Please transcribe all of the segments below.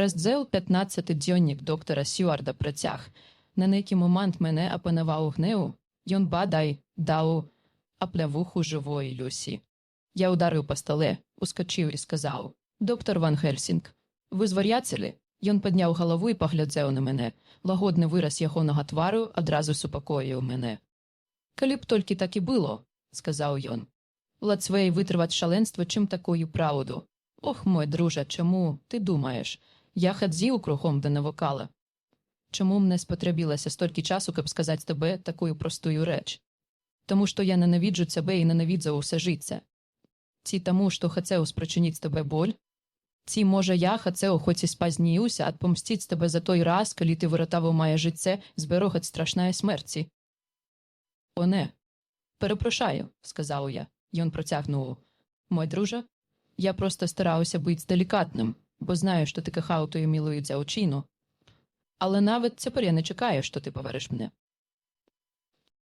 Розділ 15 дзённік доктора Сюарда працяг. На нейкі момант мене апанаваў гнеў, ён бадай даў аплявуху жывой Люсі. Я ударыў па стале, ускачыў і сказаў: «Доктор Ван Хельсінг, вы звар'яцелі?» Ён падняў галаву і паглядзеў на мяне. Лагодны выраз ягонага твару адразу супакоіў мяне. «Калі б толькі так і было», – сказаў ён. «Лацвей вытрываць шаленства, чым такую праўду. Ох, мой дружа, чаму, ты думаеш, я хадзіў кругом да навукала? Чаму мне спатрабілася столькі часу, каб сказаць табе такую простую рэч? Таму што я ненавіджу цябе і ненавідзеў усе жыцця. Ці таму, што хацеў спрычыніць табе боль? Ці, можа, я хацеў, хоць і спазніўся, адпомсціць табе за той раз, калі ты выратаваў мае жыццё, зберог ад страшнае смерці?» «О, не. Перепрошаю», – сказаў я. Ён процягнуў: «Мой дружа, я проста стараўся быць далікатным, бо знаю, што ты кахаў тую мілую дзяўчыну. Але нават цяпер я не чакаю, што ты паверыш мне.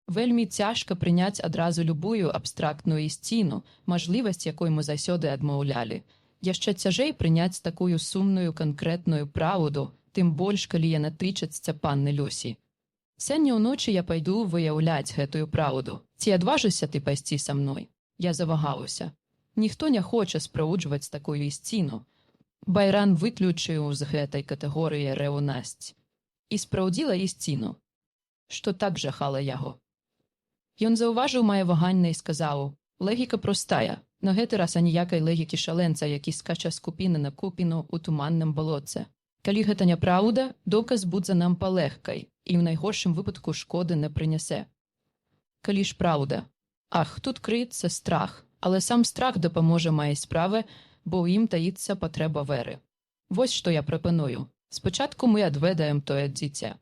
Вельмі цяжка прыняць адразу любую абстрактную ісціну, мажлівасць якой мы заўсёды адмаўлялі. Яшчэ цяжэй прыняць такую сумную канкрэтную праўду, тым больш, калі яна тычыцца панны Люсі. Сёння ўночы я пайду выяўляць гэтую праўду. Ці адважыся ты пайсці са мной?» Я завагаўся. Ніхто не хоча спраўджваць такую ісціну. Байран выключыў з гэтай катэгорыі рэўнасць. І спраўдзіла ісціну, што так жахала яго. Ён заўважыў мае ваганне і сказаў: «Логіка простая. На гэты раз аніякай логікі шаленца, які скача з купіны на купіну ў туманным балотце. Калі гэта няпраўда, доказ будзе нам палегкай і ў найгоршым выпадку шкоды не прынясе. Калі ж праўда? Ах, тут крыецца страх, але сам страх дапаможа маёй справе, бо ў ім таіцца патрэба веры. Вось што я прапаную. Спачатку мы адведаем тое дзіця.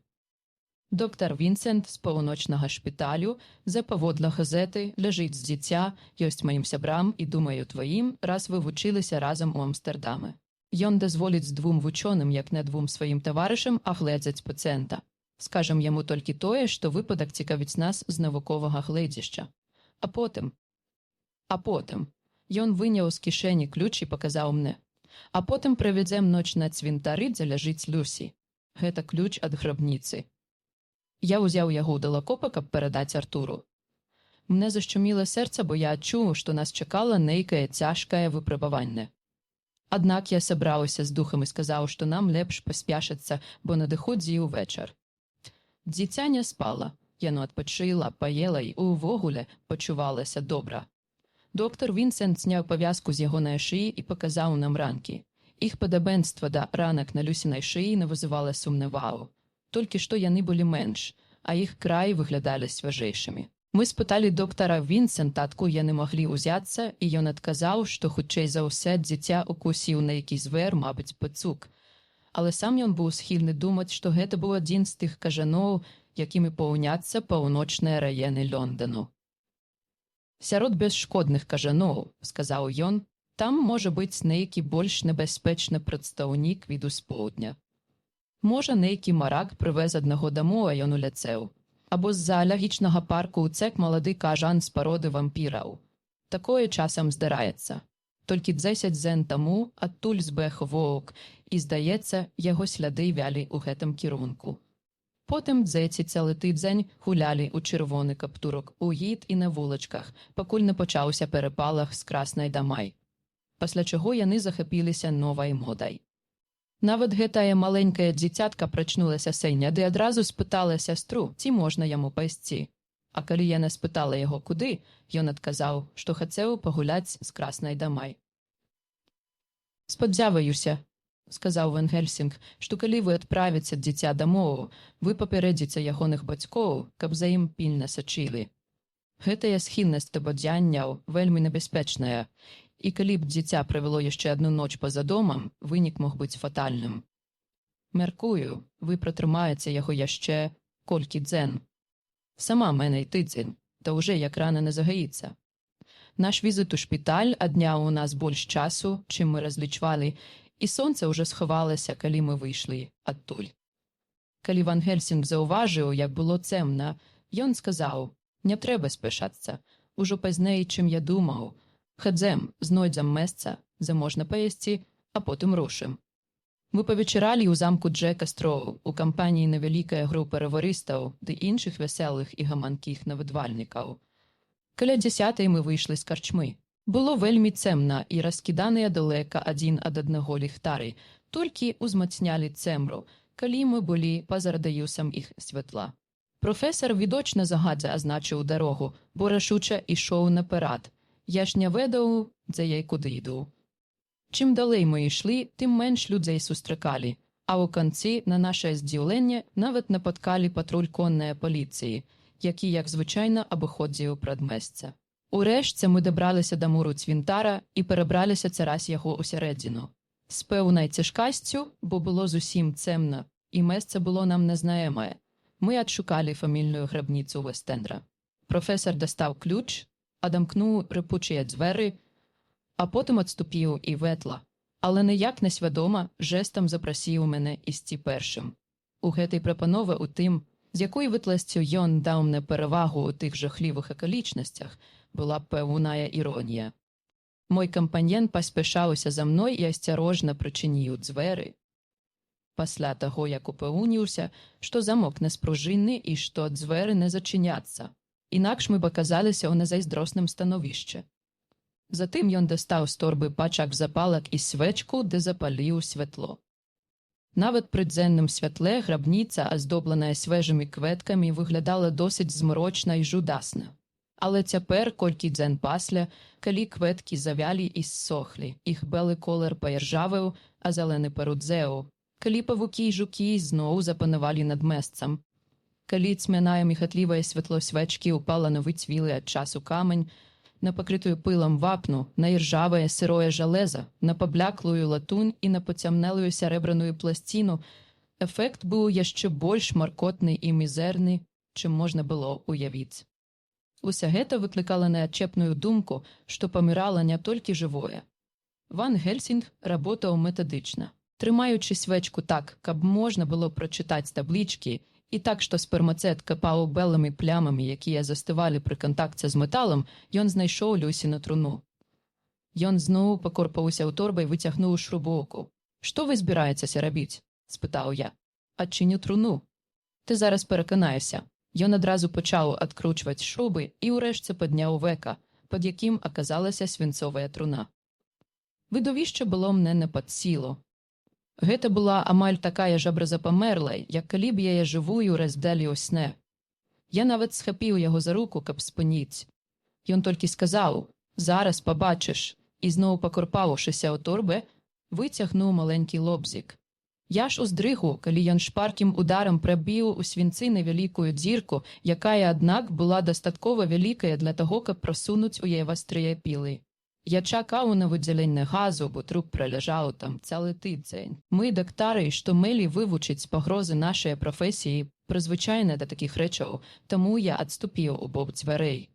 Доктор Вінсент з паўночнага шпіталю, за паводле газеты, ляжыць з дзіця, ёсць маім сябрам і, думаю, тваім, раз вы вучыліся разам у Амстэрдаме. Ён дазволіць двум вучоным, як не двум сваім таварышам, агледзець пацыента. Скажам яму толькі тое, што выпадак цікавіць нас з навуковага гледзяшча. А потым ён выняў з кішэні ключ і паказаў мне. А потым правядзем ноч на цвінтары, дзе ляжыць Люсі. Гэта ключ ад грабніцы. Я ўзяў яго ў далакопа, каб перадаць Артуру. Мне зашчуміла сэрца, бо я адчуў, што нас чакала нейкае цяжкае выпрабаванне. Аднак я сабраўся з духам і сказаў, што нам лепш паспяшыцца, бо надыходзіў вечар. Дзіця не спала. Яно адпачыла, паела і увогуле пачувалася добра. Доктор Вінсент зняў павязку з ягонай шыі і паказаў нам ранкі. Іх падабенства да ранак на Люсінай шыі не вызывала сумняваў. Толькі што яны былі менш, а іх краі выглядалі свяжэйшымі. Мы спыталі доктара Вінсента, адкуль яны маглі ўзяцца, і ён адказаў, што хутчэй за ўсё дзіця укусіў нейкі звер, мабыць, пацук. Але сам ён быў схільны думаць, што гэта быў адзін з тых кажаноў, якімі паўняцца паўночныя раёны Лондану. «Сярод бесшкодных кажаноў, — сказаў ён, — там можа быць нейкі больш небяспечны прадстаўнік віду з поўдня. Можа, нейкі марак прывез аднаго дамоў, а ён уляцеў. Або з заалагічнага парку ўцек малады кажан з пароды вампіраў. Такое часам здараецца. Толькі 10 дзён таму адтуль збег воўк, і, здаецца, яго сляды вялі ў гэтым кірунку. Потым дзеці цэлы тыдзень гулялі ў чырвоны каптурок у гід і на вулачках, пакуль не пачаўся перапалах з краснай дамай. Пасля чаго яны захапіліся новай модай. Нават гэтае маленькае дзіцятка прачнулася сёння, ды адразу спытала сястру, ці можна яму пайсці. А калі яна спытала яго куды, ён адказаў, што хацеў пагуляць з краснай дамай. «Спадзяваюся, — сказаў Ван Хельсінг, — што калі вы адправіце дзіця дамоў, вы папярэдзіце ягоных бацькоў, каб за ім пільна сачылі. Гэтая схільнасць да бадзянняў вельмі небяспечная, і калі б дзіця правяло яшчэ адну ноч па-за домам, вынік мог быць фатальным. Мяркую, вы пратрымаеце яго яшчэ колькі дзён. Сама меней тыдзень, та ўжо як рана не загаіцца. Наш візит у шпіталь адняў у нас больш часу, чым мы разлічвалі, і сонце ўжо схавалася, калі мы выйшлі адтуль. Калі Ван Хельсінг заўважыў, як было цемна, ён сказаў: «Не трэба спяшацца, ужо пазней, чым я думаў. Хадзем, знойдзем месца, дзе можна паесці, а потым рушым». Мы павечаралі ў замку Джека Строу у кампаніі невялікай групы рэварыстаў ды іншых вясёлых і гаманкіх наведвальнікаў. Каля 10:00 мы выйшлі з карчмы. Было вельмі цемна і раскіданыя далека адзін ад аднаго ліхтары, толькі ўзмацнялі цемру, калі мы былі па-за радыюсам іх святла. Професор відочна загадзя азначыў дарогу, бо рашуча ішоў наперад. Я ж не ведаў, дзе я й куди йду. Чим далей ми йшли, тим менш людей сустракалі, а у канці, на наше здзіўленне, нават напаткалі патруль коннай паліцыі, які, як звычайна, абыходзіў прадмесце. Урэшце мы дабраліся да муру цвінтара і перабраліся цераз яго ўсярэдзіну. З пэўнай цяжкасцю, бо было зусім цемна, і месца было нам незнаёмае. Мы адшукалі фамільную грабніцу Вестендра. Професор дастаў ключ, адамкнуў рипучыя дзверы, а потым адступіў і ветла, але ніяк несвядома жестам запрасіў мяне ісці першым. У гэтай прапанове у тым, з якой вытласцю ён даў мне перавагу ў тых жахлівых акалічнасцях, была пэўная іронія. Мой кампаньен паспяшаўся за мной і асцярожна прычыніў дзверы. Пасля таго, як упэўніўся, што замок не спружынны і што дзверы не зачыняцца. Інакш мы б аказаліся ў незайздросным становішчы. Затым ён дастаў з торбы пачак запалак і свечку, де запаліў святло. Нават пры дзенным святле грабніца, аздобленая свежымі кветкамі, выглядала досыць змрочна і жудасна. Але цяпер, колькі дзен пасля, калі кветкі завялі і ссохлі, іх белы колер паіржавеў, а зелены парудзеў, калі павукі і жукі зноў запанавалі над месцам, калі цьмяная міхатлівае святло свечкі ўпала на выцвілы ад часу камень, на пакрытую пылам вапну, на іржавае сырое жалеза, на пабляклую латунь і на пацямнелую сярэбраную пласціну, эфект быў яшчэ больш маркотны і мізэрны, чым можна было уявіць. Уся гэта выклікала неадчэпную думку, што памірала не толькі жывое. Ван Гельсінг работаў метадычна, трымаючы свечку так, каб можна было прачытаць таблічкі, і так, што спермацэт капаў белымі плямамі, якія застывалі пры кантакце з металам, ён знайшоў Люсіну труну. Ён зноў пакорпаўся ў торбай, выцягнуў шрубоўку. «Што вы збіраецеся рабіць?» – спытаў я. «Адчыню труну. Ты зараз пераканаешся». Ён адразу пачаў адкручваць шрубы і ўрэшце падняў века, пад якім аказалася свінцовая труна. Відовішча было мне не пад сілу. Гэта была амаль такая ж абразапамерлай, як калі б яе жывую раздалі ў сне. Я нават схапіў яго за руку, каб спыніць. Ён толькі сказаў: «Зараз пабачыш», і зноў пакорпаўшыся ў торбе, выцягнуў маленькі лобзік. Я ж уздрыгу, калі ён шпаркім ударам прабіў у свінцы невялікую дзірку, якая, аднак, была дастаткова вялікая для таго, каб прасунуць у яе вастрыя пілы. Я чакаў на выдзяленне газу, бо труп праляжаў там цэлы тыдзень. Мы, дактары, што мелі вывучыць пагрозы нашай прафесіі, прызвычайныя да такіх рэчаў, таму я адступіў у бок дзвярэй.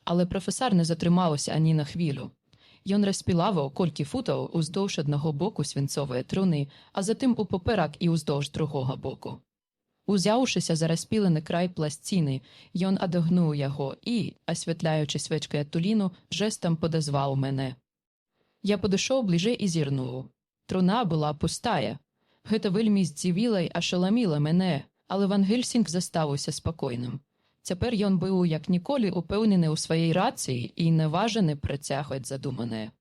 Але прафесар не затрымаўся ані на хвілю. Ён распілаваў колькі футаў уздоўж аднаго боку свінцовыя труны, а затым упоперак і ўздоўж другога боку. Узяўшыся за распілены край пласціны, ён адагнуў яго і, асвятляючы свечкай адтуліну, жэстам падазваў мяне. Я падышоў бліжэй і зірнуў. Труна была пустая. Гэта вельмі здзівіла і ашаламіла мяне, але Ван Гельсінг заставаўся спакойным. Цяпер ён быў як ніколі упэўнены ў сваёй рацыі і наважаны працягваць задуманае.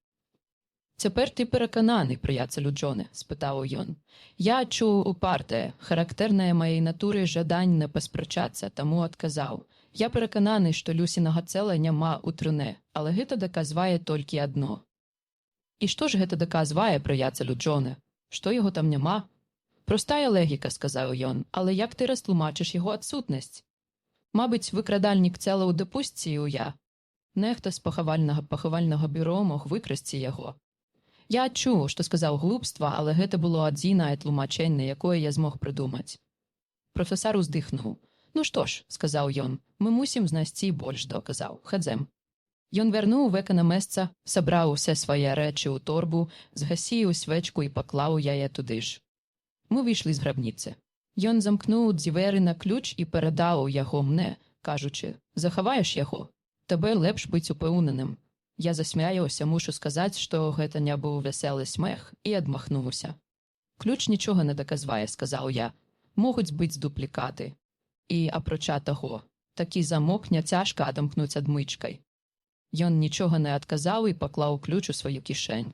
«Цяпер ты перакананы, прыяцелю Джоне?» – спытаў ён. Я адчуў упартае, характэрнае маёй натуры жаданне паспрачацца, таму адказаў. Я перакананы, што Люсінага цела няма ў труне, але гэта даказвае толькі адно. «І што ж гэта даказвае, прыяцелю Джоне? Што яго там няма?» «Простая логіка», – сказаў ён, але як ты растлумачыш яго адсутнасць? Мабыць, выкрадальнік целаў дапусціў я. Нехта з пахавальнага бюро мог выкрасці яго. Я адчуў, што сказаў глупства, але гэта было адзінае тлумачэнне, якое я змог прыдумаць. Прафесар уздыхнуў. «Ну што ж», – сказаў ён, – «мы мусім знайсці больш доказаў. Хадзем». Ён вярнуў века на месца, сабраў усе свае рэчы ў торбу, згасіў свечку і паклаў яе туды ж. Мы выйшлі з грабніцы. Ён замкнуў дзверы на ключ і перадаў яго мне, кажучы: «Захаваеш яго? Табе лепш быць упэўненым». Я засмяяўся, мушу сказаць, што гэта не быў вясёлы смех, і адмахнуўся. Ключ нічога не даказвае, сказаў я. Могуць быць дуплікаты. І, апрача таго, такі замок няцяжка адамкнуць адмычкай. Ён нічога не адказаў і паклаў ключ у сваю кішэнь.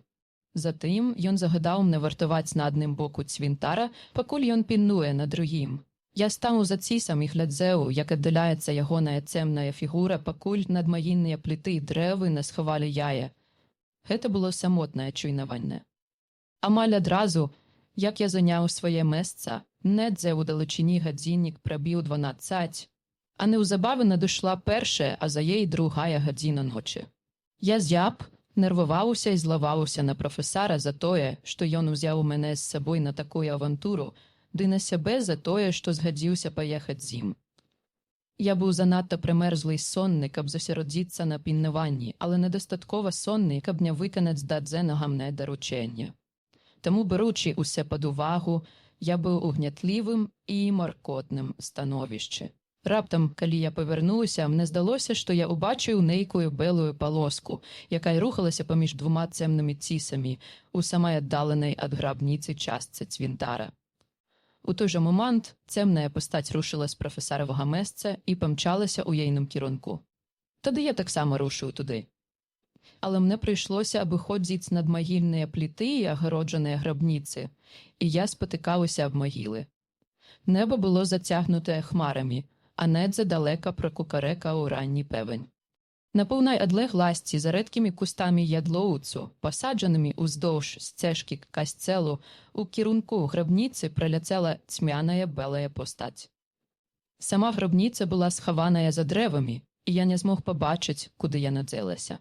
Затым ён загадаў мне вартаваць на адным боку цвінтара, пакуль ён пільнуе на другім. Я стаў за цісам і глядзеў, як аддаляецца ягоная цемная фігура, пакуль надмагільныя пліты і дрэвы не схавалі яе. Гэта было самотнае чуйнаванне. Амаль адразу, як я заняў свае месца, недзе ў далечыні гадзіннік прабіў 12, а неўзабаве надышла першая, а за ей другая гадзіна ночы. Я зяб, нерваваўся і злаваўся на прафесара за тое, што ён узяў мяне з сабой на такую авантуру, ды на сябе за тое, што згадзіўся паехаць з ім. Я быў занадта прымерзлы і сонны, каб засяродзіцца на пільнаванні, але недастаткова сонны, каб не выканаць дадзенага мне даручэння. Таму, беручы ўсе пад увагу, я быў у гнятлівым і маркотным становішчы. Раптам, калі я павярнуўся, мне здалося, што я ўбачыў нейкую белую палоску, якая рухалася паміж двума цемнымі цісамі у самай аддаленай ад грабніцы частцы цвінтара. У той жа момант цемная пастаць рушыла з прафесаравага месца і памчалася ў ейным кірунку. Тады я таксама рушыў туды. Але мне прыйшлося абыходзіць надмагільныя пліты і агароджаныя грабніцы, і я спатыкаўся аб магілы. Неба было зацягнутае хмарамі, а недзе далека пракукарэкаў ранні певень. На поўнай адлегласці за рэдкімі кустамі ядлоўцу, пасаджанымі ўздоўж сцежкі к касцелу, у кірунку грабніцы праляцела цьмяная белая постаць. Сама грабніца была схаваная за дрэвамі, і я не змог пабачыць, куды яна дзелася.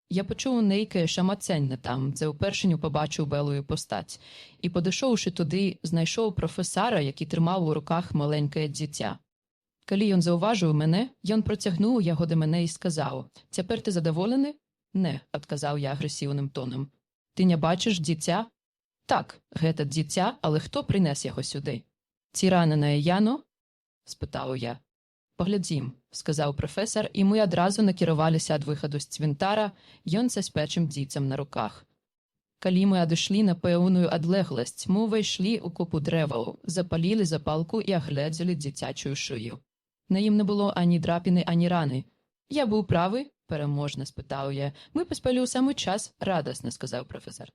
Я пачуў нейкае шамаценне там, дзе ўпершыню пабачыў белую постаць, і, падышоўшы туды, знайшоў прафесара, які трымаў у руках маленькае дзіця. Калі ён заўважыў мяне, ён процягнуў яго да мяне і сказаў: «Цяпер ты задаволены?» «Не», – адказаў я агрэсіўным тонам. «Ты не бачыш дзіця?» «Так, гэта дзіця, але хто прынес яго сюды?» «Ці раненае яно?» – спытаў я. «Паглядзім», – сказаў прафесар, і мы адразу накіраваліся ад выхаду з цвінтара, ён са спячым дзіцем на руках. Калі мы адышлі на пэўную адлегласць, мы ўвайшлі ў купу дрэваў, запалілі запалку і агледзелі дзіцячую шыю. На ім не было ані драпіны, ані раны. «Я быў правы?» – пераможна спытаў я. «Мы паспалі ў самы час», – радасна сказаў прафесар.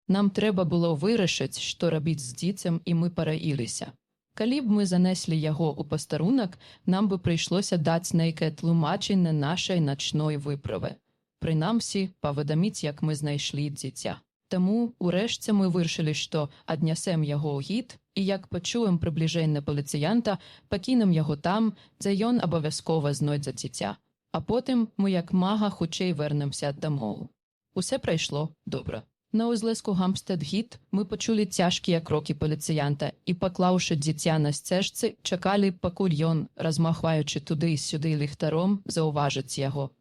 Нам трэба было вырашыць, што рабіць з дзіцем, і мы параіліся. Калі б мы занеслі яго ў пастарунак, нам бы прыйшлося даць нейкае тлумачэнне нашай начной выправы. Прынамсі, паведаміць, як мы знайшлі дзіця. Таму, урэшце, мы вырашылі, што аднясем яго ў гід, і як пачуем прыбліжэнне паліцыянта, пакінем яго там, дзе ён абавязкова знойдзе дзіця. А потым мы як мага хутчэй вернемся дамоў. Усе прайшло добра. На ўзлеску Гампстэд-гід мы пачулі цяжкія крокі паліцыянта і, паклаўшы дзіця на сцежцы, чакалі, пакуль ён, размахваючы туды і сюды ліхтаром, заўважыць яго.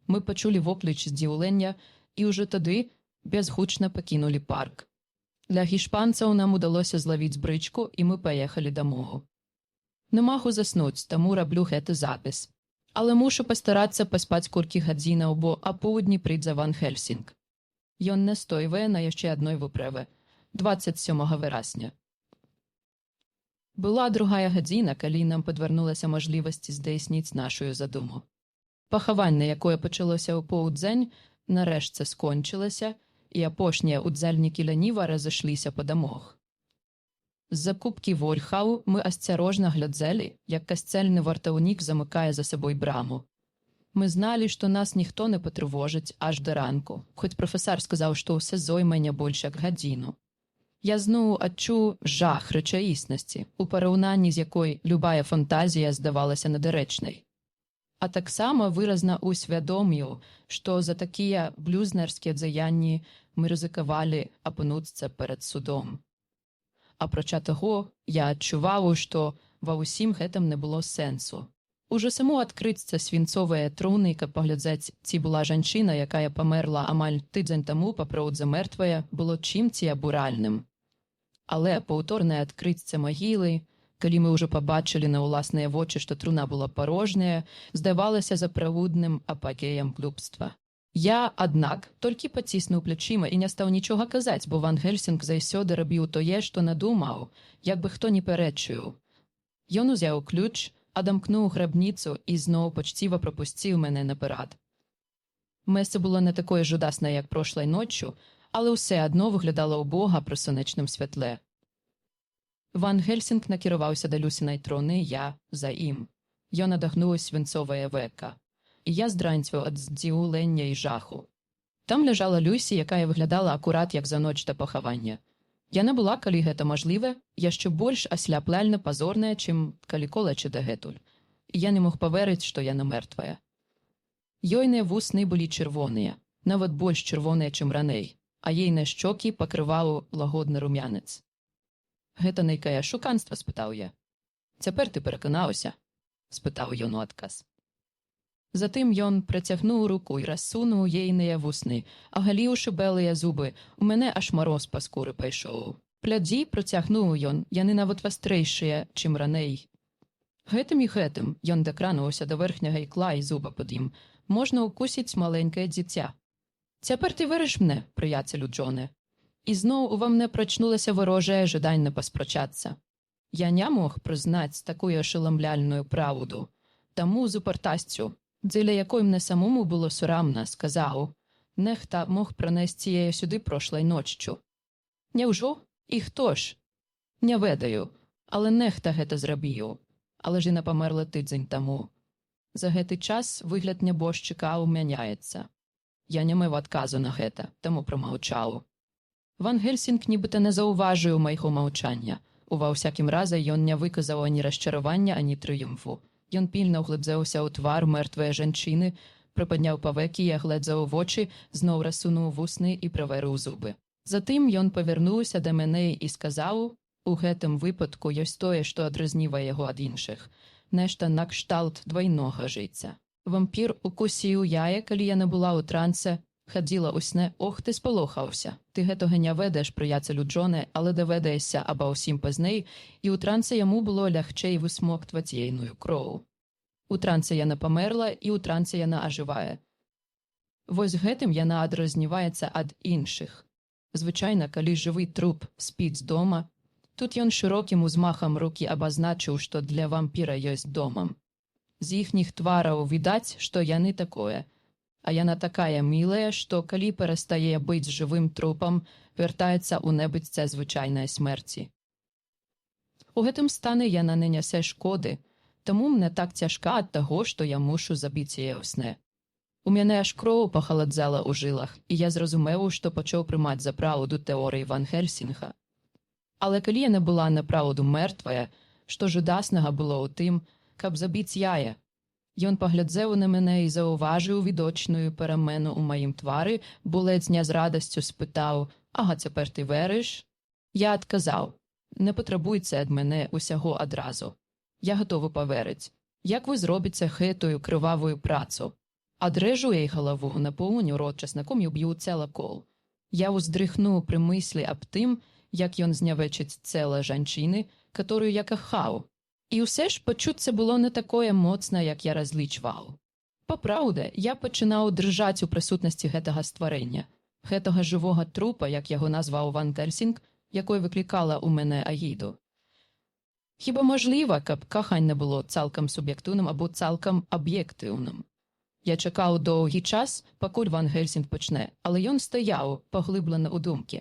Мы пачулі вокліч здзіўлення і ўжо тады безгучна пакінулі парк. Для гішпанцаў нам удалося злавіць брычку, і мы паехалі дамогу. Не магу заснуць, таму раблю гэты запіс. Але мушу пастарацца паспаць колькі гадзінаў, бо апоўдні прыйдзе Ван Хельсінг. Ён настойвае на яшчэ адной выправе – 27 верасня. Была другая гадзіна, калі нам падвярнулася мажлівасць здзейсніць нашую задуму. Пахаванне, якое пачалося ў поўдзень, нарэшце скончылася, і апошнія удзельнікі ляніва разышліся па дамах. З-за купкі Вольхау мы асцярожна глядзелі, як касцельны вартаўнік замыкае за сабой браму. Мы зналі, што нас ніхто не патрывожыць аж да ранку, хоць прафесар сказаў, што ўсе зойме не больш як гадзіну. Я зноў адчуў жах рэчаіснасці, у параўнанні з якой любая фантазія здавалася надарэчнай. А таксама выразна усвядоміў, што за такія блюзнерскія дзеянні мы рызыкавалі апынуцца перад судом. Апрача таго, я адчуваў, што ва ўсім гэтым не было сэнсу. Ужо само адкрыцця свінцовыя труны, каб паглядзець, ці была жанчына, якая памерла амаль тыдзень таму, папраўдзе мертвая, было чымці абуральным. Але паўторнае адкрыцця магілы, калі мы ўжо пабачылі на ўласныя вочы, што труна была парожняя, здавалася заправудным апагеем глупства. Я, аднак, толькі паціснуў плячыма і не стаў нічога казаць, бо Ван Гельсінг заўсёды рабіў тое, што надумаў, як бы хто не пярэчыў. Ён узяў ключ, адамкнуў грабніцу і зноў пачціва прапусціў мяне наперад. Месце було не такое жудасне, як прошлой ноччю, але все адно виглядало убога при сонячному світле. Ван Гельсінг накерувався до Люсінай трони, я за ім. Ён адагнуў свинцовае века. І я здранцваў ад здзіўлення і жаху. Там ляжала Люсі, якая выглядала акурат як за ноч да пахавання. Яна была, калі гэта мажліве, яшчэ больш асляпляльна пазорная, чым калі колачы дагэтуль. І я не мог паверыць, што яна мертвая. Ёйныя вусны былі чырвоныя, нават больш чырвоныя, чым раней, а ейныя шчокі пакрываў лагодны румянец. «Гэта нейкае шуканства?» – спытаў я. «Цяпер ты пераканаўся?» – спытаў ён у адказ. Затым ён працягнуў руку і рассунуў ейныя вусны, агаліўшы бэлыя зубы, у мяне аж мароз па скуры пайшоў. «Плядзі», – працягнуў ён, «яны нават вастрэйшыя, чым раней». Гэтым і гэтым ён дакрануўся да верхняга ікла і зуба пад ім. Можна укусіць маленькае дзіця. «Цяпер ты верыш мне, прыяцелю Джоне?» І зноў ува мне прачнулася варожае жаданне паспрачацца. Я не мог прызнаць такую ашаламляльную праўду. Таму з упартасцю, дзеля якой мне самому было сорамна, сказаў: «Нехта мог пранесці яе сюды прошлай ноччу». «Няўжо? І хто ж?» «Не ведаю, але нехта гэта зрабіў. Але ж яна памерла тыдзень таму». За гэты час выгляд нябожчыка мяняецца. Я не меў адказу на гэта, таму прамаўчаў. Ван Гельсінг нібыта не заўважыў майго маўчання. Ува ўсякім разе ён не выказаў ані расчаравання, ані трыумфу. Ён пільна ўгледзеўся ў твар мертвай жанчыны, прыпадняў павекі і агледзеў вочы, зноў рассунуў вусны і правярыў зубы. Затым ён павярнуўся да мяне і сказаў: «У гэтым выпадку ёсць тое, што адразнівае яго ад іншых. Нешта накшталт двайнога жыцця. Вампір укусіў яе, калі яна была ў трансе, хадзіла ў сне. Ох, ты спалохаўся. Ты гэтага не ведаеш, прыяцелю Джоне, але даведаешся аба ўсім пазней, і ў трансе яму было лягчэй высмоктваць ейную кроў. У трансе яна памерла, і ў трансе яна ажывае. Вось гэтым яна адразніваецца ад іншых. Звычайна, калі жывы труп спіць дома, тут ён шырокім узмахам рукі абазначыў, што для вампіра ёсць домам. З іхніх твараў відаць, што яны такое. А яна такая мілая, што калі перастае быць жывым трупам, вяртаецца ў небыцце звычайнай смерці. У гэтым стане яна не нясе шкоды, таму мне так цяжка ад таго, што я мушу забіць яе ў сне. У мяне аж кроў пахаладзала ў жылах, і я зразумеў, што пачаў прымаць за праўду тэорыі Ван Гельсінга. Але калі яна была направду мертвая, што жудаснага было ў тым, каб забіць яе? Ён паглядзеў на мяне і заўважыў відочную перамену ў маім твары, бо ледзь не з радасцю спытаў: «Ага, цяпер ты вериш?» Я адказаў: «Не патрабуйце ад мяне усяго адразу. Я гатовы паверыць. Як вы зробіце гэтую крывавую працу? Адрэжу ей галаву, напоўню рот часнаком і уб'ю цела кол». Я ўздрыхнуў пры мыслі аб тым, як ён знявечыць цела жанчыны, которую я кахаў. І ўсе ж пачуцце было не такое моцна, як я разлічваў. Папраўдзе, я пачынаў дрыжаць у прысутнасці гэтага стварэння, гэтага жывога трупа, як яго назваў Ван Гельсінг, якой выклікала ў мяне агіду. Хіба можліва, каб каханне было цалкам суб'ектыўным або цалкам аб'ектыўным? Я чакаў доўгі час, пакуль Ван Гельсінг пачне, але ён стаяў, паглыблена ў думкі.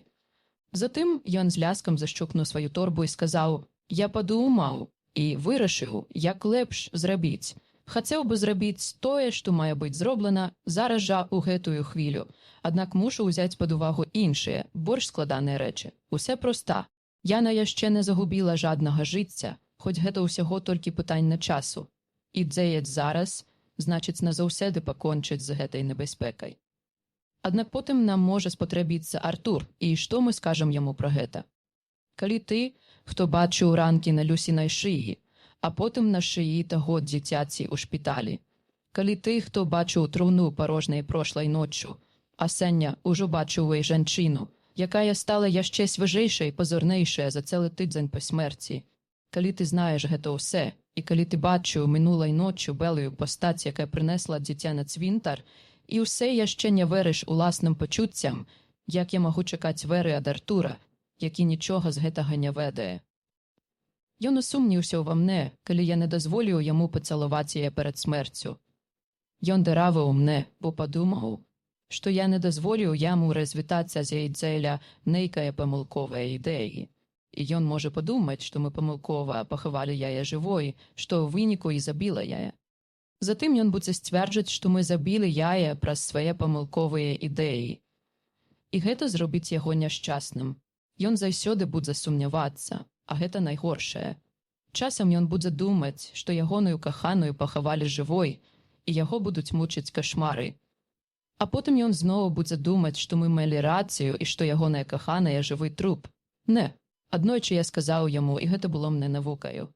Затым ён з ляскам зашчукнуў сваю торбу і сказаў: «Я падумаў і вырашыў, як лепш зрабіць. Хацеў бы зрабіць тое, што мае быць зроблена зараз жа ў гэтую хвілю. Аднак мушу ўзяць пад увагу іншыя, больш складаныя рэчы. Усе проста. Яна яшчэ не загубіла жаднага жыцця, хоць гэта ўсяго толькі пытанне часу. І дзеяць зараз, значыць, назаўсёды пакончыць з гэтай небяспекай. Аднак потым нам можа спатрэбіцца Артур, і што мы скажам яму пра гэта? Калі ты, хто бачыў ранкі на Люсінай шыі, а потым на шыі таго дзіцяці ў шпіталі. Калі ты, хто бачыў труну парожнай прошлай ноччу, а сёння ўжо бачыў і жанчыну, якая стала яшчэ свежэйшай і пазорнейшая за цэлы тыдзень па смерці. Калі ты знаеш гэта ўсе, і калі ты бачыў мінулай ноччу бэлую пастаць, якая прынесла дзіця на цвінтар, І усе яще не вериш уласним почуццям, як я магу чакаць веры ад Артура, які нічога з гэтага не ведае. Ён усумніўся ўва мне, калі я не дазволіў яму пацалаваць яе перад смерцю. Ён дараваў мне, бо падумаў, што я не дазволіў яму развітацца з яе дзеля нейкае памылковае ідэі. І ён можа падумаць, што мы памылкова пахавалі яе жывой, што ў выніку і забіла яе. Затым ён будзе сцвярджаць, што мы забілі яе праз свае памылковыя ідэі. І гэта зробіць яго няшчасным. Ён заўсёды будзе сумнявацца, а гэта найгоршае. Часам ён будзе думаць, што ягоную каханую пахавалі жывой, і яго будуць мучыць кашмары. А потым ён зноў будзе думаць, што мы мелі рацыю і што ягоная каханая жывы труп. Не, аднойчы я сказаў яму, і гэта было мне навукаю.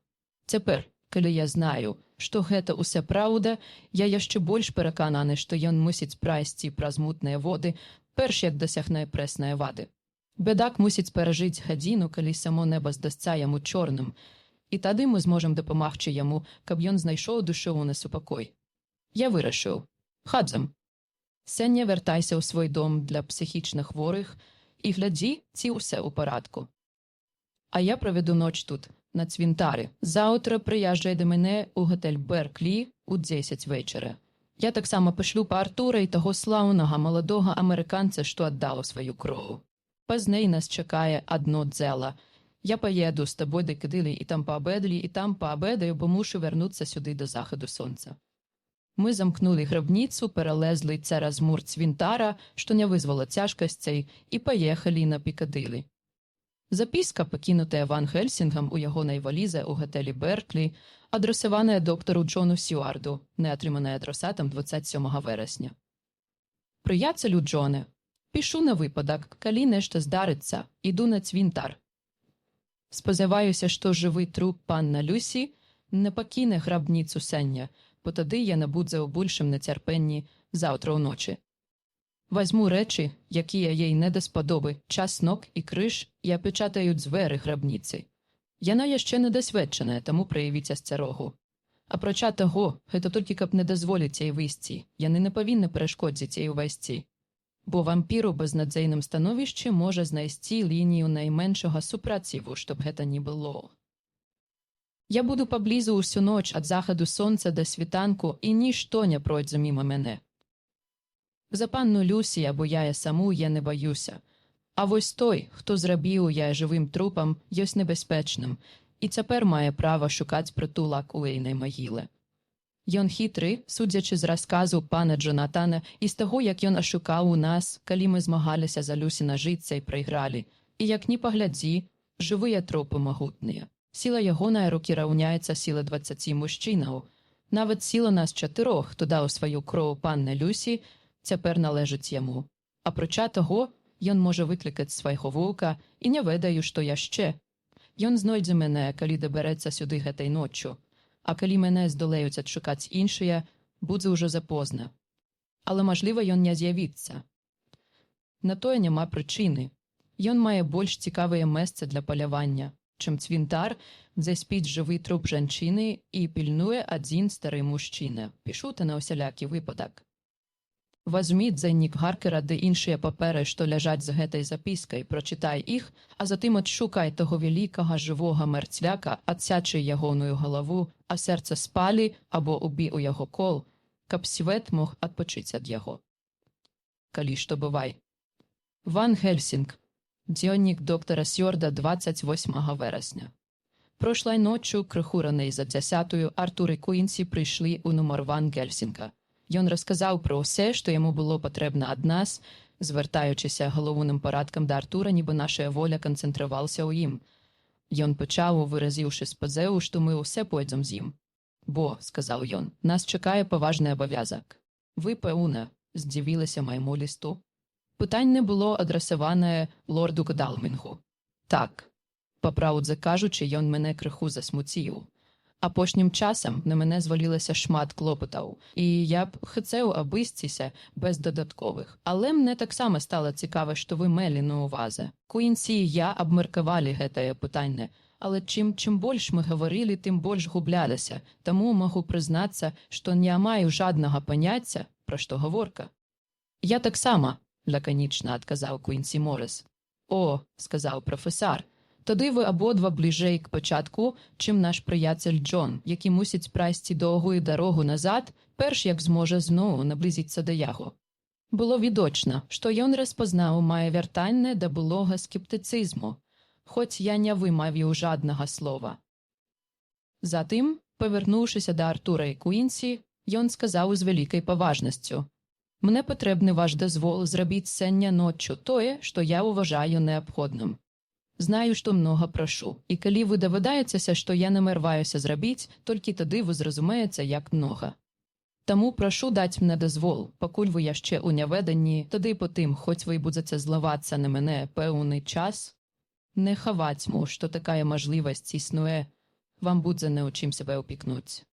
Цяпер, калі я знаю, што гэта ўся праўда, я яшчэ больш перакананы, што ён мусіць прайсці праз мутныя воды, перш як дасягне прэснае вады. Бядак мусіць перажыць гадзіну, калі само неба здасца яму чорным, і тады мы зможам дапамагчы яму, каб ён знайшоў душэўны супакой. Я вырашыў. Хадзам. Сёння вяртайся ў свой дом для псіхічна хворых і глядзі, ці ўсё ў парадку. А я праведу ноч тут, на цвінтары. Заўтра прыязджай да мяне ў гатэль Берклі ў 10 вечара. Я таксама пашлю па Артура і таго слаўнага маладога амерыканца, што аддаў сваю кроў. Пазней нас чакае адно дзела. Я паеду з табой да Кадылі і там паабедалі, і там паабедаю, бо мушу вярнуцца сюды да захаду сонца. Мы замкнулі грабніцу, пералезлі цераз мур цвінтара, што не вызвала цяжкасцей, і паехалі на Пікадылі. Запіска, пакінутая Ван Гельсінгам у ягонай валізе ў гатэлі Берклі, адрасаваная доктару Джону Сюарду, не атрыманая адрасатам 27 верасня. Прыяцелю Джоне, пішу на выпадак, калі нешта здарыцца, іду на цвінтар. Спадзяваюся, што жывы труп панна Люсі не пакіне грабніцу сёння, бо тады яна будзе ў большым нацярпенні заўтра ўночы. Вазьму рэчы, якія ей не даспадобы, часнок і крыж, і апечатаю дзверы грабніцы. Яна яшчэ недасведчаная, таму праявіць асцярогу. Апрача таго, гэта толькі каб не дазволіць ей выйсці, яны не павінны перашкодзіць ей увайсці. Бо вампір у безнадзейным становішчы можа знайсці лінію найменшага супраціву, чтоб гэта не было. Я буду паблізу ўсю ноч ад захаду сонца да світанку, і нішто не пройдзе міма мяне. За панну Люсі або яе саму я не баюся. А вось той, хто зрабіў яе жывым трупам, ёсць небяспечным, і цяпер мае права шукаць прытулак у ейнай магіле. Ён хітры, судзячы з расказу пана Джонатана і з таго, як ён ашукаў у нас, калі мы змагаліся за Люсіна жыцця і прайгралі. І як ні паглядзі, жывыя трупы магутныя. Сіла ягоная рукі раўняецца сілы 20 мужчынаў. Нават сіла нас 4, хто даў сваю кроў панне Люсі, цяпер належыць яму. Апрача таго, ён можа выклікаць свайго воўка і не ведаю, што яшчэ. Ён знойдзе мяне, калі дабярэцца сюды гэтай ноччу, а калі мяне здолеюць адшукаць іншыя, будзе ўжо запозна. Але, мажліва, ён не з'явіцца. На тое няма прычыны. Ён мае больш цікавыя месцы для палявання, чым цвінтар, дзе спіць жывы труп жанчыны і пільнуе адзін стары мужчына. Пішу та на ўсялякі выпадак. Вазьмі дзеннік Гаркера ды іншыя паперы, што ляжаць за гэтай запіскай, прачытай іх, а затым адшукай таго вялікага жывога мэрцвяка, адсячы ягоную галаву, а сэрца спалі або убі ў яго кол, каб свет мог адпачыць ад яго. Калі што бывай. Ван Гельсінг. Дзённік доктара Сюарда 28 верасня. Прошлай ноччу, крыху раней за 10-ю, Артур і Куінсі прыйшлі ў нумар Ван Гельсінга. Ён расказаў пра ўсе, што яму было патрэбна ад нас, звяртаючыся галоўным парадкам да Артура, нібы нашая воля канцэнтравалася ў ім. Ён пачаў, выразіўшы спадзеў, што мы ўсе пойдзем з ім. Бо, сказаў ён, нас чакае паважны абавязак. Вы, пэўна, здзівілася майму лісту. Пытанне было адрасаванае лорду Гдалмінгу. Так, папраўдзе кажучы, ён мяне крыху засмуціў. Апошнім часам на мяне звалілася шмат клопатаў, і я б хацеў абысціся без дадатковых. Але мне таксама стала цікава, што вы мелі на ўвазе. Куінсі і я абмеркавалі гэтае пытанне, але чым больш мы гаварылі, тым больш гублялася, таму магу прызнацца, што не маю жаднага паняцця, пра што гаворка. Я таксама, лаканічна адказаў Квінсі Морис. О, сказаў прафесар, тады вы абодва бліжэй к пачатку, чым наш прыяцель Джон, які мусіць прайсці доўгую дарогу назад, перш як зможа зноў наблізіцца да яго. Было відочна, што ён распазнаў мае вяртанне да былога скептыцызму, хоць я не вымавіў жаднага слова. Затым, павярнуўшыся да Артура і Квінсі, ён сказаў з вялікай паважнасцю: «Мне патрэбны ваш дазвол зрабіць сёння ноччу тое, што я ўважаю неабходным. Знаю, што многа прашу, і калі вы даведаецеся, што я намерваюся зрабіць, толькі тады вы зразумееце, як многа. Таму прашу даць мне дазвол, пакуль вы яшчэ ў няведанні, тады потым, хоць вы будзеце злавацца на мяне пэўны час, не хаваць му, што такая мажлівасць існуе, вам будзе на ў чым сябе ўпікнуць».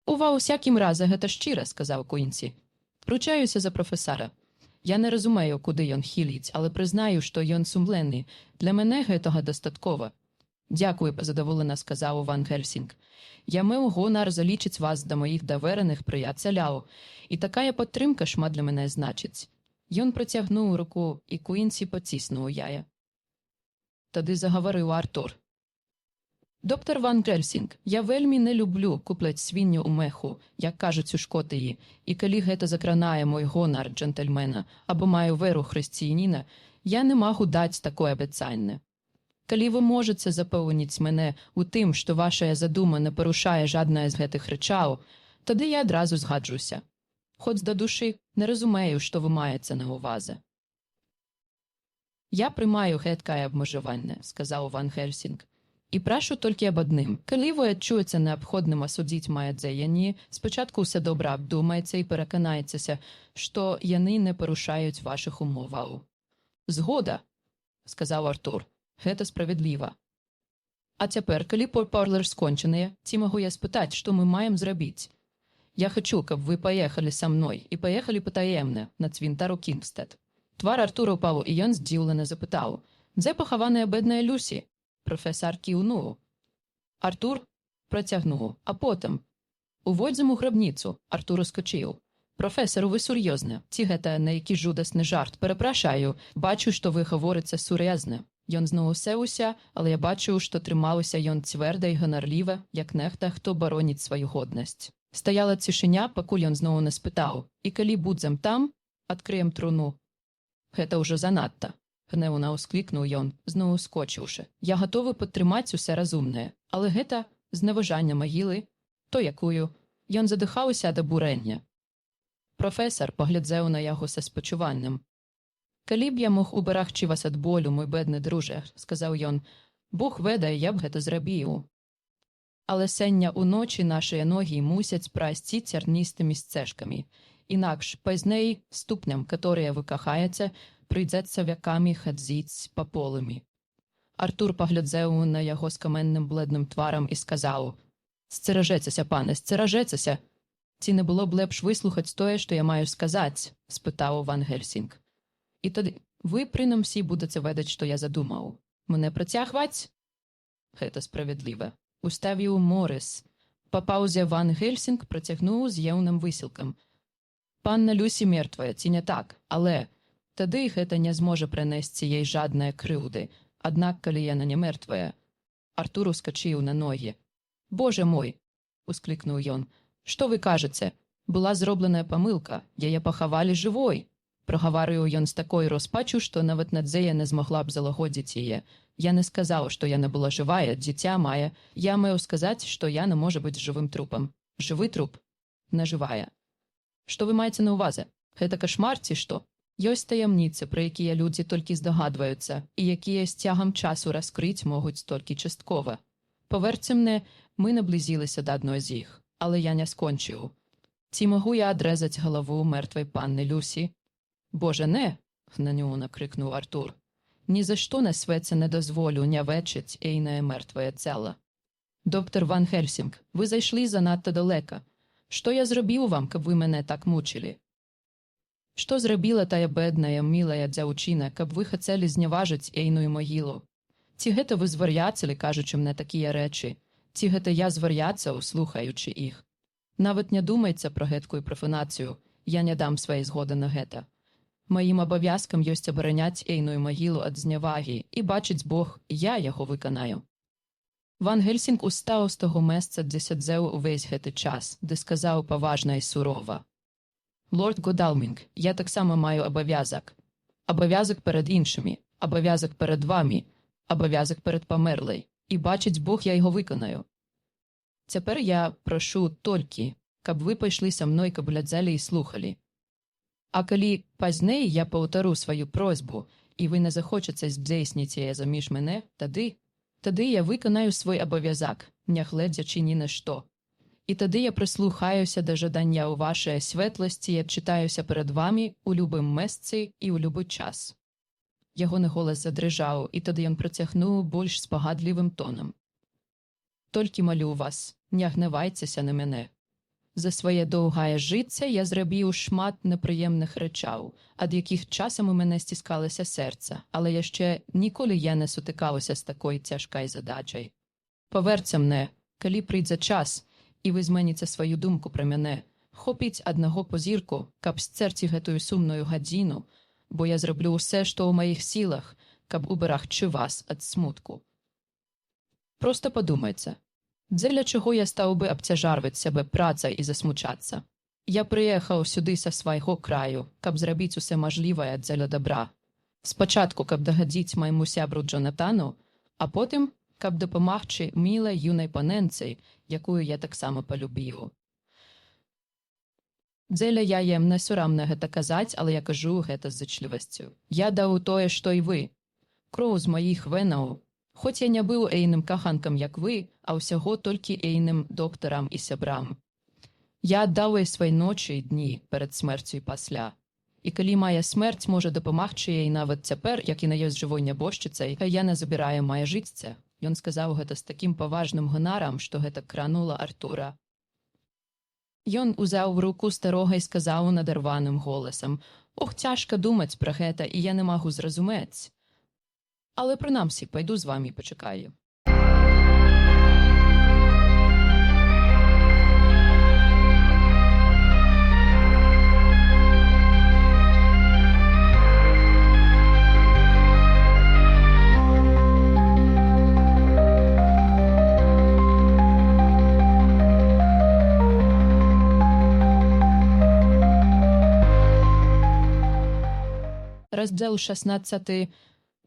«Ува ўсякім разе гэта шчыра», – сказаў Квінсі. «Ручаюся за прафесара. Я не разумею, куды ён хіліць, але прызнаю, што ён сумленны. Для мяне гэтага дастаткова». «Дзякую», – задаволена сказаў Ван Гельсінг. «Я меў гонар залічыць вас да маіх давераных прыяцеляў, і такая падтрымка шмат для мяне значыць». Ён працягнуў руку, і Квінсі паціснуў яе. Тады загаварыў Артур. «Доктар Ван Гельсінг, я вельмі не люблю купляць свінню ў меху, як кажуць у Шкотыі, і калі гэта закранае мой гонар джентльмена або маю веру хрысціяніна, я не магу даць такое абяцанне. Калі вы можаце запэўніць мяне ў тым, што вашая задума не парушае жадная з гэтых рэчаў, тады я адразу згаджуся. Хоць да душы не разумею, што вы маеце на ўвазе». «Я прымаю гэткае абмежаванне», – сказаў Ван Гельсінг. «І прашу толькі аб адным. Калі вы адчуеце неабходным асудзіць мае дзеянні, спачатку ўсё добра абдумайце і пераканайцеся, што яны не парушаюць вашых умоваў». «Згода», – сказаў Артур. «Гэта справядліва. А цяпер, калі паўпарлер скончаныя, ці магу я спытаць, што мы маем зрабіць? Я хачу, каб вы паехалі са мной і паехалі патаемна на цвінтар у Кінгстэд». Твар Артура ўпаў, і ён здзіўлена запытаў: «Дзе пахаваная бедная Люсі?» Прафесар кіўнуў. Артур працягнуў, а потым: «Уводзім у грабніцу». Артур ускочыў. «Прафесару, вы сур'ёзна? Ці гэта нейкі жудасны жарт? Перапрашаю, бачу, што вы гаворыце сур'ёзна». Ён зноў усеўся, але я бачыў, што трымаўся ён цвэрда і ганарліва, як нехта, хто бароніць сваю годнасць. Стаяла цішыня, пакуль ён зноў не спытаў: «І калі будзем там, адкрыем труну?» «Гэта ўжо занадта», – гневна ўсклікнуў ён, зноў ускочыўшы. «Я гатовы падтрымаць усе разумнае, але гэта зневажанне магілы, то якую». Ён задыхаўся ад абурэння. Прафесар паглядзеў на яго са спачуваннем. «Калі б я мог уберагчы вас ад болю, мой бедны друже», – сказаў ён, – «Бог ведае, я б гэта зрабіў. Але сёння ўночы нашыя ногі мусяць прайсці цярністымі сцежкамі. Інакш пазней ступням, которые вы кахаеце, прыйдзецца вякамі хадзіць па полымі». Артур паглядзеў на яго з каменным бледным тварам і сказаў: «Сцеражэцеся, пане, сцеражэцеся. Ці не было б лепш выслухаць тое, што я маю сказаць?» – спытаў Ван Гельсінг. «І тады вы, прынамсі, будаце ведаць, што я задумаў. Мне працягваць?» «Гэта справядліва», – уставіў Морис. Па паўзе Ван Гельсінг працягнуў з яўным высілкам: «Панна Люсі мертвая, ці не так? Але тады гэта не зможа прынесці ёй жаднае крыўды. Аднак, калі яна не мертвая». Артур ускачыў на ногі. «Боже мой!» – усклікнуў ён. «Што вы кажаце? Была зробленая памылка. Яе пахавалі жывой». Прагаварыў ён з такой розпачу, што нават Надзея не змагла б залагодзіць яе. «Я не сказаў, што яна была жывая, дзіця мае. Я меў сказаць, што яна можа быць жывым трупам. Жывы труп? Не жывая. Што вы маеце на ўвазе? Гэта кашмар ці што? Ёсць таямніцы, пра якія людзі толькі здагадваюцца, і якія з цягам часу раскрыць могуць толькі часткова. Паверце мне, мы наблізіліся да адной з іх, але я не скончыў. Ці магу я адрэзаць галаву мертвай панны Люсі?» «Боже, не!» – гнанюўна крикнуў Артур. «Ні за што на свеце не дазволю нявечыць ейнае мертвае цела. Доктор Ван Гельсінг, вы зайшлі занадта далека. Што я зрабіў вам, каб вы мяне так мучылі? Што зрабіла тая бедная, мілая дзяўчына, каб вы хацелі зняважыць ейную магілу? Ці гэта вы звар'яцелі, кажучы мне такія рэчы? Ці гэта я звар'яцаў, слухаючы іх? Нават не думайце пра гэткую прафанацыю, я не дам свае згоды на гэта. Маім абавязкам ёсць абараняць ейную магілу ад знявагі, і бачыць Бог, я яго выканаю. Ван Гельсінг устаў з таго месца, дзе сядзеў увесь гэты час, ды сказаў паважна і сурова: «Лорд Годалмінг, я таксама маю абавязак. Абавязак перад іншымі, абавязак перад вамі, абавязак перад памерлай, і бачыць Бог, я яго выканаю. Цяпер я прашу толькі, каб вы пайшлі са мной, каб глядзелі і слухалі. А калі пазней я паўтару сваю просьбу, і вы не захочаце здзейсніць яе заміж мяне, тады я выканаю свой абавязак, нягледзячы ні на што. І тады я прыслухаюся да жадання ў вашай светласці і адчытаюся перад вамі ў любым месцы і ў любы час». Ягоны голас задрыжаў, і тады ён працягнуў больш спагадлівым тонам: «Толькі малю вас, не гневайцеся на мяне. За свае доўгае жыцця я зрабіў шмат непрыемных рэчаў, ад якіх часам у мяне сціскалася сэрца, але яшчэ ніколі я не сутыкаўся з такой цяжкай задачай. Паверце мне, калі прыйдзе час, і вы зменіце сваю думку пра мяне, хопіць аднаго позірку, каб сцерці гэтую сумную гадзіну, бо я зраблю ўсе, што ў маіх сілах, каб уберагчы вас ад смутку. Проста падумайце, дзеля чаго я стаў бы абцяжарваць сябе працай і засмучацца? Я прыехаў сюды са свайго краю, каб зрабіць усе мажлівае дзеля дабра. Спачатку, каб дагадзіць майму сябру Джонатану, а потым, каб дапамагчы мілай юнай паненцы, якую я таксама палюбіў. Дзеля яе мне сорамна гэта казаць, але я кажу гэта з зычлівасцю. Я даў тое, што і вы. Кроў з маіх венаў. Хоць я не быў ейным каханкам, як вы, а ўсяго толькі ейным доктарам і сябрам. Я аддаў ёй свае ночы і дні перад смерцю і пасля. І калі мая смерць можа дапамагчы ей нават цяпер, як і на ёсць жывой нябожчыцай, яна забірае мае жыцця. Ён сказаў гэта з такім паважным гонарам, што гэта кранула Артура. Ён узяў руку старога і сказаў надарваным голасам: «Ох, цяжка думаць пра гэта, і я не магу зразумець. Але прынамсі пайду з вамі пачакаю». Раздзел 16.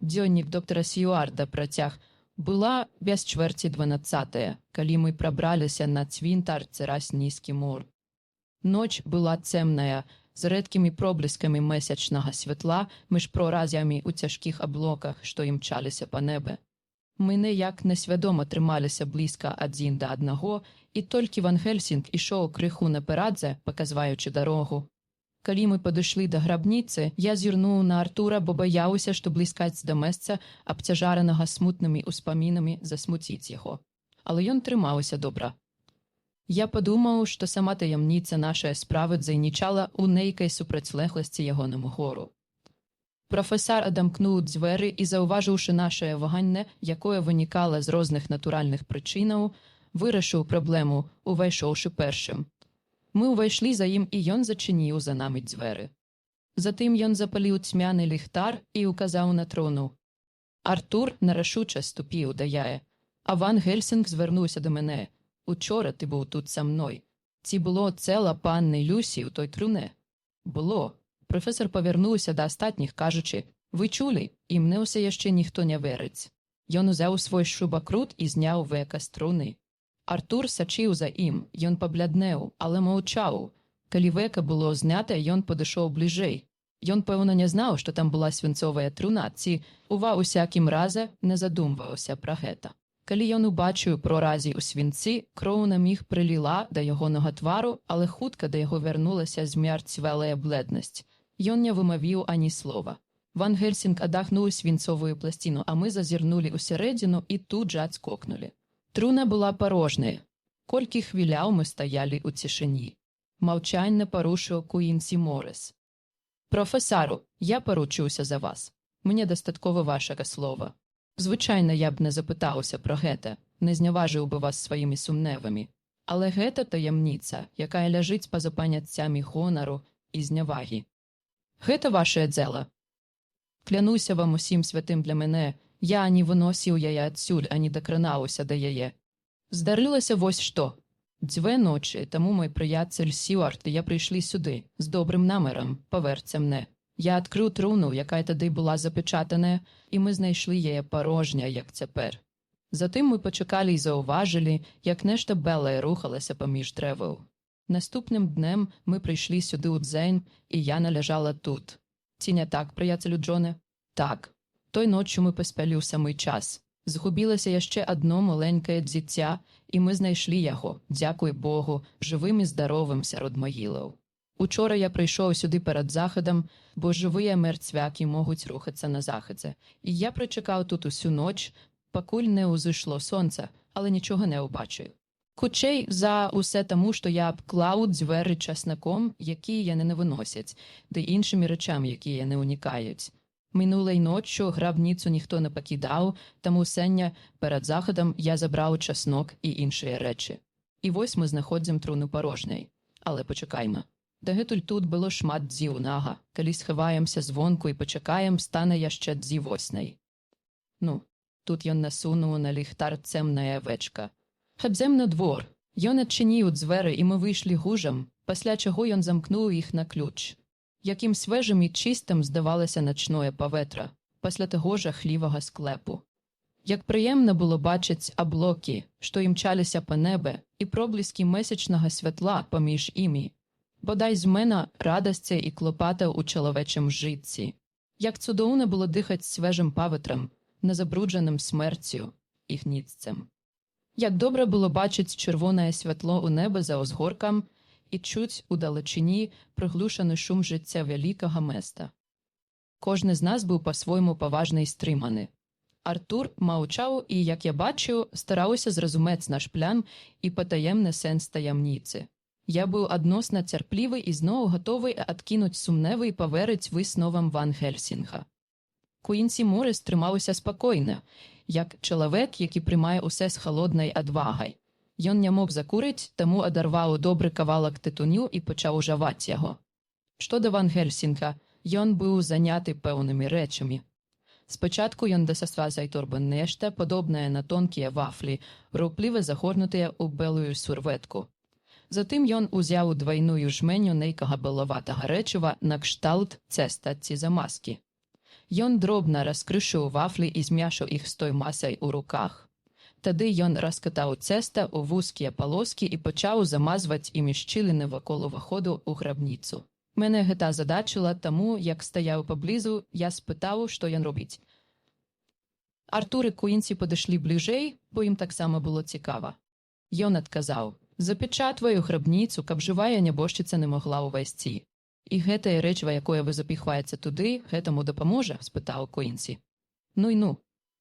Дзённік доктара Сьюарда, працяг. Была без чвэрці 12, калі мы прабраліся на цвінтар цераз нізкі мур. Ноч была цемная, з рэдкімі пробліскамі месячнага святла між проразямі ў цяжкіх аблоках, што імчаліся па небе. Мы неяк несвядома трымаліся блізка адзін да аднаго, і толькі Ван Гельсінг ішоў крыху наперадзе, паказваючы дарогу. Калі мы падышлі да грабніцы, я зірнуў на Артура, бо баяўся, што бліскаць да месца, абцяжаранага смутнымі ўспамінамі, засмуціць яго. Але ён трымаўся добра. Я падумаў, што сама таямніца нашай справы дзейнічала ў нейкай супрацьлегласці ягонаму гору. Прафесар адамкнуў дзверы і, заўважыўшы нашае ваганне, якое вынікала з розных натуральных прычынаў, вырашыў праблему, увайшоўшы першым. Мы ўвайшлі за ім, і ён зачыніў за намі дзверы. Затым ён запаліў цьмяны ліхтар і указаў на трону. Артур нарашуча ступіў да яе, а Ван Гельсінг звярнуўся да мяне: «Учора ты быў тут са мной. Ці было цела панны Люсі ў той труне?» «Было». Прафесар павярнуўся да астатніх, кажучы: «Вы чулі, і мне ўсё яшчэ ніхто не верыць». Ён узяў свой шубакрут і зняў века з труны. Артур сачыў за ім, ён пабляднеў, але маўчаў. Калі века было знята, ён падышоў бліжэй. Ён, пэўна, не знаў, што там была свінцовая труна, ці, ува ўсякім разе, не задумваўся пра гэта. Калі ён убачыў проразі ў свінцы, кроў на міг прыліла да ягонага твару, але хутка да яго вярнулася змярцвелая бледнасць. Ён не вымавіў ані слова. Ван Гельсінг адахнуў свінцовую пласціну, а мы зазірнулі ў сярэдзіну і тут жа адскокнулі. Труна была парожная. Колькі хвіляў мы стаялі ў цішыні. Маўчанне парушыў Куінсі Морыс. «Прафесару, я паручыўся за вас. Мне дастаткова вашага слова. Звычайна я б не запытаўся пра гэта, не зняважыў бы вас сваімі сумневамі. Але гэта таямніца, якая ляжыць па-за паняццямі гонару і знявагі. Гэта вашае дзела. Клянуся вам усім святым для мяне, я не выносіў яе адсюль, а не дакранаўся да яе. Здарылася вось што. 2 ночі таму мой прыяцель Сюарт і я прыйшлі сюды з добрым намерам, паверце мне. Я адкрыў труну, якая тады была запечатаная, і мы знайшлі яе парожня, як цяпер. Затым мы пачакалі і заўважылі, як нешта белае рухалася паміж дрэваў. Наступным днем мы прыйшлі сюды ў дзень, і яна ляжала тут. Ці не так, прыяцелю Джоне? Так. Той ноччу мы паспялі ў самы час. Згубілася яшчэ адно маленькае дзіця, і мы знайшлі яго, дзякуй Богу, жывым і здаровым сярод магілаў. Учора я прыйшоў сюды перад захадам, бо жывыя мэрцвякі могуць рухацца на захадзе. І я прачакаў тут усю ноч, пакуль не ўзышло сонца, але нічога не ўбачыў. Хутчэй за ўсе таму, што я абклаў дзверы часнаком, якія яны не выносяць, ды іншымі рэчамі, якія яны ўнікаюць. Мінулай ноччу грабніцу ніхто не пакідаў, таму сёння перад захадам я забраў часнок і іншыя рэчы. І вось мы знаходзім труну парожняй. Але пачакайма. Дагэтуль тут было шмат дзіўнага. Калі схаваемся звонку і пачакаем, стане яшчэ дзівоснай. Ну, тут ён насунуў на ліхтар цемная авечка. Хадзем на двор. Ён адчыніў дзверы, і мы выйшлі гужам, пасля чаго ён замкнуў іх на ключ. Якім свежым і чистым здавалася начное паветра пасля таго жахлівага склепу. Як прыемна было бачыць аблокі, што імчаліся па небе, і пробліскі месячнага святла паміж імі. Бодай змена радасці і клопата ў чалавечым жыцці. Як цудоўна было дыхаць свежым паветрам, незабруджаным смерцю і гніццем. Як добра было бачыць чырвонае святло ў неба за ўзгоркам і чуць удалечыні прыглушаны шум жыцця вялікага места. Кожны з нас быў па-свойму паважны і стрыманы. Артур маўчаў і, як я бачыў, стараўся зразумець наш план і патаемны сэнс таямніцы. Я быў адносна цярплівы і зноў гатовы адкінуць сумневы і паверыць высновам Ван Хельсінга. Куінсі Морис трымаўся спакойна, як чалавек, які прымае ўсе з халоднай адвагай. Ён не мог закурыць, таму адарваў добры кавалак тытуню і пачаў жаваць яго. Што да Ван Хельсінга, ён быў заняты пэўнымі рэчамі. Спачатку ён дасасва з айторбы нешта, падобнае на тонкія вафлі, раўпліва загорнутыя ў белую сурветку. Затым ён узяў двайную жменю нейкага белаватага рэчыва накшталт цеста ці замазкі. Ён дробна раскрышыў вафлі і змяшаў іх з той масай у руках. Тады ён раскатаў цеста ў вузкія палоскі і пачаў замазваць імі шчыліны вакол уваходу ў грабніцу. Мяне гэта задачыла, таму, як стаяў паблізу, я спытаў, што ён робіць. Артур і Куінсі падышлі бліжэй, бо ім таксама было цікава. Ён адказаў: «Запечатваю грабніцу, каб жывая нябожчыца не могла ўвайсці. І гэтае рэчыва, якое вы запіхваеце туды, гэтаму дапаможа?» – спытаў Куінсі. «Ну і ну.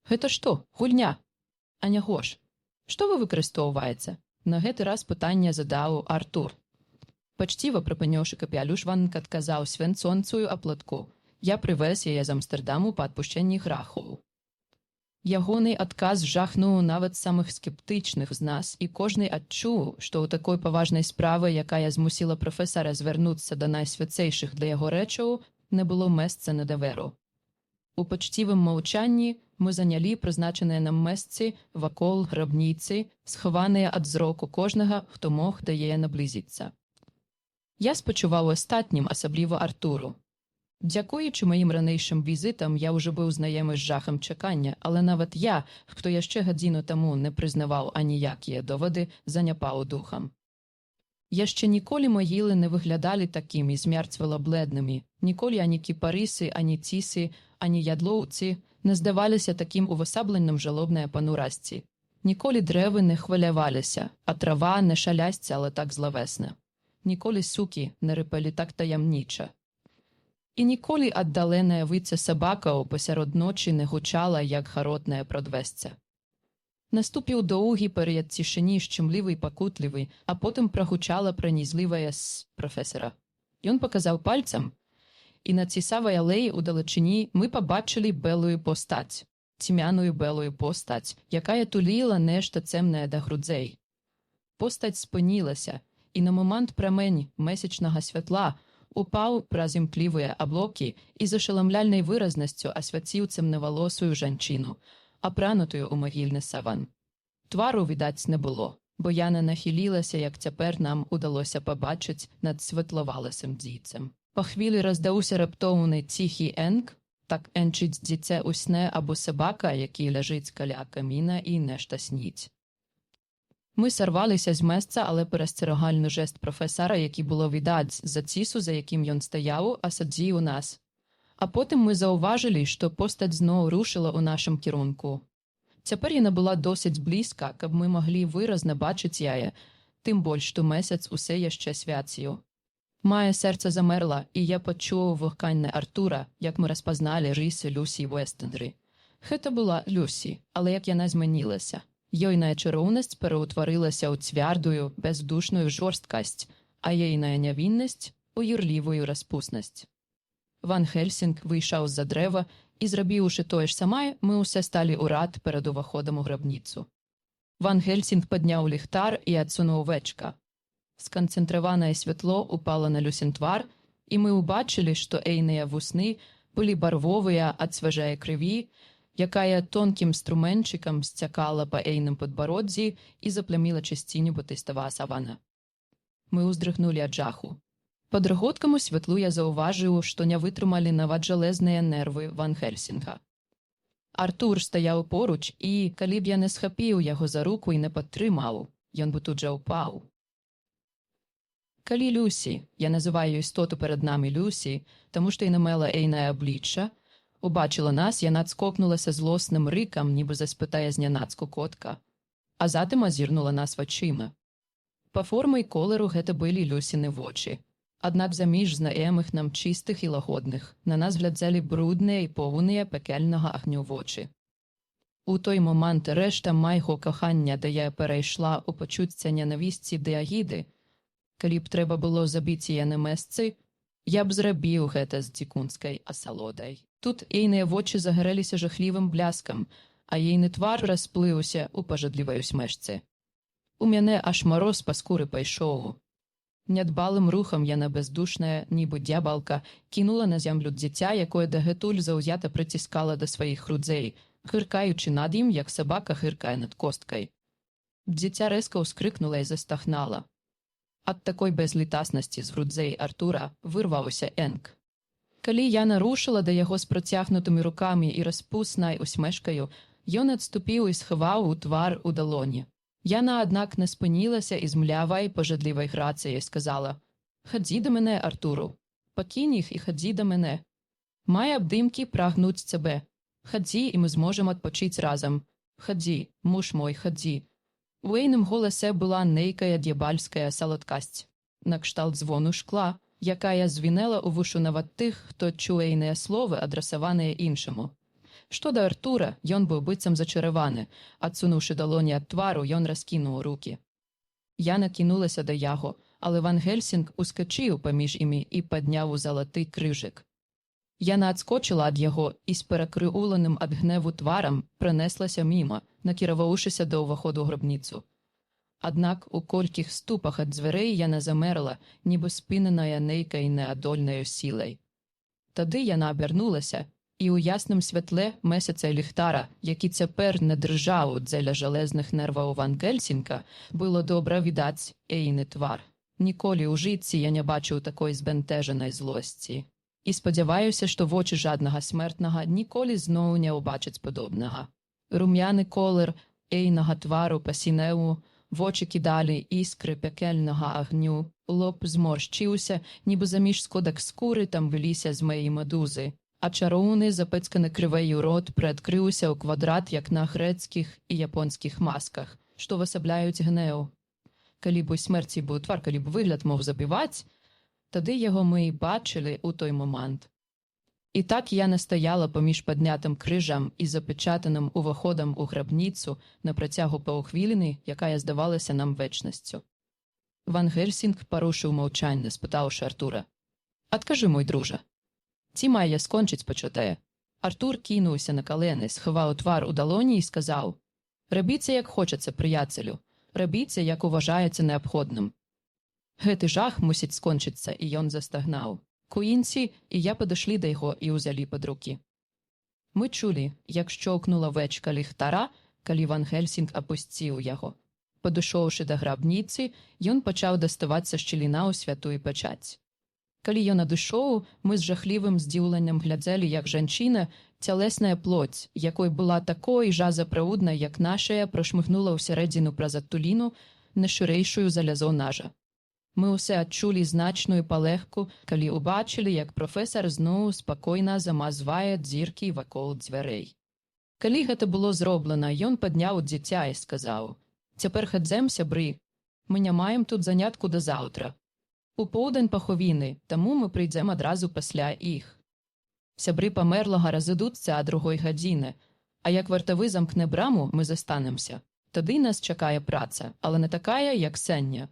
Гэта што, гульня? А няго ж. Што вы выкарыстоўваеце?» На гэты раз пытанне задаў Артур. Пачціва прыпыніўшы капялюш, Ванк адказаў свянцонцую аплатку. Я прывез яе з Амстэрдаму па адпушчэнні грахоў. Ягоны адказ жахнуў нават самых скептычных з нас, і кожны адчуў, што ў такой паважнай справы, якая змусіла прафесара звярнуцца да найсвяцейшых для яго рэчаў, не было месца недаверу. У пачцівым маўчанні мы занялі прызначаныя нам месцы вакол грабніцы, схаваныя ад зроку кожнага, хто мог да яе наблізіцца. Я спачуваў астатнім, асабліва Артуру. Дзякуючы маім ранейшым візітам, я ўжо быў знаёмы з жахам чакання, але нават я, хто яшчэ гадзіну таму не прызнаваў аніякія довады, заняпаў духам. Яшчэ ніколі магілы не выглядалі такімі змярцвела-бледнымі, ніколі ані кіпарысы, ані цісы, ані ядлоўцы не здаваліся такім увасабленым жалобнае панурасці. Ніколі дрэвы не хваляваліся, а трава не шалясцяла так злавесна. Ніколі сукі не рыпалі так таямніча. І ніколі аддаленае выцце сабакаў пасярод ночы не гучала, як гаротнае прадвесце. Наступіў доўгі перыяд цішыні, шчымлівы і пакутлівы, а потым прагучала пранізлівая «с» прафесара. Ён паказаў пальцам, і на цісавай алеі ўдалечыні мы пабачылі белую постаць, цьмяную белую постаць, якая туліла нешта цемнае да грудзей. Постаць спынілася, і на момант прамень месячнага святла упаў праз імклівыя аблокі і з ашаламляльнай выразнасцю асвяціў цемнавалосую жанчыну, апранутую ў магільны саван. Твару відаць не было, бо Яна нахілілася, як цяпер нам удалося пабачыць, над святловаласым дзіцем. Па хвілі раздаўся раптоўны ціхі енк, так енчыць дзіця ў сне або сабака, які ляжыць каля каміна і нешта сніць. Мы сарвалися з месца, але перасцерагальны жест професара, які було відаць з цісу, за яким ён стаяў, асадзіў нас. А потым мы заўважылі, што постаць зноў рушыла ў нашым кірунку. Цяпер яна была досыць блізка, каб мы маглі выразна бачыць яе, тым больш, што месяц усе яшчэ свяціў. Мае сэрца замерла, і я пачуў вухканне Артура, як мы распазналі рысы Люсі Вестендры. Гэта была Люсі, але як яна змянілася. Ёйная чароўнасць пераўтварылася ў цвярдую, бездушную жорсткасць, а ейная нявіннасць у юрлівую распуснасць. Ван Хельсінг выйшаў з-за дрэва, і, зрабіўшы тое ж самае, мы ўсе сталі ў рад перад уваходам у грабніцу. Ван Хельсінг падняў ліхтар і адсунуў вечка. Сканцэнтраванае святло упала на Люсін твар, і мы ўбачылі, што ейныя вусны былі барвовыя ад свежае крыві, якая тонкім струменчыкам сцякала па ейным падбароддзі і запляміла часціню батыставага савана. Мы ўздрыгнулі ад жаху. Па дрыготкаму святлу я заўважыў, што не вытрымалі нават жалезныя нервы Ван Хельсінга. Артур стаяў поруч, і, калі б я не схапіў яго за руку і не падтрымаў, ён бы тут жа ўпаў. Калі Люсі, я называю істоту перед нами Люсі, таму што яна мела ейнае аблічча, убачила нас, яна адскокнулася злосным рыкам, нібы заспытае знянацку котка, а затым азірнула нас вачыма. Па форме і колеру гэта былі Люсіны вочы. Аднак заміж знаёмых нам чыстых і лагодных, на нас глядзелі брудныя і поўныя пекельнага агню вочы. У той момант рэшта майго кахання, де я перайшла ў пачуцця ненавісці ды агіды, калі б трэба было забіць яе на месцы, я б зрабіў гэта з дзікунскай асалодай. Тут ейныя вочы загарэліся жахлівым бляскам, а ейны твар расплыўся ў пажадлівай усмешцы. У мяне аж мароз па скуры пайшоў. Нядбалым рухам яна бездушная, нібы дзябалка, кінула на зямлю дзіця, якое дагэтуль заўзята прыціскала да сваіх грудзей, хыркаючы над ім, як сабака хыркае над косткай. Дзіця рэзка ўскрыкнула і застагнала. Ад такой безлітаснасці з грудзей Артура вырваўся енк. Калі я нарушыла да яго з працягнутымі рукамі і распуснай усмешкаю, ён адступіў і схаваў у твар у далоні. Яна, аднак, не спынілася і з млявай пажадлівай грацыяй сказала: «Хадзі да мене, Артуру, пакінь іх і хадзі да мене. Мае абдымкі прагнуць цябе. Хадзі, і мы зможам адпачыць разам. Хадзі, муж мой, хадзі». У ейным голасе была нейкая д'ябальская салодкасць, накшталт звону шкла, якая звінела ў вушу нават тых, хто чуў ейныя словы, адрасаваныя іншаму. Што да Артура, ён быў быццам зачараваны. Адсунуўшы далоні ад твару, ён раскінуў рукі. Я накінулася да яго, але Ван Хельсінг ускачыў паміж імі і падняў залаты крыжык. Яна адскочыла ад яго і з перакрыўленым ад гневу тварам пранеслася міма, накіраваўшыся да ўваходу ў грабніцу. Аднак у колькіх ступах ад дзвярэй яна замерла, нібы спыненая нейкай неадольнаю сілай. Тады яна абярнулася, і ў ясным святле месяца і ліхтара, які цяпер не дрыжаў дзеля жалезных нерваў Ван Хельсінга, было добра відаць ейны твар. Ніколі ў жыцці я не бачыў такой збянтэжанай злосці. І спадзяваюся, што вочы жаднага смертнага ніколі зноў не ўбачаць падобнага. Рум'яны колер ейнага твару пасінеў, вочы кідалі іскры пекельнага агню, лоб зморшчыўся, нібы заміж скодак скуры там выліся змеі медузы, а чароўны запэцканы крывею рот прыадкрыўся ў квадрат, як на грэцкіх і японскіх масках, што васабляюць гнеў. Калі б у смерці быў твар, калі б выгляд мог забіваць, тады яго мы і бачылі ў той момант. І так я настаяла паміж паднятым крыжам і запечатаным уваходам у грабніцу на працягу паўхвіліны, якая здавалася нам вечнасцю. Ван Хельсінг парушыў маўчанне, спытаўшы Артура: «Адкажы, мой дружа, ці мае скончыць пачатае?» Артур кінуўся на калені, схаваў твар у далоні і сказаў: «Рабіце, як хочацца, прыяцелю. Рабіце, як уважаеце неабходным». Гэты жах мусіць скончыцца, і ён застагнаў. Куінсі і я падышлі да яго і ўзялі пад рукі. Мы чулі, як шчоўкнула вечка ліхтара, калі Ван Гельсінг апусціў яго. Падышоўшы да грабніцы, ён пачаў даставаць са шчыліна ў святую пячаць. Калі ён адышоў, мы з жахлівым здзіўленнем глядзелі, як жанчына, цялесная плоць, якой была такой жа запраўднай, як нашая, прошмыгнула ўсярэдзіну праз адтуліну на шырэйшую залязо нажа. Мы ўсе адчулі значную палегку, калі ўбачылі, як прафесар зноў спакойна замазвае дзіркі вакол дзвярэй. Калі гэта было зроблена, ён падняў дзіця і сказаў: «Цяпер хадзем, сябры, мы не маем тут занятку да заўтра. У поўдень паховіны, таму мы прыйдзем адразу пасля іх. Сябры памерлага разыдуцца а другой гадзіны, а як вартавы замкне браму, мы застанемся. Тады нас чакае праца, але не такая, як сёння.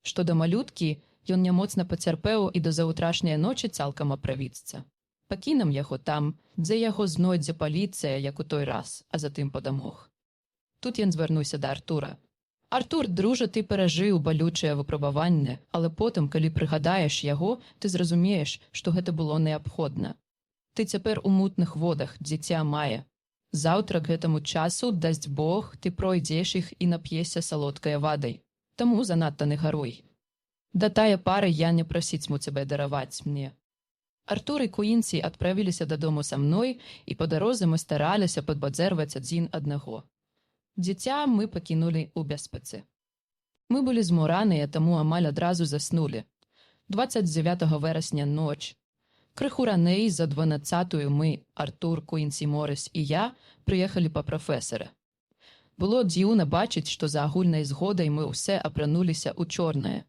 Што да малюткі, ён няmoцна пацярпеў і да заўтрашняй ночы цалкам аправіцца. Пакінем яго там, дзе яго знойдзе паліцыя, як у той раз, а затым падамог». Тут ён звярнуўся да Артура. «Артур, дружа, ты перажыў балючае выпрабаванне, але потым, калі прыгадаеш яго, ты зразумееш, што гэта было неабходна. Ты цяпер у мутных водах, дзіця мае. Заўтра к гэтаму часу, дасць Бог, ты пройдзеш іх і нап'ешся салодкай вадай. Таму занадта не гаруй. Да тая пары я не прасіцьму цябе дараваць мне». Артур і Куінсі адправіліся дадому са мной, і па дарозе мы стараліся падбадзэрваць адзін аднаго. Дзіця мы пакінулі ў бяспецы. Мы былі змораныя, таму амаль адразу заснулі. 29 верасня ноч. Крыху раней за 12-ю мы, Артур, Куінсі Морис і я, прыехалі па прафесара. Было дзіўна бачыць, што за агульнай згодай мы ўсе апрануліся ў чорнае.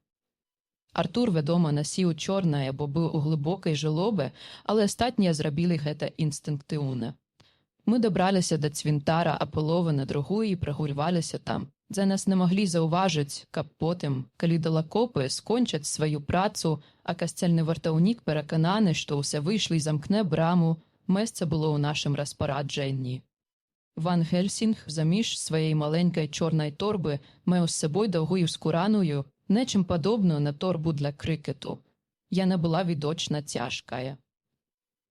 Артур, вядома, насіў чорнае, бо быў у глыбокай жалобе, але астатнія зрабілі гэта інстынктыўна. Мы дабраліся да цвінтара Апалова на другую і прагульваліся там. За нас не маглі заўважыць, каб потым, калі далакопы скончаць сваю працу, а касцельны вартаўнік перакананы, што ўсе выйшлі і замкне браму, месца было ў нашым распараджэнні. Ван Гельсінг заміж сваёй маленькай чорнай торбы меў з сабой даўгую скураную, нечым падобную на торбу для крыкету. Яна была відочна цяжкая.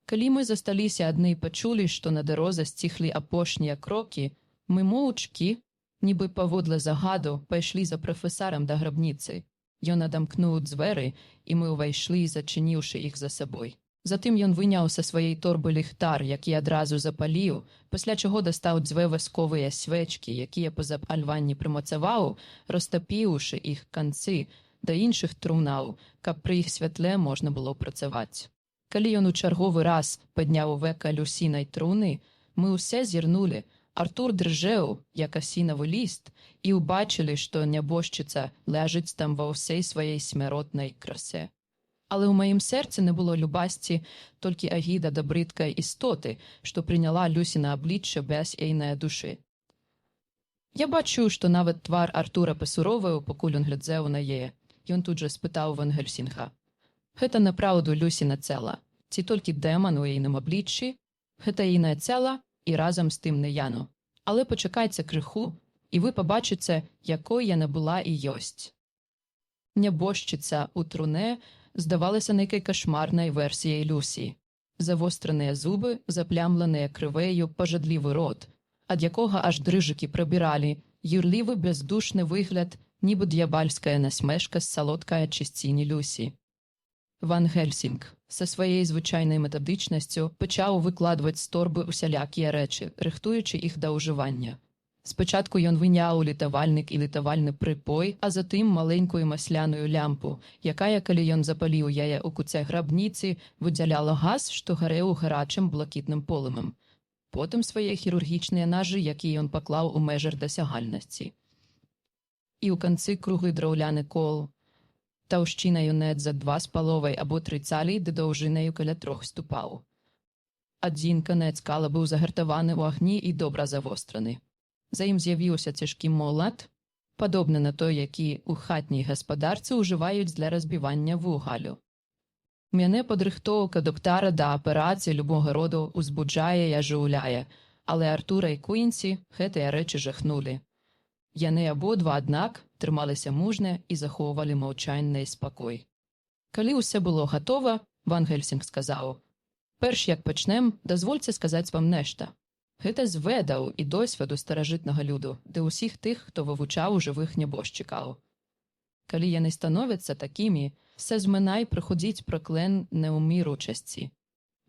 Калі мы засталіся адны і пачулі, што на дарозе сціхлі апошнія крокі, мы моўчкі, нібы паводле загаду, пайшлі за прафесарам да грабніцы. Ён адамкнуў дзверы, і мы ўвайшлі, зачыніўшы іх за сабой. Затым ён выняў са сваёй торбы ліхтар, які адразу запаліў, пасля чаго дастаў дзве васковыя свечкі, якія па запальванні прымацаваў, розтапіўшы іх канцы да іншых трунаў, каб пры іх святле можна было працаваць. Калі ён у чарговы раз падняў века люсінай труны, мы ўсе зірнулі. Артур дрыжэў, як асінавы ліст, і ўбачылі, што нябожчыца ляжыць там ва ўсей сваёй смяротнай красе. Але ў маім сэрцы не было любасці, толькі агіда да брыдкай істоты, што прыняла Люсіна аблічча без ейнае душы. Я бачу, што нават твар Артура пасуровеў, пакуль ён глядзеў на яе. Ён тут жа спытаў Ван Гельсінга: «Гэта напраўду Люсіна цела? Ці толькі дэман у ейным абліччы? Гэта ейнае цела і разам з тым не яно. Але пачакайце крыху, і вы пабачыце, якой яна была і ёсць». Нябожчыца ў труне здавалася нейкай кашмарнай версіяй Люсі. Завостраныя зубы, заплямленыя крывею, пажадлівы рот, ад якога аж дрыжыкі прабіралі, юрлівы бездушны выгляд, нібы д'ябальская насмешка з салодкае чысціні Люсі. Ван Гельсінг са сваёй звычайнай метадычнасцю пачаў выкладваць з торбы усялякія рэчы, рыхтуючы іх да ўжывання. Спачатку ён выняў літавальнік і літавальны прыпой, а затым маленькую масляную лямпу, якая, калі ён запаліў яе ў куце грабніцы, выдзяляла газ, што гарэў гарачым блакітным полымем. Потым свае хірургічныя нажы, якія ён паклаў у межах дасягальнасці. І ў канцы круглы драўляны кол, таўшчынаю нет за 2,5 або 3 цалі ды даўжынаю каля 3 ступаў. Адзін канец кала быў загартаваны ў агні і добра завостраны. За ім з'явіўся цяжкі молат, падобны на той, які ў хатняй гаспадарцы ўжываюць для разбівання вугалю. Мяне падрыхтоўка доктара да аперацыі любога роду узбуджае і ажыўляе, але Артура і Куінсі гэтыя рэчы жахнулі. Яны абодва, аднак, трымаліся мужна і захоўвалі маўчанне і спакой. Калі ўсё было гатова, Ван Гельсінг сказаў: «Перш як пачнем, дазвольце сказаць вам нешта. Гэта з ведаў і досведу старажытнага люду, ды ўсіх тых, хто вывучаў жывых нябожчыкаў. Калі яны становяцца такімі, се зминай приходіть проклен неуміручасті.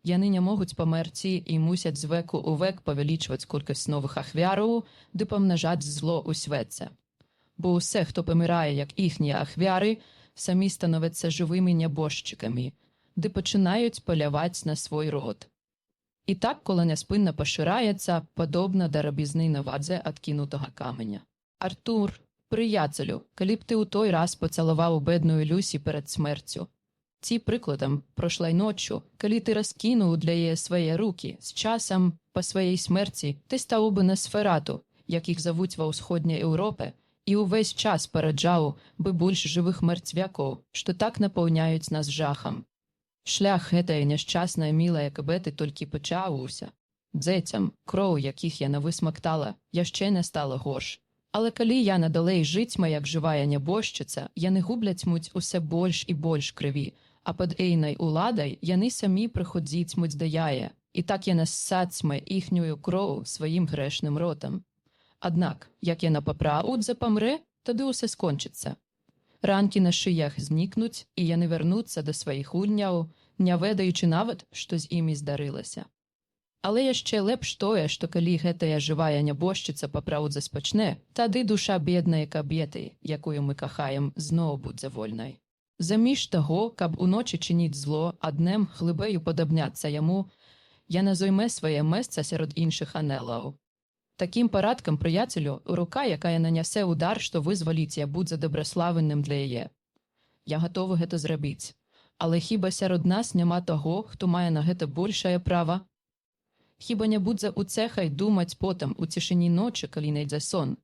Яны не могуць памерці і мусять з веку у век павялічваць колькасць новых ахвяраў ды памнажаць зло ў свеце. Бо ўсе, хто памірае як іхнія ахвяры, самі становяцца жывымі нябожчыкамі, ды пачынаюць паляваць на свой род. І так кола няспынна пашыраецца, падобна да рабізны на вадзе адкінутага каменя. Артур, прыяцелю, калі б ты ў той раз пацалаваў бедную Люсі перад смерцю. Ці, прыкладам, прошлай ноччу, калі ты раскінуў для яе свае рукі, з часам, па сваёй смерці, ты стаў бы на сферату, як іх завуць ва ўсходняй Еўропе, і ўвесь час параджаў бы больш жывых мэрцвякоў, што так напаўняюць нас жахам. Шлях гэтае няшчаснае мілае кабеты толькі пачаўся. Дзецям, кроў, якіх яна высмактала, яшчэ не стала горш. Але калі я надалей жыцьма як жывая нябожчыца, яны губляць муць усе больш і больш крыві, а пад ейнай уладай яны самі прыходзіць муць да яе, і так яна ссацьме іхнюю кроў сваім грэшным ротам. Аднак, як яна папраўдзе памрэ, тады ўсё скончыцца. Ранкі на шыях знікнуць, і яны вярнуцца да сваіх гульняў, не ведаючы нават, што з імі здарылася. Але яшчэ лепш тое, што калі гэтая жывая нябожчыца папраўдзе спачне, тады душа беднай кабеты, якую мы кахаем, зноў будзе вольнай. Заміж таго, каб уночы чыніць зло, адным глыбею падабняцца яму, яна зойме свае месца сярод іншых анелаў. Такім парадкам, прыяцелю, рука, якая нанясе удар, што вызваліць яе, будзе добраславенным для яе. Я гатовы гэта зрабіць. Але хіба сярод нас няма таго, хто мае на гэта большае права? Хіба не будзе у цехай думаць потым у цішыні ночы, калі найдзе сон?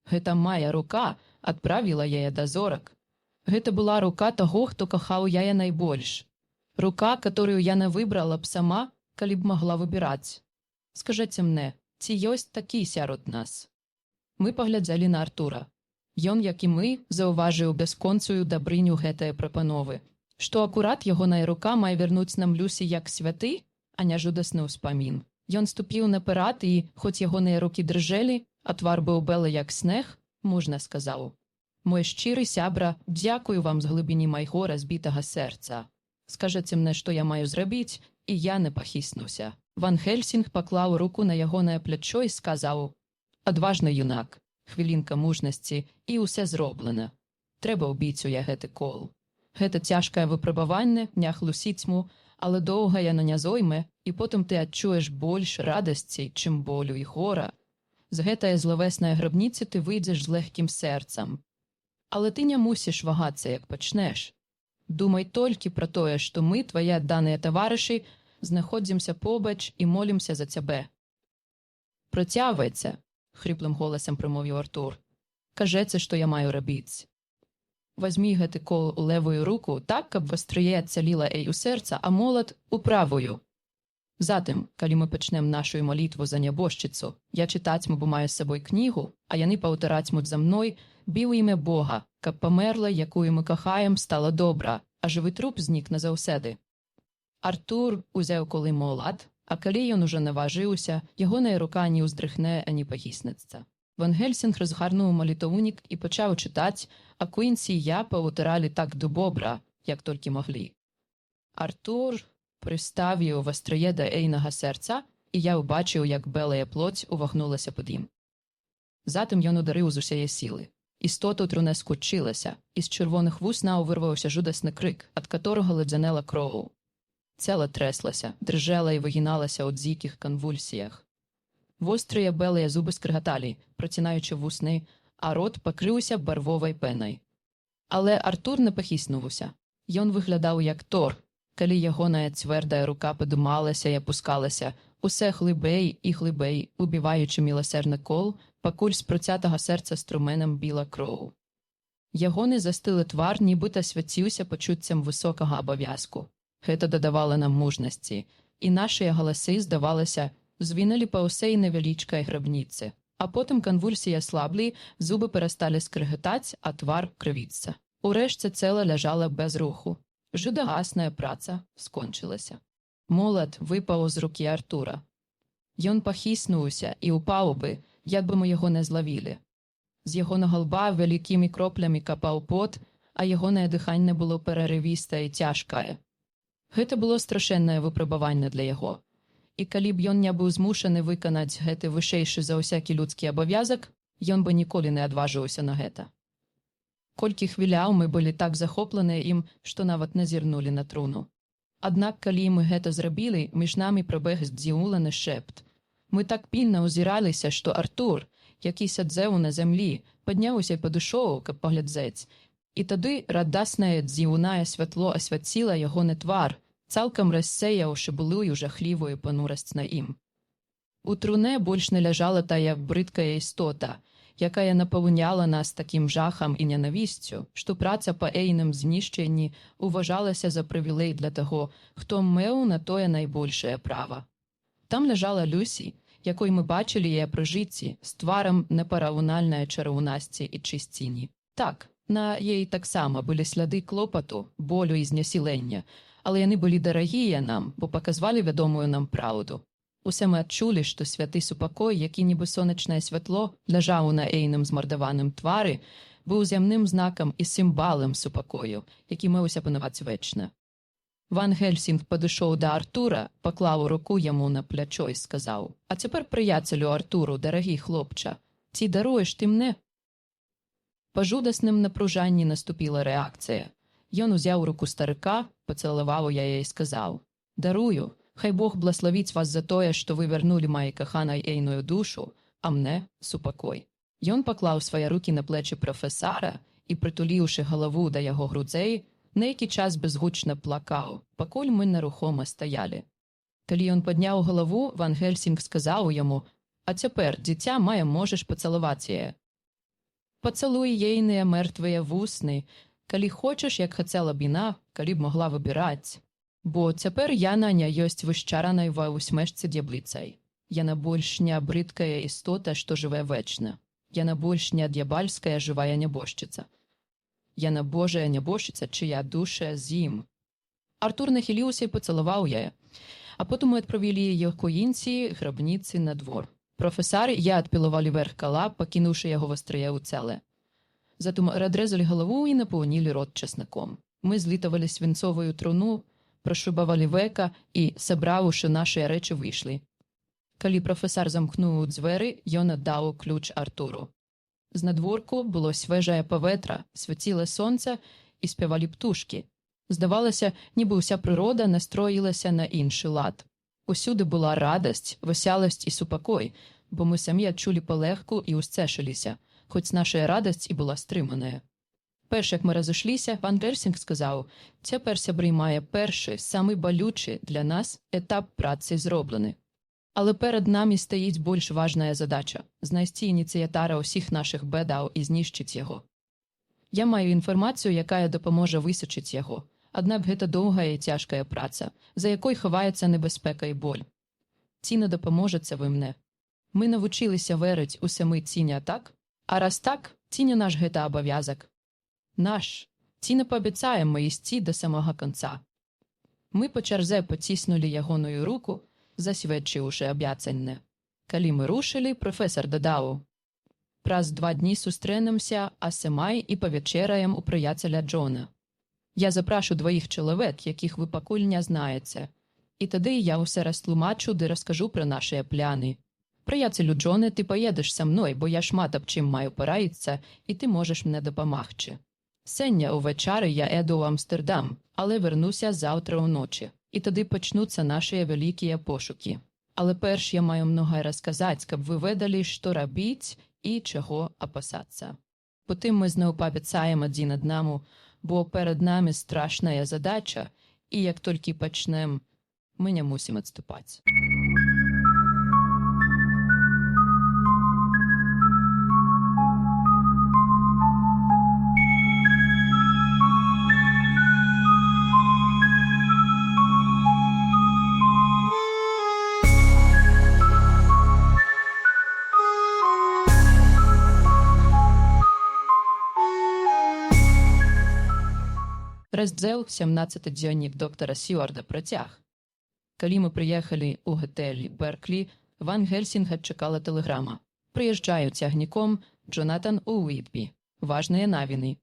Гэта мая рука адправіла яе да зорак. Гэта была рука таго, хто кахаў яе найбольш. Рука, которую яна выбрала б сама, калі б магла выбіраць. Скажыце мне, ці ёсць такі сярод нас? Мы паглядзелі на Артура. Ён, як і мы, заўважыў бясконцую дабрыню гэтае прапановы, што акурат ягоная рука мае вярнуць нам Люсі як святы, а не жудасны ўспамін. Ён ступіў наперад і, хоць ягоныя рукі дрыжэлі, а твар быў белы як снег, мужна сказаў: «Мой шчыры сябра, дзякую вам з глыбіні майго разбітага сэрца. Скажаце мне, што я маю зрабіць, і я не пахіснуся». Ван Гельсінг паклаў руку на ягонае плячо і сказаў: «Адважны юнак, хвілінка мужнасці, і ўсё зроблена. Трэба ўбіць у я гэты кол. Гэта цяжкае выпрабаванне, не хлусіць му, але доўга яна не зойме, і потым ты адчуеш больш радасці, чым болю і гора. З гэтае злавеснае грабніцы ты выйдзеш з легкім сэрцам. Але ты не мусіш вагацца, як пачнеш. Думай толькі пра тое, што мы, твае адданыя таварышы, знаходзімся побач і молімся за цябе». «Працягвайце», – хрыплым голасам прамовіў Артур. «Кажэце, што я маю рабіць. Вазьмі гэты кол у левую руку так, каб вастрые адцяліла ей у сэрца, а молат у правую. Затым, калі мы пачнем нашу малітву за нябожчыцу, я чытацьму, бо маю з сабой кнігу, а яны паўтарацьмуць за мной, біў імя Бога, каб памерла, якую мы кахаем, стала добра, а жывы труп знік назаўсёды». Артур узяў кол і молат, а калі ён ужо наважыўся, ягоная рука не ўздрыхне, ані пахіснецца. Ван Гельсінг разгарнуў малітоўнік і пачаў чытаць, а Квінсі і я паўтаралі так добра, як толькі маглі. Артур прыставіў вастрые да ейнага сэрца, і я ўбачыў, як белая плоць увагнулася пад ім. Затым ён ударыў з усяе сілы. Істота ў труне скучылася, і з чырвоных вуснаў вырваўся жудасны крык, ад каторага ладзянела кроў. Цела трэслася, дрыжэла і выгіналася ў дзікіх канвульсіях. Вострыя белыя зубы скрыгаталі, працінаючы вусны, а рот пакрыўся барвовай пенай. Але Артур не пахіснуўся. Ён выглядаў як Тор, калі ягоная цвэрдая рука падымалася і апускалася, усе глыбей і глыбей, убіваючы міласэрны кол, пакуль з працятага сэрца струменам біла кроў. Ягоны застылы твар нібыта свяціўся пачуццем высокага абавязку. Гэта дадавала нам мужнасці, і нашыя галасы, здавалася, звінулі па ўсей невялічкай грабніцы, А потым канвульсіі аслаблі, зубы перасталі скрыгытаць, а твар крывіцца. Урэшце цела ляжала без руху. Жудагасная праца скончылася. Молат выпаў з рукі Артура. Ён пахіснуўся і ўпаў бы, як бы мы яго не злавілі. З ягонага лба вялікімі кроплямі капаў пот, а ягонае дыханне было перарывістае і цяжкае. Гэта было страшэннае выпрабаванне для яго. І калі б ён не быў змушаны выканаць гэты вышэйшы за ўсякі людскі абавязак, ён бы ніколі не адважыўся на гэта. Колькі хвіляў мы былі так захопленыя ім, што нават назірнулі на труну. Аднак, калі мы гэта зрабілі, між намі прабег здзіўлены шэпт. Мы так пільна ўзіраліся, што Артур, які сядзеў на зямлі, падняўся і падышоў, каб паглядзець. І тады радаснае дзіўнае святло асвяціла ягоны твар, цалкам рассеяўшы былую жахлівую панурасць на ім. У труне больш не ляжала тая брыдкая істота, якая напаўняла нас такім жахам і ненавісцю, што праца па ейным знішчэнні уважалася за прывілей для таго, хто меў на тое найбольшае права. Там ляжала Люсі, якой мы бачылі яе пры жыцці, з тварам непараўнальнай чараўнасці і чысціні. Так, на ей таксама былі сляды клопату, болю і знясілення, але яны былі дарагія нам, бо паказвалі вядомую нам праўду. Усе мы адчулі, што святы супакой, які нібы сонечнае святло ляжаў на ейным змардаваным твары, быў зямным знакам і сімвалам супакою, які меўся панаваць вечна. Ван Гельсінг падышоў да Артура, паклаў руку яму на плячо і сказаў: «А цяпер, прыяцелю Артуру, дарагі хлопча, ці даруеш ты мне?» Па жудасным напружанні наступіла рэакцыя. Ён узяў руку старыка, пацалаваў яе і сказаў: «Дарую, хай Бог блаславіць вас за тое, што вы вярнулі маёй каханай ейную душу, а мне супакой». Ён паклаў свае рукі на плечы прафесара і, прытуліўшы галаву да яго грудзей, нейкі час безгучна плакаў, пакуль мы нерухома стаялі. Калі ён падняў галаву, Ван Гельсінг сказаў яму: «А цяпер, дзіця мае, можаш пацалаваць яе. Пацалуй ейныя мертвыя вусны, калі хочаш, як хацела б яна, калі б могла выбіраць. Бо цяпер яна не ёсць вышчаранай ва ўсмешцы д'ябліцай. Яна больш не брыдкая істота, што жыве вечна. Яна больш не д'ябальская жывая нябожчыца. Яна Божая нябожчыца, чыя душа з ім». Артур нахіліўся і пацалаваў яе. А потым мы адправілі яе к інсі грабніцы на двор. Професар і я адпілавалі верх кала, пакінуўшы яго вастрые ў цэле. Затым адрэзалі галаву і напоўнілі рот часнаком. Мы злітавалі свінцовую труну, прашубавалі века і, сабраўшы нашыя рэчы, выйшлі. Калі прафесар замкнуў дзверы, ён аддаў ключ Артуру. Знадворку было свежае паветра, свяціла сонца і спявалі птушкі. Здавалася, нібы ўся прырода настроілася на іншы лад. Усюды была радасць, весяласць і супакой, бо мы самі адчулі палегку і усцешыліся, хоць нашая радасць і была стрыманая. Перш як мы разышліся, Ван Гельсінг сказаў: «Цяпер, сябры, мае першы, самы балючы для нас этап працы зроблены. Але перад намі стаіць больш важная задача – знайсці ініцыятара ўсіх нашых бедаў і знішчыць яго. Я маю інфармацыю, якая дапаможа высачыць яго. Аднак гэта доўгая і цяжкая праца, за якой хаваецца небяспека і боль. Ці не дапаможаце вы мне? Мы навучыліся верыць у самы ці не так? А раз так, ці не наш гэта абавязак? Наш. Ці не паабяцаем мы ісці да самага канца?» Мы па чарзе паціснулі ягоную руку, засведчыўшы абяцанне. Калі мы рушылі, прафесар дадаў: «Праз 2 дні сустрэнемся, а сэмай і павячэраем у прыяцеля Джона. Я запрашу 2 чалавек, якіх вы пакуль не знаеце. І тады я ўсе растлумачу ды раскажу пра нашыя пляны. Прыяцелю Джоне, ты паедаш са мной, бо я шмат аб чым маю параіцца, і ты можаш мне дапамагчы. Сёння ўвечары я еду ў Амстэрдам, але вернуся заўтра ўночы. І тады пачнуцца нашыя вялікія пошукі. Але перш я маю многае расказаць, каб вы ведалі, што рабіць і чаго апасацца. Потым мы зноў паабяцаем адзін аднаму, бо перад намі страшная задача, і як толькі пачнем, мы не мусім адступаць». Раздзел 17 дзённік доктара Сьюарда працяг. Калі мы прыехалі ў гатэль Берклі, Ван Гельсінга чакала тэлеграма. Прыязджаю цягніком Джонатан Уітбі. Важныя навіны.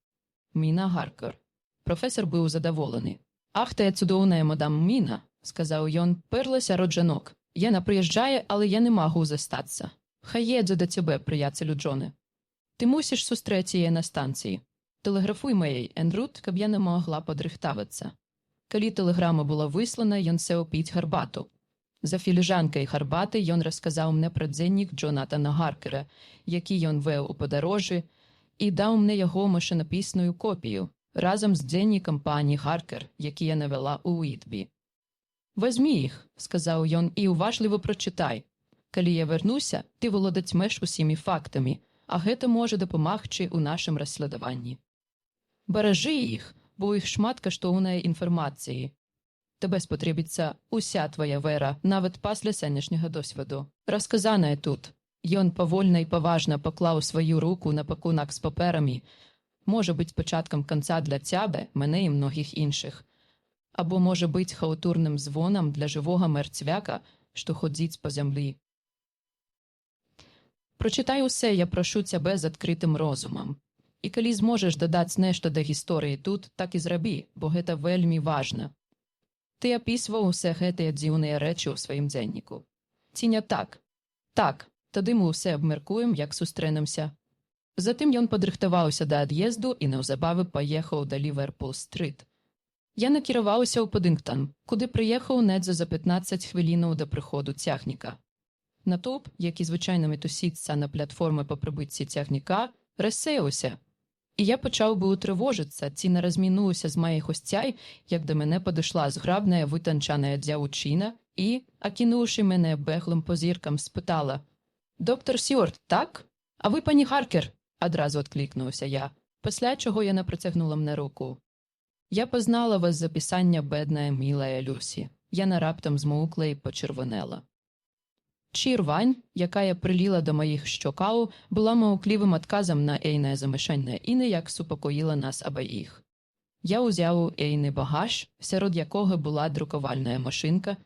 Міна Гаркер. Професор быў задаволены. «Ах, тая цудоўная мадам Міна», – сказаў ён, перла сярод жанок. «Яна прыязджае, але я не магу застацца. Хай едзе да цябе, прыяцелю Джоне. Ты мусіш сустрэць яе на станцыі. Тэлеграфуй маей Эндрут, каб яна могла падрыхтавацца». Калі тэлеграма была выслана, ён сеў піць гарбату. За філіжанкай гарбаты ён расказаў мне пра дзённік Джонатана Гаркера, які ён вёў у падарожжы, і даў мне яго машынапісную копію, разам з дзённікам пані Гаркер, які яна вяла ў Уітбі. «Вазьмі іх», – сказаў ён, – «і уважліва прачытай. Калі я вярнуся, ты володацьмеш усімі фактамі, а гэта можа дапамагчы ў нашым расследаванні. Беражы іх, бо ў іх шмат каштоўнай інфармацыі. Табе спатрэбіцца уся твая вера, нават пасля сённяшняга досведу. Расказанае тут». Ён павольна і паважна паклаў сваю руку на пакунак з паперамі. «Можа быць пачаткам канца для цябе, мене і многіх іншых. Або можа быць хаўтурным звонам для жывога мэрцвяка, што ходзіць па зямлі. Прачытай усе, я прашу цябе з адкрытым розумам. І калі зможаш дадаць нешта да гісторыі тут, так і зрабі, бо гэта вельмі важна. Ты апісваў усе гэтыя дзіўныя рэчы ў сваім дзённіку. Ці не так? Так, тады мы ўсе абмяркуем, як сустрэнемся». Затым ён падрыхтаваўся да ад'езду і неўзабаве паехаў да Ліверпул-стрыт. Я накіраваўся ў Паддынгтан, куды прыехаў недзе за 15 хвілінаў да прыходу цягніка. Натоўп, які звычайна мітусіцца на платформы па прыбыцці цягніка, рассеяўся. І я пачаў быў трывожыцца, ці не размінуўся з маіх госцяй, як да мяне падышла зграбная вытанчаная дзяўчына і, акінуўшы мяне беглым позіркам, спытала: «Доктор Сьюард, так? А вы пані Гаркер?» Адразу адклікнуўся я, пасля чаго яна працягнула мне руку. «Я пазнала вас з апісання, бедная, мілая Люсі». Яна раптам змоўкла і пачырванела. Чірвань, якая прыліла да маіх шчокаў, была маўклівым адказам на ейнае замяшанне і ніяк супакоіла нас абаіх. Я ўзяў ейны багаж, сярод якога была друкавальная машынка,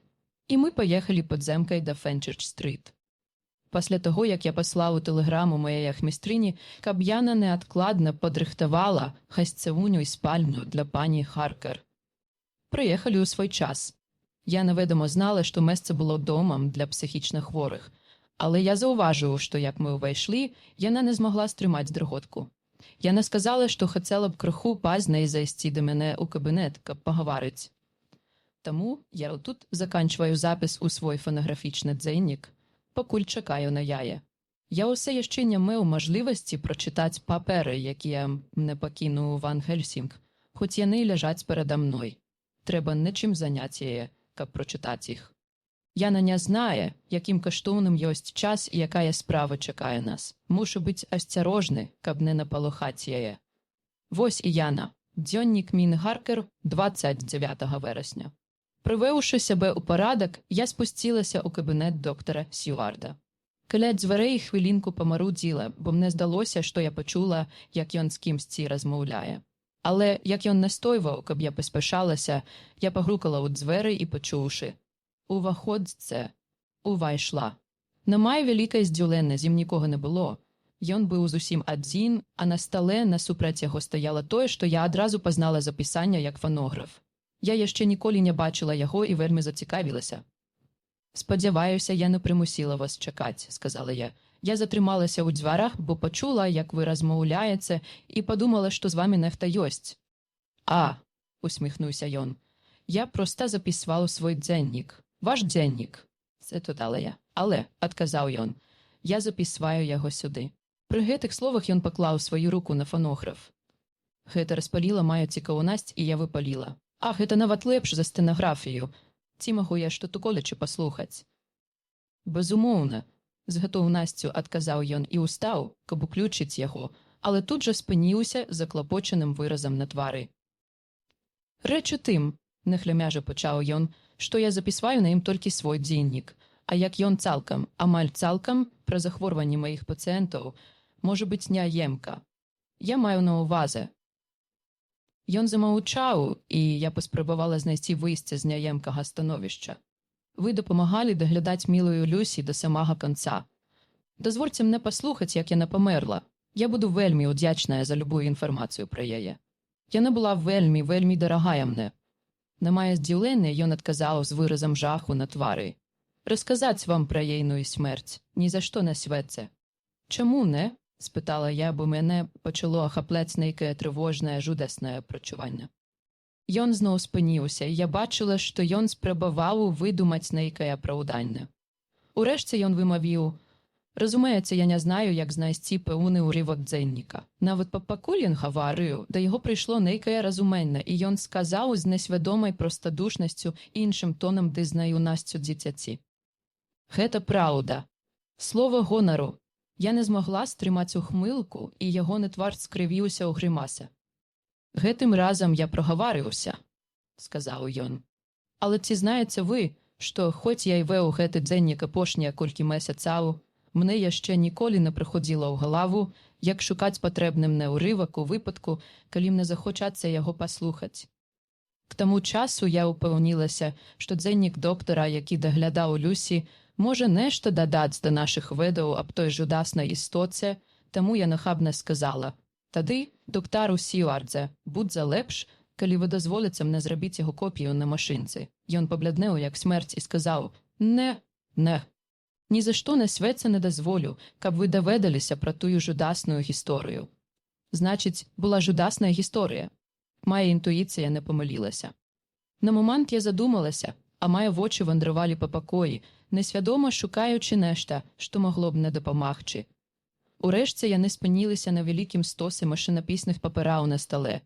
і мы паехалі падземкай да Фенчерч-стрыт. Пасля таго, як я паслаў тэлеграму маёй ахмістрыні, каб яна неадкладна падрыхтавала гасцявуню і спальню для пані Гаркер. Прыехалі ў свой час. Я наведама знала, што месца было домам для псіхічна хворых, але я заўважыў, што як мы ўвайшлі, яна не змагла стрымаць дрыготку. Яна сказала, што хацела б крыху пазней зайсці да мяне ў кабінет, каб пагаварыць. Таму я тут заканчваю запіс у свой фанаграфічны дзённік, пакуль чакаю на яе. Я ўсе яшчэ не меў мажлівасці прачытаць паперы, якія мне пакінуў Ван Гельсінг, хоць яны ляжаць перада мной. Трэба нечым заняць яе, каб прачытаць іх. Яна не знае, якім каштоўным ёсць час і якая справа чакае нас. Мушу быць асцярожны, каб не напалохаць яе. Вось і яна. Дзённік Міны Гаркер, 29 верасня. Прывёўшы сябе ў парадак, я спусцілася ў кабінет доктара Сьюарда. Каля дзвярэй хвілінку памарудзіла, бо мне здалося, што я пачула, як ён з кімсьці размаўляе. Але, як ён настойваў, каб я паспяшалася, я пагрукала ў дзверы і, пачуўшы: «Уваходзьце», увайшла. На мае вялікае здзіўленне, з ім нікога не было. Ён быў зусім адзін, а на стале насупраць яго стаяла тое, што я адразу пазнала з апісання як фанограф. Я яшчэ ніколі не бачыла яго і вельмі зацікавілася. «Спадзяваюся, я не прымусіла вас чакаць», – сказала я. «Я затрымалася ў дзвярах, бо пачула, як вы размаўляеце, і падумала, што з вамі нехта ёсць». «А», – усміхнуўся ён, – «я проста запісваў свой дзённік. Ваш дзённік». «Це то дала я. Але», – адказаў ён, – «я запісваю яго сюды». Пры гэтых словах ён паклаў сваю руку на фанограф. Гэта распаліла маю цікаўнасць, і я выпаліла: «Ах, гэта нават лепш за стэнаграфію. Ці магу я што-туколечы паслухаць?» «Безумоўна», – з гатоўнасцю адказаў ён і ўстаў, каб уключыць яго, але тут жа спыніўся з заклапочаным выразам на твары. «Рэч у тым», – нахлямяжа пачаў ён, – «што я запісваю на ім толькі свой дзённік, а як ён цалкам, амаль цалкам, пра захворванні маіх пацыентаў, можа быць няемка. Я маю на ўвазе. Ён замаўчаў, і я паспрабавала знайсці выйсце з няемкага становішча. Вы дапамагалі даглядаць мілую Люсі да самага канца. Дазвольце мне паслухаць, як яна памерла. Я буду вельмі удзячная за любую інфармацыю пра яе. Яна была вельмі, вельмі дарагая мне. На мае здзіўленне ён адказаў з выразам жаху на твары. Расказаць вам пра ейную смерць ні за што на свеце. Чаму не? Спитала я, бо мене почало ахапляць нейкае трывожнае, жудаснае прачуванне. Ён зноў спыніўся, і я бачыла, што ён спрабаваў выдумаць нейкае апраўданне. Урэшце ён вымавіў: «Разумееце, я не знаю, як знайсці пэўны ўрывак дзенніка. Нават пакуль ён гаварыў, да яго прыйшло нейкае разуменне, і ён сказаў з несвядомай простадушнасцю іншым тонам ды з наюнасцю дзіцяці: «Гэта праўда. Слова гонару». Я не змогла стрымаць ухмылку, і ягоны твар скрывіўся ў грымасе. «Гэтым разам я прагаварыўся», – сказаў ён. «Але ці знаеце вы, што хоць я і веў гэты дзеннік апошнія колькі месяцаў, мне яшчэ ніколі не прыходзіла ў галаву, як шукаць патрэбным мне ўрывак у выпадку, калі мне захочацца яго паслухаць. К таму часу я ўпэўнілася, што дзеннік доктара, які даглядаў Люсі, можа нешта дадаць да нашых ведаў аб той жудаснай істоце, таму я нахабна сказала: «Тады, доктару Сьюардзе, будзе лепш, калі вы дазволіце мне зрабіць яго копію на машынцы». Ён пабляднеў як смерць і сказаў: «Не, ні за што на свеце не дазволю, каб вы даведаліся пра тую жудасную гісторыю». Значыць, була жудасная гісторыя. Мая інтуіцыя не памылілася. На момант я задумалася, а мае вочы вандравалі па пакоі, несвядома шукаючы нешта, што магло б мне дапамагчы. Урэшце яны спыніліся на вялікім стосе машынапісных папераў на стале.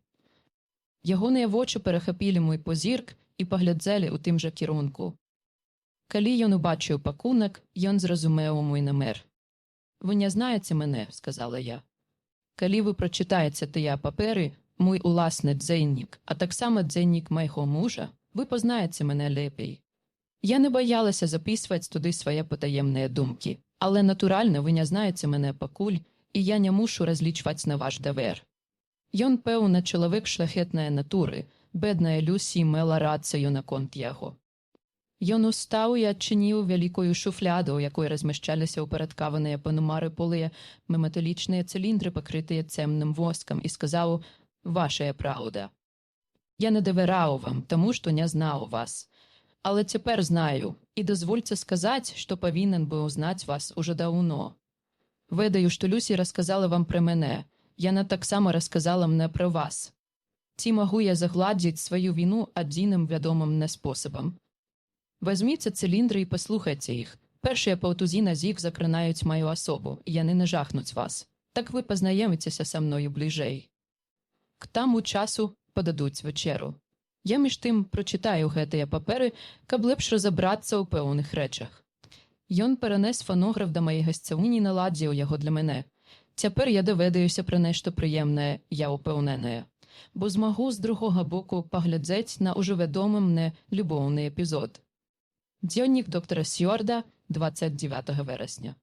Ягоныя вочы перахапілі мой позірк і паглядзелі ў тым жа кірунку. Калі ён убачыў пакунак, ён зразумеў мой намер. «Вы не знаеце мяне», – сказала я. «Калі вы прачытаеце тыя паперы, мой уласны дзеннік, а таксама дзеннік майго мужа, вы пазнаеце мяне лепей». Я не баялася записваць туды свае патаемныя думкі, але, натуральна, вы не знаеце мяне пакуль, і я не мушу разлічваць на ваш давер. Ён, пэўна, чалавек шляхетнае натуры, бедная Люсі мела рацыю наконт яго. Ён устаў і адчыніў вялікую шуфляду, у якой размяшчаліся ўпарадкаваныя па нумары полыя металічныя цыліндры, пакрытыя цемным воскам, і сказаў: «Вашая праўда. Я не давяраў вам, таму што не знаў вас. Але цяпер знаю, і дазвольце сказаць, што павінен быў знаць вас ужо даўно. Ведаю, што Люсі расказала вам пра мяне, яна таксама расказала мне пра вас. Ці магу я загладзіць сваю віну адзіным вядомым мне спосабам? Вазьміце цыліндры і паслухайце іх. Першыя паўтузіна з іх закранаюць маю асобу, і яны нажахнуць вас. Так вы пазнаёміцеся са мною бліжэй. К таму часу пададуць вечеру. Я між тым прочитаю гэтыя паперы, каб лепш разабрацца ў пэўных рэчах». Ён перанес фонограф да маёй гасцявыні і наладзіў яго для мяне. Цяпер я даведаюся пра нешта прыемнае, я ўпэўненая, бо змагу з другога боку паглядзець на ўжо вядомы мне любоўны эпізод. Дзённік доктара Сьюарда, 29 верасня.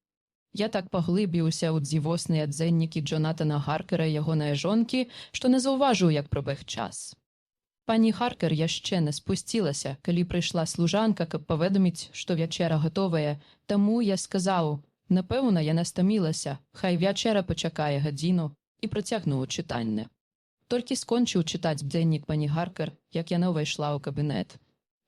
Я так паглыбіўся ў дзівосныя дзеннікі Джонатана Гаркера і ягонае жонкі, што не заўважыў, як пробег час. Пані Харкер яшчэ не спусцілася, калі прыйшла служанка, каб паведаміць, што вячэра гатовая, таму я сказаў: «Напэўна, яна стамілася, хай вячэра пачакае гадзіну», і працягнуў чытанне. Толькі скончыў чытаць дзеннік пані Харкер, як яна ўвайшла ў кабінет.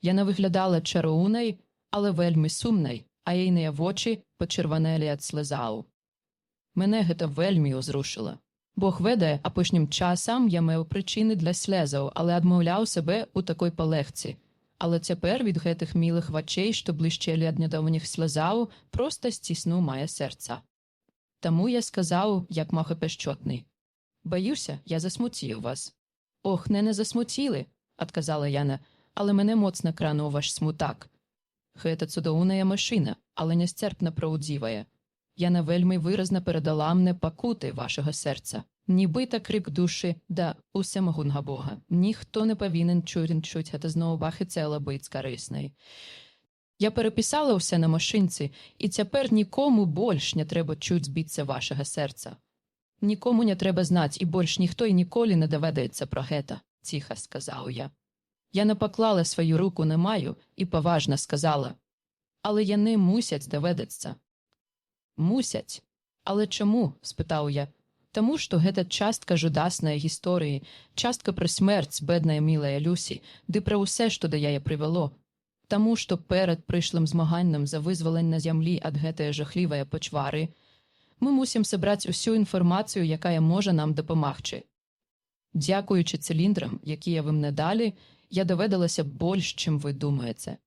Яна выглядала чароўнай, але вельмі сумнай, а ейныя вочы пачырванелі ад слязаў. Мяне гэта вельмі ўзрушыла. Бог ведае, апошнім часам я меў прычыны для слезаў, але адмаўляў сабе ў такой палегцы. Але цяпер від гэтых мілых вачэй, што блішчэлі ад нядаўніх слязаў, проста сціснуў мае сэрца. Таму я сказаў, як мага пяшчотны: «Баюся, я засмуціў вас». «Ох, не засмуцілі», – адказала яна, «але мене моцна крануў ваш смутак. Гэта цудоўная машына, але нясцерпна праўдзівая. Яна вельмі выразна перадала мне пакуты вашага сэрца. Нібыта крик душы да усемагутнага Бога. Ніхто не павінен чуць гэта зноў бахыцела быць карыснай. Я перапісала ўсе на машынцы, і цяпер нікому больш не трэба чуць біцца вашага сэрца. Нікому не трэба знаць, і больш ніхто і ніколі не даведаецца пра гэта. ціха сказав я. Я не поклала свою руку на маю і поважно сказала. Але яни мусять доведеться. Мусять. Але чому? Спитав я. Тому що гэта частка жудасної гісторії, частка про смерть бедної милої Люсі, ди про усе, що до яе привело. Тому що перед прийшлим змаганням за визволення землі ад гэтае жахлівае почвари, ми мусім собрати усю інформацію, яка може нам допомагчи. Дякуючи циліндрам, які я вам не дали, я доведалася больш, чим ви думаєте.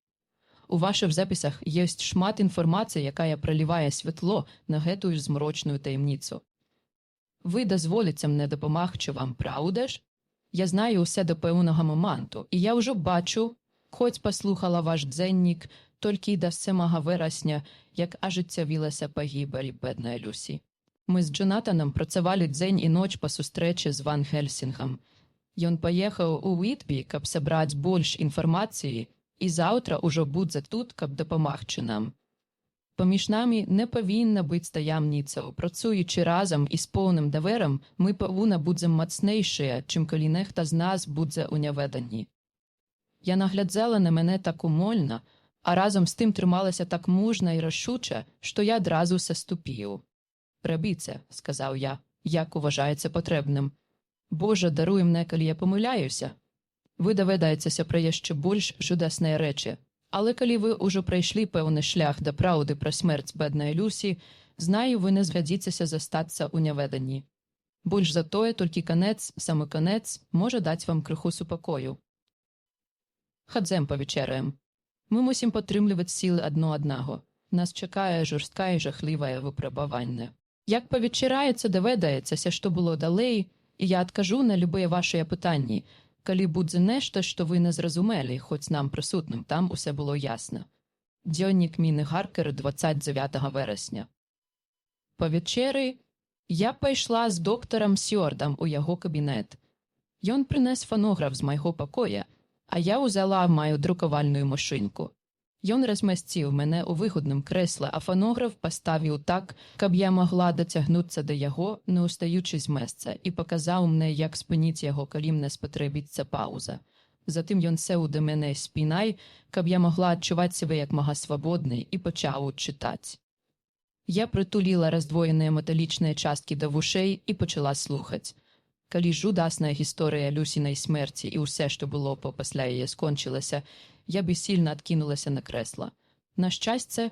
У ваших записах є шмат інформації, яка проливає світло на гэтую змрочную таємницю. Ви дозволите мне допомагчи вам, правда ж? Я знаю усе до певного моменту, і я вже бачу, хоч послухала ваш дзенник, тільки й до 7 вересня, як ажиттєвілася погибель бедної Люсі. Ми з Джонатаном працювали день і ніч по зустрічі з Ван Хельсінгом. Ён поїхав у Вітбі, каб собрати більш інформації, і завтра уже буде тут, каб допомагчи нам. Поміж нами не повинна бути таємниця. Працюючи разом і з повним довіром, ми повинні будемо міцніші, чим коли нехто з нас буде у неведенні. Я наглядала на мене так умольно, а разом з тим трималася так мужно і рішуче, що я одразу сеступів. «Робіть це», – сказав я, – «як вважається потрібним. Боже, даруй мене, коли я помиляюся. Ви доведаєтеся про ще більш жудасні речі. Але коли ви уже пройшли певний шлях до правди про смерть бедної Люсі, знаю, ви не згодитеся зостатися у неведенні. Більш за тоє, тільки конець, саме конець, може дати вам криху супокою. Ходзем повечеряємо. Ми мусимо підтримувати сили одного. Нас чекає жорстке і жахливе випробування. Як повечеряється, доведається, що було далі, і я відкажу на любі ваші питання, коли буде нешто, що ви не зрозуміли, хоч нам присутним там усе було ясно. Дзьонник Міни Гаркер, 29 вересня. По вечері я пішла з доктором Сьордом у його кабінет. Ён принес фонограф з майго покоя, а я узяла мою друкувальну машинку. Ён розмістив мене у вигідному креслі, а фонограф поставив так, каб я могла дотягнутися до його, не устаючи з місця, і показав мені, як спинити його, коли мене спотребиться пауза. Затим ён сів до мене спиною, каб я могла відчувати себе як мога свободний, і почав читати. Я притулила роздвоєні металічні частки до вушей і почала слухати. Коли жудасна історія Люсіної смерті і усе, що було після її, скончилося, я безсильно відкинулася на кресло. На щастя,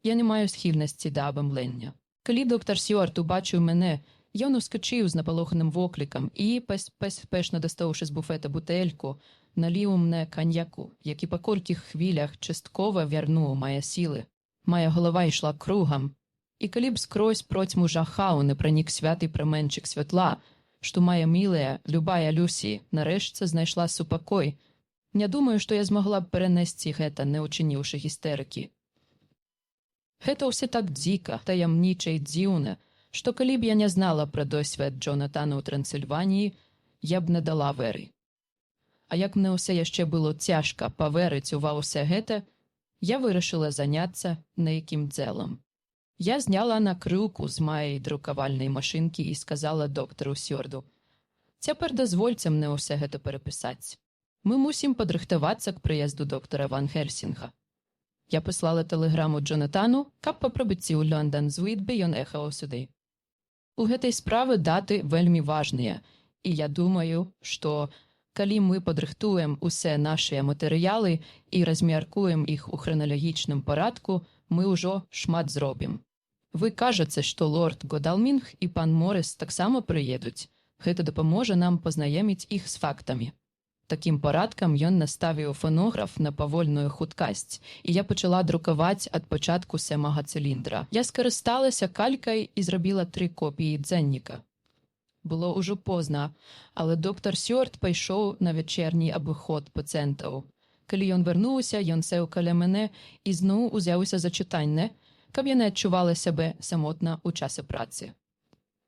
я не маю схильності до обомлення. Коли доктор Сьюарт убачив мене, ён ускочив з наполоханим вокликом і, поспешно доставши з буфета бутельку, налив мене коньяку, який по кількох хвилях частково вернув мої сили. Моя голова йшла кругом, і коли б скрозь протьму жахау не проник святий променчик світла, що моя милая, любая Люсі нарешті знайшла супокой, не думаю, що я змогла б перенести гэта, не учинивши істерики. Гэта все так дико, таємниче і дзивне, що коли б я не знала про досвід Джонатана у Трансильванії, я б не дала вери. А як мне усе ще було тяжко поверить у усе гэта, я вирішила зайнятися неяким ділом. Я зняла накрилку з моєї друкувальної машинки і сказала доктору Сьорду: «Тепер дозвольте мне усе гэта переписати. Ми мусимо подрихтуватися к приїзду доктора Ван Хельсінга». Я послала телеграму Джонатану, каб попробити у Лондон з Вітбі, ён ехав сюди. У гэтай справи дати вельми важныя, і я думаю, що коли ми подрихтуємо усе наші матеріали і розміркуємо їх у хронологічному порядку, ми уже шмат зробимо. Ви кажете, що лорд Годалмінг і пан Морріс так само приїдуть. Гэта допоможе нам познайомити їх з фактами. Таким порядком ён наставив фонограф на повольну хуткость, і я почала друкувати від початку семого циліндра. Я скористалася калькою і зробила 3 копії дзенника. Було уже поздно, але доктор Сьорд пішов на вечірній обиход пацієнтів. Коли ён вернувся, ён сів каля мене і знову узявся за читання, каб я не відчувала себе самотно у часі праці.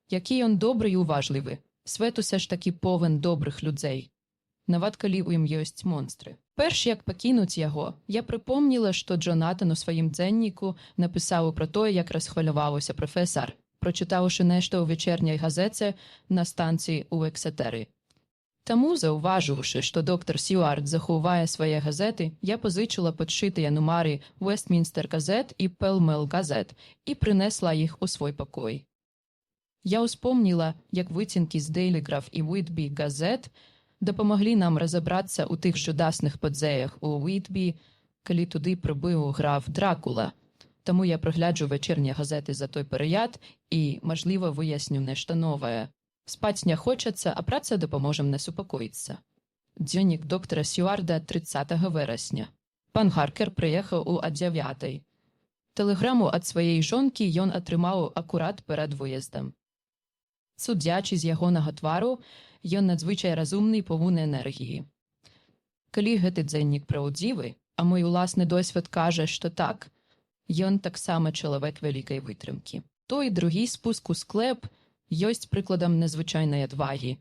Який ён добрий і уважливий. Свет усе ж таки повен добрих людей. Нават коли у ім ёсць монстри. Перш як покинуть його, я припомніла, що Джонатан у своїм дзеннику написав про те, як розхвилювався професор, прочитавши нешто у вечірній газеті на станції у Ексетері. Таму, заўважыўшы, што доктар Сьюард захоўвае свае газеты, я пазычыла падшытыя нумары Westminster газет і Pall Mall газет і прынесла іх у свой пакой. Я ўспомніла, як выцінкі з Daily Graph і Whitby газет дапамаглі нам разабрацца ў тых жудасных падзеях у Whitby, калі туды прыбыў граф Дракула. Таму я прагляджу вечірнія газеты за той перыяд і, мажліва, выясню нешта новае. Спаць не хочацца, а праца дапаможа мне супакоіцца. Дзённік доктара Сьюарда 30 верасня. Пан Харкер прыехаў у 9. Тэлеграму ад сваёй жонкі ён атрымаў акурат перад выездам. Судзячы з ягонага твару, ён надзвычай разумны і поўны энергіі. Калі гэты дзённік праўдзівы, а мой уласны досвед кажа, што так, ён таксама чалавек вялікай вытрымкі. Той другі спуск у склеп ёсць прыкладам незвычайнай адвагі.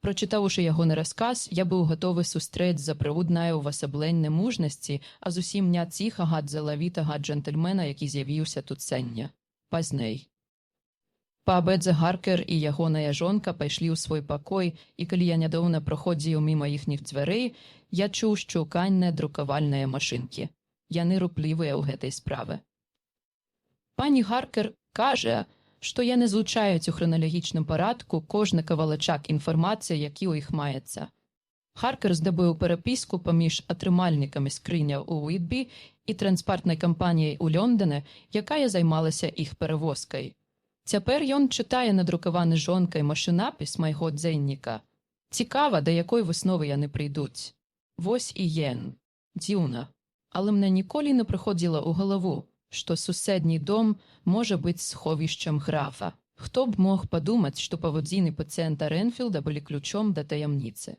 Прочытаўшы ягоны расказ, я быў гатовы сустрэць запраўднае ўвасабленне мужнасці, а зусім не ціхага дзелавітага джентльмена, які з'явіўся тут сёння. Пазней. Па абедзе Харкер і ягоная жонка пайшлі ў свой пакой, і калі я нядаўна праходзіў міма іхніх дзвярэй, я чуў шчуканне друкавальныя машынкі. Яны руплівыя ў гэтай справе. Пані Харкер кажа, што яны злучаюць у храналагічным парадку кожны кавалачак інфармацыі, які ў іх маецца. Харкер здабыў перапіску паміж атрымальнікамі скрыняў у Whitby і транспартнай кампаніяй у Лондоне, якая займалася іх перавозкай. Цяпер ён чытае надрукаваны жонкай машынапіс майго дзённіка. Цікава, да якой высновы яны прыйдуць. Вось і ен. Дзіўна. Але мне ніколі не прыходзіла ў галаву, што суседні дом можа быць сховішчам графа. Хто б мог падумаць, што паводзіны пацыента Рэнфілда былі ключом да таямніцы.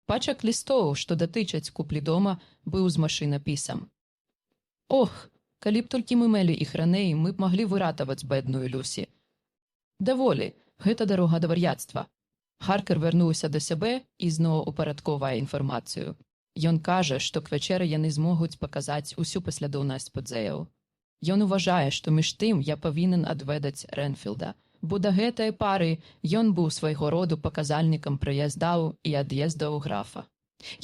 Пачак лістоў, што датычаць куплі дома, быў з машынапісам. Ох, калі б толькі мы мелі іх раней, мы б маглі выратаваць бедную Люсі. Даволі, гэта дарога да вар'яцтва. Харкер вярнуўся да сябе і зноў упарадковае інфармацыю. Ён кажа, што к вячэры яны змогуць паказаць усю паслядоўнасць падзеяў. Ён уважае, што між тым я павінен адведаць Рэнфілда, бо да гэтай пары ён быў свайго роду паказальнікам прыяздаў і ад'ездаў графа.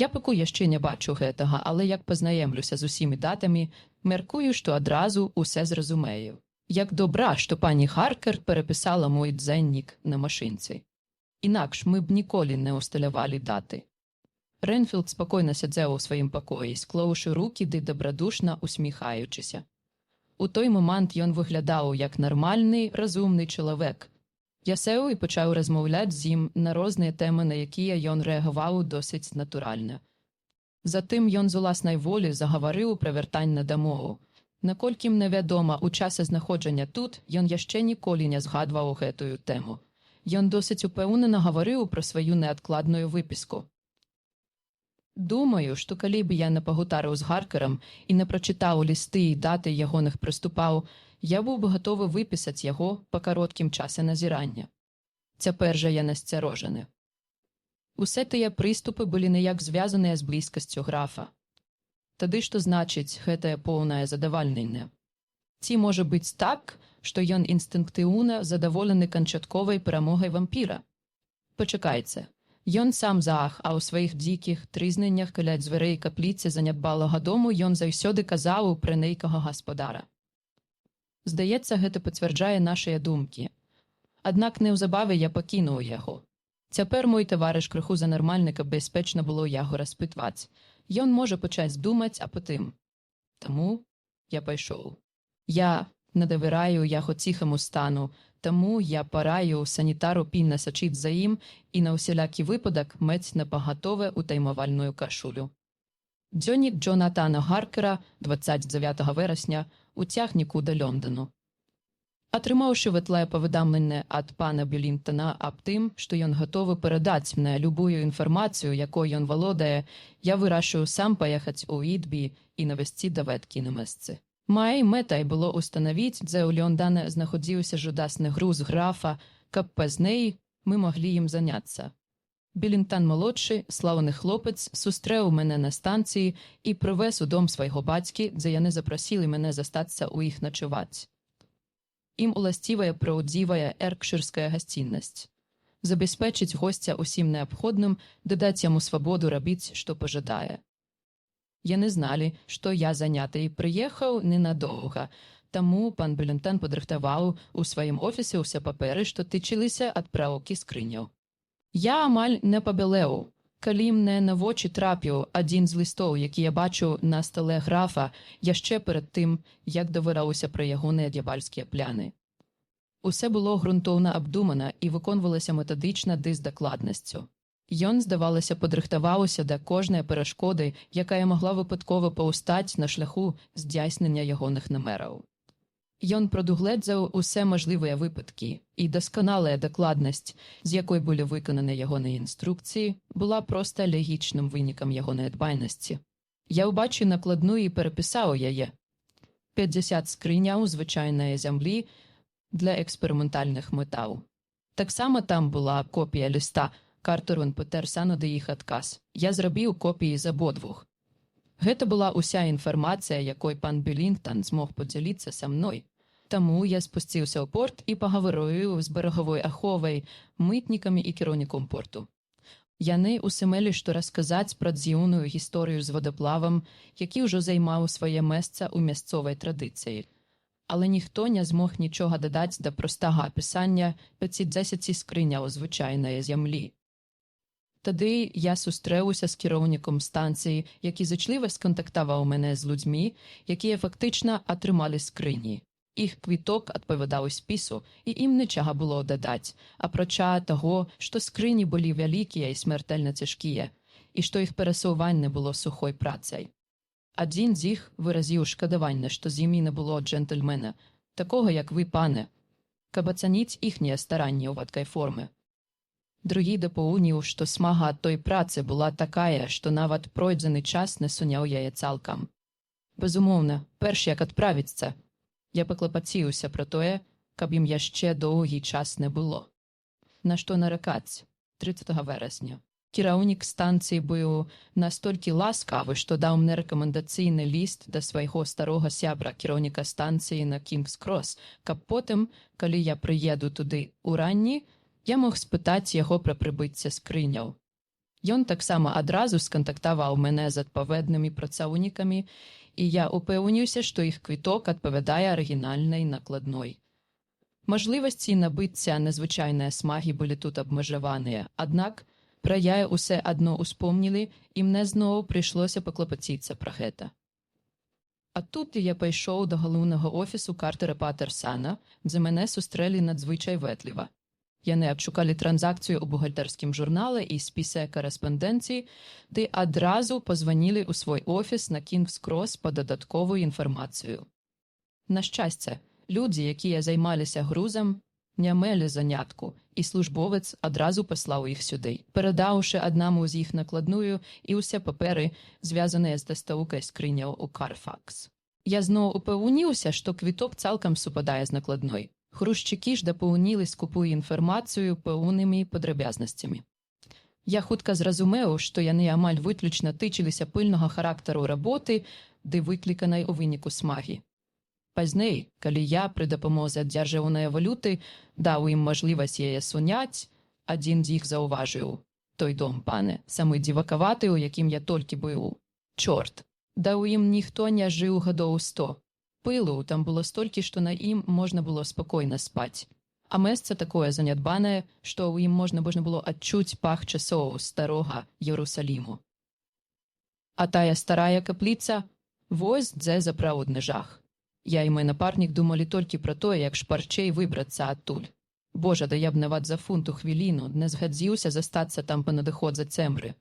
Я пакуль яшчэ не бачу гэтага, але як пазнаемлюся з усімі датамі, мяркую, што адразу ўсе зразумею. Як добра, што пані Харкер перапісала мой дзённік на машынцы. Інакш мы б ніколі не ўсталявалі даты. Рэнфілд спакойна сядзеў у сваім пакоі, склоўшы рукі ды дабрадушна усміхаючыся. У той момант ён выглядаў як нармальны, разумны чалавек. Я сеў і пачаў размаўляць з ім на розныя тэмы, на якія ён рэагаваў досыць натуральна. Затым ён з уласнай волі загаварыў пра вяртанне дамоў. Наколькі мне вядома, у часе знаходжання тут ён яшчэ ніколі не згадваў гэтую тэму. Ён досыць упэўнена гаварыў пра сваю неадкладную выпіску. Думаю, што калі б я не пагутарыў з Харкерам і не прачытаў лісты і даты ягоных прыступаў, я быў бы гатовы выпісаць яго па кароткім часе назірання. Цяпер жа я насцярожаны. Усе тыя прыступы былі ніяк звязаныя з блізкасцю графа. Тады што значыць гэтае поўнае задавальненне? Ці можа быць так, што ён інстынктыўна задаволены канчатковай перамогай вампіра? Пачакайце. Ён сам заах, а ў сваіх дзікіх трызненнях каля дзвярэй капліцы занядбалага дому ён заўсёды казаў пра нейкага гаспадара. Здаецца, гэта пацвярджае нашыя думкі. Аднак неўзабаве я пакінуў яго. Цяпер мой таварыш крыху занармальны, каб бяспечна было яго распытваць. Ён можа пачаць думаць, а потым. Таму я пайшоў. Я не давяраю яго ціхаму стану, таму я параю санітару пільна сачыць за ім і на ўсялякі выпадак мець напагатове утаймавальную кашулю. Дзённік Джонатана Харкера 29 верасня у цягніку да Лондону. Атрымаўшы ветлае паведамленне ад пана Білінтона аб тым, што ён гатовы перадаць мне любую інфармацыю, якой ён валодае, я вырашыў сам паехаць у Whitby і навесці даведкі на месцы. Маёй мэтай было ўстанавіць, дзе ў Лондоне знаходзіўся жудасны груз графа, каб пазней мы маглі ім заняцца. Білінтан-малодшы, слаўны хлопец, сустрэў мяне на станцыі і прывез у дом свайго бацькі, дзе яны запрасілі мяне застацца ў іх начаваць. Ім уласцівая праўдзівая эркшырская гасціннасць. забяспечыць госця ўсім неабходным, дадаць яму свабоду рабіць, што пажадае. Яны зналі, што я заняты і прыехаў ненадоўга, таму пан Балентын падрыхтаваў у сваім офісе ўсе паперы, што тычыліся адпраўкі скрыняў. Я амаль не пабялеў, калі мне на вочы трапіў адзін з лістоў, які я бачыў на стале графа яшчэ перад тым, як даведаўся пра ягоныя д'ябальскія пляны. Усе было грунтоўна абдумана і выконвалася метадычна ды з дакладнасцю. Ён, здавалася, падрыхтаваўся да кожнай перашкоды, якая магла выпадкова паўстаць на шляху здзяйснення ягоных намераў. Ён прадугледзеў усе мажлівыя выпадкі, і дасканалая дакладнасць, з якой былі выкананы ягоныя інструкцыі, была проста лагічным вынікам ягонай дбайнасці. Я ўбачыў накладную і перапісаў яе. 50 скрыняў звычайнай зямлі для эксперыментальных мэтаў. Таксама там была копія ліста Картеру Петерсану да іх адказ. Я зрабіў копіі з абодвух. Гэта была ўся інфармацыя, якой пан Балентын змог падзяліцца са мной. Таму я спусціўся ў порт і пагаварыў з берагавой аховай, мытнікамі і кіраўніком порту. Яны усімелі, што расказаць пра дзіўную гісторыю з водаплавам, які ўжо займаў свае месца ў мясцовай традыцыі. Але ніхто не змог нічога дадаць да простага апісання 50 скрыняў звычайнай зямлі. Тады я сустрэўся з кіраўніком станцыі, які зычліва скантактаваў мяне з людзьмі, якія фактычна атрымалі скрыні. Іх квіток адпавядаў спісу, і ім нічога было дадаць, апрача таго, што скрыні былі вялікія і смертельна цяжкія, і што іх перасоўванне было сухой працай. Адзін з іх выразіў шкадаванне, што з імі не было джентльмена, такога, як вы, пане, каб ацаніць іхнія старанні ў вадкай форме. Другі дапоўніў, што смага ад той працы была такая, што нават пройдзены час не суняў яе цалкам. Безумоўна, перш як адправіцца, я паклапаціўся пра тое, каб ім яшчэ доўгі час не было. На што наракаць? 30 верасня. Кіраўнік станцыі быў настолькі ласкавы, што даў мне рэкамендацыйны ліст да свайго старога сябра, кіраўніка станцыі на Кінгс-Крос, каб потым, калі я прыеду туды ўранні, я мог спытаць яго пра прыбыцце скрыняў. Ён таксама адразу скантактаваў мяне з адпаведнымі працаўнікамі, і я упэўніўся, што іх квіток адпавядае арыгінальнай накладной. Мажлівасці набыцця незвычайнай смагі былі тут абмежаваныя, аднак пра яе ўсе адно ўспомнілі, і мне зноў прыйшлося паклапаціцца пра гэта. А тут я пайшоў да галоўнага офісу Картера Петерсана, дзе мяне сустрэлі надзвычай ветліва. Яны адшукалі транзакцыю ў бухгалтарскім журнале і спісе карэспандэнцыі, ды адразу пазванілі ў свой офіс на Кінгс-Крос па дадатковую інфармацыю. На шчасце, людзі, якія займаліся грузам, не мелі занятку, і службовец адразу паслаў іх сюды, перадаўшы аднаму з іх накладную і ўсе паперы, звязаныя з дастаўкай скрыняў у Карфакс. Я зноў упэўніўся, што квіток цалкам супадае з накладной. Грузчыкі ж дапаўнілі скупую інфармацыю пэўнымі падрабязнасцямі. Я хутка зразумеў, што яны амаль выключна тычыліся пыльнага характару работы ды выкліканай у выніку смагі. Пазней, калі я пры дапамозе дзяржаўнай валюты даў ім мажлівасць яе суняць, адзін з іх заўважыў: «Той дом, пане, самы дзівакаваты, у якім я толькі быў. Чорт, да ў ім ніхто не жыў гадоў 100. Пылу там было столькі, што на ім можна было спакойна спаць. А месца такое занядбанае, што ў ім можна было адчуць пах часоў старога Єрусаліму. А тая старая капліца – вось дзе запраўдны жах. Я і мой напарнік думалі толькі пра тое, як шпарчэй выбрацца адтуль. Божа, да я б нават за фунт у хвіліну не згадзіўся застацца там па надыходзе цемры.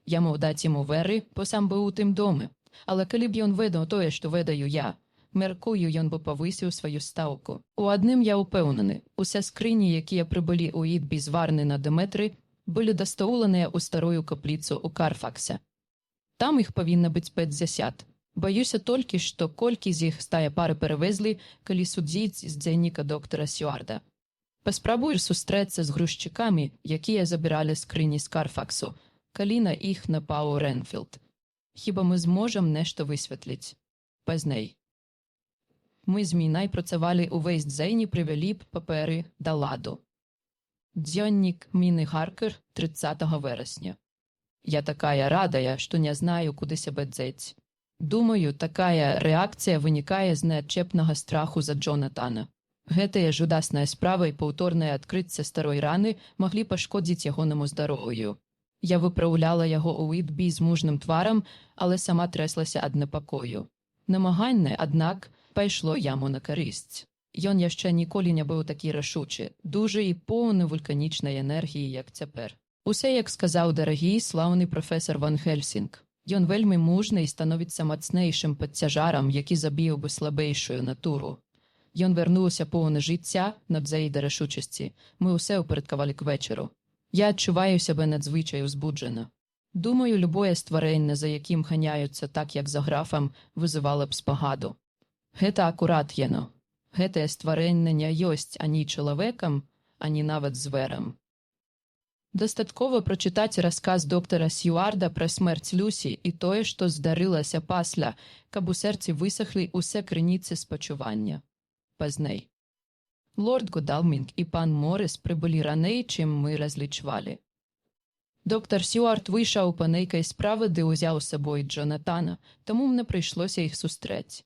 Я мог даць яму веры, бо сам быў у тым доме. Але калі б ён ведаў тое, што ведаю я, мяркую, ён бы павысіў сваю стаўку. У адным я ўпэўнены, усе скрыні, якія прыбылі ў Ітбі-зварны на Деметры, былі дастаўленыя ў старую капліцу ў Карфаксе. Там іх павінна быць 50. Баюся толькі, што колькі з іх з тая пары перавезлі, калі судзіць з дзённіка доктара Сюарда. Паспрабуеш сустрэцца з грузчыкамі, якія забіралі скрыні з Карфаксу, калі на іх напаў Ренфілд. Хіба мы зможам нешта высветліць? Пазней. Мы з Мінай працавалі ўвесь дзень і прывялі б паперы да ладу. Дзённік Міны Гаркер 30 вересня. Я такая радая, што не знаю, куды сябе дзець. Думаю, такая рэакцыя вынікае з неадчэпнага страху за Джонатана. Гэтая жудасная справа і паўторнае адкрыцце старой раны маглі пашкодзіць ягонаму здароўю. Я выпраўляла яго ў Уітбі з мужным тварам, але сама трэслася ад непакою. Намаганне, аднак, пайшло яму на карысць. Ён яшчэ ніколі не быў такі рашучы, дужы і поўны вулканічнай энергіі, як цяпер. Усе, як сказаў дарагі і слаўны прафесар Ван Хельсінг. Ён вельмі мужны і становіцца мацнейшым пад цяжарам, які забіў бы слабейшую натуру. Ён вярнуўся поўны жыцця, надзеі да рашучасці. Мы ўсе ўпарадкавалі к вечару. Я адчуваю сябе надзвычай узбуджана. Думаю, любое стварэнне, за якім ханяюцца так, як за графам, вызывала б спагаду. Гэта акурат яно. Гэтае стварэнне не ёсць ані чалавекам, ані нават звэрам. Дастаткова прачытаць расказ доктара Сьюарда пра смерць Люсі і тое, што здарылася пасля, каб у сэрцы высахлі ўсе крыніцы спачування. Пазней. Лорд Годалмінг і пан Морис прыбылі раней, чым мы разлічвалі. Доктар Сьюард выйшаў па нейкай справы ды ўзяў з сабой Джонатана, таму мне прыйшлося іх сустрэць.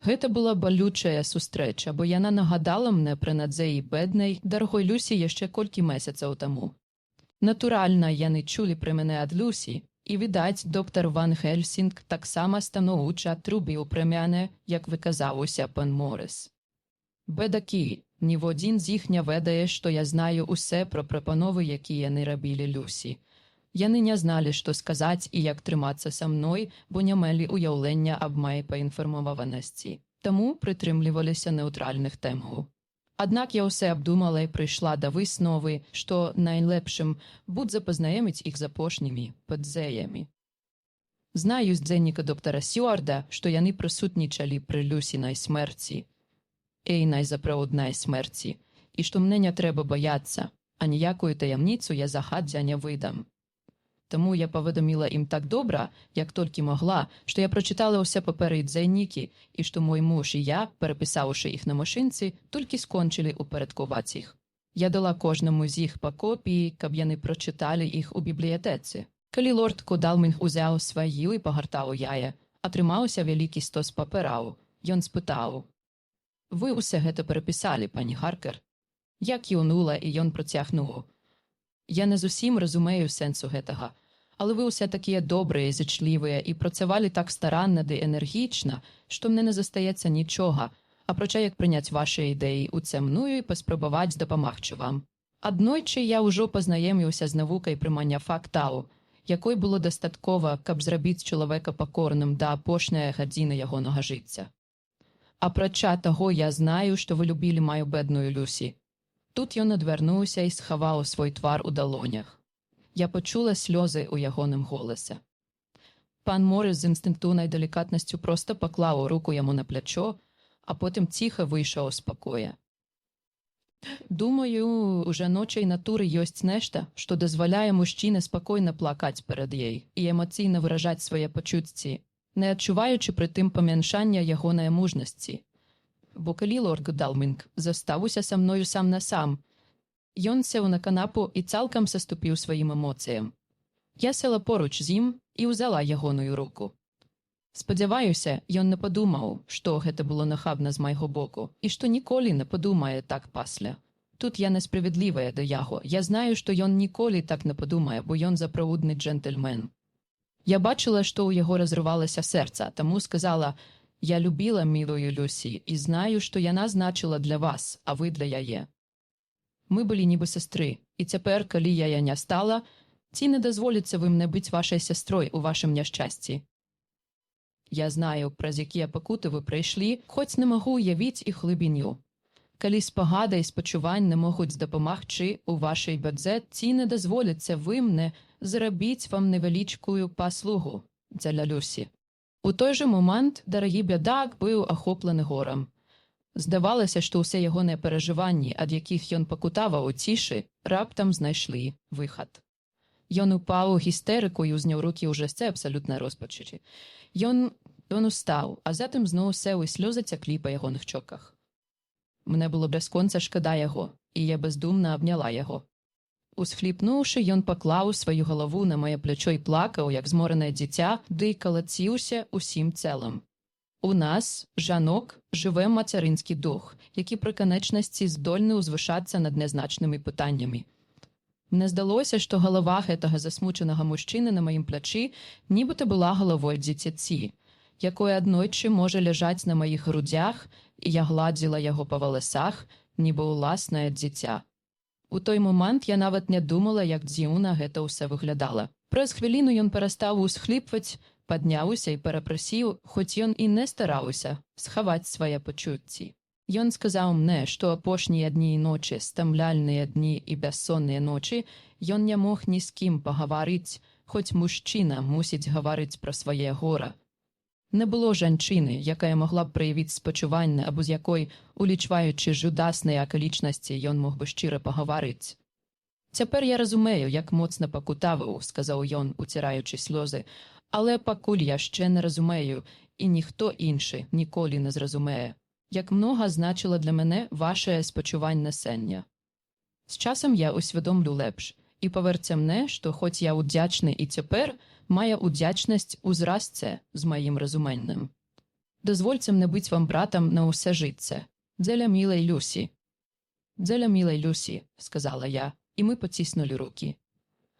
Гэта была балючая сустрэча, бо яна нагадала мне пра надзеі беднай, дарагой Люсі яшчэ колькі месяцаў таму. Натуральна, яны чулі пра мяне ад Люсі, і, відаць, доктар Ван Хельсінг таксама станоўча трубіў пра мяне, як выказаўся пан Морис. Бедакі, ніводзін з іх не ведае, што я знаю ўсе пра прапановы, якія яны рабілі Люсі. Яны не зналі, што сказаць і як трымацца са мной, бо не мелі ўяўлення аб маёй паінфармаванасці. Таму прытрымліваліся нейтральных тэмаў. Аднак я ўсе абдумала і прыйшла да высновы, што найлепшым будзе пазнаёміць іх з апошнімі падзеямі. Знаю з дзенніка доктара Сьюарда, што яны прысутнічалі пры Люсінай смерці, найзапраўднай смерці, і што мне не трэба баяцца, а ніякую таямніцу я загадзя не выдам. Таму я паведаміла ім так добра, як толькі магла, што я прачытала ўсе паперы і дзеннікі, і што мой муж і я, перапісаўшы іх на машынцы, толькі скончылі упарадкаваць іх. Я дала кожнаму з іх па копіі, каб яны прачыталі іх у бібліятэцы. Калі лорд Годалмінг узяў сваю і пагартаў яе, атрымаўся вялікі стос папераў. Ён спытаў: «Вы ўсе гэта перапісалі, пані Гаркер?» Я кіўнула, і ён працягнуў: «Я не зусім разумею сэнсу гэтага, але вы ўсе такія добрыя і зычлівыя і працавалі так старанна ды энергічна, што мне не застаецца нічога, апрача як прыняць вашы ідэі ў цямную і паспрабаваць дапамагчы вам. Аднойчы я ўжо пазнаёміўся з навукай прымання фактаў, якой было дастаткова, каб зрабіць чалавека пакорным да апошняй гадзіны ягонага жыцця. Апрача таго, я знаю, што вы любілі маю бедную Люсі». Тут ён адвярнуўся і схаваў свой твар у далонях. Я пачула слёзы ў ягоным голасе. Пан Морис з інстынктыўнай далікатнасцю проста паклаў руку яму на плячо, а потым ціха выйшаў з пакоя. Думаю, у жаночай натуры ёсць нешта, што дазваляе мужчыне спакойна плакаць перад ёй і эмацыйна выражаць свае пачуцці, не адчуваючы пры тым памяншання ягонай мужнасці. Бо калі лорд Годалмінг застаўся са мною сам на сам, ён сеў на канапу і цалкам саступіў сваім эмоцыям. Я села поруч з ім і ўзяла ягоную руку. Спадзяваюся, ён не падумаў, што гэта было нахабна з майго боку, і што ніколі не падумае так пасля. Тут я несправедлівая да яго. Я знаю, што ён ніколі так не падумае, бо ён запраўдны джентльмен. Я бачыла, што ў яго разрывалася сэрца, таму сказала: «Я любіла мілую Люсі і знаю, што яна значыла для вас, а вы для яе. Мы былі нібы сястры, і цяпер, калі яе не стала, ці не дазволіцца вы мне быць вашай сястрой у вашым няшчасці? Я знаю, праз якія пакуты вы прайшлі, хоць не магу уявіць іх глыбіню. Калі спагада і спачуванне могуць дапамагчы ў вашай бядзе, ці не дазволіцца вы мне зрабіць вам невялічкую паслугу дзеля Люсі». У той жа момант дарагі бядак быў ахоплены горам. Здавалася, што ўсе ягоныя перажыванні, ад якіх ён пакутаваў у цішы, раптам знайшлі выхад. Ён упаў у гістэрыку і ўзняў рукі ў жэсце абсалютнай роспачы. Ён устаў, а затым зноў сеў, і слёзы цяклі па ягоных чоках. Мне было бясконца шкада яго. і я бездумно обняла його. Усхліпнуўшы, ён паклаў сваю галаву на маё плячо і плакаў, як зморанае дзіця, ды калаціўся усім целам. У нас, жанок, жыве мацярынскі дух, які пры канечнасці здольны ўзвышацца над нязначнымі пытаннямі. Мне здалося, што галава гэтага засмучанага мужчыны на маім плячы нібыта была галавой дзіцяці, якое аднойчы можа ляжаць на маіх грудзях, і я гладзіла яго па валасах, нібы ўласнае дзіця. У той момант я нават не думала, як дзіўна гэта ўсё выглядала. Праз хвіліну ён перастаў усхліпваць, падняўся і перапрасіў, хоць ён і не стараўся схаваць свае пачуцці. Ён сказаў мне, што апошнія дні і ночы, стамляльныя дні і бяссонныя ночы, ён не мог ні з кім пагаварыць, хоць мужчына мусіць гаварыць пра свае гора. Не было жанчыны, якая могла б праявіць спачуванне, або з якой, улічваючы жудасныя акалічнасці, ён мог бы шчыра пагаварыць. «Цяпер я разумею, як моцна пакутаваў», – сказаў ён, уціраючы сльози, «але пакуль яшчэ не разумею, і ніхто іншы ніколі не зразумее, як многа значила для мене ваше спачуванне сення. З часом я усвідомлю лепш, і паверце мне, што хоць я удзячны і цяпер, мае удзячнасць узрасце з маім разуменнем. Дазвольце мне быць вам братам на ўсе жыцце. Дзеля мілай Люсі». «Дзеля мілай Люсі», – сказала я, і мы паціснулі рукі.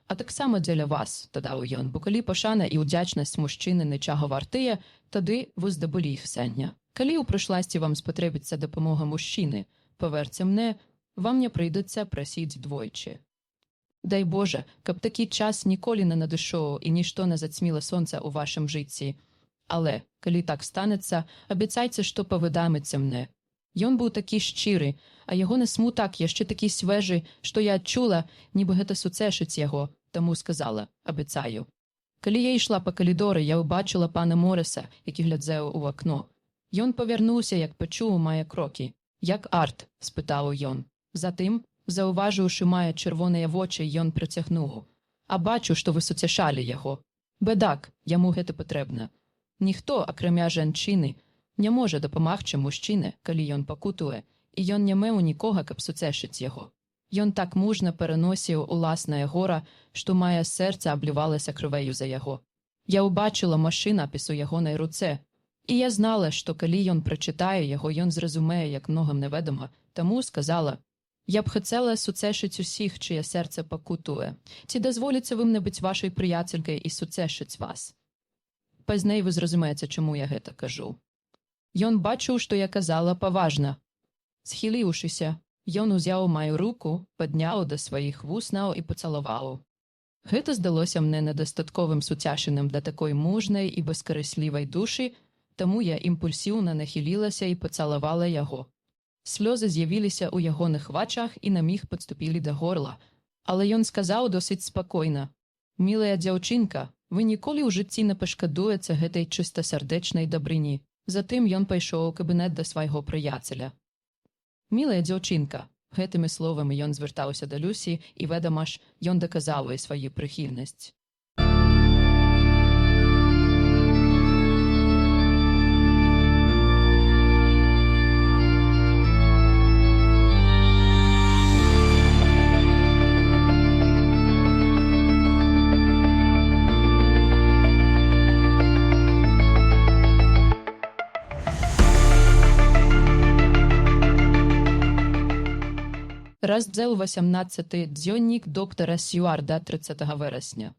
«А таксама дзеля вас», – дадаў ён, «бо калі пашана і удзячнасць мужчыны нічаго вартыя, тады вы здабылі іх сення. Калі ў прышласці вам спатрэбіцца дапамога мужчыны, паверце мне, вам не прыйдецца прасіць двойчы. Дай Боже, каб такі час ніколі не надышоў і нішто не зацьміла сонца ў вашым жыцці. Але, калі так станецца, абяцайце, што павыдаміце мне». Ён быў такі шчыры, а ягоны смутак яшчэ такі свежы, што я адчула, нібы гэта суцешыць яго, таму сказала «абяцаю». Калі я ішла па калідоры, я ўбачыла пана Морыса, які глядзеў у акно. Ён павярнуўся, як пачуў мае крокі. «Як Арт?» – спытаў ён. Затым, заўважыўшы мае чырвоныя вочы, ён працягнуў. «А бачу, што вы суцяшалі яго. Бэдак, яму гэта патрэбна. Ніхто, акрамя жанчыны, не можа дапамагчы мужчыне, калі ён пакутуе, і ён не меў нікога, каб суцешыць яго. Ён так мужна пераносіў уласнае гора, што мае сэрца аблівалася крывею за яго. Я ўбачыла машынапіс у ягонай руцэ, і я знала, што калі ён прачытае яго, ён зразумее, як многа мне вядома, таму сказала: «Я б хацела суцешыць усіх, чые сэрца пакутуе. Ці дазволіце вы мне быць вашай прыяцелькай і суцешыць вас?» Пазней вы зразумееце, чаму я гэта кажу. Ён бачыў, што я казала паважна. Схіліўшыся, ён узяў маю руку, падняў да сваіх вуснаў і пацалаваў. Гэта здалося мне недастатковым суцяшаным для такой мужнай і бескарыслівай душы, таму я імпульсіўна нахілілася і пацалавала яго. Слёзы з'явіліся ў ягоных вачах і на міг падступілі да горла, але ён сказаў досыць спакойна: «Мілая дзяўчынка, вы ніколі ў жыцці не пашкадуеце гэтай чыстасардэчнай дабрыні». Затым ён пайшоў у кабінет да свайго прыяцеля. «Мілая дзяўчынка», гэтымі словамі ён звяртаўся да Люсі, і, ведама ж, ён даказаў ёй сваю прыхільнасць. Раздзел 18. Дзённік доктара Сьюарда 30 верасня.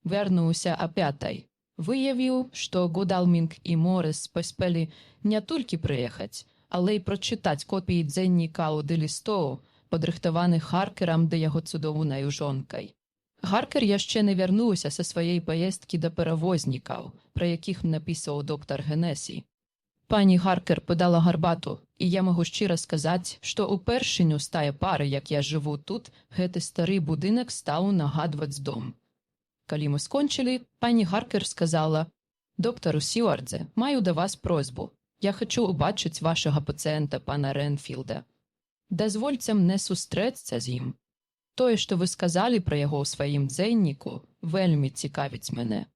Вярнуўся о 5. Выявіў, што Годалмінг і Морыс паспелі не толькі прыехаць, але і прачытаць копіі дзеннікаў ды лістоў, падрыхтаваных Харкерам да яго цудоўнаю жонкай. Харкер яшчэ не вярнуўся са сваей паездкі да перавознікаў, пра якіх напісаў доктар Генесі. Пані Харкер падала гарбату, і я магу шчыра сказаць, што ўпершыню з тае пары, як я жыву тут, гэты стары будынак стаў нагадваць дом. Калі мы скончылі, пані Харкер сказала: «Доктару Сьюардзе, маю да вас просьбу. Я хачу ўбачыць вашага пацыента, пана Рэнфілда. Дазвольце мне сустрэцца з ім. Тое, што вы сказалі пра яго ў сваім дзенніку, вельмі цікавіць мяне».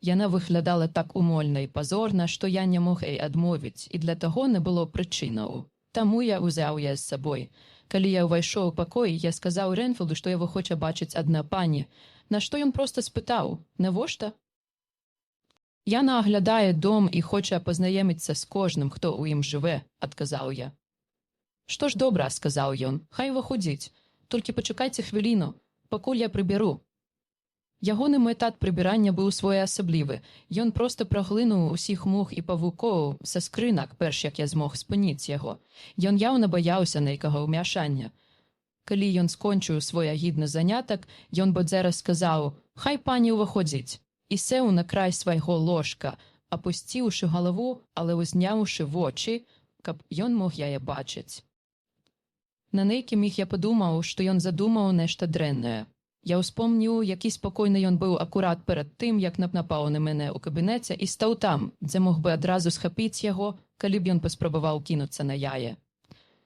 Яна выглядала так умольна і пазорна, што я не мог ёй адмовіць, і для таго не было прычынаў. Таму я ўзяў яе з сабой. Калі я ўвайшоў у пакой, я сказаў Рэнфілду, што яго хоча бачыць адна пані, на што ён проста спытаў: «Навошта?» «Яна аглядае дом і хоча пазнаёміцца з кожным, хто ў ім жыве», – адказаў я. «Што ж добра», – сказаў ён, – «хай выходзіць, толькі пачакайце хвіліну, пакуль я прыбяру». Ягоны метад прыбірання быў своеасаблівы. Ён проста праглынуў усіх мух і павукоў са скрынак, перш як я змог спыніць яго. Ён яўна баяўся нейкага ўмяшання. Калі ён скончыў свой агідны занятак, ён бадзёра сказаў: «Хай пані ўваходзіць», і сеў на край свайго ложка, апусціўшы галаву, але ўзняўшы вочы, каб ён мог яе бачыць. На нейкі міг я падумаў, што ён задумаў нешта дрэннае. Я ўспомніў, які спакойны ён быў акурат перад тым, як напаў на мяне ў кабінеце і стаў там, дзе мог бы адразу схапіць яго, калі б ён паспрабаваў кінуцца на яе.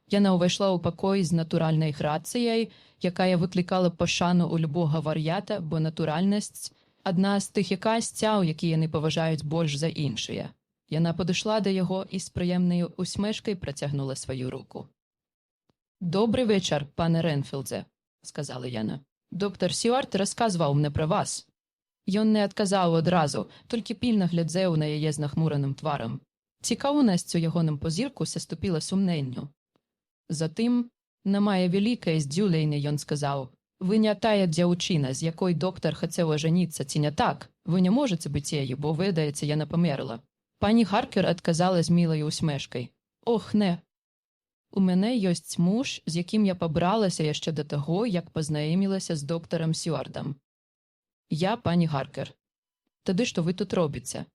Яна ўвайшла ў пакой з натуральнай грацыяй, якая выклікала пашану ў любога вар'ята, бо натуральнасць – адна з тых якасцяў, які яны паважаюць больш за іншыя. Яна падышла да яго і з прыемнай усмешкай працягнула сваю руку. «Добры вечар, пане Рэнфілдзе», – сказала яна. «Доктар Сюарт расказваў мне пра вас». Ён не адказаў адразу, толькі пільна глядзеў на яе з нахмураным тварам. Цікаўнасць у ягоным позірку саступіла сумненню. Затым, на мае вялікае здзіўленне, ён сказаў: «Вы не тая дзяўчына, з якой доктар хацеў ажаніцца, ці не так? Вы не можаце быць яе, бо, ведаеце, яна памерла». Пані Харкер адказала з мілай усмешкай: «Ох, не. У мяне ёсць муж, з якім я пабралася яшчэ да таго, як пазнаёмілася з доктарам Сюардам. Я пані Харкер. Тады што вы тут робіце?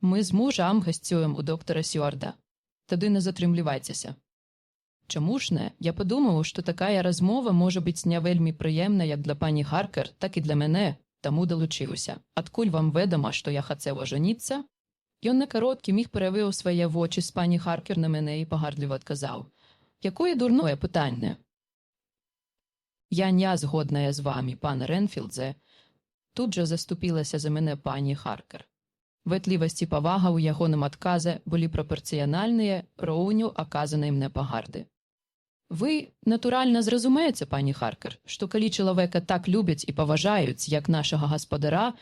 Мы з мужам гасцюем у доктара Сюарда. Тады не затрымлівайцеся». Чаму ж не? Я падумаў, што такая размова можа быць не вельмі прыемна як для пані Харкер, так і для мяне, таму далучыўся. «Адкуль вам ведама, што я хацеў ажаніцца?» Ён на кароткі міг перавёў свае вочы з пані Харкер на мяне і пагардліва адказаў: «Якое дурное пытанне!» «Я не згодная з вамі, пан Рэнфілдзе», тут жа заступілася за мяне пані Харкер. Ветлівасць і павага ў ягоным адказе былі прапарцыянальныя роўню аказанай мне пагарды. «Вы, натуральна, зразумееце, пані Харкер, што калі чалавека так любяць і паважаюць, як нашага гаспадара,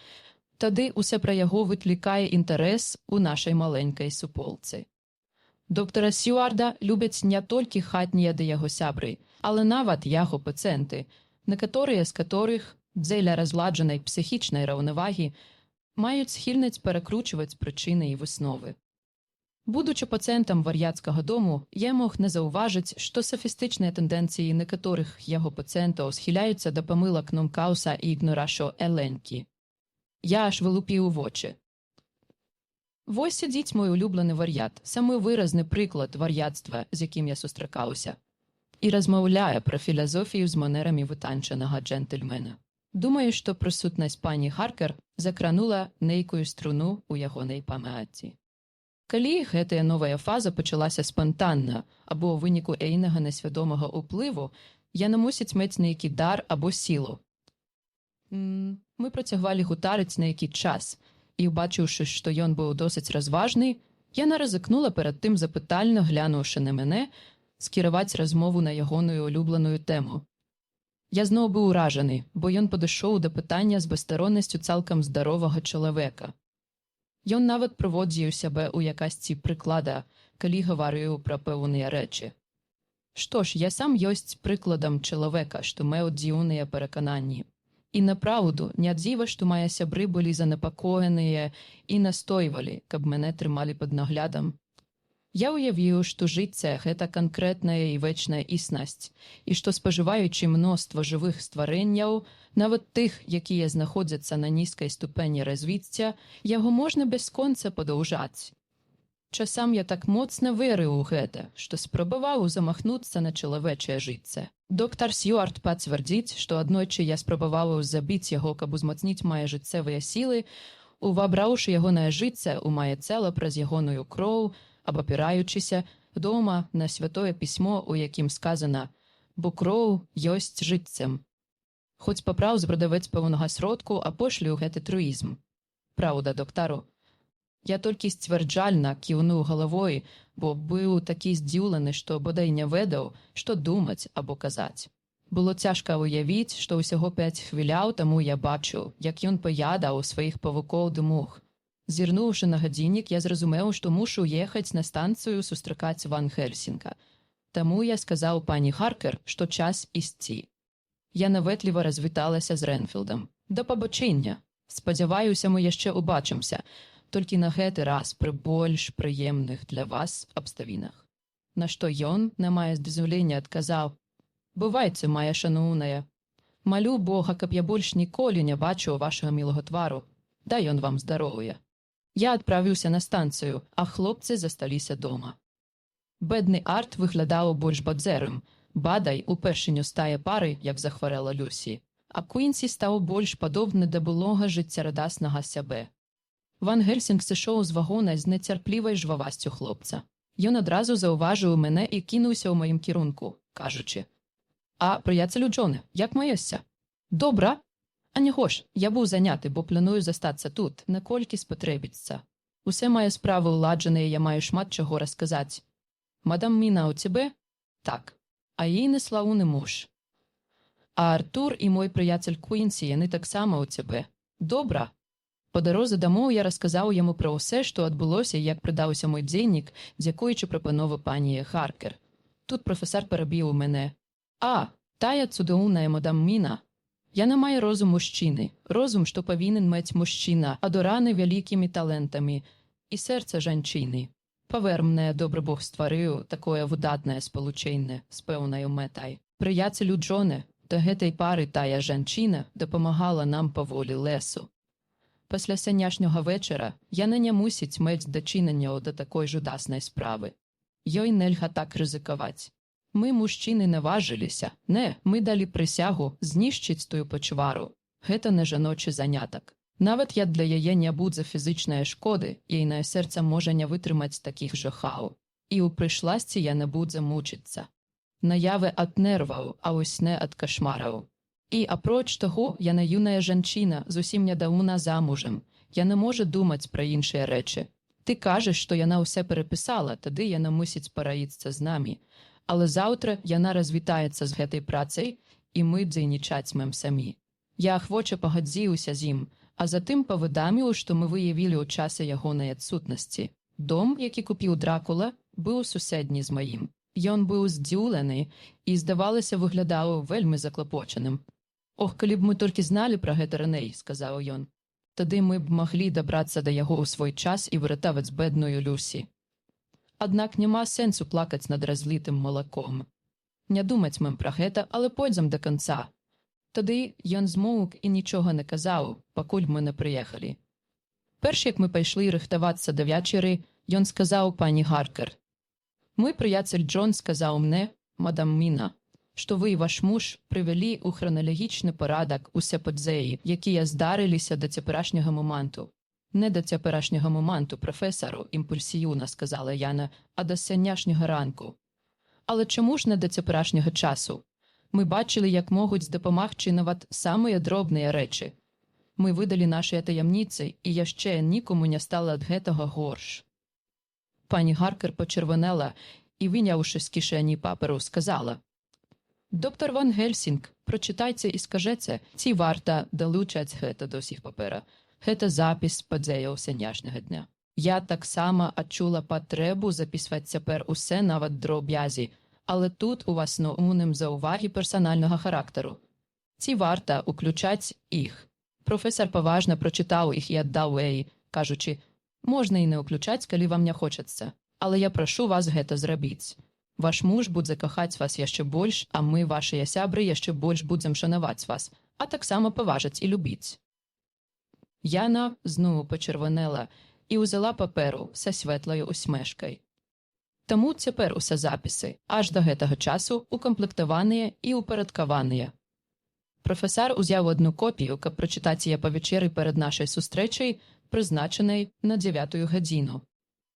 тады ўсе пра яго выклікае інтарэс у нашай маленькай суполцы. Доктара Сюарда любяць не толькі хатнія ды яго сябры, але нават яго пацыенты, некаторыя з которых, дзеля разладжанай псіхічнай раўнавагі, маюць схільнасць перакручваць прычыны і высновы. Будучы пацыентам вар'яцкага дому, я мог не заўважыць, што сафістычныя тэндэнцыі некаторых яго пацыентаў схіляюцца да памылак Нонкаўса і Ігнарашо Эленкі. Я аж вылупіў вочы. Вось сядзіць мой улюблены вар'ят, самы выразны прыклад вар'яцтва, з якім я сустракаўся, і размаўляе пра філазофію з манерамі вытанчанага джентльмена. Думаю, што прысутнасць пані Харкер закранула нейкую струну ў ягонай памяці. Калі гэтая новая фаза пачалася спантанна або ў выніку эйнага несвядомага ўплыву, яна мусіць мець нейкі дар або сілу. Мы працягвалі гутарыць нейкі час, і, убачыўшы, што ён быў досыць разважны, яна рызыкнула перад тым запытальна, глянуўшы на мяне, скіраваць размову на ягоную улюбленую тэму. Я зноў быў уражаны, бо ён падышоў да пытання з бесстароннасцю цалкам здаровага чалавека. Ён нават прыводзіў сябе ў якасці прыклада, калі гаварыў пра пэўныя рэчы. Што ж, я сам ёсць прыкладам чалавека, што меў дзіўныя перакананні. І напраўду, не дзіва, што мае сябры былі занепакоеныя і настойвалі, каб мяне трымалі пад наглядам. Я ўявіў, што жыццё – гэта канкрэтная і вечная існасць, і што спажываючы мноства жывых стварэнняў, нават тых, якія знаходзяцца на нізкай ступені развіцця, яго можна бясконца падаўжаць. Часам я так моцна верыў у гэта, што спрабаваў замахнуцца на чалавечае жыццё. Доктар Сюарт пацвярдзіць, што аднойчы я спрабаваў забіць яго, каб узмацніць мае жыццевыя сілы, увабраўшы ягонае жыццё ў мае цела праз ягоную кроў, абапіраючыся дома на святое пісьмо, у якім сказана: «Бо кроў ёсць жыццем». Хоць папраў збрадаваць пэўнага сродку, а пошлі ў гэты труізм. Праўда, доктару. Я толькі сцвярджальна кіўнуў галавой, бо быў такі здзіўлены, што бодай не ведаў, што думаць або казаць. Было цяжка уявіць, што ўсяго 5 хвіляў таму я бачыў, як ён паядаў сваіх павукоў ды мух. Зірнуўшы на гадзіннік, я зразумеў, што мушу ехаць на станцыю сустракаць Ван Гельсінга. Таму я сказаў пані Харкер, што час ісці. Я навэтліва развіталася з Рэнфілдам. Да пабачэння. Спадзяваюся, мы яшчэ ўбачымся, толькі на гэты раз пры больш прыемных для вас абставінах. На што ён, на мае здзіўленне, адказаў: «Бывайце, мая шаноўная. Малю Бога, каб я больш ніколі не бачыў вашага мілага твару. Дай ён вам здароўя». Я адправіўся на станцыю, а хлопцы засталіся дома. Бедны Арт выглядаў больш бадзэрым, бадай упершыню з тае пары, як захварэла Люсі, а Квінсі стаў больш падобны да былога жыццярадаснага сябе. Ван Гельсінг сышоў з вагона з нецярплівай жвавасцю хлопца. Ён адразу заўважыў мяне і кінуўся ў маім кірунку, кажучы: «А, прыяцелю Джоне, як маешся?» «Добра. А няго ж, я быў заняты, бо планую застацца тут, наколькі спатрэбіцца. Усе мае справы ўладжаныя, я маю шмат чаго расказаць. Мадам Міна ў цябе?» «Так. А ейны слаўны муж. А Артур і мой прыяцель Квінсі, яны таксама ў цябе. Добра». Па дарозе дамоў я расказаў яму пра ўсе, што адбылося, як прыдаўся мой дзейнік, дзякуючы прапановы пані Харкер. Тут прафесар перабіў мяне: «А, тая цудоўная мадам Міна. Яна мае розум мужчыны, розум, што павінен мець мужчына, адораны вялікімі талентамі, і сэрца жанчыны. Павер мне, добры Бог стварыў такое выдатнае спалучэнне з пэўнаю мэтай. Прыяцелю Джоне, да гэтай пары тая жанчына дапамагала нам паволі лесу. Пасля сянешняга вечара яна не мусіць мець дачыненняў да такой жудаснай справы. Ёй нельга так рызыкаваць. Мы, мужчыны, наважыліся. Не, мы далі прысягу знішчыць тую пачвару. Гэта не жаночы занятак. Нават я для яе не будзе фізычнай шкоды, ейнае сэрца можа не вытрымаць такіх жахаў. І ў прышласці яна будзе мучыцца. Наявы ад нерваў, а вось не ад кашмараў. І, апроч таго, яна юная жанчына, зусім нядаўна замужам. Яна можа думаць пра іншыя рэчы. Ты кажаш, што яна ўсе перапісала, тады яна мусіць параіцца з намі. Але заўтра яна развітаецца з гэтай працай, і мы дзейнічаць мэм самі. Я ахвоча пагадзіўся з ім, а затым павыдаміў, што мы выявілі ў часе ягонай адсутнасці. Дом, які купіў Дракула, быў суседні з маім. Ён быў здзіўлены і, здавалася, выглядаў вельмі заклапочаным. «Ох, калі б мы толькі зналі пра гэта раней», – сказаў ён. «Тады мы б маглі дабрацца да яго ў свой час і выратаваць бедную Люсі. Аднак няма сэнсу плакаць над разлітым малаком. Не думаць мэм пра гэта, але пойдзем да канца». Тады ён змоўк і нічога не казаў, пакуль мы не прыехалі. Перш як мы пайшлі рыхтавацца да вечары, ён сказаў пані Харкер: «Мой прыяцель Джон сказаў мне, мадам Міна, што вы і ваш муж прывялі ў храналагічны парадак усе падзеі, якія здарыліся да цяперашняга моманту». «Не да цяперашняга моманту, прафесару», – імпульсіўна сказала яна, «а да сянешняга ранку». «Але чаму ж не да цяперашняга часу? Мы бачылі, як могуць дапамагчы нават самыя дробныя рэчы. Мы выдалі нашыя таямніцы, і яшчэ нікому не стала ад гэтага горш». Пані Харкер пачырванела і, выняўшы з кішэні паперу, сказала: «Доктор Ван Гельсінг, прачытайце і скажэце, ці варта далучаць гэта да ўсіх папера. Гэта запіс падзеяў сянешняга дня. Я таксама адчула патрэбу запісваць цяпер усе, нават дробязі, але тут у асноўным заўвагі персанальнага характару. Ці варта уключаць іх?» Професар паважна прачытаў іх і аддаў ёй, кажучы: «Можна і не ўключаць, калі вам не хочацца, але я прашу вас гэта зрабіць. Ваш муж будзе кахаць вас яшчэ больш, а мы, вашыя сябры, яшчэ больш будзем шанаваць вас, а таксама паважаць і любіць». Яна зноў пачырванела і ўзяла паперу са светлаю усмешкай. Таму цяпер усе запісы, аж да гэтага часу, укамплектаваныя і упарадкаваныя. Прафесар узяў адну копію, каб прачытаць яе па вечеры перад нашай сустрэчай, прызначанай на 9 гадзіну.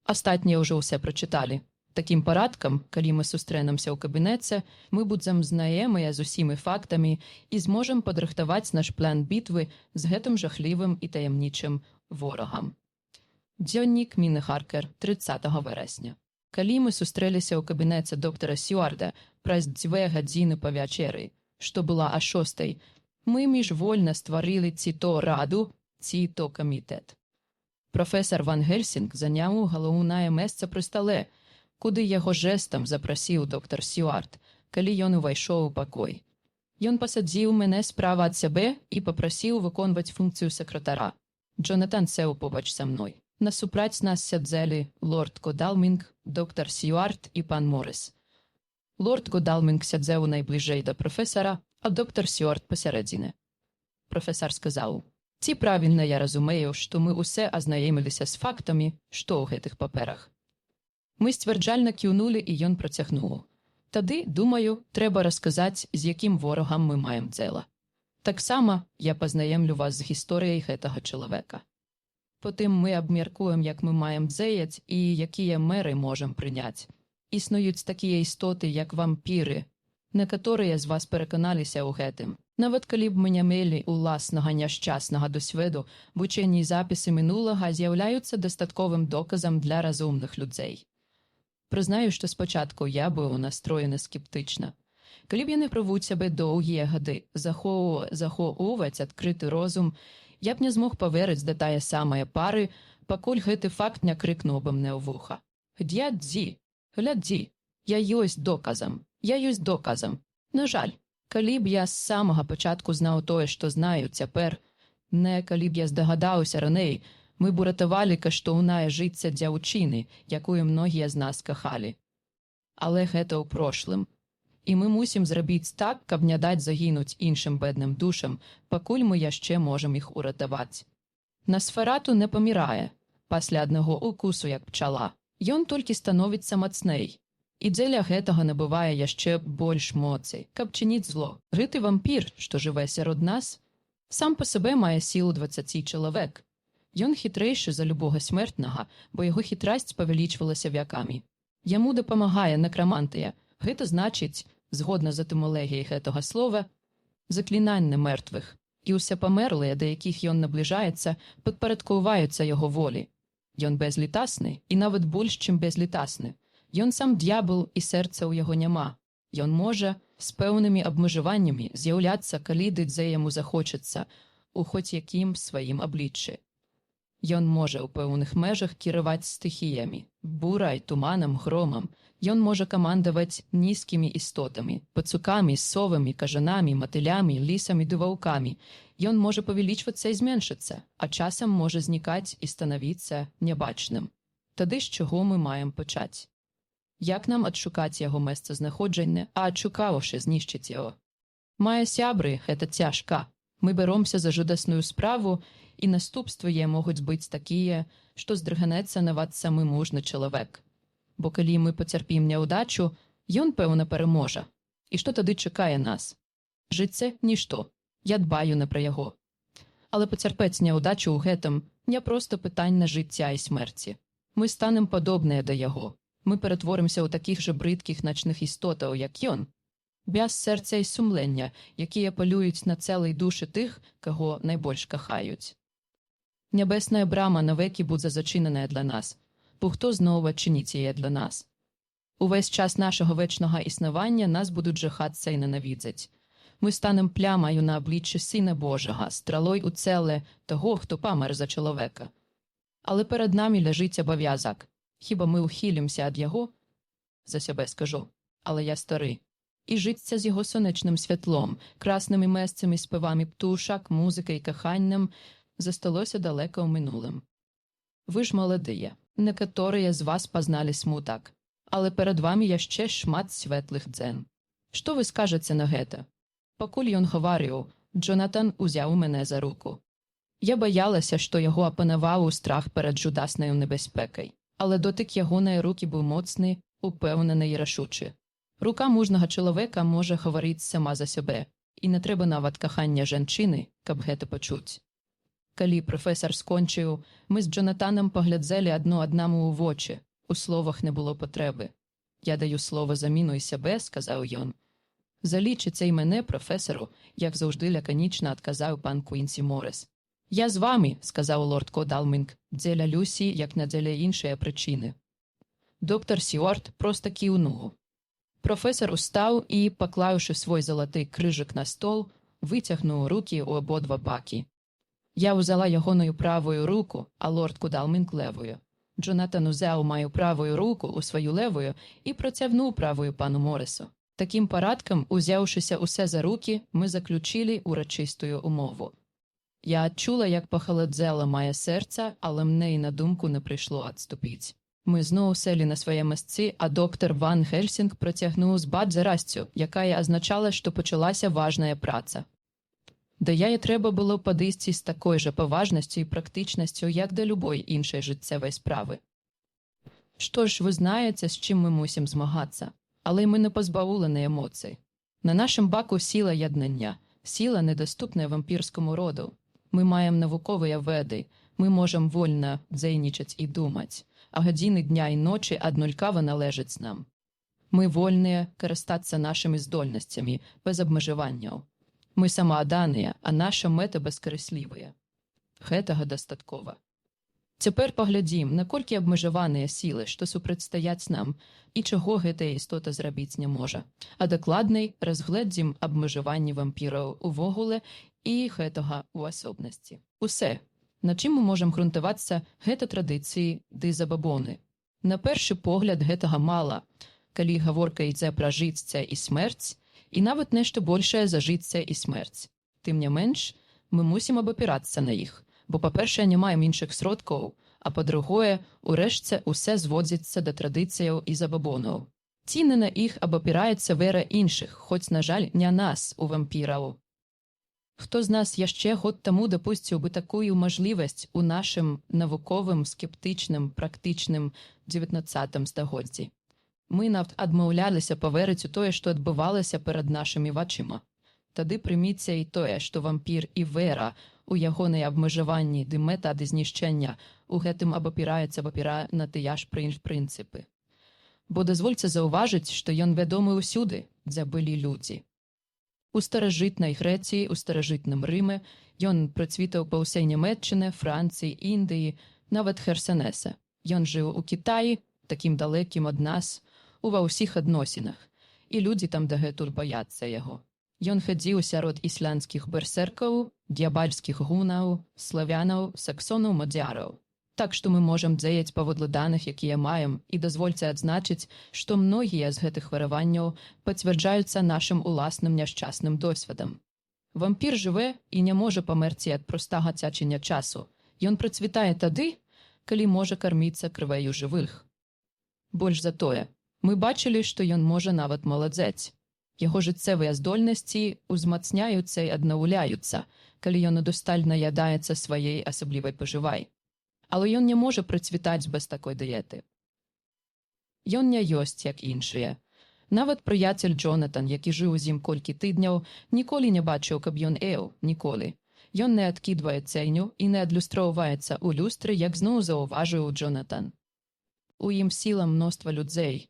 Астатнія ўжо ўсе прачыталі. Такім парадкам, калі мы сустрэнемся ў кабінеце, мы будзем знаёмыя з усімі фактамі і зможам падрыхтаваць наш план бітвы з гэтым жахлівым і таямнічым ворагам. Дзённік Міни Харкер, 30 вересня. Калі мы сустрэліся ў кабінеце доктара Сюарда праз 2 гадзіны па вячэры, што была а 6, мы міжвольна стварылі ці то раду, ці то камітэт. Професор Ван Гельсінг заняў галоўнае месца пры стале, куды яго жэстам запрасіў доктар Сюард, калі ён увайшоў у пакой. Ён пасадзіў мяне справа ад сябе і папрасіў выконваць функцыю сакратара. Джонатан сеў побач са мной. Насупраць нас сядзелі лорд Годалмінг, доктар Сюард і пан Морис. Лорд Годалмінг сядзеў найбліжэй да прафесара, а доктар Сюард пасярэдзіне. Прафесар сказаў: «Ці правільна я разумею, што мы ўсе азнаёміліся з фактамі, што ў гэтых паперах?» Мы сцвярджальна кіўнулі, і ён працягнуў: «Тады, думаю, трэба расказаць, з якім ворагам мы маем дзела. Таксама я пазнаемлю вас з гісторыяй гэтага чалавека. Потым мы абмеркуем, як мы маем дзеяць і якія меры можам прыняць. Існуюць такія істоты, як вампіры. Некаторыя з вас пераканаліся ў гэтым. Нават калі б мы не мелі уласнага няшчаснага досведу, вучэнні і запісы мінулага з'яўляюцца дастатковым доказам для разумных людзей. Прызнаю, што спачатку я быў настроены скептычна. Калі б яны прывуць сябе доўгія гады захоўваць адкрыты розум, я б не змог паверыць да тая самая пары, пакуль гэты факт не крыкнуў бы мне ў вуха: «Глядзі, я ёсць доказам, На жаль, калі б я з самага пачатку знаў тое, што знаю цяпер, калі б я здагадаўся раней, мы б уратавалі каштоўнае жыцця дзяўчыны, якую многія з нас кахалі. Але гэта ў прошлым. І мы мусім зрабіць так, каб не даць загінуць іншым бедным душам, пакуль мы яшчэ можам іх уратаваць. Носферату не памірае пасля аднаго укусу, як пчала. Ён толькі становіцца мацней. І дзеля гэтага набывае яшчэ больш моцы, каб чыніць зло. Гэты вампір, што жыве сярод нас, сам па сабе мае сілу 20 чалавек. Ён хітрэйшы за любога смертнага, бо яго хітрасць павялічвалася вякамі. Яму дапамагае некрамантыя. Гэта значыць, згодна з этымалогіяй гэтага слова, заклінанне мертвых, і ўсе памерлыя, да якіх ён набліжаецца, падпарадкоўваюцца яго волі. Ён безлітасны і нават больш, чым безлітасны. Ён сам д'ябал, і сэрца ў яго няма. Ён можа з пэўнымі абмежаваннямі з'яўляцца, калі дзе яму захочацца, у хоць якім сваім абліччы. Ён можа ў пэўных межах кіраваць стыхіямі, бурай, туманам, громам. Ён можа камандаваць нізкімі істотамі, пацукамі, совамі, кажанамі, матылямі, лісамі ды ваўкамі. Ён можа павялічвацца і зменшыцца, а часам можа знікаць і станавіцца нябачным. Тады з чаго мы маем пачаць? Як нам адшукаць яго месцазнаходжанне, а адшукаўшы знішчыць яго? Мае сябры, гэта цяжка. Мы бяромся за жудасную справу, і наступствы яе могуць быць такія, што здрыганецца нават самы мужны чалавек. Бо калі мы пацярпім няўдачу, ён, пэўна, пераможа. І што тады чакае нас? Жыццё – нішто. Я дбаю на пра яго. Але пацярпець няўдачу ў гэтым не проста пытанне жыцця і смерці. Мы станем падобныя да яго. Мы ператворымся ў такіх жа брыдкіх начных істотаў, як ён. Без сэрца і сумлення, якія палююць на цэлай душы тых, каго найбольш кахаюць. Нябесная брама навекі будзе зачыненая для нас. Бо хто зноў адчыніць яе для нас? Увесь час нашага вечнага існавання нас будуць жахацца і ненавідзець. Мы станем плямаю на абліччы Сына Божага, стралой у цэле таго, хто памер за чалавека. Але перад намі ляжыць абавязак. Хіба мы ухілімся ад яго? За сябе скажу. Але я стары. І жыцця з яго сонечным святлом, краснымі месцамі, спевамі птушак, музыкай, каханнем засталося далека ў мінулым. Вы ж маладыя. Некаторыя з вас пазналі смутак, але перад вамі яшчэ шмат светлых дзен. Што вы скажаце на гэта? Пакуль ён гаварыў, Джонатан узяў мяне за руку. Я баялася, што яго апанаваў страх перад жудаснаю небяспекай, але дотык ягонай рукі быў моцны, упэўнены і рашучы. Рука мужнага чалавека можа гаварыць сама за сябе, і не трэба нават кахання жанчыны, каб гэта пачуць. Калі прафесар скончыў, мы з Джонатанам паглядзелі адно аднаму ў вочы. У словах не было патрэбы. Я даю слова заміну і сябе, сказаў ён. Залічыце і мяне, прафесару, як заўжды лаканічна адказаў пан Куінсі Морис. Я з вами, сказав лорд Кодалмінг, дзеля Люсі, як на дзеля іншої причини. Доктор Сюарт просто кивнув. Професор устав і, поклавши свій золотий крижик на стол, витягнув руки у обидва баки. Я взяла його правою руку, а лорд Кодалмінг левою. Джонатан узяв мою правою руку у свою левою і протягнув правою пану Моррису. Таким порядком, узявшися усе за руки, ми заключили урочистую умову. Я чула, як похолодзело моє серце, але мені й на думку не прийшло відступити. Ми знову сели на своє місце, а доктор Ван Гельсінг протягнув з бат заразцю, яка означала, що почалася важна праця. До її треба було підійти з такою ж поважністю і практичністю, як до любої іншої життєвої справи. Що ж, ви знаєте, з чим ми мусимо змагатися, але ми не позбавлені емоцій. На нашому баку сила єднання, сила, недоступна вампірському роду. Ми маємо наукові веди, ми можемо вольно дзейничати і думати, а години дня і ночі однолькаво належать нам. Ми вольні користатися нашими здольностями, без обмежування. Ми самоотдані, а наша мета безкорисливая. Гэтага дастаткова. Цяпер паглядзім, наколькі абмежаваныя сілы, што супрацьстаяць нам, і чаго гэтая істота зрабіць не можа. А дакладней разгледзім абмежаванні вампіраў увогуле і гэтага ў асобнасці. Усе, на чым мы можам грунтавацца, гэта традыцыі ды забабоны. На першы погляд гэтага мала, калі гаворка ідзе пра жыцця і смерць, і нават нешта большае за жыцця і смерць. Тым не менш, мы мусім абапірацца на іх, бо, па-першае, не маем іншых сродкаў, а па-другое, урэшце, усе зводзіцца да традыцыяў і забабонаў. Ці не на іх абапіраецца вера іншых, хоць, на жаль, не нас, у вампіраў. Хто з нас яшчэ год таму дапусціў бы такую мажлівасць у нашым навуковым, скептычным, практычным 19 стагоддзі? Мы нават адмаўляліся паверыць у тое, што адбывалася перад нашымі вачыма. Тады прыміце і тое, што вампір і вера у ягоныя абмежаванні ды метады знішчэння у гэтым абапіраецца на тыя ж прынцыпы. Бо дазвольце заўважыць, што ён вядомы ўсюды, дзе былі людзі. У старажытнай Грэцыі, у старажытным Рыме ён працвітаў па ўсёй Нямецчыны, Францыі, Індыі, нават Херсанеса. Ён жыў у Кітаі, такім далекім ад нас, ува ўсіх адносінах, і людзі там дагэтуль баяцца яго. Ён хадзіў сярод ісландскіх берсеркаў, д'ябальскіх гунаў, славянаў, саксонаў, мадзяраў. Так што мы можам дзеяць паводле даных, якія маем, і дазвольце адзначыць, што многія з гэтых хвараванняў пацвярджаюцца нашым уласным няшчасным досведам. Вампір жыве і не можа памерці ад простага цячання часу. Ён працвітае тады, калі можа карміцца крываю жывых. Больш за тое, мы бачылі, што ён можа нават маладзець. Яго жыццевыя здольнасці узмацняюцца і аднаўляюцца, калі ён удосталь наядаецца сваей асаблівай пажывай. Але ён не можа працвітаць без такой дыеты. Ён не ёсць, як іншыя. Нават прыяцель Джонатан, які жыў з ім колькі тыдняў, ніколі не бачыў, каб ён еў, ніколі. Ён не адкідвае цэню і не адлюстроўваецца ў люстры, як зноў заўважыў Джонатан. У ім сіла мноства людзей.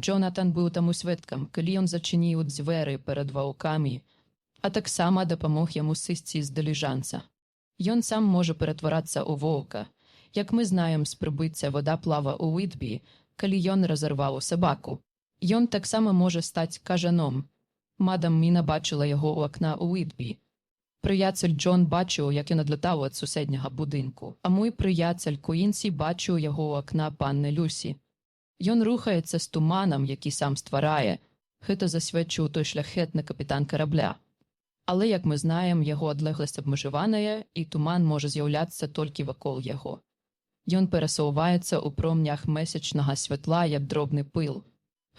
Джонатан быў таму сведкам, калі ён зачыніў дзверы перад ваўкамі, а таксама дапамог яму сысці з дыліжанса. Ён сам можа ператварацца ў воўка, як мы знаем з прыбыцця водаплава ў Уітбі, калі ён разарваў сабаку. Ён таксама можа стаць кажаном. Мадам Міна бачыла яго ў акна ў Уітбі. Прыяцель Джон бачыў, як ён адлятаў ад суседняга будынку, а мой прыяцель Куінсі бачыў яго ў акна панны Люсі. Ён рухаецца з туманам, які сам стварае. Гэта засведчыў той шляхетны капітан карабля. Але, як мы знаем, яго адлегласць абмежаваная, і туман можа з'яўляцца толькі вакол яго. Ён перасоўваецца ў промнях месячнага святла, як дробны пыл.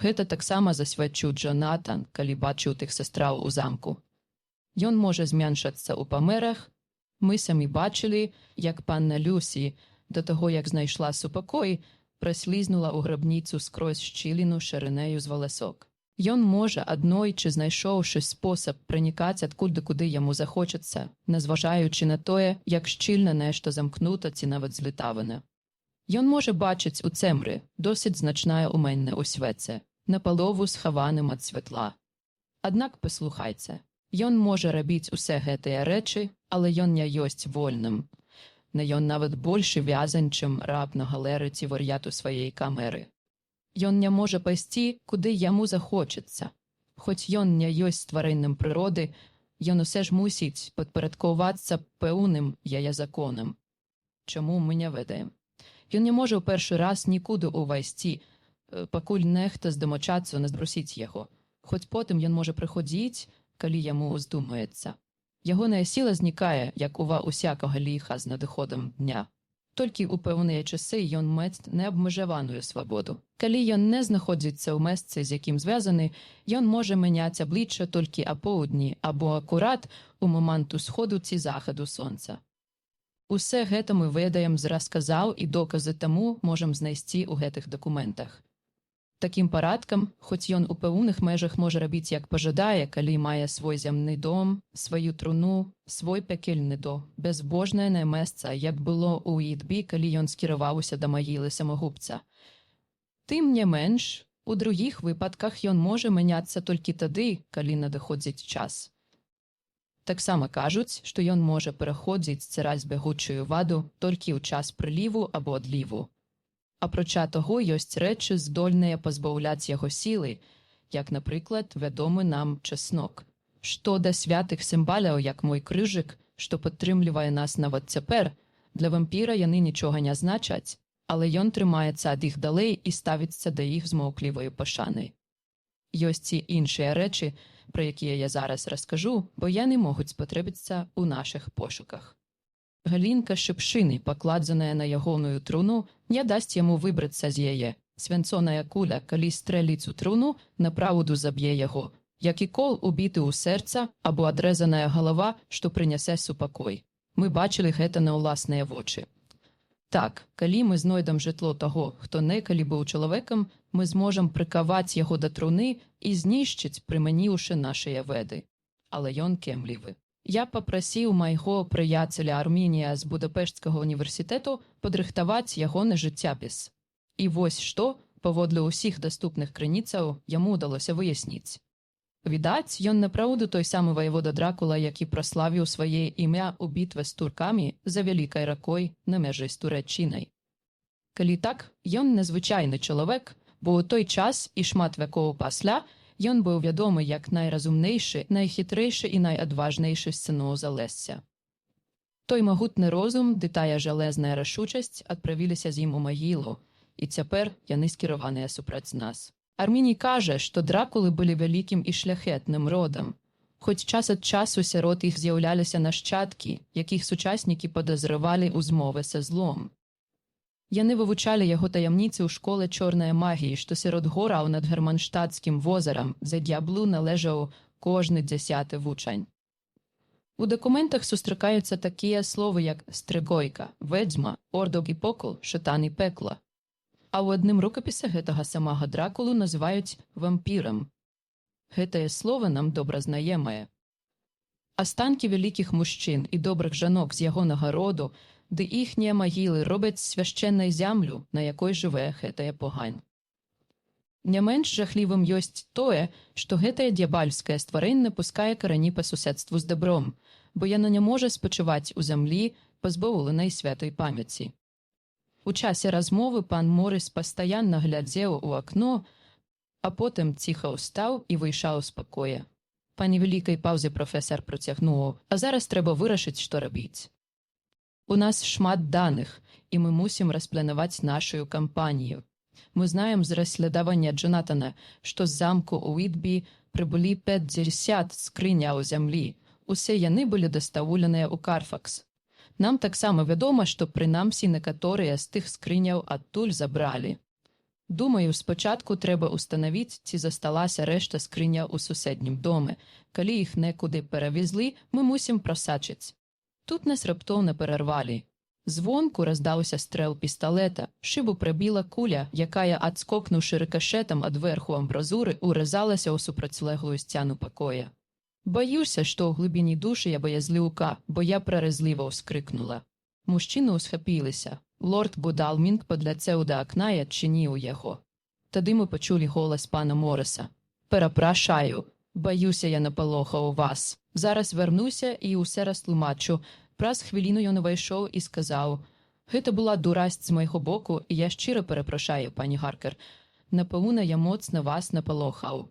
Гэта таксама засведчыў Джонатан, калі бачыў тых сястраў у замку. Ён можа зменшацца ў памерах. Мы самі бачылі, як панна Люсі, да таго, як знайшла супакой, праслізнула ў грабніцу скрозь шчыліну шырынею з валасок. Ён можа, аднойчы знайшоўшы спосаб пранікаць адкуль да куды яму захочацца, назважаючы на тое, як шчыльна нешта замкнута ці нават злітавана. Ён можа бачыць у цемры, досыць значнае ўменне ў свеце, напалову схаваным ад святла. Аднак паслухайце, Ён можа рабіць усе гэтыя рэчы, але ён не ёсць вольным. Ён нават большы вязань, чым раб на галеры ці вар'ят у сваёй камеры. Ён не можа пайсці, куды яму захочецца. Хоць ён не ёсць стварэннем прыроды, ён усе ж мусіць падпарадкоўвацца пэўным яе законам. Чаму мы не ведаем? Ён не можа ў першы раз нікуды ўвайсці, пакуль нехта здамачацца назбрусіць яго. Хоць потым ён можа прыходзіць, калі яму ўздумаецца. Ягоная сіла знікае, як ува усякага ліха з надыходам дня. Толькі ў пэўныя часы ён мець неабмежаваную свабоду. Калі ён не знаходзіцца ў месцы, з якім звязаны, ён можа мяняць аблічча толькі апоўдні або акурат у момант усходу ці захаду сонца. Усе гэта мы ведаем з расказаў і доказы таму можам знайсці ў гэтых дакументах. Такім парадкам, хоць ён у пэўных межах можа рабіць як пажадае, калі мае свой зямны дом, сваю труну, свой пякельны безбожнае месца, як было ў Ідбі, калі ён скіраваўся да магілы самагубца. Тым не менш, у другіх выпадках ён можа мяняцца толькі тады, калі надыходзіць час. Таксама кажуць, што ён можа пераходзіць цераз бягучую ваду толькі ў час прыліву або адліву. Апрача таго, ёсць рэчы, здольныя пазбаўляць яго сілы, як, напрыклад, вядомы нам часнок. Што да святых сімбаляў, як мой крыжык, што падтрымлівае нас нават цяпер, для вампіра яны нічога не значаць, але ён трымаецца ад іх далей і ставіцца да іх з маўкліваю пашанай. Ёсць і іншыя рэчы, пра якія я зараз раскажу, бо яны могуць спатрэбіцца ў нашых пошуках. Галінка шыпшыны, пакладзаная на ягоную труну, не дасць яму выбрацца з яе. Свянцоная куля, калі стрэліць у труну, напраўду заб'е яго, як і кол убіты ў сэрца або адрэзаная галава, што прынясе супакой. Мы бачылі гэта на ўласныя вочы. Так, калі мы знойдам жытло таго, хто некалі быў чалавекам, мы зможам прыкаваць яго да труны і знішчыць, прыманіўшы нашыя веды. Але ён кемлівы. Я папрасіў майго прыяцеля Армінія з Будапешцкага універсітэту падрыхтаваць ягоны жыццяпіс. І вось што, паводле ўсіх даступных крыніцаў, яму ўдалося выясніць. Відаць, ён напраўду той самы ваявода Дракула, які праславіў свае імя ў бітве з туркамі за вялікай ракой на мяжы з Турэччынай. Калі так, ён незвычайны чалавек, бо ў той час і шмат вякоў пасля ён быў вядомы як найразумнейшы, найхітрэйшы і найадважнейшы сыноў Залесся. Той магутны розум ды тая жалезная рашучасць адправіліся з ім у магілу, і цяпер яны скіраваныя супраць нас. Арміній кажа, што дракулы былі вялікім і шляхетным родам, хоць час ад часу сярод іх з'яўляліся нашчадкі, якіх сучаснікі падазравалі ў змове са злом. Яны вывучалі яго таямніцы ў школе чорнай магіі, што сярод гораў над Германштадтскім возерам, за д'яблу належаў кожны 10-ы вучань. У дакументах сустракаюцца такія словы, як стрыгойка, ведзьма, ордок і покул, шатан і пекла. А ў адным рукапісе гэтага самага Дракулу называюць вампірам. Гэтае слово нам добра знаёмае. Астанкі вялікіх мужчын і добрых жанок з ягонага роду ды іхнія магілы робяць свяшчэннай зямлю, на якой жыве гэтая погань. Не менш жахлівым ёсць тое, што гэтае д'ябальскае стварэнне пускае карані па суседству з дабром, бо яно не можа спачываць у зямлі пазбаўленай святой памяці. У часе размовы пан Морыс пастаянна глядзеў у акно, а потым ціха ўстаў і выйшаў з пакоя. Па невялікай паўзе прафесар працягнуў: «А зараз трэба вырашыць, што рабіць. У нас шмат даных, і мы мусім распланаваць нашу кампанію. Мы знаем з расследавання Джонатана, што з замку ў Ідбі прыбылі 50 скрыняў зямлі. Усе яны былі дастаўленыя ў Карфакс. Нам таксама вядома, што прынамсі некаторыя з тых скрыняў адтуль забралі. Думаю, спачатку трэба ўстанавіць, ці засталася рэшта скрыняў у суседнім доме. Калі іх некуды перавезлі, мы мусім прасачыць». Тут нас раптоўна перарвалі. Звонку раздаўся стрэл пісталета, шыбу прабіла куля, якая, адскокнуўшы рыкашэтам ад верху амбразуры, урэзалася ў супрацьлеглую сцяну пакоя. Баюся, што ў глыбіні душы я баязліўка, бо я праразліва ўскрыкнула. Мужчыны ўсхапіліся. Лорд Будалмінг падляцеў да акна і адчыніў яго. Тады мы пачулі голас пана Морыса: «Перапрашаю, Баюся я наполохав вас. Зараз вернуся і усе розтлумачу. Праз хвилину ён увайшоў і сказаў: «Гэта была дурасць з майго боку, і я шчыра перепрошаю, пані Гаркер. Напэўна, я моцна вас напалохаў».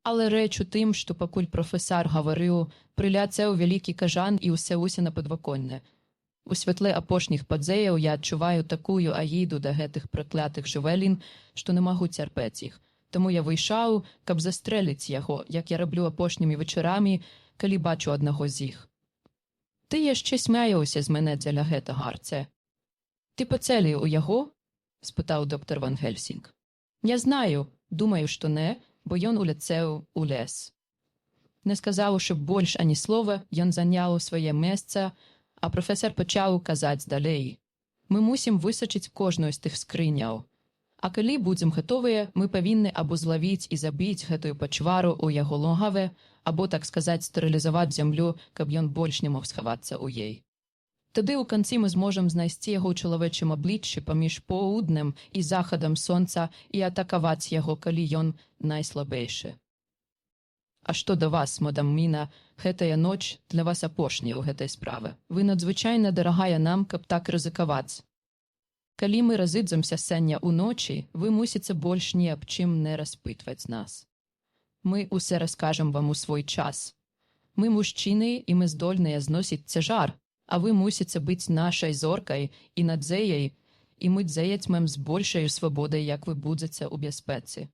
Але рэч у тым, што пакуль прафесар гаварыў, прыляцеў вялікі кажан і ўсяўся на падваконне. У святле апошніх падзеяў я адчуваю такую агіду да гэтых праклятых жывэлін, што не магу цярпець іх. Таму я выйшаў, каб застрэліць яго, як я раблю апошнімі вечарамі, калі бачу аднаго з іх. Ты яшчэ смяяўся з мяне дзеля гэтага, Арце. Ты пацэліў у яго? Спытаў доктор Ван Гельсінг. Я знаю, думаю, што не, бо ён уляцеў у лес. Не сказаўшы больш ані слова, ён заняў свае месца, а прафесар пачаў казаць далей. Мы мусім высачыць кожную з тых скрыняў. А калі будзем гатовыя, мы павінны або злавіць і забіць гэтую пачвару ў яго логаве, або, так сказаць, стэрылізаваць зямлю, каб ён больш не мог схавацца ў ей. Тады ў канцы мы зможам знайсці яго ў чалавечым абліччы паміж поўднем і захадам сонца і атакаваць яго, калі ён найслабейшы. А што да вас, мадам Міна, гэтая ноч для вас апошняя ў гэтай справе. Вы надзвычайна дарагая нам, каб так рызыкаваць. Калі мы разыдземся сёння ўночы, вы мусіце больш ні аб чым не распытваць нас. Мы ўсе раскажам вам у свой час. Мы мужчыны, і мы здольныя зносіць цяжар, а вы мусіце быць нашай зоркай і надзеяй, і мы дзеяцьмем з большай свабодай, як вы будзеце ў бяспецы.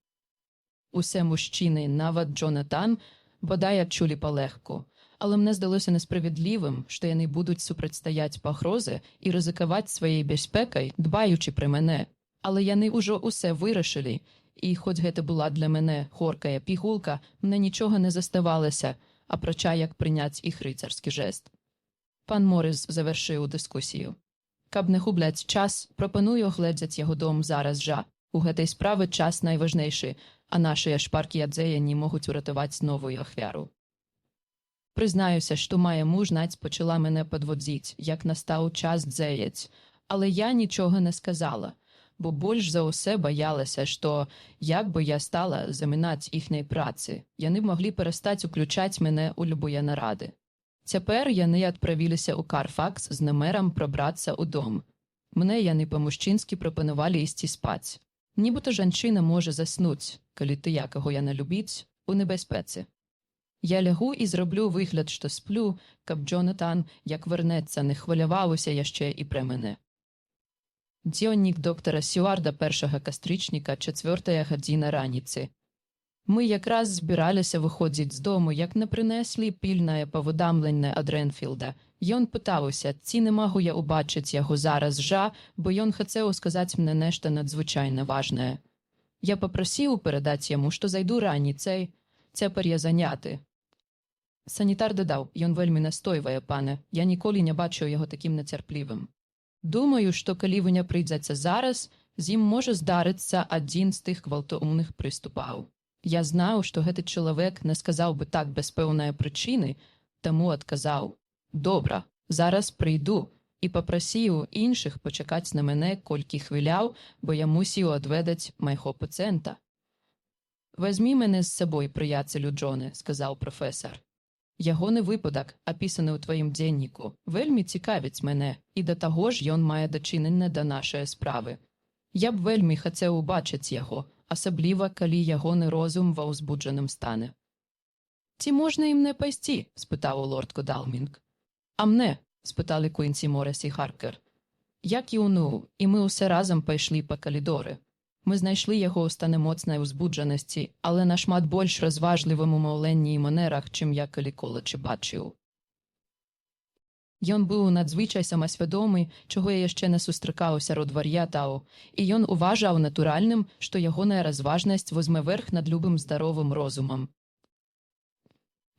Усе мужчыны, нават Джонатан, бодай адчулі палегку, але мне здалося несправедлівым, што яны будуць супрацьстаяць пагрозы і рызыкаваць сваёй бяспекай, дбаючы пра мяне. Але яны ўжо ўсе вырашылі, і хоць гэта была для мяне горкая пігулка, мне нічога не заставалася, апрача як прыняць іх рыцарскі жэст. Пан Морис завяршыў дыскусію. Каб не губляць час, прапаную огледзець яго дом зараз жа. У гэтай справы час найважнейшы, а нашыя шпаркія дзеянні могуць уратаваць новую ахвяру. Прызнаюся, што мая мужнаць пачала мяне падводзіць, як настаў час дзеяць, але я нічога не сказала, бо больш за ўсе баялася, што, як бы я стала замінаць іхняй працы, яны маглі перастаць уключаць мяне ў любыя нарады. Цяпер яны адправіліся ў Карфакс з намерам прабрацца ў дом. Мне яны па-мужчынскі прапанавалі ісці спаць. Нібыта жанчына можа заснуць, калі тыя, каго яна любіць, у небяспецы. Я лягу і зраблю выгляд, што сплю, каб Джонатан, як вернецца, не хваляваўся яшчэ і пра мяне. Дзённік доктара Сюарда 1 кастрычніка, 4 гадзіна раніцы. Мы якраз збіраліся выходзіць з дому, як не прынеслі пільнае паведамленне ад Ренфілда. Ён пытаўся, ці не магу я убачыць яго зараз жа, бо ён хацеў сказаць мне нешта надзвычайна важнае. Я папрасіў перадаць яму, што зайду раніцай, цяпер я заняты. Санітар дадаў, ён вельмі настойвае, пане, я ніколі не бачыў яго такім нацярплівым. Думаю, што калі вы не прыйдзеце зараз, з ім можа здарыцца адзін з тых гвалтоўных прыступаў. Я знаў, што гэты чалавек не сказаў бы так без пэўнай прычыны, таму адказаў: «Добра, зараз прыйду», і папрасіў іншых пачакаць на мяне колькі хвіляў, бо я мусіў адведаць майго пацыента. «Вазьмі мяне з сабой, прыяцелю Джоне», – сказаў прафесар. «Ягоны выпадак, апісаны ў тваім дзенніку, вельмі цікавіць мяне, і да таго ж ён мае дачыненне да нашай справы. Я б вельмі хацеў убачыць яго, асабліва, калі ягоны розум ва ўзбуджаным стане». «Ці можна ім не пайсці?» – спытаў лорд Годалмінг. «А мне?» – спыталі Квінсі Морис і Харкер. Я кіўнуў, і мы ўсе разам пайшлі па калідоры. Мы знайшлі яго ў стане моцнай узбуджанасці, але нашмат больш разважлівым у маўленні і манерах, чым я калі-колечы бачыў. Ён быў надзвычай самасвядомы, чаго я яшчэ не сустракаў сярод вар'ятаў, і ён уважаў натуральным, што ягоная разважнасць возьме верх над любым здаровым розумам.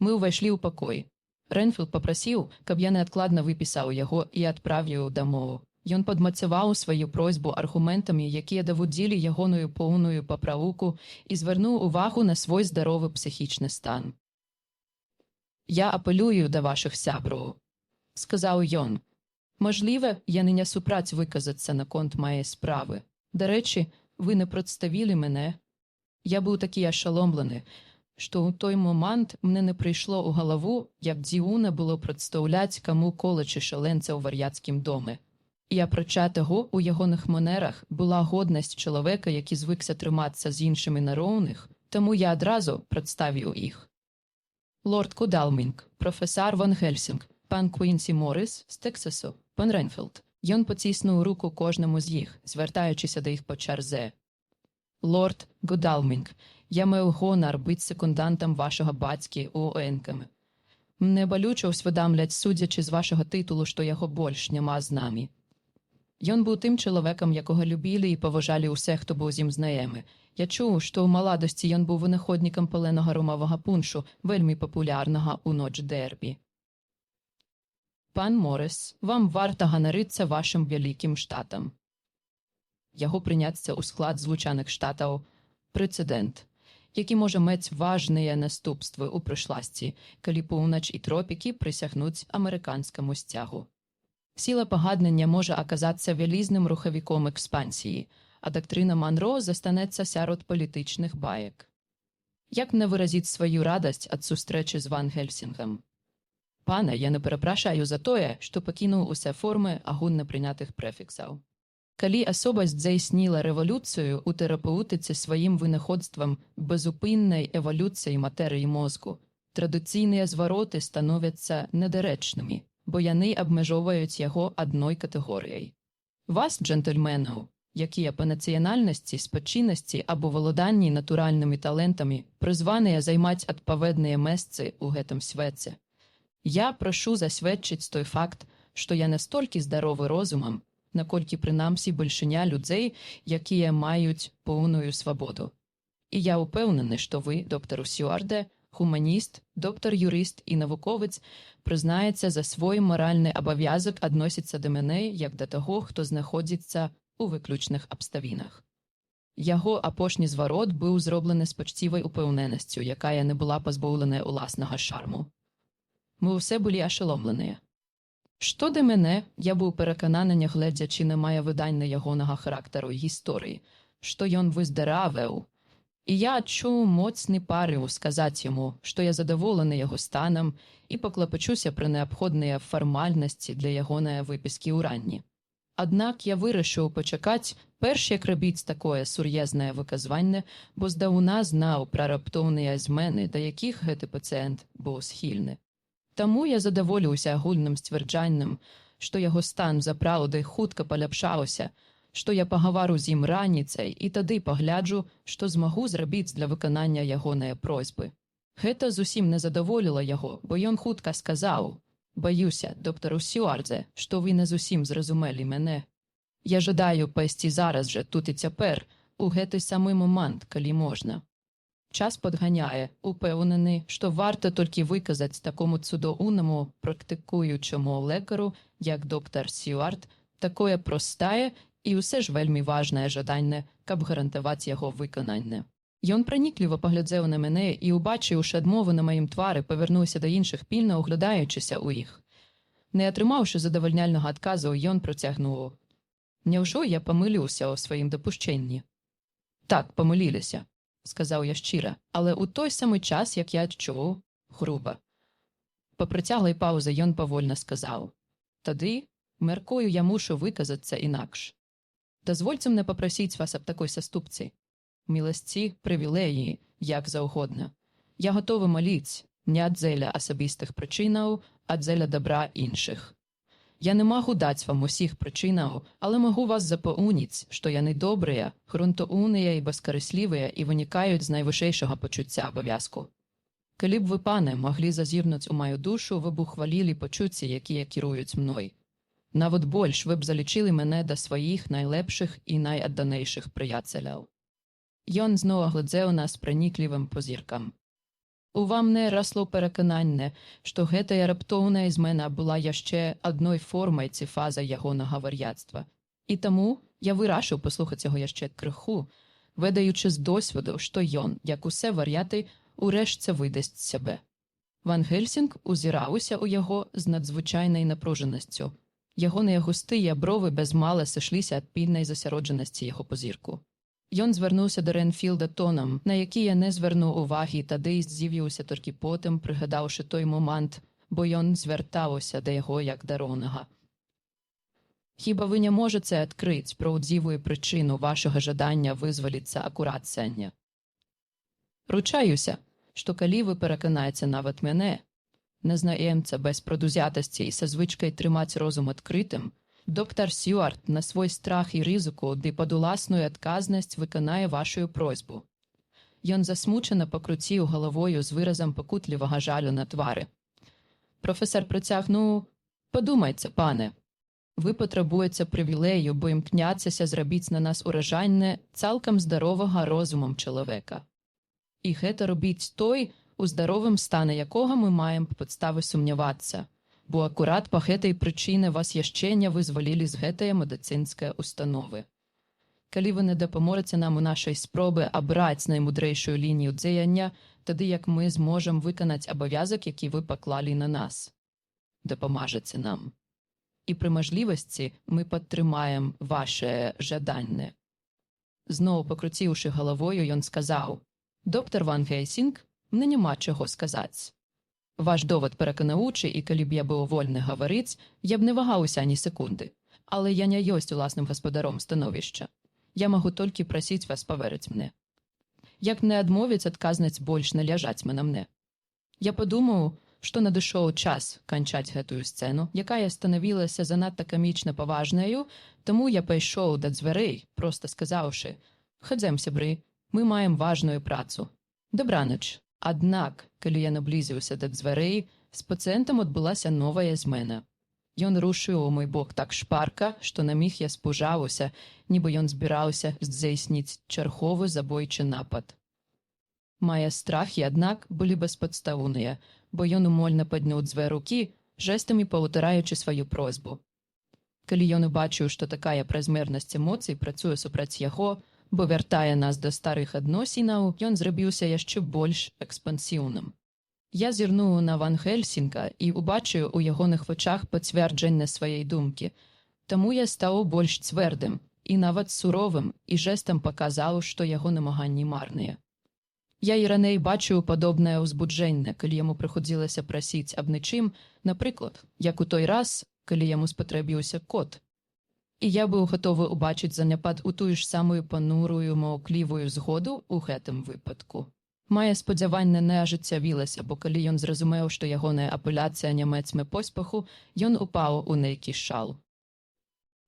Мы ўвайшлі ў пакой. Ренфілд папрасіў, каб я неадкладна выпісаў яго і адправіў дамоў. Ён падмацаваў сваю просьбу аргументамі, якія даводзілі ягоную поўную папраўку, і звярнуў увагу на свой здаровы псіхічны стан. «Я апелюю да вашых сяброў», – сказаў ён. «Мажліва, яны не супраць выказацца наконт маёй справы. Дарэчы, вы не прадставілі мяне. Я быў такі ашаломлены. што ў той момант мне не прыйшло ў галаву, як дзіўна было прадстаўляць каму колачы шаленца ў вар'яцкім доме. І апрача таго, у ягоных манерах была годнасць чалавека, які звыкся трымацца з іншымі на роўных, таму я адразу прадставіў іх. Лорд Кудалмінг, професар Ван Гельсінг, пан Квінсі Морріс з Тэксасу, пан Ренфілд. Ён поціснуў руку кожнаму з іх, звяртаючыся да іх па чарзе. Лорд Кудалмінг, я маю гонар быць секундантам вашага бацькі ў ОНКМ. Мне балюча ўсведамляць, судзячы з вашага тытулу, што яго больш няма з намі. Ён быў тым чалавекам, якога любілі і паважалі ўсе, хто быў з ім знаёмы. Я чуў, што ў маладосці ён быў вынаходнікам паленага румавага пуншу, вельмі папулярнага ў ноч дэрбі. Пан Морріс, вам варта ганарыцца вашым вялікім штатам. Яго прыняцце ў склад Злучаных Штатаў – прэцэдэнт, які можа мець важныя наступствы ў прышласці, калі поўнач і тропікі прысягнуць амерыканскаму сцягу. Сіла пагаднення можа аказацца вялізным рухавіком экспансіі, а дактрына Манро застанецца сярод палітычных баек. Як мне выразіць сваю радасць ад сустрэчы з Ван Гельсінгам? Пане, я не перапрашаю за тое, што пакінуў усе формы агульна прынятых прэфіксаў. Калі асобасць здзейсніла рэвалюцыю ў тэрапеўтыцы сваім вынаходствам безупыннай эвалюцыі матэрыі мозгу, традыцыйныя звароты становяцца недарэчнымі, бо яны абмяжоўваюць яго адной катэгорыяй. Вас, джентльменаў, якія па нацыянальнасці, спадчыннасці або валоданні натуральнымі талентамі прызваныя займаць адпаведныя месцы ў гэтым свеце. Я прашу засведчыць той факт, што я настолькі здаровы розумам, наколькі прынамсі бальшыня людзей, якія маюць поўную свабоду. І я ўпэўнены, што вы, доктар Сюарде, гуманіст, доктар-юрыст і навуковец, прызнаеце за свой маральны абавязак адносіцца да мяне як да таго, хто знаходзіцца ў выключных абставінах. Яго апошні зварот быў зроблены з пачцівай упэўненасцю, якая не была пазбаўленая ўласнага шарму. Мы ўсе былі ашаломленыя. Што да мяне, я быў перакананы, нягледзячы на мае выданне ягонага характару і гісторыі, што ён выздаравеў. І я адчуў моцны парыў сказаць яму, што я задаволены яго станам і паклапачуся пра неабходныя фармальнасці для ягонае выпіскі ў ранні. Аднак я вырашыў пачакаць, перш як рабіць такое сур'езнае выказванне, бо здаўна знаў пра раптоўныя змены, да якіх гэты пацыент быў схільны. Таму я задаволіўся агульным сцвярджаннем, што яго стан запраўды хутка паляпшаўся, што я пагавару з ім раніцай і тады пагляджу, што змагу зрабіць для выканання ягонае просьбы. Гэта зусім не задаволіла яго, бо ён хутка сказаў: «Баюся, доктару Сюардзе, што вы не зусім зразумелі мяне. Я жадаю пайсці зараз жа, тут і цяпер, у гэты самы момант, калі можна». Час падганяе, упэўнены, што варта толькі выказаць такому цудоўнаму практыкуючаму лекару, як доктар Сюард, такое простае і ўсё ж вельмі важнае жаданне, каб гарантаваць яго выкананне. Ён пранікліва паглядзеў на мяне і, убачыўшы адмову на маім твары, павярнуўся да іншых, пільна углядаючыся ў іх. Не атрымаўшы задавальняльнага адказу, ён працягнуў: «Няўжо я памыліўся ў сваім дапушчэнні?» «Так, памыліліся», сказаў я шчыра, але ў той самы час, як я адчуў, груба. Па працяглай паўзе ён павольна сказаў: «Тады, мяркую, я мушу выказацца інакш. Дазвольце мне папрасіць вас аб такой саступцы. Міласці, прывілеі, як заўгодна. Я гатовы маліць не ад дзеля асабістых прычынаў, а дзеля дабра іншых. Я не магу даць вам усіх прычынаў, але магу вас запэўніць, што яны добрыя, грунтоўныя і бескарыслівыя і вынікаюць з найвышэйшага пачуцця абавязку. Калі б вы, пане, маглі зазірнуць у маю душу, вы б ухвалілі пачуцці, якія кіруюць мной. Нават больш вы б залічылі мяне да сваіх найлепшых і найадданейшых прыяцеляў». Ён зноў аглядзеў нас праніклівым позіркам. Ува мне расло перакананне, што гэтая раптоўная змена была яшчэ адной формай ці фазай ягонага вар'яцтва. І таму я вырашыў паслухаць яго яшчэ крыху, ведаючы з досведу, што ён, як усе вар'яты, урэшце выдасць сябе. Ван Гельсінг узіраўся ў яго з надзвычайнай напружанасцю. Ягоныя густыя бровы без мала сышліся ад пільнай засяроджанасці яго позірку. Ён звярнуўся да Ренфілда тонам, на які я не звярнуў увагі, тады здзівіўся толькі потым, прыгадаўшы той момант, бо ён звяртаўся да яго як да роўнага. Хіба вы не можаце адкрыць праўдзівую прычыну вашага жадання вызваліцца акурат сёння? Ручаюся, што калі вы пераканаеце нават мяне, незнаемца без прадузятасці і са звычкай трымаць розум адкрытым, доктар Сьюарт на свой страх і рызыку ды пад уласную адказнасць выканае вашую просьбу. Ён засмучана пакруціў галавою з выразам пакутлівага жалю на твары. Професар працягнуў: «Падумайце, пане, вы патрабуеце прывілею, бо імкняцеся зрабіць на нас уражанне цалкам здаровага розумам чалавека. І гэта робіць той, у здаровым стане якога мы маем падставы сумнявацца, бо акурат па гэтай прычыне вас яшчэ не вызвалілі з гэтае медыцынскай установы. Калі вы не дапаможаце нам у нашай спробы абраць наймудрэйшую лінію дзеяння, тады як мы зможам выканаць абавязак, які вы паклалі на нас. Дапамажаце нам. І пры мажлівасці мы падтрымаем вашае жаданне». Зноў пакруціўшы галавою, ён сказаў: «Доктар Ван Гейсінг, мне няма чаго сказаць. Ваш довад пераканаўчы, і калі б я быў вольны гаварыць, я б не вагаўся ані секунды. Але я не ёсць уласным гаспадаром становішча. Я магу толькі прасіць вас паверыць мне. Як не адмовіць адказнасць больш належаць на мне? Я падумаў, што надышоў час канчаць гэтую сцэну, якая станавілася занадта камічна паважнаю, таму я пайшоў да дзвярэй, проста сказаўшы: «Хадзем, сябры, мы маем важную працу. Дабранач». Аднак, калі я наблізіўся да дзвярэй, з пацыентам адбылася новая змена. Ён рушыў у мой бок так шпарка, што на міг я спужаўся, нібы ён збіраўся здзейсніць чарговы забойчы напад. Мае страхі, аднак, былі беспадстаўныя, бо ён умольна падняў дзве рукі, жэстамі паўтараючы сваю просьбу. Калі ён убачыў, што такая празмернасць эмоцый працуе супраць яго, бо вяртае нас да старых адносінаў, ён зрабіўся яшчэ больш экспансіўным. Я зірнуў на Ван Гельсінга і убачыў у ягоных вачах пацвярджэнне сваёй думкі. Таму я стаў больш цвэрдым і нават суровым і жэстам паказаў, што яго намаганні марныя. Я і раней бачыў падобнае ўзбуджэнне, калі яму прыходзілася прасіць аб нечым, напрыклад, як у той раз, калі яму спатрэбіўся кот. І я быў гатовы ўбачыць заняпад у тую ж самую панурую, маўклівую згоду ў гэтым выпадку. Мае спадзяванне не ажыццявілася, бо калі ён зразумеў, што ягоная апеляцыя не мецме поспеху, ён упаў у нейкі шал.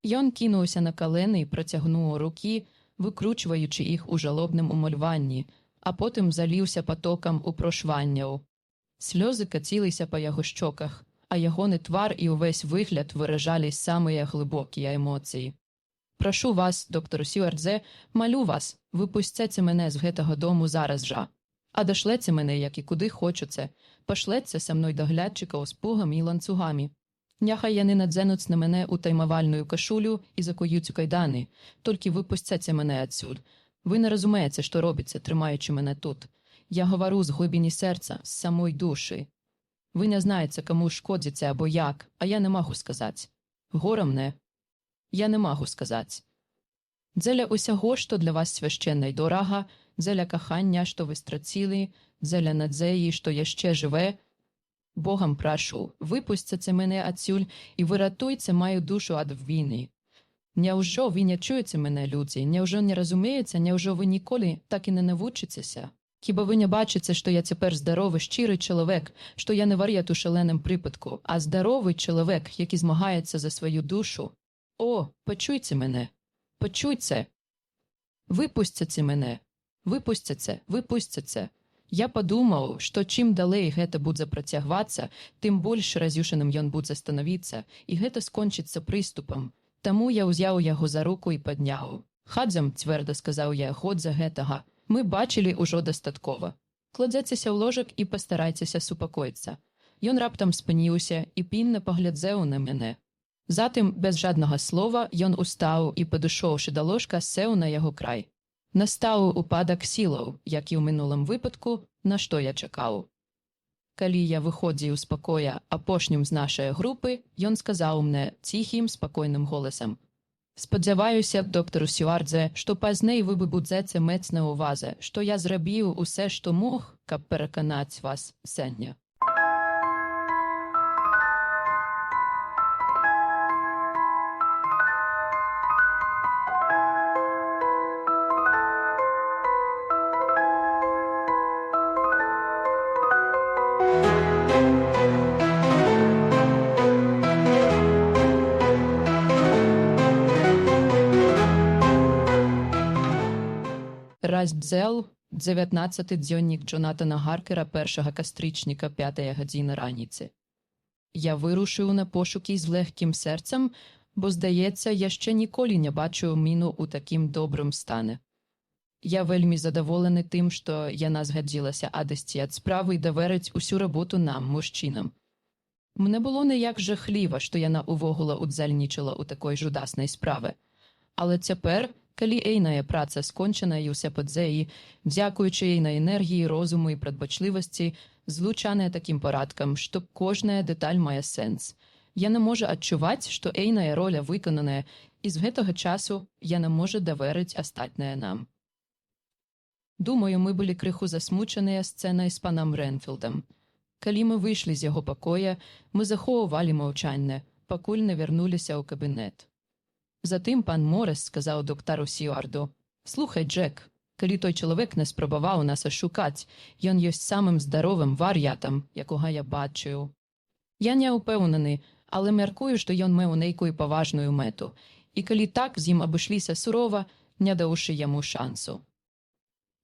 Ён кінуўся на калэны і працягнуў рукі, выкручваючы іх у жалобным умальванні, а потым заліўся патокам упрошванняў. Слёзы каціліся па яго шчоках, а ягоны твар і ўвесь выгляд выражалі самыя глыбокія эмоцыі. «Прашу вас, доктор Сьюардзе, малю вас, выпусцяце мяне з гэтага дому зараз жа. Адашлеце мяне, як і куды хочаце, пашлеце са мной даглядчыкаў з пугамі і ланцугамі. Няхай яны надзенуць на мяне утаймавальную кашулю і закуюць у кайданы, толькі выпусцяце мяне адсюль. Вы не разумееце, што робіце, трымаючы мяне тут. Я гавару з глыбіні сэрца, з самой душы. Вы не знаеце, каму шкодзіце або як, а я не магу сказаць. Гора мне. Я не магу сказаць. Дзеля усяго, што для вас свяшчэнна і дорага, дзеля кахання, што вы страцілі, дзеля надзеі, што яшчэ жыве, Богам прашу, выпусцяце мяне адсюль і выратуйце маю душу ад віны. Няўжо вы не чуеце мяне, людзі? Няўжо не разумееце? Няўжо вы ніколі так і не навучыцеся? Хіба вы не бачыце, што я цяпер здаровы, шчыры чалавек, што я не вар'ят у шаленым прыпадку, а здаровы чалавек, які змагаецца за сваю душу? О, пачуйце мяне, пачуйце! Выпусцяце мяне, выпусцяце. Я падумаў, што чым далей гэта будзе працягвацца, тым больш раз'юшаным ён будзе станавіцца, і гэта скончыцца прыступам. Таму я ўзяў яго за руку і падняў. «Хадзем», цвёрда сказаў я, «ход за гэтага. Мы бачылі ўжо дастаткова. Кладзецеся ў ложак і пастарайцеся супакоіцца». Ён раптам спыніўся і пільна паглядзеў на мяне. Затым, без жаднага слова, ён устаў і, падышоўшы да ложка, сеў на яго край. Настаў упадак сілаў, як і ў мінулым выпадку, на што я чакаў. Калі я выходзіў з пакоя апошнім з нашай групы, ён сказаў мне ціхім, спакойным голасам: Сподіваюся, доктору Сюардзе, що пазней ви будете мець на увазі, що я зробив усе, що мог, каб переконати вас, сення. Розділ 19. Дзьонник Джонатана Гаркера 1 кастричника 5 година раніці. Я вирушив на пошуки з легким серцем, бо, здається, я ще ніколи не бачив міну у таким добрим стані. Я вельми задоволений тим, що яна згодилася адести від справи і доверить усю роботу нам, мужчинам. Мне було ніяк жахливо, що яна увогуле удзельничала у такої жудасної справи. Але тепер, коли ейная праця скончена і усе подзеї, дякуючи їй на енергії, розуму і предбачливості, злучане таким порадком, що кожна деталь має сенс. Я не можу відчувати, що ейная роля виконана, і з гэтага часу я не можу доверить остатнє нам. Думаю, ми були криху засмучені сценою з паном Ренфілдом. Коли ми вийшли з його покоя, ми заховували мовчання, покуль не вернулися у кабінет. Затим пан Морес сказав доктору Сюарду: «Слухай, Джек, коли той чоловік не спробував нас ошукати, він є самим здоровим вар'ятом, якого я бачив. Я не упевнений, але міркую, що він мав нейку поважну мету, і коли так з ним обійшлися сурово, не давши йому шансу».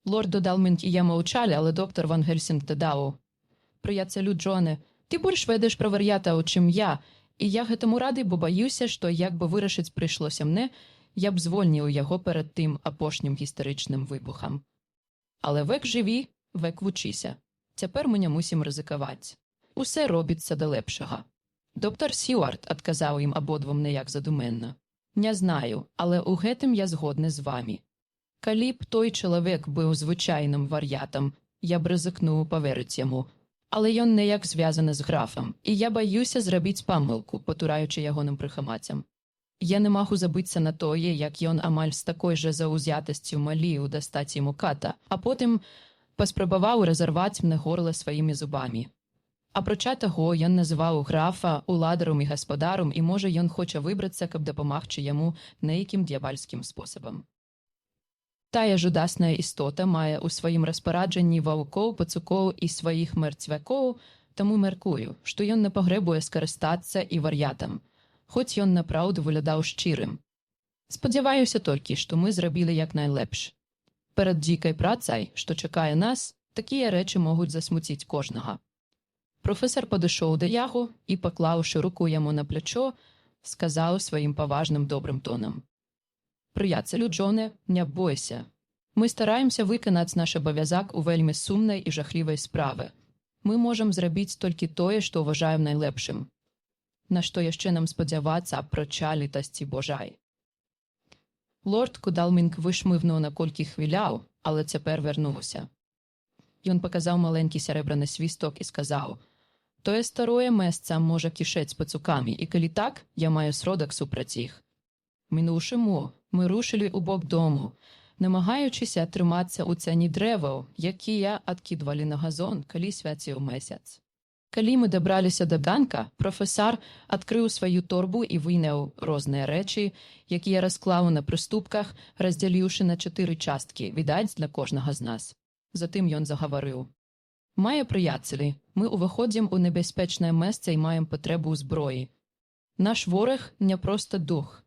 Лорд Додалмінг і я мовчали, але доктор Ван Гельсінг додав: «Приятелю Джоне, ти більш ведеш про вар'ята, чим я, і я гэтаму рады, бо баюся, што як бы вырашыць прыйшлося мне, я б звольніў яго перад тым апошнім гістарычным выбухам. Але век жыві, век вучыся. Цяпер мы не мусім рызыкаваць. Усе робіцца да лепшага». Доктор Сюард адказаў ім абодвум неяк задуменна: «Не знаю, але у гэтым я згодны з вамі. Калі б той чалавек быў звычайным вар'ятам, я б рызыкнуў паверыць яму. Але ён неяк зв'язаны з графам, і я баюся зрабіць памилку, потураючи ягоным прихамацям. Я не магу забыцца на тое, як ён амаль з такой же заўзятасцю маліў дастаць яму ката, а потым паспрабаваў разарваць мне горла сваімі зубамі. Апрача таго, ён называў графа уладарам і гаспадарам, і можа ён хоча выбрацца, каб дапамагчы яму нейкім д'явальскім спосабам. Тая жудасная істота мае ў сваім распараджанні ваўкоў, пацукоў і сваіх мэрцвякоў, таму мяркую, што ён не пагрэбуе скарыстацца і вар'ятам, хоць ён напраўду выглядаў шчырым. Спадзяваюся толькі, што мы зрабілі як найлепш. Перад дзікай працай, што чакае нас, такія рэчы могуць засмуціць кожнага». Професор падышоў да яго і, паклаўшы руку яму на плячо, сказаў сваім паважным добрым тонам: «Прыяцелю Джоне, не бойся. Мы стараемся выканаць наш абавязак у вельмі сумнай і жахлівай справы. Мы можам зрабіць толькі тое, што ўважаем найлепшым. На што яшчэ нам спадзявацца, апрача літасці Божай». Лорд Кудалмінг вышмыгнуў на колькі хвіляў, але цяпер вярнуўся. Ён паказаў маленькі сярэбраны свісток і сказаў: «Тое старое месца можа кішэць пацукамі, і калі так, я маю сродак супраць іх». Мінуўшы мо, мы рушылі ў бок дому, намагаючыся атрымацца ў цяні дрэваў, якія адкідвалі на газон, калі свяціў месяц. Калі мы дабраліся да ганка, професар адкрыў сваю торбу і выняў розныя рэчы, якія расклаў на прыступках, раздзяліўшы на 4 часткі, відаць, для кожнага з нас. Затым ён загаварыў: «Мае прыяцелі, мы ўваходзім у небяспечнае месца і маем патрэбу ў зброі. Наш вораг не проста дух.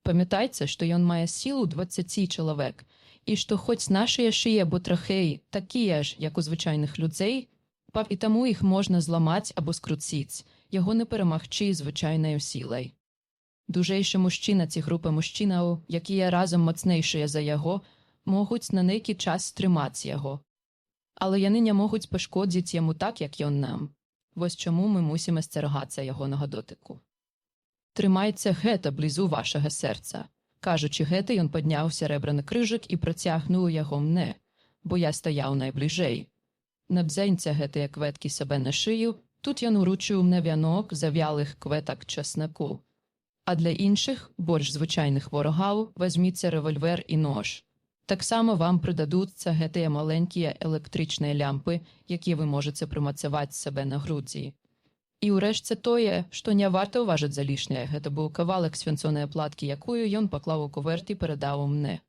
Памятайце, што ён мае сілу 20 чалавек, і што хоць нашыя шыі або трахеі такія ж, як у звычайных людзей, і таму іх можна зламаць або скруціць, яго не перамагчы звычайнаю сілай. Дужэйшы мужчына ці група мужчынаў, якія разам мацнейшыя за яго, могуць на нейкі час стрымаць яго. Але яны не могуць пашкодзіць яму так, як ён нам. Вось чаму мы мусім асцерагацца ягонага дотыку. Трымайце гэта блізу вашага сэрца». Кажучы гэта, ён падняў сярэбраны крыжык і працягнуў яго мне, бо я стаяў найбліжэй. «Надзеньце гэтыя кветкі сабе на шыю». Тут ён уручыў мне вянок завялых кветак часнаку. А для іншых, больш звычайных ворагаў, вазьміце рэвальвер і нож. Таксама вам прыдадуцца гэтыя маленькія электрычныя лямпы, якія вы можаце прымацаваць сабе на грудзі. І ўрэшце тое, што не варта ўважаць за лішняе, гэта быў кавалак свінцонай платкі, якую ён паклаў у куверт і перадаў мне.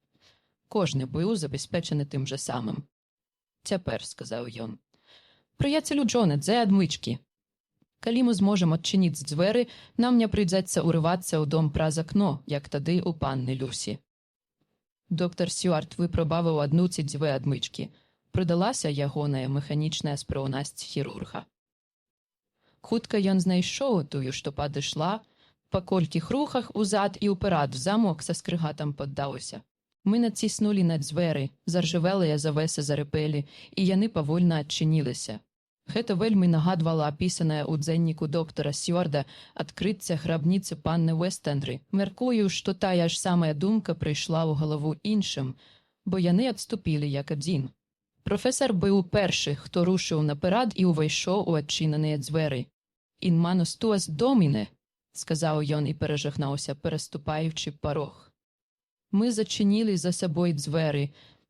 Кожны быў забяспечаны тым жа самым. «Цяпер», – сказаў ён. «Прыяцелю Джоне, дзе адмычкі? Калі мы зможам адчыніць дзверы, нам не прыйдзецца ўрывацца ў дом праз акно, як тады ў панны Люсі». Доктар Сюарт выпрабаваў адну ці дзве адмычкі. Прыдалася ягоная механічная спраўнасць хірурга. Хутка ён знайшоў тую, што падышла, па колькіх рухах узад і ўперад замок са скрыгатам паддаўся. Мы націснулі на дзверы, заржавелыя завесы зарыпелі, і яны павольна адчыніліся. Гэта вельмі нагадвала апісанае ў дзенніку доктара Сюарда адкрыцця грабніцы панны Вэст-Эндры. Мяркую, што тая ж самая думка прыйшла ў галаву іншым, бо яны адступілі як адзін. Прафесар быў першы, хто рушыў наперад і ўвайшоў у адчыненыя дзверы. «In manus tuas domine», – сказаў ён і перажахнаўся, пераступаючы парог. Мы зачынілі за сабой дзверы,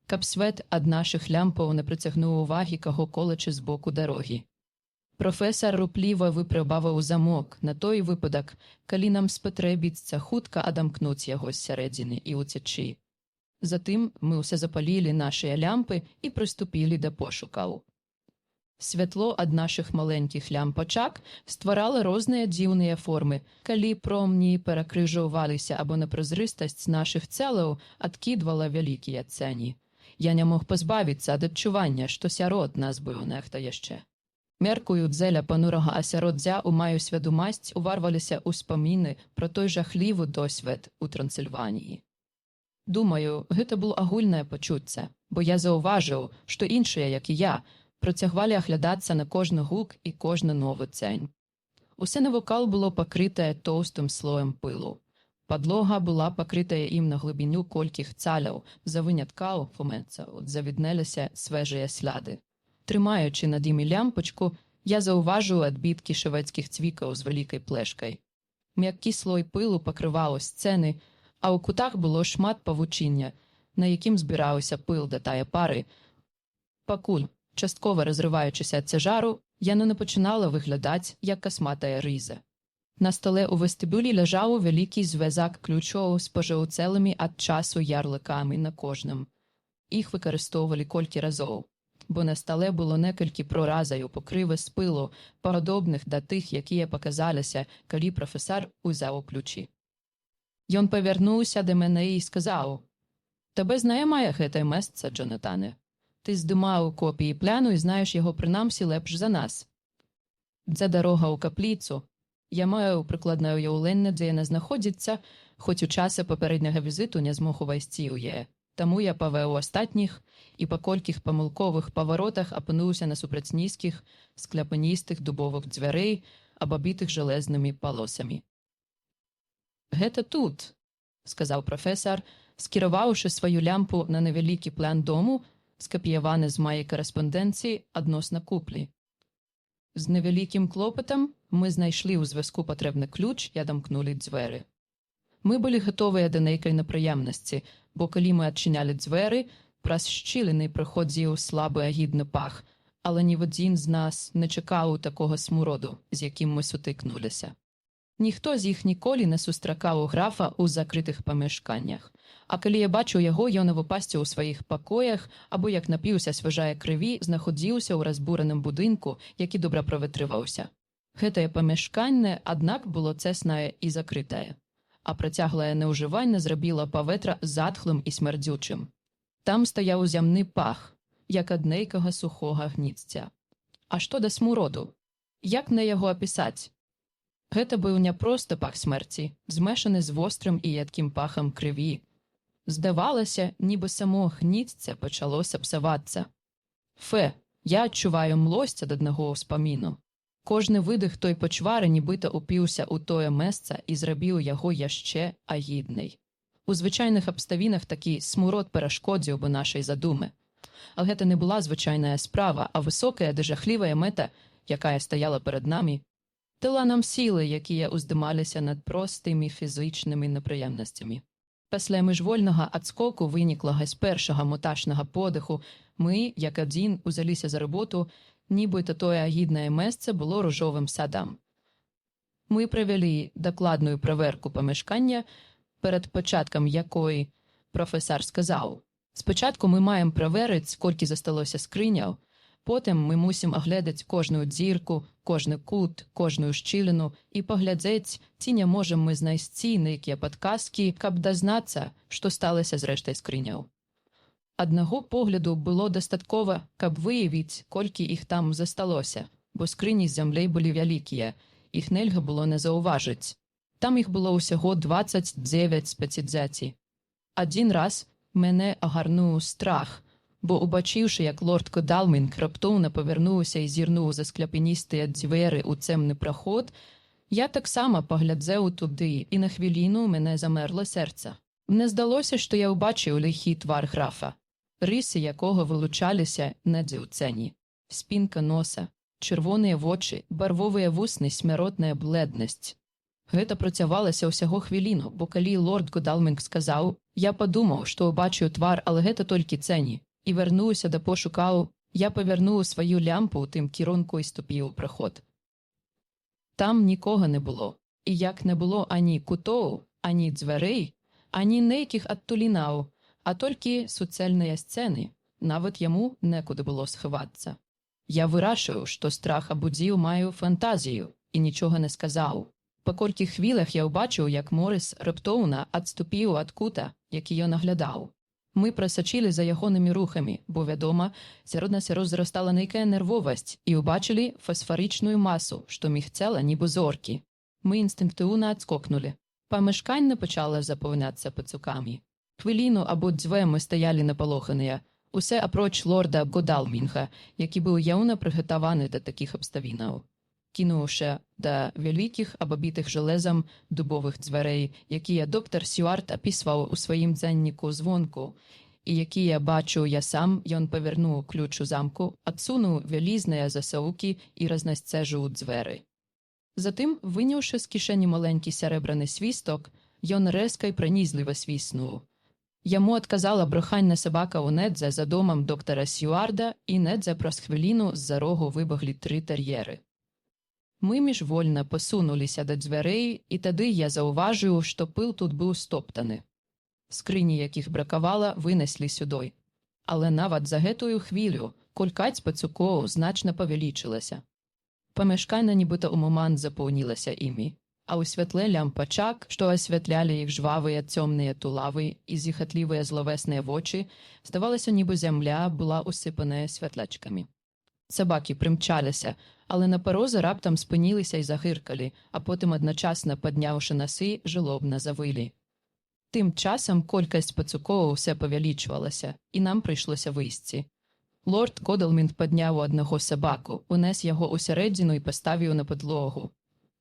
каб свет ад нашых лямпаў не прыцягнуў увагі каго-колечы з боку дарогі. Прафесар рупліва выпрабаваў замок на той выпадак, калі нам спатрэбіцца хутка адамкнуць яго з сярэдзіны і ўцячы. Затым мы ўсе запалілі нашыя лямпы і прыступілі да пошукаў. Святло ад нашых маленькіх лямпачак стварала розныя дзіўныя формы. Калі промні перакрыжоўваліся або на празрыстасць нашых цэлаў адкідвала вялікія цені. Я не мог пазбавіцца ад адчування, што сярод нас быў нехта яшчэ. Мяркую, дзеля панурага асяроддзя ў маю свядомасць уварваліся ўспаміны пра той жахлівы досвед у Трансільваніі. Думаю, гэта было агульнае пачуцце, бо я заўважыў, што іншыя, як і я, працягвалі аглядацца на кожны гук і кожны новы цень. Усе навокал было пакрытае тоўстым слоем пылу. Падлога была пакрытая ім на глыбіню колькіх цаляў, за выняткаў фумецаў завіднеліся свежыя сляды. Трымаючы над імі лямпачку, я заўважыў адбіткі шведскіх цвікаў з вялікай плэшкай. Мяккі слой пылу пакрываў сцэны, а ў кутах было шмат павучыння, на якім збіраўся пыл да тае пары. Пакуль, часткова разрываючыся ад цяжару, яно не пачынала выглядаць, як касматая рыза. На стале ў вестыбюлі ляжаў вялікі звязак ключоў з пажаўцэлымі ад часу ярлыкамі на кожным. Іх выкарыстоўвалі колькі разоў, бо на стале было некалькі проразаў пакрывы з пылу, падобных да тых, якія паказаліся, калі прафесар узяў ключі. Ён павярнуўся да мяне і сказаў: «Табе знаёмае гэтае месца, Джонатане? Ты здымаў копіі пляну і знаеш яго прынамсі лепш за нас. Дзе дарога ў капліцу? Я маю прыкладнае ўяўленне, дзе яна знаходзіцца, хоць у часе папярэдняга візіту не змог увайсці ў яе. Таму я павеў астатніх і па колькіх памылковых паваротах апынуўся насупраць нізкіх, скляпаністых дубовых дзвярэй, абабітых жалезнымі палосамі. «Гэта тут», – сказаў прафесар, скіраваўшы сваю лямпу на невялікі план дому, скапіяваны з маёй карэспандэнцыі адносна куплі. З невялікім клопатам мы знайшлі ў звязку патрэбны ключ і адамкнулі дзверы. Мы былі гатовыя да нейкай непрыемнасці, бо калі мы адчынялі дзверы, праз шчыліны прыходзіў слабы агідны пах, але ні адзін з нас не чакаў такога смуроду, з якім мы сутыкнуліся. Ніхто з іх ніколі не сустракаў у графа ў закрытых памяшканнях, а калі я бачыў яго, ён выпасці ў сваіх пакоях або, як напіўся свежае крыві, знаходзіўся ў разбураным будынку, які добра праветрываўся. Гэтае памяшканне, аднак, было цэснае і закрытае, а працяглае наўжыванне зрабіла паветра затхлым і смярдзючым. Там стаяў зямны пах, як ад нейкага сухога гніцця. А што да смуроду? Як на яго апісаць? Гэта быў не проста пах смерці, змешаны з вострым і едкім пахам крыві. Здавалася, нібы само гніцце пачало сапсавацца. Фе, я адчуваю млосць ад аднаго ўспаміну. Кожны выдых той пачвары нібыта упіўся ў тое месца і зрабіў яго яшчэ агіднай. У звычайных абставінах такі смурод перашкодзіў бы нашай задумы. А гэта не была звычайная справа, а высокая ды жахлівая мэта, якая стаяла перад намі. дала нам сили, які уздималися над простими фізичними неприємностями. Після міжвольного адскоку, виниклого з першого моташного подиху, ми, як один, узялися за роботу, нібито тоє агідне місце було рожовим садом. Ми провели докладну перевірку помешкання, перед початком якої професор сказав: спочатку ми маємо перевірити, скільки зосталося скриняв, потім ми мусимо оглядати кожну дірку, кожний кут, кожну щілину і поглядати, чи не можемо ми знайти неякі підказки, щоб дізнатися, що сталося з рештою скриняв. Одного погляду було достатково, щоб виявити, скільки їх там зосталося, бо скрині з землею були великі, їх нельга було не зауважити. Там їх було усього 29 з 50. Один раз мене огарнув страх, бо, убачивши, як лорд Годалмінг раптовно повернувся і зірнув за скляпіністі двері у темний проход, я так само поглядзев туди, і на хвилину мене замерло серце. Мені здалося, що я убачив лихий твар графа, риси якого вилучалися недзе у цені. Спинка носа, червоні очі, барвові вусни, смяротна бледність. Гэта працявалася ўсяго хвіліну, бо калі лорд Годалмінг сказаў, я падумаў, што ўбачыў твар, але гэта толькі цені, і вярнуўся да пошукаў, я павярнуў сваю лямпу ў тым кірунку і ступіў у праход. Там нікога не было, і як не було ані кутоў, ані дзвярэй, ані нейкіх адтулінаў, а толькі суцэльныя сцэны, нават яму некуды было схавацца. Я вырашыў, што страх абудзіў маю фантазію, і нічога не сказаў. Па колькі хвілях я ўбачыў, як Морис раптоўна адступіў ад кута, які ён аглядаў. Мы прасачылі за ягонымі рухамі, бо, вядома, сярод нас розрастала нейкая нервовасць, і ўбачылі фасфарычную масу, што мігцела нібы зоркі. Мы інстынктыўна адскокнулі. Памяшканне пачала запаўняцца пацукамі. Хвіліну або дзве мы стаялі напалоханыя, усе апроч лорда Годалмінга, які быў яўна прыгатаваны да такіх абставінаў. Кінуўшы да вялікіх абабітых жалезам дубовых дзвярэй, якія доктар Сюарт апісваў у сваім дзенніку звонку, і якія бачыў я сам, ён павярнуў ключ у замку, адсунуў вялізныя засаўкі і разнасцэжыў дзверы. Затым, выняўшы з кішэні маленькі сярэбраны свісток, ён рэзка і пранізліва свіснуў. Яму адказала браханне сабака ў Недзе за домам доктара Сюарда, і Недзе праз хвіліну з-за рогу выбаглі 3 тэр'еры. Мы міжвольна пасунуліся да дзвярэй, і тады я заўважыў, што пыл тут быў стоптаны. Скрыні, якіх бракавала, вынеслі сюдой. Але нават за гэтую хвілю колькаць пацукоў значна павялічылася. Памяшканне нібыта ў момант запоўнілася імі, а ў святле лямпачак, што асвятлялі іх жвавыя цёмныя тулавы і зіхатлівыя зловесныя вочы, здавалася, нібы зямля была усыпаная святлячкамі. Сабакі прымчаліся, але на парозе раптам спыніліся і загыркалі, а потым адначасна, падняўшы насы, жалобна завылі. Тым часам колькасць пацукоў усе павялічвалася, і нам прыйшлося выйсці. Лорд Годалмінг падняў аднаго сабаку, унес яго ў сярэдзіну і паставіў на падлогу.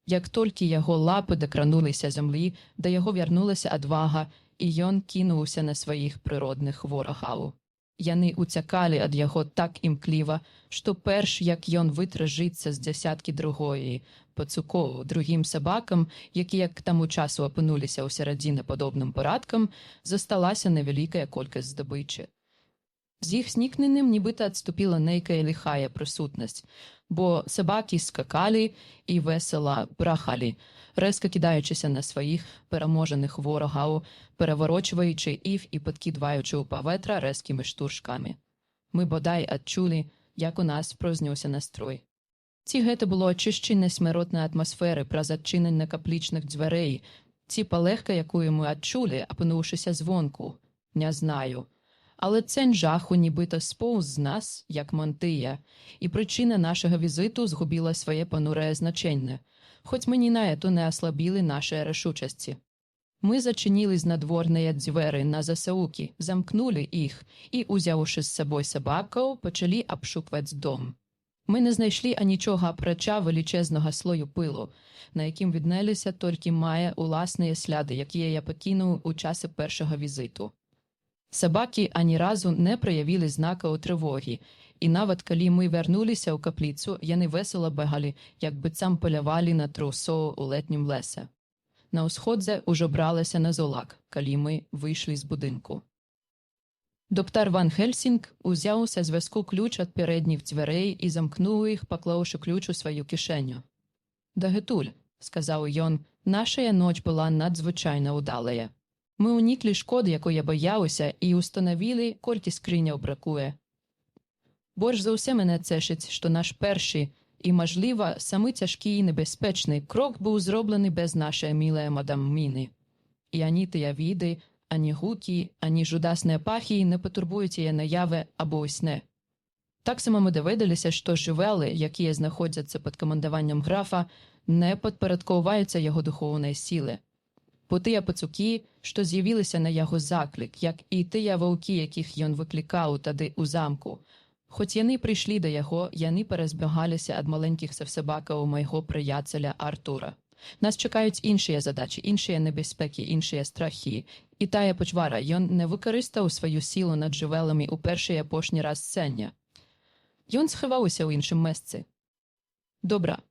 Як толькі яго лапы дакрануліся зямлі, да яго вярнулася адвага, і ён кінуўся на сваіх прыродных ворагаў. Яны уцякалі ад яго так імкліва, што перш, як ён вытражыцца з дзясяткі другої пацукоў другім сабакам, якія к таму часу апынуліся ў сярэдзіне падобным парадкам, засталася невялікая колькасць здабычы. З іх знікненнем нібыта адступіла нейкая ліхая прысутнасць, бо сабакі скакалі і весела брахалі, рэзка кідаючыся на сваіх пераможаных ворагаў, пераварочваючы іх і падкідваючы ў паветра рэзкімі штуршкамі. Мы бодай адчулі, як у нас прознёўся настрой. Ці гэта было ачышчэнне смяротнай атмасферы праз адчыненне каплічных дзвярэй, ці палегка, якую мы адчулі, апынуўшыся звонку, не знаю. Але цень жаху нібыта споўз з нас, як мантыя, і прычына нашага візиту згубіла свае панурае значэнне, хоць мы ні на ету не аслабілі нашыя рашучасці. Мы зачынілі знадворныя дзверы на засаўкі, замкнулі іх і, узяўшы з сабой сабакаў, пачалі абшукваць дом. Мы не знайшлі анічога апрача велічэзнага слою пылу, на якім віднеліся толькі мае уласныя сляды, якія я пакінуў у часе першага візиту. Сабакі ані разу не праявілі знакаў трывогі, і нават калі мы вярнуліся ў капліцу, яны весела бегалі, як быццам палявалі на трусоў у летнім лесе. На ўсходзе ўжо бралася на золак, калі мы выйшлі з будынку. Доктар Ван Хельсінг узяў са звязку ключ ад пярэдніх дзвярэй і замкнуў іх, паклаўшы ключ у сваю кішэню. «Дагэтуль», – сказаў ён, – «нашая ноч была надзвычайна ўдалая. Мы ўніклі шкод, якой я баяўся, і ўстанавілі, колькі скрыняў бракуе. Больш за ўсе мяне цешыць, што наш першы і, мажліва, самы цяжкі і небяспечны крок быў зроблены без нашай мілай мадам Міны. І ані тыя віды, ані гукі, ані жудасныя пахі не патурбуюць яе наяве або ў сне. Таксама мы даведаліся, што жывёлы, якія знаходзяцца пад камандаваннем графа, не падпарадкоўваюцца яго духоўнай сілы. Бо тыя пацукі, што з'явіліся на яго заклік, як і тыя ваўкі, якіх ён выклікаў тады ў замку, хоць яны прыйшлі да яго, яны паразбягаліся ад маленькіх сабакаў майго прыяцеля Артура. Нас чакаюць іншыя задачы, іншыя небяспекі, іншыя страхі. І тая пачвара, ён не выкарыстаў сваю сілу над жывёламі ў першы і апошні раз сцэне. Ён схаваўся ў іншым месцы. Добра,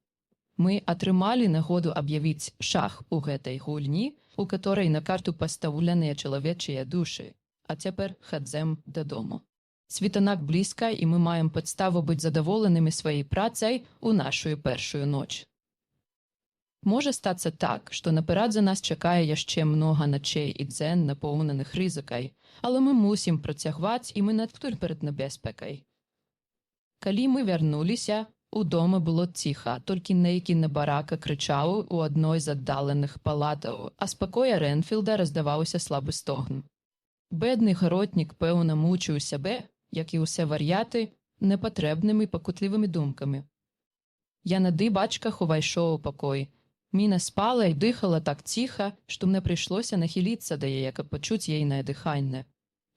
мы атрымалі нагоду аб'явіць шах у гэтай гульні, у которой на карту пастаўленыя чалавечыя душы, а цяпер хадзем дадому. Світанак блізка, і мы маем падставу быць задаволенымі сваёй працай у нашу першую ноч. Можа стацца так, што наперад за нас чакае яшчэ многа начей і дзен, напоўненых рызыкай, але мы мусім працягваць, і мы надтуль перад небяспекай. Калі мы вярнуліся, у дома было ціха, толькі нейкі небарака крычаў у адной з аддаленых палатаў, а з пакоя Ренфілда раздаваўся слабы стогн. Бедны гаротнік, пэўна, мучыў сябе, як і ўсе вар'яты, непатрэбнымі пакутлівымі думкамі. Я на дыбачках увайшоў у пакой. Міна спала і дыхала так ціха, што мне прыйшлося нахіліцца да яе, каб пачуць ейнае дыханне.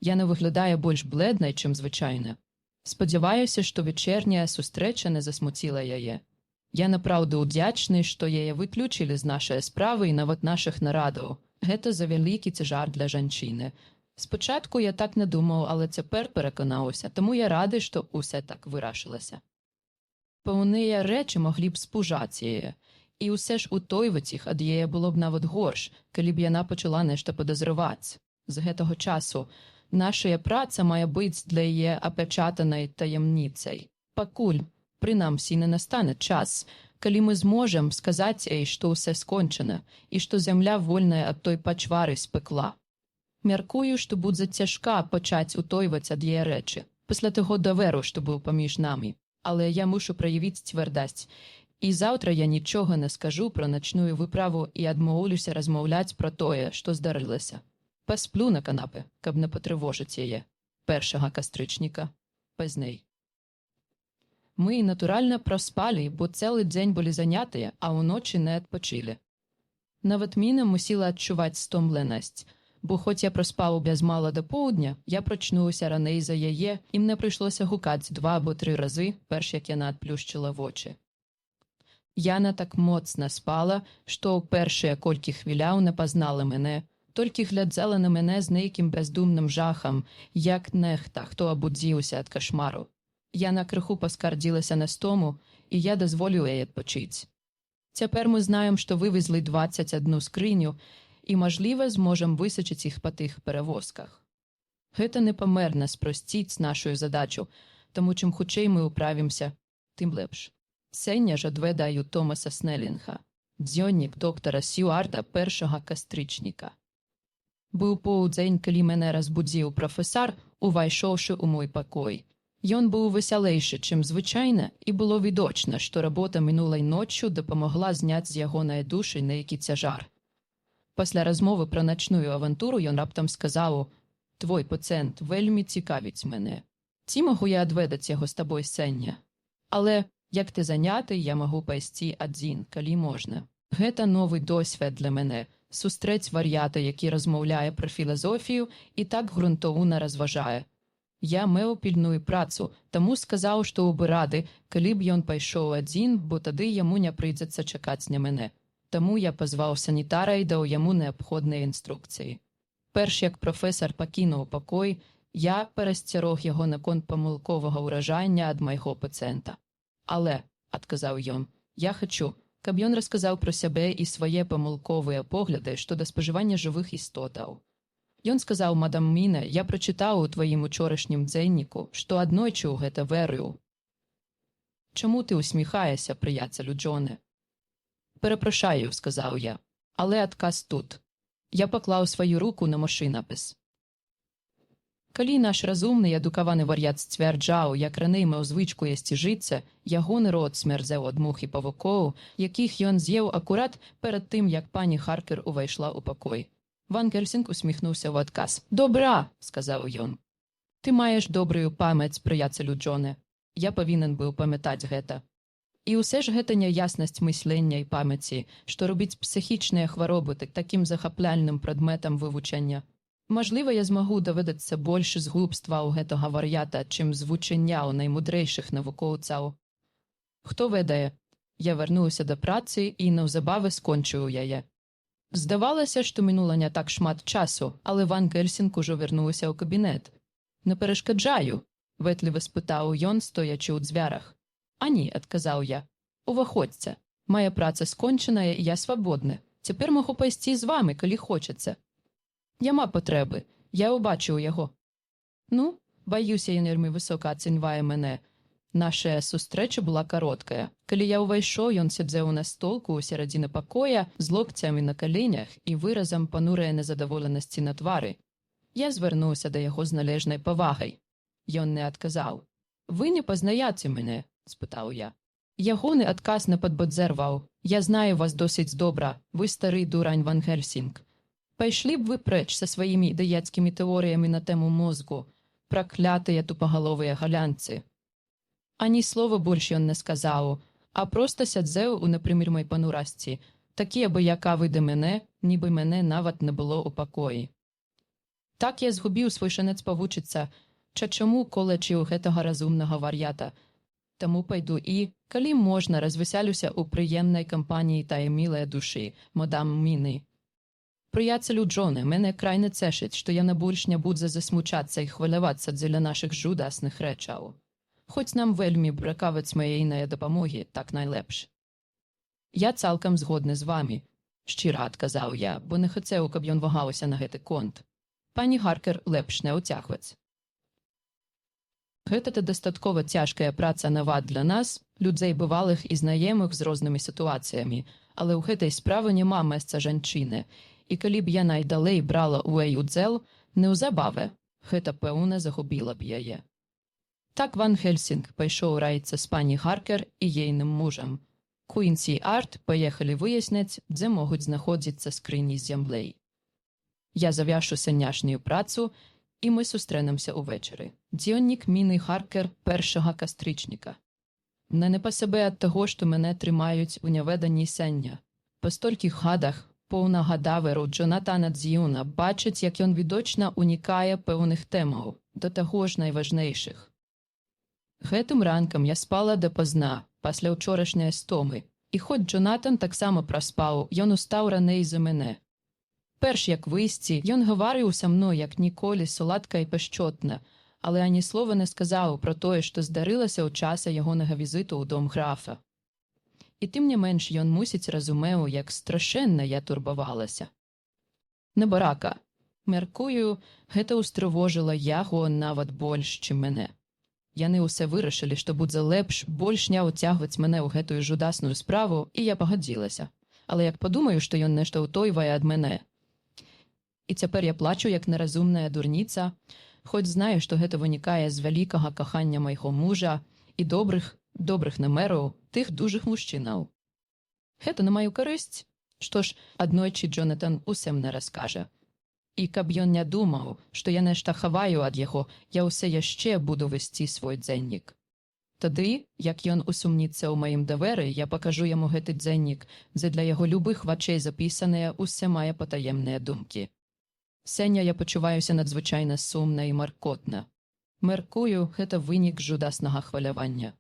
Яна выглядае больш бледнай, чым звычайна. Спадзяваюся, што вечерняя сустрэча не засмуціла яе. Я напраўду ўдзячны, што яе выключылі з нашай справы і нават нашых нарадаў. Гэта за вялікі цяжар для жанчыны. Спачатку я так не думаў, але цяпер пераканаўся, таму я рады, што ўсе так вырашылася. Пэўныя рэчы маглі б спужаць яе, і ўсе ж утойваць іх ад яе было б нават горш, калі б яна пачала нешта падазраваць. З гэтага часу нашая праца мае быць для яе апячатанай таямніцай. Пакуль, прынамсі, не настане час, калі мы зможам сказаць ёй, што ўсё скончана і што зямля вольная ад той пачвары з пекла. Мяркую, што будзе цяжка пачаць утойваць ад яе рэчы, пасля таго даверу, што быў паміж намі. Але я мушу праявіць цвярдасць, і заўтра я нічога не скажу пра начную выправу і адмоўлюся размаўляць пра тое, што здарылася. Пасплю на канапе, каб не патрывожыць яе. 1 кастрычніка, пазней. Мы, натуральна, праспалі, бо цэлы дзень былі занятыя, а ўночы не адпачылі. Нават Міна мусіла адчуваць стомленасць, бо хоць я праспаў без мала да поўдня, я прачнуўся раней за яе, і мне прыйшлося гукаць 2 або 3 разы, перш як яна адплюшчыла вочы. Яна так моцна спала, што ў першыя колькі хвіляў не пазнала мяне, толькі глядзела на мяне з нейкім бездумным жахам, як нехта, хто абудзіўся ад кашмару. Яна крыху паскардзілася на стому, і я дазволіў яе адпачыць. Цяпер мы знаем, што вывезлі 21 скрыню, і, мажліва, зможам высачыць іх па тых перавозках. Гэта непамерна спрасціць нашу задачу, таму чым хутчэй мы ўправімся, тым лепш. Сёння ж адведаю Томаса Снелінга, дзённік доктара Сьюарда 1 кастрычніка. Быў поўдзень, калі мяне разбудзіў прафесар, увайшоўшы ў мой пакой. Ён быў весялейшы, чым звычайна, і было відочна, што работа мінулай ноччу дапамагла зняць з ягонай душы нейкі цяжар. Пасля размовы пра начную авантуру ён раптам сказаў: «Твой пацыент вельмі цікавіць мяне. Ці магу я адведаць яго з табой сёння? Але, як ты заняты, я магу пайсці адзін, калі можна. Гэта новы досвед для мяне, сустрэць вар'ята, які размаўляе пра філазофію і так грунтоўна разважае. Я меў пільную працу, таму сказаў, што бы рады, калі б ён пайшоў адзін, бо тады яму не прыйдзецца чакаць на мяне. Таму я пазваў санітара і даў яму неабходныя інструкцыі. Перш як прафесар пакінуў пакой, Я перасцярог яго наконт памылковага ўражання ад майго пацыента. Але, адказаў ён, я хачу, каб ён расказаў пра сябе і свае памылковыя погляды што да спажывання жывых істотаў. Ён сказаў: «Мадам Міне, я прачытаў у тваім учорашнім дзенніку, што аднойчы ў гэта верыў». «Чаму ты усміхаешся, прыяцелю Джоне?» «Перапрашаю», – сказаў я, – «але адказ тут». Я паклаў сваю руку на машынапіс. Калі наш разумны і адукаваны вар'ят сцвярджаў, як раней меў звычку есці жыцця, ягоны рот смярдзеў ад мух і павукоў, якіх ён з'еў акурат перад тым, як пані Харкер увайшла ў пакой. Ван Гельсінг усміхнуўся ў адказ. «Добра», – сказаў ён. «Ты маеш добрую памяць, прыяцелю Джоне. Я павінен быў памятаць гэта». І ўсе ж гэта няяснасць мыслення і памяці, што робіць псіхічныя хваробы такім захапляльным прадметам вывучэння. Мажліва, я змагу даведацца больш з глупства ў гэтага вар'ята, чым з вучэння ў наймудрэйшых навукоўцаў. Хто ведае, я вярнуўся да працы і неўзабаве скончыў яе. Здавалася, што мінула не так шмат часу, але Ван Гельсінг ужо вярнуўся ў кабінет. «Не перашкаджаю?» – ветліва спытаў ён, стоячы ў дзвярах. «А ні», – адказаў я. «Уваходзьце. Мая праца скончаная, і я свабодны. Цяпер магу пайсці з вамі, калі хочацца». «Няма патрэбы. Я ўбачыў яго». «Ну, баюся, ён вельмі высока ацэньвае мяне». Наша сустрэча была кароткая. Калі я ўвайшоў, ён сядзеў на столку ў сярэдзіне пакоя з локцямі на каленях і выразам панурай незадаволенасці на твары. Я звярнуўся да яго з належнай павагай. Ён не адказаў. «Вы не пазнаяце мяне?» – спытаў я. Ягоны адказ не падбадзерваў. «Я знаю вас досыць добра. Вы стары дурань Ван Гельсінг. Пайшлі б вы прэч са сваімі ідэяцкімі тэорыямі на тэму мозгу. Праклятыя тупагаловыя галянцы». Ані слова больш ён не сказаў, а проста сядзеў у непрымірмай панурасці, такі абыякавы да мяне, нібы мяне нават не было ў пакоі. Так я згубіў свой шанец павучыцца, чаму колячы ў гэтага разумнага вар'ята. Таму пайду і, калі можна, развесялюся ў прыемнай кампаніі тае мілае душы, мадам Міны. Прыяцелю Джоне, мяне крайне цешыць, што яна больш не будзе засмучацца і хвалявацца дзеля нашых жудасных рэчаў. Хоць нам вельмі бракаваць маейнае дапамогі, так найлепш. Я цалкам згодны з вамі, шчыра адказаў я, бо не хацеў, каб ён вагаўся на гэты конт. Пані Харкер лепш не ўцягваць. Гэта дастаткова цяжкая праца нават для нас, людзей бывалых і знаёмых з рознымі сітуацыямі, але ў гэтай справы няма месца жанчыны, і калі б яна і далей брала ў яе удзел, неўзабаве, гэта, пэўна, загубіла б яе. Так Ван Гельсінг пайшоў раіцца з пані Харкер і ейным мужам. Куінсі і Арт паехалі выясняць, дзе могуць знаходзіцца скрыні з зямлей. Я завяшу сянняшнюю працу, і мы сустрэнемся ўвечары. Дзённік Міны Харкер 1 кастрычніка. Не па сабе ад таго, што мяне трымаюць у няведанні сяння. Па столькіх гадах поўнагадаверу Джонатана Дзюна бачыць, як ён відочна унікае пэўных тэмаў, да таго ж найважнейшых. Гэтым ранкам я спала дапазна, пасля ўчорашняй стомы, і хоць Джонатан таксама праспаў, ён устаў раней за мяне. Перш як выйсці, ён гаварыў са мной, як ніколі, соладка і пашчотна, але ані слова не сказаў пра тое, што здарылася ў час ягонага візіту ў дом графа. І тым не менш ён, мусіць, разумеў, як страшэнна я турбавалася. Небарака. Мяркую, гэта ўстрывожыла яго нават больш, чым мяне. Яны ўсе вырашылі, што будзе лепш больш не ўцягваць мяне ў гэтую жудасную справу, і я пагадзілася. Але як падумаю, што ён нешта ўтойвае ад мяне. І цяпер я плачу, як неразумная дурніца, хоць знаю, што гэта вынікае з вялікага кахання майго мужа і добрых намераў тых дужых мужчынаў. Гэта на маю карысць? Што ж, аднойчы Джонатан усім не раскажа. І каб ён не думаў, што я нешта хаваю ад яго, я ўсе яшчэ буду весці свой дзеннік. Тады, як ён усумніцца ў маім даверы, я пакажу яму гэты дзеннік, дзе для яго любых вачэй запісаныя ўсе мае патаемныя думкі. Сёння я пачуваюся надзвычайна сумна і маркотна. Мяркую, гэта вынік жудаснага хвалявання.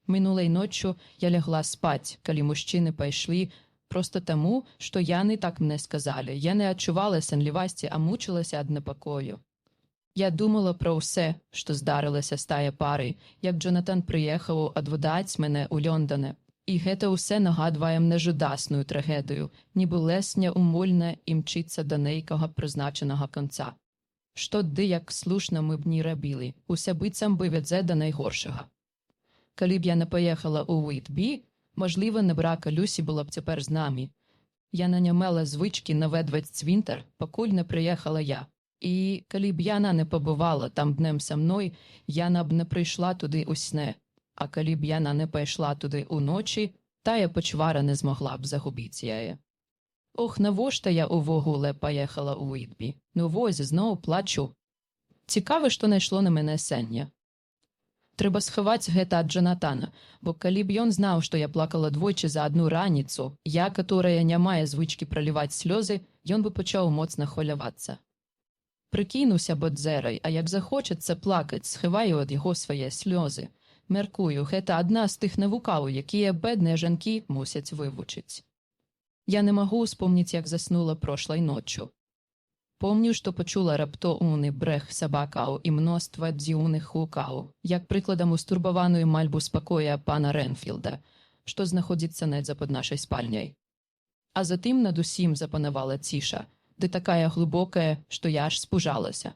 Мінулай ноччу я лягла спаць, калі мужчыны пайшлі, проста таму, што яны так мне сказалі. Я не адчувала сонлівасці, а мучылася ад непакою. Я думала про все, що здарилося з тає пари, як Джонатан приїхав одводать мене у Лондоне. І гете усе нагадує мне жудасну трагедію, ніби лесня умольне і мчиться до нейкого призначеного конца. Що ди, як слушно ми б ні робили, усе бицям би ведзе до найгоршого. Коли б я не поїхала у Уітбі, можливо, не брака Люсі було б тепер з нами. Я не мала звички наведвать цвинтар, покуль не приїхала я. І коли б яна не побувала там днем со мною, яна б не прийшла туди у сне. А коли б яна не пайшла туди уночі, тая почвара не змогла б загубити яє. Ох, навошта я увогуле поїхала у Уітбі? Ну вось, знову плачу. Цікаве, що найшло на мене сення. Треба сховати гета ад Джонатана, бо коли б ён знав, що я плакала двойчі за одну раніцу, я, которая не має звички проливати сльози, ён би почав моцно хвилюватися. Прикинуся бодзерой, а як захочеться плакать, схиваю від його свої сльози. Меркую, гета одна з тих навукав, які бедні жінки мусять вивучить. Я не можу вспомнити, як заснула прошлой ночью. Помню, що почула раптовний брех собакаў і мноства дзіўных гукаў, як прикладом устурбованої мальбу спокоя пана Ренфілда, що знаходиться недзе під нашою спальней. А затим над усім запанувала ціша, де такая глибокая, що я аж спужалася.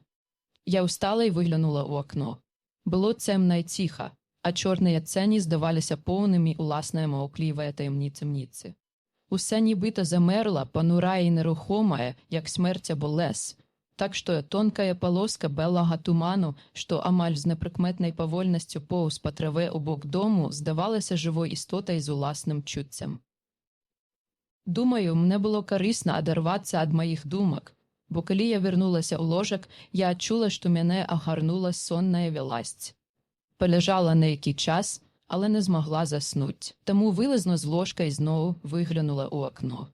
Я устала і виглянула у окно. Було цемно і тихо, а чорні цені здавалися повними уласної мовкливої таємниці. Усе нібито замерла, понура і нерухомая, як смерть або лес. Так що тонкая полоска белого туману, що амаль з неприкметною повольністю повз по траве у бок дому, здавалася живою істотою з уласним чуттям. Думаю, мне було корисно одорватися від моїх думок, бо коли я вернулася у ложок, я чула, що мене огарнула сонна вяласть. Полежала неякий час, але не змогла заснути, тому вилізла з ложка і знову виглянула у окно.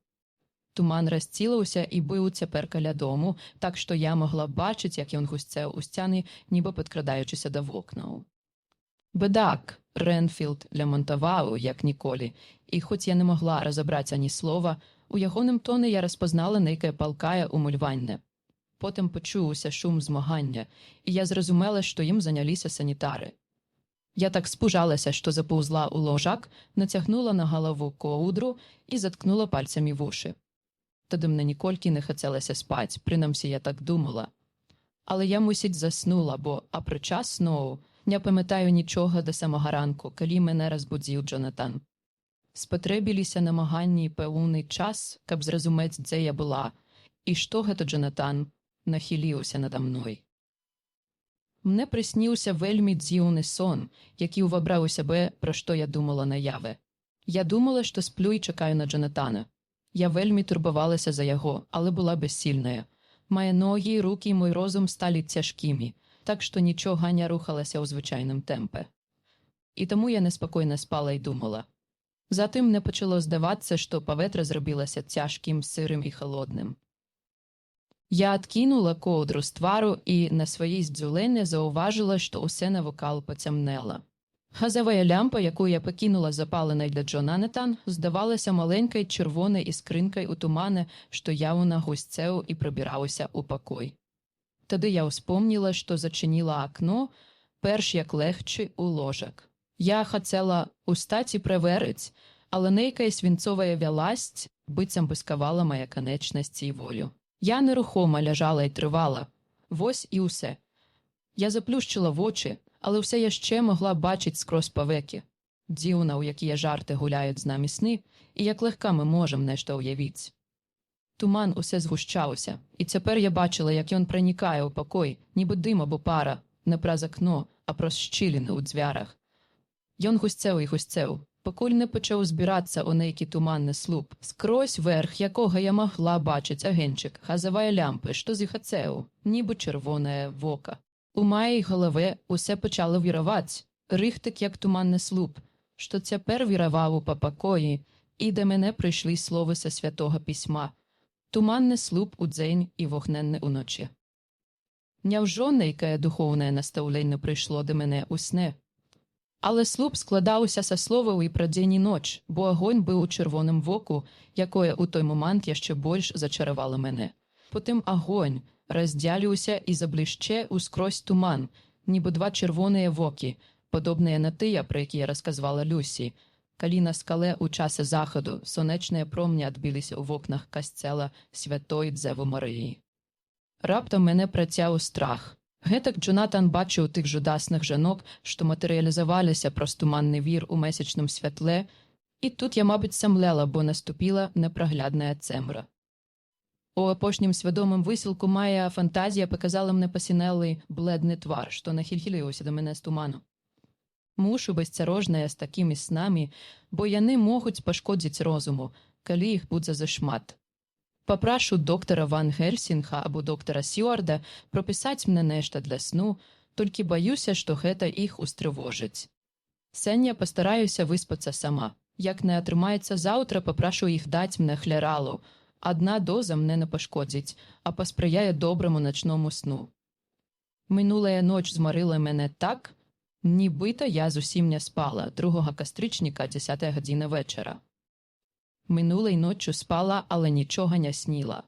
Туман розцілився і бив тепер каля дому, так що я могла бачити, як він густяв у стіни, ніби підкрадаючися до вікна. Бедак, Ренфілд лямонтував, як ніколи, і хоч я не могла розібрати ані слова, у ягоним тоні я розпознала нейке палкає умульвання. Потім почувся шум змагання, і я зрозуміла, що їм зайнялися санітари. Я так спужалася, що заповзла у ложак, натягнула на голову ковдру і заткнула пальцями вуші. Тоді мне нікольки не хотілося спати, принаймні я так думала. Але я, мусить, заснула, бо, апроча сну, не пам'ятаю нічого до самого ранку, коли мене розбудив Джонатан. Спотребилися намагання і певний час, каб зрозуміти, де я була, і що гето Джонатан нахилився надо мною. Мне приснився вельми дзивний сон, який увабрав у себе, про що я думала наяве. Я думала, що сплю і чекаю на Джонатана. Я вельми турбувалася за його, але була безсильна. Мої ноги, руки і мій розум стали тяжкими, так що нічого не рухалося у звичайному темпі. І тому я неспокійно спала і думала. Затим мне почало здаватися, що повітря зробилося тяжким, сирим і холодним. Я откинула ковдру з твару і на своїй здзюлені зауважила, що усе навколо потемнело. Газова лямпа, яку я покинула запаленою для Джонатана, здавалася маленькою червоною іскринкою у тумані, що явно густів і пробирався у покой. Тоді я успомнила, що зачинила окно, перш як легче у ложок. Я хотіла устати і проверить, але нейка свинцова вяласть бицям би сковала моя конечності і волю. Я нерухомо лежала і тривала. Вось і усе. Я заплющила в очі, але все я ще могла бачити скрозь повеки. Дивно, у які жарти гуляють з нами сни, і як легко ми можемо нешто уявити. Туман усе згущався, і тепер я бачила, як він проникає у покой, ніби дим або пара, не праз окно, а проз щілини у дзвярах. Ён густцев і густцев, покуль не почав збиратися у нейкий туманний слуп, скрозь верх якого я могла бачить агенчик газової лямпи, що зіхацев, ніби червоне вока. У моїй голові усе почало вірувати, рихтик як туманний слуп, що тепер вірував по покої, і до мене прийшли слова со святого письма. Туманний слуп у день і вогненне уночі. Невжо нейке духовне наставлення прийшло до мене у сне? Але слуп складався со словів і про день і ніч, бо огонь був у червоному воку, якое у той момент ще більш зачарувало мене. Потім огонь, раздзяліўся і заблішчэ ўскрозь туман, нібы два чырвоныя вокі, падобныя на тыя, пра якія расказвала Люсі, калі на скале ў часе захаду сонечныя промні адбіліся ў вокнах касцела святой Дзевы Марыі. Раптам мяне працяў страх. Гэтак Джонатан бачыў тых жудасных жанок, што матэрыялізаваліся праз туманны вір у месячным святле, і тут я, мабыць, самлела, бо наступіла непраглядная цемра. У апошнім свядомым высілку мая фантазія паказала мне пасінелы бледны твар, што нахіліўся да мяне з туману. Мушу быць асцярожная з такімі снамі, бо яны могуць пашкодзіць розуму, калі іх будзе зашмат. Папрашу доктара Ван Гельсінга або доктара Сюарда пропісаць мне нешта для сну, толькі баюся, што гэта іх устрывожыць. Сёння пастараюся выспацца сама. Як не атрымаецца заўтра, папрашу іх даць мне хляралу. Адна доза мне не пашкодзіць, а паспрыяе добраму начному сну. Мінулая ноч змарыла мяне так, нібыта я зусім не спала 2 кастрычніка 10 гадзіна вечара. Минулай ноччу спала, але нічога не сніла.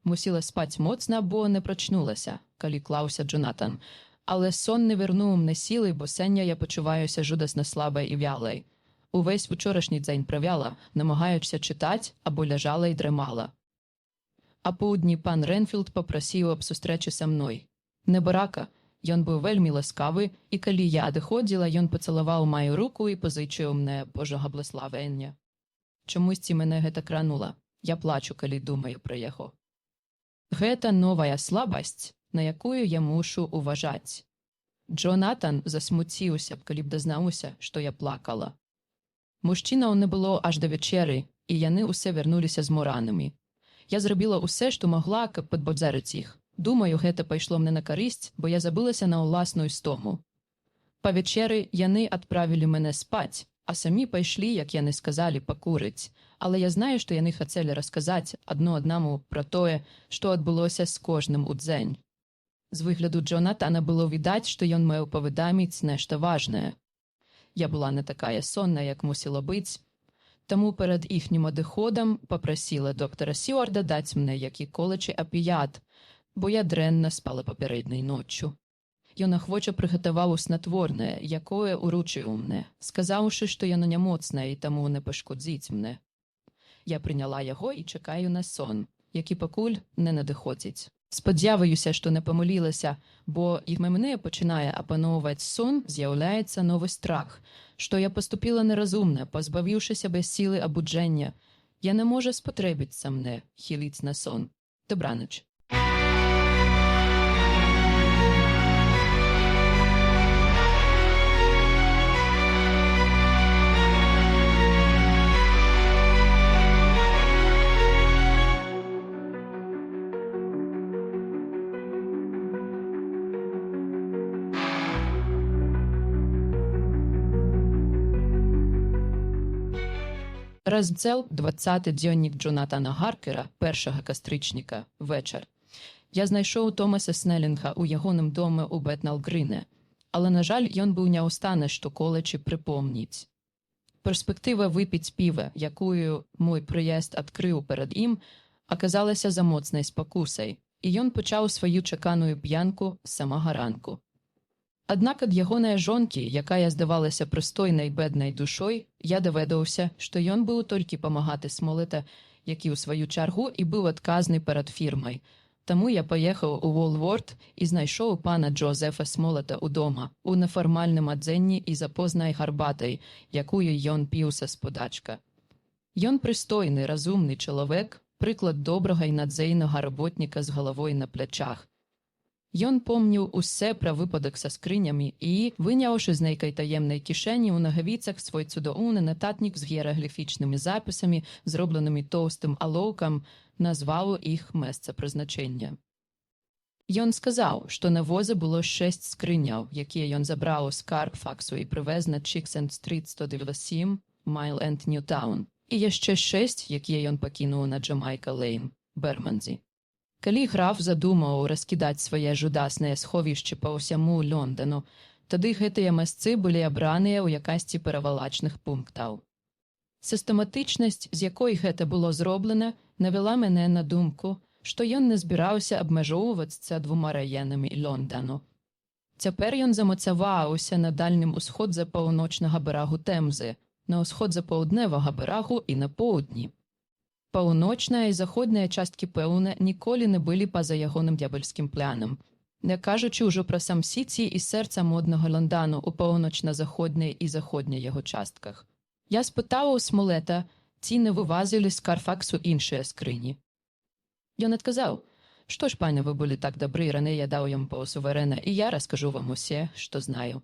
Мусіла спаць моцна, бо не прачнулася, калі клаўся Джонатан. Але сон не вернуў мне сілы, бо сёння я пачуваюся жудасна слабай і вялай. Увесь учорашні дзень правяла, намагаючся чытаць, або ляжала і дрэмала. А поўдні пан Ренфілд папрасіў аб сустрэчы са мной. Небарака, ён быў вельмі ласкавы, і калі я адыходзіла, ён пацалаваў маю руку і пазычыў мне Божага блаславення. Чамусьці мяне гэта кранула. Я плачу, калі думаю пра яго. Гэта новая слабасць, на якую я мушу уважаць. Джонатан засмуціўся б, калі б дазнаўся, што я плакала. Мужчынаў не было аж да вячэры, і яны ўсе вярнуліся зморанымі. Я зрабіла ўсе, што магла, каб падбадзярыць іх. Думаю, гэта пайшло мне на карысць, бо я забылася на ўласную стому. Па вячэры яны адправілі мяне спаць, а самі пайшлі, як яны сказалі, пакурыць. Але я знаю, што яны хацелі расказаць адно аднаму пра тое, што адбылося з кожным у дзень. З выгляду Джонатана было відаць, што ён меў паведаміць нешта важнае. Я была не такая сонная, як мусіла быць, таму перад іхнім адыходам папрасіла доктара Сюарда даць мне які колачы апіят, бо я дрэнна спала папярэдняй ноччу. Ён ахвоча прыгатаваў снатворнае, якое уручыў мне, сказаўшы, што яно нямоцнае і таму не пашкодзіць мне. Я прыняла яго і чакаю на сон, які пакуль не надыходзіць. Спадзяваюся, што не памылілася, бо і мяне пачынае апаноўваць сон, з'яўляецца новы страх, што я паступіла неразумна, пазбавіўшыся без сілы абуджэння. Яна можа спатрэбіцца мне хіліць на сон. Добраноч. Раздзел 20 дзённік Джонатана Гаркера, 1 кастрычніка, вечар. Я знайшоў Томаса Снелінга ў ягоным доме ў Бетнал-Гріне, але, на жаль, ён быў не ў стане што-колечы прыпомніць. Перспектыва выпіць піва, якую мой прыезд адкрыў перад ім, аказалася за моцнай спакусай, і ён пачаў сваю чаканую п'янку з самага ранку. Аднак ад ягонай жонкі, якая здавалася прыстойнай беднай душой, я даведаўся, што ён быў толькі памагаты Смолета, які ў сваю чаргу і быў адказны перад фірмай. Таму я паехаў у Волворд і знайшоў пана Джозефа Смолета ўдома, у нефармальным адзенні і за познай гарбатай, якую ён піў са спудачка. Ён прыстойны, разумны чалавек, прыклад добрага і надзейнага работніка з галавой на плячах. Ён помніў усе пра выпадак са скрынямі і, выняўшы з нейкай таемнай кішэні ў нагавіцах свой цудоўны нататнік з гіерагліфічнымі запісамі, зробленымі тоўстым алоўкам, назваў іх месца прызначэння. Ён сказаў, што на возе было 6 скрыняў, якія ён забраў з Карфаксу і прывез на Чіксенд-стріт 197, Майл-Енд, Ньютаун, і яшчэ 6, якія ён пакінуў на Джамайка-Лейн, Бермандзі. Калі граф задумаў раскідаць свае жудасныя сховішчы па ўсяму Лондану, тады гэтыя месцы былі абраныя ў якасці перавалачных пунктаў. Сістэматычнасць, з якой гэта было зроблена, навяла мяне на думку, што ён не збіраўся абмяжоўвацца 2 раёнамі Лондану. Цяпер ён замацаваўся на дальнім усходзе паўночнага берагу Тэмзы, на ўсходзе паўдневага берагу і на поўдні. Паўночная і заходняя часткі, пэўна, ніколі не былі па-за ягоным д'ябальскім планам, не кажучы ўжо пра сам Сіці і сэрца моднага Лондану ў паўночна-заходняй і заходняй яго частках. Я спытаў у Смолета, ці не вывазілі з Карфаксу іншыя скрыні. Ён адказаў: «Што ж, пане, вы былі так добры, раней я даў ім паўсуверэна, і я раскажу вам усе, што знаю».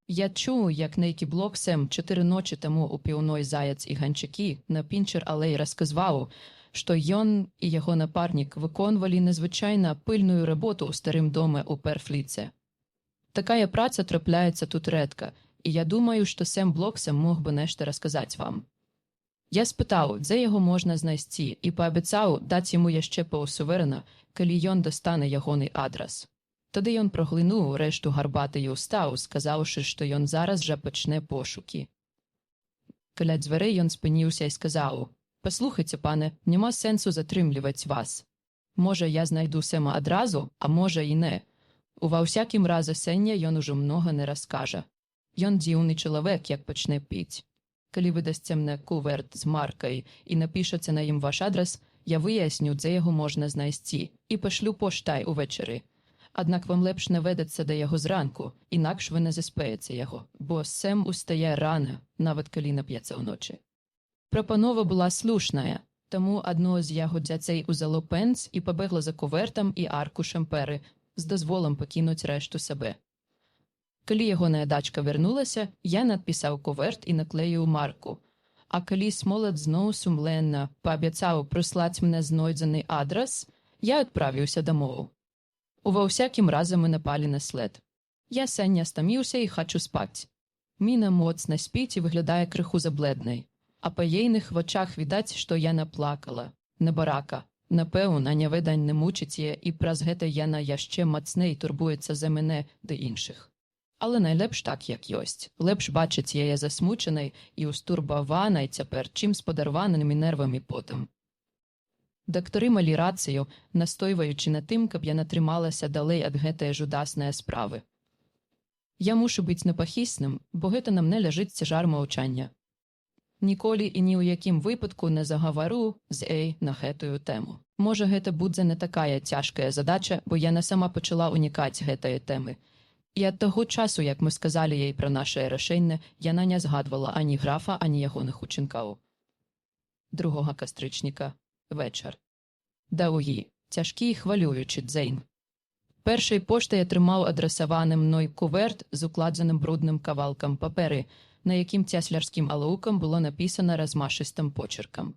Я чуў, як нейкі Блоксем 4 ночі таму ў піўной Заяц і Ганчакі на Пінчер-алей расказваў, што ён і яго напарнік выконвалі незвычайна пыльную работу ў старым доме ў Перфліце. Такая праца трапляецца тут рэдка, і я думаю, што Сэм Блоксем мог бы нешта расказаць вам. Я спытаў, дзе яго можна знайсці, і паабяцаў даць яму яшчэ паўсуверэна, калі ён дастане ягоны адрас. Тады ён праглынуў рэшту гарбаты і ўстаў, сказаўшы, што ён зараз жа пачне пошукі. Каля дзвярэй ён спыніўся і сказаў: «Паслухайце, пане, няма сэнсу затрымліваць вас. Можа, я знайду Сэма адразу, а можа і не. Ува ўсякім разе сёння ён ужо многа не раскажа. Ён дзіўны чалавек, як пачне піць. Калі вы дасце мне куверт з маркай і напішаце на ім ваш адрас, я выясню, дзе яго можна знайсці, і пашлю поштай увечары. Аднак вам лепш не ведацца да яго зранку, інакш вы не заспееце яго, бо Сэм устае рана, нават калі нап'ецца ўночы». Прапанова была слушная, таму адно з яго дзяцей узяло пенс і пабегла за кувертам і аркушам пэры з дазволам пакінуць рэшту сабе. Калі ягоная дачка вярнулася, я надпісаў куверт і наклеіў марку. А калі Смолет зноў сумленна паабяцаў прыслаць мне знойдзены адрас, я адправіўся дамоў. Ува ўсякім разе мы напалі на след. Я сёння стаміўся і хачу спаць. Міна моцна спіць і выглядае крыху забледнай, а па ейных вачах відаць, што яна плакала, небарака. Напэўна, нявыданне мучыць яе, і праз гэта яна яшчэ мацней турбуецца за мяне ды іншых. Але найлепш так, як ёсць. Лепш бачыць яе засмучанай і устурбаванай цяпер, чым з падарванымі нервамі потым. Дактары малі рацыю, настойваючы на тым, каб яна трымалася далей ад гэтае жудаснае справы. Я мушу быць непахісным, бо гэта на мне ляжыць цяжар маўчання. Ніколі і ні ў якім выпадку не загавару з Эй на гэтую тэму. Можа, гэта будзе не такая цяжкая задача, бо яна сама пачала унікаць гэтыя тэмы. І ад таго часу, як мы сказалі ёй пра нашае рашэнне, яна не згадвала ані графа, ані ягоных учынкаў. 2 кастрычніка. Вечар. Даўгі, цяжкі і хвалюючы дзень. Першай поштай атрымаў адрасаваны мной куверт з укладзеным брудным кавалкам паперы, на якім цяслярскім алоўкам было напісана размашыстым почеркам.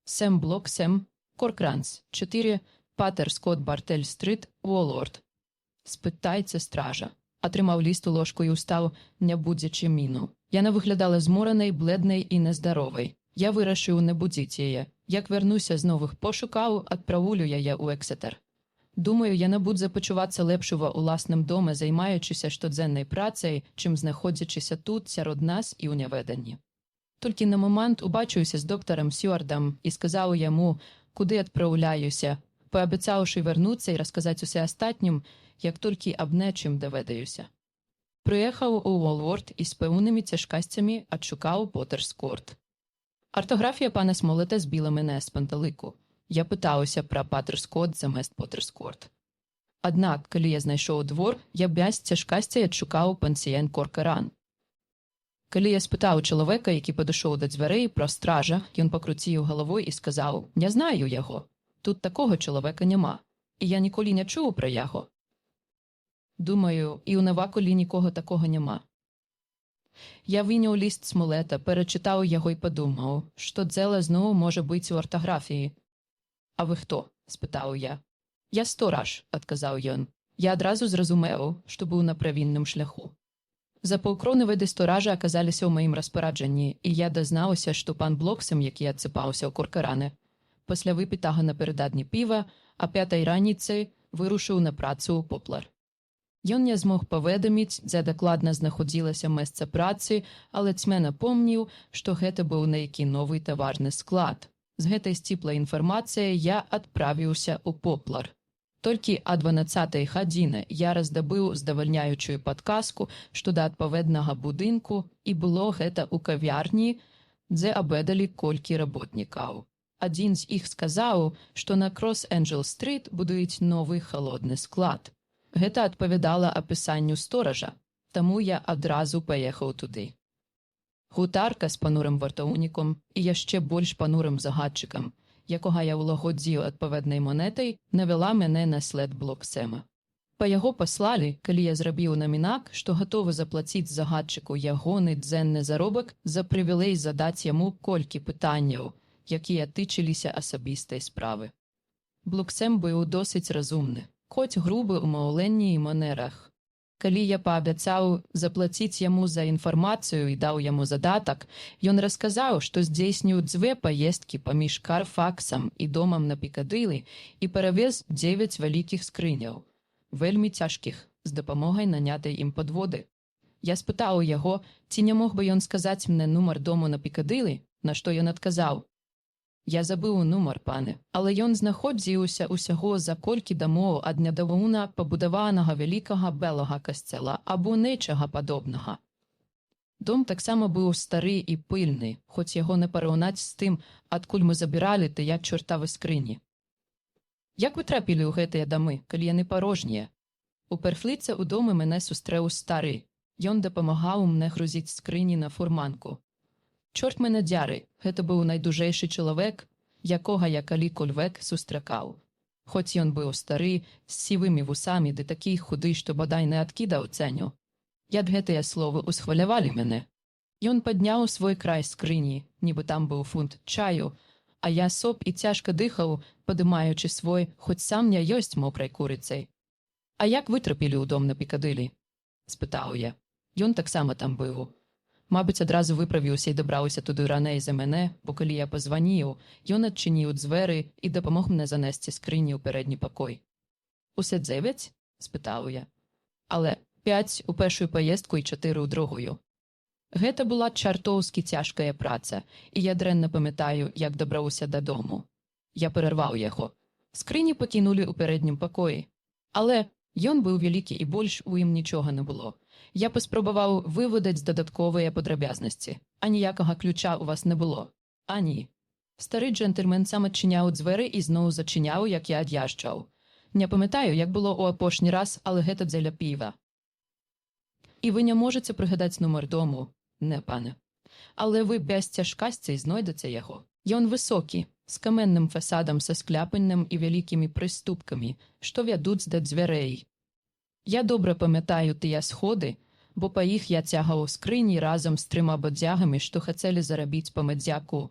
Сэм Блоксем, Коркранц, 4, Патер Скот Бартель-стрит, Уолорд. Спытайце стража. Атрымаў ліст у ложку і ўстаў, не будзячы міну. Яна выглядала зморанай, бледнай і нездаровай. Я вырашыў не будзіць яе. Як вярнуся з новых пошукаў, адправулю яе ў Эксетер. Думаю, яна будзе пачувацца лепш ува ўласным доме, займаючыся штодзеннай працай, чым знаходзячыся тут, сярод нас і ў няведанні. Толькі на момант убачыўся з доктарам Сюардам і сказаў яму, куды адпраўляюся, паабяцаўшы вярнуцца і расказаць усе астатнім, як толькі аб нечым даведаюся. Прыехаў у Уолворд і з пэўнымі цяжкасцямі адшукаў Поттерс-корт. Артографія пана Смолета збіла мене з панталыку. Я пытаўся пра Паттерс-корт замест Поттерс-корт. Аднак, калі я знайшоў двор, я без цяжкасцей адшукаў пансіен Коркаран. Калі я спытаў чалавека, які падышоў да дзвярэй, пра стража, ён пакруціў галавой і сказаў: «Не знаю яго. Тут такога чалавека няма. І я ніколі не чуў пра яго». Думаю, і ў Наваколі нікога такога няма. Я выняў ліст Смолета, перачытаў яго і падумаў, што дзела зноў можа быць у артаграфіі. «А вы хто?» – спытаў я. «Я стораж», – адказаў ён. Я адразу зразумеў, што быў на правільным шляху. За паўкроны веды стоража аказаліся ў маім распараджанні, і я дазнаўся, што пан Блоксем, які адсыпаўся ў Коркаране, пасля выпітага напярэдадні піва, а 5 раніцай вырушыў на працу ў Поплар. Ён не змог паведаміць, дзе дакладна знаходзілася месца працы, але цьмя напомніў, што гэта быў нейкі новы таварны склад. З гэтай сціплай інфармацыяй я адправіўся ў Поплар. Толькі а 12 гадзіны я раздабыў здавальняючую падказку, што да адпаведнага будынку, і было гэта ў кавярні, дзе абедалі колькі работнікаў. Адзін з іх сказаў, што на Крос-Енджел-стрыт будуюць новы халодны склад. Гэта адпавядала апісанню стоража, таму я адразу паехаў туды. Гутарка з панурым вартаўнікам і яшчэ больш панурым загадчыкам, якога я ўлагодзіў адпаведнай монетай, навяла мяне на след Блоксема. Па яго паслалі, калі я зрабіў намінак, што гатовы заплаціць загадчыку ягоны дзенны заробак за прывілей задаць яму колькі пытанняў, якія тычыліся асабістай справы. Блоксем быў досыць разумны, хоць грубы ў маўленні і манерах. Калі я паабяцаў заплаціць яму за інфармацыю і даў яму задатак, ён расказаў, што здзейсніў 2 паездкі паміж Карфаксам і домам на Пікадылі і перавез 9 вялікіх скрыняў, вельмі цяжкіх, з дапамогай нанятай ім падводы. Я спытаў у яго, ці не мог бы ён сказаць мне нумар дому на Пікадылі, на што ён адказаў: «Я забыў нумар, пане, але ён знаходзіўся ўсяго за колькі дамоў ад нядаўна пабудаванага вялікага белага касцела або нечага падобнага». Дом таксама быў стары і пыльны, хоць яго не параўнаць з тым, адкуль мы забіралі тыя чортавы скрыні. Як вы трапілі ў гэтыя дамы, калі яны парожнія? У Перфліце ў доме мяне сустрэў стары. Ён дапамагаў мне грузіць скрыні на фурманку. Чорт мене дзяры, гэта быў найдужэйшы чалавек, якога я калі-кольвек сустракаў. Хоць ён быў стары, з сівымі вусамі ды такі худы, што бадай не адкідаў цэню. Як гэтыя словы усхвалявалі мяне. Ён падняў свой край скрыні, нібы там быў фунт чаю, а я соп і цяжка дыхаў, падымаючы свой, хоць сам не ёсць мокрай курыцай. «А як вы трапілі ў дом на Пікадылі?» – спытаў я. Ён таксама там быў. Мабыць, адразу выправіўся і дабраўся туды раней за мяне, бо калі я пазваніў, ён адчыніў дзверы і дапамог мне занесці скрыні ў пярэдні пакой. «Усе 9?» – спытаў я. «Але 5 у першую паездку і 4 ў другую». Гэта была чартоўскі цяжкая праца, і я дрэнна памятаю, як дабраўся дадому. Я перарваў яго. Скрыні пакінулі ў пярэднім пакоі. Але ён быў вялікі і больш у ім нічога не было. Я паспрабаваў выведаць дадатковыя падрабязнасці. А ніякага ключа ў вас не было. А ні. Стары джентльмен сам адчыняў дзверы і зноў зачыняў, як я ад'язджаў. Не памятаю, як было ў апошні раз, але гэта дзеля піва. І вы не можаце прыгадаць нумар дому? Не, пане. Але вы без цяжкасцей знойдзеце яго. Ён высокі, з каменным фасадам са скляпаннем і вялікімі прыступкамі, што вядуць да дзвярэй. Я добра памятаю тыя сходы, бо па іх я цягаў скрыні разам з 3 бадзягамі, што хацелі зарабіць па мадзяку.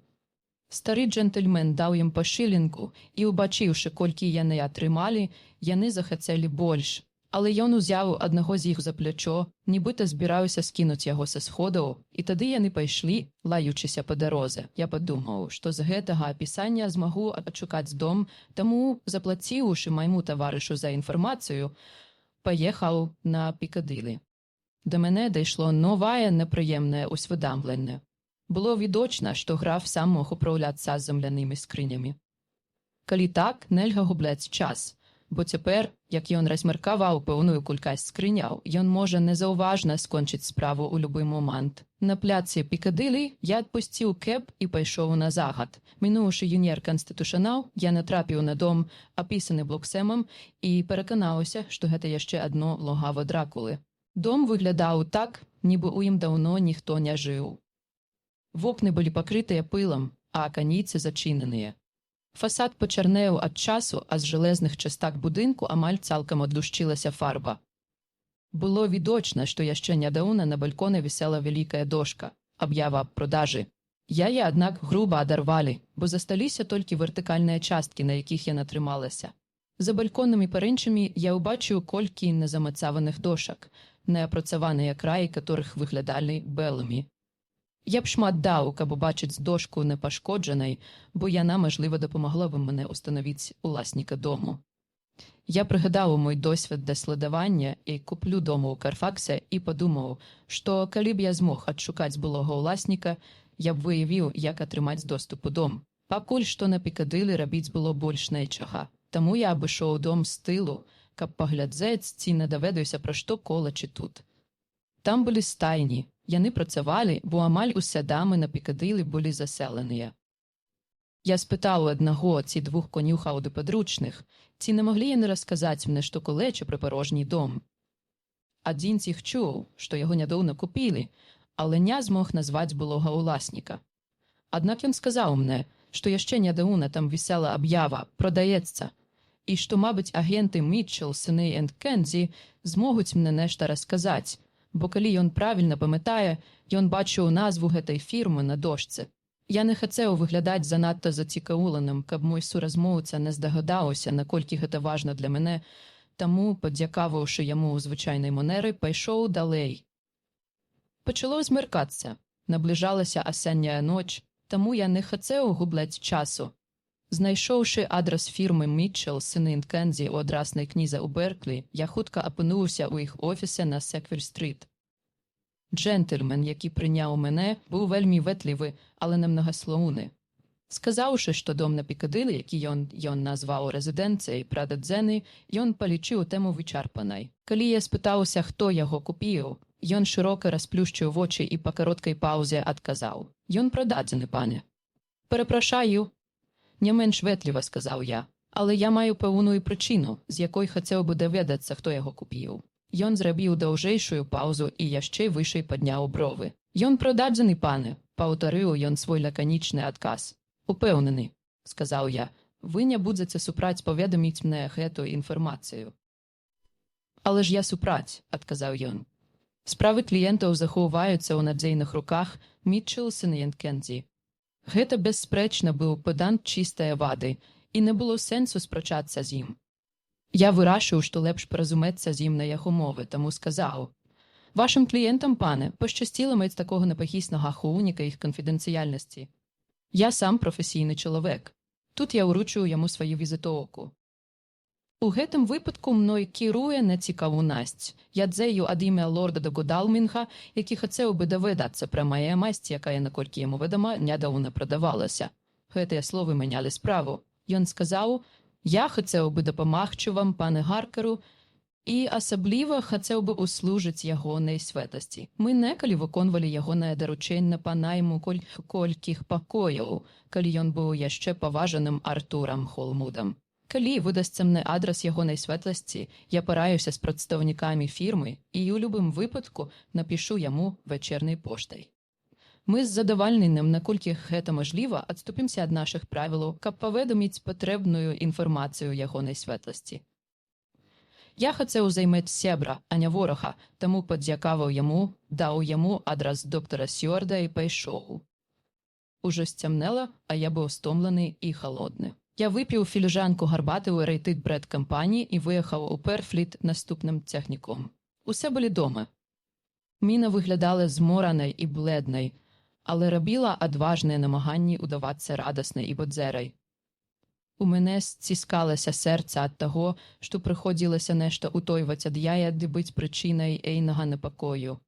Стары джентльмен даў ім па шылінгу, і, убачыўшы, колькі яны атрымалі, яны захацелі больш. Але ён узяў аднаго з іх за плячо, нібыта збіраўся скінуць яго са сходаў, і тады яны пайшлі, лаючыся па дарозе. Я падумаў, што з гэтага апісання змагу адшукаць дом, таму, заплаціўшы майму таварышу за інфармацыю, паехаў на Пікадылі. Да мяне дайшло новае непрыемнае усведамленне. Было відочна, што граф сам мог упраўляцца з землянымі скрынямі. Калі так, нельга губляць час, бо цяпер, як ён размеркаваў пэўную колькасць скрыняў, ён можа незаўважна скончыць справу ў любы момант. На пляцы Пікадылі я адпусціў кэб і пайшоў на загад. Мінуўшы Юніер-Канстытушанал, я натрапіў на дом, апісаны Блоксемам, і пераканаўся, што гэта яшчэ адно логава Дракулы. Дом выглядаў так, нібы ў ім даўно ніхто не жыў. Вокны былі пакрытыя пылам, а аканіцы зачыненыя. Фасад пачарнеў ад часу, а з жалезных частак будынку амаль цалкам адлушчылася фарба. Было відочна, што яшчэ нядаўна на бальконе вісела вялікая дошка, аб'ява аб продажы. Яе, аднак, груба адарвалі, бо засталіся толькі вертыкальныя часткі, на якіх яна трымалася. За бальконнымі парэнчамі я ўбачыў колькі незамацаваных дошак, неапрацаваныя краі которых выглядалі белымі. Я б шмат даў, каб убачыць дошку непашкоджанай, бо яна, мажліва, дапамагла б мне ўстанавіць уласніка дому. Я прыгадаў мой досвед даследавання і куплю дому ў Карфаксе і падумаў, што калі б я змог адшукаць былога ўласніка, я б выявіў, як атрымаць доступ у дом. Пакуль што на Пікадылі рабіць было больш нечага, таму я абышоў дом з тылу, каб паглядзець, ці не даведаюся, пра што колачы тут. Там былі стайні, яны працавалі, бо амаль усе дамы на Пікадылі былі заселеныя. Я спытаў у аднаго ці двух конюхаў ды падручных, ці не маглі яны расказаць мне, што колечы пра парожні дом. Адзін з іх чуў, што яго нядаўна купілі, але не змог назваць былога ўласніка. Аднак ён сказаў мне, што яшчэ нядаўна там вісела аб'ява «Продаецца», і што, мабыць, агенты Мітчел, Сыны энд Кензі змогуць мне нешта расказаць, бо калі ён правільна памятае, ён бачыў назву гэтай фірмы на дошцы. Я не хацеў выглядаць занадта зацікаўленым, каб мой суразмоўца не здагадаўся, наколькі гэта важна для мяне, таму, падзякаваўшы яму ў звычайнай манеры, пайшоў далей. Пачало змяркацца, набліжалася асенняя ноч, таму я не хацеў губляць часу. Знайшоўшы адрас фірмы Мітчел, Сыны энд Кензі ў адраснай кнізе ў Берклі, я хутка апынуўся ў іх офісе на Секвіль-стріт. Джентльмен, які прыняў мяне, быў вельмі ветлівы, але немногослоўны. Сказаўшы, што дом на Пікадылі, які ён назваў рэзідэнцыяй Прададзены, ён палічыў тэму вычарпанай. Калі я спытаўся, хто яго купіў, ён шырока расплюшчыў вочы і па кароткай паўзе адказаў: «Ён прададзены, пане». «Перапрашаю», не менш ветліва сказаў я, але я маю пэўную прычыну, з якой хацеў бы даведацца, хто яго купіў. Ён зрабіў даўжэйшую паўзу і яшчэ вышэй падняў бровы. «Ён прададзены, пане», паўтарыў ён свой лаканічны адказ. «Упэўнены», сказаў я, «вы не будзеце супраць паведаміць мне гэтую інфармацыю». «Але ж я супраць», адказаў ён. «Справы кліентаў захоўваюцца ў надзейных руках Мітчел, Сыны энд Кензі». Гэта бесспрэчна быў педант чыстае вады, і не было сэнсу спрачацца з ім. Я вырашыў, што лепш паразумецца з ім на яго мовы, таму сказаў: «Вашым кліентам, пане, пашчасціла мець такога непахіснага ахоўніка іх канфідэнцыяльнасці. Я сам прафесійны чалавек. Тут я ўручыў яму сваю візітоўку. У гэтым выпадку мной кіруе нецікавунасць. Я дзею ад імя лорда Дагудалмінга, які хацеў бы даведацца пра мае масці, якая, наколькі яму вядома, нядаўна прадавалася». Гэтыя словы мянялі справу. Ён сказаў: «Я хацеў бы дапамагчы вам, пане Гаркеру, і асабліва хацеў бы услужыць ягонай светласці. Мы некалі выконвалі ягонае даручэнне па найму колькіх пакояў, калі ён быў яшчэ паважаным Артурам Холмудам. Калі выдасца мне адрас ягонай светласці, я параюся з прадстаўнікамі фірмы і ў любым выпадку напішу яму вечерняй поштай. Мы з задавальненнем, наколькі гэта мажліва, адступімся ад нашых правілаў, каб паведаміць патрэбную інфармацыю ягонай светласці». Я хацеў займець сябра, а не ворага, таму падзякаваў яму, даў яму адрас доктара Сьюарда і пайшоў. Ужо сцямнела, а я быў стомлены і халодны. Я выпіў філіжанку гарбаты ў Рейтыд Брэд кампаніі і выехаў у Перфліт наступным цягніком. Усе былі дома. Міна выглядала зморанай і бледнай, але рабіла адважныя намаганні ўдавацца радаснай і бадзерай. У мяне сціскалася сэрца ад таго, што прыходзілася нешта ўтойваць ад яе ды быць прычынай ейнага непакою.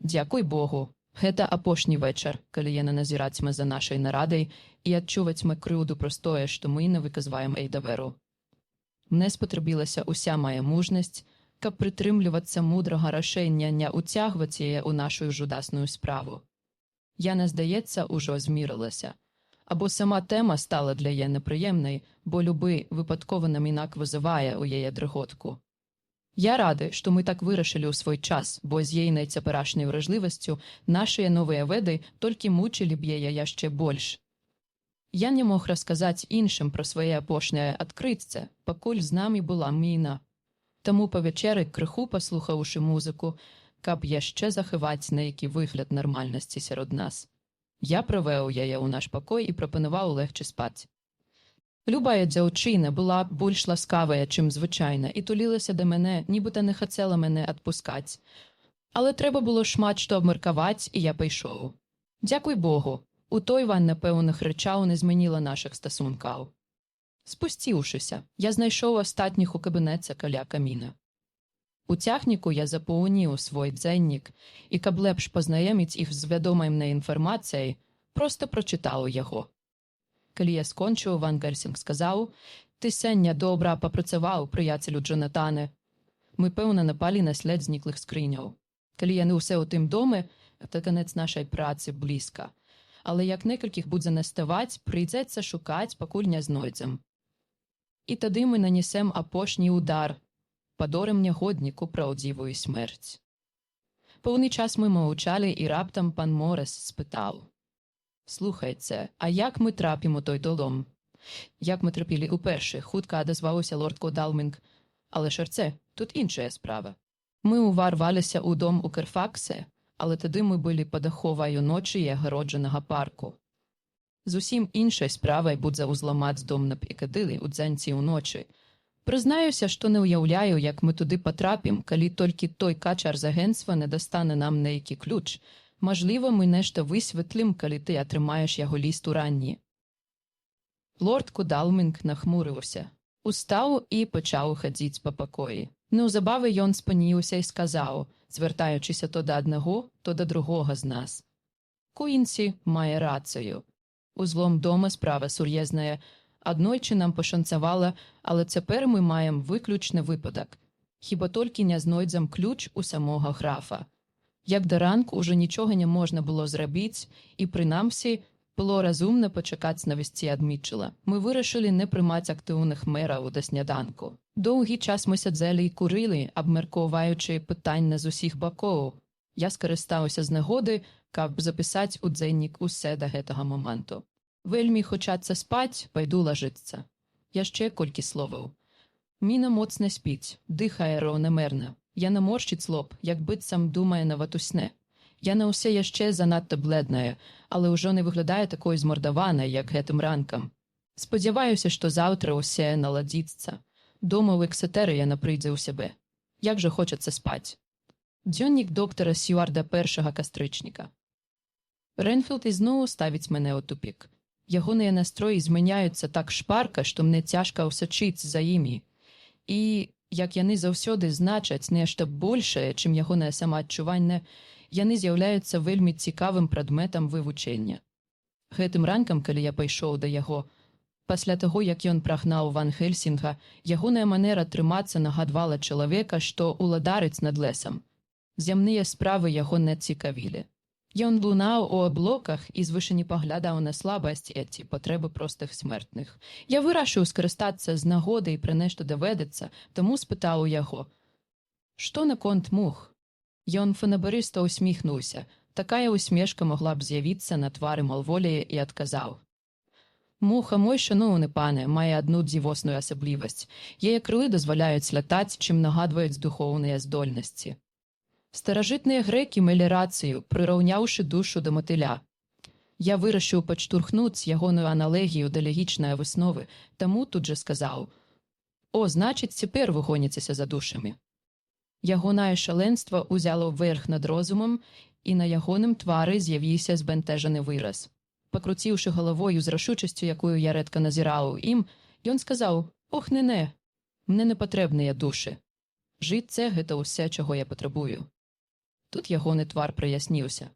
Дзякуй Богу, гэта апошні вечар, калі яна назірацьме за нашай нарадай і адчувацьме крыўду праз тое, што мы не выказваем ей даверу. Мне спатрэбілася ўся мая мужнасць, каб прытрымлівацца мудрага рашэння не ўцягваць яе ў нашу жудасную справу. Яна, здаецца, ужо змірылася. Або сама тэма стала для яе непрыемнай, бо любы выпадковы намінак вызывае ў яе дрыготку. Я рады, што мы так вырашылі ў свой час, бо з ейнай цяперашняй уражлівасцю нашыя новыя веды толькі мучылі б яе яшчэ больш. Я не мог расказаць іншым пра свае апошняе адкрыцце, пакуль з намі была Міна. Таму па вячэры, крыху паслухаўшы музыку, каб яшчэ захаваць нейкі выгляд нармальнасці сярод нас. Я правеў яе ў наш пакой і прапанаваў легчы спаць. Любая дзяўчына была больш ласкавая, чым звычайна, і тулілася да мяне, нібыта не хацела мяне адпускаць. Але трэба было шмат што абмеркаваць, і я пайшоў. Дзякуй Богу, у той ванна пэўных рэчаў не змяніла нашых стасункаў. Спусціўшыся, я знайшоў астатніх у кабінеце каля каміна. У цягніку я запоўніў свой дзеннік і, каб лепш пазнаёміць іх з вядомай мне інфармацыяй, проста прачытаў яго. Калі я скончыў, Ван Гельсінг сказаў: «Ты сёння добра папрацаваў, прыяцелю Джонатане. Мы, пэўна, напалі на след зніклых скрыняў. Калі яны ўсе ў тым доме, то канец нашай працы блізка. Але як некалькіх будзе наставаць, прыйдзецца шукаць, пакуль не знойдзем. І тады мы нанесем апошні удар, падорым нягодніку праўдзівую смерць». Пэўны час мы маўчалі, і раптам пан Морис спытаў: «Слухайце, а як мы трапім у той дом?» «Як мы трапілі ўпершы», хутка адазваўся лорд Годалмінг. «Але шерце, тут іншая справа. Мы уварваліся ў дом у Керфаксе, але тады мы былі пад аховаю ночы і агароджанага парку. Зусім іншай справай будзе ўзламаць дом на Пікадылі ўдзень ці ўночы. Прызнаюся, што не ўяўляю, як мы туды патрапім, калі толькі той качар з агенцтва не дастане нам нейкі ключ. Мажліва, мы нешта высветлім, калі ты атрымаеш яго ліст уранні». Лорд Годалмінг нахмурыўся, устаў і пачаў хадзіць па пакоі. Неўзабаве ён спыніўся і сказаў, звяртаючыся то да аднаго, то да другога з нас: «Куінсі мае рацыю. Узлом дома справа сур'езная. Аднойчы нам пашанцавала, але цяпер мы маем выключны выпадак. Хіба толькі не знойдзем ключ у самога графа. Як да ранку ўжо нічога не можна было зрабіць, і прынамсі было разумна пачакаць навесці ад Мітчэла. Мы вырашылі не прымаць актыўных мэраў да сняданку. Доўгі час мы сядзелі і курылі, абмяркоўваючы пытанне з усіх бакоў. Я скарыстаўся з нагоды, каб запісаць у дзеннік усе да гэтага моманту. Вельмі хочацца спаць, пайду лажыцца. Яшчэ колькі словаў. Міна моцна спіць, дыхае роўнамерна. Яна моршчыць лоб, як быццам думае нават у сне. Яна ўсе яшчэ занадта бледная, але ўжо не выглядае такой змордаванай, як гэтым ранкам. Спадзяваюся, што заўтра ўсе наладзіцца. Дома ў Эксетэры яна прыйдзе ў сябе. Як жа хочацца спаць. Дзённік доктара Сьюарда 1 кастрычніка. Рэнфілд ізноў ставіць мяне ў тупік. Ягоныя настроі змяняюцца так шпарка, што мне цяжка ўсачыць за імі. І, як яны заўсёды значаць нешта большае, чым ягонае самаадчуванне, яны з'яўляюцца вельмі цікавым прадметам вывучэння. Гэтым ранкам, калі я пайшоў да яго, пасля таго, як ён прагнаў Ван Гельсінга, ягоная манера трымацца нагадвала чалавека, што уладарыць над лесам. Зямныя справы яго не цікавілі. Ён лунаў у аблоках і звыше не паглядаў на слабасць ці патрэбы простых смертных. Я вырашыў скарыстацца з нагоды і пра нешта даведацца, таму спытаў у яго: «Што наконт мух?» Ён фанабарыста усміхнуўся. Такая усмешка могла б з'явіцца на твары Малволія і адказаў: «Муха, мой шаноўны пане, мае адну дзівосную асаблівасць. Яе крылы дазваляюць лятаць, чым нагадваюць духоўныя здольнасці. Старажытныя грэкі мелі рацыю, прыраўняўшы душу да матыля. Я вырашыў падштурхнуць ягоную аналогію да логічнай высновы, таму тут жа сказаў: «О, значыць, цяпер вы гоніцеся за душамі». Ягонае шаленства ўзяло верх над розумам, і на ягоным твары з'явіўся збянтэжаны выраз. Пакруціўшы галавою з рашучасцю, якую я рэдка назіраў у ім, ён сказаў: «Ох, не, мне не патрэбныя душы. Жыццё – гэта ўсе, чаго я патрабую». Тут ягоны твар праясніўся.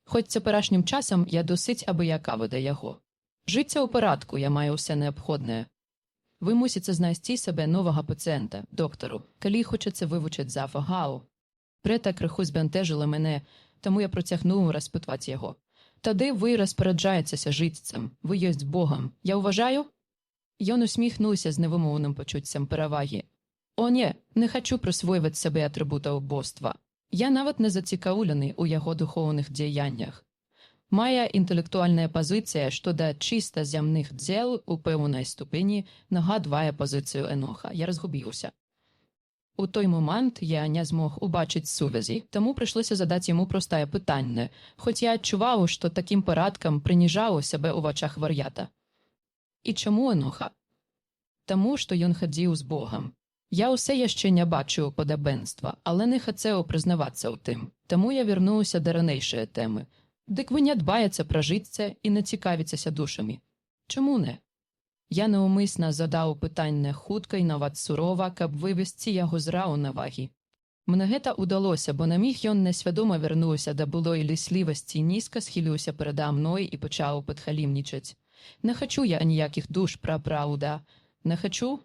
Хоць цяперашнім часам я досыць абыякавы да яго. Жыццё ў парадку, я маю ўсе неабходнае. Вы мусіце знайсці сабе новага пацыента, доктару, калі хочацца вывучыць Зафа Гау. Прета крыху збянтэжыла мяне, таму я працягнуў распытваць яго. Тады вы распараджаецеся жыццам, вы ёсць Богам. Я ўважаю? Ён усміхнуўся з невымоўным пачуццем перавагі. О не, не хачу прысвойваць сабе атрыбутаў боства. Я нават не зацікаўлены ў яго духоўных дзеяннях. Мая інтэлектуальная пазіцыя, што да чыста зямных дзел у пэўнай ступені нагадвае пазіцыю Эноха. Я разгубіўся. У той момант я не змог убачыць сувязі, таму прыйшлося задаць яму простае пытанне, хоць я адчуваў, што такім парадкам прыніжаў сябе ў вачах вар'ята. І чаму Эноха? Таму, што ён хадзіў з Богам. Я ўсе яшчэ не бачыў падабенства, але не хацеў прызнавацца ў тым. Таму я вярнуўся да ранейшыя тэмы. Дык вы не дбаеце пра жыцця і не цікавіцеся душамі. Чаму не? Я наўмысна задаў пытанне хутка і нават сурова, каб вывесці яго з раўнавагі. Мне гэта ўдалося, бо на міг ён несвядома вярнуўся да былой ліслівасці, нізка схіліўся перада мной і пачаў падхалімнічаць. Не хочу я аніякіх душ, праўда. Не хочу?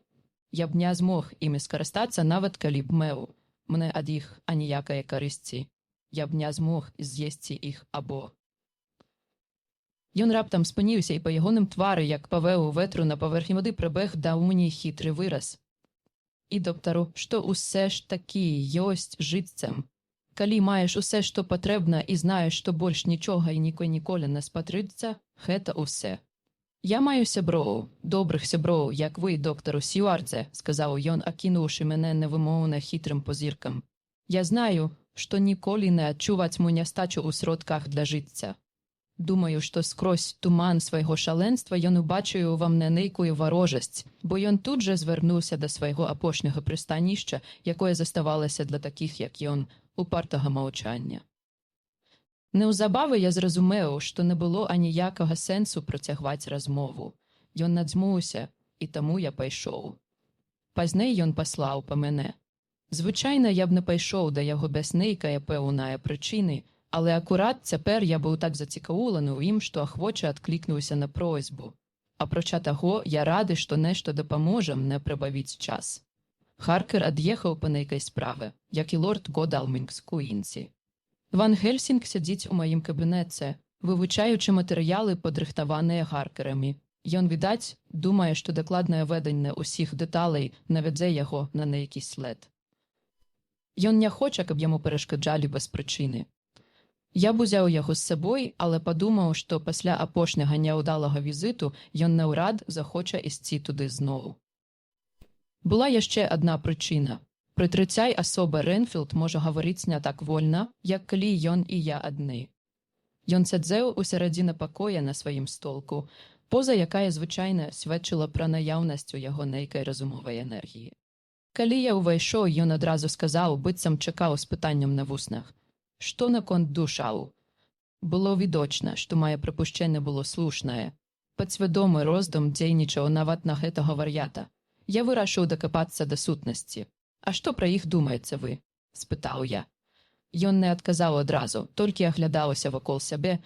Я б не змог імі скарыстацца, нават калі б меў. Мне ад іх аніякае карысці. Я б не змог з'есці іх або. Ён раптам спыніўся, і па ягоным твары, як павеў ветру на паверхні воды, прыбег да ўні хітры выраз. І доктару, што ўсе ж такі ёсць жыццем. Калі маеш усе, што патрэбна, і знаеш, што больш нічога і ніколі не спатрыцца, гэта ўсе. Я маю сяброў, добрых сяброў, як вы, доктару Сьюардзе, сказаў ён, акінуўшы мяне невымоўна хітрым позіркам. Я знаю, што ніколі не адчуваць мою нястачу ў сродках для жыцця. Думаю, што скрозь туман свайго шаленства ён убачыў ва мне нейкую варожасць, бо ён тут жа звярнуўся да свайго апошняга прыстанішча, якое заставалася для такіх, як ён, упартага маўчання. Неўзабаве я зразумеў, што не было аніякага сэнсу працягваць размову. Ён надзьмуўся, і таму я пайшоў. Пазней ён паслаў па мяне. Звычайна я б не пайшоў да яго без нейкае пэўнае прычыны, але акурат цяпер я быў так зацікаўлены ў ім, што ахвоча адклікнуўся на просьбу. Апрача таго, я рады, што нешта дапаможа мне прыбавіць час. Харкер ад'ехаў па нейкай справе, як і лорд Годалмінгс Куінсі. Ван Гельсінг сядзіць у маім кабінеце, вывучаючы матэрыялы, падрыхтаваныя Харкерамі. Ён, відаць, думае, што дакладнае веданне ўсіх дэталей навядзе яго на нейкі след. Ён не хоча, каб яму перашкаджалі без прычыны. Я б узяў яго з сабой, але падумаў, што пасля апошняга няўдалага візіту ён наўрад захоча ісці туды зноў. Была яшчэ адна прычына. Прытрыцяй асоба Рэнфілд можа гаварыць не так вольна, як калі ён і я адны. Ён сядзеў у сярэдзіне пакоя на сваім столку, поза якая звычайна сведчыла пра наяўнасць у яго нейкай разумовай энергіі. Калі я ўвайшоў, ён адразу сказаў, быццам чакаў з пытаннем на вуснах. Што наконт душаў? Было відочна, што мае прыпушчэнне было слушнае. Падсвядомы роздум дзейнічаў нават на гэтага вар'ята. Я вырашыў дакапацца да сутнасці. «А што пра іх думаеце вы?» – спытаў я. Ён не адказаў адразу, толькі аглядаўся вакол сябе,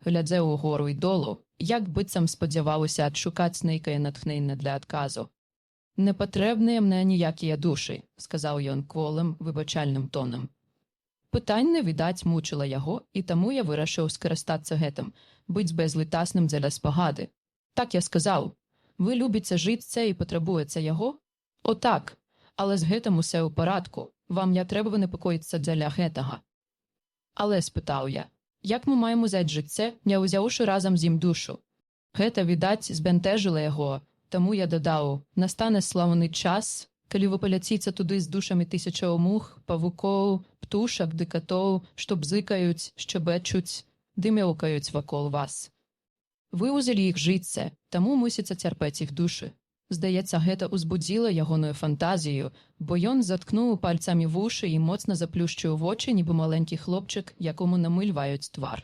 глядзеў угору і долу, як быццам спадзяваўся адшукаць нейкае натхненне для адказу. «Не патрэбныя мне ніякія душы», – сказаў ён кволым, выбачальным тонам. Пытанне, відаць, мучыла яго, і таму я вырашыў скарыстацца гэтым, быць бязлітасным дзеля спагады. Так я сказаў. «Вы любіце жыцця і патрабуеце яго?» «О так, але з гэтым усе ў парадку. Вам не трэба непакоіцца дзеля гэтага». «Але», спытаў я, «як мы маем узяць жыцця, не ўзяўшы разам з ім душу?» Гэта, відаць, збянтэжыла яго, таму я дадаў, настане слаўны час, калі вы паляціце туды з душамі тысячаў мух, павукоў, птушак ды катоў, што бзыкаюць, шчабечуць, ды мяўкаюць вакол вас. Вы ўзялі іх жыцця, таму мусіце цярпець іх душы. Здаецца, гэта ўзбудзіла ягоную фантазію, бо ён заткнуў пальцамі вушы і моцна заплюшчыў вочы, нібы маленькі хлопчык, якому намыльваюць твар.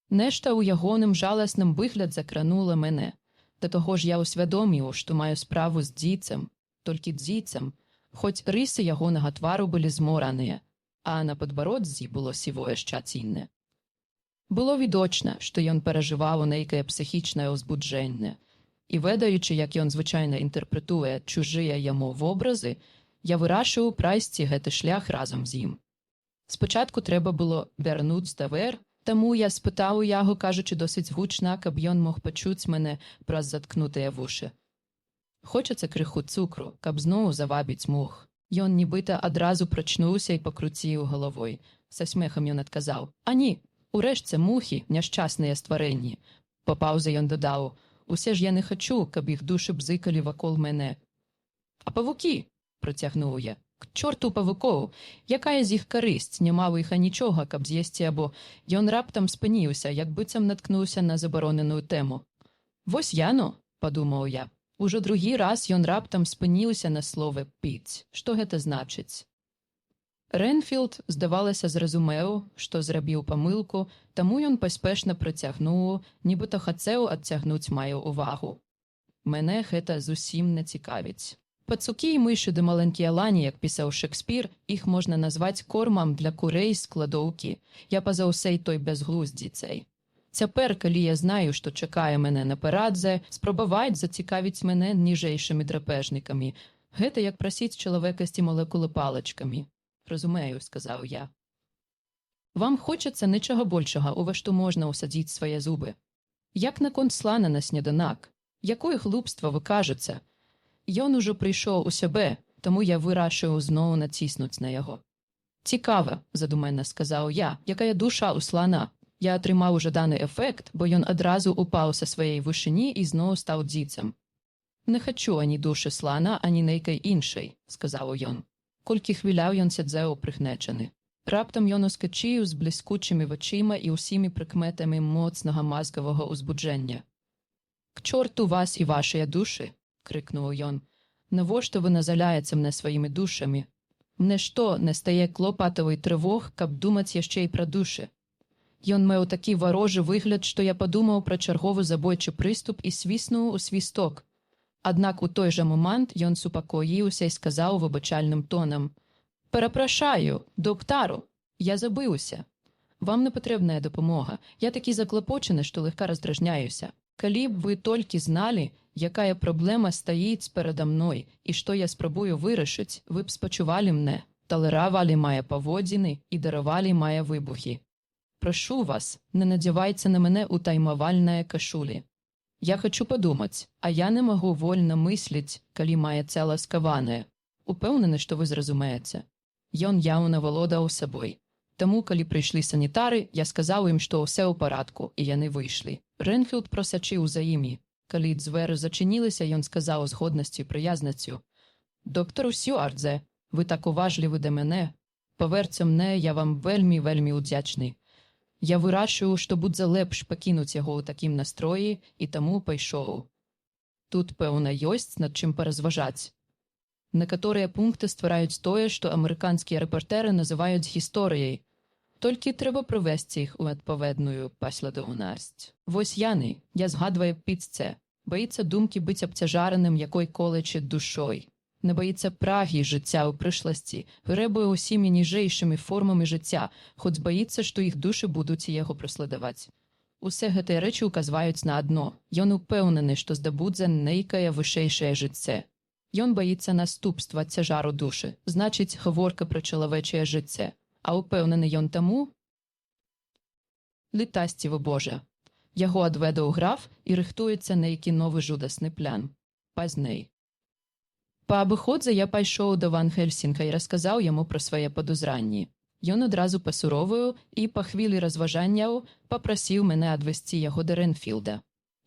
Нешта ў ягоным жаласным выгляд закранула мяне. Да таго ж я ўсвядоміў, што маю справу з дзіцем, толькі дзіцем, хоць рысы ягонага твару былі змораныя, а на падбароддзі было сівое шчацінне. Было відочна, што ён перажываў нейкае псіхічнае ўзбуджэнне, і ведаючы, як ён звычайна інтэрпрэтуе чужыя яму вобразы, я вырашыў прайсці гэты шлях разам з ім. Спачатку трэба было вярнуць давер, таму я спытаў у яго, кажучы досыць гучна, каб ён мог пачуць мяне праз заткнутыя вушы. Хочацца крыху цукру, каб зноў завабіць мух. Ён нібыта адразу прачнуўся і пакруціў галавой. Са смехам ён адказаў: «Ані, урэшце мухі, няшчасныя стварэнні». Па паўзе ён дадаў: «Усе ж я не хачу, каб іх душы бзыкалі вакол мяне». «А павукі?» – працягнуў я. «К чорту павукоў! Якая з іх карысць? Няма ў іх анічога, каб з'есці або…» Ён раптам спыніўся, як быццам наткнуўся на забароненую тэму. «Вось яно», – падумаў я. Ужо другі раз ён раптам спыніўся на слове «піць». Што гэта значыць? Рэнфілд, здавалася, зразумеў, што зрабіў памылку, таму ён паспешна працягнуў, нібыта хацеў адцягнуць маю ўвагу. Мяне гэта зусім не цікавіць. Пацукі і мышы ды маленькія лані, як пісаў Шекспір, іх можна назваць кормам для курэй з кладоўкі. Я па-за ўсей той бязглуздзіцай. Цяпер, калі я знаю, што чакае мяне наперадзе, спрабаваць зацікавіць мяне ніжэйшымі драпежнікамі. Гэта як прасіць чалавекасці молекулы палачкамі. Разумею, сказаў я. Вам хочацца нічога большага, у ва што можна ўсадзіць свае зубы. Як наконт слана на сняданак? Якое глупства вы кажаце? Ён ужо прыйшоў у сябе, таму я вырашыў зноў націснуць на яго. Цікава, задумана сказаў я, якая душа ў слана. Я атрымаў жаданы эфект, бо ён адразу упаў са сваёй вышыні і зноў стаў дзіцем. Не хачу ані душы слана, ані нейкай іншай, сказаў ён. Колькі хвіляў ён сядзеў прыгнечаны. Раптам ён ускачыў з бліскучымі вачыма і ўсімі прыкметамі моцнага мазгавага ўзбуджэння. «К чорту вас і вашыя душы!» – крыкнуў ён. «Навошта вы назаляеце мне сваімі душамі? Мне што, не стае клопатавай трывог, каб думаць яшчэ і пра душы?» Ён меў такі варожы выгляд, што я падумаў пра чарговы забойчы прыступ і свіснуў у свісток. Аднак у той жа момант ён супакоіўся і сказаў выбачальным тонам: «Перапрашаю, доктару, я забыўся. Вам не патрэбная дапамога. Я такі заклапочаны, што легка раздражняюся. Калі б вы толькі зналі, якая праблема стаіць перада мной і што я спрабую вырашыць, вы б спачувалі мне, талеравалі мае паводзіны і даравалі мае выбухі. Прашу вас, не надзявайце на мяне утаймавальныя кашулі. Я хачу падумаць, а я не магу вольна мысліць, калі мае цела скаванае. Упэўнены, што вы зразумееце». Ён яўна валодаў сабой. Таму, калі прыйшлі санітары, я сказаў ім, што ўсё ў парадку, і яны выйшлі. Рэнфілд просачыў за імі. Калі дзверы зачыніліся, ён сказаў з годнасцю і прыязнасцю: «Доктару Сюардзе, вы так уважлівы да мяне. Паверце мне, я вам вельмі ўдзячны. Я вырашыў, што будзе лепш пакінуць яго ў такім настроі, і таму пайшоў. Тут, пэўна, ёсць над чым паразважаць. Некаторыя пункты ствараюць тое, што амерыканскія рэпартэры называюць гісторыяй. Толькі трэба прывесці іх у адпаведную паслядоўнасць. Вось яны, я згадваю піцце, баіцца думкі быць абцяжараным якой колечы душой. Не баіцца прагі жыцця ў прышласці, грэбуе ўсімі ніжэйшымі формамі жыцця, хоць баіцца, што іх душы будуць яго праследаваць. Усе гэтыя рэчы ўказваюць на адно. Ён упэўнены, што здабудзе нейкае вышэйшае жыццё. Ён баіцца наступства цяжару душы, значыць, гаворка пра чалавечае жыццё. А упэўнены ён таму? Літасцівы Божа. Яго адведаў граф і рыхтуецца нейкі новы жудасны плян. Пазней. Па абыходзе я пайшоў да Ван Хельсінга і расказаў яму пра свае падузранні. Ён адразу пасуровыў і па хвілі разважанняў папрасіў мяне адвесці яго да Рэнфілда.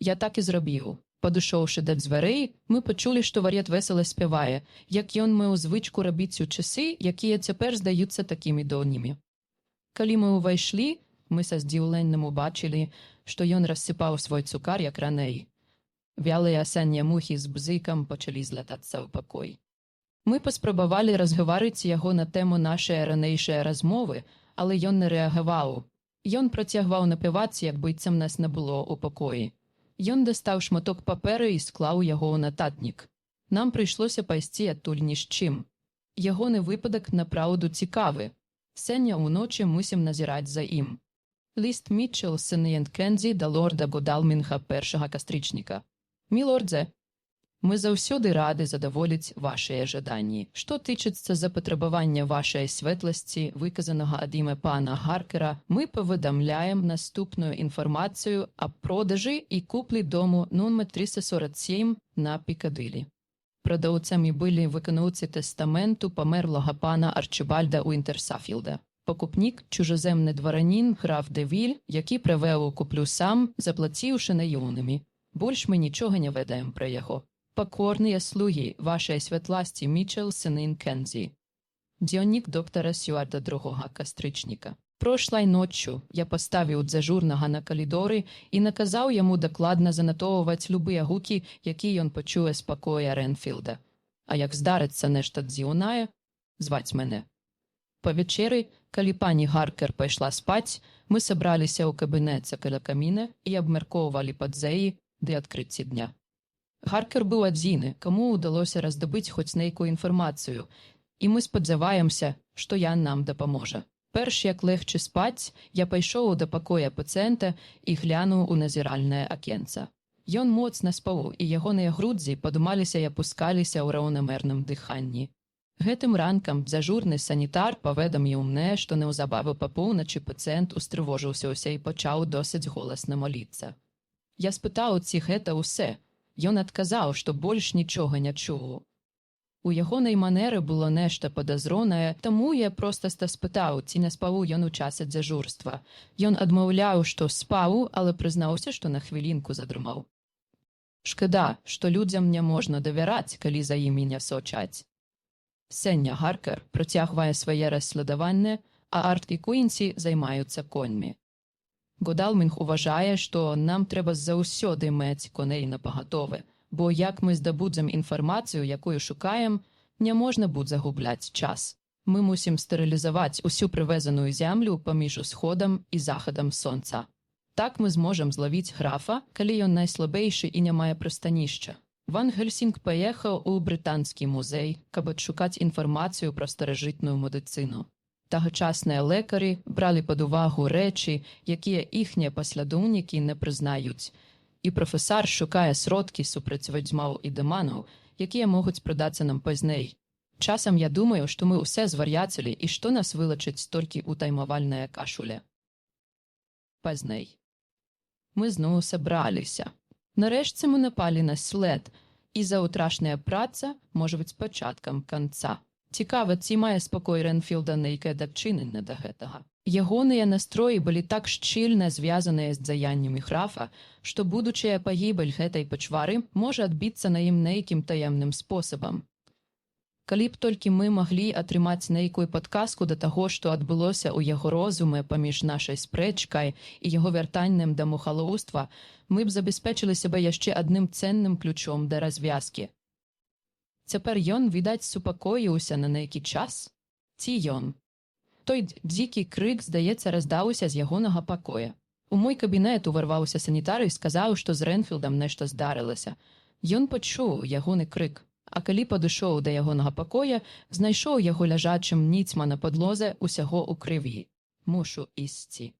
Я так і зрабіў. Падышоўшы да дзвярэй, мы пачулі, што вар'ят весела спявае, як ён меў звычку рабіць у часы, якія цяпер здаюцца такімі доўнімі. Калі мы ўвайшлі, мы са здзіўленнем убачылі, што ён рассыпаў свой цукар, як раней. Вялыя асеннія мухі з бзыкам пачалі злятацца ў пакой. Мы паспрабавалі разгаварыць яго на тэму нашай ранейшай размовы, але ён не рэагаваў. Ён працягваў напяваць, як быццам нас не было ў пакоі. Ён дастаў шматок паперы і склаў яго ў нататнік. Нам прыйшлося пайсці адтуль ні з чым. Ягоны выпадак напраўду цікавы. Сёння ўночы мусім назіраць за ім. Ліст Мітчел, сыны Кензі да лорда Годалмінга 1 кастрычніка. Мілордзе, мы заўсёды рады задаволіць вашыя жаданні. Што тычыцца запатрабавання вашай светласці, выказанага ад імя пана Гаркера, мы паведамляем наступную інфармацыю аб продажы і куплі дому нумар 347 на Пікадылі. Прадаўцамі былі выканаўцы тэстаменту памерлага пана Арчыбальда Уінтерсафілда. Пакупнік – чужаземны дваранін граф де Віль, які правёў куплю сам, заплаціўшы наёмнымі. Больш мы нічога не ведаем пра яго. Покорныя слугі вашай святласці Мітчел, сыны Кензі. Дзённік доктара Сюарда 2 кастрычніка. Прошлай ноччу я паставіў дзяжурнага на калідоры і наказаў яму дакладна занатоўваць любыя гукі, які ён пачуе з пакоя Рэнфілда. А як здарыцца нешта дзіўнае, зваць мяне. Па вечеры, калі пані Гаркер пайшла спаць, мы сабраліся ў кабінеце каля каміна і абмяркоўвалі падзеі ды адкрыцці дня. Гаркер быў адзіны, каму ўдалося раздабыць хоць нейкую інфармацыю, і мы спадзяваемся, што Ян нам дапаможа. Перш як легче спаць, я пайшоў да пакоя пацыента і глянуў у назіральнае акенца. Ён моцна спаў, і ягоныя грудзі падымаліся і апускаліся ў раўнамерным дыханні. Гэтым ранкам дзяжурны санітар паведаміў мне, што неўзабаве па поўначы пацыент устрывожыўся ўсе і пачаў досыць голасна маліцца. Я спытаў, ці гэта ўсё. Ён адказаў, што больш нічога не чуў. У ягонай манеры было нешта падазронае, таму я проста спытаў, ці не спаў ён у часе дзяжурства. Ён адмаўляў, што спаў, але прызнаўся, што на хвілінку задрымаў. Шкада, што людзям не можна давяраць, калі за імі не сочаць. Сеня Гаркер працягвае свае расследаванне, а Арт і Куінсі займаюцца коньмі. Годалмінг уважае, што нам трэба заўсёды мець коней напагатове, бо як мы здабудзем інфармацыю, якую шукаем, не можна будзе загубляць час. Мы мусім стэрылізаваць усю прывезаную зямлю паміж усходам і захадам сонца. Так мы зможам злавіць графа, калі ён найслабейшы і не мае прыстанішча. Ван Гельсінг паехаў у брытанскі музей, каб адшукаць інфармацыю пра старажытную медыцыну. Тагачасныя лекары бралі пад увагу рэчы, якія іхнія паслядоўнікі не прызнаюць. І прафесар шукае сродкі супраць вядзьмаў і дэманаў, якія могуць прыдацца нам пазней. Часам я думаю, што мы ўсе звар'яцелі і што нас вылачыць толькі ўтаймавальныя кашулі. Пазней. Мы зноў сабраліся. Нарэшце мы напалі на след, і заўтрашняя праца можа быць пачаткам канца. Цікава, ці мае спакой Ренфілда нейкае дачыненне да гэтага. Ягоныя настроі былі так шчыльна звязаныя з дзаяннямі графа, што будучая пагібель гэтай пачвары можа адбіцца на ім нейкім таемным спосабам. Калі б толькі мы маглі атрымаць нейкую падказку да таго, што адбылося ў яго розуме паміж нашай спрэчкай і яго вяртаннем да мухалоўства, мы б забяспечылі сябе яшчэ адным ценным ключом да развязкі. Цяпер ён, відаць, супакоіўся на нейкі час? Ці ён? Той дзікі крык, здаецца, раздаўся з ягонага пакоя. У мой кабінет уварваўся санітар і сказаў, што з Ренфілдам нешта здарылася. Ён пачуў ягоны крык, а калі падышоў да ягонага пакоя, знайшоў яго ляжачым ніцма на падлозе усяго ў крыві. Мушу ісці.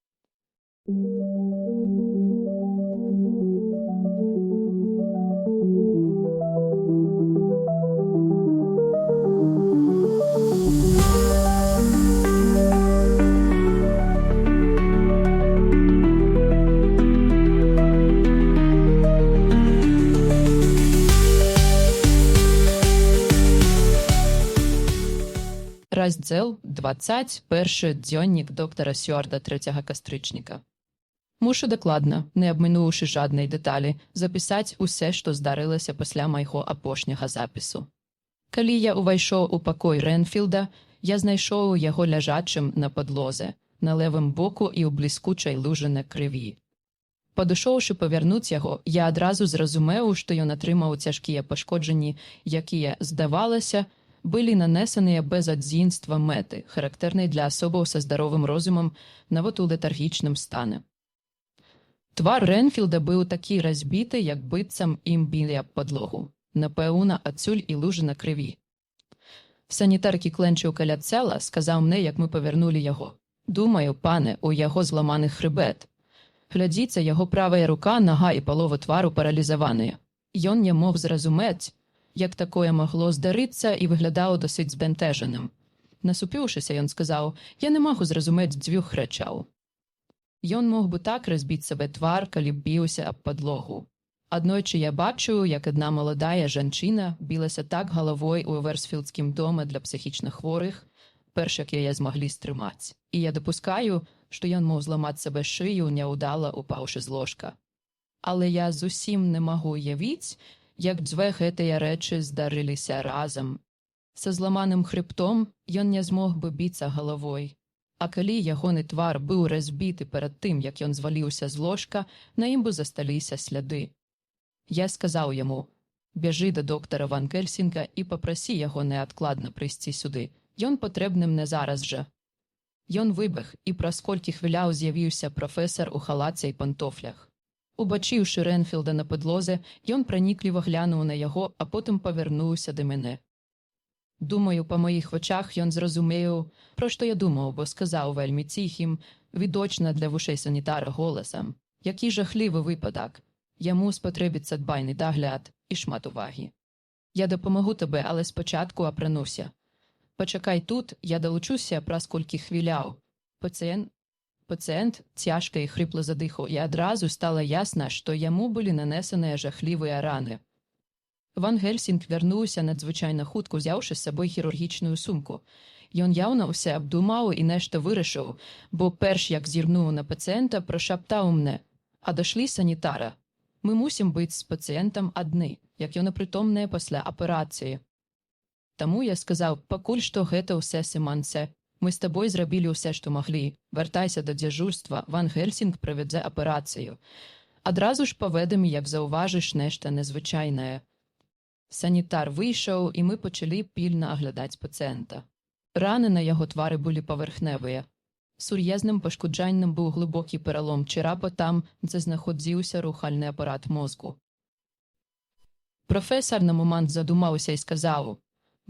Раздзел 21, дзённік доктара Сюарда 3 кастрычніка. Мушу дакладна, не абмінуўшы жаднай дэталі, запісаць усе, што здарылася пасля майго апошняга запісу. Калі я ўвайшоў у пакой Ренфілда, я знайшоў яго ляжачым на падлозе, на левым боку і ў бліскучай лужы на крыві. Падышоўшы павярнуць яго, я адразу зразумеў, што ён атрымаў цяжкія пашкоджанні, якія, здавалася, былі нанесеныя без адзінства мэты, характэрнай для асобаў са здаровым розумам, нават у летаргічным стане. Твар Ренфілда быў такі разбіты, як быццам ім білі аб падлогу. Напэўна, адсюль і лужы на крыві. Санітар, які кленчыў каля цела, сказаў мне, як мы павярнулі яго. Думаю, пане, у яго зламаны хрыбет. Глядзіце, яго правая рука, нага і палова твару паралізаваныя. Ён не мог зразумець, як такое магло здарыцца, і выглядаў досыць збянтэжаным. Насупіўшыся, ён сказаў, я не магу зразумець дзвюх рэчаў. Ён мог бы так разбіць сабе твар, калі б біўся аб падлогу. Аднойчы я бачыў, як адна маладая жанчына білася так галавой у Версфілдскім доме для псіхічна хворых, перш як яе змаглі стрымаць. І я дапускаю, што ён мог зламаць сабе шыю, няўдала упаўшы з ложка. Але я зусім не магу уявіць, як дзве гэтыя рэчы здарыліся разам. Са зламаным хрыбтом ён не змог бы біцца галавой. А калі ягоны твар быў разбіты перад тым, як ён зваліўся з ложка, на ім бы засталіся сляды. Я сказаў яму, бяжы да доктара Ван Гельсінга і папрасі яго неадкладна прыйсці сюды. Ён патрэбны мне зараз жа. Ён выбег, і праз колькі хвіляў з'явіўся прафесар у халаце і пантофлях. Убачыўшы Ренфілда на падлозе, ён пранікліва глянуў на яго, а потым павярнуўся да мяне. Думаю, па моїх очах ён зразумеў, про што я думаў, бо сказаў вельмі ціхім, відочна для вушэй санітара голасам. Які жахлівы выпадак. Яму спатрэбіцца дбайны дагляд і шмат увагі. Я дапамагу табе, але спачатку апрануся. Пачакай тут, я далучуся праз колькі хвіляў. Пацыент цяжка і хрыпла задыхаў, і адразу стала ясна, што яму былі нанесеныя жахлівыя раны. Ван Гельсінг вярнуўся надзвычайна хутка, узяўшы з сабой хірургічную сумку. Ён яўна ўсе абдумаў і нешта вырашыў, бо перш як зірнуў на пацыента, прашаптаў мне: «Адашлі санітара. Мы мусім быць з пацыентам адны, як ён апрытомнае пасля аперацыі». Таму я сказаў: «Пакуль што гэта ўсе сыманце. Мы з табой зрабілі ўсе, што маглі. Вяртайся да дзяжурства, Ван Гельсінг правядзе аперацыю. Адразу ж паведамі, як заўважыш нешта незвычайнае». Санітар выйшаў, і мы пачалі пільна аглядаць пацыента. Раны на яго твары былі паверхневыя. Сур'езным пашкоджаннем быў глыбокі пералом чэрапа там, дзе знаходзіўся рухальны апарат мозгу. Прафесар на момант задумаўся і сказаў: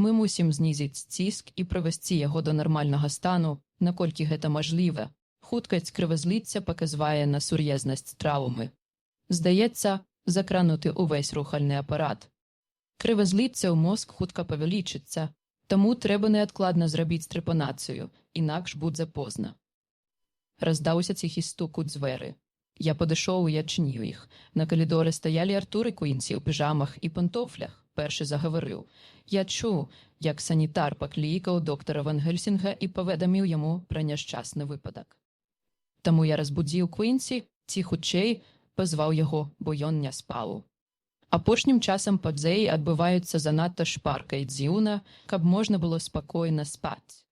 «Мы мусім знізіць ціск і прывесці яго до нармальнага стану, наколькі гэта мажліва. Хуткасць крывазліцця паказвае на сур'езнасць траўмы. Здаецца, закрануты ўвесь рухальны апарат. Крывазліцце ў мозг хутка павялічыцца, таму трэба неадкладна зрабіць трэпанацыю, інакш будзе позна». Раздаўся ціхі стук у дзверы. Я падышоў і адчыніў іх. На калідоры стаялі Артур і Квінсі ў піжамах і пантофлях. Першы загаварыў. Я чуў, як санітар паклікаў доктара Ван Гельсінга і паведаміў яму пра няшчасны выпадак. Таму я разбудзіў Квінсі, ці хутчэй пазваў яго, бо ён не спаў. Апошнім часам падзеі адбываюцца занадта шпарка і дзіўна, каб можна было спакойна спаць.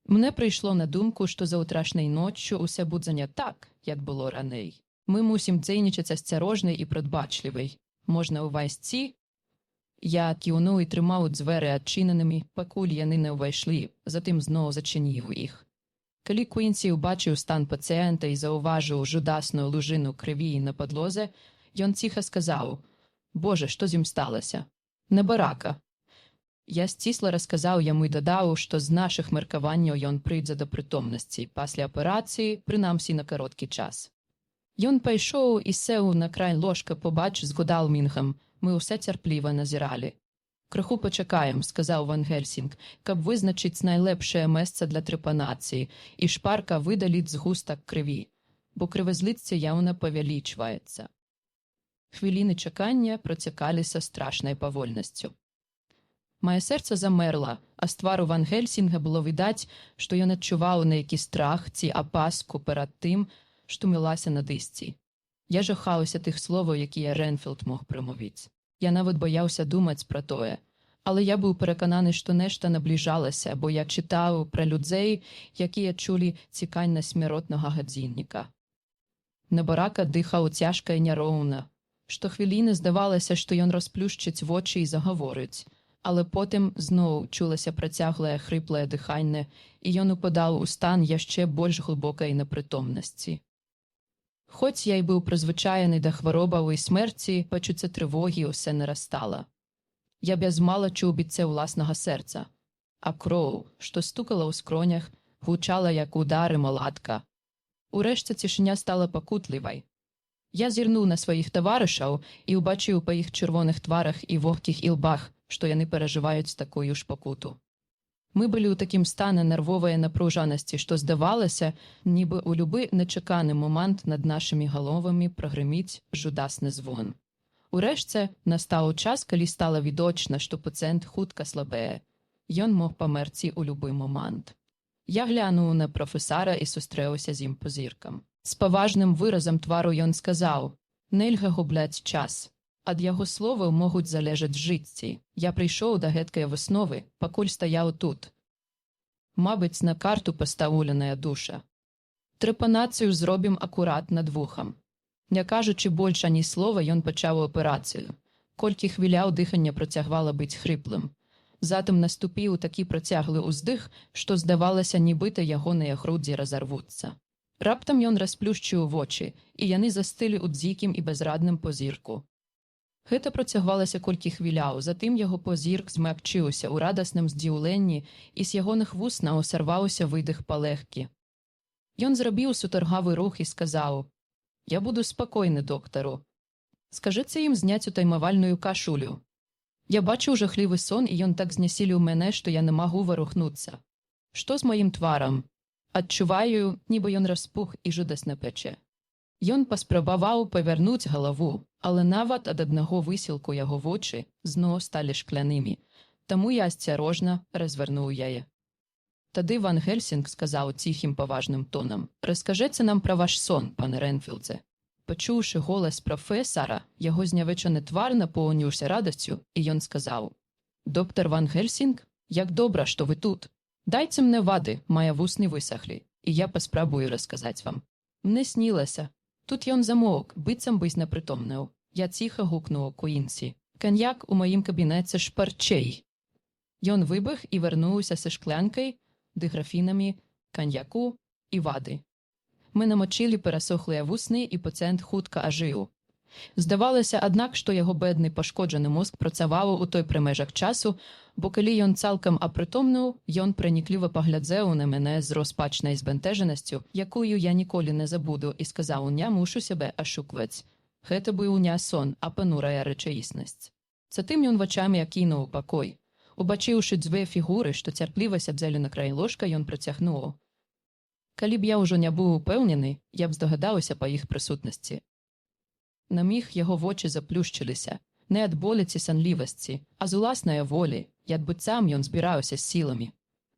Мне прыйшло на думку, што заўтрашняй ноччу ўсё будзе не так, як было раней. Мы мусім дзейнічаць асцярожнай і прадбачлівай. Можна ўвайсці? Я кіўнуў і трымаў дзверы адчыненымі, пакуль яны не ўвайшлі, затым зноў зачыніў іх. Калі Квінсі ўбачыў стан пацыента і заўважыў жудасную лужыну крыві на падлозе, ён ціха сказаў: «Боже, што з ім сталася? Небарака». Я сцісла расказаў яму і дадаў, што з нашых меркаванняў ён прыйдзе да прытомнасці пасля аперацыі, прынамсі на кароткі час. Ён пайшоў і сеў на край ложка побач з Годалмінгам. Мы ўсе цярпліва назіралі. «Крыху пачакаем», – сказаў Ван Гельсінг, «каб вызначыць найлепшае месца для трэпанацыі і шпарка выдаліць згустак крыві, бо крывазліцце яўна павялічваецца». Хвіліны чакання працякалі са страшнай павольнасцю. Мае сэрца замерла, а з твару Ван Гельсінга было відаць, што ён адчуваў нейкі страх ці апаску перад тым, што мелася надысці. Я жахаўся тых словаў, якія Рэнфілд мог прамовіць. Я нават баяўся думаць пра тое. Але я быў перакананы, што нешта набліжалася, бо я чытаў пра людзей, якія чулі ціканне смяротнага гадзінніка. Небарака дыхаў цяжка і няроўна. Штохвіліны здавалася, што ён расплюшчыць вочы і загаворыць. Але потым зноў чулася працяглае хрыплае дыханне, і ён упадаў у стан яшчэ больш глыбокай непрытомнасці. Хоць я і быў прызвычаены да хваробаў і смерці, пачуцця трывогі ўсё нарастала. Я без мала чуў біцце ўласнага сэрца, а кроў, што стукала ў скронях, гучала як удары маладка. Урэшце цішыня стала пакутлівай. Я зірнуў на сваіх таварышаў і ўбачыў па іх чырвоных тварах і вогкіх ілбах, што яны перажываюць такую ж пакуту. Мы былі ў такім стане нервовай напружанасці, што здавалася, нібы ў любы нечаканы момант над нашымі галовамі прагрыміць жудасны звон. Урэшце настаў час, калі стала відочна, што пацыент хутка слабее. Ён мог памерці ў любы момант. Я глянуў на прафесара і сустрэўся з ім позіркам. З паважным выразам твару ён сказаў: «Нельга губляць час. Ад яго словаў могуць залежаць жыцці. Я прыйшоў да гэткай высновы, пакуль стаяў тут. Мабыць, на карту пастаўленая душа. Трэпанацыю зробім акурат над вухам». Не кажучы больш ані слова, ён пачаў аперацыю. Колькі хвіляў дыханне працягвала быць хрыплым. Затым наступіў такі працяглы ўздых, што здавалася, нібыта ягоныя грудзі разарвуцца. Раптам ён расплюшчыў вочы, і яны застылі ў дзікім і бязрадным позірку. Гэта працягвалася колькі хвіляў, затым яго позірк змякчыўся ў радасным здзіўленні, і з ягоных вуснаў сарваўся выдых палегкі. Ён зрабіў сутаргавы рух і сказаў: «Я буду спакойны, доктару. Скажыце ім зняць утаймавальную кашулю. Я бачыў жахлівы сон, і ён так знясіліў мяне, што я не магу варухнуцца. Што з маім тварам? Адчуваю, нібы ён распух і жудасна пече». Ён паспрабаваў павярнуць галаву, але нават ад аднаго высілку яго вочы зноў сталі шклянымі, таму я асцярожна развярнуў яе. Тады Ван Гельсінг сказаў ціхім паважным тонам: «Раскажыце нам пра ваш сон, пане Ренфілдзе». Пачуўшы голас прафесара, яго знявечаны твар напоўніўся радасцю, і ён сказаў: «Доктар Ван Гельсінг, як добра, што вы тут. Дайце мне вады, мае вусны высахлі, і я паспрабую расказаць вам. Мне снілася». Тут ён замоўк, быццам быць непрытомнеў. Я ціха гукнуў Куінсі: «Каньяк у маім кабінеце шпарчэй». Ён выбег і вярнуўся са шклянкай ды графінамі каньяку і вады. Мы намачылі перасохлыя вусны, і пацыент хутка ажыў. Здавалася, аднак, што яго бедны пашкоджаны мозг працаваў у той прамежак часу, бо калі ён цалкам апрытомнеў, ён пранікліва паглядзеў на мяне з розпачнай збянтэжанасцю, якую я ніколі не забуду, і сказаў: «Не мушу сябе ашукваць. Гэта быў не сон, а панурая рэчаіснасць». Затым ён вачамі акінуў пакой. Убачыўшы дзве фігуры, што цярпліва сядзелі на краі ложка, ён працягнуў: «Калі б я ўжо не быў упэўнены, я б здагадаўся па іх прысутнасці». На міг яго вочы заплюшчыліся, не ад болі ці санлівасці, а з уласнай волі, як быццам ён збіраўся з сіламі.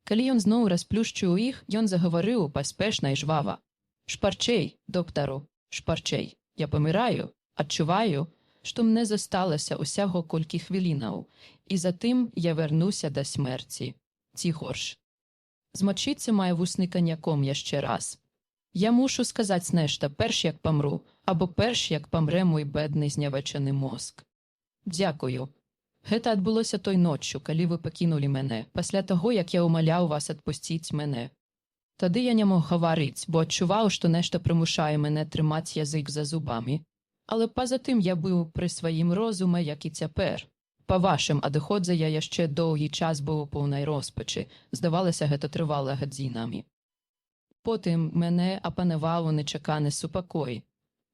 Калі ён зноў расплюшчыў іх, ён загаварыў паспешна і жвава: «Шпарчэй, доктару, шпарчэй. Я паміраю, адчуваю, што мне засталася ўсяго колькі хвілінаў, і затым я вярнуся да смерці. Ці горш. Змачыце мае вусны каньяком яшчэ раз. Я мушу сказаць нешта, перш як памру, або перш як памрэ мой бедны знявечаны мозг. Дзякую. Гэта адбылося той ноччу, калі вы пакінулі мяне, пасля таго, як я умаляў вас адпусціць мяне. Тады я не мог гаварыць, бо адчуваў, што нешта прымушае мяне трымаць язык за зубамі. Але па-за тым я быў пры сваім розуме, як і цяпер. Па вашым адыходзе я яшчэ доўгі час быў у поўнай роспачы. Здавалася, гэта трывала гадзінамі. Потым мяне апанаваў нечаканы супакой.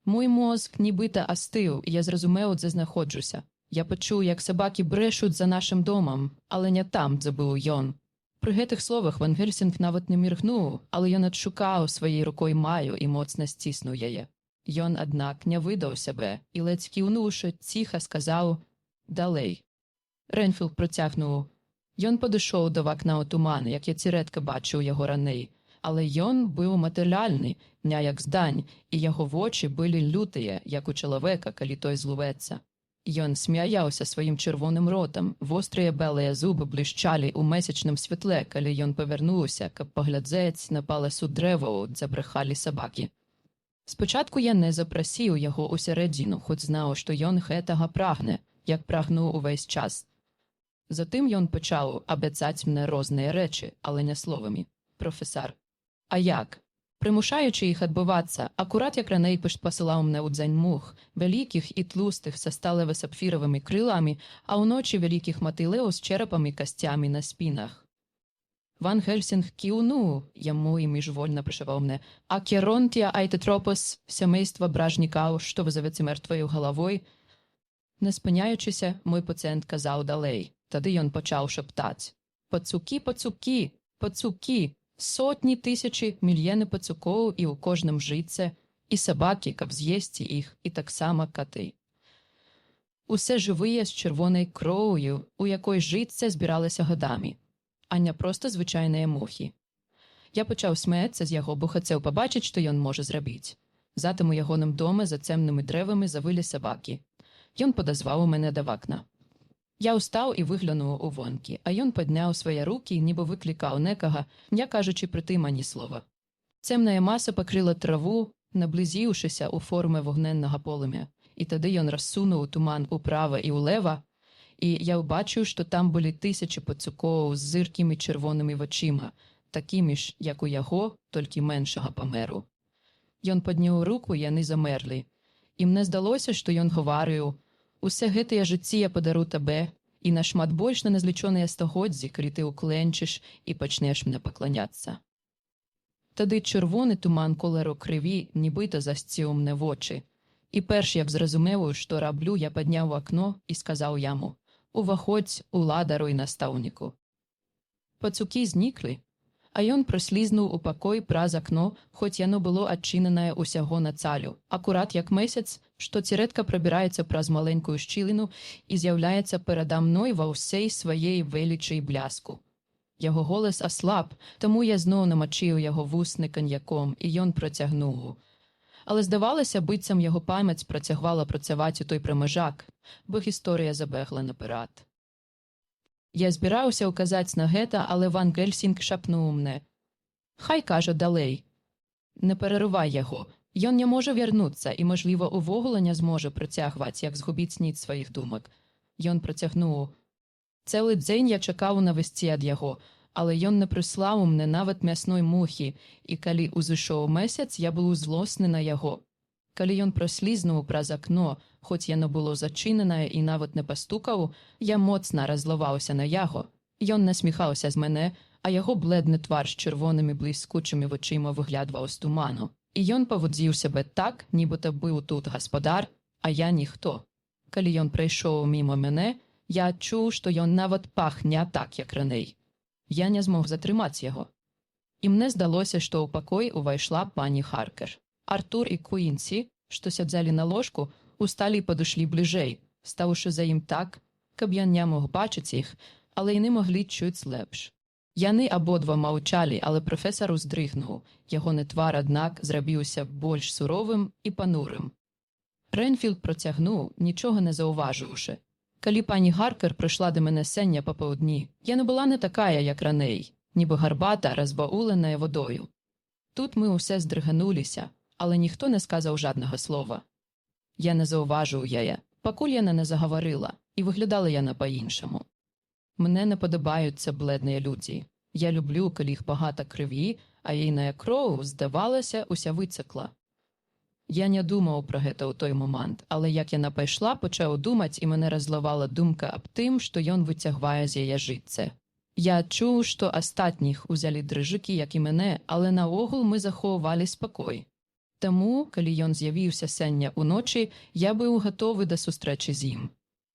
Мой мозг нібыта астыў, і я зразумеў, дзе знаходжуся. Я пачуў, як сабакі брэшуць за нашым домам, але не там, дзе быў ён. Пры гэтых словах Ван Гельсінг нават не міргнуў, але ён адшукаў сваёй рукой Маю і моцна сціснуў яе. Ён, аднак, не выдаў сябе і, ледзь кіўнуўшы, ціха сказаў: «Далей». Ренфілд працягнуў: «Ён падышоў да вакна ў туман, як я ці рэдка бачыў яго раней. Але ён быў матэрыяльны, не як здань, і яго вочы былі лютыя, як у чалавека, калі той злуецца. Ён смяяўся сваім чырвоным ротам, вострыя белыя зубы блішчалі ў месячным святле, калі ён павярнуўся, каб паглядзець на паласу дрэваў, дзе брехалі сабакі. Спачатку я не запрасіў яго ў сярэдзіну, хоць знаў, што ён гэтага прагне, як прагнуў увесь час. Затым ён пачаў абяцаць мне розныя рэчы, але не словамі. Професар. А як? Прымушаючы іх адбывацца, акурат як раней пасылаў мне ў дзень мух, вялікіх і тлустых са сталева-сапфіравымі крыламі, а ўночы вялікіх матылеў з чэрапамі касцямі на спінах. Ван Гельсінг кіўнуў яму і міжвольна прышаваў мне: «А керонтія айтетропос, сямейства бражнікаў, што вы завяце мертвою галавой». Не спыняючыся, мой пацыент казаў далей. Тады ён пачаў шаптаць: «Пацукі, пацукі, пацукі! Сотні, тысячы, мільёны пацукоў і ў кожным жыце, і сабакі, каб з'есці іх, і таксама каты. Усе жывыя з чырвонай кроўю, у якой жыцця збіралася гадамі, а не проста звычайныя мухі». Я пачаў смяяцца з яго, бо хацеў пабачыць, што ён можа зрабіць. Затым у ягоным доме за цемнымі дрэвамі завылі сабакі. Ён падазваў мяне да вакна. Я ўстаў і выглянуў у вонкі, а ён падняў свае рукі, нібы выклікаў некага, не кажучы пры тым ані слова. Цемная маса пакрыла траву, наблізіўшыся ў форме вогненнага полымя, і тады ён рассунуў туман управа і ўлева, і я ўбачыў, што там былі тысячы пацукоў з зыркімі чырвонымі вачыма, такімі ж, як у яго, толькі меншага памеру. Ён падняў руку, яны замерлі, і мне здалося, што ён гаварыў: Усе гэтае жыцці я падару табе, і нашмат больш на незлічоныя стагоддзі, калі ты ўкленчыш і пачнеш мне пакланяцца. Тады чырвоны туман колеру крыві нібыта засціў мне вочы. І перш як зразумеў, што раблю, я падняў акно і сказаў яму: «Уваходзь, уладару і настаўніку». Пацукі зніклі, а ён праслізнуў у пакой праз акно, хоць яно было адчыненае ўсяго на цалю, акурат як месяц, што цірэдка прабіраецца праз маленькую шчыліну і з'яўляецца перада мной ва ўсей сваей велічы і бляску. Яго голас аслаб, таму я зноў намачыў яго вусны каньяком, і ён працягнуў. Але здавалася, быццам яго памяць працягвала працаваць у той прамежак, бо гісторыя забегла наперад. Я збіраўся ўказаць на гэта, але Ван Гельсінг шапнуў мне: «Хай кажа далей. Не перарывай яго. Ён не можа вярнуцца і, мажліва, увогуле не зможа працягваць, як згубіць ніт сваіх думак». Ён працягнуў: «Цэлы дзень я чакаў навесці ад яго, але ён не прыслаў мне нават мясной мухі, і калі ўзышоў месяц, я быў злосны на яго. Калі ён праслізнуў праз акно, хоць яно было зачыненае і нават не пастукаў, я моцна раззлаваўся на яго. Ён насміхаўся з мяне, а яго бледны твар з чырвонымі бліскучымі вачыма выглядваў з туману. І ён паводзіў сябе так, нібыта быў тут гаспадар, а я ніхто. Калі ён прайшоў мімо мяне, я адчуў, што ён нават пах не так, як раней. Я не змог затрымаць яго. І мне здалося, што ў пакой увайшла пані Харкер. Артур і Куінсі, што сядзелі на ложку, усталі і падышлі бліжэй, стаўшы за ім так, каб я не мог бачыць іх, але яны маглі чуць лепш. Яны абодва маўчалі, але прафесар уздрыгнуў. Ягоны твар, аднак, зрабіўся больш суровым і панурым. Рэнфілд процягнуў, нічога не заўважыўшы: «Калі пані Харкер прыйшла да мяне сёння папаўдні, яна была не такая, як раней, нібы гарбата, разбауленая водою». Тут мы ўсе здрыгануліся, але ніхто не сказаў жаднага слова. Я не заўважыў яе, пакуль яна не загаварыла, і выглядала яна па-іншаму. Мне не падабаюцца бледныя людзі. Я люблю, калі іх багата крыві, а ейная кроў, здавалася, уся выцекла. Я не думаў пра гэта ў той момант, але як яна пайшла, пачаў думаць, і мяне раззлавала думка аб тым, што ён выцягвае з яе жыцця. Я адчуў, што астатніх узялі дрыжыкі, як і мяне, але наогул мы захоўвалі спакой. Таму, калі ён з'явіўся сёння ўночы, я быў гатовы да сустрэчы з ім.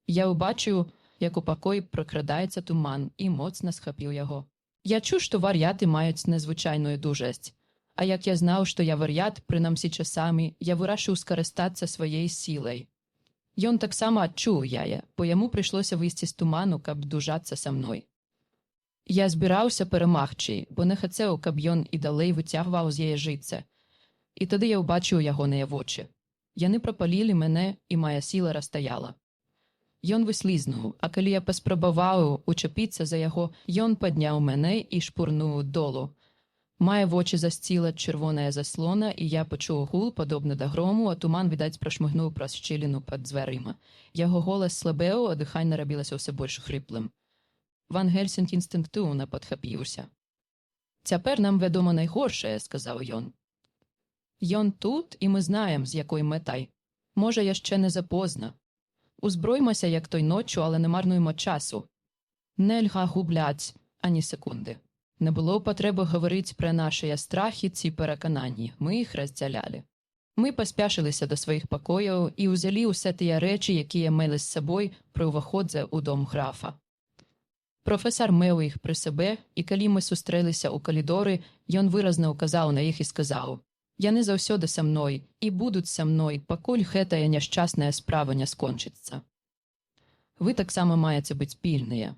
Я ўбачыў, як у пакой пракрадаецца туман, і моцна схапіў яго. Я чуў, што вар'яты маюць незвычайную дужасць. А як я знаў, што я вар'ят, прынамсі часамі, я вырашыў скарыстацца сваёй сілай. Ён таксама адчуў яе, бо яму прыйшлося выйсці з туману, каб дужацца са мной. Я збіраўся перамагчы, бо не хацеў, каб ён і далей выцягваў з яе жыцця. І тады я ўбачыў ягоныя вочы. Яны прапалілі мяне, і мая сіла растаяла. Ён выслізнуў, а калі я паспрабаваў учапіцца за яго, ён падняў мяне і шпурнуў долу. Мае вочы засціла чырвоная заслона, і я пачуў гул, падобны да грому, а туман, відаць, прашмыгнуў праз шчыліну пад дзвярыма. Яго голас слабеў, а дыханне рабілася ўсё больш хрыплым. Ван Гельсінг інстынктыўна падхапіўся. «Цяпер нам вядома найгоршае», – сказаў ён. «Ён тут, і мы знаем, з якой мэтай. Можа, яшчэ не запозна. Узброймася, як той ноччу, але не марнуймо часу. Нельга губляць ані секунды. Не было патрэбы гаварыць пра нашыя страхі ці перакананні, мы іх раздзялялі. Мы паспяшыліся да сваіх пакояў і ўзялі ўсе тыя рэчы, якія мелі з сабой пры ўваходзе ў дом графа. Прафесар меў іх пры сабе, і калі мы сустрэліся ў калідоры, ён выразна ўказаў на іх і сказаў: «Яны заўсёды са мной і будуць са мной, пакуль гэтая няшчасная справа не скончыцца. Вы таксама маеце быць пільныя.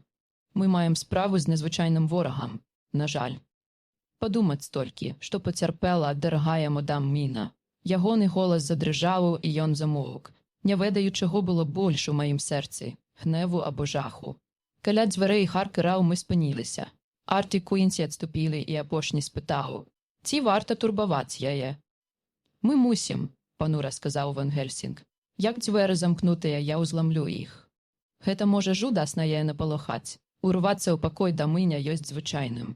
Мы маем справу з незвычайным ворагам. На жаль. Падумаць толькі, што пацярпела дарагая мадам Міна». Ягоны голас задрыжаў, і ён замоўк, не ведаю, чаго было больш у маім сэрцы – гневу або жаху. Каля дзвярэй Харкераў мы спыніліся. Арт і Куінсі адступілі, і апошні спытаў: «Ці варта турбаваць яе?» «Мы мусім», – панура сказаў Ван Гельсінг. «Як дзверы замкнутыя, я ўзламлю іх. Гэта можа жудасна яе напалохаць. Урвацца ў пакой да мыня ёсць звычайным».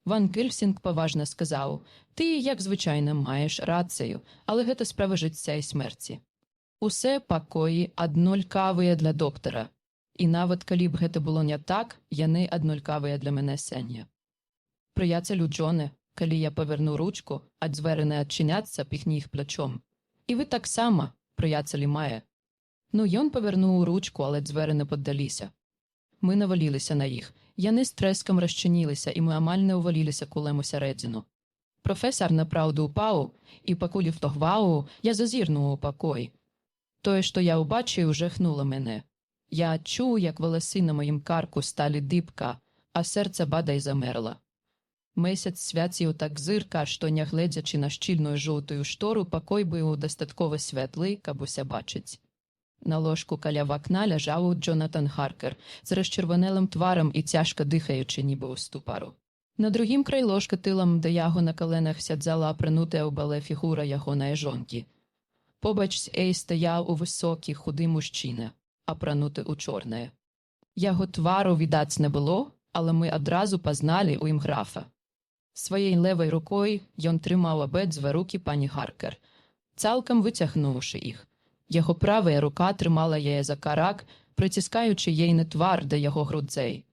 Ван Гельсінг паважна сказаў: «Ты, як звычайна, маеш рацыю, але гэта справа жыцця і смерці. Усе пакоі аднолькавыя для доктара. І нават калі б гэта было не так, яны аднолькавыя для мяне сёння. Прыяцелю Джоне, калі я паверну ручку, а дзверы не адчыняцца, піхні іх плячом. І вы таксама, прыяцелі мае. Ну, ён павернуў ручку, але дзверы не паддаліся. Мы наваліліся на іх. Яны з трэскам расчыніліся, і мы амаль не ўваліліся кулем усярэдзіну. Професар направду упаў, і пакуль втогваў, я зазірнуў у пакой. Тое, што я ўбачыў, жахнула мяне. Я адчуў, як валасы на маім карку сталі дыбка, а сэрца бадай замерла. Месяц свяціў так зырка, што, нягледзячы на шчыльную жоўтую штору, пакой быў дастаткова святлы, каб усе бачыць. На ложку каля вакна ляжаў Джонатан Харкер з расчырванелым тварам і цяжка дыхаючы, нібы ў ступару. На другім край ложка тылам да яго на каленах сядзала апрынутая ў бале фігура ягонае жонкі. Побач з Ей стаяў у высокі, худы мужчына, апрануты ў чорнае. Яго твару відаць не было, але мы адразу пазналі ў ім графа. Сваёй левай рукой ён трымаў абедзве рукі пані Харкер, цалкам выцягнуўшы іх. Яго правая рука трымала яе за карак, прыціскаючы ейны твар да яго грудзей.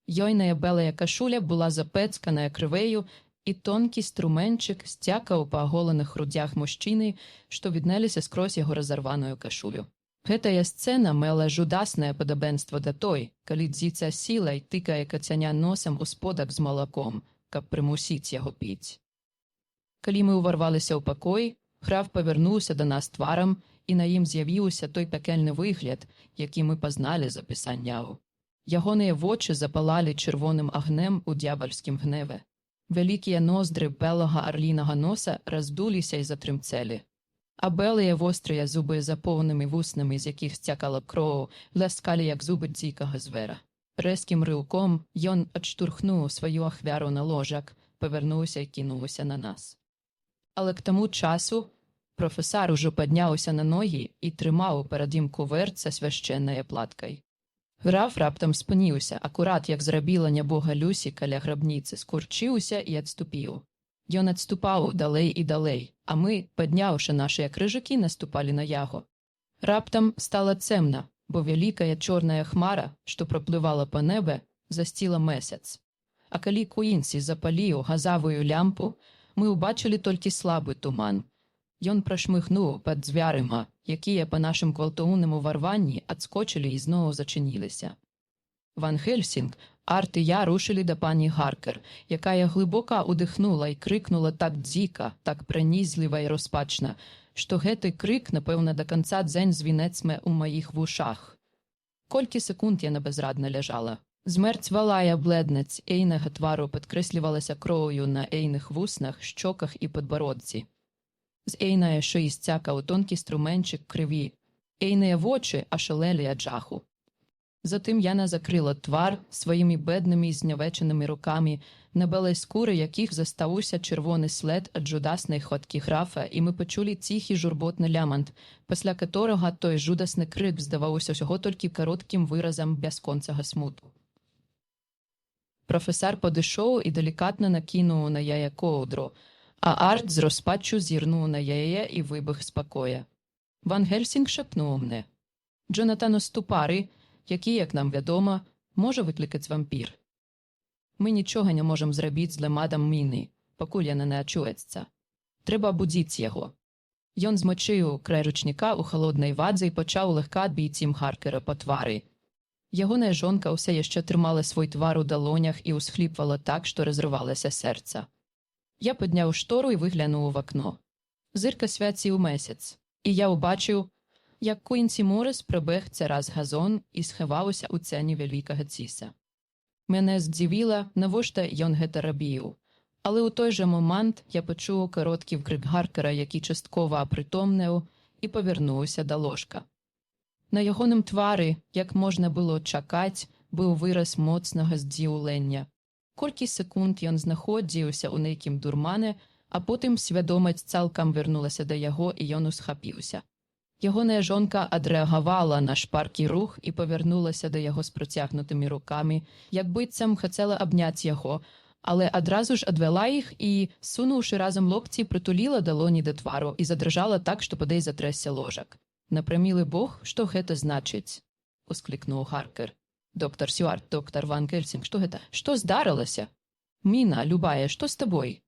Ёйная белая кашуля была запэцканая крывэю, і тонкі струменчык сцякаў па аголеных грудзях мужчыны, што віднеліся скрозь яго разарваную кашулю. Гэтая сцэна мела жудаснае падабенства да той, калі дзіца сілай тыкае кацяня носам у сподак з малаком, каб прымусіць яго піць. Калі мы ўварваліся ў пакой, граф павярнуўся да нас тварам, і на ім з'явіўся той пекельны выгляд, які мы пазналі з апісанняў. Ягоныя вочы запалалі чырвоным агнем у д'ябальскім гневе. Вялікія ноздры белага арлінага носа раздуліся і затрымцэлі. А белыя вострыя зубы з запоўнымі вуснамі, з якіх сцякала кроў, ляскалі, як зубы дзікага звера. Рэзкім рыўком ён адштурхнуў сваю ахвяру на ложак, павярнуўся і кінуўся на нас. Але к таму часу професар ужо падняўся на ногі і трымаў перад ім куверт са свяшчэннай платкай. Граф раптам спыніўся, акурат як зрабіла нябога Люсі каля грабніцы, скурчыўся і адступіў. Ён адступаў далей і далей, а мы, падняўшы нашыя крыжыкі, наступалі на яго. Раптам стала цемна, бо вялікая чорная хмара, што праплывала па небе, засціла месяц. А калі Куінсі запаліў газавую лямпу, мы ўбачылі толькі слабы туман. Ён прашмыхнуў пад дзвярыма, якія па нашым гвалтоўным уварванні адскочылі і зноў зачыніліся. Ван Хельсінг, Арт і я рушылі да пані Харкер, якая глыбока удыхнула і крыкнула так дзіка, так пранізліва і розпачна, што гэты крык, напэўна, да канца дзень звінэцме ў маіх вушах. Колькі секунд яна безрадна ляжала. Змерцвалая бледнасць ейнага твару падкрэслівалася кроўю на ейных вуснах, шчоках і падбароддзі. З ейнае шыі сцякаў тонкі струменчык крыві. Ейныя вочы ашалелі ад жаху. Затым яна закрыла твар сваімі беднымі знявечанымі рукамі, на белай скуры якіх застаўся чырвоны след ад жудаснай ходкі графа, і мы пачулі ціхі журботны лямант, пасля каторага той жудасны крык здаваўся ўсяго толькі кароткім выразам бясконцага смуту. Професар падышоў і далікатна накінуў на яе коўдру, а Арт з розпаччу зірнуў на яе і выбег з пакоя. Ван Хельсінг шапнуў мне: «Джонатану ступары, які, як нам вядома, можа выклікаць вампір. Мы нічога не можам зрабіць для мадам Міны, пакуль яна не ачуецца. Трэба будзіць яго». Ён змачыў край ручніка ў халоднай вадзе і пачаў легка адбіць ім Харкера па твары. Ягоная жонка ўсе яшчэ трымала свой твар у далонях і ўсхліпвала так, што разрывалася сэрца. Я падняў штору і выглянуў у вакно. Зырка свяціў месяц, і я ўбачыў, як Куінсі Морыс прабег цераз газон і схаваўся ў цэні вялікага ціса. Мяне здзівіла, навошта ён гэта рабіў, але ў той жа момант я пачуў кароткі крык Харкера, які часткова апрытомнеў, і павярнуўся да ложка. На ягоным твары, як можна было чакаць, быў выраз моцнага здзіўлення. Колькі секунд ён знаходзіўся ў нейкім дурмане, а потым свядомасць цалкам вярнулася да яго, і ён усхапіўся. Ягоная жонка адрэагавала на шпаркі рух і павярнулася да яго з працягнутымі рукамі, як быццам хацела абняць яго, але адразу ж адвяла іх і, сунуўшы разам локці, прытуліла далоні да твару і задрыжала так, што падэй затрэсся ложак. Напрамілы Бог, што гэта значыць? Усклікнуў Харкер. Доктор Сюарт, доктор Ван Гельсінг, што гэта? Што здарылася? Міна, любая, што з табой?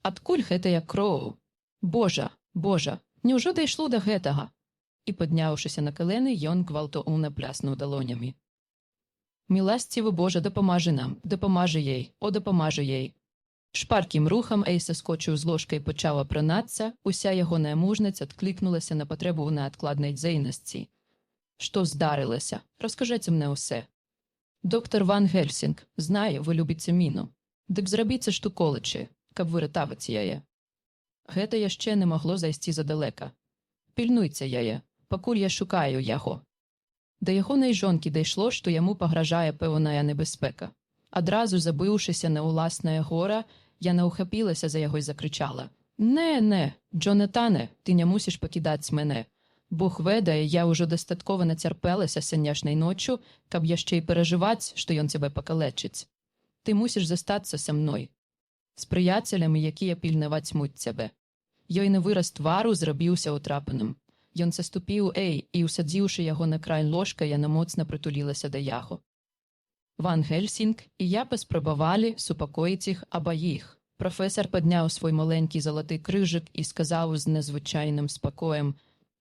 Адкуль гэтая кроў? Божа, Божа, няўжо дайшло да гэтага? І, падняўшыся на калэны, ён гвалтоўна пляснуў далонямі. Міласцівы Божа, дапамажы нам, дапамажы ей, о, дапамажы ей. Шпаркім рухам Эй саскочыў з ложка і пачаў апранацца, уся ягоная мужнасць адклікнулася на патрэбу на адкладнай дзейнасці. Што здарылася? Раскажыце мне ўсе. Доктор Ван Гельсінг, знаю, вы любіце міну. Дык зрабіце штуколачы, каб выратаваць яе. Гэта яшчэ не магло зайсці задалека. Пільнуйце яе, пакуль я шукаю яго. Да ягонай жонкі дайшло, што яму пагражае пэўная небяспека. Адразу забыўшыся на ўласнае гора, яна ўхапілася за яго і закрычала: «Не, Джонатане, ты не мусіш пакідаць мяне. Бог ведае, я ўжо дастаткова нацярпелася сянешнай ноччу, каб яшчэ і перажываць, што ён цябе пакалечыць. Ты мусіш застацца са мной, з прыяцелямі, якія пільнаваць цябе». Ёйны выраз твару зрабіўся ўтрапаным. Ён саступіў Эй, і, усадзіўшы яго на край ложка, яна моцна прытулілася да яго. Ван Гельсінг і я паспрабавалі супакоіць іх абаіх. Прафесар падняў свой маленькі залаты крыжык і сказаў з незвычайным спакоем: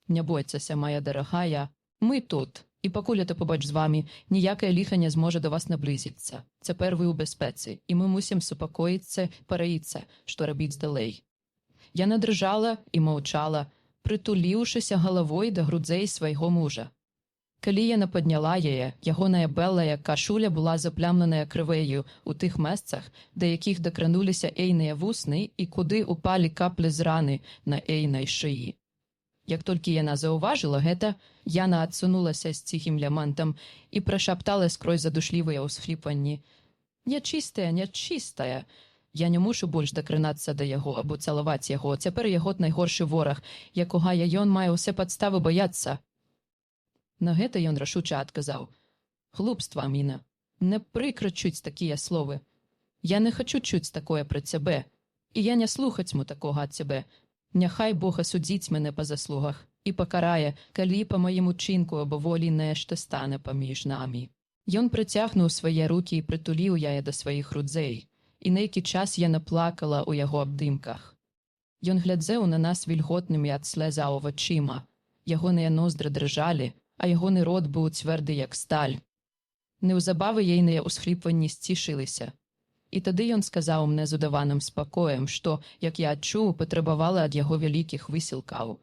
«Не бойцеся, моя дарагая, мы тут, і пакуль я побач з вамі, ніякае ліха не зможа да вас наблизіцца. Цяпер вы ў бяспецы, і мы мусім супакоіцца, параіцца, што рабіць далей». Яна дрыжала і маўчала, прытуліўшыся галавой да грудзей свайго мужа. Калі яна падняла яе, ягоная белая кашуля была заплямленая крывэю ў тых месцах, да якіх дакрануліся Эйныя вусны і куды упалі каплі з раны на Эйнай шыі. Як толькі яна заўважыла гэта, яна адсунулася з ціхім лямантам і прашаптала скрозь задушлівыя ўсхліпванні: «Нячыстая, нячыстая! Я не мушу больш дакранацца да яго або цалаваць яго. Цяпер яго найгоршы вораг, якога ён мае ўсе падставы баяцца». На гэта ён рашуча адказаў: «Глупства, Міна, не прыкра чуць такія словы. Я не хачу чуць такое пра цябе, і я не слухацьму такога ад цябе. Няхай Бог асудзіць мяне па заслугах і пакарае, калі па маім учынку або волі нешта стане паміж намі». Ён прыцягнуў свае рукі і прытуліў яе да сваіх грудзей, і нейкі час яна плакала ў яго абдымках. Ён глядзеў на нас вільготнымі ад слязаў вачыма. Ягоныя ноздры дрыжалі, а ягоны рот быў цвёрды, як сталь. Неўзабаве ейныя ўсхліпванні сцішыліся. І тады ён сказаў мне з удаваным спакоем, што, як я адчуў, патрабавала ад яго вялікіх высілкаў.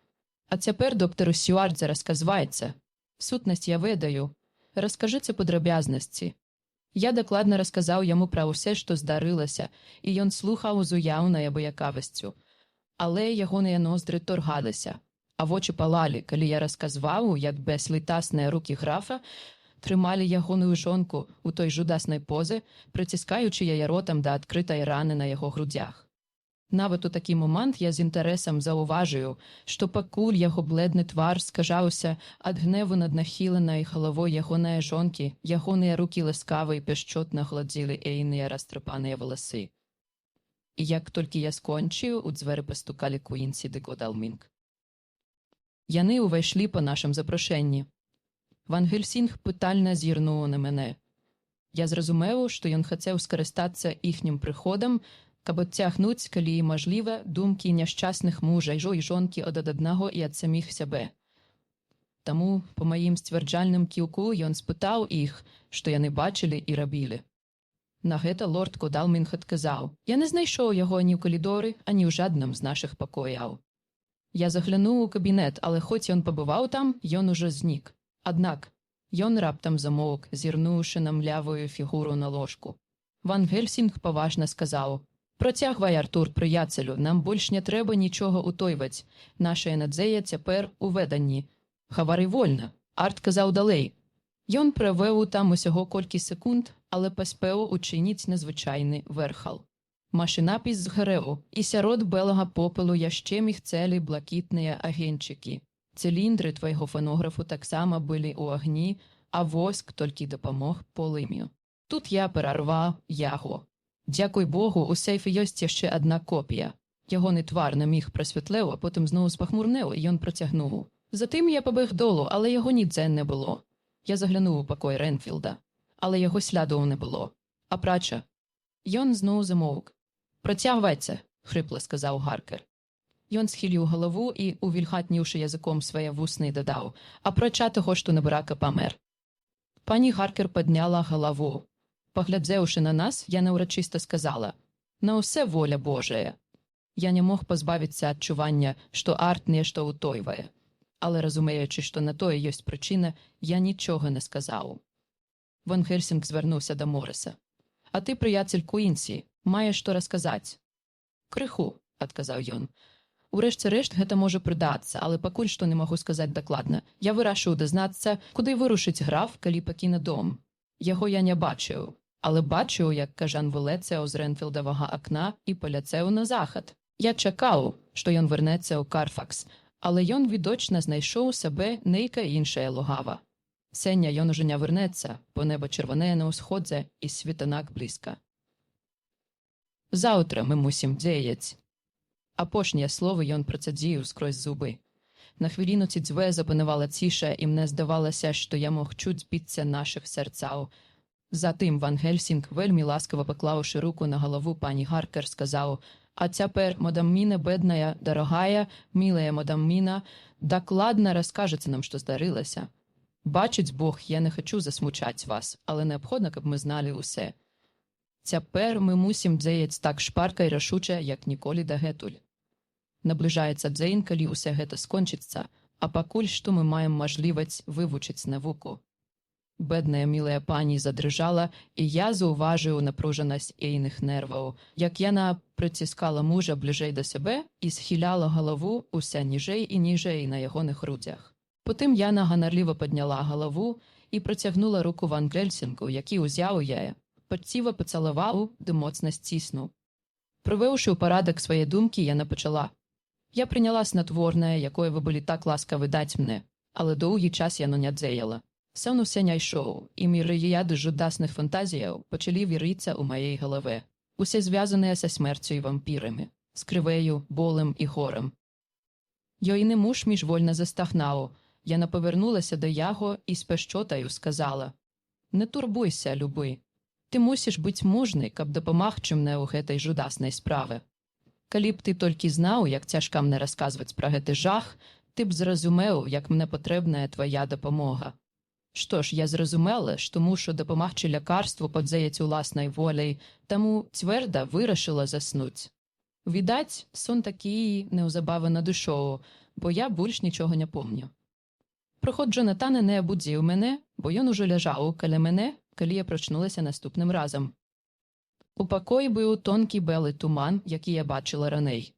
«А цяпер, доктару Сюардзе, расказвайце. Сутнасць я ведаю. Раскажыце падрабязнасці». Я дакладна расказаў яму пра ўсе, што здарылася, і ён слухаў з уяўнай абыякавасцю. Але ягоныя ноздры торгаліся, а вочы палалі, калі я расказваў, як бязлітасныя рукі графа трымалі ягоную жонку ў той жудаснай позе, прыціскаючы яе ротам да адкрытай раны на яго грудзях. Нават у такі момант я з інтарэсам заўважыў, што пакуль яго бледны твар скажаўся ад гневу над нахіленай галавой ягонае жонкі, ягоныя рукі ласкава і пяшчотна гладзілі Эйныя растрапаныя валасы. І як толькі я скончыў, у дзверы пастукалі Куінсі ды Годалмінг. Яны ўвайшлі па нашым запрашэнні. Ван Гельсінг пытальна зірнуў на мяне. Я зразумеў, што ён хацеў скарыстацца іхнім прыходам, каб адцягнуць, калі і мажліва, думкі няшчасных мужа і жонкі ад аднаго і ад саміх сябе. Таму, па маім сцвярджальным кіўку, ён спытаў іх, што яны бачылі і рабілі. На гэта лорд Годалмінг адказаў: «Я не знайшоў яго ані ў калідоры, ані ў жадным з нашых пакояў. Я заглянуў у кабінет, але хоць ён пабываў там, ён ужо знік. Аднак, ён раптам замоўк, зірнуўшы на млявую фігуру на ложку. Ван Гельсінг паважна сказаў: «Працягвай, Артур, прыяцелю, нам больш не трэба нічога ўтойваць. Нашая надзея цяпер у веданні. Гавары вольна». Арт казаў далей. Ён правеў там усяго колькі секунд, але паспеў учыніць незвычайны верхал. Машынапіс згарэў, і сярод белага попелу яшчэ мігцелі блакітныя агеньчыкі. Цыліндры твайго фанографу таксама былі ў агні, а воск толькі дапамог полымю. Тут я перарваў яго. Дзякуй Богу, у сейфе ёсць яшчэ адна копія. Ягоны твар на міг прасвятлеў, а потым зноў спахмурнеў, і ён працягнуў: Затим я побіг долу, але його ніде не було. Я заглянув у покой Ренфілда, але його сліду не було. А прача? Йон знову замовк. «Протягвайте», – хрипло сказав Гаркер. Йон схилив голову і, увільгатнівши язиком своє вусне, додав: «А прача того, що небрака помер». Пані Гаркер підняла голову. Поглядзевши на нас, яна урочисто сказала: «На усе воля Божия». Я не мог позбавитися відчування, що Арт нешто утойває. Але, розуміючи, що на то і є причина, я нічого не сказав. Ван Гельсінг звернувся до Морриса. «А ти, приятель Куінсі, маєш що розказати?» «Криху», – відказав Йон. «Урешті-решт, гэта можа придатися, але пакуль што не можу сказати докладно. Я вирашив дізнатися, куди вирушить граф, коли покине дом. Його я не бачив, але бачив, як кажан вилеться з Ренфілдового окна і поляцев на захід. Я чекав, що Йон вернеться у Карфакс, але Йон відочно знайшов себе нейка інша логава. Сення Йон уже не вернеться, бо небо червоне на усходзе і світанак близько. Завтра ми мусим діяти». Апошнє слово Йон процедив скрозь зуби. На хвилину ці дзве запанувала ціша, і мне здавалося, що я мог чуть збитися наших серців. Затим Ван Гельсінг, вельми ласково поклавши руку на голову пані Гаркер, сказав: «А тепер, мадам Міна, бедная, дорогая, милая мадам Міна, докладно розкажете нам, що здарилося. Бачить Бог, я не хочу засмучати вас, але необхідно, щоб ми знали усе. Тепер ми мусим діяти так шпарко і рішуче, як ніколи дагетуль. Наближається дзень, коли усе гэта скончиться, а пакуль што ми маємо можливість вивчити науку». Бедная милая пані задрижала, і я зауважив напруженість ейних нервів, як яна притискала мужа ближей до себе і схиляла голову усе ніжей і ніжей на ягоних грудях. Потім яна ганарливо підняла голову і протягнула руку Ван Гельсінгу, який узяв її, почтиво поцілував, де моцно стиснув. Привівши у порядок свої думки, яна почала: «Я прийняла снотворне, якое ви були так ласкаві дать мне, але довгий час яно не дзеяла. Сон усе не йшов, і міріяди жудасних фантазіїв почали віритися у моїй голові. Усе зв'язане зі смертю і вампірами, з кривею, болем і горем. Йойний муж міжвольно застагнав. Яна повернулася до його і з пещотою сказала: «Не турбуйся, люби. Ти мусиш бути мужний, каб допомагчи мне у гэтай жудаснай справи. Калі б ти тільки знав, як тяжко мне розказувати про гэты жах, ти б зрозумів, як мне потрібна твоя допомога. Що ж, я зрозумела, що мушу допомагчи лікарству подзеяти уласною волею, тому твердо вирішила заснуть. Відать, сон такий неузабави надишов, бо я більш нічого не помню. Проход Джонатана не будив мене, бо він уже лежав коло мене, коли я прочнулася наступним разом. У покої був тонкий белий туман, який я бачила раней.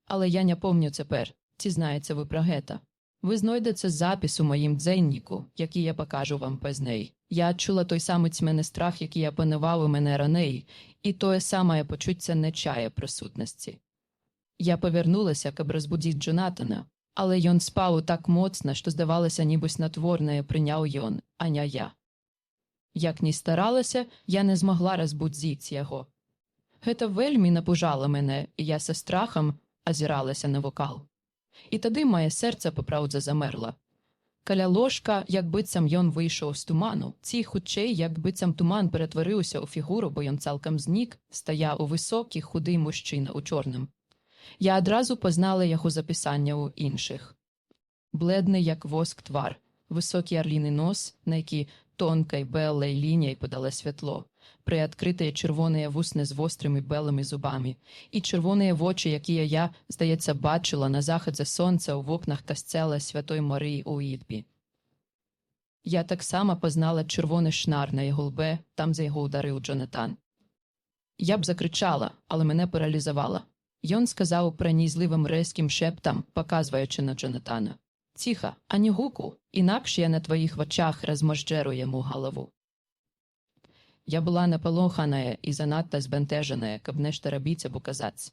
Але я не помню тепер, ці знаєте ви про гета. Ви знайдете запис у моїм дзеннику, який я покажу вам пізней. Я чула той самий тьменний страх, який я панував у мене раней, і тоє саме почуття нечая присутності. Я повернулася, каб розбудити Джонатана, але ён спав так моцно, що здавалося, ніби снотворне прийняв ён, а не я. Як ні старалася, я не змогла розбудити його. Гэта вельми напужало мене, і я со страхом озиралася на вокал. І тоді моє серце поправдзе замерло. Каля ложка, як бицям ён вийшов з туману, ці хутчей, як бицям туман перетворився у фігуру, бо ён цалком знік, стояв у високий, худий мужчина у чорному. Я одразу познала його записання у інших. Бледний, як воск твар, високий орліний нос, на який тонкой белой лінією подало світло, приоткритые червоні вусни з гострими белими зубами, і червоні очі, які я, здається, бачила на заході сонця у вікнах костела Святої Марії у Ідбі. Я так само познала червоний шнар на його лбе, там, де його ударив Джонатан. Я б закричала, але мене паралізувало. Йон сказав пронізливим резким шептом, показуючи на Джонатана: «Тихо, ані гуку, інакше я на твоїх очах розможджеру йому голову». Я була наполохана і занадто збентежена, каб нешта робити або казати.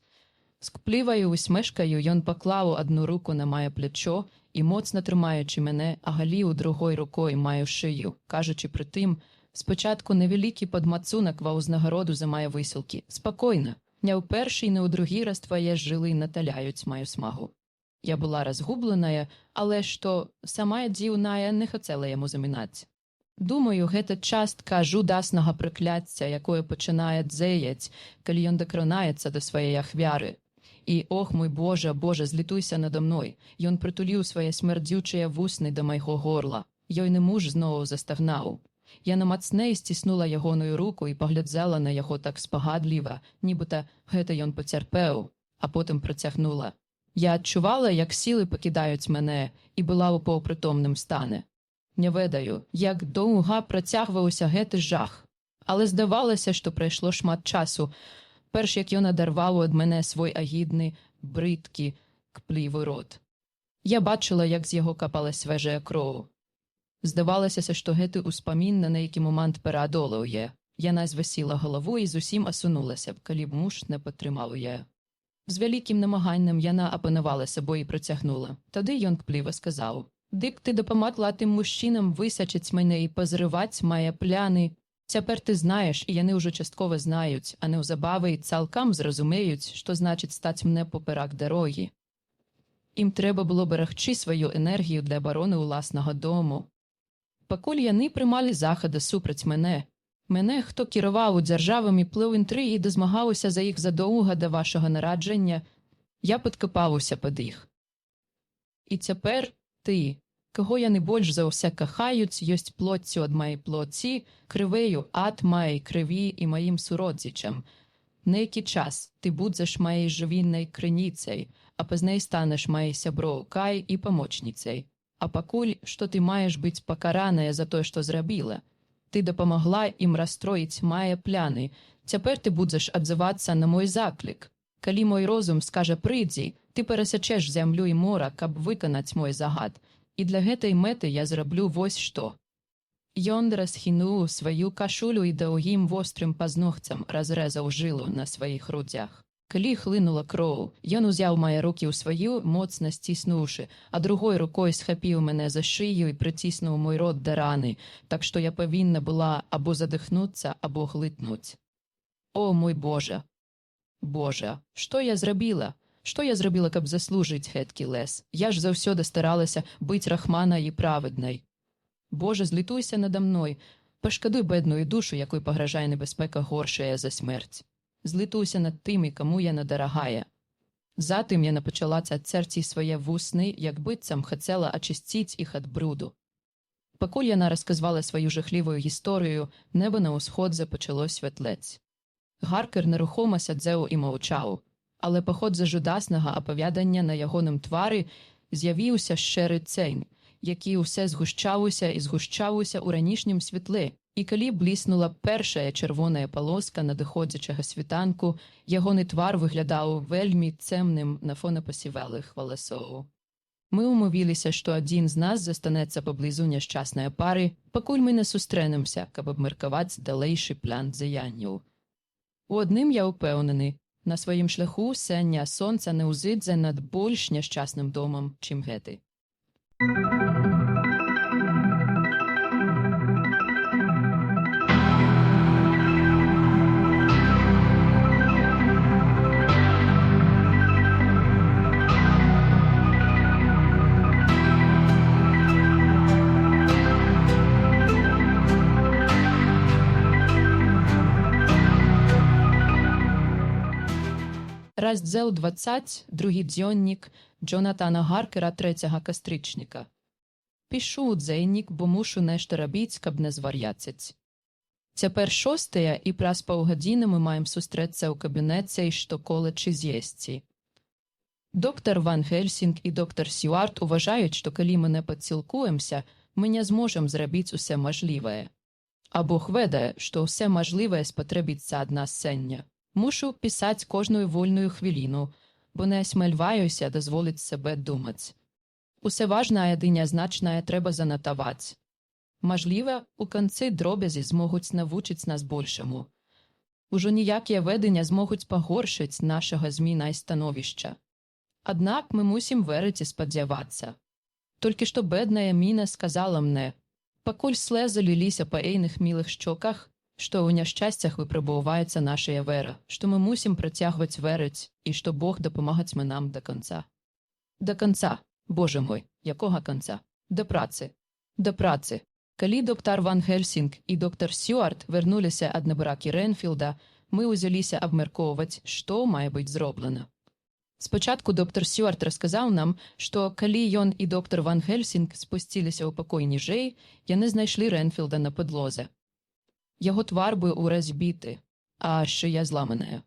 З купливою усмішкою ён поклав одну руку на моє плечо і, моцно тримаючи мене, оголив другою рукою мою шию, кажучи при тим: «Спочатку невеликий подмацунок во узнагороду за мої висілки. Спокійно, не у перший, не у другий раз твоє жили наталяють мою смагу». Я була разгубленая, але што самая дзіўная не хацела яму замінаць. Думаю, гэта частка жудаснага пракляцця, якое пачынае дзеяць, калі ён дакранаецца да сваей ахвяры. І, ох, мой Божа, Божа, злітуйся надо мной. Ён прытуліў свае смярдзючыя вусны да майго горла. Ёйны муж зноў застагнаў. Яна мацней сціснула ягоную руку і паглядзела на яго так спагадліва, нібыта гэта ён пацярпеў, а потым працягнула. Я адчувала, як сілы пакідаюць мяне, і была ў паўпрытомным стане. Не ведаю, як доўга працягваўся гэты жах, але здавалася, што прайшло шмат часу, перш як ён адарваў ад мяне свой агідны, брыдкі, кплівы рот. Я бачыла, як з яго капала свежая кроў. Здавалася, што гэты ўспамін на нейкі момант пераадолаў яе. Яна звасіла галаву і зусім асунулася б, калі б муж не падтрымаў яе. З вялікім намаганнем яна апанавала сабой і працягнула. Тады ён кпліва сказаў: «Дык ты дапамагла тым мужчынам высачыць мяне і пазрываць мае пляны. Цяпер ты знаеш, і яны ўжо часткова знаюць, а неўзабаве і цалкам зразумеюць, што значыць стаць мне поперак дарогі. Ім трэба было берагчы сваю энергію для абароны ўласнага дому. Пакуль яны прымалі захады супраць мяне, хто кіраваў дзяржавамі, плыў інтрыгі і дазмагаўся за іх задоўга да вашага нараджання, я падкапаўся пад іх. І цяпер ты, каго яны больш за ўсе кахаюць, ёсць плоццю ад маёй плоці, крывею ад маёй крыві і маім суродзічам. Нейкі час ты будзеш маёй жывіннай крыніцай, а пазней станеш маёй сяброўкай і памочніцай. А пакуль, што ты маеш быць пакараная за тое, што зрабіла. Ты дапамагла ім расстроіць мае пляны. Цяпер ты будзеш адзывацца на мой заклік. Калі мой розум скажа прыйдзі, ты перасячэш зямлю і мора, каб выканаць мой загад. І для гэтай мэты я зраблю вось што». Ён расхінуў сваю кашулю і даўгім вострым пазногцем разрэзаў жылу на сваіх грудзях. Калі хлынула кроў, ён узяў мае рукі ў сваю, моцна сціснуўшы, а другой рукой схапіў мяне за шыю і прыціснуў мой рот да раны, так што я павінна была або задыхнуцца, або глытнуць. О, мой Божа! Божа, што я зрабіла? Што я зрабіла, каб заслужыць гэткі лес? Я ж заўсёды старалася быць рахманай і праведнай. Божа, злітуйся надо мной, пашкадуй бедную душу, якой пагражае небяспека горшая за смерць. Злітуйся над тымі, каму яна дарагая. Затым яна пачала цацерці свае вусны, як быццам хацела ачысціць іх ад бруду. Пакуль яна расказвала сваю жахлівую гісторыю, неба на ўсходзе пачало святлець. Гаркер нерухома сядзеў і маўчаў, але паходза жудаснага апавядання на ягоным твары з'явіўся шчэры цень, які ўсе згушчаўся і згушчаўся ў ранішнім святле. І калі бліснула першая чырвоная палоска надыходзячага світанку, ягоны твар выглядаў вельмі цемным на фоне пасівелых валасоў. Мы ўмовіліся, што адзін з нас застанецца паблізу няшчаснай пары, пакуль мы не сустрэнемся, каб абмеркаваць далейшы план дзеянняў. У адным я ўпэўнены, на сваім шляху сэння сонца не ўзыдзе над больш няшчасным домам, чым гэты. Раздзел 20, другі дзённік Джонатана Гаркера 3 кастрычніка. Пішу дзённік, бо мушу нешта рабіць, каб не звар'яцець. Цяпер 6 і праз паўгадзіны мы маем сустрэцца ў кабінеце і што колечы з'есці. Доктар Ван Хельсінг і доктар Сюарт уважаюць, што калі мы не падсілкуемся, мы не зможам зрабіць усе мажлівае. А Бог ведае, што ўсе мажлівае спатрэбіцца ад нас сёння. Мушу пісаць кожную вольную хвіліну, бо не асмельваюся дазволіць сабе думаць. Усе важнае ды нязначнае трэба занатаваць. Мажліва, у канцы дробязі змогуць навучыць нас большаму. Ужо ніякія веды не змогуць пагоршыць нашага змінай становішча. Аднак мы мусім верыць і спадзявацца. Толькі што бедная Міна сказала мне, пакуль слезы ліліся па ейных мілых шчоках, што ў няшчасцях выпрабоўваецца нашая вера, што мы мусім працягваць верыць і што Бог дапамагаць нам да канца. До конца. Боже мой, якого конца? До працы. До працы. Калі доктор Ван Хельсінг і доктор Сюарт вернуліся ад набракі Ренфілда, мы ўзяліся абмяркоўваць, што мае быць зроблена. Спачатку доктор Сюарт расказаў нам, што калі ён і доктор Ван Хельсінг спусціліся ў пакой ніжэй, яны знайшлі Ренфілда на падлозе. Яго твар быў разбіты, а шыя зламаная.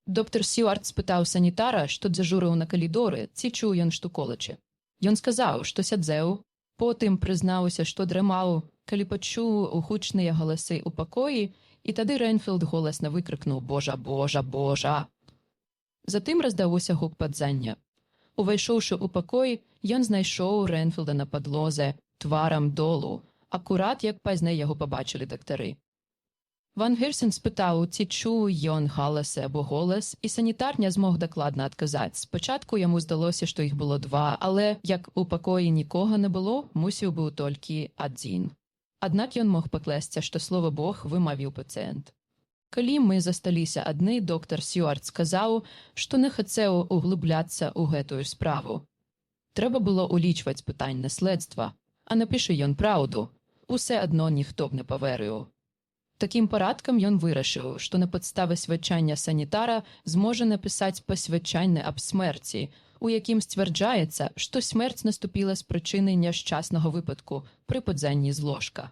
Доктор Сюарт спытаў санітара, што дзяжурыў на калідоры, ці чуў ён штуколачы. Ён сказаў, што сядзеў, потым прызнаўся, што дрэмаў, калі пачуў гучныя галасы ў пакоі, і тады Ренфілд голасна выкрыкнуў «Божа, Божа, Божа!». Затым раздаўся гук падзання. Увайшоўшы ў пакой, ён знайшоў Ренфілда на падлозе, тварам долу, акурат як пазней яго пабачылі дактары. Ван Хельсінг спытаў, ці чуў ён галасы або голас, і санітар не змог дакладна адказаць. Спачатку яму здалося, што іх было два, але, як у пакоі нікога не было, мусіў быў толькі адзін. Аднак ён мог паклясці, што слова Бог вымавіў пацыент. Калі мы засталіся адны, доктор Сюарт сказаў, што не хацеў углыбляцца ў гэтую справу. Трэба было улічваць пытанне следства, а напішы ён праўду, усе адно ніхто б не паверыў. Такім парадкам ён вырашыў, што на падставе сведчання санітара зможа напісаць пасведчанне аб смерці, у якім сцвярджаецца, што смерць наступіла з прычыны няшчаснага выпадку пры падзанні з ложка.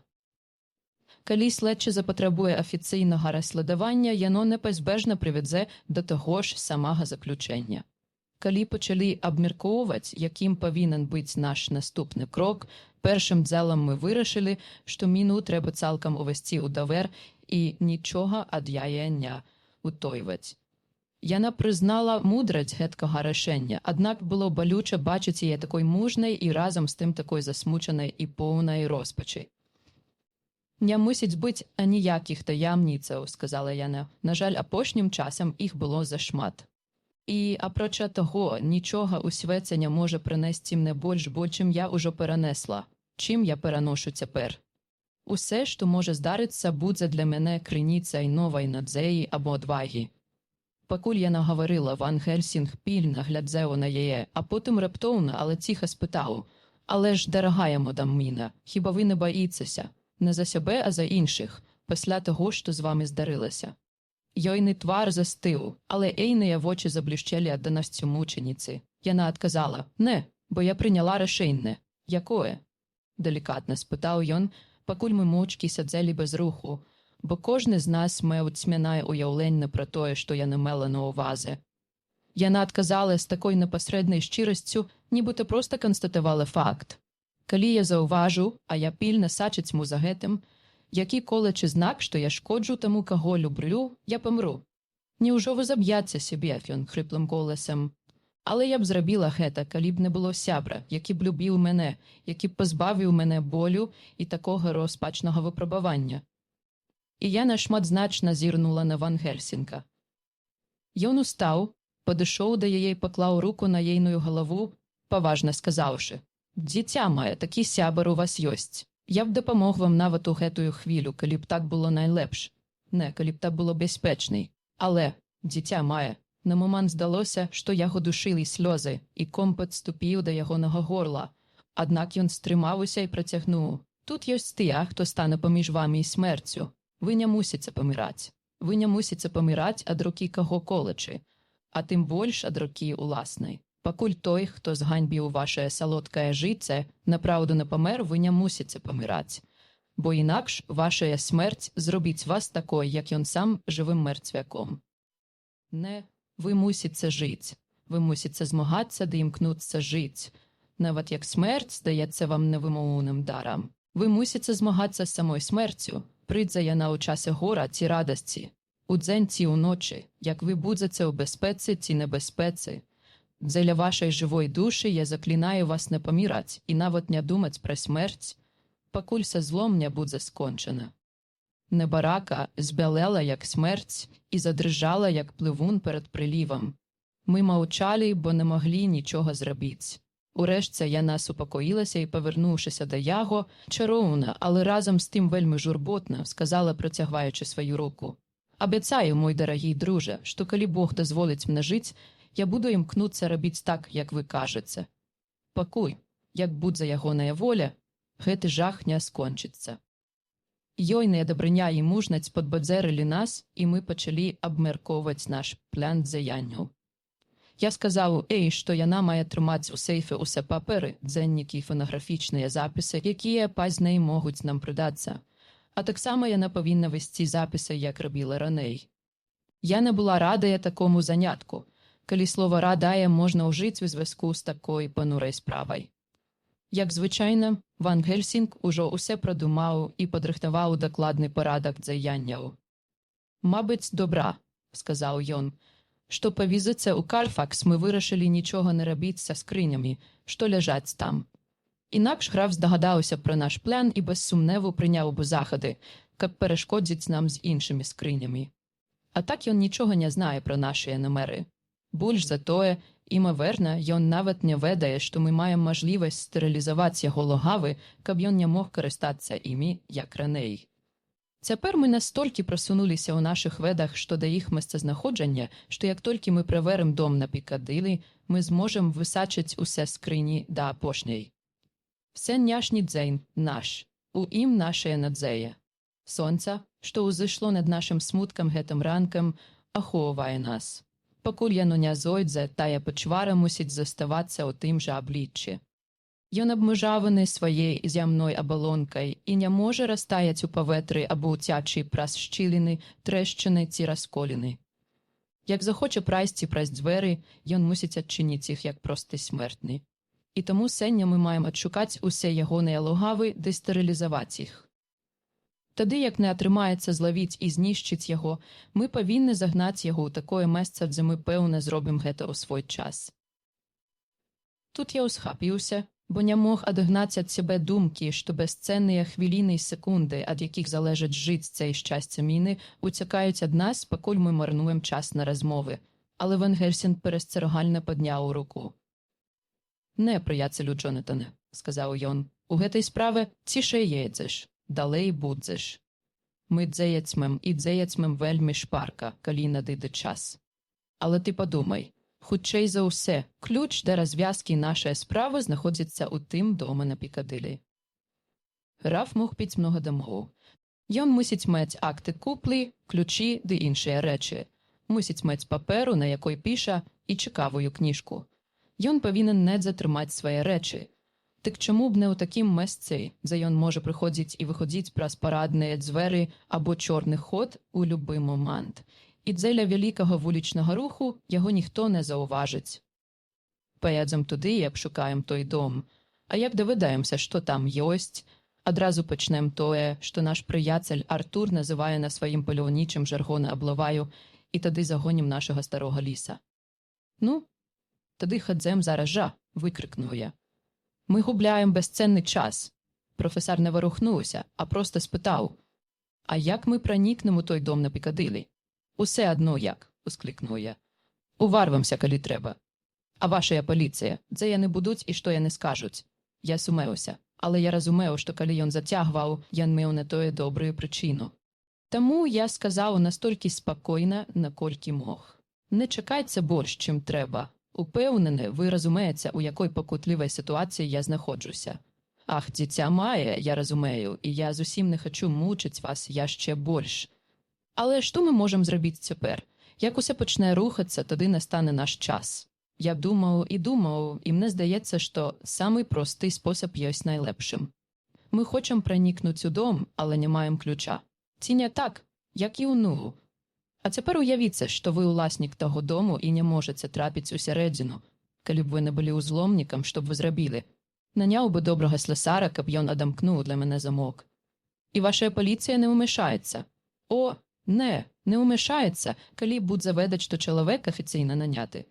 Калі следчы запатрабуе афіцыйнага расследавання, яно непазбежна прывядзе да таго ж самага заключэння. Калі пачалі абмяркоўваць, якім павінен быць наш наступны крок, першым дзелам мы вырашылі, што міну трэба цалкам увесці ў давер і нічога ад яе не утойваць. Яна прызнала мудрасць гэткага рашэння, аднак было балюча бачыць яе такой мужнай і разам з тым такой засмучанай і поўнай роспачы. «Не мусіць быць аніякіх таямніцаў», – сказала яна. «На жаль, апошнім часам іх было зашмат. І, апрача таго, нічога ў свеце не можа прынесці мне больш, чым я ўжо перанесла, чым я пераношу цяпер. Усе, што можа здарыцца, будзе для мяне крыніцай новай надзеі або адвагі». Пакуль яна гаварыла, Ван Хельсінг пільна глядзеў на яе, а потым раптоўна, але ціха спытаў: «Але ж, дарагая мадам Міна, хіба вы не баіцеся? Не за сябе, а за іншых, пасля таго, што з вамі здарылася». Ёйны твар застыў, але ейныя вочы заблішчэлі ад данасцю мучаніцы. Яна адказала: «Не, бо я прыняла рашэнне». «Якое?» – далікатна спытаў ён, пакуль мы моўчкі сядзелі без руху, бо кожны з нас меў цьмянае ўяўленне пра тое, што яна мела на ўвазе. Яна адказала з такой непасрэднай шчырасцю, нібыта проста канстатавала факт. Калі я заўважу, а я пільна сачыць му за гэтым, які колачы знак, што я шкоджу таму, каго люблю, я памру. Няўжо вы заб'яце сябе, ён хрыплым голасам. Але я б зрабіла гэта, калі б не было сябра, які б любіў мяне, які б пазбавіў мяне болю і такога розпачнага выпрабавання. І я нашматзначна зірнула на Ван Хельсінга. Ён устаў, падышоў да яе і паклаў руку на ейную галаву, паважна сказаўшы: «Дзіця мае, такі сябар у вас ёсць. Я б дапамог вам нават у гэтую хвілю, калі б так было найлепш. Не, калі б так было бяспечней. Але, дзіця мае». На момант здалося, што яго душылі слёзы, і ком падступіў да ягонага горла. Аднак ён стрымаўся і працягнуў: «Тут ёсць тыя, хто стане паміж вамі і смерцю. Вы не мусіце паміраць. Вы не мусіце паміраць ад рукі каго колачы, а тым больш ад рукі уласнай. Пакуль той, хто зганьбіў вашае салодкае жыццё, напраўду не памер, вы не мусіце паміраць. Бо інакш вашая смерць зробіць вас такой, як ён сам, жывым мертвяком. Не, вы мусіце жыць. Вы мусіце змагацца ды імкнуцца жыць. Нават як смерць здаецца вам невымоўным дарам. Вы мусіце змагацца з самой смерцю, прыйдзе яна ў часе гора ці радасці, удзень ці ўночы, як вы будзеце ў бяспецы ці небяспецы. Дзеля вашай жывой душы я заклінаю вас не паміраць і нават не думаць пра смерць, пакуль са злом не будзе скончана». Небарака збялела, як смерць, і задрыжала, як плывун перад прылівам. Мы маўчалі, бо не маглі нічога зрабіць. Урэшце яна супакоілася і, павярнуўшыся да яго, чароўна, але разам з тым вельмі журботна, сказала, працягваючы сваю руку: «Абяцаю, мой дарагі дружа, што калі Бог дазволіць мне жыць, Я буду імкнуцца рабіць так, як вы кажаце. Пакуль, як будзе ягоная воля, гэты жах не скончыцца. Ёйная дабрыня і мужнасць падбадзярылі нас, і мы пачалі абмяркоўваць наш план дзеянняў. Я сказаў Эй, што яна мае трымаць у сейфе ўсе паперы, дзеннікі і фанаграфічныя запісы, якія пазней могуць нам прыдацца. А таксама яна павінна весці запісы, як рабіла раней. Я не була радая такому занятку, калі слова «радая» можна ўжыць у звязку з такой панурай справай. Як звычайна, Ван Гельсінг ужо ўсе прадумаў і падрыхтаваў дакладны парадак дзеянняў. «Мабыць, добра», – сказаў ён, – «што па візіце ў Кальфакс мы вырашылі нічога не рабіць са скрынямі, што ляжаць там». Інакш граф здагадаўся пра наш план і без сумневу прыняў бы захады, каб перашкодзіць нам з іншымі скрынямі. А так ён нічога не знае пра нашыя намеры. Больш за тое, імаверна, ён нават не ведае, што мы маем мажлівасць стэрылізаваць яго логавы, каб ён не мог карыстацца імі, як раней. Цяпер мы настолькі прасунуліся ў нашых ведах што да іх месцазнаходжання, што як толькі мы праверым дом на Пікадылі, мы зможам высачыць усе скрыні да апошняй. Сённяшні дзень наш, у ім нашая надзея. Сонца, што ўзышло над нашым смуткам гэтым ранкам, ахоўвае нас. Пакуль яно не зойдзе, тая пачвара мусіць заставацца ў тым жа абліччы. Ён абмежаваны сваей зямной абалонкай і не можа растаяць у паветры або ўцячы праз шчыліны, трэшчыны ці расколіны. Як захоча прайсці праз дзверы, ён мусіць адчыніць іх як просты смертны. І таму сёння мы маем адшукаць усе ягоныя логавы ды стэрылізаваць іх. Тады, як не атрымаецца злавіць і знішчыць яго, мы павінны загнаць яго ў такое месца, дзе мы, пэўна, зробім гэта ў свой час. Тут я ўсхапіўся, бо не мог адгнаць ад сябе думкі, што бесцэнныя хвіліны і секунды, ад якіх залежаць жыцця і шчасце міны, уцякаюць ад нас, пакуль мы марнуем час на размовы. Але Ван Гельсінг перасцерагальна падняў руку. «Не, прыяцелю Джонатане», – сказаў ён, – «у гэтай справе цішэй едзеш. Далей будзеш. Мы дзеяцьмем і дзеяцьмем вельмі шпарка, калі надыдзе час. Але ты падумай, хутчэй за ўсе, ключ да развязкі нашай справы знаходзіцца ў тым дома на Пікадылі». Граф мог піць многа дамоў. Ён мусіць мець акты куплі, ключі ды іншыя рэчы. Мусіць мець паперу, на якой піша, і цікавую кніжку. Ён павінен недзе трымаць свае рэчы. Дык чаму б не ў такім месцы, дзе ён можа прыходзіць і выходзіць праз парадныя дзверы або чорны ход у любы момант, і дзеля вялікага вулічнага руху яго ніхто не заўважыць. Паедзем туды і абшукаем той дом. А як даведаемся, што там ёсць, адразу пачнем тое, што наш прыяцель Артур называе на сваім паляўнічым жаргоне аблаваю, і тады загонім нашага старога ліса. «Ну, тады хадзем зараз жа», – выкрыкнуў я. «Мы губляем бесцэнны час». Професар не варухнуўся, а проста спытаў: «А як мы пранікнем у той дом на Пікадылі?» «Усе адно як», – усклікнуў я. «Уварвамся, калі трэба». «А вашая паліцыя, дзе яны будуць і што яны скажуць?» Я сумеўся, але я разумеў, што калі ён зацягваў, ён меў на тое добрую прычыну. Таму я сказаў настолькі спакойна, наколькі мог: «Не чакайце больш, чым трэба. Упэўнены, вы разумееце, у якой пакутлівай сітуацыі я знаходжуся. Ах, дзіця мае, я разумею, і я зусім не хачу мучыць вас яшчэ больш. Але што мы можам зрабіць цяпер? Як усе пачне рухацца, тады настане наш час». Я думаў, і мне здаецца, што самы просты спосаб ёсць найлепшым. Мы хочам пранікнуць у дом, але не маем ключа. Ці не так, як і ў Нугу? А цяпер уявіце, што вы ўласнік таго дому і не можаце трапіць у сярэдзіну. Калі б вы не былі ўзломнікам, што б вы зрабілі? Наняў бы добрага слесара, каб ён адамкнуў для мяне замок. І вашая паліцыя не ўмешаецца. О, не ўмешаецца, калі будзе ведаць, што чалавек афіцыйна наняты.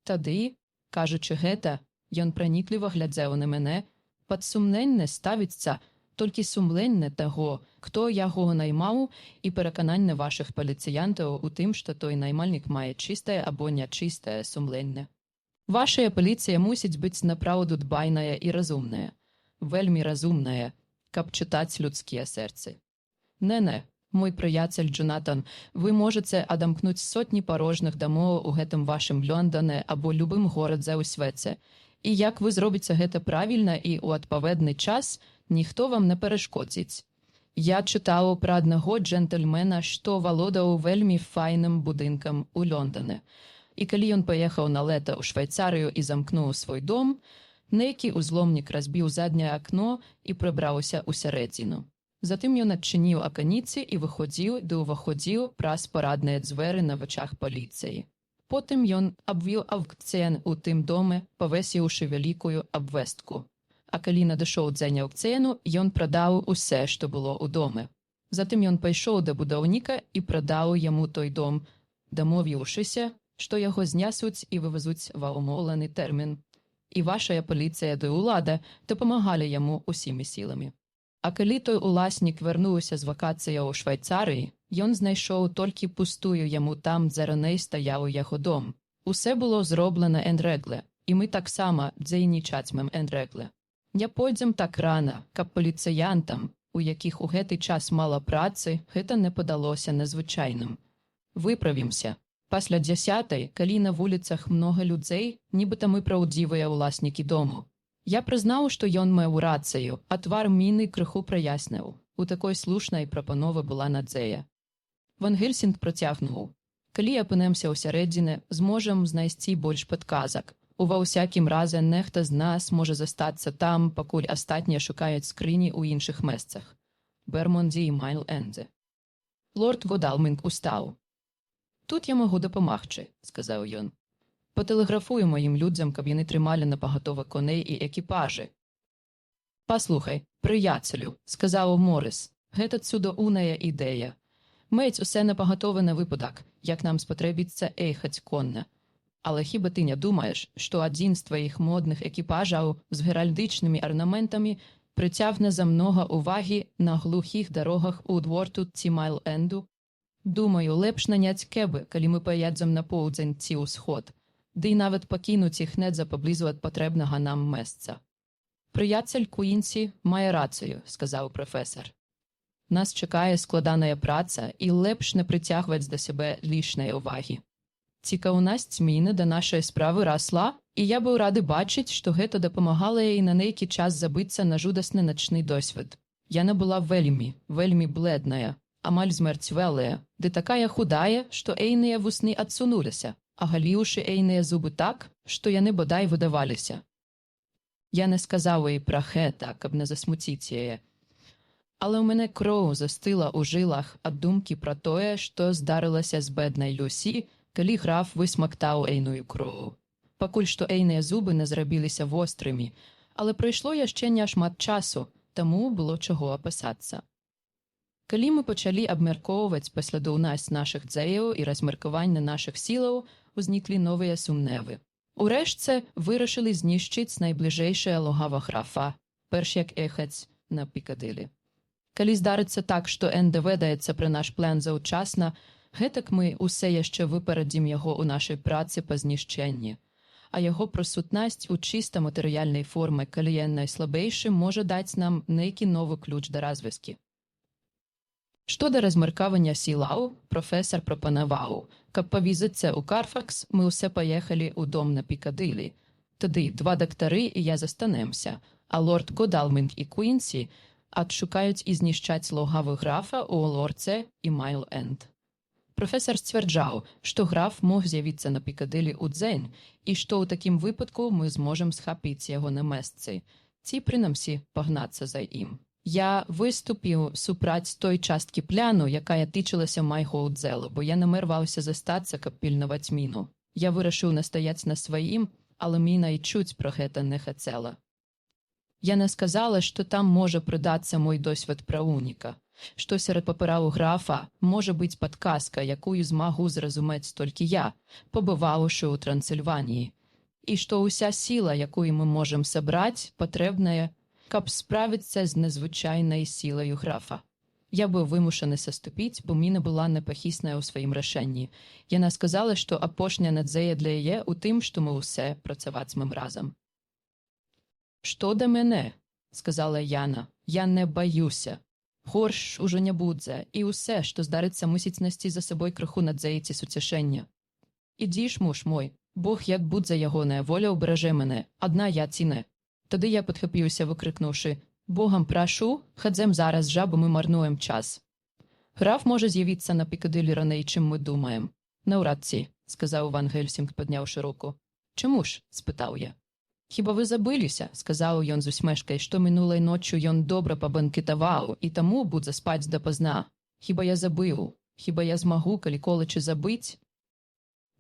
Тады, кажучы гэта, ён пранікліва глядзеў на мяне, пад сумненне ставіцца толькі сумленне таго, хто яго наймаў, і перакананне вашых паліцыянтаў у тым, што той наймальнік мае чыстае або нячыстае сумленне. Вашая паліцыя мусіць быць напраўду дбайная і разумная, вельмі разумная, каб чытаць людскія сэрцы. Не, Мой прыяцель Джонатан, вы можаце адамкнуць сотні парожных дамоў у гэтым вашым Лондоне або любым горадзе ў свеце. І як вы зробіце гэта правільна і ў адпаведны час, ніхто вам не перашкодзіць. Я чытаў пра аднаго джентльмена, што валодаў вельмі файным будынкам у Лондоне. І калі ён паехаў на лета ў Швейцарыю і замкнуў свой дом, нейкі ўзломнік разбіў задняе акно і прыбраўся ў сярэдзіну. Затым ён адчыніў аканіцы і выходзіў ды ўваходзіў праз парадныя дзверы на вачах паліцыі. Потым ён абвіў аўкцыян у тым доме, павесіўшы вялікую абвестку. А калі надышоў дзень аўкцыяну, ён прадаў усе, што было ў доме. Затым ён пайшоў да будаўніка і прадаў яму той дом, дамовіўшыся, што яго знясуць і вывезуць ва ўмоўлены тэрмін. І вашая паліцыя ды ўлада дапамагалі яму усімі сіламі. А калі той уласнік вярнуўся з вакацыяў у Швейцарыі, ён знайшоў толькі пустую яму там, дзе раней стаяў яго дом. Усе было зроблена энрэгле, і мы таксама дзейнічацьмем энрэгле. Не пойдзем так рана, каб паліцыянтам, у якіх у гэты час мала працы, гэта не падалося незвычайным. Выправімся. Пасля 10-й, калі на вуліцах многа людзей, нібыта мы праўдзівыя ўласнікі дому. Я прызнаў, што ён меў рацыю, а твар міны крыху праясніў. У такой слушнай прапановы была надзея. Ван Гельсінг працягнуў. Калі апынемся ў сярэдзіне, зможам знайсці больш падказак. Ува ўсякім разе нехта з нас можа застацца там, пакуль астатнія шукаюць скрыні ў іншых месцах. Бермондзе і Майл-Эндзе. Лорд Годалмінг устаў. «Тут я магу дапамагчы», – сказаў ён. «Патэлеграфую маім людзям, каб яны трымалі напагатове коней і экіпажы». «Паслухай, прыяцелю», – сказаў Морыс, – «гэта цудоўная ідэя. Мець усе напагатове на выпадак, як нам спатрэбіцца ехаць конна. Але хіба ты не думаеш, што адзін з тваіх модных экіпажаў з геральдычнымі арнаментамі прыцягне замнога ўвагі на глухіх дарогах у Удворту ці Майл-Энду? Думаю, лепш наняць кэбы, калі мы паедзем на поўдзень ці ўсход, ды і нават пакінуць іх недзе паблізу ад патрэбнага нам месца». «Прыяцель Куінсі мае рацыю», – сказаў прафесар. «Нас чакае складаная праца і лепш не прыцягваць да сябе лішняй увагі. Цікаўнасць міны да нашай справы расла, і я быў рады бачыць, што гэта дапамагала ёй на нейкі час забыцца на жудасны начны досвед. Яна была вельмі, вельмі бледная, амаль змярцвелая, ды такая худая, што ейныя вусны адсунуліся, агаліўшы ейныя зубы так, што яны бодай выдаваліся. Я не сказаў ёй пра гэта, каб не засмуціць яе. Але ў мяне кроў застыла ў жылах ад думкі пра тое, што здарылася з беднай Люсі, калі граф высмактаў ейную кроў. Пакуль што ейныя зубы не зрабіліся вострымі, але прайшло яшчэ няшмат часу, таму было чаго апасацца. Калі мы пачалі абмяркоўваць паслядоўнасць нашых дзеяў і размеркаванне нашых сілаў, узніклі новыя сумневы. Урэшце вырашылі знішчыць найбліжэйшае логава графа, перш як ехаць на Пікадылі. Калі здарыцца так, што Эн даведаецца пра наш план заўчасна, гэтак мы усе яшчэ выпарадзім яго ў нашай працы па знішчэнні. А яго прысутнасць у чыста матэрыяльнай форме, калі ён найслабейшы, можа даць нам нейкі новы ключ да развязкі. Што да размеркавання сілаў, прафесар прапанаваў, каб па візіце ў Карфакс мы ўсе паехалі ў дом на Пікадылі. Тады 2 дактары і я застанемся, а лорд Годалмінг і Куінсі адшукаюць і знішчаць логавы графа ў Лорце і Майл-Энд. Прафесар сцвярджаў, што граф мог з'явіцца на Пікадылі ў дзень і што ў такім выпадку мы зможам схапіць яго на месцы, ці, прынамсі, пагнацца за ім. Я выступіў супраць той часткі пляну, якая тычылася майго ўдзелу, бо я намерваўся застацца, каб пільнаваць міну. Я вырашыў настаяць на сваім, але міна і чуць пра гэта не хацела. Яна сказала, што там можа прыдацца мой досвед праўніка, што сярод папыраў графа можа быць падказка, якую змагу зразумець толькі я, пабываўшы ў Трансільваніі, і што ўся сіла, якую мы можам сабраць, патрэбная, каб справіцца з незвычайнай сілаю графа. Я быў вымушаны саступіць, бо міна была непахісная ў сваім рашэнні. Яна сказала, што апошняя надзея для яе ў тым, што мы ўсе працавацьмем разам. «Што да мяне?» – сказала Яна. «Я не баюся. Горш ужо не будзе, і ўсе, што здарыцца, мусіць насці за сабой крыху надзеі ці суцішэння. Ідзі ж, муж мой, Бог як будзе ягоная воля ўберажэ мене, адна я ці не. Тады я падхапіўся, выкрыкнуўшы: «Богам прашу, хадзем зараз жа, бо мы марнуем час». Граф можа з'явіцца на Пікадилі раней, чым мы думаем. Наўрад ці, сказаў Ван Гельсінг, падняўшы руку. Чаму ж? Спытаў я. Хіба вы забыліся, сказаў ён з усмешкай, што мінулай ноччу ён добра пабанкетаваў і таму будзе спаць дапазна. Хіба я забыў? Хіба я змагу калі-колечы забыць?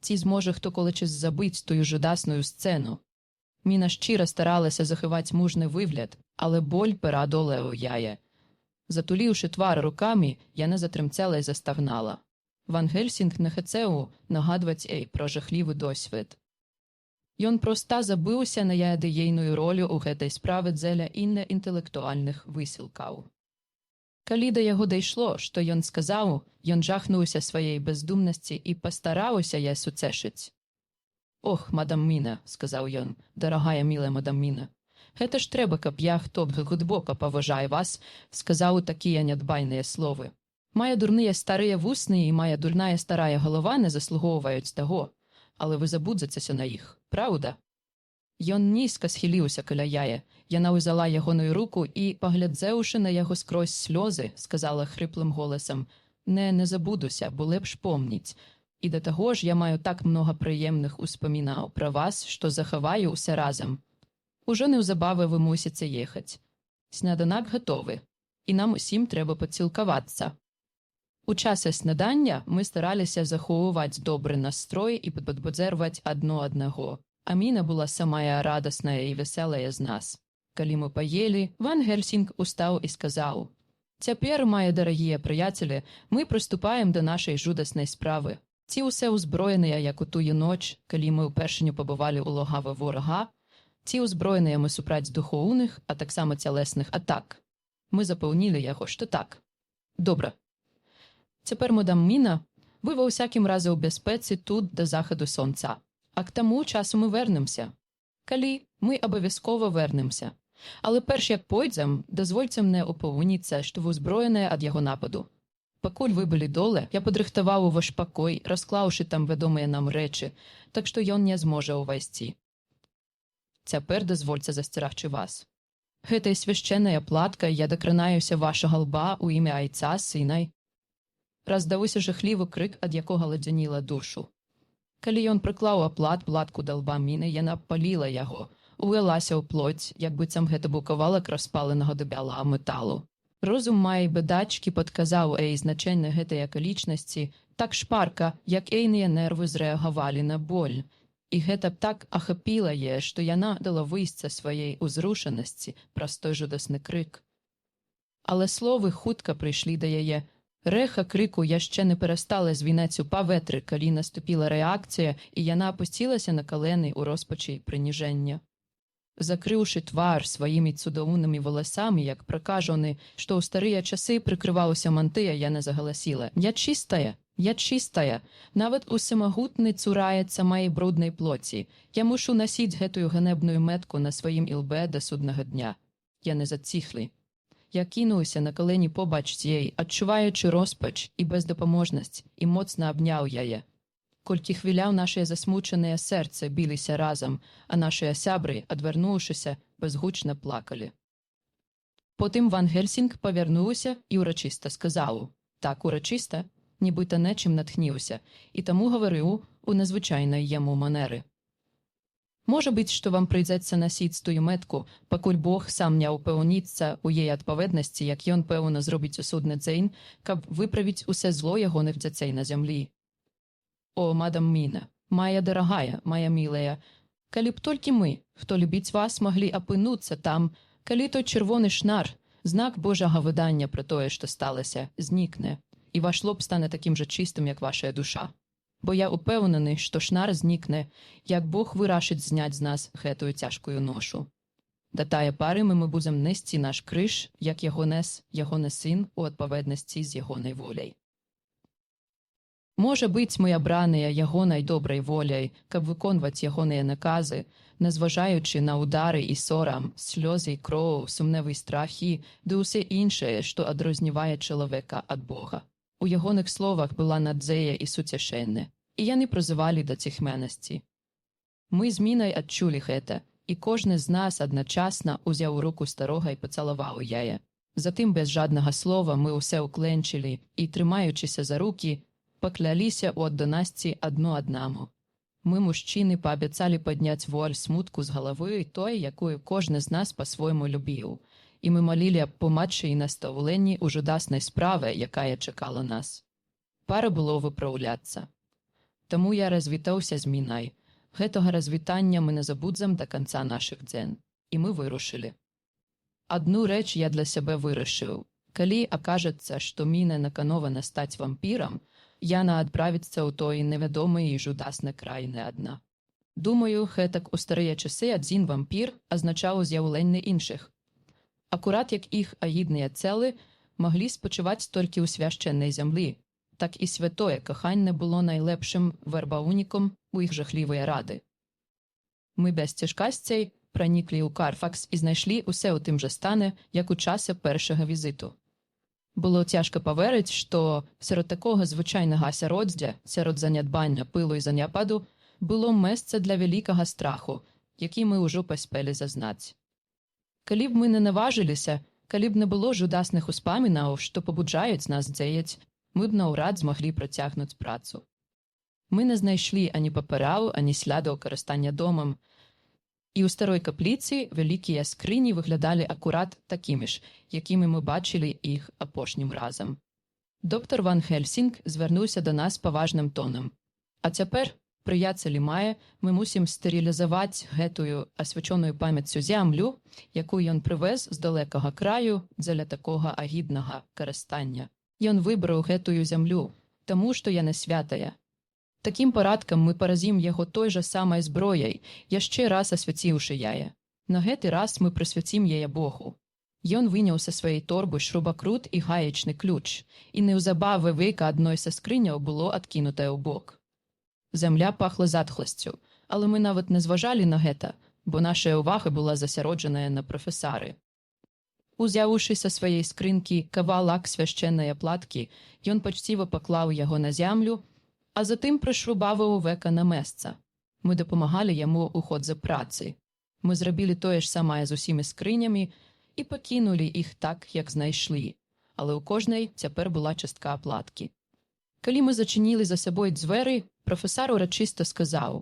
Ці зможа хто колечы забыць тую жудасную сцэну? Міна шчыра старалася захаваць мужны выгляд, але боль пераадолела яе. Затуліўшы твар рукамі, яна затрымцела і застагнала. Ван Гельсінг не хацеў нагадваць ёй пра жахлівы досвед. Ён проста забыўся на яе ролю ў гэтай справе дзеля інтэлектуальных высілкаў. Калі да яго дайшло, што ён сказаў, ён жахнуўся сваёй бездумнасці і пастараўся яе суцешыць. «Ох, мадам Міна», – сказаў ён, – «дарагая, мілая мадам Міна, гэта ж трэба, каб я, хто глыбока паважае вас, сказаў такія нядбайныя словы. Мае дурныя старыя вусны і мая дурная старая галава не заслугоўваюць таго, але вы забудзецеся на іх, праўда?» Ён нізка схіліўся каля яе, яна ўзяла ягоную руку і, паглядзеўшы на яго скрозь слёзы, сказала хрыплым голасам: не забудуся, бо лепш помніць. І да таго ж я маю так многа прыемных успамінаў пра вас, што захаваю ўсе разам. Ужо неўзабаве вы мусіце ехаць. Сняданак гатовы, і нам усім трэба падсілкавацца. У часе снедання мы стараліся захоўваць добры настрой і падбадзерваць адно аднаго. А Міна была самая радасная і весэлая з нас. Калі мы паелі, Ван Гельсінг устаў і сказаў: «Цяпер, мае дарагія прыяцелі, мы прыступаем да нашай жудаснай справы. Ці ўсе ўзброеныя, як у тую ноч, калі мы ўпершыню пабывалі ў логаве ворага, ці ўзброеныя мы супраць духоўных, а таксама цялесных атак. Мы запэўнілі яго, што так. Добра. Цяпер, мадам Міна, вы ва ўсякім разе ў бяспецы тут да захаду сонца. А к таму часу мы вернемся. Калі, мы абавязкова вернемся. Але перш як пойдзем, дазвольце мне упэўніцца, што вы ўзброеныя ад яго нападу. Пакуль вы былі доле, я падрыхтаваў ваш пакой, расклаўшы там вядомыя нам рэчы, так што ён не зможа ўвайсці. Цяпер дазвольце засцерагчы вас. Гэтай свяшчэннай аплаткай я дакранаюся вашага лба ў імя айца сынай». Раздаўся жахлівы крык, ад якога ладзяніла душу. Калі ён прыклаў платку да лба Міны, яна паліла яго, увялася ў плоць, як быццам гэта быў кавалак распаленага да бяла металу. Розум мае бедачкі падказаў ёй значэнне гэтай акалічнасці так шпарка, як ейныя нервы зрэагавалі на боль. І гэта так ахапіла яе, што яна дала выйсце сваёй узрушанасці праз той жудасны крык. Але словы хутка прыйшлі да яе. Рэха крыку яшчэ не перастала звінаць у паветры, калі наступіла рэакцыя, і яна апусцілася на калені ў роспачы прыніжэння. Закрыўшы твар сваімі цудоўнымі валасамі, як пракажаны, што ў старыя часы прыкрываўся мантыя, яна загаласіла: «Я чыстая, я чыстая, нават усемагутны цураецца маёй бруднай плоці. Я мушу насіць гэтую ганебную метку на сваім ілбе да суднага дня». Яны заціхлі. Я кінуўся на калені побач з ёй, адчуваючы роспач і бездапаможнасць, і моцна абняў яе. Колькі хвіляў нашыя засмучаныя сэрцы біліся разам, а нашыя сябры, адвярнуўшыся, безгучна плакалі. Потым Ван Гельсінг павярнуўся і ўрачыста сказаў, так урачыста, нібыта нечым натхніўся, і таму гаварыў у незвычайнай яму манеры. Можа быць, што вам прыйдзецца насіць тую метку, пакуль Бог сам не ўпэўніцца ў яе адпаведнасці, як ён, пэўна, зробіць у судны дзень, каб выправіць усе зло ягоных дзяцей на зямлі. О, мадам Міна, мая дарагая, мая мілая, калі б толькі мы, хто любіць вас, маглі апынуцца там, калі той чырвоны шнар, знак Божага выдання пра тое, што сталася, знікне, і ваш лоб стане такім жа чыстым, як вашая душа. Бо я упэўнены, што шнар знікне, як Бог вырашыць зняць з нас гэтую цяжкую ношу. Да тае пары мы будзем несці наш крыж, як яго нес ягоны сын у адпаведнасці з ягонай воляй. Можа быць, мы абраныя ягонай добрай воляй, каб выконваць ягоныя наказы, незважаючы на удары і сорам, сльози і кроў, сумневі страхи, ды усе іншае, што адрознівае чалавека ад Бога. У ягоных словах была надзея і суцяшэнне, і яны прызывалі да ціхмянасці. Мы з Мінай адчулі гэта, і кожны з нас адначасна узяў руку старога і пацалаваў яе. Затым без жаднага слова мы ўсе ўкленчылі і, трымаючыся за рукі, пакляліся ў адданасці адно аднаму. Мы, мужчыны, паабяцалі падняць вуаль смутку з галавы той, якую кожны з нас па-свойму любіў, і мы малілі аб помачы і настаўленні ў жудаснай справе, якая чакала нас. Пара было выпраўляцца. Таму я развітаўся з Мінай. Гэтага развітання мы не забудзем да канца нашых дзен. І мы вырушылі. Адну рэч я для сябе вырашыў. Калі акажацца, што Міна наканована стаць вампірам, яна адправіцца ў той невядомы і жудасны краіны адна. Думаю, гэтак у старыя часы адзін вампір азначаў з'яўленне іншых. Акурат як іх агідныя цэлы маглі спачываць толькі ў свяшчэннай зямлі, так і святое каханне было найлепшым вербаўнікам у іх жахлівыя рады. Мы без цяжкасцей праніклі ў Карфакс і знайшлі ўсе ў тым жа стане, як у часе першага візіту. Было цяжка паверыць, што сярод такога звычайнага асяроддзя, сярод занядбання, пылу і заняпаду, было месца для вялікага страху, які мы ўжо паспелі зазнаць. Калі б мы не наважыліся, калі б не было жудасных успамінаў, што пабуджаюць нас дзеяць, мы б наўрад змаглі працягнуць працу. Мы не знайшлі ані папяраў, ані слядаў карыстання домам, і ў старой капліцы вялікія скрыні выглядалі акурат такімі ж, якімі мы бачылі іх апошнім разам. Доктар Ван Хельсінг звярнуўся да нас паважным тонам. А цяпер, прыяцелі мае, мы мусім стэрылізаваць гэтую асвячоную памяццю зямлю, якую ён прывез з далекага краю дзеля такога агіднага карыстання. Ён выбраў гэтую зямлю, таму што яна святая. Такім парадкам мы паразім яго той жа самай зброяй, яшчэ раз асвяціўшы яе. На гэты раз мы прысвяцім яе Богу. Ён выняў са сваёй торбы шрубакрут і гаечны ключ, і неўзабаве века адной са скрыняў было адкінутае ў бок. Зямля пахла затхласцю, але мы нават не зважалі на гэта, бо нашая ўвага была засяроджаная на прафесары. Узяўшы са сваёй скрынкі кавалак свяшчэннай аплаткі, ён пачціва паклаў яго на зямлю, а затым прышрубаваў века на месца. Мы дапамагалі яму ў ходзе працы. Мы зрабілі тое ж самае з усімі скрынямі і пакінулі іх так, як знайшлі, але ў кожнай цяпер была частка аплаткі. Калі мы зачынілі за сабой дзверы, прафесар урачыста сказаў: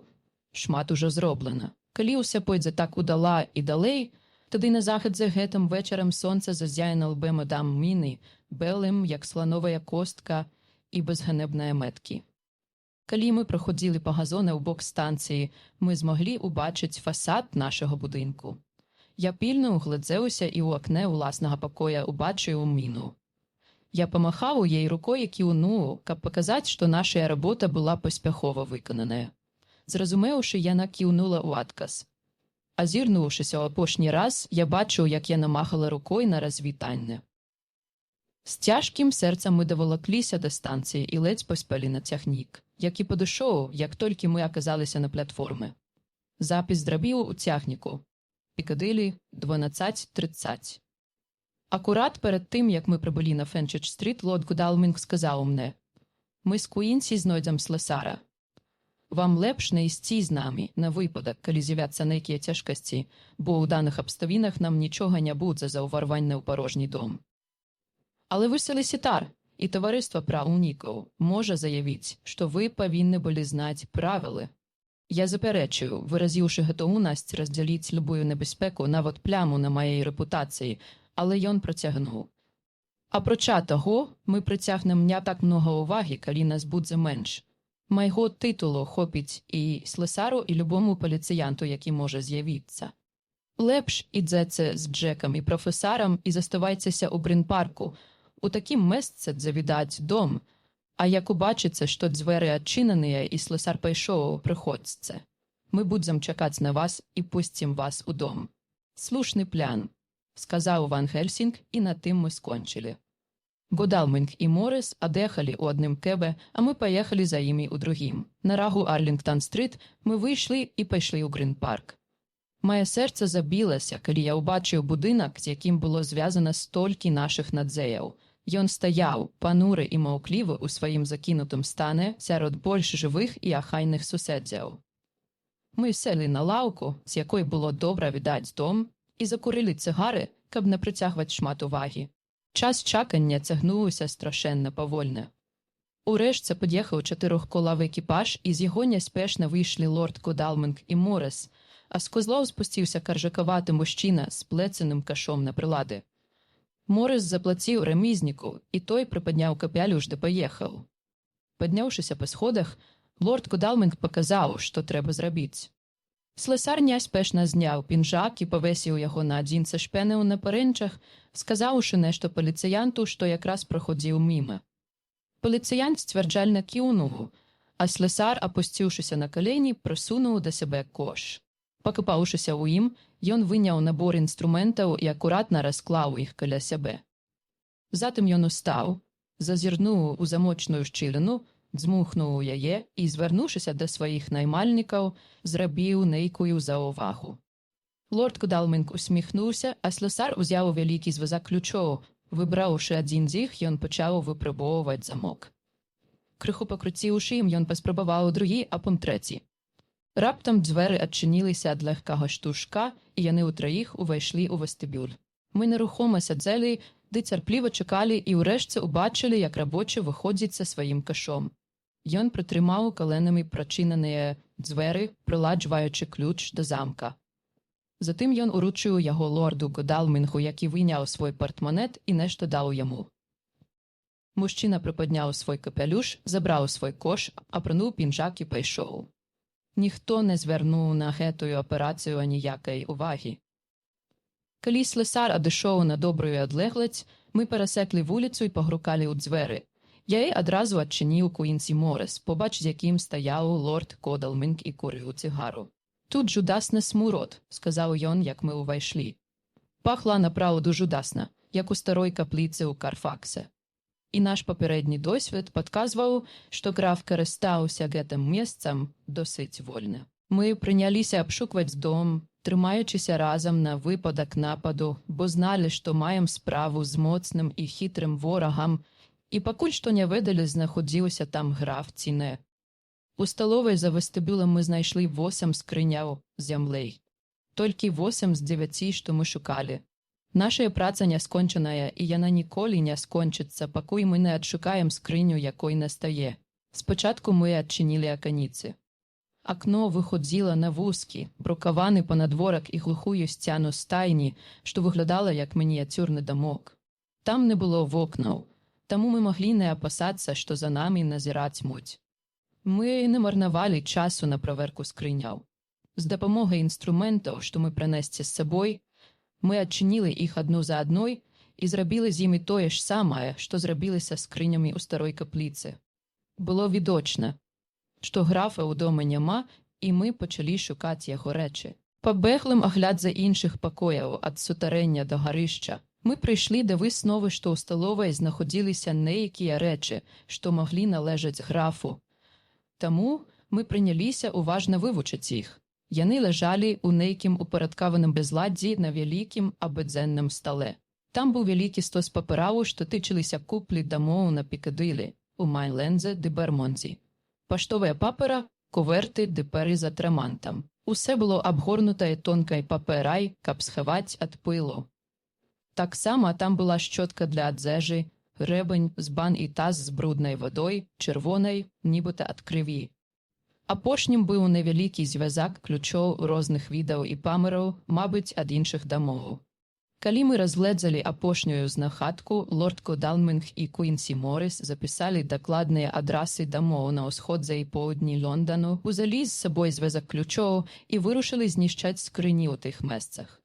«Шмат ужо зроблена. Калі ўсё пойдзе так удала і далей, тады на захадзе гэтым вечарам сонца зазяе на лбе мадам Міны, белым, як слановая костка, і без ганебнае меткі». Калі мы праходзілі па газоне ў бок станцыі, мы змаглі ўбачыць фасад нашага будынку. Я пільна ўгледзеўся і ў акне ўласнага пакоя ўбачыў Міну. Я памахаў у ей рукой і кіўнуў, каб паказаць, што нашая работа была паспяхова выкананая. Зразумеўшы, яна кіўнула ў адказ. Азірнуўшыся ў апошні раз, я бачыў, як яна махала рукой на развітанне. З цяжкім сэрцам мы давалакліся да станцыі і ледзь паспелі на цягнік, які падышоў, як толькі мы аказаліся на платформе. Запіс зрабіў у цягніку. Пікадылі 12:30. Акурат перед тым, як мы прыбылі на Фенчидж-стріт, лорд Гудалмінг сказаў мне: «Мы з Куінсі знойдзем слесара. Вам лепш не ісці з намі на выпадак, калі з'явяцца нейкія цяжкасці, бо ў даных абставінах нам нічога не будзе за ўварванне ў парожні дом. Але вы салісітар, і таварыства праўнікаў можа заявіць, што вы павінны былі знаць правілы». Я запярэчыў, выразіўшы гатоўнасць раздзяліць любую небяспеку, нават пляму на маёй рэпутацыі, але ён працягнуў: «Апрача таго, мы прыцягнем не так многа ўвагі, калі нас будзе менш. Майго тытулу хопіць і слесару, і любому паліцыянту, які можа з'явіцца. Лепш ідзеце з Джекам і прафесарам і заставайцеся ў Брін-парку, у такім месцы, дзе відаць дом, а як убачыце, што дзверы адчыненыя і слесар пайшоў, прыходзьце. Мы будзем чакаць на вас і пусцім вас у дом». «Слушны плян», сказаў Ван Хельсінг, і на тым мы скончылі. Годалминг и Моррис отдыхали у одним кебе, а ми поїхали за ими у другим. На рагу Арлінгтон-стрит ми вийшли і пішли у Грін-парк. Моє серце забилося, коли я убачив будинок, з яким було зв'язано стільки наших надзеїв. Ён стаяў, пануры і маўклівы ў сваім закінутым стане сярод больш жывых і ахайных суседзяў. Мы селі на лаўку, з якой было добра відаць дом, і закурылі цыгары, каб не прыцягваць шмат увагі. Час чакання цягнуўся страшэнна павольна. Урэшце пад'ехаў чатырохколавы экіпаж, і з яго няспешна выйшлі лорд Годалминг і Моррис, а з козлоў спусціўся каржакаваты мужчына з плецаным кашом на прылады. Моррис заплаціў рамізніку, і той прыпадняў капялюш ды паехаў. Падняўшыся па сходах, лорд Годалминг паказаў, што трэба зрабіць. Слесар няспешна зняў пінжак і павесіў яго на адзін са шпенаў на парэнчах, сказаўшы нешта паліцыянту, што якраз праходзіў міма. Паліцыянт сцвярджальна кіўнуў, а слесар, апусціўшыся на калені, прысунуў да сябе кош. Пакапаўшыся ў ім, ён выняў набор інструментаў і акуратна расклаў іх каля сябе. Затым ён устаў, зазірнуў у замочную шчыліну, дзмухнуў яе і, звярнуўшыся да сваіх наймальнікаў, зрабіў нейкую заўвагу. Лорд Годалминг усміхнуўся, а слесар узяў вялікі звязак ключоў. Выбраўшы адзін з іх, ён пачаў выпрабоўваць замок. Крыху пакруціўшы ім, ён паспрабаваў другі, а потым трэці. Раптам дзверы адчыніліся ад легкага штуршка, і яны ўтраіх увайшлі ў вестыбюль. Мы нерухома сядзелі, ды цярпліва чакалі і ўрэшце ўбачылі, як рабочы выходзіць са сваім кашом. Ён прытрымаў каленамі прачыненыя дзверы, прыладжваючы ключ да замка. Затым ён уручыў яго лорду Годалмингу, які выняў свой партманет і нешта даў яму. Мужчына прыпадняў свой капялюш, забраў свой кош, апрануў пінжак і пайшоў. Ніхто не звярнуў на гэтую аперацыю аніякай увагі. Калі слесар адышоў на добрую адлегласць, мы перасеклі вуліцу і пагрукалі ў дзверы. Я і адразу адчыніў Куінсі Моррис, побач з якім стаяў лорд Годалминг і курыў цыгару. «Тут жудасны смурод», – сказаў ён, як мы ўвайшлі. Пахла напраўду жудасна, як у старой капліцы ў Карфаксе. І наш папярэдні досвед падказваў, што граф карыстаўся гэтым месцам досыць вольна. Мы прыняліся абшукваць дом, трымаючыся разам на выпадак нападу, бо зналі, што маем справу з моцным і хітрым ворагам, і пакуль што не ведалі, знаходзіўся там граф ці не. У сталовай за вестыбюлем мы знайшлі 8 скрыняў з зямлей. Толькі 8 з 9, што мы шукалі. Нашая праца не скончаная, і яна ніколі не скончыцца, пакуль мы не адшукаем скрыню, якой настае. Спачатку мы адчынілі аканіцы. Акно выходзіла на вузкі, брукаваны панадворак і глухую сцяну стайні, што выглядала як мініяцюрны дамок. Там не было вокнаў, таму мы маглі не апасацца, што за намі назіраць муць. Мы не марнавалі часу на праверку скрыняў. З дапамогай інструментаў, што мы прынесці з сабой, мы адчынілі іх адну за адной і зрабілі з імі тое ж самае, што зрабілі са скрынямі ў старой капліцы. Было відочна, што графа ў дома няма, і мы пачалі шукаць яго рэчы. Па беглым аглядзе іншых пакояў ад сутарэння да гарышча мы прыйшлі да высновы, што ў сталовай знаходзіліся нейкія рэчы, што маглі належаць графу. Таму мы прыняліся уважна вывучыць іх. Яны ляжалі ў нейкім упарадкаваным безладдзі на вялікім абыдзенным стале. Там быў вялікі стос папэраў, што тычыліся куплі дамоў на Пікадылі, у Майнлендзе ды Бермонці. Паштовая папера, куверты ды пэры з атрэмантам. Усе было абгорнутае тонкай папэрай, каб схаваць ад пылу. Таксама там была шчотка для адзежы, грэбань, збан і таз з бруднай вадой, чырвонай, нібыта ад крыві. Апошнім быў невялікі звязак ключоў розных відаў і памераў, мабыць, ад іншых дамоў. Калі мы разгледзалі апошнюю знахадку, лорд Годалминг і Куінсі Моррис запісалі дакладныя адрасы дамоў на ўсходзе і поўдні Лондану, узялі з сабой звязак ключоў і вырушылі знішчаць скрыні ў тых месцах.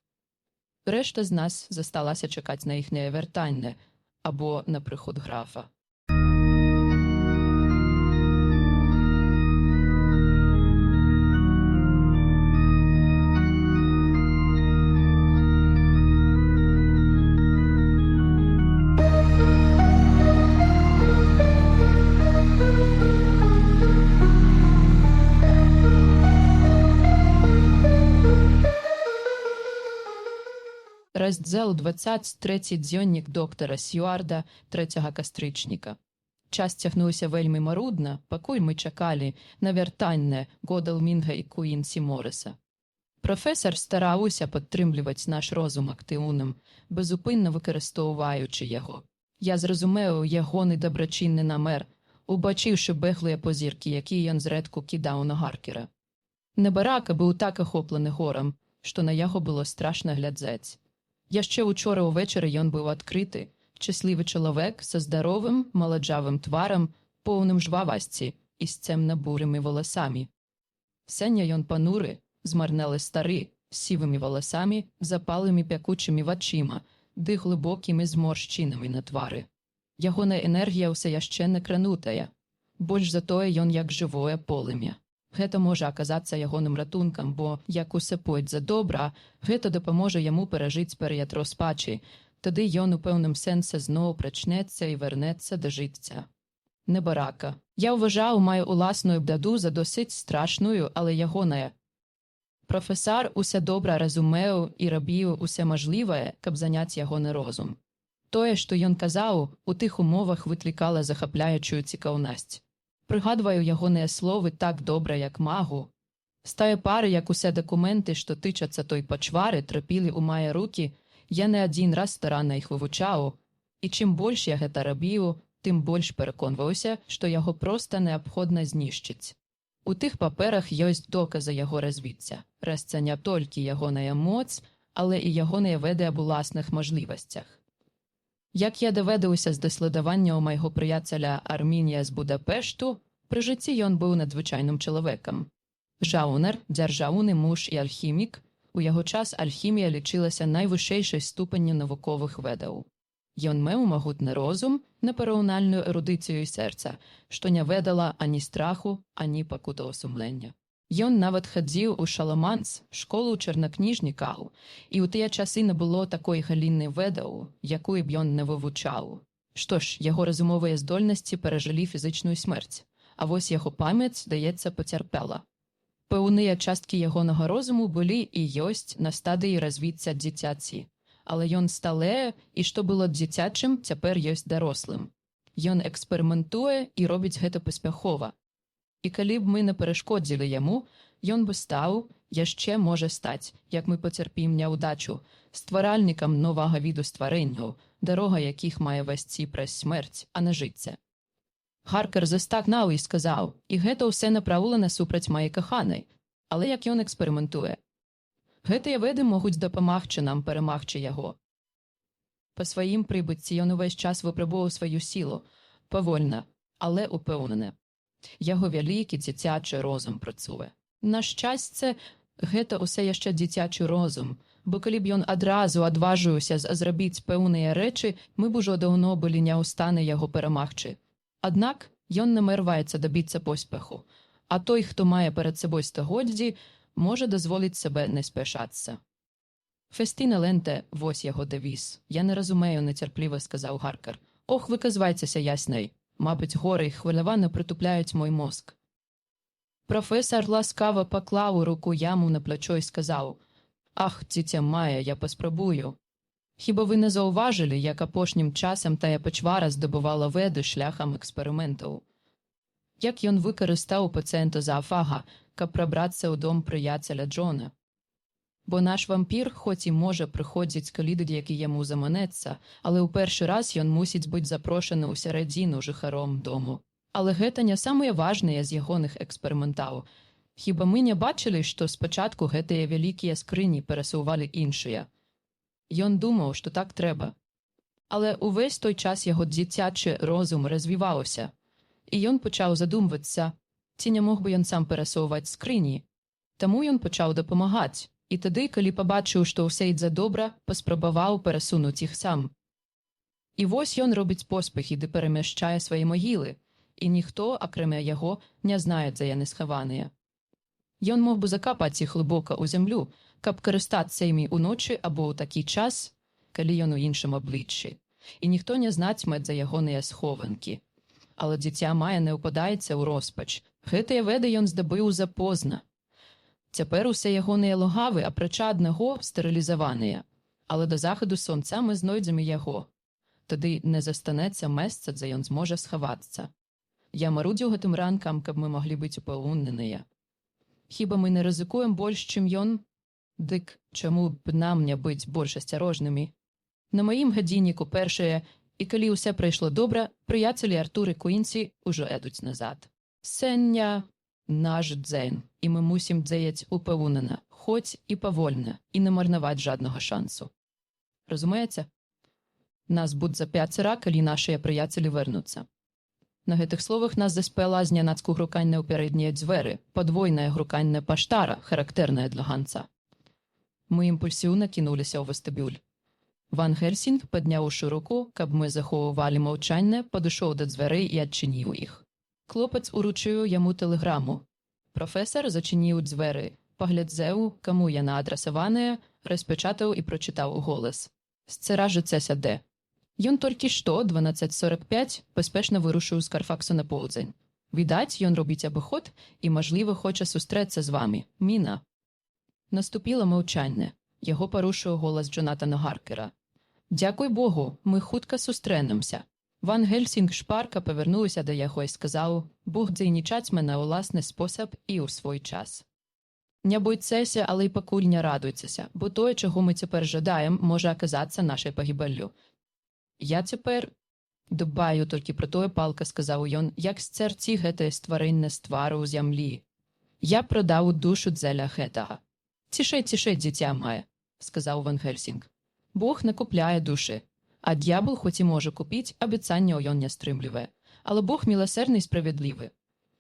Рэшта з нас засталася чакаць на іхняе вяртанне або на прыход графа. Раздзел 23 дзённік доктара Сьюарда 3 кастрычніка. Час цягнуўся вельмі марудна, пакуль мы чакалі на вяртанне Годалмінга і Куінсі Морыса. Прафесар стараўся падтрымліваць наш розум актыўным, безупынна выкарыстоўваючы яго. Я зразумеў ягоны дабрачынны намер, убачыўшы беглыя позіркі, якія ён зрэдку кідаў на Гаркера. Небарака быў так ахоплены горам, што на яго было страшна глядзець. Яшчэ учора ўвечары ён быў адкрыты, шчаслівы чалавек са здаровым, маладжавым тварам, поўным жвавасці і з цемна-бурымі валасамі. Сёння ён пануры, змарнелы стары, з сівымі валасамі, запалымі пякучымі вачыма ды глыбокімі зморшчынамі на твары. Ягоная энергія ўсё яшчэ накранутая. Больш за тое ён як жывое полымя. Гэта можа аказацца ягоным ратункам, бо, як усе пойдзе добра, гэта дапаможа яму перажыць перыяд розпачы. Тады ён у пэўным сэнсе зноў прачнецца і вярнецца да жыцця. Небарака. Я ўважаў маю уласную бяду за досыць страшную, але ягоная. Прафесар усе добра разумеў і рабіў усе мажлівае, каб заняць ягоны розум. Тое, што ён казаў, у тых умовах выклікала захапляючую цікаўнасць. Прыгадваю ягоныя словы так добра, як магу. З тае пары, як усе дакументы, што тычацца той пачвары, трапілі ў мае рукі, я не адзін раз старанна іх вывучаў, і чым больш я гэта рабіў, тым больш пераконваўся, што яго проста неабходна знішчыць. У тых паперах ёсць доказы яго развіцця, рэшце не толькі ягоная моц, але і ягоныя веды аб уласных мажлівасцях. Як я даведаўся з даследаванняў майго прыяцеля Армінія з Будапешту, пры жыцці ён быў надзвычайным чалавекам. Жаўнер, дзяржаўны муж і альхімік, у яго час альхімія лічылася найвышэйшай ступенню навуковых ведаў. Ён меў магутны розум на параўнальную эрудыцыю сэрца, што не ведала ані страху, ані пакутаў сумлення. Ён нават хадзіў у Шаламанс, школу чарнакніжнікаў, і ў тыя часы не было такой галіны ведаў, якую б ён не вывучаў. Што ж, яго разумовыя здольнасці перажылі фізычную смерць, а вось яго памяць, здаецца, пацярпела. Пэўныя часткі ягонага розуму былі і ёсць на стадыі развіцця дзіцяці, але ён сталее, і што было дзіцячым, цяпер ёсць дарослым. Ён эксперыментуе і робіць гэта паспяхова. І калі б мы не перашкодзілі яму, ён бы стаў, яшчэ можа стаць, як мы пацярпім няўдачу, стваральнікам новага віду стварэнняў, дарога якіх мае весці праз смерць, а не жыцця. Гаркер застагнаў і сказаў, і гэта ўсе направлена супраць маёй каханай, але як ён эксперыментуе. Гэтыя веды могуць дапамагчы нам перамагчы яго. Па сваім прыбыцці ён увесь час выпрабоўваў сваю сілу, павольна, але упэўнены. Яго вялікі дзіцячы розум працуе. На шчасце, гэта ўсё яшчэ дзіцячы розум, бо калі б ён адразу адважыўся зрабіць пэўныя рэчы, мы б ужо даўно былі не ў стане яго перамагчы. Аднак ён намерваецца дабіцца поспеху, а той, хто мае перад сабой стагоддзі, можа дазволіць сабе не спяшацца. Фестіна ленте, вось яго дэвіз. Я не разумею, нецярпліва сказаў Гаркер. Ох, выказвайцеся ясней. Мабыць, горы хвалявана прытупляюць мой мозг. Прафесар ласкава паклаў руку яму на плячо і сказаў: «Ах, дзіця мае, я паспрабую. Хіба вы не заўважылі, як апошнім часам тая пачвара здабывала веды шляхам эксперыментаў? Як ён выкарыстаў пацыента заафага, каб прабрацца ў дом прыяцеля Джона? Бо наш вампір, хоць і можа прыходзіць калі які яму заманецца, але ў першы раз ён мусіць быць запрошаны ў сярэдзіну жыхаром дому. Але гэта не самыя важныя з ягоных эксперыментаў. Хіба мы не бачылі, што спачатку гэтыя вялікія скрыні перасоўвалі іншыя? Ён думаў, што так трэба. Але ўвесь той час яго дзіцячы розум развіваўся, і ён пачаў задумвацца, ці не мог бы ён сам перасоўваць скрыні. Таму ён пачаў дапамагаць, і тады, калі пабачыў, што ўсё ідзе добра, паспрабаваў перасунуць іх сам. І вось ён робіць поспехі ды перамяшчае свае магілы, і ніхто, акрамя яго, не знае, дзе яны схаваныя. Ён мог бы закапаць іх глыбока ў зямлю, каб карыстацца імі ўночы або ў такі час, калі ён у іншым абліччы, і ніхто не знацьме за ягоныя схованкі. Але дзіця мае не ўпадаецца ў роспач. Гэтыя веды ён здабыў запозна. Цяпер усе ягоныя лугавы, апрача аднаго, стэрылізаваныя. Але до заходу сонця ми знойдемо його. Тоді не застанеться месця, де ён зможе сховатися. Я марудзю гэтым ранкам, каб мы маглі быць упэўненыя. Хіба мы не рызыкуем больш, чым ён? Дык чаму б нам не быць больш асцярожнымі? На маім гадзінніку першае, і калі ўсё прайшло добра, прыяцелі Артур і Куінсі ўжо едуць назад. Сёння наш дзень, і мы мусім дзеяць упэўнена, хоць і павольна, і не марнаваць жаднага шансу. Разумееце? Нас будзе запяцера, калі нашыя прыяцелі вернуцца. На гэтых словах нас заспяла знянацку груканне ў пярэднія дзверы, падвойнае груканне паштара, характэрнае для ганца. Мы імпульсіўна кінуліся ў вестыбюль. Ван Гельсінг, падняўшы руку, каб мы захоўвалі маўчанне, падышоў да дзвярэй і адчыніў іх. Хлопец уручыў яму тэлеграму. Прафесар зачыніў дзверы, паглядзеў, каму яна адрасаваная, распечатаў і прочытаў уголас. Сцеражыцца сяде. Ён толькі што, 12:45, паспешна вырушыў з Карфаксу на поўдзень. Відаць, ён робіць абыход і, мажліва, хоча сустрэцца з вамі. Міна. Наступіла маўчанне. Яго парушыў голас Джонатана Гаркера. «Дзякуй Богу, мы хутка сустрэнемся». Ван Гельсінг шпарка павярнуўся да яго і сказаў: «Бог дзейнічаць мене ў ўласны спосаб і ў свой час. Не бойцеся, але й пакуль не радуйцеся, бо тое, чаго мы цяпер жадаем, можа аказацца нашай пагібеллю. Я цяпер дбаю толькі пра тое, палка, сказаў ён, як сцерці гэтае стварэнне з твару ў зямлі. Я прадаў душу дзеля гэтага». «Цішэй, цішэй, дзіця мае», сказаў Ван Гельсінг. «Бог не купляе душы, а д'ябл хоць і можа купіць, абяцанняў ён не стрымлівае. Але Бог міласердны і справядлівы.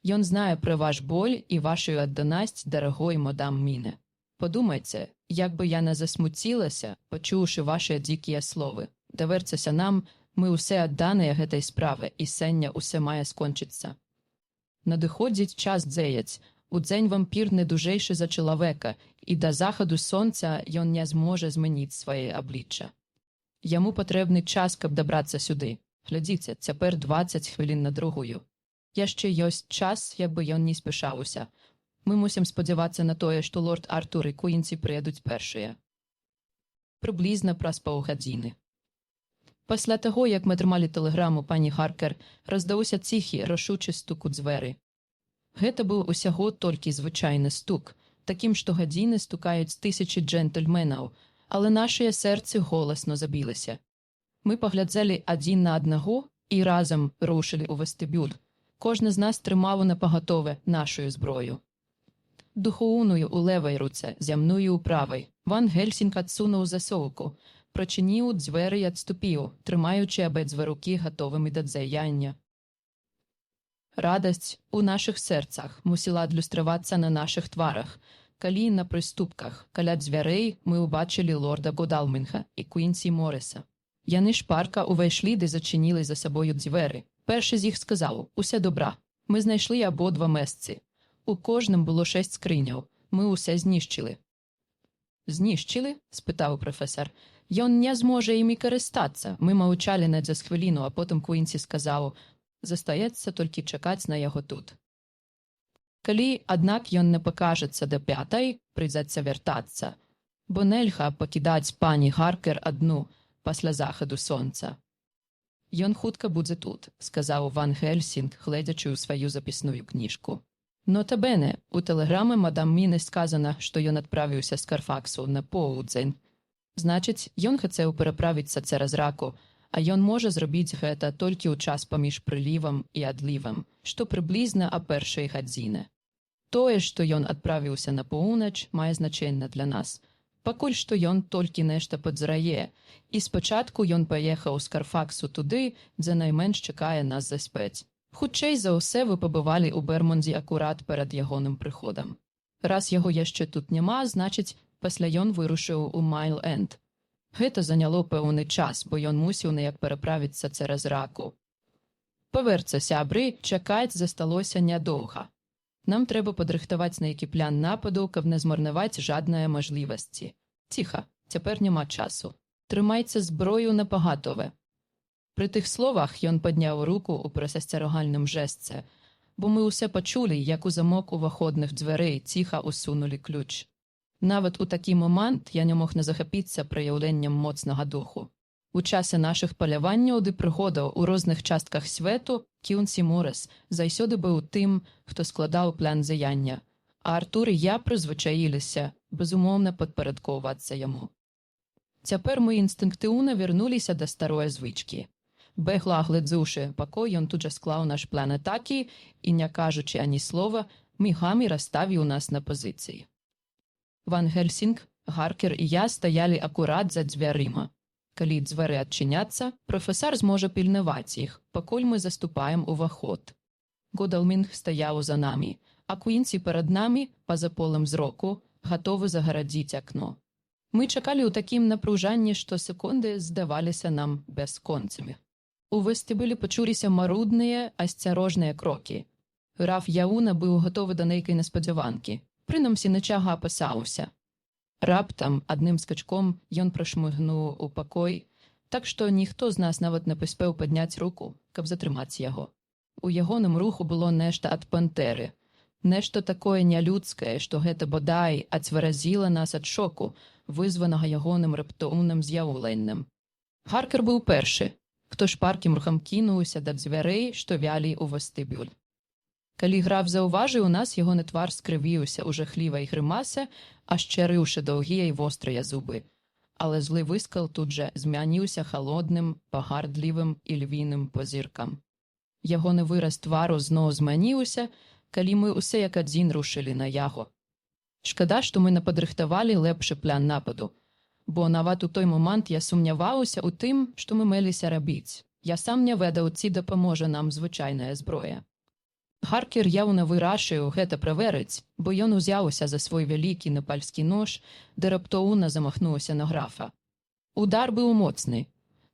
Ён знае пра ваш боль і вашу адданасць, дарагой мадам Міне. Подумайце, як бы я не засмуцілася, пачуўшы вашыя дзікія словы. Даверцеся нам, мы ўсе адданыя гэтай справе, і сёння ўсё мае скончыцца. Надыходзіць час дзеяць. У дзень вампір не дужэйшы за чалавека, і да захаду сонца ён не зможа змяніць свае аблічча. Яму патрэбны час, каб дабрацца сюды. Глядзіце, цяпер 20 хвілін на другую. Яшчэ ёсць час, як бы ён не спяшаўся. Мы мусім спадзявацца на тое, што лорд Артур і Куінсі прыедуць першыя. Прыблізна праз паўгадзіны. Пасля таго, як мы атрымалі тэлеграму пані Гаркер, раздаўся ціхі, рашучы стук у дзверы. Гэта быў усяго толькі звычайны стук, такім, што гадзіны стукаюць тысячы джентльменаў, але нашыя сэрцы голасна забілася. Мы паглядзелі адзін на аднаго і разам рушылі ў вестыбюль. Кожны з нас трымаў напагатове нашую зброю. Духоўную ў левай руцэ, зямную ў правай. Ван Гельсінг адсунуў засоўку, прачыніў дзверы і адступіў, трымаючы абедзве рукі гатовымі да дзеяння. Радасць у нашых сэрцах мусіла адлюстравацца на нашых тварах, калі на прыступках каля дзвярэй мы ўбачылі лорда Годалмінга і Куінсі Моріса. Яны шпарка ўвайшлі ды зачынілі за сабою дзверы. Першы з іх сказаў: «Усе добра. Мы знайшлі абодва месцы. У кожным было 6 скрыняў. Мы ўсе знішчылі». «Знішчылі?» – спытаў прафесар. «Ён не зможа імі карыстацца». Мы маўчалі недзе з хвіліну, а потым Куінсі сказаў: «Застаецца толькі чакаць на яго тут. Калі, аднак, ён не пакажацца да 5, прыйдзецца вяртацца, бо нельга пакідаць пані Гаркер адну пасля захаду сонца». «Ён хутка будзе тут», – сказаў Ван Гельсінг, гледзячы ў сваю запісную кніжку. Нотабене, у тэлеграмы мадам Міне сказана, што ён адправіўся з Карфаксу на поўдзень. Значыць, ён хацеў пераправіцца цераз раку, а ён можа зрабіць гэта толькі ў час паміж прылівам і адлівам, што прыблізна а першай гадзіне. Тое, што ён адправіўся на поўнач, мае значэнне для нас. Пакуль што ён толькі нешта падзрае, і спачатку ён паехаў з Карфаксу туды, дзе найменш чакае нас заспець. Хутчэй за ўсе вы пабывалі ў Бермондзе акурат перад ягоным прыходам. Раз яго яшчэ тут няма, значыць, пасля ён вырушыў у Майл-Энд. Гэта заняло пэўны час, бо ён мусіў неяк пераправіцца цераз раку. Паверце, сябры, чакаць засталося нядоўга. Нам трэба падрыхтаваць нейкі план нападу, каб не змарнаваць жаднае мажлівасці. Ціха, цяпер няма часу. Трымайце зброю напагатове. Пры тых словах ён падняў руку ў прасасцерагальным жэсце, бо мы ўсе пачулі, як у замок уваходных дзвярэй ціха ўсунулі ключ. Нават у такі момант я не мог не захапіцца праяўленнем моцнага духу. У часе нашых паляванняў ды прыгодаў у розных частках свету Кіўнсі Морыс заўсёды быў тым, хто складаў план дзеяння, а Артур і я прызвычаіліся, безумоўна, падпарадкоўвацца яму. Цяпер мы інстынктыўна вярнуліся да старой звычкі. Бегла агледзіўшы пакой, ён тут жа склаў наш план атакі і, не кажучы ані слова, мігамі расставіў нас на пазіцыі. Ван Гельсінг, Гаркер і я стаялі акурат за дзвярыма. Калі дзвяры адчыняцца, прафесар зможа пільнаваць іх, пакуль мы заступаем уваход. Годалмінг стаяў за намі, а Куінсі перад намі, па-за полем зроку, гатовы загарадзіць акно. Мы чакалі ў такім напружанні, што секунды здаваліся нам бясконцамі. У вестыбюлі пачуліся марудныя, асцярожныя крокі. Граф Яуна быў гатовы да нейкай неспадзяванкі, прынамсі нічога апасаўся. Раптам, адным скачком, ён прашмыгнуў у пакой, так што ніхто з нас нават не паспеў падняць руку, каб затрымаць яго. У ягоным руху было нешта ад пантэры, нешта такое нялюдскае, што гэта бодай ацвяразіла нас ад шоку, вызванага ягоным раптоўным з'яўленнем. Гаркер быў першы, хто шпаркім рухам кінуўся да дзвярэй, што вялі ў вестыбюль. Калі граф заўважыў нас, ягоны твар скрывіўся ў жахлівай грымасе, ашчарыўшы доўгія і вострыя зубы. Але злы выскал тут жа змяніўся халодным, пагардлівым і львіным позіркам. Ягоны выраз твару зноў змяніўся, калі мы ўсе як адзін рушылі на яго. Шкада, што мы не падрыхтавалі лепшы план нападу, бо нават у той момант я сумняваўся ў тым, што мы меліся рабіць. Я сам не ведаў, ці дапаможа нам звычайная зброя. Гаркер яўна вырашыў гэта праверыць, бо ён узяўся за свой вялікі непальскі нож, ды раптоўна замахнуўся на графа. Удар быў моцны,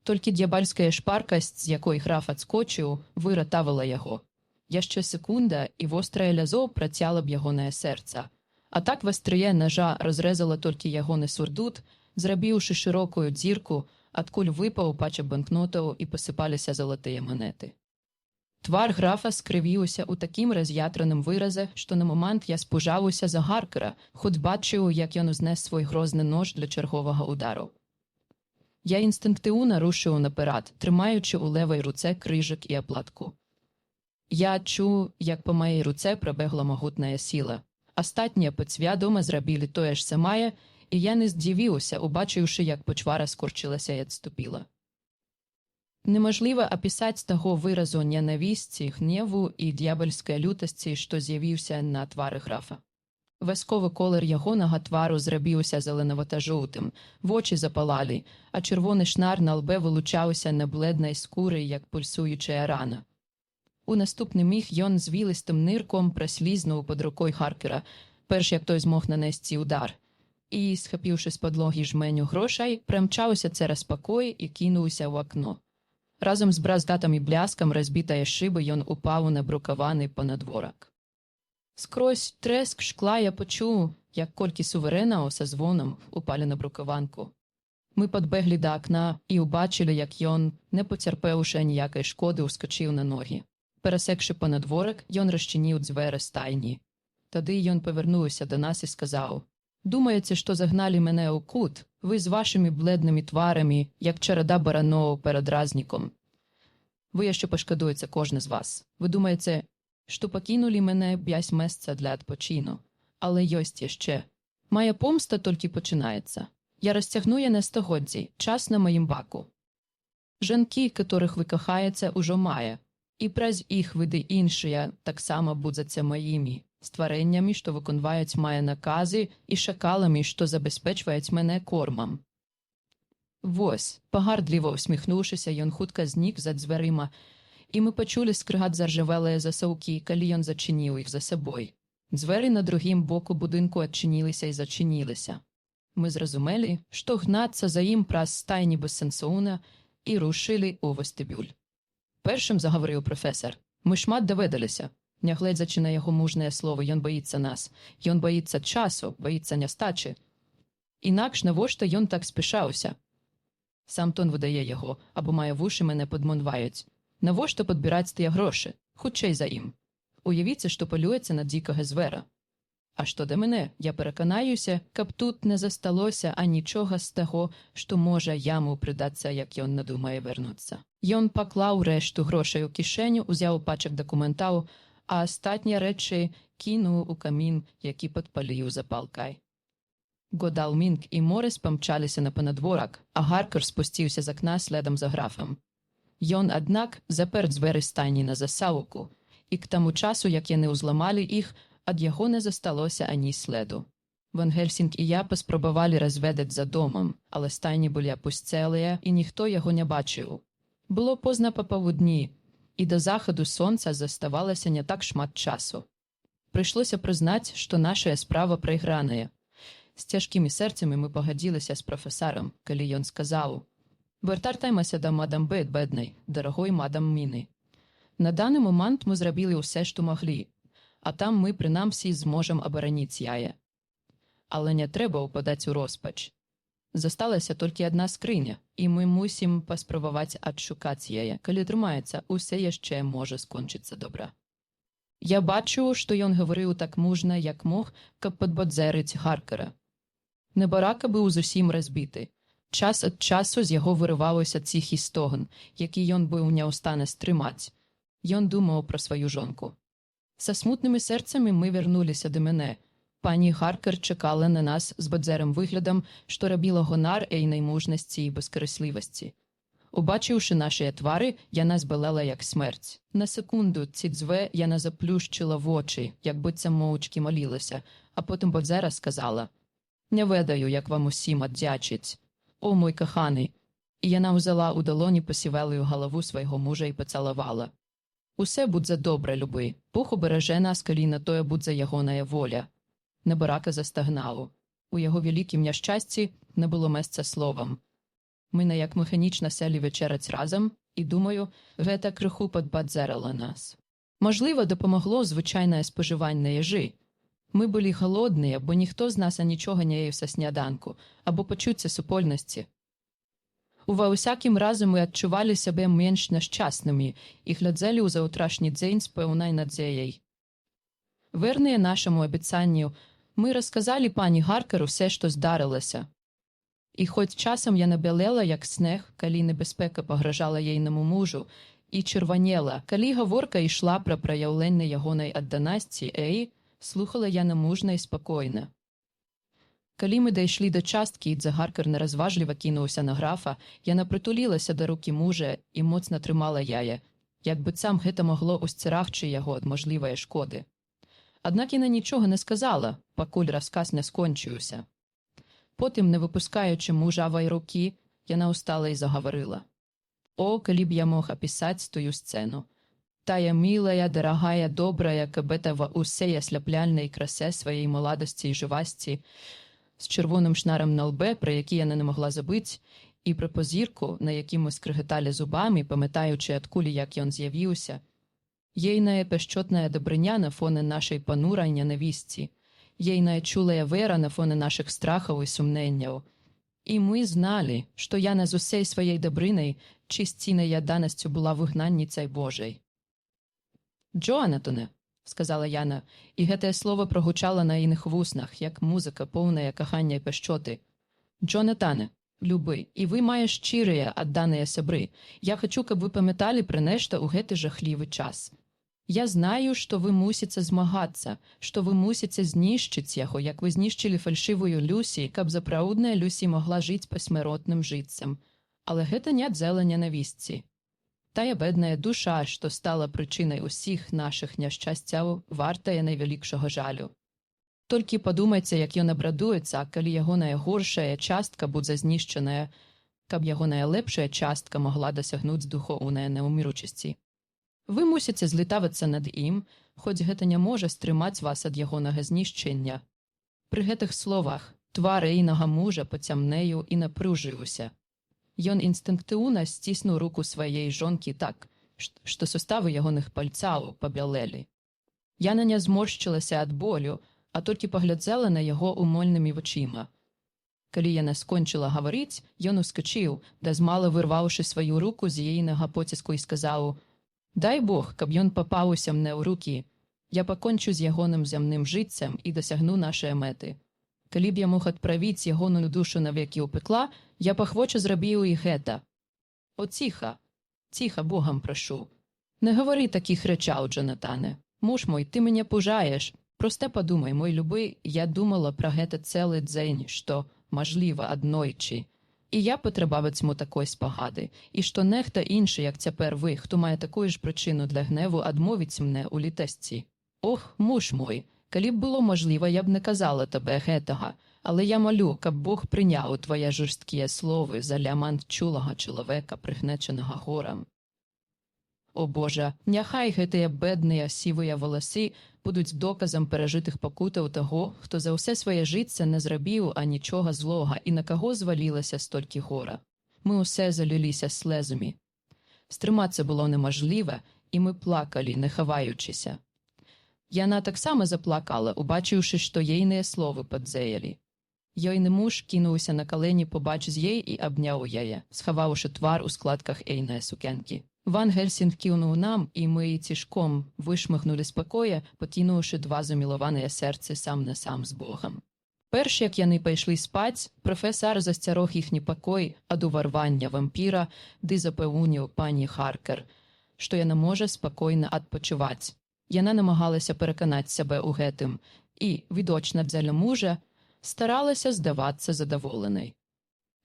толькі д'ябальская шпаркасць, з якой граф адскочыў, выратавала яго. Яшчэ секунда, і вострае лязо працяла б ягонае сэрца. А так вастрые нажа разрэзала толькі ягоны сурдут, зрабіўшы шырокую дзірку, адкуль выпаў пачак банкнотаў і пасыпаліся залатыя манеты. Твар графа скрывіўся ў такім раз'ятраным выразе, што на момант я спужаўся за Гаркера, хоць бачыў, як ён узнес свой грозны нож для чарговага удару. Я інстынктыўна рушыў наперад, трымаючы ў левай руцэ крыжык і аплатку. Я адчуў, як па маёй руцэ прабегла магутная сіла. Астатнія падсвядома зрабілі тое ж самае, і я не здзівіўся, убачыўшы, як пачвара скорчылася і адступіла. Немажліва апісаць таго выразу ненавісці, гневу і д'ябальскай лютасці, што з'явіўся на твары графа. Вясковы колер ягонага твару зрабіўся зеленавата-жоўтым, вочы запалалі, а чырвоны шнар на лбе вылучаўся на бледнай скуры, як пульсуючая рана. У наступны міг ён звілістым нырком праслізнуў пад рукой Гаркера, перш як той змог нанесці удар, і, схапіўшы з падлогі жменю грошай, прымчаўся цераз пакой і кінуўся ў акно. Разам з браздатым і бляскам разбітае шыбы ён упаў на брукаваны панадворак. Скрозь трэск шкла я пачуў, як колькі суверэнаў са звонам упалі на брукаванку. Мы падбеглі да акна і ўбачылі, як ён, не пацярпеўшы аніякай шкоды, ускачыў на ногі. Перасекшы панадворак, ён расчыніў дзверы стайні. Тады ён павярнуўся да нас і сказаў: «Думаеце, што загналі мяне ў кут? Вы з вашымі бледнымі тварамі, як чарада бараноў перад разніком. Вы яшчэ пашкадуеце кожны з вас. Вы думаеце, што пакінулі мяне без месца для адпачыну. Але ёсць яшчэ. Мая помста толькі пачынаецца. Я расцягну яе на стагоддзі, час на маім баку. Жанкі, которых вы кахаеце, ужо мае, і праз іх вы ды іншыя таксама будзяце маімі, стварэннямі, што выконваюць мае наказы, і шакаламі, што забяспечваюць мяне кормам». Вось, пагардліва усміхнуўшыся, ён хутка знік за дзвярыма, і мы пачулі скрыгат заржавелыя засаўкі, калі ён зачыніў іх за сабой. Дзверы на другім боку будынку адчыніліся і зачыніліся. Мы зразумелі, што гнацца за ім праз стайні бессэнсоўна, і рушылі ў вестыбюль. Першым загаварыў прафесар. Мы шмат даведаліся. Нягледзячы на яго мужныя словы, ён баіцца нас. Ён баіцца часу, баіцца нястачы. Інакш навошта ён так спяшаўся? Сам тон выдае яго, або мае вушы мяне падманваюць. Навошта падбіраць тыя грошы? Хутчэй за ім. Уявіце, што палюецца на дзікага звера. А што да мяне, я пераканаюся, каб тут не засталося анічога з таго, што можа яму прыдацца, як ён надумае вярнуцца. Ён паклаў рэшту грошай у кішэню, узяў пачак дакументаў, а астатнія рэчы кінуў у камін, які падпаліў запалкай. Годалмінг і Морис памчаліся на панадворак, а Гаркер спусціўся з акна следам за графам. Ён, аднак, запер дзверы стайні на засаўку, і к таму часу, як яны ўзламалі іх, ад яго не засталося ані следу. Ван Гельсінг і я паспрабавалі разведаць за домам, але стайні былі апусцелыя, і ніхто яго не бачыў. Было позна па паўдні, і да захаду сонца заставалася не так шмат часу. Прыйшлося прызнаць, што нашая справа прайграная. З цяжкімі сэрцамі мы пагадзіліся з прафесарам, калі ён сказаў: «Вяртаймася да мадам Бэйт беднай, дарагой мадам Міны. На даны момант мы зрабілі ўсе, што маглі, а там мы, прынамсі, зможам абараніць яе. Але не трэба ўпадаць у роспач. Засталася толькі адна скрыня, і мы мусім паспрабаваць адшукаць яе. Калі трымаецца, усе яшчэ можа скончыцца добра». Я бачыў, што ён гаварыў так мужна, як мог, каб падбадзярыць Гаркера. Небарака быў зусім разбіты. Час ад часу з яго вырываўся ціхі стогн, які ён быў не ў стане стрымаць. Ён думаў пра сваю жонку. Са смутнымі сэрцамі мы вярнуліся да мяне. Пані Гаркер чакала на нас з бадзярым выглядам, што рабіла гонар ейнай мужнасці і безкарыслівасці. Убачыўшы нашыя твары, яна збалела як смерць. На секунду ці дзве яна заплюшчыла вочы, як быццам моўчкі малілася, а потым бадзяра сказала: «Не ведаю, як вам усім аддзячыць. О, мой каханы!» І яна ўзяла ў далоні пасівелую галаву свайго мужа і пацалавала. «Усе будзе добра, любы. Бог убереже нас, калі на тое будзе ягоная воля». Небарака застагнаў. У яго вялікім няшчасці не было месца словам. Мы наяк механічна сялі вечераць разам, і, думаю, гэта крыху падбадзярыла нас. Можліва, дапамагло звычайнае спажыванне ежы. Мы былі галодныя, бо ніхто з нас анічога не еў са сняданку, або пачуцця супольнасці. Ува ўсякім разу мы адчувалі сябе менш няшчаснымі і глядзелі ў заўтрашні дзень з пэўнай надзеяй. Верныя нашаму абяцанню, мы расказалі пані Гаркер усе, што здарылася. І хоць часам яна бялела, як снег, калі небяспека пагражала ейнаму мужу, і чырванела, калі гаворка ішла пра праяўленне ягонай адданасці, слухала яна мужна і спакойна. Калі мы дайшлі да часткі, і Гаркер неразважліва кінуўся на графа, яна прытулілася да рукі мужа і моцна трымала яе, як быццам гэта магло усцерагчы яго ад можлівай шкоды. Аднак яна нічога не сказала, пакуль расказ не скончыўся. Потым, не выпускаючы мужавай рукі, яна ўстала і загаварыла. О, калі б я мог апісаць тую сцэну. Тая мілая, дарагая, добрая кабета ва ўсей асляпляльнай красе сваей маладасці і жывасці, з чырвоным шнарам на лбе, пра які яна не магла забыць, і пра позірку, на якім мы скрыгаталі зубамі, памятаючы адкуль як ён з'явіўся. Ейная пяшчотная дабрыня на фоне нашай панурай ненавісці, ейная чулая вера на фоне нашых страхаў і сумненняў. І мы зналі, што яна з усей сваей дабрынай, чысцінай і адданасцю была выгнанніцай Божай. «Джоанатане», – сказала яна, і гэтае слово прагучала на іных вуснах, як музыка, поўная кахання і пяшчоты. «Джонатане, любы, і вы мае шчырыя, адданыя сябры. Я хачу, каб вы памяталі пра нешта ў гэты жахлівы час. Я знаю, што вы мусіце змагацца, што вы мусіце знішчыць яго, як вы знішчылі фальшывую Люсі, каб запраўдная Люсі могла жыць пасмяротным жыццем. Але гэта не адзела ненавісці. Тая бедная душа, што стала прычынай усіх нашых няшчасцяў, вартая найвялікшага жалю. Толькі падумайце, як ён абрадуецца, калі ягоная горшая частка будзе знішчаная, каб ягоная лепшая частка могла дасягнуць духоўнай неўміручасці. Вы мусіце злітавацца над ім, хоць гэта не можа стрымаць вас ад ягонага знішчэння. Пры гэтых словах твар ейнага мужа пацямнеў і напружыўся. Ён інстынктыўна сціснуў руку сваей жонкі так, што суставы ягоных пальцаў пабялелі. Яна не зморшчылася ад болю, а толькі паглядзела на яго умольнымі вачыма. Калі яна скончыла гаварыць, ён ускачыў, дазмала вырваўшы сваю руку з ейнага поціску і сказаў: «Дай Бог, каб ён папаўся мне ў рукі. Я пакончу з ягоным зямным жыццем і дасягну нашай мэты. Калі б я мог адправіць ягоную душу навекі ў пекла, я пахвоча зрабіў і гэта. О, ціха, ціха, Богам прашу. Не говори таких речаў, Джонатане. Муж мой, ты мяне пужаеш. Проста падумай, мой любы, я думала пра гэта цэлы дзень, што, мажліва, аднойчы. І я патрабаваць-му такой спагады, і што нехта іншы, як цяпер вы, хто мае такую ж прычыну для гневу, адмовіць мне ў літасці. Ох, муж мой, калі б было мажліва, я б не казала табе гэтага, але я малю, каб Бог прыняў твае жорсткія словы за лямант чулага чалавека, прыгнечанага горам. О Божа, няхай гэтыя бедныя сівыя валасы будуць доказам перажытых пакутаў таго, хто за ўсе свае жыцця не зрабіў анічога злога і на каго звалілася столькі гора. Мы ўсе заліліся слезамі. Стрымацца было немажліва, і мы плакалі, не хаваючыся. Яна таксама заплакала, убачыўшы, што ейныя словы падзеялі. Ёйны муж кінуўся на калені побач з ей і абняў яе, схаваўшы твар у складках ейнае сукенкі. Ван Гельсінг кіўнуў нам, і мы цішком вышмыхнулі з пакоя, пакінуўшы два замілаваныя сэрцы сам на сам з Богам. Перш як яны пайшлі спаць, прафесар засцярог іхні пакой ад уварвання вампіра ды запэўніў пані Харкер, што яна можа спакойна адпачываць. Яна намагалася пераканаць сябе ў гэтым і, відочна дзеля мужа, старалася здавацца задаволенай.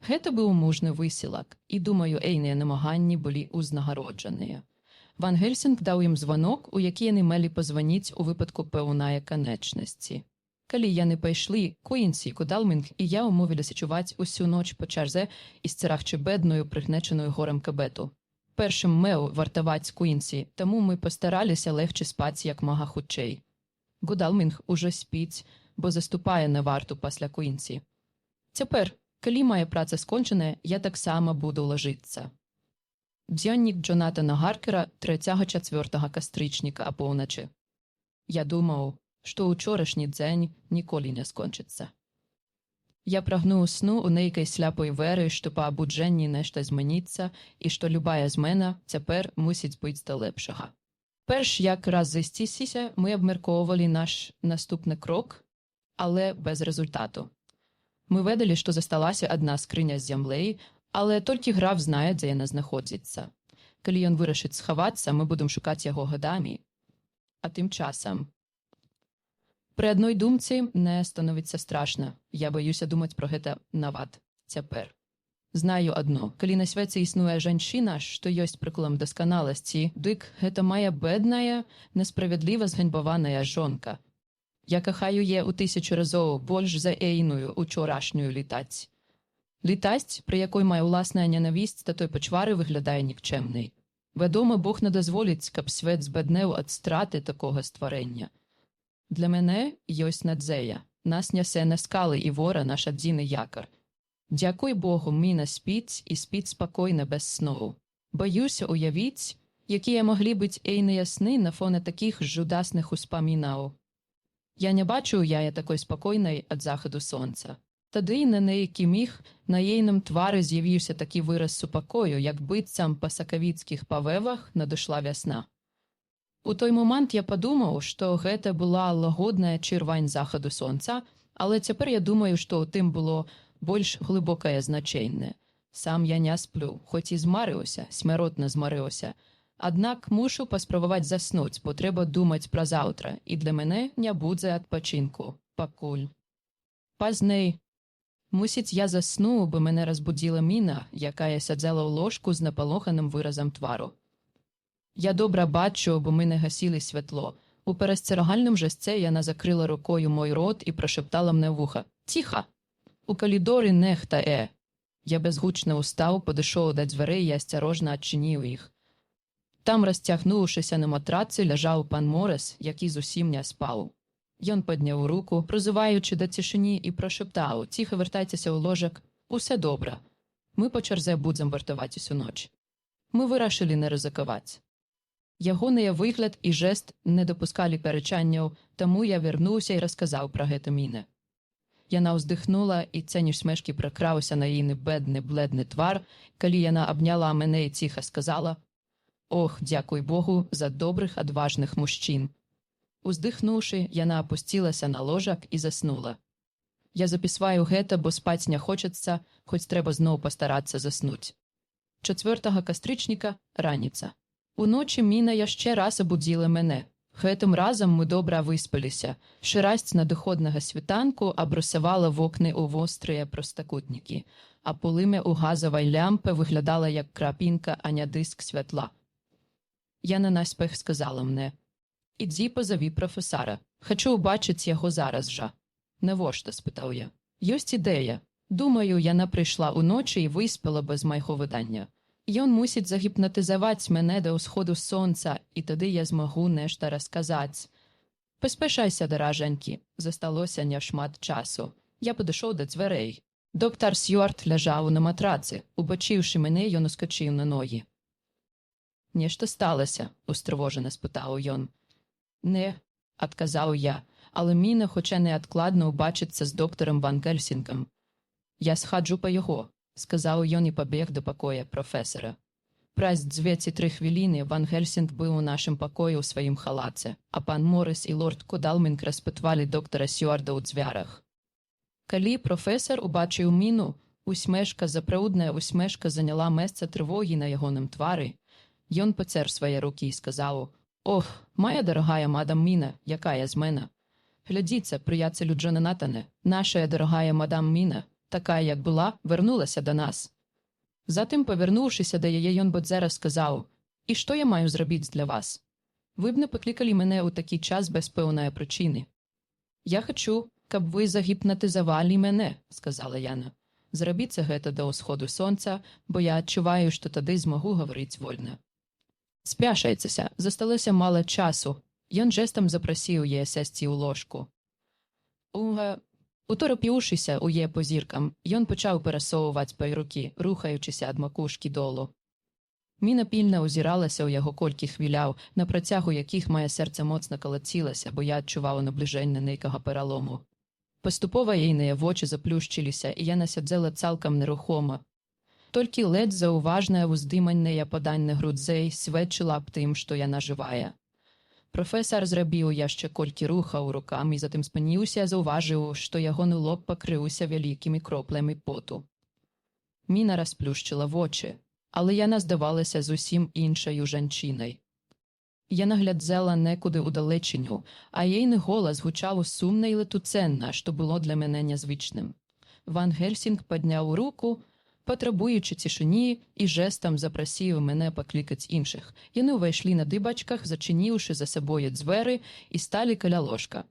Гэта быў мужны высілак, і, думаю, ейныя намаганні былі ўзнагароджаныя. Ван Гельсінг даў ім званок, у які яны мелі пазваніць у выпадку пэўнае канечнасці. Калі яны пайшлі, Куінсі, Гудалмінг і я умовіліся чуваць усю ноч па чарзе і сцерагчы бедную, прыгнечаную горам кабету. Першым меў вартаваць Куінсі, таму мы пастараліся легчы спаць як мага хутчэй. Гудалмінг ужо спіць, бо заступае на варту пасля Куінсі. Цяпер, калі моя праца скончаная, я таксама буду лажыцца. Дзённік Джонатана Гаркера 3-4 кастрычніка апоўначы. Я думаў, што ўчорашні дзень ніколі не скончыцца. Я прагнуў сну ў нейкай сляпой веры, што па абуджэнні нешта змяніцца і што любая змена цяпер мусіць быць да лепшага. Перш як разысціся, мы абмяркоўвалі наш наступны крок, але без результату. Мы ведалі, што засталася адна скрыня з зямлей, але толькі граф знае, дзе яна знаходзіцца. Калі ён вырашыць схавацца, мы будем шукаць яго гадамі. А тым часам... Пры адной думцы не становіцца страшна. Я баюся думаць про гэта нават цяпер. Знаю адно, калі на свеце існуе жанчына, што ёсць прыкладам дасканаласці, дык гэта мая бедная, несправядліва зганьбаваная жонка. Я кахаю е ў 1000 разоў больш за ейную учорашнюю літаць. Літасць, пры якой мая ўласная ненавісць да той пачвары выглядае нікчэмнай. Вядома, Бог не дазволіць, каб свет збеднеў ад страты такога стварэння. Для мяне ёсць надзея. Нас нясе на скалы і вора наш адзіны якар. Дзякуй Богу, міна спіць і спіць спакойна без сноў. Баюся уявіць, якія маглі быць ейныя сны на фоне такіх жудасных успамінаў. Я не бачу яе такой спакойнай ад захаду сонца. Тады на нейкі міг на ейным твары з'явіўся такі выраз супакою, як быццам па сакавіцкіх павевах надышла вясна. У той момант я падумаў, што гэта была лагодная чырвань захаду сонца, але цяпер я думаю, што ў тым было больш глыбокае значэнне. Сам я не сплю, хоць і змарыўся, смяротна змарыўся. Аднак мушу паспрабаваць заснуць, бо трэба думаць пра заўтра, і для мяне не будзе адпачынку, пакуль. Пазней. Мусіць, я засну, бо мяне разбудзіла міна, якая сядзела ў ложку з напалоханым выразам твару. Я добра бачу, бо мы не гасілі святло. У перасцерагальным жасце яна закрыла рукою мой рот і прашептала мне в вуха: «Ціха! У калідоры нехта Я безгучна устаў, падышоў да дзвярэй і асцярожна адчыніў іх. Там, расцягнуўшыся на матрацы, ляжаў пан Морес, які зусім не спаў. Ён падняў руку, прызываючы да цішыні, і прашептаў: «Ціха, вяртайцеся ў ложак, усе добра. Мы па чарзе будзем вартаваць усю ноч». Мы вырашылі не рызыкаваць. Ягоныя выгляд і жэст не дапускалі пярычанняў, таму я вярнуўся і расказаў пра гэта міне. Яна ўздыхнула, і цень усмешкі пракраўся на ейны бедны, бледны твар, калі яна абняла мяне і ціха сказала: «Ох, дзякуй Богу за добрых, адважных мужчын». Уздихнувши, яна опусцілася на ложак і заснула. Я запісваю гэта, бо спаць не хочацца, хоць трэба зноў пастарацца заснуць. 4 кастрычніка, раніца. Уночы Міна яшчэ раз абудзіла мяне. Гэтым разам мы добра выспаліся. Шырасць надыходнага світанку абрысавала вокны ў вострыя простакутнікі, а полымя ў газавай лямпы выглядала як крапінка, а не дыск святла. Яна наспех сказала мне: «Ідзі пазаві прафесара. Хачу ўбачыць яго зараз жа». «Навошта?» – спытаў я. «Ёсць ідэя. Думаю, яна прыйшла ўночы і выспала без майго выдання. Ён мусіць загіпнатызаваць мяне да ўсходу сонца, і тады я змагу нешта расказаць». «Паспяшайся, даражанькі». Засталося няшмат часу. Я падышоў да дзвярэй. Доктар Сьюарт ляжаў на матрацы. Убачыўшы мяне, ён ускачыў на ногі. «Нешта сталася?» – устрывожана спытаў ён. «Не», – адказаў я, але Міна хоча неадкладна ўбачыцца з доктарам Ван Гельсінгам. «Я схаджу па яго», – сказаў ён і пабег да пакоя прафесара. Праз 2 ці 3 хвіліны Ван Гельсінг быў у нашым пакоі ў сваім халаце, а пан Морис і лорд Кодалмінг распытвалі доктара Сьюарда ў дзвярах. Калі прафесар убачыў Міну, усмешка, запраўдная усмешка заняла месца трывогі на ягоным твары. Ён пацер свае рукі і сказаў: «Ох, моя дарагая мадам Міна, якая змена! Глядзіце, прыяцелю Джонатане, нашая дарагая мадам Міна, такая, як была, вярнулася да нас». Затым, павярнуўшыся да яе, ён бадзяра сказаў: «І што я маю зрабіць для вас? Вы б не паклікалі мяне ў такі час без пэўнай прычыны». «Я хачу, каб вы загіпнатызавалі мяне», – сказала яна. «Зрабіце гэта да ўсходу сонца, бо я адчуваю, што тады змагу гаварыць вольна». «Спяшайцеся, засталося мала часу». Ён жэстам запрасіў яе сесці ў ложку. Утарапіўшыся ў яе позіркам, ён пачаў перасоўваць пайрукі, рухаючыся ад макушкі долу. Міна пільна ўзіралася ў яго колькі хвіляў, на працягу якіх маё сэрца моцна калацілася, бо я адчуваў набліжэнне нейкага пералому. Паступова ейныя вочы заплюшчыліся, і яна сядзела цалкам нерухома. Толькі ледзь заўважнае ўздыманне паданне грудзей сведчыла аб тым, што яна жывая. Прафесар зрабіў яшчэ колькі рухаў рукамі, затым спыніўся і заўважыў, што ягоны лоб пакрыўся вялікімі кроплямі поту. Міна расплюшчыла вочы, але яна здавалася зусім іншаю жанчынай. Яна глядзела некуды ўдалечыню, а ейны голас гучаў сумна і летуцэнна, што было для мяне нязвычным. Ван Гельсінг падняў руку, патрабуючы цішыні, і жэстам запрасіў мяне паклікаць іншых. Яны ўвайшлі на дыбачках, зачыніўшы за сабою дзверы, і сталі каля ложка.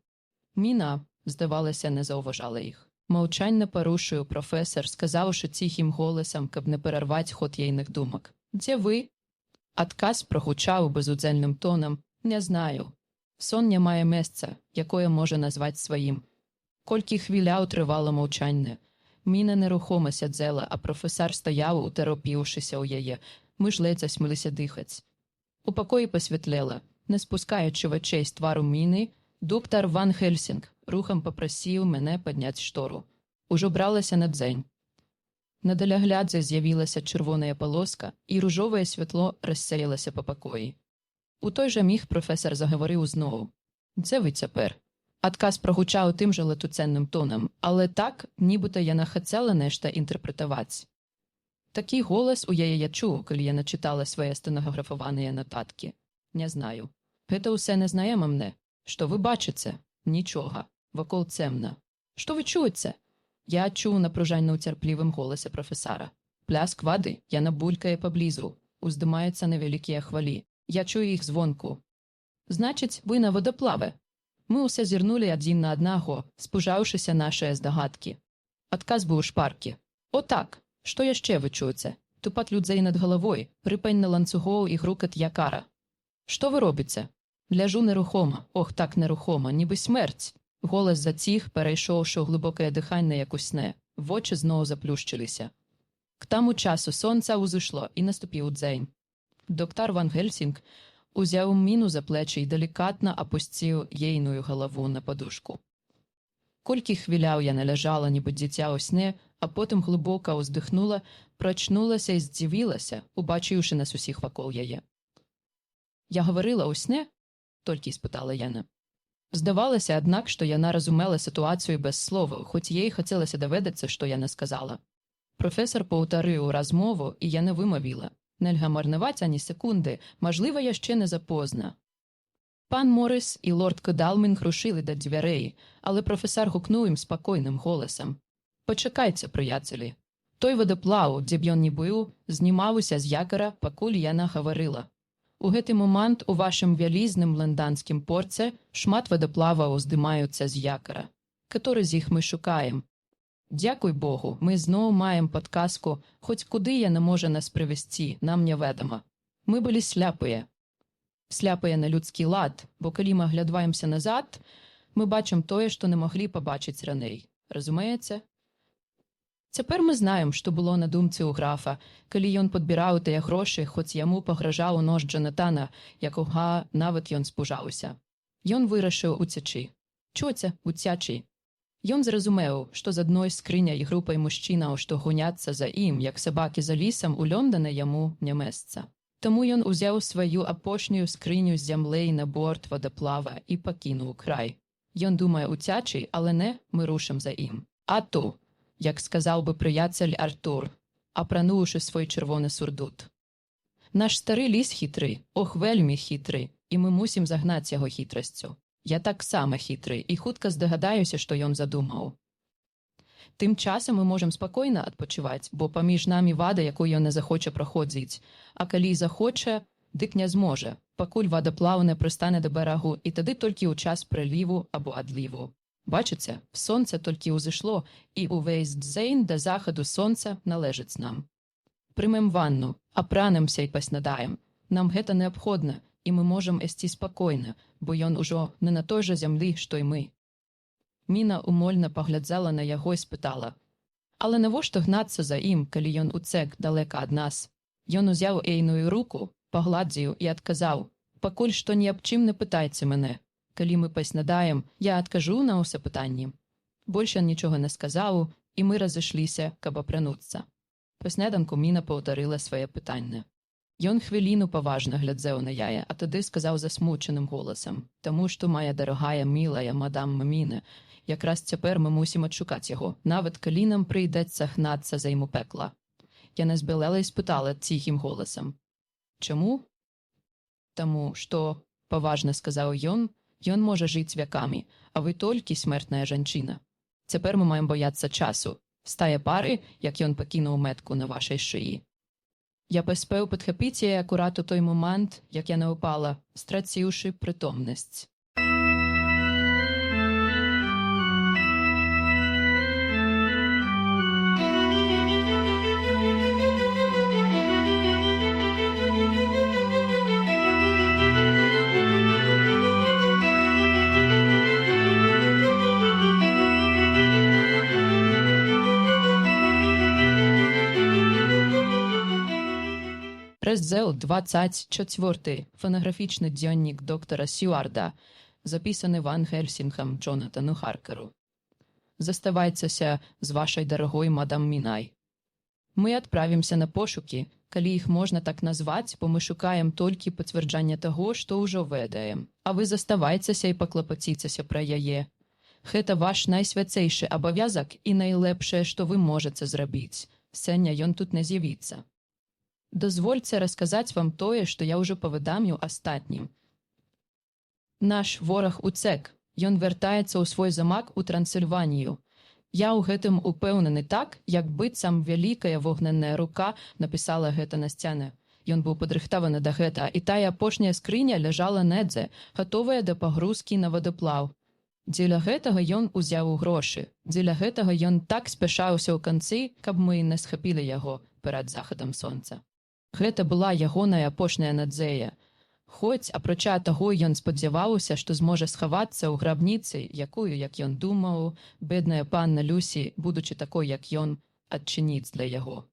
Міна, здавалася, не заўважала іх. Маўчанне парушыў прафесар, сказаўшы ціхім голасам, каб не перарваць ход ейных думак: «Дзе вы?» Адказ прагучаў безудзельным тонам: «Не знаю». Сон не мае месца, якое можа назваць сваім. Колькі хвіляў трывала маўчанне. Міна нерухома сядзела, а прафесар стаяў, утарапіўшыся ў яе. Мы ж ледзь асмеліся дыхаць. У пакоі пасвятлела. Не спускаючы вачэй з твару Міны, доктар Ван Гельсінг рухам папрасіў мяне падняць штору. Ужо бралася на дзень. На даляглядзе з'явілася чырвоная палоска, і ружовае святло рассеялася па пакоі. У той жа міг прафесар загаварыў зноў: «Дзе вы цяпер?» Адказ прагучаў тым жа летуцэнным тонам, але так, нібыта яна хацела нешта інтэрпрэтаваць. Такі голас у яе я чуў, калі яна чытала свае стэнаграфаваныя нататкі. Не знаю. Гэта ўсё незнаёма мне. Што вы бачыце? Нічога. Вакол цемна. Што вы чуеце? Я адчуў напружанне ў цярплівым голасе прафесара. Пляск вады, яна булькае паблізу, уздымаецца на вялікія хвалі. Я чую іх звонку. Значыць, вы на водаплаве. Мы ўсе зірнулі адзін на аднаго, спужаўшыся нашыя здагадкі. Адказ быў шпаркі: «О так! Што яшчэ вы чуеце? Тупат людзей над галавой, рыпанне ланцугоў і грукат якара. Што вы робіце?» Ляжу нерухома, ох, так нерухома, нібы смерць. Голас заціх, перайшоўшы ў глыбокае дыханне, як у сне. Вочы зноў заплюшчыліся. К таму часу сонца ўзышло, і наступіў дзень. Доктар Ван Гельсінг узяў Міну за плечі і далікатна апусціў ейную галаву на падушку. Колькі хвіляў яна ляжала, нібы дзіця ў сне, а потым глыбока ўздыхнула, прачнулася і здзівілася, убачыўшы нас усіх вакол яе. «Я гаварыла ў сне?» – толькі спытала яна. Здавалося, аднак, што яна разумела сітуацыю без словаў, хоць ей хацелася даведацца, што яна сказала. Прафесар паўтарыў размову, і яна вымавіла: «Нельга марнаваць ані секунды, мажліва, яшчэ не запозна». Пан Морис і лорд Кедалмін рушили до дверей, але професор гукнув ім спокійним голосом: «Почекайте, приятелі. Той водоплав, де б ён не быў, знімаўся з якора, пакуль яна гаварыла. У гэты момант у вашым вялізным ланданскім порце шмат водоплаваў уздымаюцца з якора. Каторы з іх мы шукаем? Дзякуй Богу, мы зноў маем падказку, хоць куды яна можа нас прывесці, нам невядома. Мы былі сляпыя. Сляпыя на людскі лад, бо калі мы аглядваемся назад, мы бачым тое, што не маглі пабачыць раней. Разумееце? Цяпер мы знаем, што было на думцы ў графа, калі ён падбіраў тыя грошы, хоць яму пагражаў нож Джанатана, якога нават ён спужаўся. Ён вырашыў уцячы. Чуце, уцячы. Ён зразумеў, што з адной скрыняй групай мужчынаў, што гуняцца за ім, як сабакі за лісам, у Лондоне яму не месца. Таму ён узяў сваю апошнюю скрыню з зямлей на борт вадаплава і пакінуў край. Ён думае уцячы, але не, мы рушым за ім. А ту, як сказаў бы прыяцель Артур, апрануўшы свой чырвоны сурдут. Наш стары ліс хітры, ох, вельмі хітры, і мы мусім загнаць яго хітрасцю. Я таксама хітры і хутка здагадаюся, што ён задумаў. Тым часам мы можам спакойна адпачываць, бо паміж намі вада, якую ён не захоча праходзіць, а калі захоча, дык не зможа, пакуль вада плаўная прыстане да берагу, і тады толькі ў час прыліву або адліву. Бачыце, сонце толькі ўзышло, і ўвесь дзень да захаду сонца належыць нам. Прымем ванну, апранемся і паснадаем. Нам гэта неабходна, і мы можам ісці спакойна, бо ён ужо не на той жа зямлі, што і мы. Міна умольна паглядзела на яго і спытала: «Але навошта гнацца за ім, калі ён уцек далека ад нас?» Ён узяў ейную руку, пагладзіў і адказаў: «Пакуль што ні аб чым не пытайце мяне. Калі мы паснадаем, я адкажу на ўсе пытанні». Больш ён нічога не сказаў, і мы разышліся, каб апрануцца. Па сняданку Міна паўтарыла свае пытанні. Ён хвіліну паважна глядзеў на яе, а тады сказаў засмучаным голасам: «Таму што, мая дарагая, мілая мадам Міна, якраз цяпер мы мусім адшукаць яго, нават калі нам прыйдецца гнацца за ім у пекла». Яна збялела і спытала ціхім голасам: «Чаму?» «Таму што, паважна сказаў ён можа жыць вякамі, а вы толькі смертная жанчына. Цяпер мы маем баяцца часу, з тае пары, як ён пакінуў метку на вашай шыі». Я паспеў падхапіць яе акурат у той момант, як яна ўпала, страціўшы прытомнасць. Розділ 24. Фонографічний дзённік доктора Сьюарда, записаний Ван Хельсінгам Джонатану Харкеру. Заставайцеся з вашай дарагой мадам Мінай. Мы адправімся на пошукі, калі іх можна так назваць, бо мы шукаем толькі пацвярджання таго, што ўжо ведаем. А вы заставайцеся і паклапаціцеся пра яе. Гэта ваш найсвяцейшы абавязак і найлепшае, што вы можаце зрабіць. Сёння ён тут не з'явіцца. Дазвольце расказаць вам тое, што я ўжо паведаміў астатнім. Наш вораг уцек, ён вяртаецца ў свой замак у Трансільванію. Я ў гэтым упэўнены так, як быццам вялікая вогненная рука напісала гэта на сцяне. Ён быў падрыхтаваны да гэта, і тая апошняя скрыня ляжала недзе, гатовая да пагрузкі на вадаплаў. Дзеля гэтага ён узяў грошы. Дзеля гэтага ён так спяшаўся ў канцы, каб мы не схапілі яго перад захадам сонца. Гэта была ягоная апошняя надзея. Хоць, апрача таго, ён спадзяваўся, што зможа схавацца ў грабніцы, якую, як ён думаў, бедная панна Люсі, будучы такой, як ён, адчыніць для яго.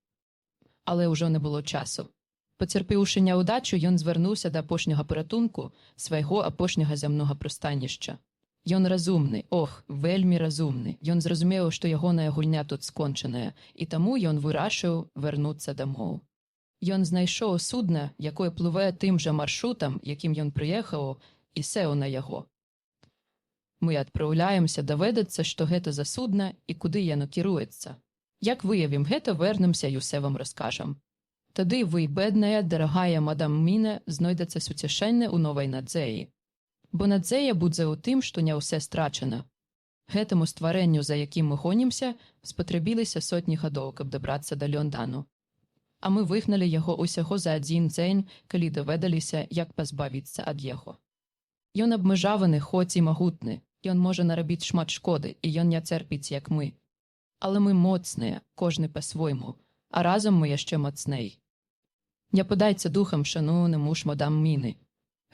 Але ўжо не было часу. Пацярпеўшы няўдачу, ён звярнуўся да апошняга паратунку, свайго апошняга зямнога прыстанішча. Ён разумны, ох, вельмі разумны. Ён зразумеў, што ягоная гульня тут скончаная, і таму ён вырашыў вярнуцца дамоў. Ён знайшоў судна, якое плыве тым жа маршрутам, якім ён прыехаў, і сеў на яго. мы адпраўляемся даведацца, што гэта за судна і куды яно кіруецца. Як выявім гэта, вернемся і усе вам раскажам. Тады вы, бедная, дарагая мадам Міне, знойдеце суцішэнне ў новай надзеі. Бо надзея будзе ў тым, што не ўсе страчана. Гэтаму стварэнню, за якім мы гонімся, спатрабіліся сотні гадоў, каб дабрацца да Лёндану. А мы выгналі яго ўсяго за адзін дзень, калі даведаліся, як пазбавіцца ад яго. Ён абмежаваны, хоць і магутны, ён можа нарабіць шмат шкоды, і ён не церпіць, як мы. Але мы моцныя, кожны па-свойму, а разам мы яшчэ мацней. Не падайце духам, шаноўны муж мадам Міны.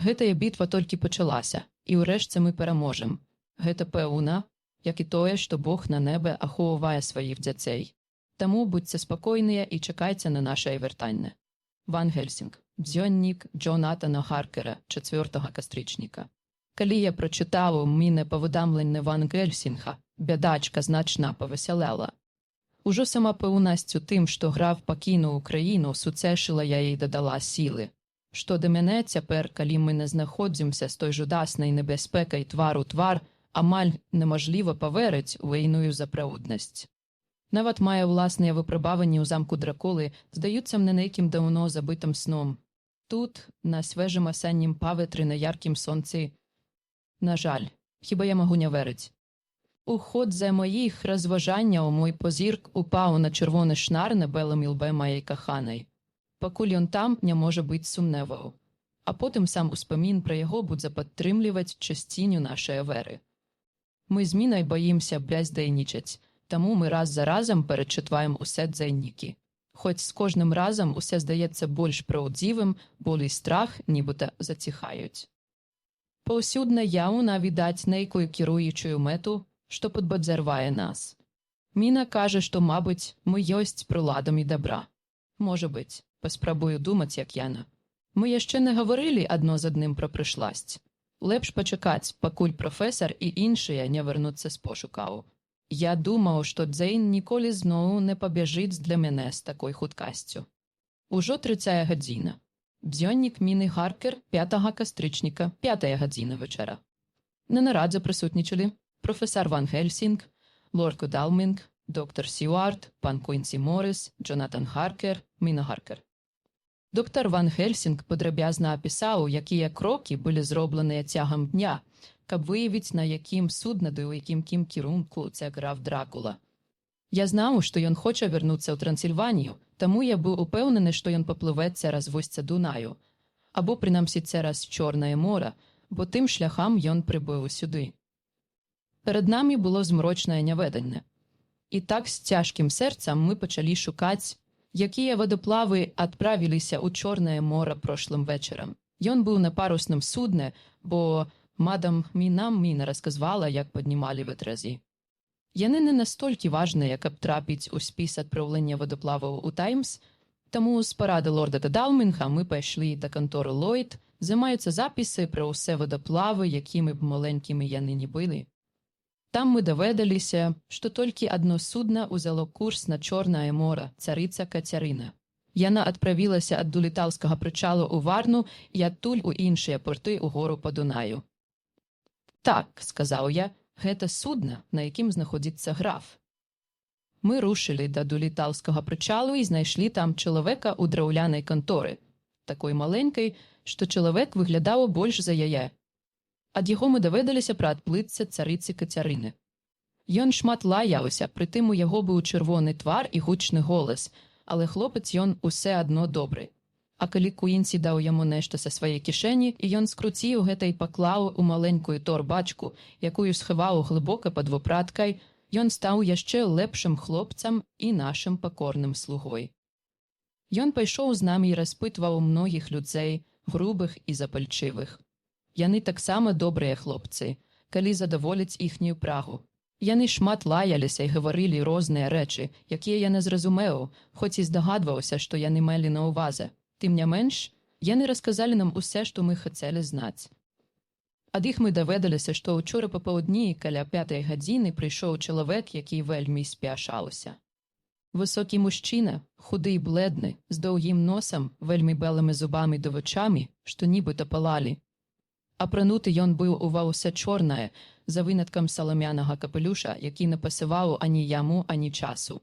Гэтая бітва толькі пачалася, і ўрэшце мы пераможам. Гэта пэўна, як і тое, што Бог на небе ахоўвае сваіх дзяцей. Таму будьце спакойныя і чакайце на нашае вяртанне. Ван Гельсінг. Дзённік Джонатана Харкера, 4 кастрычніка. Калі я прачытаў Міне паведамленне Ван Гельсінга, бядачка значна павесялела. Ужо сама пэўнасць у тым, што граф пакінуў краіну, суцешыла яе і дадала сілы. Што да мяне цяпер, калі мы не знаходзімся з той жудаснай небяспекай твар у твар, амаль неможліва паверыць у іную запраўднасць. Нават мае ўласныя выпрабаванні ў замку Дракулы здаюцца мне нейкім даўно забытым сном. Тут, на свежым асеннім паветры на яркім сонцы. На жаль, хіба я магу не верыць. У ходзе моїх розважанняў мой позірк упаў на червоны шнар на белым ілбе маєй каханай. Пакуль ён там, не можа быць сумневаў. А потым сам успамін пра яго будзе падтрымліваць часціню нашай веры. Мы з Мінай баімся бляздайнічаць, таму мы раз за разам перачытваем усе дзеннікі. Хоць з кожным разам усе здаецца больш праўдзівым, болей страх нібыта заціхаюць. Паўсюдна яўна відаць нейкую кіруючую мэту, што падбадзярвае нас. Міна кажа, што, мабыць, мы ёсць прыладамі дабра. Можа быць, паспрабую думаць, як яна. Мы яшчэ не гаварылі адно з адным пра прышласць. Лепш пачакаць, пакуль прафесар і іншыя не вернуцца з пошукаў. Я думаў, што Дзейн ніколі зноў не пабяжыць для мяне з такой хуткасцю. Ужо 3 гадзіна. Дзённік Міны Харкер, 5 кастрычніка, 5 гадзіна вечара. На нарадзе прысутнічалі професор Ван Гельсінг, лорд Годалмінг, доктор Сьюарт, пан Куінсі Морріс, Джонатан Харкер, Міна Харкер. Доктор Ван Гельсінг падрабязна апісаў, якія крокі былі зробленыя цягам дня, каб выявіць, на якім судна ды ў якім кірунку це граф Дракула. Я знаў, што ён хоча вярнуцца ў Трансільванію, таму я быў упэўнены, што ён паплыве цераз вусце Дунаю, або прынамсі цераз Чорнае мора, бо тым шляхам ён прыбыў сюды. Перад намі было змрочнае няведанне. І так з цяжкім сэрцам мы пачалі шукаць, якія вадаплавы адправіліся ў Чорнае мора прошлым вечарам. Ён быў на парусным судне, бо мадам Міна расказвала, як паднімалі ветразі. Яны не настолькі важныя, каб трапіць у спіс адпраўлення вадаплаваў у «Таймс», таму з парады лорда Годалмінга мы пайшлі да канторы Ллойд, займаюцца запісы пра ўсе вадаплавы, якімі б маленькімі яны не былі. Там мы даведаліся, што толькі адно судна ўзяло курс на Чорнае мора, царыца Кацярына. Яна адправілася ад Дулітаўскага прычалу ў Варну і адтуль у іншыя порты ў гору па Дунаю. «Так», – сказаў я, – «гэта судна, на якім знаходзіцца граф». Мы рушылі да Дулітаўскага прычалу і знайшлі там чалавека ў драўлянай канторы, такой маленькай, што чалавек выглядаў больш за яе. Ад яго мы даведаліся пра адплыцце царыцы Кацярыны. Ён шмат лаяўся, прытым у яго быў чырвоны твар і гучны голас, але хлопец ён усе адно добры. А калі Куінсі даў яму нешта са свае кішэні, і ён скруціў гэта і паклаў у маленькую торбачку, якую схаваў глыбока пад вопраткай, ён стаў яшчэ лепшым хлопцам і нашым пакорным слугой. Ён пайшоў з намі і распытваў многіх людзей, грубых і запальчывых. Яны таксама добрыя хлопцы, калі задаволіць іхнюю прагу. Яны шмат лаяліся і гаварылі розныя рэчы, якія я не зразумеў, хоць і здагадваўся, што яны мелі на ўвазе. Тым не менш, яны расказалі нам усе, што мы хацелі знаць. Ад іх мы даведаліся, што ўчора папаўдні каля 5 гадзіны прыйшоў чалавек, які вельмі спяшаўся. Высокі мужчына, худы і бледны, з доўгім носам, вельмі белымі зубамі ды вачамі, што нібыта палалі. Апрануты ён быў ува ўсё чорнае, за выняткам саламянага капелюша, які не пасаваў ані яму, ані часу.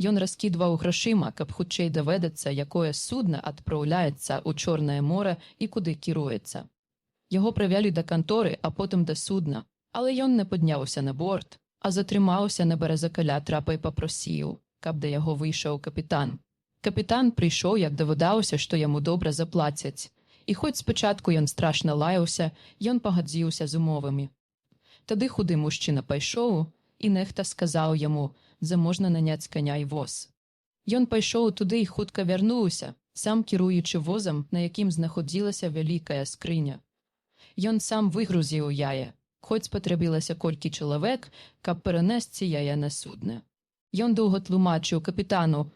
Ён раскідваў грашыма, каб хутчэй даведацца, якое судна адпраўляецца ў Чорнае море і куды кіруецца. Яго правялі да канторы, а потым да судна, але ён не падняўся на борт, а затрымаўся на березе каля трапа і папросіў, каб да яго выйшаў капітан. Капітан прыйшоў, як давыдаўся, што яму добра заплацяць. І хоць спачатку ён страшна лаяўся, ён пагадзіўся з умовамі. Тады худы мужчына пайшоў, і нехта сказаў яму, за можна наняць коня і воз. Ён пайшоў туды і хутка вярнуўся, сам кіруючы возам, на якім знаходзілася вялікая скрыня. Ён сам выгрузіў яе, хоць спатрабілася колькі чалавек, каб перанесці яе на судна. Ён доўга тлумачыў капітану,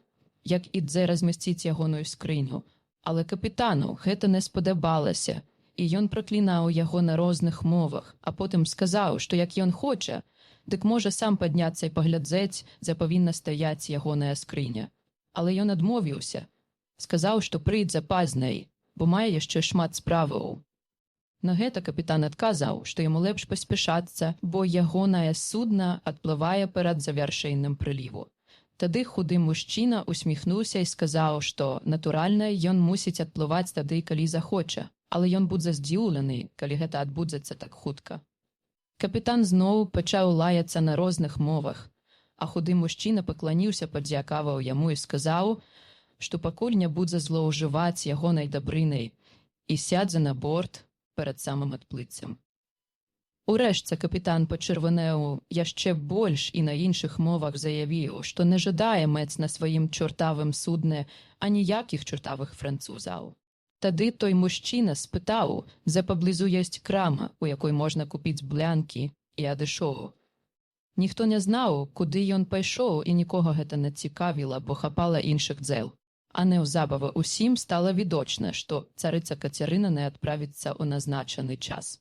як ідзе размясціць ягоную скрыню, але капітану гэта не спадабалася, і ён праклінаў яго на розных мовах, а потым сказаў, што як ён хоча, дык можа сам падняцца і паглядзець, дзе павінна стаяць ягоная скрыня. Але ён адмовіўся, сказаў, што прыйдзе пазней, бо мае яшчэ шмат справаў. На гэта капітан адказаў, што яму лепш паспяшацца, бо ягонае судна адплывае перад завяршэннем прыліву. Тады худы мужчына усміхнуўся і сказаў, што, натуральна, ён мусіць адплываць тады, калі захоча, але ён будзе здзіўлены, калі гэта адбудзецца так хутка. Капітан зноў пачаў лаяцца на розных мовах, а худы мужчына пакланіўся, падзякаваў яму і сказаў, што пакуль не будзе злоўжываць ягонай дабрынай і сядзе на борт перад самым адплыццем. Урэшце капітан пачырванеў яшчэ больш і на іншых мовах заявіў, што не жадае мець на сваім чортавым судне аніякіх чортавых французаў. Тады той мужчына спытаў, дзе паблізу ёсць крама, у якой можна купіць блянкі, і адышоў. Ніхто не знаў, куды ён пайшоў, і нікога гэта не цікавіла, бо хапала іншых дзел. А неўзабаве усім стала відочна, што царыца Кацярына не адправіцца ў назначаны час.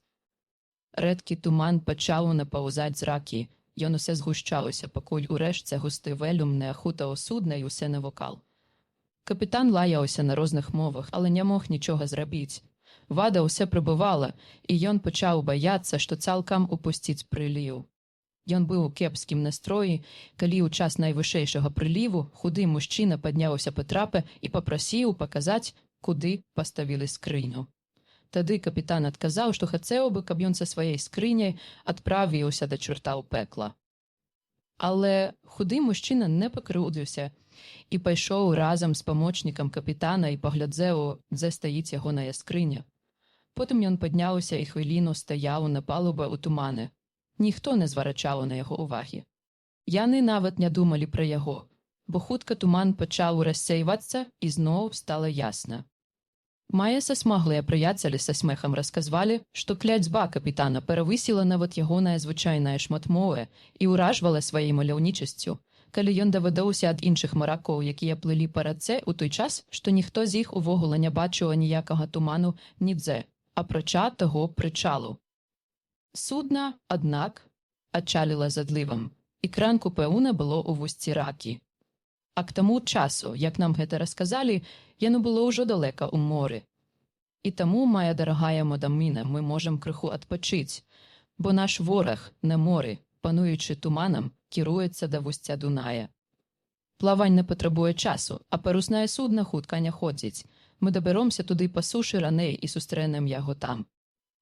Рэдкі туман пачаў напаўзаць з ракі, ён усе згушчаўся, пакуль урэшце густы вэлюм не ахутаў судна і усе навокал. Капітан лаяўся на розных мовах, але не мог нічога зрабіць. Вада ўсе прыбывала, і ён пачаў баяцца, што цалкам упусціць прыліў. Ён быў у кепскім настроі, калі ў час найвышэйшага прыліву худы мужчына падняўся па трапе і папрасіў паказаць, куды паставілі скрыню. Тады капітан адказаў, што хацеў бы, каб ён са сваёй скрыняй адправіўся да чорта ў пекла. Але худы мужчына не пакрыўдзіўся і пайшоў разам з памочнікам капітана і паглядзеў, дзе стаіць ягоная скрыня. Потым ён падняўся і хвіліну стаяў на палубе ў тумане. Ніхто не зварачаў на яго ўвагі. Яны нават не думалі пра яго, бо хутка туман пачаў рассейвацца і зноў стала ясна. Мае сасмаглыя прыяцелі са смехам расказвалі, што кляцьба капітана перавысіла нават ягонае звычайнае шматмове і ўражвала сваёй маляўнічасцю, калі ён даведаўся ад іншых маракоў, якія плылі па рацэ ў той час, што ніхто з іх увогуле не бачыў аніякага туману нідзе, апрача таго прычалу. Судна, аднак, адчаліла з адлівам, і кранку пэўна было ў вусці ракі. А к таму часу, як нам гэта расказалі, яно было ўжо далека ў моры. І таму, мая дарагая мадаміна, мы можам крыху адпачыць, бо наш вораг на моры, пануючы туманам, кіруецца да вусця Дуная. Плаванне патрабуе часу, а паруснае судна хутка не ходзіць. Мы дабяромся туды па сушы раней і сустрэнем яго там.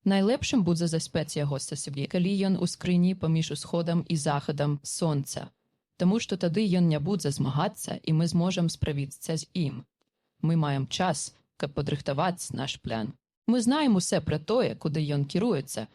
Найлепшым будзе заспець яго са сабе, калі ён у скрыні паміж усходам і захадам сонца, таму што тады ён не будзе змагацца і мы зможам справіцца з ім. Мы маем час, каб падрыхтаваць наш план. Мы знаем усе пра тое, куды ён кіруецца,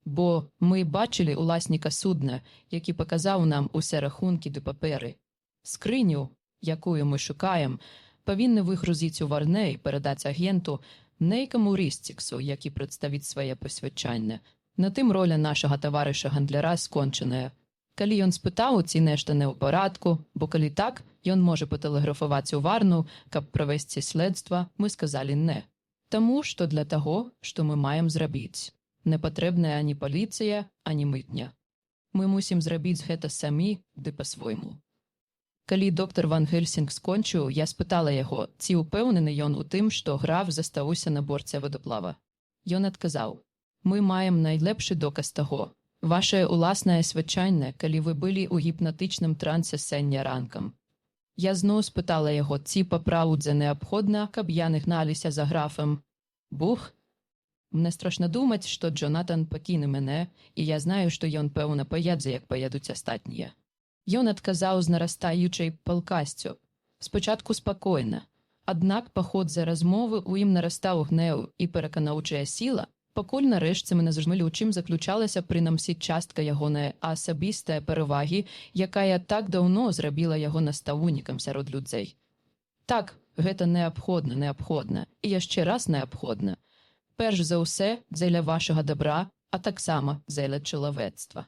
бо мы бачылі уласніка судна, які паказаў нам усе рахункі ды паперы. Скрыню, якую мы шукаем, павінны выгрузіць у Варне і перадаць агенту нейкаму рыстиксу, які прадставіць свае пасвядчанне. На тым роля нашага таварыша гандляра скончаная. Калі ён спытаў, ці нешта не ў парадку, бо калі так, ён можа патэлеграфаваць у Варну, каб правесці следства, мы сказалі не. Таму, што для таго, што мы маем зрабіць. Не патрэбная ані паліцыя, ані мытня. Мы мусім зрабіць гэта самі, ды па-свойму. Калі доктар Ван Гельсінг скончыў, я спытала яго, ці ўпэўнены ён у тым, што граф застаўся на борце вадаплава. Ён адказаў: Мы маем найлепшы доказ таго. Вашае ўласнае свячанне, калі вы былі ў гіпнатычным трансе сэння ранкам. Я зноў спытала яго, ці папраўдзе неабходна, каб яны гналіся за графам. Бух? Мне страшна думаць, што Джонатан пакіне мяне, і я знаю, што ён, пэўна, паедзе, як паедуць астатнія. Ён адказаў з нарастаючай палкасцю. Спачатку спакойна. Аднак па ходзе размовы ў ім нарастаў гнеў і пераканаўчая сіла, пакуль нарэшце мы не зразумелі, у чым заключалася прынамсі частка ягонай асабістае перавагі, якая так даўно зрабіла яго настаўнікам сярод людзей. Так, гэта неабходна, і яшчэ раз неабходна. Перш за ўсе, дзеля вашага добра, а таксама дзеля чалавецтва.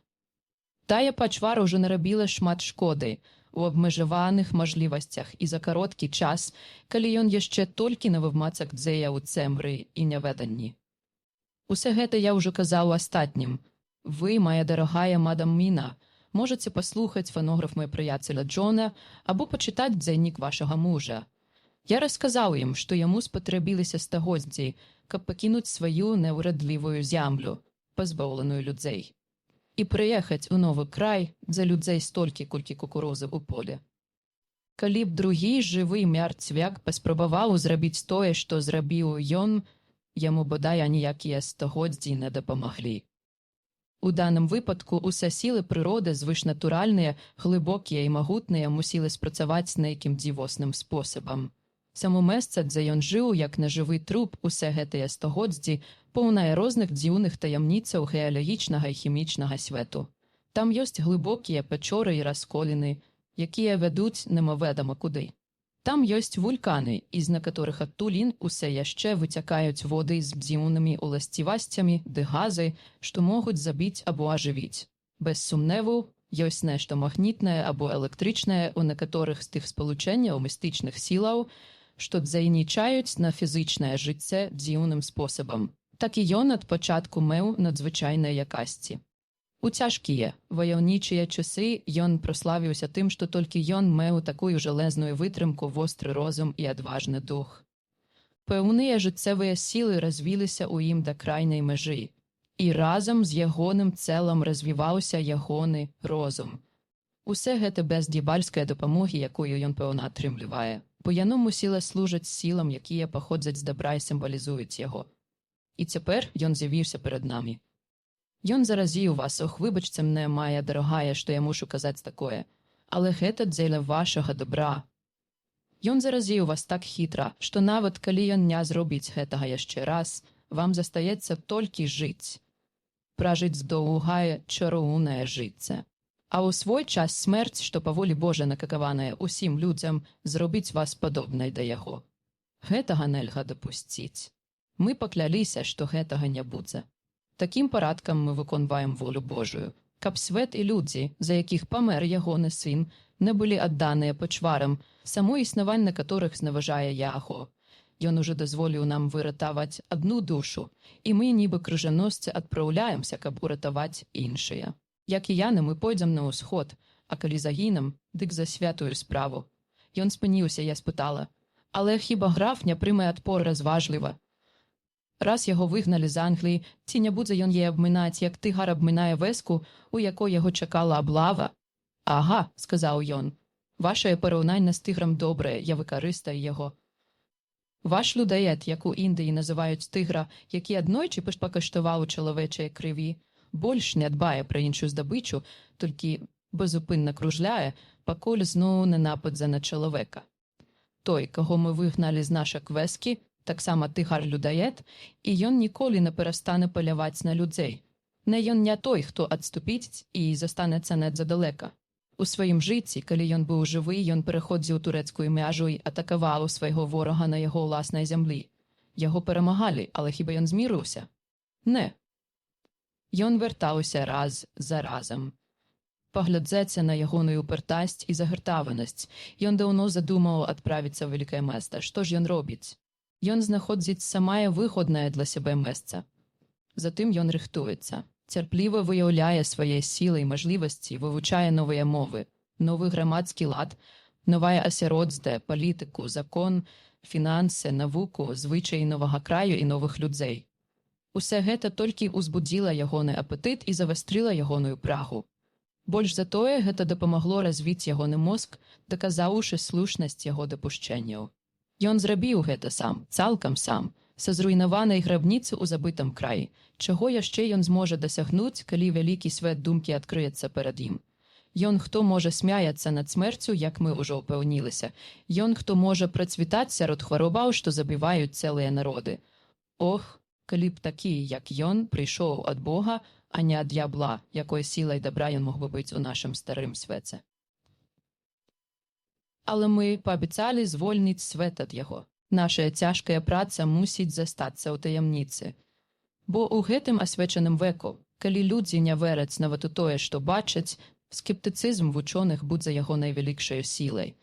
Тая пачвара ўжо нарабіла шмат шкоды у абмежаваных мажлівасцях і за кароткі час, калі ён яшчэ толькі навымацак дзея ў цемры і няведанні. Усе гэта я ўжо казаў астатнім. Вы, моя дарагая мадам Міна, можаце паслухаць фанограф мой прыяцеля Джона або пачытаць дзённік вашага мужа. Я расказаў ім, што яму спатрабілася стагоддзі, каб пакінуць сваю неўрадлівую зямлю, пазбаўленую людзей, і прыехаць у новы край, дзе людзей столькі, колькі кукурузы ў поле. Калі б другі жывы мярцвяк паспрабаваў зрабіць тое, што зрабіў ён, яму бодай аніякія стагоддзі не дапамаглі. У даным выпадку усе сілы прыроды звышнатуральныя, глыбокія і магутныя мусілі спрацаваць нейкім дзівосным спосабам. Само месца, дзе ён жыў, як нежывы труп, усе гэтыя стагоддзі, поўнае розных дзіўных таямніцаў геалагічнага і хімічнага свету. Там ёсць глыбокія пячоры і расколіны, якія вядуць немаведама куды. Там ёсць вулканы, з некаторых адтулін усе яшчэ выцякаюць воды з дзіўнымі уласцівасцямі ды газы, што могуць забіць або ажывіць. Без сумневу, ёсць нешта магнітнае або электрычнае ў некаторых з тых спалучэнняў містычных сілаў, што дзейнічаюць на фізычнае жыццё дзіўным спосабам. Так і ён ад пачатку меў надзвычайныя якасці. У цяжкія, ваяўнічыя часы ён праславіўся тым, што толькі ён меў такую жалезную вытрымку, востры розум і адважны дух. Пэўныя жыццевыя сілы развіліся ў ім да крайняй мяжы, і разам з ягоным цэлам развіваўся ягоны розум. Усе гэта без д'ябальскай дапамогі, якую ён, пэўна, атрымлівае, бо яно мусіла служыць сілам, якія паходзяць з дабра і сімвалізуюць яго. І цяпер ён з'явіўся перад намі. Ён заразіў вас, ох, выбачце мне, моя дарагая, што я мушу казаць такое, але гэта дзеля вашага добра. Ён заразіў вас так хітра, што нават калі ён не зробіць гэтага яшчэ раз, вам застаецца толькі жыць. Пражыць доўгае, чароўнае жыццё. А ў свой час смерць, што паволі Божа накакаваная усім людзям, зробіць вас падобнай да яго. Гэтага нельга дапусціць. Мы пакляліся, што гэтага не будзе. Такім парадкам мы выконваем волю Божую, каб свет і людзі, за якіх памер ягоны сын, не былі адданыя пачварам, само існаванне которых зневажае яго. Ён ужо дазволіў нам выратаваць адну душу, і мы, нібы крыжаносцы, адпраўляемся, каб уратаваць іншыя. Як і яны, мы пойдзем на ўсход, а калі загінам, дык за святую справу. Ён спыніўся, я спытала, але хіба граф не прыме адпор разважліва? Раз яго выгналі з Англіі, ці не будзе ён яе абмінаць, як тыгар абмінае вэску, у якой яго чакала аблава? Ага, сказаў ён, вашае параўнанне з тыграм добрае, я выкарыстаю яго. Ваш людаед, як у Індыі называюць тыгра, які аднойчы пакаштаваў чалавечай крыві, больш не дбае пра іншую здабычу, толькі безупынна кружляе, пакуль зноў не нападзе на чалавека. Той, каго мы выгналі з нашак вэскі, таксама тыгар-людаед, і ён ніколі не перастане паляваць на людзей. Не ён не той, хто адступіць і застанецца недзадалека. У сваім жыцці, калі ён быў жывы, ён пераходзіў турэцкую мяжу і атакаваў свайго ворага на яго ўласнай зямлі. Яго перамагалі, але хіба ён змірыўся? Не. Ён вяртаўся раз за разам. Паглядзеце на ягоную упартасць і загартаванасць. Ён даўно задумаў адправіцца ў вялікае месца. Што ж ён робіць? Ён знаходзіць самае выгоднае для сябе месца. Затым ён рыхтуецца. Цярпліва выяўляе свае сілы і мажлівасці, вывучае новыя мовы, новы грамадскі лад, новае асяроддзе, палітыку, закон, фінансы, навуку, звычаі новага краю і новых людзей. Усе гэта толькі ўзбудзіла ягоны апетыт і завастрыла ягоную прагу. Больш за тое, гэта дапамагло развіць ягоны мозг, даказаўшы слушнасць яго дапушчэнняў. Ён зрабіў гэта сам, цалкам сам, са зруйнаванай грабніцы ў забытым краі, чаго яшчэ ён зможа дасягнуць, калі вялікі свет думкі адкрыецца перад ім. Ён, хто можа смяяцца над смерцю, як мы ўжо ўпэўніліся. Ён, хто можа працвітаць сярод хваробаў, што забіваюць цэлыя народы. Ох, калі б такі, як ён, прыйшоў ад Бога, а не ад д'ябла, якой сілай дабра ён мог бы быць у нашым старым свеце. Але мы паабяцалі звольніць свет ад яго. Нашая цяжкая праца мусіць застацца ў таямніцы. Бо ў гэтым асвечаным веку, калі людзі не вераць нават у тое, што бачаць, скептыцызм вучоных будзе яго найвялікшаю сілай.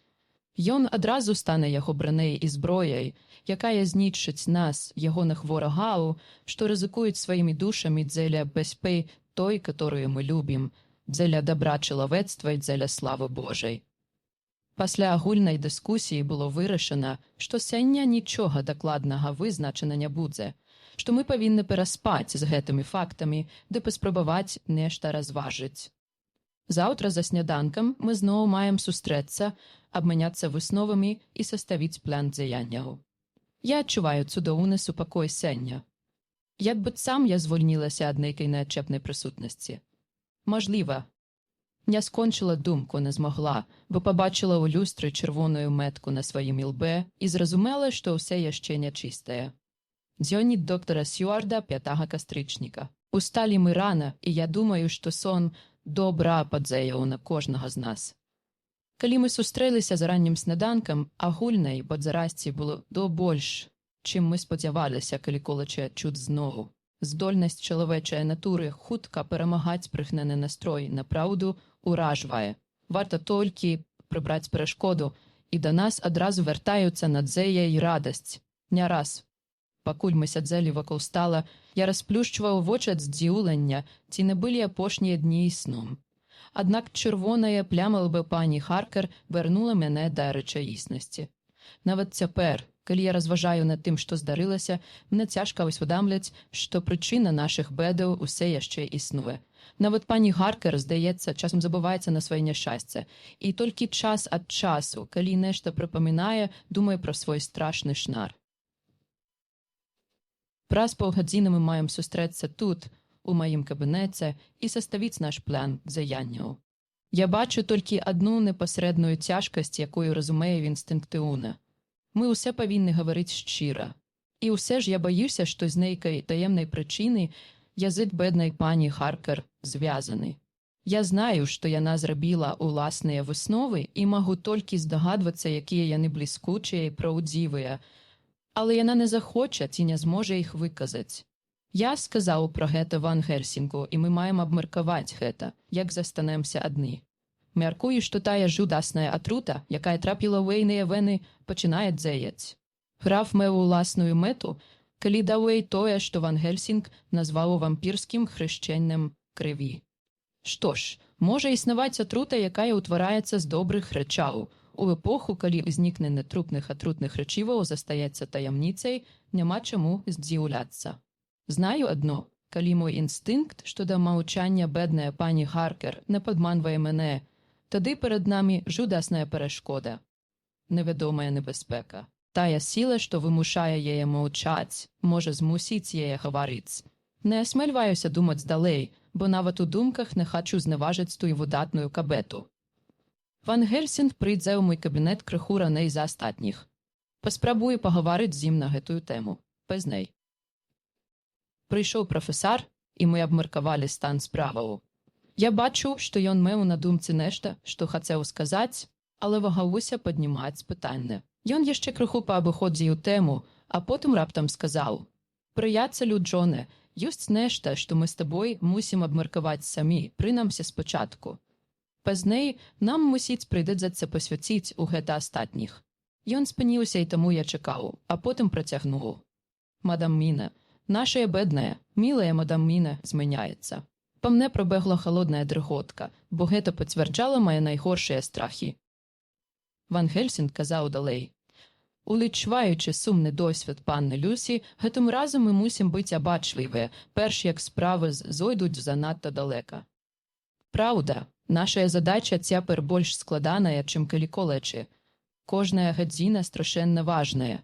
Ён адразу стане яго браней і зброяй, якая знішчыць нас, ягоных ворагаў, што рызыкуюць сваімі душамі дзеля бяспей той, которую мы любім, дзеля дабра чалавецтва і дзеля славы Божай. Пасля агульнай дыскусіі было вырашана, што сёння нічога дакладнага вызначана не будзе, што мы павінны пераспаць з гэтымі фактамі ды паспрабаваць нешта разважыць. Заўтра за сняданкам мы зноў маем сустрэцца, абмяняцца высновамі і саставіць план дзеянняў. Я адчуваю цудоўны супакой сёння. Як быццам я звольнілася ад нейкай неадчэпнай прысутнасці. Мажліва, не скончыла думку, не змогла, бо пабачыла ў люстры чырвоную мэтку на сваім ілбе і зразумела, што ўсё яшчэ нячыстае. Дзённік доктара Сьюарда 5 кастрычніка. Усталі мы рана, і я думаю, што сон добра падзеяў на кожнага з нас. Калі мы сустрэліся з раннім сняданкам, агульнай бадзарасці было до больш, чым мы спадзяваліся, калі колачы адчуць знову. Здольнасць чалавечай натуры хутка перамагаць прыгнены настрой на праўду уражвае. Варта толькі прыбраць перашкоду, і да нас адразу вяртаюцца надзея і радасць. Не раз. Пакуль мы сядзелі вакол стала, я расплюшчваў вочы ад здзіўлення, ці не былі апошнія дні і сном. Аднак чырвоная пляма лба пані Харкер вярнула мяне да рэчаіснасці. Нават цяпер, калі я разважаю над тым, што здарылася, мне цяжка усведамляць, што прычына нашых бедаў усе яшчэ існуе. Нават пані Харкер, здаецца, часам забываецца на сваё няшчасце, і толькі час ад часу, калі нешта прыпамінае, думае пра свой страшны шнар. Праз паўгадзіны мы маем сустрэцца тут, у маім кабінеце, і саставіць наш план дзеянняў. Я бачу толькі адну непасрэдную цяжкасць, якую разумею інстынктыўна. Мы ўсе павінны гаварыць шчыра. І ўсе ж я баюся, што з нейкай таемнай прычыны язык беднай пані Харкер звязаны. Я знаю, што яна зрабіла ўласныя высновы і магу толькі здагадвацца, якія яны бліскучыя і праўдзівыя, але яна не захоча ці не зможа іх выказаць. Я сказаў пра гэта Ван Гельсінгу, і мы маем абмеркаваць гэта, як застанемся адны. Мяркую, што тая жудасная атрута, якая трапіла ў ейныя вены, пачынае дзеяць. Граф меў уласную мэту, калі даў ёй тое, што Ван Гельсінг назваў вампірскім хрышчэннем крыві. Што ж, можа існаваць атрута, якая ўтвараецца з добрых рэчаў. У эпоху, калі ўзнікненне трупных атрутных рэчываў застаецца таямніцай, няма чаму здзіўляцца. Знаю адно, калі мой інстынкт, што да маўчання бедная пані Харкер не падманвае мяне, тады перад намі жудасная перашкода. Невядомая небяспека. Тая сіла, што вымушае яе маўчаць, можа змусіць яе гаварыць. Не асмельваюся думаць далей, бо нават у думках не хачу зневажыць тую выдатную кабету. Ван Гельсінг прыйдзе ў мой кабінет крыху раней за астатніх. Паспрабую пагаварыць з ім на гэтую тэму. Пазней. Прыйшоў прафесар, і мы абмеркавалі стан справаў. Я бачу, што ён меў на думцы нешта, што хацеў сказаць, але вагаўся паднімаць пытанне. Ён яшчэ крыху паабыходзіў тэму, а потым раптам сказаў: «Прыяцелю Джоне, ёсць нешта, што мы з табой мусім абмеркаваць самі, прынамсі спачатку. Пазней нам мусіць прыйдзецца пасвяціць у гэта астатніх». Ён спыніўся, і таму я чакаў, а потым працягнуў: «Мадам Міна, нашая бедная, мілая мадам Міна змяняецца». Па мне прабегла халодная дрыготка, бо гэта пацвярджала мае найгоршыя страхі. Ван Гельсінг казаў далей: Улічваючи сумны досвед панны Люсі, гэтым разам мы мусім быць абачлівыя, перш як справы зойдуць занадта далека. Праўда, нашая задача цяпер больш складаная, чым калі-колечы. Кожная гадзіна страшэнна важная.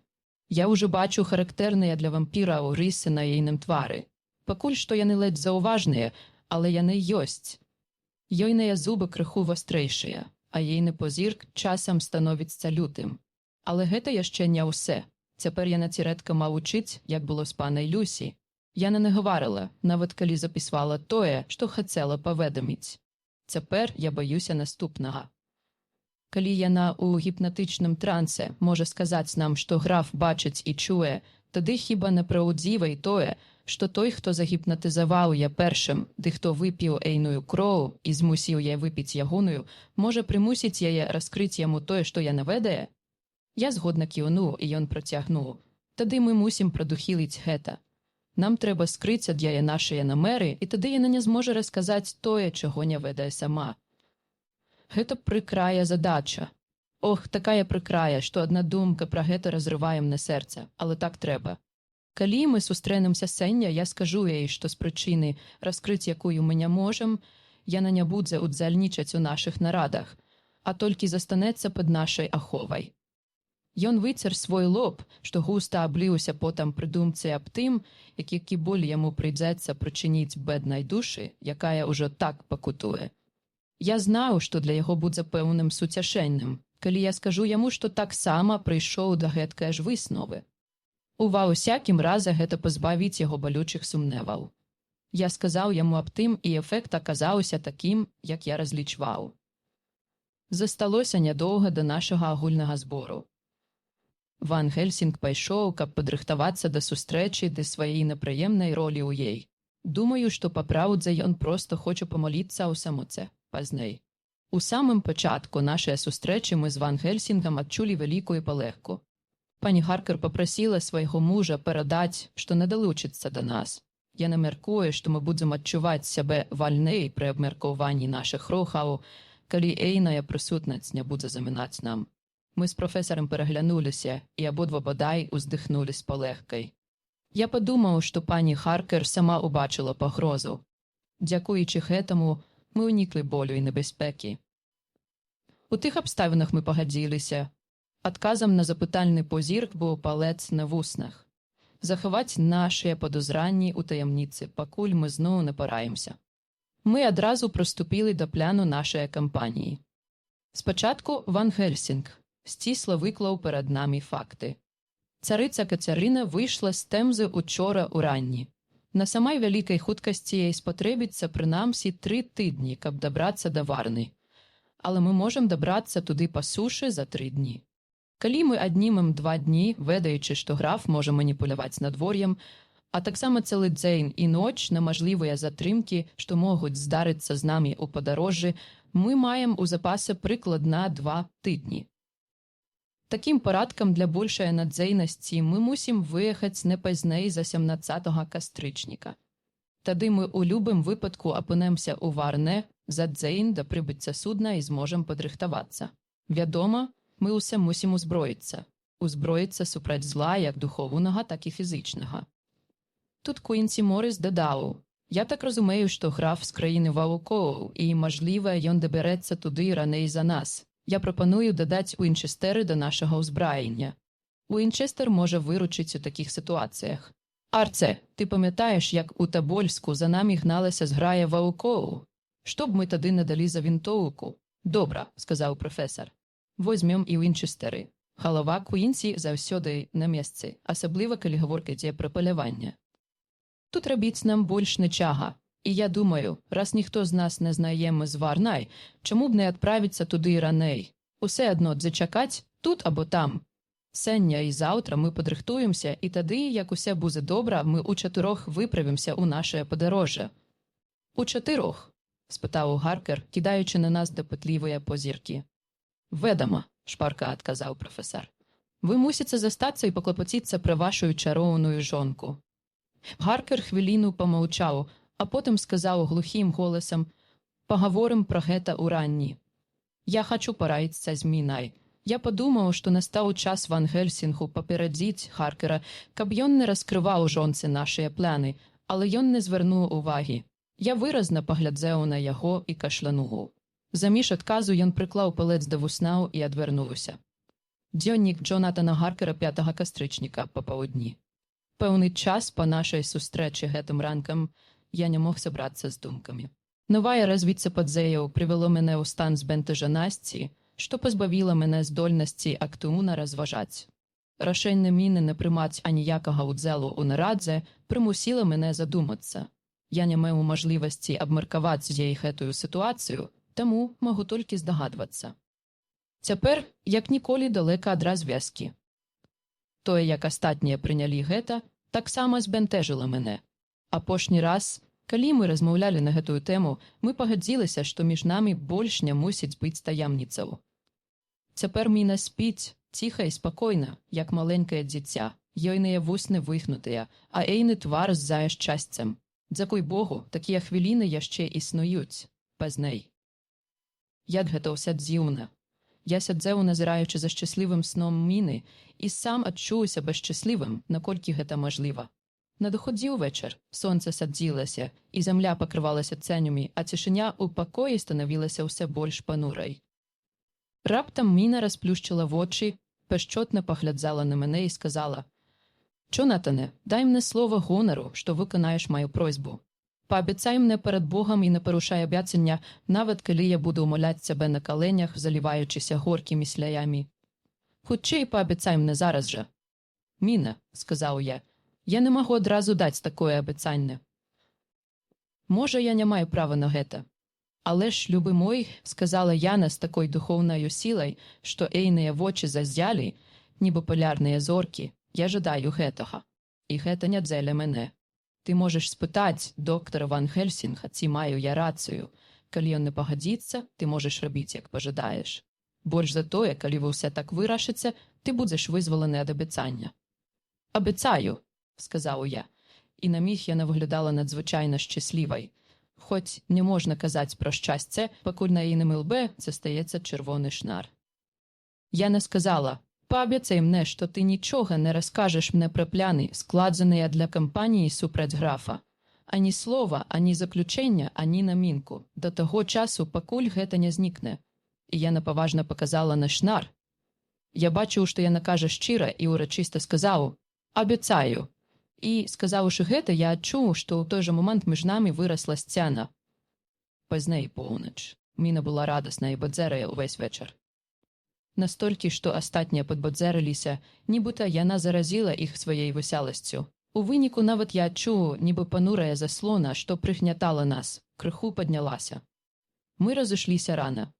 Я ўжо бачу характэрныя для вампіраў рысы на ейным твары. Пакуль што яны ледзь заўважныя, але яны ёсць. Ёйныя зубы крыху вастрэйшыя, а ейны позірк часам становіцца лютым. Але гэта яшчэ не ўсе. Цяпер яна ці рэдка маўчыць, як было з панай Люсі. Яна не гаварыла, нават калі запісвала тое, што хацела паведаміць. Цяпер я баюся наступнага. Калі яна ў гіпнатычным трансе можа сказаць нам, што граф бачыць і чуе, тады хіба непраўдзіва і тое, што той, хто загіпнатызаваў я першым, ды хто выпіў ейную кроў і змусіў яе выпіць ягоную, можа прымусіць яе раскрыць яму тое, што яна ведае? Я згодна кіўнуў, і ён працягнуў. Тады мы мусім прадухіліць гэта. Нам трэба скрыць ад яе нашыя намеры, і тады яна не зможа расказаць тое, чаго не ведае сама. Гэта прыкрая задача. Ох, такая прыкрая, што адна думка пра гэта разрывае мне сэрца, але так трэба. Калі мы сустрэнемся сёння, я скажу ёй, што з прычыны, раскрыць якую мы не можам, яна не будзе удзельнічаць у нашых нарадах, а толькі застанецца пад нашай аховай. Ён выцер свой лоб, што густа абліўся потам пры думцы аб тым, які боль яму прыйдзецца прычыніць беднай душы, якая ўжо так пакутуе. Я знаў, што для яго будзе пэўным суцяшэннем, калі я скажу яму, што таксама прыйшоў да гэткае ж высновы. Ува ўсякім разе гэта пазбавіць яго балючых сумневаў. Я сказаў яму аб тым, і эфект аказаўся такім, як я разлічваў. Засталося нядоўга да нашага агульнага збору. Ван Гельсінг пайшоў, каб падрыхтавацца да сустрэчы ды сваёй непрыемнай ролі ў ёй. Думаю, што папраўдзе ён проста хоча памаліцца ў самоце, пазней. У самым пачатку нашай сустрэчы мы з Ван Гельсінгам адчулі вялікую палегку. Пані Харкер папрасіла свайго мужа перадаць, што не далучыцца да нас. Яна мяркуе, што мы будзем адчуваць сябе вальней пры абмеркаванні нашых рухаў, калі ейная прысутнасць не будзе замінаць нам. Мы з прафесарам пераглянуліся, і абодва бадай уздыхнулі з палегкай. Я падумаў, што пані Харкер сама ўбачыла пагрозу. Дзякуючы гэтаму, мы ўніклі болю і небяспекі. У тых абставінах мы пагадзіліся. Адказам на запытальны позірк быў палец на вуснах. Захаваць нашыя падазранні ў таямніцы, пакуль мы зноў не параімся. Мы адразу прыступілі да пляну нашай кампаніі. Спачатку Ван Гельсінг сцісла выклаў перад намі факты. Царыца Кацярына выйшла з Тэмзы учора ўранні. На самай вялікай хуткасці ей спатрэбіцца прынамсі 3 тыдні, каб дабрацца да Варны. Але мы можам дабрацца туды па сушы за 3 дні. Калі мы аднімем 2 дні, ведаючы, што граф можа маніпуляваць надвор'ем, а таксама цэлы дзень і ноч на мажлівыя затрымкі, што могуць здарыцца з намі ў падарожжы, мы маем у запасе прыкладна 2 тыдні. Такім парадкам для большай надзейнасці мы мусім выехаць не пазней за 17 кастрычніка. Тады мы ў любым выпадку апынемся ў Варне за дзень да прыбыцця судна і зможам падрыхтавацца. Вядома, мы ўсе мусім узброіцца. Узброіцца супраць зла як духоўнага, так і фізічнага. Тут Куінсі Моріс дадаў: «Я так разумею, што граф з краіны ваўкоў, і, мажліва, ён дабярэцца туды раней за нас. Я прапаную дадаць Уінчестэры да нашага ўзбраення. Уінчестэр можа выручыць у такіх сітуацыях. Арце, ты памятаеш, як у Табольску за намі гналася зграя ваўкоў? Што б мы тады надалі за вінтоўку?» «Добра», – сказаў прафесар. «Возьмем і Уінчестэры. Галава Куінсі заўсёды на месцы, асабліва калі гаворка ідзе пра паляванне. Тут рабіць нам больш нічага. І я думаю, раз ніхто з нас не знаем з Варнай, чаму б не адправіцца туды раней? Усе адно зачакаць тут або там. Сёння і заўтра мы падрыхтуемся, і тады, як усе будзе добра, мы ў 4 выправімся ў нашае падарожжа». «У 4?» – спытаў Харкер, кідаючы на нас дапытлівыя позіркі. «Ведама», – шпарка адказаў прафесар. «Вы мусіце застацца і паклапаціцца пра вашу чароўную жонку». Харкер хвіліну памаўчаў, а потым сказаў глухім голасам: «Пагаворым пра гэта ўранні. Я хачу параіцца з Мінай. Я падумаў, што настаў час Ван Гельсінгу паперадзіць Харкера, каб ён не раскрываў жонцы нашыя пляны, але ён не звярнуў увагі. Я выразна паглядзеў на яго і кашлянуў. Заміж адказу ён прыклаў палец да вуснаў і адвярнуўся. Дзённік Джонатана Харкера 5 кастрычніка папаўдні. Пэўны час па нашай сустрэчы гэтым ранкам я не мог сабрацца з думкамі. Новае развіцця падзеяў прывяло мяне ў стан збентыжанасці, што пазбавіла мяне здольнасці актыўна разважаць. Рашэнне Міны не прымаць аніякага ўдзелу ў нарадзе прымусіла мяне задумацца. Я не меў мажлівасці абмеркаваць з ёй гэтую сітуацыю, таму магу толькі здагадвацца. Цяпер, як ніколі далека ад развязкі. Тое, як астатнія прынялі гэта, таксама збянтэжыла мяне. Апошні раз, калі мы размаўлялі на гэтую тэму, мы пагадзіліся, што між намі больш не мусіць быць таямніцаў. Цяпер Міна спіць, ціха і спакойна, як маленькае дзіця. Ёйныя вусны выхнутыя, а ейны твар ззяе шчасцем. Дзякуй Богу, такія хвіліны яшчэ існуюць. Пазней. Як гэта ўсё дзіўна. Я сядзеў, назіраючы за шчаслівым сном Міны, і сам адчуў сябе шчаслівым, наколькі гэта мажліва. Надыходзіў вечар, сонца садзілася, і зямля пакрывалася ценямі, а цішыня ў пакоі станавілася ўсё больш панурай. Раптам Міна расплюшчыла вочы, пяшчотна паглядзала на мяне і сказала: «Джонатане, дай мне слова гонару, што выканаеш маю просьбу. Паабяцай мне перад Богам і не парушай абяцання, нават калі я буду ўмаляць цябе на каленях, заліваючыся горкімі слязямі. Хутчэй паабяцай мне зараз жа». «Міна», – сказаў я не магу адразу даць такое абяцанне. Можа, я не маю права на гэта. Але ж, любы мой, сказала Яна з такой духоўнаю сілай, што ейныя вочы заззялі, нібы палярныя зоркі, я жадаю гэтага. І гэта не дзеля мяне. Ты можаш спытаць доктара Ван Гельсінга, ці маю я рацыю. Калі ён не пагадзіцца, ты можаш рабіць, як пажадаеш. Больш за тое, калі вы ўсе так вырашыце, ты будзеш вызваланы ад абяцання. «Абяцаю», – сказаў я, і на міг яна выглядала надзвычайна шчаслівай. Хоць не можна казаць пра шчасце, пакуль на ейным ілбе застаецца чырвоны шнар. Яна сказала: «Паабяцай мне, што ты нічога не раскажаш мне пра пляны, складзаныя для кампаніі супраць графа. Ані слова, ані заключення, ані намінку, да таго часу, пакуль гэта не знікне». І яна паважна паказала на шнар. Я бачыў, што яна кажа шчыра і ўрачыста сказаў: «Абяцаю». І, сказаўшы гэта, я адчуў, што ў той жа момант між намі вырасла сцяна. Пазней поўнач. Міна была радасна і бадзерая ўвесь вечар. Настолькі, што астатнія падбадзерыліся, нібыта яна заразіла іх сваёй весяласцю. У выніку нават я адчуў, нібы панурая заслона, што прыгнятала нас, крыху паднялася. Мы разышліся рана.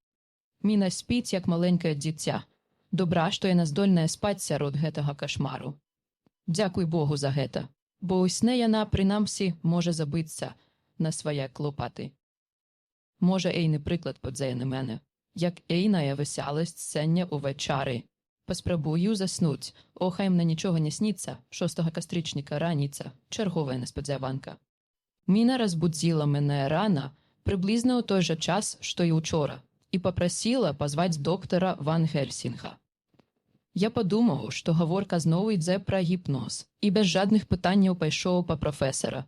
Міна спіць, як маленькае дзіця. Добра, што яна здольная спаць сярод гэтага кашмару. Дзякуй Богу за гэта, бо ў сне яна, прынамсі, можа забыцца на свае клопаты. Можа, ейны прыклад падзее на мене, як ейная весяласць сення ўвечары. Паспрабую заснуць, хай мне нічога не сніцца, 6 кастрычніка раніца, чарговая неспадзяванка. Міна разбудзіла мяне рана, прыблізна ў той жа час, што і ўчора, і папрасіла пазваць доктара Ван Гельсінга. Я падумаў, што гаворка зноў ідзе пра гіпноз, і без жадных пытанняў пайшоў па прафесара.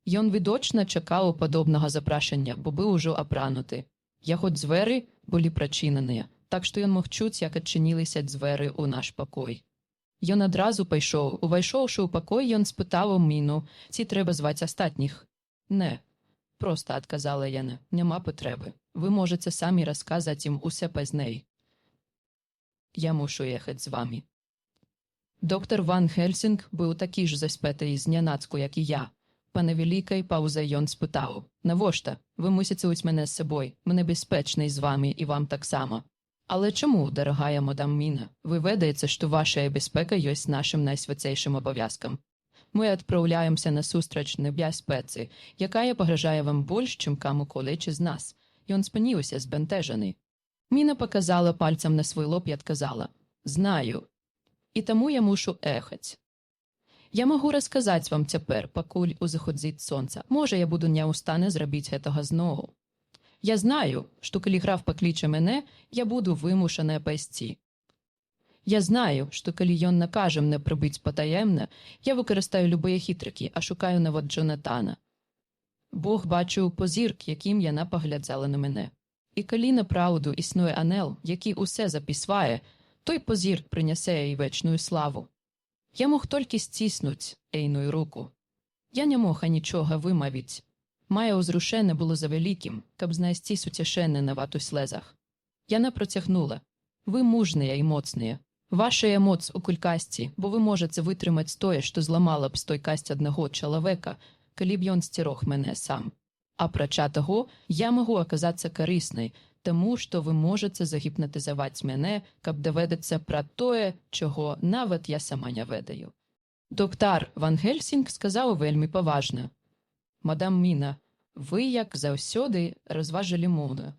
Ён відочна чакаў падобнага запрашання, бо быў ужо апрануты. Яго дзверы былі прачыненыя, так што ён мог чуць, як адчыніліся дзверы ў наш пакой. Ён адразу пайшоў. Увайшоўшы ў пакой, ён спытаў у Міну, ці трэба зваць астатніх. «Не», – проста адказала яна, – «няма патрэбы. Вы можаце самі расказаць ім усе пазней. Я мушу ехаць з вамі». Доктар Ван Гельсінг быў такі ж заспеты і знянацку, як і я. Па невялікай паўзе ён спытаў: «Навошта? Вы мусіце аць мяне з сабой. Мне бяспечна і з вамі, і вам таксама». «Але чаму, дарагая мадам Міна? Вы ведаеце, што вашая бяспека ёсць нашым найсвяцейшым абавязкам. Мы адпраўляемся на сустрач небяспецы, якая пагражае вам больш, чым каму-колечы з нас». Ён спыніўся, збянтэжаны. Міна паказала пальцам на свой лоб і адказала: «Знаю. І таму я мушу ехаць. Я магу расказаць вам цяпер, пакуль узыходзіць сонца. Можа, я буду не ў стане зрабіць гэтага зноў. Я знаю, што калі граф пакліча мяне, я буду вымушаная пайсці. Я знаю, што калі ён накажа мне прыбыць патаемна, я выкарыстаю любыя хітрыкі, а шукаю нават Джонатана. Бог бачыў позірк, якім яна паглядзала на мяне. І калі направду існуе анел, які усе запісвае, той позірк прынясе їй вечную славу. Я мог толькі сціснуць ейную руку. Я не мог анічога вымавіць. Мае ўзрушэнне было завялікім, каб знайсці суцяшэнне нават у слезах. Яна процягнула. Вы мужныя і моцныя. Вашая моц у кулькасці, бо вы можаце вытрымаць тое, што зламала б стойкасць аднаго чалавека, калі б ён сцерог мяне сам. Апрача таго, я магу аказацца карыснай, таму што вы можаце загіпнатызаваць мяне, каб даведацца пра тое, чаго нават я сама не ведаю. Доктар Ван Гельсінг сказаў вельмі паважна. Мадам Міна, вы, як заўсёды, разважылі моўна.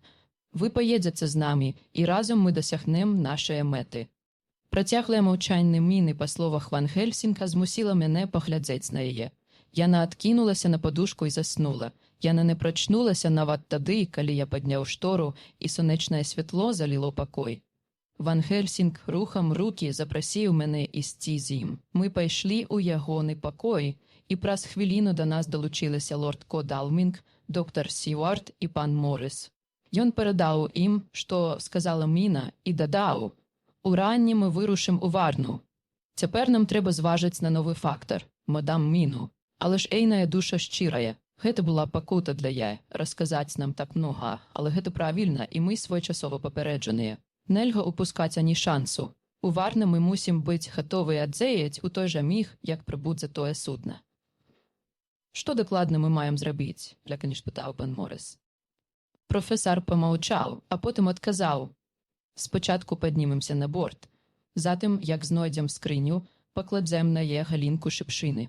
Вы паедзеце з намі, і разам мы дасягнем нашае мэты. Працяглае маўчанне Міны па словах Ван Гельсінга змусіла мяне паглядзець на яе. Яна адкінулася на падушку і заснула. Яна не прачнулася нават тады, калі я падняў штору, і сонечнае святло заліло пакой. Ван Гельсінг рухам рукі запрасіў мяне ісці з ім. Мы пайшлі ў ягоны пакой, і праз хвіліну да нас далучылася лорд Кодалмінг, доктар Сівард і пан Морис. Ён перадаў ім, што сказала Міна, і дадаў: «Уранні мы вырушым у Варну. Цяпер нам трэба зважыць на новы фактар, мадам Міну. Але ж ейная душа шчырая. Гэта была пакута для яе, расказаць нам так многа, але гэта правільна, і мы своечасова папярэджаныя. Нельга упускаць ані шансу. У Варна мы мусім быць гатовыя адзеяць у той жа міг, як прыбудзе тое судна». «Што дакладна мы маем зрабіць?» – лякані спытаў пан Морис. Професар памаўчаў, а потым адказаў: «Спачатку паднімемся на борт. Затым, як знойдзем скрыню, пакладзем на яе галінку шыпшыны.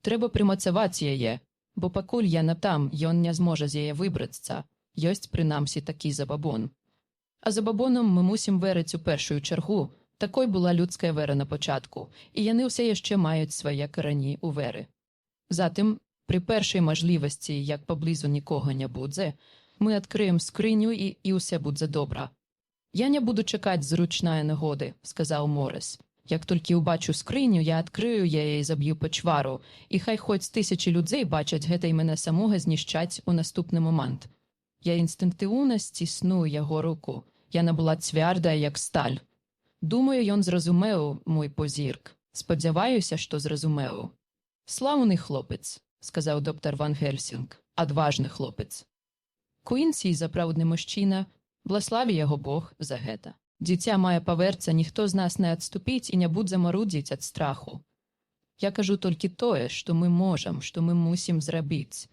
Трэба прымацаваць яе, бо пакуль яна там, ён не зможа з яе выбраццца. Ёсць, прынамсі, такі забабон. А забабонам мы мусім верыць у першую чаргу. Такой была людская вера на пачатку, і яны ўсе яшчэ маюць свае карані ў веры. Затым, пры першай мажлівасці, як паблізу нікога не будзе, мы адкрыем скрыню і ўсе будзе добра». «Я не буду чакаць зручнае нагоды», – сказаў Морис. «Як толькі ўбачу скрыню, я адкрыю яе і заб'ю пачвару, і хай хоць 1000 людзей бачаць гэта і мяне самога знішчаць у наступны момант». Я інстынктыўна сцісну яго руку. Яна была цвярдая, як сталь. Думаю, ён зразумеў мой позірк. Спадзяваюся, што зразумеў. «Слаўны хлопец», – сказаў доктар Ван Гельсінг. «Адважны хлопец». Куінсі, запраўдны мужчына, блаславі яго Бог за гэта. Дзіця мае паверца, ніхто з нас не адступіць і не будзе марудзіць ад страху. Я кажу толькі тое, што мы можам, што мы мусім зрабіць.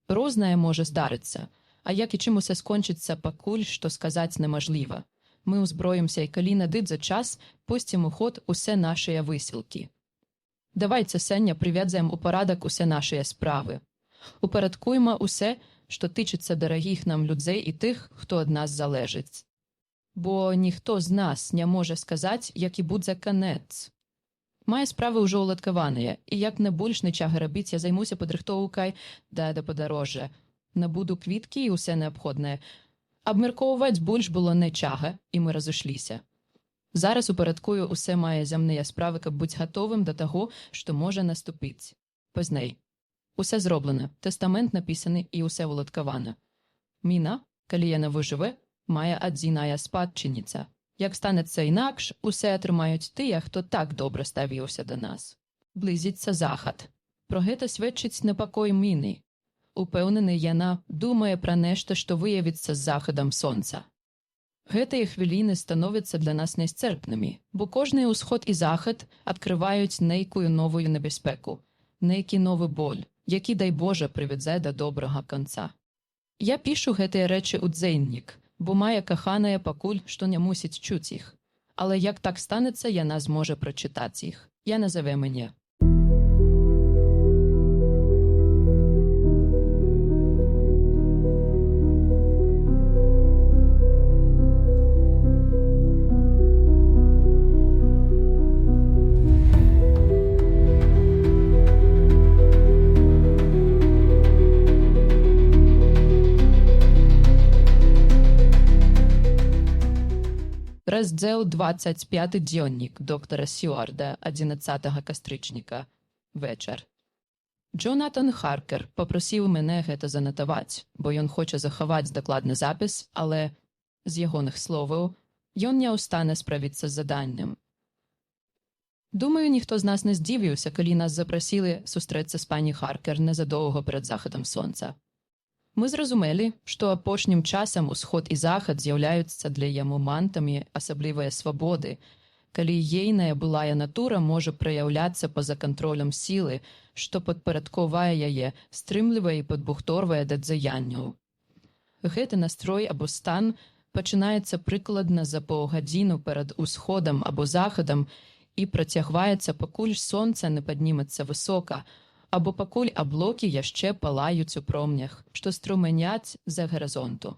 Рознае можа здарыцца, а як і чым усе скончыцца, пакуль што сказаць немажліва. Мы ўзброімся, і калі надыдзе час, пусцім у ход усе нашыя высілкі. Давайце сёння прывядзем у парадак усе нашыя справы. Упарадкуйма усе, што тычыцца дарагіх нам людзей і тых, хто ад нас залежыць. Бо ніхто з нас не можа сказаць, які будзе канец. Мае справы ўжо ўладкаваныя, і як на больш нічага рабіць, я займуся падрыхтоўкай да падарожжа. Набуду квіткі і ўсе неабходнае. Абмяркоўваць больш было нічага, і мы разышліся. Зараз упарадкую усе мае зямныя справы, каб быць гатовым да таго, што можа наступіць. Пазней. Усе зроблена, тэстамент напісаны і ўсе ўладкавана. Міна, калі яна выжыве, мае адзіная спадчыніца. Як станецца інакш, усе атрымаюць тыя, хто так добра ставіўся да нас. Блізіцца захад. Про гэта сведчыць непакой Міны. Упэўнены, яна думае пра нешта, што выявіцца з захадам сонца. Гэтыя хвіліны становяцца для нас нясцерпнымі, бо кожны ўсход і захад адкрываюць нейкую новую небяспеку, нейкі новы боль, які, дай Божа, прывядзе да добрага канца. Я пішу гэтыя рэчы ў дзеннік, бо мая каханая пакуль што не мусіць чуць іх. Але як так станецца, яна зможа прачытаць іх. Я назаве мяне. Розділ 25 дзённік доктора Сюарда 11 кастрычніка. Вечар. Джонатан Харкер попросив мене гэта занатаваць, бо ён хоча захаваць дакладны запіс, але, з ягоных словаў, ён не ў стане справіцца з заданнем. Думаю, ніхто з нас не здзівіўся, калі нас запрасілі сустрэцца з пані Харкер незадоўга перад захадам сонца. Мы зразумелі, што апошнім часам усход і захад з'яўляюцца для яму мантамі асаблівыя свабоды, калі ейная былая натура можа праяўляцца па-за кантролем сілы, што падпарадковае яе, стрымлівае і падбухторвае да дзеянняў. Гэты настрой або стан пачынаецца прыкладна за паўгадзіну перад усходам або захадам і працягваецца, пакуль сонца не паднімацца высока, або пакуль аблокі яшчэ палаюць у промнях, што струменяць за гарызонту.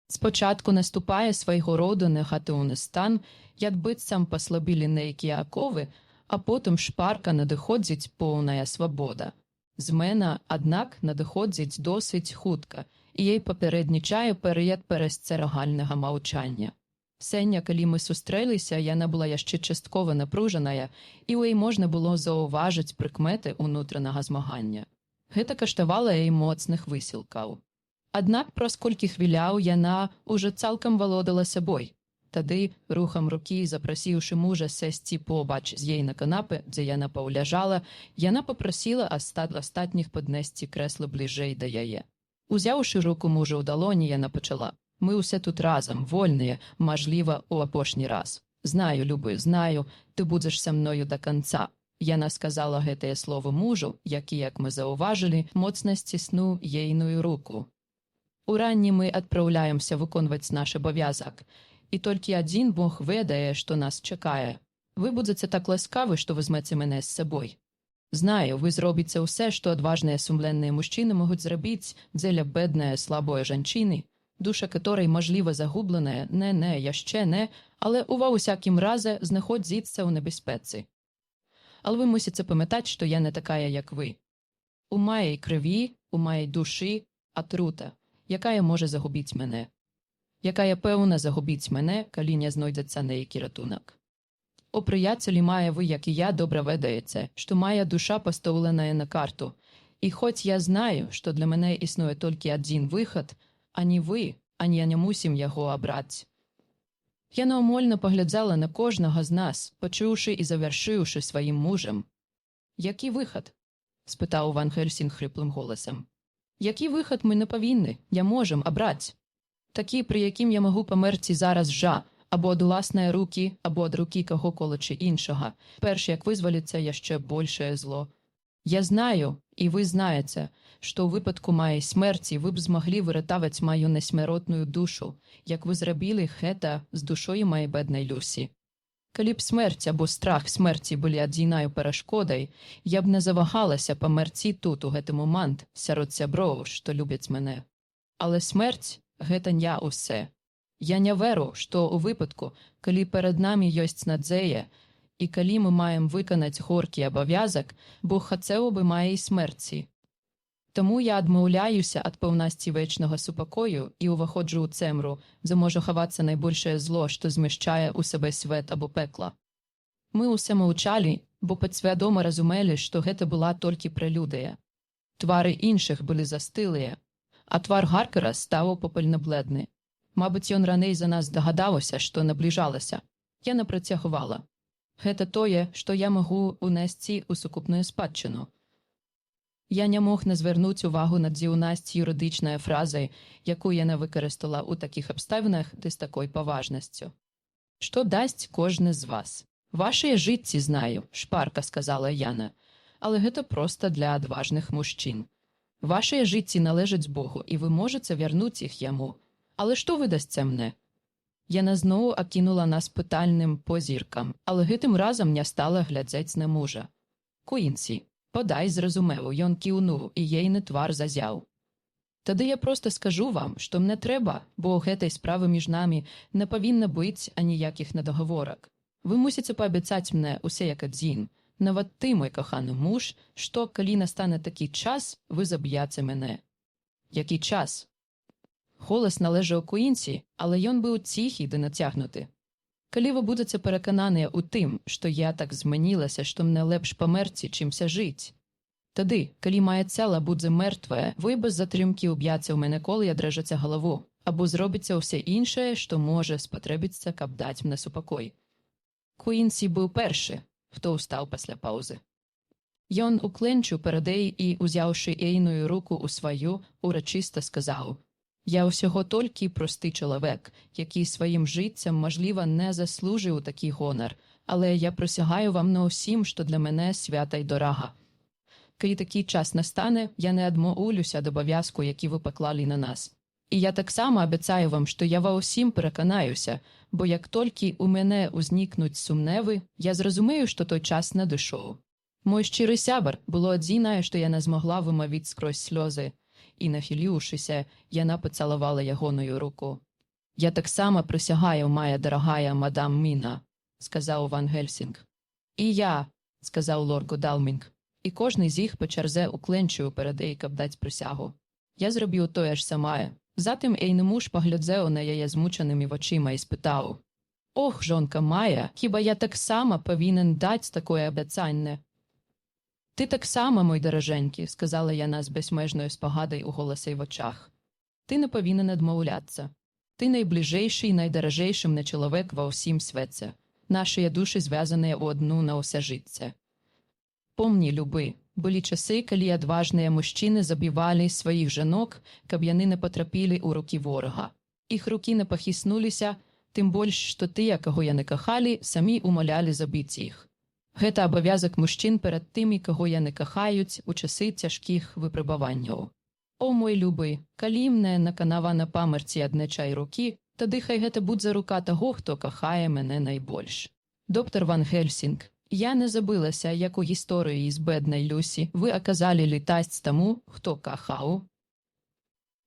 Спачатку наступае свайго роду негатыўны стан, як быццам паслабілі нейкія аковы, а потым шпарка надыходзіць поўная свабода. Змена, аднак, надыходзіць досыць хутка, і ей папярэднічае перыяд перасцерагальнага маўчання. Сёння, калі мы сустрэліся, яна была яшчэ часткова напружаная, і ў ёй можна было заўважыць прыкметы ўнутранага змагання. Гэта каштавала ёй моцных высілкаў. Аднак праз колькі хвіляў яна ўжо цалкам валодала сабой. Тады, рухам рукі, запрасіўшы мужа сесці побач з ёй на канапе, дзе яна паўляжала, яна папрасіла астатніх паднесці крэсла бліжэй да яе. Узяўшы руку мужа ў далоні, яна пачала: «Мы ўсе тут разам, вольныя, мажліва, у апошні раз. Знаю, любы, знаю, ты будзеш са мною да канца». Яна сказала гэтыя словы мужу, які, як мы заўважылі, моцна сціснуў ейную руку. Уранні мы адпраўляемся выконваць наш абавязак, і толькі адзін Бог ведае, што нас чакае. Вы будзеце так ласкавы, што візьмеце мяне з сабой. Знаю, вы зробіце ўсе, што адважныя сумленныя мужчыны могуць зрабіць дзеля беднае слабой жанчыны, душа которой, мажліва, загубленая, яшчэ не, але ува ўсякім разе знаходзіцца ў небяспецы. Але вы мусіце памятаць, што я не такая, як вы. У маёй крыві, у маёй душы атрута, якая можа загубіць мяне. Якая пэўна загубіць мяне, калі не знойдзецца нейкі ратунак. О, прыяцелі мае, вы, як і я, добра ведаеце, што мая душа пастаўленая на карту, і хоць я знаю, што для мяне існуе толькі адзін выхад, ані вы, ані я не мусім яго абраць. Яна ўмольна паглядзела на кожнага з нас, пачуўшы і завяршыўшы сваім мужам. «Які выхад?» – спытаў Ван Хельсінг хрыплым голасам. «Які выхад мы не павінны, не можам абраць? Такі, пры якім я магу памерці зараз жа, або ад уласнае рукі, або ад рукі каго-колачы іншага, перш як вызваліцца яшчэ большае зло. Я знаю, і вы знаеце, што ў выпадку маёй смерці вы б змаглі выратаваць маю несмяротную душу, як вы зрабілі гэта з душою маёй беднай Люсі. Калі б смерць або страх смерці былі адзінаю перашкодай, я б не завагалася памерці тут, у гэты момант, сярод сяброў, што любяць мяне. Але смерць – гэта не ўсе. Я не веру, што ў выпадку, калі перад намі ёсць надзея, і калі мы маем выканаць горкі абавязак, Бог хацеў бы маёй смерці. Таму я адмаўляюся ад пэўнасці вечнага супакою і ўваходжу ў цемру, дзе можа хавацца найбольшае зло, што змяшчае ў сабе свет або пекла. Мы ўсе маўчалі, бо падсвядома разумелі, што гэта была толькі прэлюдыя. Твары іншых былі застылыя, а твар Харкера стаў попельна-бледны. Мабыць, ён раней за нас дагадаўся, што набліжалася. Яна працягвала. Гэта тое, што я магу унесці ў сукупную спадчыну. Я не мог не звярнуць увагу на дзіўнасць юрыдычнай фразай, якую яна выкарыстала ў такіх абставінах ды з такой паважнасцю. «Што дасць кожны з вас? Вашыя жыцці знаю», – шпарка сказала яна, «але гэта проста для адважных мужчын. Вашыя жыцці належаць Богу, і вы можаце вярнуць іх яму. Але што вы дасце мне?» Яна зноў акінула нас пытальным позіркам, але гэтым разам не стала глядзець на мужа. «Куінсі, подай, зразумеў», ён кіўнуў, і ейны твар зазяў. «Тады я проста скажу вам, што мне трэба, бо ў гэтай справы між намі не павінна быць аніякіх надагаворак. Вы мусіце паабяцаць мне усе як адзін, нават ты, мой каханы муж, што, калі настане такі час, вы заб'яце мяне». «Які час?» Голас належаў Куінсі, але ён быў ціхі ды нацягнуты. Калі вы будете перакананыя ў тым, што я так змянілася, што мне лепш памерці, чымся жыць. Тады, калі мае цела будзе мертвае, вы без затрымкі ўб'яце ў мяне колы і адрежаце галаву, або зробіце ўсе іншае, што можа спатрэбіцца, каб даць мне супакой. Куінсі быў першы, хто ўстаў пасля паўзы. Ён уклэнчыў перад ёй і, узяўшы ейную руку ў сваю, урачыста сказаў: «Я ўсяго толькі просты чалавек, які сваім жыццем, мажліва, не заслужыў такі гонар, але я прысягаю вам на ўсім, што для мяне свята й дорага. Калі такі час настане, я не адмоўлюся ад абавязку, які вы паклалі на нас. І я таксама абяцаю вам, што я ва ўсім пераканаюся, бо як толькі ў мяне ўзнікнуць сумневы, я зразумею, што той час надышоў». Мой шчыры сябар было адзінае, што яна змогла вымавіць скрозь слёзы, і, нахіліўшыся, яна пацалавала ягоную руку. «Я таксама прысягаю, мая дарагая мадам Міна», – сказаў Ван Гельсінг. «І я», – сказаў лорд Годалмінг, і кожны з іх па чарзе уклэнчыў перад ёй, каб даць прысягу. Я зрабіў тое ж самае. Затым ейны муж паглядзеў на яе змучанымі вачыма і спытаў: «Ох, жонка мая, хіба я таксама павінен даць такое абяцанне?» «Ты таксама, мой даражэнькі», – сказала яна з бязмежною спагадай у голасе і вачах. «Ты не павінен адмаўляцца. Ты найбліжэйшы і найдаражэйшы мне чалавек ва ўсім свеце. Нашыя душы звязаныя ў адну на ўсё жыцця. Помні, любы, былі часы, калі адважныя мужчыны забівалі сваіх жанок, каб яны не патрапілі ў рукі ворага. Іх рукі не пахіснуліся, тым больш, што тыя, каго яны кахалі, самі умалялі забіць іх. Гэта абавязак мужчын перад тымі, каго яны кахаюць у часы цяжкіх выпрабаванняў. О, мой любы, калі мне наканавана памерці ад нечай рукі, тады хай гэта будзе рука таго, хто кахае мяне найбольш. Доктор Ван Гельсінг, я не забылася, як у гісторыі з беднай Люсі вы аказалі літасць таму, хто кахаў.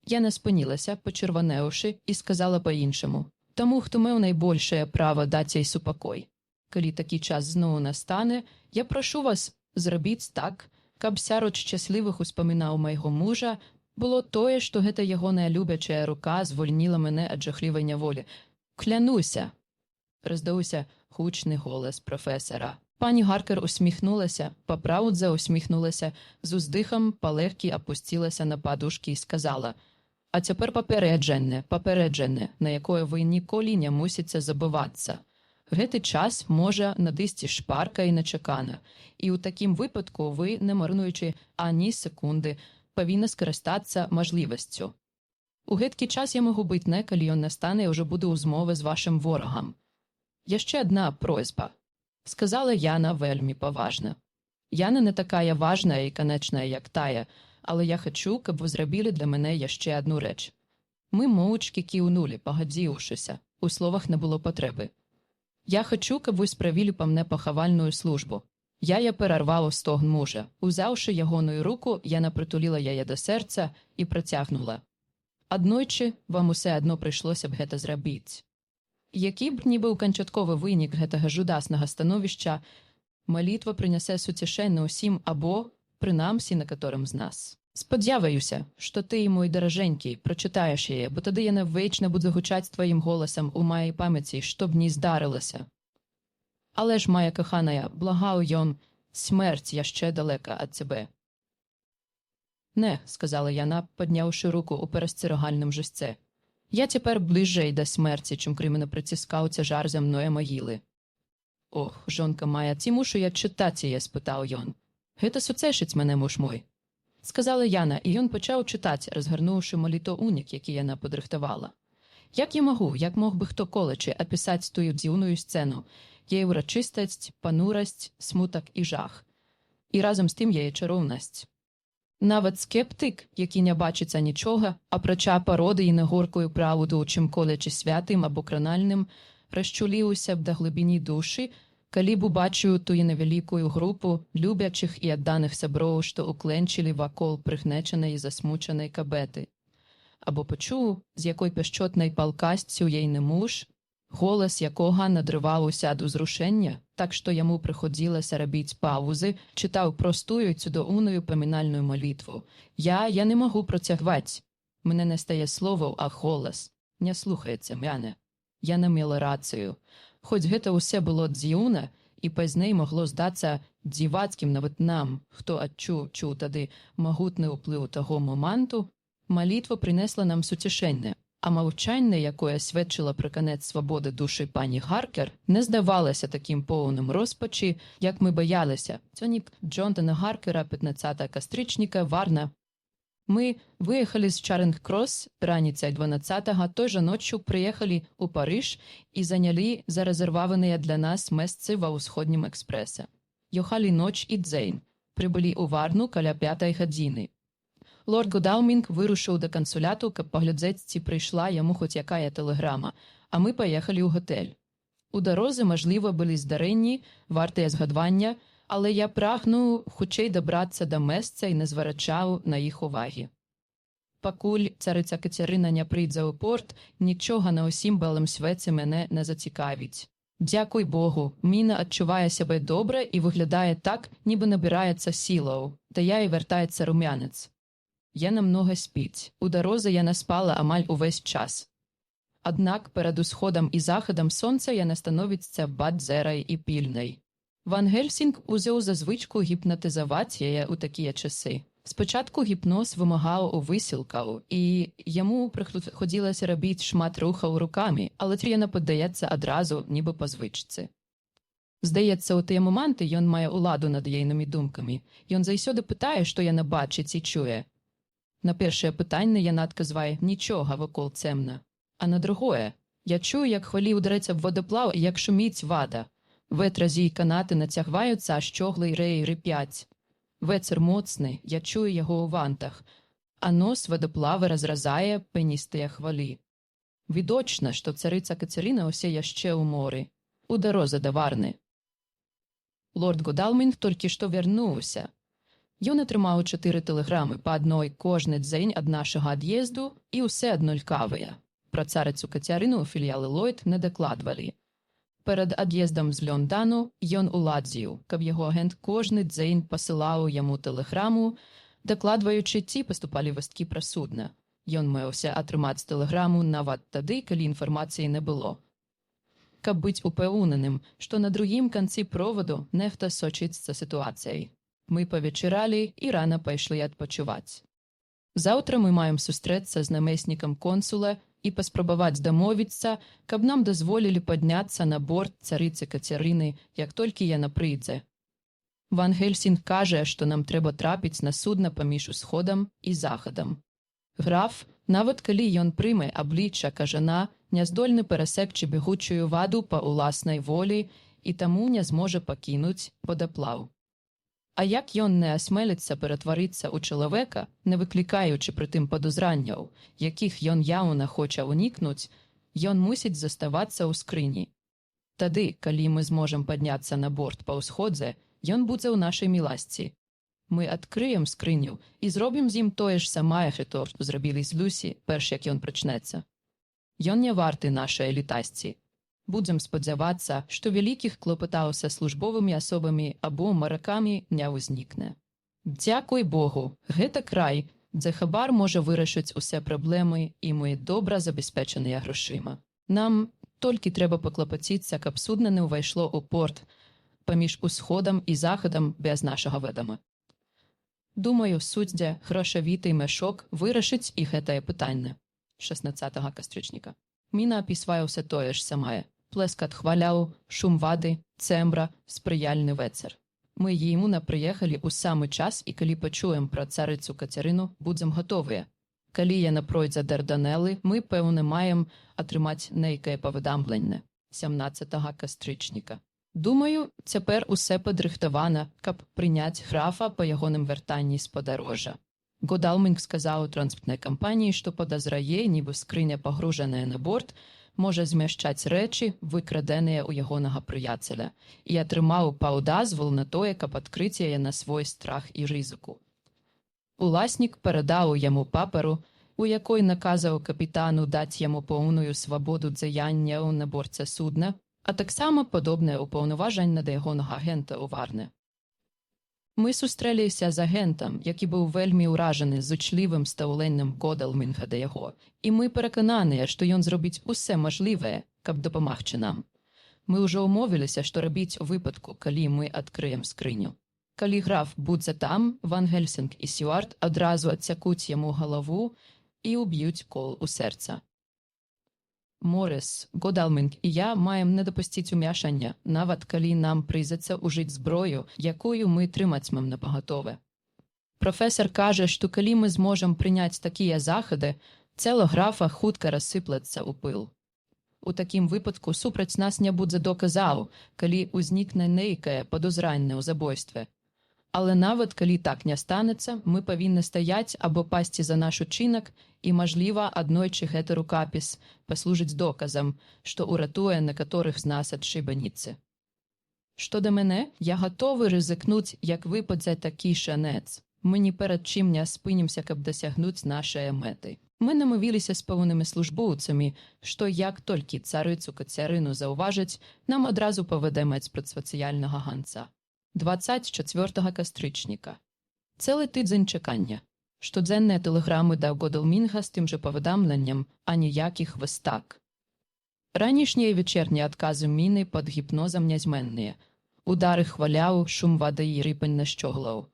Яна спынілася, пачырванеўшы, і сказала па-іншаму: «Таму, хто меў найбольшае права даць ёй супакой. Калі такі час зноў настане, я прашу вас зрабіць так, каб сярод шчаслівых успамінаў майго мужа было тое, што гэта ягоная любячая рука звольніла мяне ад жахлівай няволі. Клянуся!» Раздаўся гучны голас прафесара. Пані Гаркер усміхнулася, папраўдзе усміхнулася, з уздыхам палегкі апусцілася на падушкі і сказала: «А цяпер папярэджанне, на якое вы ніколі не мусіце забывацца. Гэты час можа надысці шпарка і нечакана, і ў такім выпадку вы, не марнуючы ані секунды, павінны скарыстацца мажлівасцю. У гэткі час я магу быць не, калі ён настане, я ўжо буду ў змове з вашым ворагам. Яшчэ адна просьба», – сказала Яна вельмі паважна. «Яна не такая важная і канечная, як тая, але я хачу, каб вы зрабілі для мяне яшчэ адну рэч». Мы моўчкі кіўнулі, пагадзіўшыся, у словах не было патрэбы. «Я хачу, каб вы справілі па мне пахавальную службу». Я перарвала стогн мужа. Узяўшы ягоную руку, яна прытуліла яе да сэрца і працягнула: «Аднойчы вам усе адно прыйшлося б гэта зрабіць. Які б ні быў канчатковы вынік гэтага жудаснага становішча, малітва прынясе суцішэнне ўсім або, прынамсі, на каторым з нас. Спадзяваюся, што ты, мой даражэнькі, прачытаеш яе, бо тады яна вечна будзе гучаць тваім голасам у маёй памяці, што б ні здарылася. Але ж, мая каханая, благаў ён, смерць яшчэ далека ад цябе». «Не», – сказала яна, падняўшы руку ў перасцерагальным жэсце. «Я цяпер бліжэй да смерці, чым калі мене прыціскаў цяжар зямное магілы». «Ох, жонка мая, ці мушу я чытаць яе?» – спытаў ён. «Гэта суцешыць мяне, муж мой», – сказала Яна, і ён пачаў чытаць, разгарнуўшы малітоўнік, які яна падрыхтавала. Як я магу, як мог бы хто колачы апісаць тую дзіўную сцэну, яе ўрачыстасць, панурасць, смутак і жах, і разам з тым яе чароўнасць. Нават скептык, які не бачыць анічога, апрача пародыі на горкую праўду, чым колячы святым або кранальным, расчуліўся б да глыбіні душы, калі б убачыў тую невялікую групу любячых і адданых сяброў, што уклэнчылі вакол прыгнечанай і засмучанай кабеты. Або пачуў, з якой пяшчотнай палкасцю ейны муж, голас якога надрываўся ад узрушэння, так што яму прыходзілася рабіць паўзы, чытаў простую цудоўную памінальную малітву. Я не магу працягваць. Мне не стае словаў, а голас. Не слухаецца мяне. Яна мела рацыю. Хоць гэта ўсе было дзіўна, і пазней магло здацца дзівацкім нават нам, хто чуў тады магутны ўплыў таго моманту, малітва прынесла нам суцішэнне, а маўчанне, якое сведчыла пра канец свабоды душы пані Гаркер, не здавалася такім поўным роспачы, як мы баялися. Дзённік Джонатана Гаркера, 15 кастрычніка, Варна. Мы выехалі з Чаринг-Крос раніцай 12-го, той жа ноччу прыехалі ў Парыж і занялі зарэзерваваныя для нас месцы ва ўсходнім экспрэсе. Ёхалі ноч і дзень, прыбылі ў Варну каля 5 гадзіны. Лорд Годалмінг вырушыў да кансуляту, каб паглядзець, ці прыйшла яму хоць якая тэлеграма, а мы паехалі ў гатэль. У дарозе, мажліва, былі здарэнні, вартыя згадвання, але я прагнуў хутчэй дабрацца да месца і не зварачаў на іх увагі. Пакуль царыца Кацярына не прыйдзе ў порт, нічога на ўсім белым свеце мяне не зацікавіць. Дзякуй Богу, Міна адчувае сябе добра і выглядае так, нібы набіраецца сілаў, да я і вяртаецца румянец. Яна многа спіць. У дарозе яна спала амаль увесь час. Аднак перад усходам і захадам сонца яна становіцца бадзерай і пільнай. Ван Гельсінг узяў за звычку гіпнатызаваць яе ў такія часы. Спачатку гіпноз вымагаў у высілкаў, і яму прыходзілася рабіць шмат рухаў рукамі, але яна паддаецца адразу, нібы па звычцы. Здаецца, у тыя моманты ён мае ўладу над ейнымі думкамі. Ён заўсёды пытае, што яна бачыць і чуе. На першае пытанне яна адказвае «нічога, вакол цемна». А на другое «я чую, як хвалі ўдарацца аб водаплаў і як шуміць вада. Ветразі і канаты нацягваюцца, а шчоглы рэі рыпяць. Вецер моцны, я чую яго ў вантах, а нос водаплавы разразае пеністыя хвалі. Відочна, што царыца Кацярына ўсе яшчэ ў моры, у дарозе да Варны». Лорд Годалмінг толькі што вярнуўся. Ён атрымаў 4 тэлеграмы, па адной кожны дзень ад нашага ад'езду, і ўсе аднолькавыя. Пра царыцу Кацярыну філіялы Ллойд не дакладвалі. Перад ад'ездам з Лёндану ён уладзіў, каб яго агент кожны дзень пасылаў яму тэлеграму, дакладваючы, ці паступалі весткі пра судна. Ён маўся атрымаць тэлеграму нават тады, калі інфармацыі не было. Каб быць упэўненым, што на другім канцы проваду нехта сочыць за сітуацыяй. Мы павечаралі і рана пайшлі адпачываць. Заўтра мы маем сустрэцца з намеснікам консула і паспрабаваць дамовіцца, каб нам дазволілі падняцца на борт царыцы Кацярыны, як толькі яна прыйдзе. Ван Гельсінг кажа, што нам трэба трапіць на судна паміж усходам і захадам. Граф, нават калі ён прыме аблічча кажана, не здольны перасекчы бегучую ваду па ўласнай волі і таму не зможа пакінуць водаплаў. А як ён не асмеліцца ператварыцца ў чалавека, не выклікаючы прытым падазранняў, якіх ён яўна хоча ўнікнуць, ён мусіць заставацца ў скрыні. Тады, калі мы зможам падняцца на борт па ўсходзе, ён будзе ў нашай міласці. Мы адкрыем скрыню і зробім з ім тое ж самае, што зрабілі з Люсі, перш як ён прачнецца. Ён не варты нашай літасці. Будзем спадзявацца, што вялікіх клопатаў са службовымі асобамі або маракамі не ўзнікне. Дзякуй Богу, гэта край, дзе хабар можа вырашыць усе праблемы і мы добра забяспечаныя грошыма. Нам толькі трэба паклапаціцца, каб судна не ўвайшло ў порт паміж усходам і захадам без нашага ведама. Думаю, суддзя грошавіты мяшок вырашыць і гэтае пытанне. 16 кастрычніка. Міна апісвае ўсё тое ж самае. Плескат хваляў, шум вады, цембра, спрыяльны вецер. Мы імуна прыехалі ў самы час і калі пачуем пра царыцу Кацярыну, будзем гатовыя. Калі яна пройдзе Дарданелы, мы, пэўна, маем атрымаць нейкае паведамленне. 17 кастрычніка. Думаю, цяпер усе падрыхтавана, каб прыняць графа па ягоным вяртанні з падарожжа. Годалмінг сказаў транспартнай кампаніі, што падазрае, нібы скрыня пагружаная на борт, можа змяшчаць рэчы, выкрадэныя ў ягонага прыяцеля, і атрымаў паўдазвол на тое, каб адкрыць яе на свой страх і рызыку. Уласнік перадаў яму паперу, у якой наказаў капітану даць яму поўную свабоду дзеянняў на борце судна, а таксама падобнае ўпаўнаважанне да ягонага агента ў Варне. Мы сустрэліся з агентам, які быў вельмі ўражаны зучлівым стаўленнем Годалмінга да яго, і мы перакананыя, што ён зробіць усе мажлівае, каб дапамагчы нам. Мы ўжо ўмовіліся, што рабіць у выпадку, калі мы адкрыем скрыню. Калі граф будзе там, Ван Гельсінг і Сюарт адразу адсякуць яму галаву і ўб'юць кол у сэрца. Морис, Годалмінг і я маем не дапусціць умяшання, нават калі нам прыйдзецца ўжыць зброю, якую мы трымацьмем напагатове. Прафесар кажа, што калі мы зможам прыняць такія захады, цела графа хутка рассыплецца ў пыл. У такім выпадку супраць нас не будзе доказаў, калі ўзнікне нейкае падозранне ў забойстве. Але нават калі так не станецца, мы павінны стаяць або пасці за наш учынак і, мажліва, аднойчы гэты рукапіс паслужыць доказам, што ўратуе некаторых з нас ад шыбаніцы. Што да мяне, я гатовы рызыкнуць, як выпадзе такі шанец. Мы ні перад чым не спынімся, каб дасягнуць нашае мэты. Мы намовіліся з пэўнымі службоўцамі, што як толькі царыцу Кацярыну заўважаць, нам адразу паведамяць пра спецыяльнага ганца. 24 кастрычніка. Цэлы тыдзень чакання. Штодзенныя тэлеграмы да Годалмінга з тым жа паведамленнем, а ніякіх выстак. Ранішнія і вечернія адказы міны пад гіпнозам нязменныя. Удары хваляў, шум вады і рыпань нашчоглаў.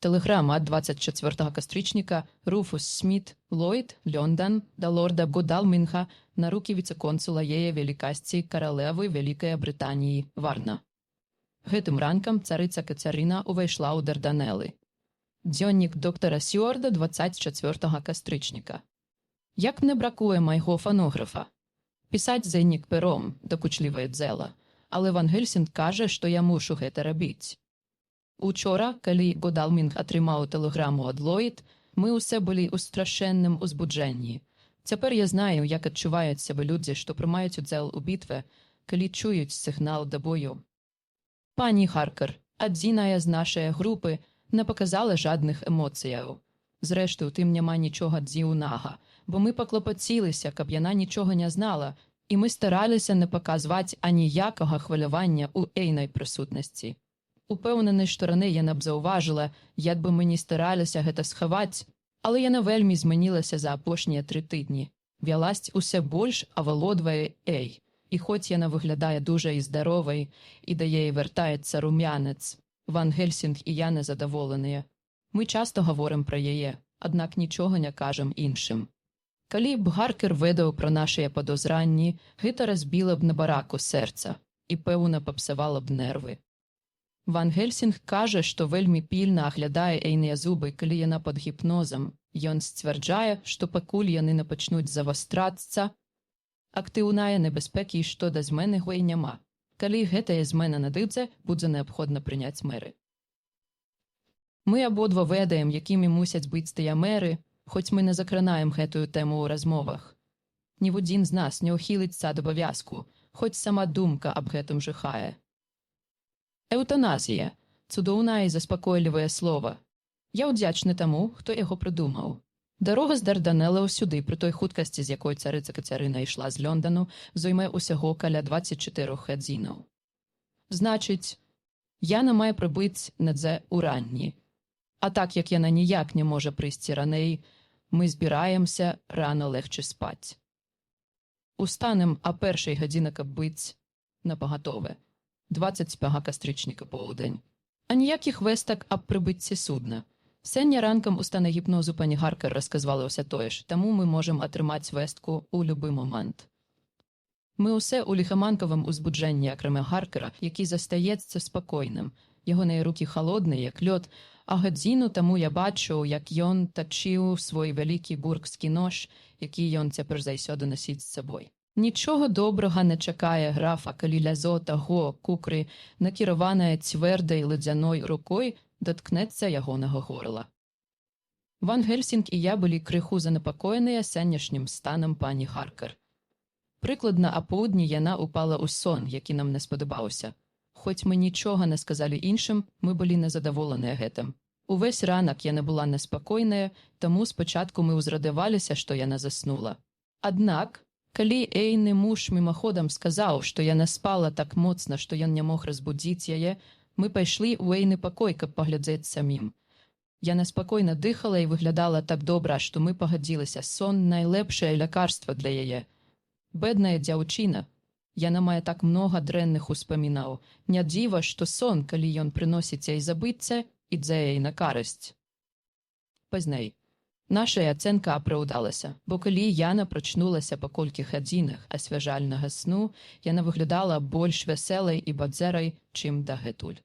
Тэлеграма ад 24 кастрычніка Руфус Сміт, Ллойд, Лёндан да лорда Годалмінга на рукі віцэ-консула яе велікасці каралевы Вялікай Брытаніі Варна. Гэтым ранкам царыца Кацярына ўвайшла ў Дарданелы. Дзённік доктара Сюарда 24 кастрычніка. Як мне бракуе майго фанографа. Пісаць дзённік пером, дакучлівае дзела, але Ван Гельсінг кажа, што я мушу гэта рабіць. Учора, калі Годалмінг атрымаў тэлеграму ад Ллойд, мы ўсе былі ў страшэнным узбуджэнні. Цяпер я знаю, як адчуваюць сябе людзі, што прымаюць удзел у бітве, калі чуюць сігнал да бою. Пані Харкер, адзіная з нашай групы, не паказала жадных эмоцыяў. Зрэшты, у тым няма нічога дзіўнага, бо мы паклапаціліся, каб яна нічога не знала, і мы стараліся не паказваць аніякага хвалявання ў ейнай прысутнасці. Упэўнены, што раней яна б заўважыла, як бы мы не стараліся гэта схаваць, але яна вельмі змянілася за апошнія 3 тыдні. Вяласць усе больш авалодвае ей. І хоць яна выглядае дужа і здаровай, і да яе вяртаецца румянец, Ван Гельсінг і я незадаволеныя. Мы часта гаворым пра яе, аднак нічога не кажам іншым. Калі б Харкер ведаў пра нашыя падозранні, гэта разбіла б на бараку сэрца і, пэўна, папсавала б нервы. Ван Гельсінг кажа, што вельмі пільна аглядае ейныя зубы, калі яна пад гіпнозам. Ён сцвярджае, што пакуль яны не пачнуць завастрацца, актыўная небяспекі, што да змены гой няма. Калі гэтая змена надыдзе, будзе неабходна прыняць меры. Мы абодва ведаем, якімі мусяць быць тыя меры, хоць мы не закранаем гэтую тэму ў размовах. Ніводзін з нас не ўхіліцца ад абавязку, хоць сама думка аб гэтым жыхае. Эўтаназія – цудоўнае і заспакойлівае слова. Я ўдзячны таму, хто яго прыдумаў. Дарога з Дарданелаў сюды, пры той хуткасці, з якой царыца Кацярына ішла з Лёндану, зойме ўсяго каля 24 гадзінаў. Значыць, яна мае прыбыць надзе ўранні. А так як яна ніяк не можа прыйсці раней, мы збіраемся рана легчы спаць. Устанем а першай гадзіны, каб быць напагатове. 25 кастрычніка поўдень. А ніякіх вестак аб прыбыцці судна. Сёння ранкам у стане гіпнозу пані Харкер расказвала ўсё тое ж, таму мы можам атрымаць вестку ў любы момант. Мы ўсе ў ліхаманкавым узбуджэнні, акрамя Харкера, які застаецца спакойным. Ягоныя рукі халодныя, як лёд, а гадзіну таму я бачыў, як ён тачыў свой вялікі бургскі нож, які ён цяпер заўсёды насіць з сабой. Нічога добрага не чакае графа, калі лязо таго кукры, накіраванае цвэрдай ледзяной рукой, доткнецца ягонага горла. Ван Гельсінг і я былі крыху занепакоеныя сённяшнім станам пані Харкер. Прыкладна апоўдні яна упала ў сон, які нам не спадабаўся. Хоць мы нічога не сказалі іншым, мы былі незадаволеныя гэтым. Увесь ранак яна была неспакойная, таму спачатку мы ўзрадаваліся, што яна заснула. Аднак, калі ейны муж мімаходам сказаў, што яна спала так моцна, што ён не мог разбудзіць яе, мы пайшлі ў ейны пакой, каб паглядзець самім. Яна спакойна дыхала і выглядала так добра, што мы пагадзіліся, сон – найлепшае лякарства для яе. Бедная дзяўчына. Яна мае так многа дрэнных успамінаў. Не дзіва, што сон, калі ён прыносіць яй забыцця, ідзе яй на карысць. Пазней. Нашая ацэнка апраўдалася, бо калі Яна прачнулася па колькіх гадзінах асвяжальнага сну, яна выглядала больш вясэлай і бадзерай, чым дагэтуль.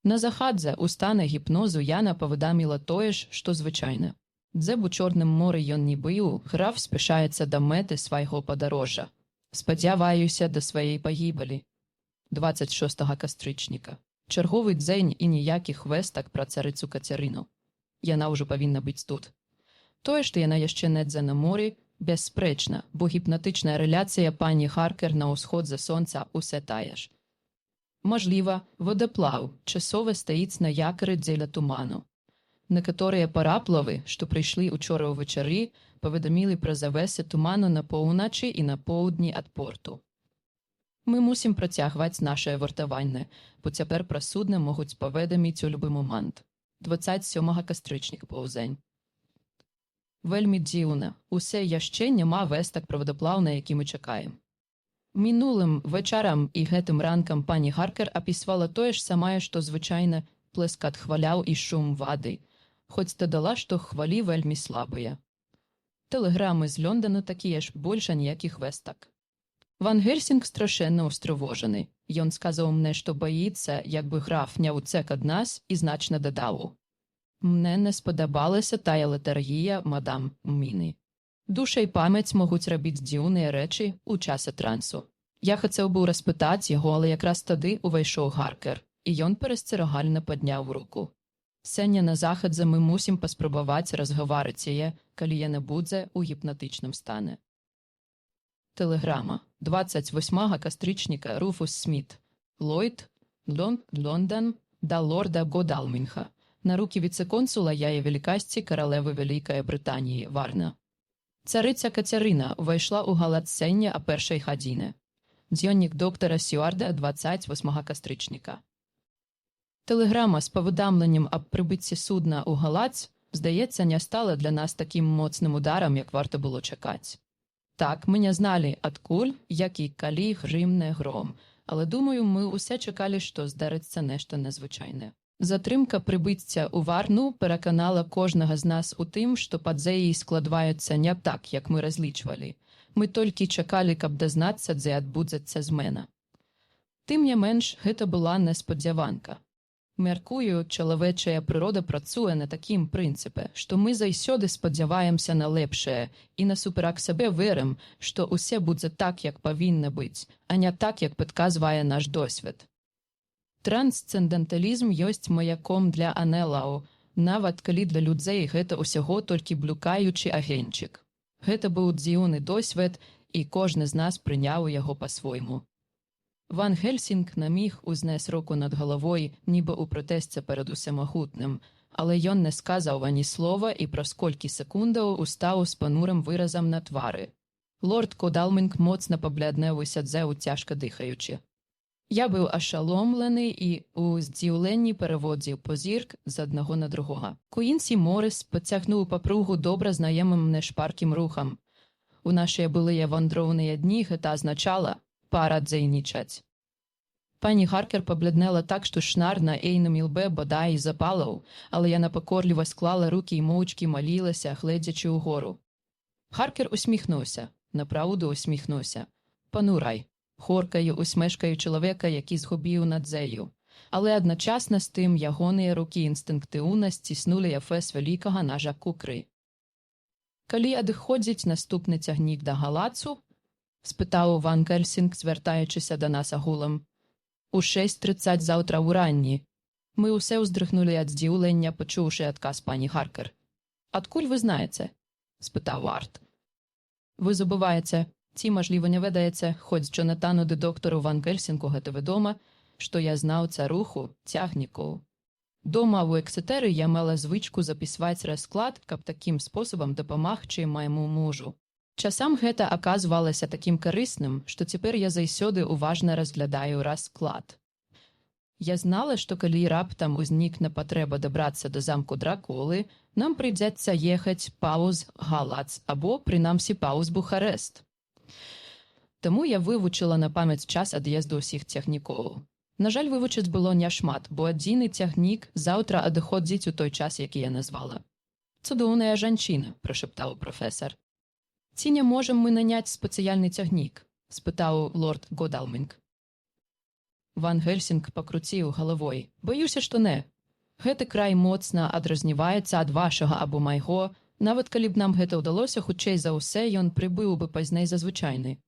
На захадзе ў стане гіпнозу Яна павыдаміла тое ж, што звычайна. Дзе б у Чорным моры ён не быў, граф спяшаецца да мэты свайго падарожжа. Спадзяваюся да сваёй пагібелі. 26 кастрычніка. Чарговы дзень і ніякіх вестак пра царыцу Кацярыну. Яна ўжо павінна быць тут. Тое, што яна яшчэ недзе на морі, бясспрэчна, бо гіпнатычная рэляцыя пані Харкер на ўсход за сонца ўсе тая ж. Мажліва, водаплаў часова стаіць на якары дзеля туману. Некаторыя параплавы, што прыйшлі учора ўвечары, паведамілі пра завесы туману на поўначы і на поўдні ад порту. Мы мусім працягваць нашае вартаванне, бо цяпер пра судна могуць паведаміць у любы момант. 27 кастрычніка паўзень. Вельмі дзіўна, усе яшчэ няма вестак пра водаплаў, на які мы чакаем. Мінулым вечарам і гэтым ранкам пані Харкер апісвала тое ж самае, што звычайна плескат хваляў і шум вады, хоць дадала, што хвалі вельмі слабыя. Тэлеграмы з Лондона такія ж, больше ніякіх вестак. Ван Гельсінг страшэнна ўстрывожаны. Ён сказаў мне, што баіцца, як бы граф не ўцек ад нас, і значна дадаў. Мне не спадабалася тая летаргія, мадам Міны. Душа і памяць могуць рабіць дзіўныя рэчы ў часе трансу. Я хацеў быў распытаць яго, але якраз тады увайшоў Харкер, і ён перасцерагальна падняў руку. Сёння на захадзе мы мусім паспрабаваць разгаварыць яе, калі яна будзе ў гіпнатычным стане. Тэлеграма. 28 кастрычніка Руфус Сміт. Ллойд, Лондон, да лорда Годалмінга. На рукі віцэ-консула яе велікасці каралевы Вялікай Брытаніі Варна. Царыця Кацярына ўвайшла ў галат сёння о 1 гадзіне. Дзённік доктара Сюарда 28 кастрычніка. Тэлеграма з паведамленнем аб прыбыцці судна ў галац, здаецца, не стала для нас такім моцным ударам, як варта было чакаць. Так, мы не зналі, адкуль, як і калі грымне гром, але, думаю, мы ўсе чакалі, што здарыцца нешта незвычайнае. Затрымка прыбыцця ў Варну пераканала кожнага з нас у тым, што падзеі складваюцца не так, як мы разлічвалі. Мы толькі чакалі, каб дазнацца, дзе адбудзецца змена. Тым не менш, гэта была неспадзяванка. Мяркую, чалавечая прырода працуе на такім прынцыпе, што мы заўсёды спадзяваемся на лепшае і насуперак сабе верым, што ўсе будзе так, як павінна быць, а не так, як падказвае наш досвед. Трансцэндэнталізм ёсць маяком для анелаў, нават калі для людзей гэта ўсяго толькі блукаючы агеньчык. Гэта быў дзіўны досвед, і кожны з нас прыняў яго па-свойму. Ван Гельсінг на міг узнес руку над галавой, нібы ў пратэсце перад усемагутным, але ён не сказаў ані слова і праз колькі секундаў устаў з панурым выразам на твары. Лорд Годалмінг моцна пабляднеў і сядзеў, цяжка дыхаючы. Я быў ашаломлены і ў здзіўленні пераводзіў позірк з аднаго на другога. Куінсі Морис падцягнуў папругу добра знаёмым мне шпаркім рухам. У нашыя былыя вандроўныя дні гэта азначала пара дзейнічаць. Пані Харкер пабляднела так, што шнар на ейным ілбе бадай запалаў, але яна пакорліва склала рукі і моўчкі малілася, гледзячы ўгору. Харкер усміхнуўся, напраўду усміхнуўся. Панурай, хоркаю усмешкаю чалавека, які згубіў надзею. Але адначасна з тым ягоныя рукі інстынктыўна сціснулі эфес вялікага нажа кукры. Калі адыходзіць наступны цягнік да галацу, спытаў Ван Гельсінг, звяртаючыся да нас агулам. У 6:30 заўтра ўранні. Мы ўсе ўздрыгнулі ад здзіўлення, пачуўшы адказ пані Харкер. Адкуль вы знаеце? Спытаў Арт. Вы забываеце, ці, мажліва, не ведаеце, хоць Джонатану ды доктору Ван Гельсінгу гэта вядома, што я знаўца руху цягнікаў. Дома ў Ексетэры я мала звычку запісваць расклад, каб такім спосабам дапамагчы майму мужу. Часам гэта аказвалася такім карысным, што цяпер я заўсёды уважна разглядаю расклад. Я знала, што калі раптам узнікне патрэба дабрацца да замку Дракулы, нам прыйдзецца ехаць паўз Галац або, прынамсі, паўз Бухарэст. Таму я вывучыла на памяць час ад'езду ўсіх цягнікоў. На жаль, вывучыць было няшмат, бо адзіны цягнік заўтра адыходзіць у той час, які я назвала. «Цудоўная жанчына», – прашептаў прафесар. «Ці не можам мы наняць спецыяльны цягнік?» – спытаў лорд Годалмінг. Ван Гельсінг пакруціў галавой. «Баюся, што не. Гэты край моцна адрозніваецца ад вашага або майго. Нават калі б нам гэта ўдалося, хутчэй за ўсё ён прыбыў бы пазней за звычайны.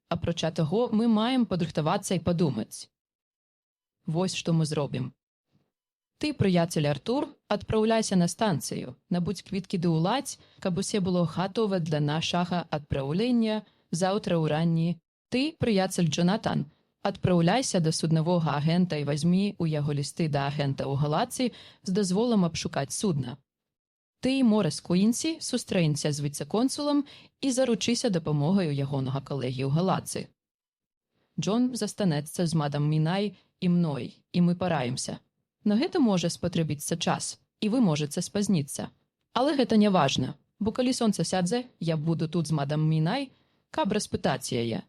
Апрача таго, мы маем падрыхтавацца і падумаць. Вось што мы зробім. Ты, прыяцель Артур, адпраўляйся на станцыю, набудзь квіткі ды ўладзь, каб усе было гатова для нашага адпраўлення заўтра ўранні. Ты, прыяцель Джонатан, адпраўляйся да суднавога агента і вазьмі ў яго лісты да агента ў Галацыі з дазволам абшукаць судна. Ты, Морис Куінсі, сустрэнься з віцэ-консулам і заручыся дапамогаю ягонага калегі ў Галацыі. Джон застанецца з мадам Мінай і мной, і мы параімся. На гэта можа спатрэбіцца час, і вы можаце спазніцца. Але гэта не важна, бо калі сонца сядзе, я буду тут з мадам Мінай, каб распытаць яе».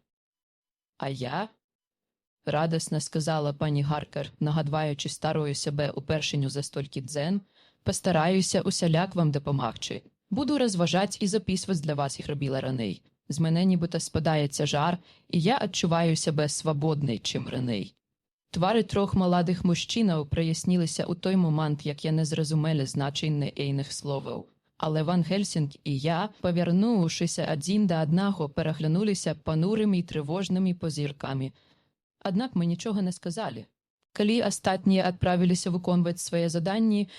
«А я?» – радасна сказала пані Гаркер, нагадваючы старую сябе ўпершыню за столькі дзен, «пастараюся усяляк вам дапамагчы. Буду разважаць і запісваць для вас, як рабіла раней. З мене нібыта спадае цяжар, і я адчуваю сябе свабоднай, чым раней». Твары трох маладых мужчынаў праясніліся ў той момант, як яны зразумелі значэнне ейных словаў. Але Ван Гельсінг і я, павярнуўшыся адзін да аднаго, пераглянуліся панурымі і трывожнымі позіркамі. Аднак мы нічога не сказалі. Калі астатнія адправіліся выконваць свае заданні,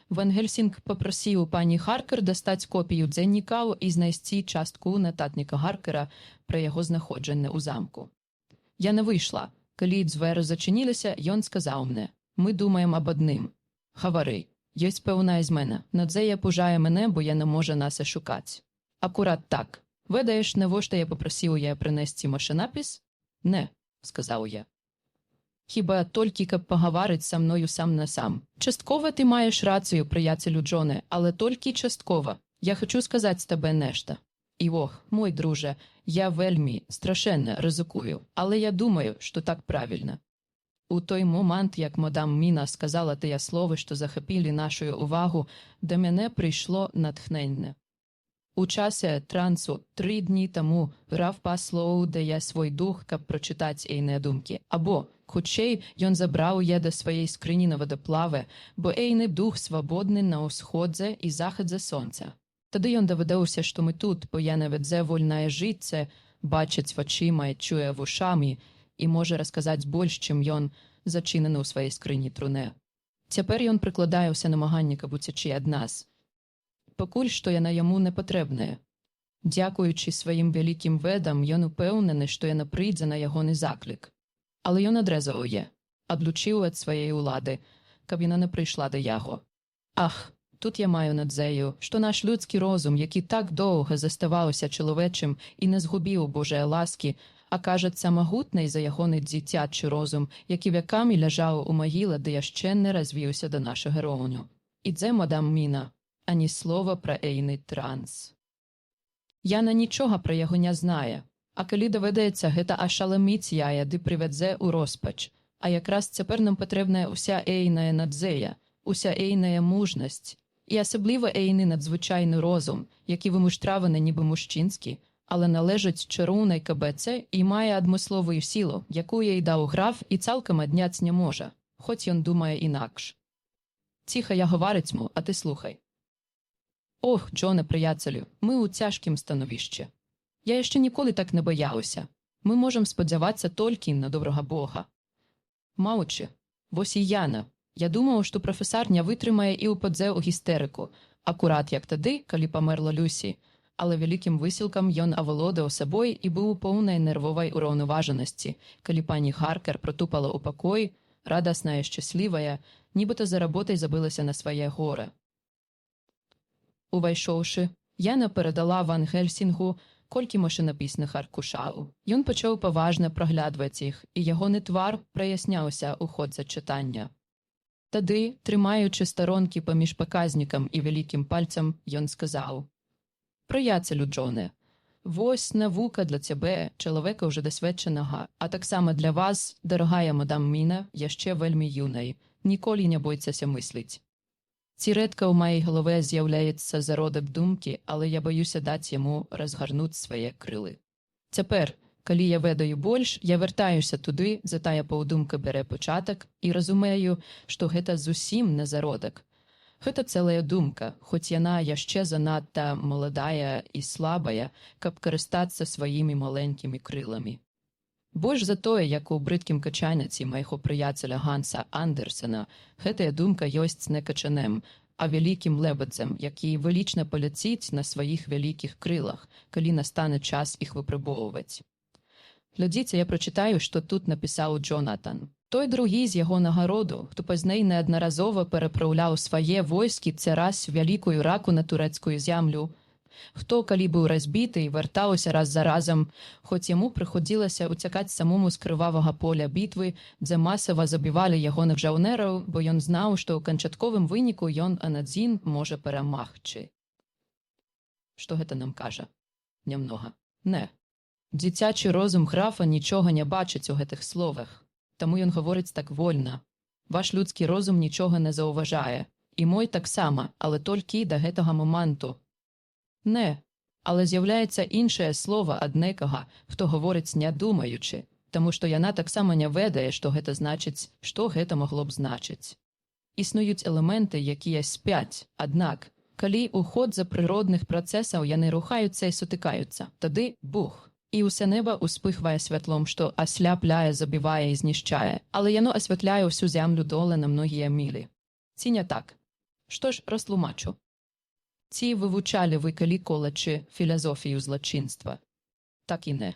Ван Гельсінг папрасіў пані Харкер дастаць копію дзеннікаў і знайсці частку нататніка Гаркера пра яго знаходжанне ў замку. Яна выйшла. Калі дзверы зачыніліся, ён сказаў мне: «Мы думаем аб адным. Гавары, ёсць пэўная змена. Надзея пужае мене, бо яна можа нас ашукаць». «Акурат так. Ведаеш, навошта я папрасіў яе прынесці машынапіс?» «Не», – сказаў я. «Хіба толькі, каб пагаварыць са мною сам на сам. Часткова ты маеш рацыю, прыяцелю Джоне, але толькі часткова. Я хачу сказаць табе нешта. І ох, мой друже, я вельмі, страшэнна рызыкую, але я думаю, што так правільна». У той момант, як мадам Міна сказала тыя словы, што захапілі нашу увагу, да мяне прыйшло натхненне. У часе трансу 3 дні таму граф паслоў дае свой дух, каб прачытаць ейныя думкі. Або, хутчэй, ён забраў яе да сваей скрыні на вадаплаве, бо ейны дух свабодны на ўсходзе і захадзе сонца. Тады ён даведаўся, што мы тут, бо яна вядзе вольнае жыццё, бачыць вачыма і чуе вушамі, і можа расказаць больш, чым ён зачынены ў сваёй скрыні труне. Цяпер ён прыкладае ўсе намаганні, каб уцячы ад нас. Пакуль што яна яму не патрэбная. Дзякуючы сваім вялікім ведам, ён упэўнены, што яна прыйдзе на ягоны заклік. Але ён адрэзаў яе, адлучыў ад сваёй улады, каб яна не прыйшла да яго. Ах, тут я маю надзею, што наш людскі розум, які так доўга заставаўся чалавечым і не згубіў Божыя ласкі, акажацца магутнай за ягоны дзіцячы розум, які вякамі ляжаў у магіле, ды яшчэ не развіўся да нашага роўню. Ідзе мадам Міна, а ні слова пра ейны транс. Яна нічога пра яго не знае, а калі даведаецца, гэта ашаламіць яе ды прывядзе ў роспач. А якраз цяпер нам патрэбная ўся ейная надзея, уся ейная мужнасць, і асабліва ейны надзвычайны розум, які вымуштраваны нібы мужчынскі, але належыць чароўнай кабеце і мае адмысловую сілу, якую їй даў граф і цалкам адняць не можа, хоць ён думае інакш. Ціха, я гаварыцьму, а ты слухай. Ох, Джоне, прыяцелю, мы ў цяжкім становішчы. Я яшчэ ніколі так не баяўся. Мы можам спадзявацца толькі на добрага Бога. Маўчы, вось і яна. Я думаў, што прафесар не вытрымае і ўпадзе ў гістэрыку, акурат як тады, калі памерла Люсі, але вялікім высілкам ён авалодаў сабой і быў у поўнай нервовай ураўнаважанасці, калі пані Харкер протупала ў пакой, радасная, шчаслівая, нібыта за работай забылася на свае горы. Увайшоўшы, яна перадала Ван Гельсінгу колькі машынапісных аркушаў. Ён пачаў паважна праглядваць іх, і ягоны твар праясняўся ў ходзе чытання. Тады, трымаючы старонкі паміж паказнікам і вялікім пальцам, ён сказаў: «Прыяцелю Джоне, Вось навука для цябе, чалавека ўжо дасведчанага, а таксама для вас, дарагая мадам Міна, яшчэ вельмі юнай. Ніколі не бойцеся мысліць. Ці рэдка ў маёй галаве з'яўляецца зародак думкі, але я баюся даць яму разгарнуць свае крылы. Цяпер, калі я ведаю больш, я вяртаюся туды, за тая паўдумка бярэ пачатак і разумею, што гэта зусім не зародак. Гэта цэлая думка, хоць яна яшчэ занадта маладая і слабая, каб карыстацца сваімі маленькімі крыламі. Больш за тое, як у брыдкім качаняці майго прыяцеля Ганса Андерсена, гэтая думка ёсць не качанем, а вялікім лебедзем, які велічна паляціць на сваіх вялікіх крылах, калі настане час іх выпрабоўваць. Глядзіце, я прачытаю, што тут напісаў Джонатан. Той другі з ягонага роду, хто пазней неаднаразова перапраўляў свае войскі цераз вялікую раку на турэцкую зямлю, хто, калі быў разбіты, вяртаўся раз за разам, хоць яму прыходзілася ўцякаць самому з крывавага поля бітвы, дзе масава забівалі ягоных жаўнераў, бо ён знаў, што ў канчатковым выніку ён адзін можа перамагчы. Што гэта нам кажа? Нямнога. Не. Дзіцячы розум графа нічога не бачыць у гэтых словах. Таму ён гаворыць так вольна. Ваш людскі розум нічога не заўважае. І мой таксама, але толькі да гэтага моманту. Не, але з'яўляецца іншае слова ад некага, хто гаворыць не думаючы, таму што яна таксама не ведае, што гэта значыць, што гэта магло б значыць. Існуюць элементы, якія спяць, аднак, калі ў ходзе прыродных працэсаў яны рухаюцца і сутыкаюцца, тады бух. І ўсе неба успыхвае святлом, што асляпляе, забівае і знішчае, але яно асвятляе ўсю зямлю доле на многія мілі. Ці не так? Што ж, растлумачу. Ці вивучалі ви калі-колечы філазофію злачинства? Так і не.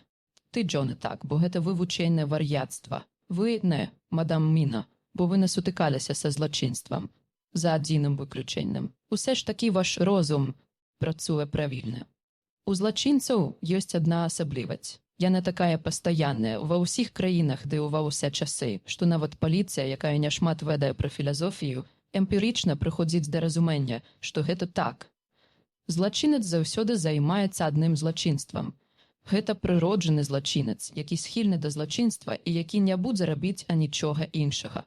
Ти, Джоне, так, бо гэта вивучення вар'яцтва. Ви не, мадам Міна, бо ви не сутикалися са злочинством. За адзіным выключеннем. Усе ж таки ваш розум працуе правільна. У злачынцаў ёсць адна асаблівасць. Яна такая пастаянная ва ўсіх краінах ды ва ўсе часы, што нават паліцыя, якая няшмат ведае пра філазофію, эмпірычна прыходзіць да разумення, што гэта так. Злачынец заўсёды займаецца адным злачынствам. Гэта прыроджаны злачынец, які схільны да злачынства і які не будзе рабіць анічога іншага.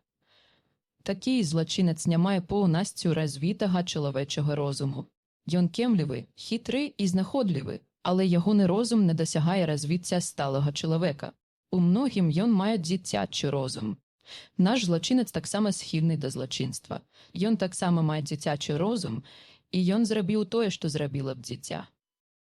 Такі злачынец не мае поўнасцю развітага чалавечага розуму. Ён кемлівы, хітры і знаходлівы, але ягоны розум не дасягае развіцця сталага чалавека. У многім ён мае дзіцячы розум. Наш злачынец таксама схільны да злачынства. Ён таксама мае дзіцячы розум, і ён зрабіў тое, што зрабіла б дзіця.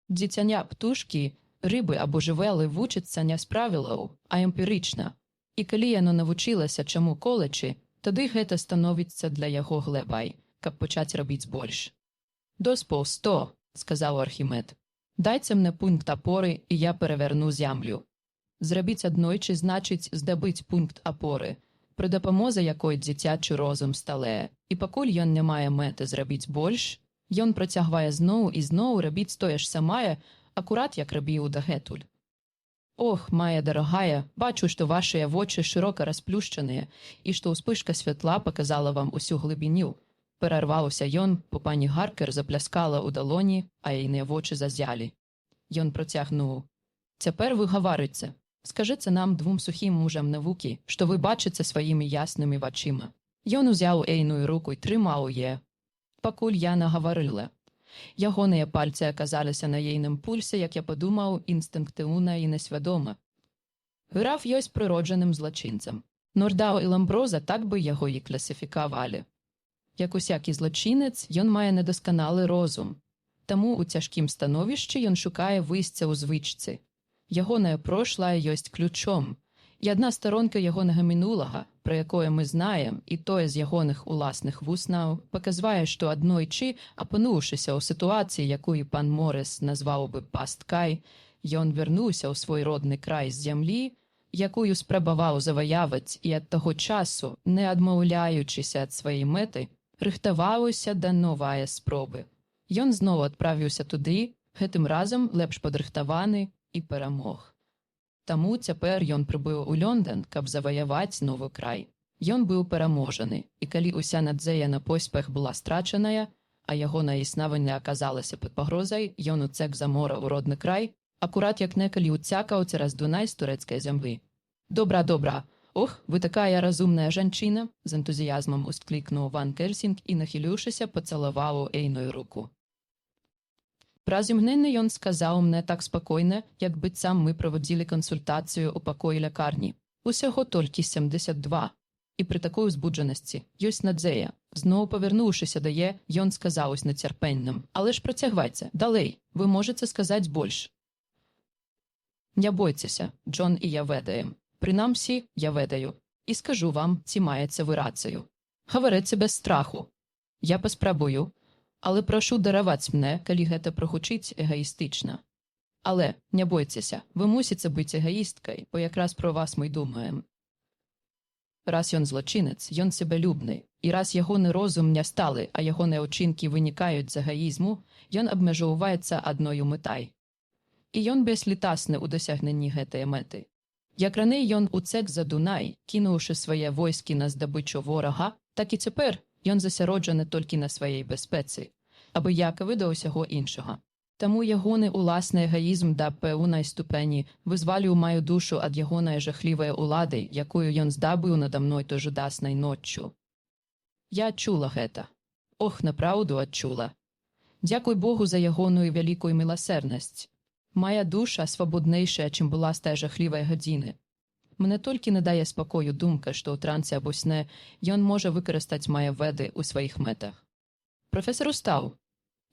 Дзіцяня птушкі, рыбы або жывёлы вучыцца не з правілаў, а эмпірычна. І калі яно навучылася чаму колечы, тады гэта становіцца для яго глебай, каб пачаць рабіць больш. «Доспол 100», – сказав Архімед. «Дайце мне пункт апори, і я переверну зямлю». Зрабіць аднойчы значыць здабыць пункт апоры, пры дапамозе якой дзіцячы розум сталее. І пакуль ён не мае мэты зрабіць больш, ён працягвае зноў і зноў рабіць тое ж самае, акурат як рабіў дагэтуль. «Ох, мая дарагая, бачу, што вашыя вочы шырока расплюшчаныя і што ўспышка святла паказала вам усю глыбіню». Перарваўся ён, бо пані Гаркер запляскала ў далоні, а яйныя вочы зазялі. Ён працягнуў. «Цяпер вы гаварыце. Скажыце нам, двум сухім мужам навукі, што вы бачыце сваімі яснымі вачыма». Ён узяў ейную руку і трымаў яе. Пакуль я нагаварыла. Ягоныя пальцы аказаліся на ейным пульсе, як я падумаў, інстынктыўна і несвядома. Граф ёсць прыроджаным злачынцам. Нордау і Ламброза так бы яго і класіфікавалі. Як усякі злачынец, ён мае недасканалы розум. Таму ў цяжкім становішчы ён шукае выйсця ў звычцы. Ягонае прошлае ёсць ключом. І адна старонка ягонага мінулага, пра якое мы знаем, і тое з ягоных уласных вуснаў, паказвае, што аднойчы, апынуўшыся ў сітуацыі, якую пан Морыс назваў бы пасткай, ён вярнуўся ў свой родны край з зямлі, якую спрабаваў заваяваць і ад таго часу, не адмаўляючыся ад сваёй мэты, рыхтаваўся да новае спробы. Ён зноў адправіўся туды, гэтым разам лепш падрыхтаваны і перамог. Таму цяпер ён прыбыў у Лондон, каб заваяваць новы край. Ён быў пераможаны, і калі ўся надзея на поспех была страчаная, а ягонае існаванне аказалася пад пагрозай, ён уцек за мора ў родны край, Акурат як некалі уцякаў цераз Дунай з турэцкай зямлі. Добра, добра. Ох, вы такая разумная жанчына, з энтузіязмам усклікнуў Ван Хельсінг і, нахіліўшыся, пацалаваў ейную руку. Праз імгненне ён сказаў мне так спакойна, як быццам мы праводзілі кансультацыю ў пакоі лякарні. Усяго толькі 72. І пры такой узбуджанасці ёсць надзея. Зноў павярнуўшыся да ён сказаў з нацярпеннем: але ж працягвайце, далей, вы можаце сказаць больш. Не бойцеся, Джон і я ведаем. Прынамсі, я ведаю. І скажу вам, ці маеце вы рацыю. Гаварыце без страху. Я паспрабую, але прашу дараваць мне, калі гэта прагучыць эгаістычна. Але, не бойцеся, вы мусіце быць эгаісткай, бо якраз про вас мы думаем. Раз ён злачынец, ён себялюбны, і раз ягоны розум не сталы, а ягоныя ўчынкі вынікаюць з эгаізму, ён абмяжоўваецца адною мэтай. І ён беслітасны ў дасягненні гэтае мэты. Як раней ён уцек за Дунай, кінуўшы свае войскі на здабычу ворага, так і цяпер ён засяроджаны толькі на сваёй бяспецы, абыякавы да ўсяго іншага. Таму ягоны ўласны эгаізм да пэўнай ступені вызваліў маю душу ад ягонай жахлівай улады, якую ён здабыў нада мной той жудаснай ноччу. Я адчула гэта. Ох, напраўду адчула. Дзякуй Богу за ягоную вялікую міласэрнасць. Мая душа свабоднейшая, чым была з тая жахлівай гадзіны. Мне толькі надае спакою думка, што ў трансе або сне ён можа выкарыстаць мае веды ў сваіх мэтах. Прафесар устаў.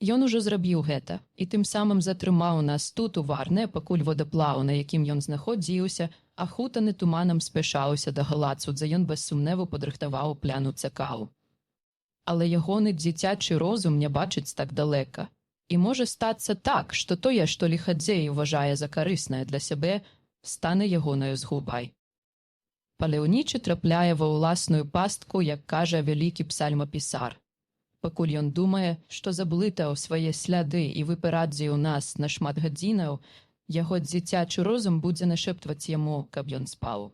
Ён ужо зрабіў гэта, і тым самым затрымаў нас тут у Варне, пакуль водаплаў, на якім ён знаходзіўся, ахутаны туманам спяшаўся да галацу, дзе ён без сумневу падрыхтаваў пляну цякаў. Але ягоны дзіцячы розум не бачыць так далека. І можа стацца так, што тое, што ліхадзей уважае за карыснае для сябе, стане ягонаю згубай. Паляўнічы трапляе ва ўласную пастку, як кажа вялікі псальмапісар. Пакуль ён думае, што заблытаў свае сляды і выперадзіў нас на шмат гадзінаў, яго дзіцячы розум будзе нашэптваць яму, каб ён спаў.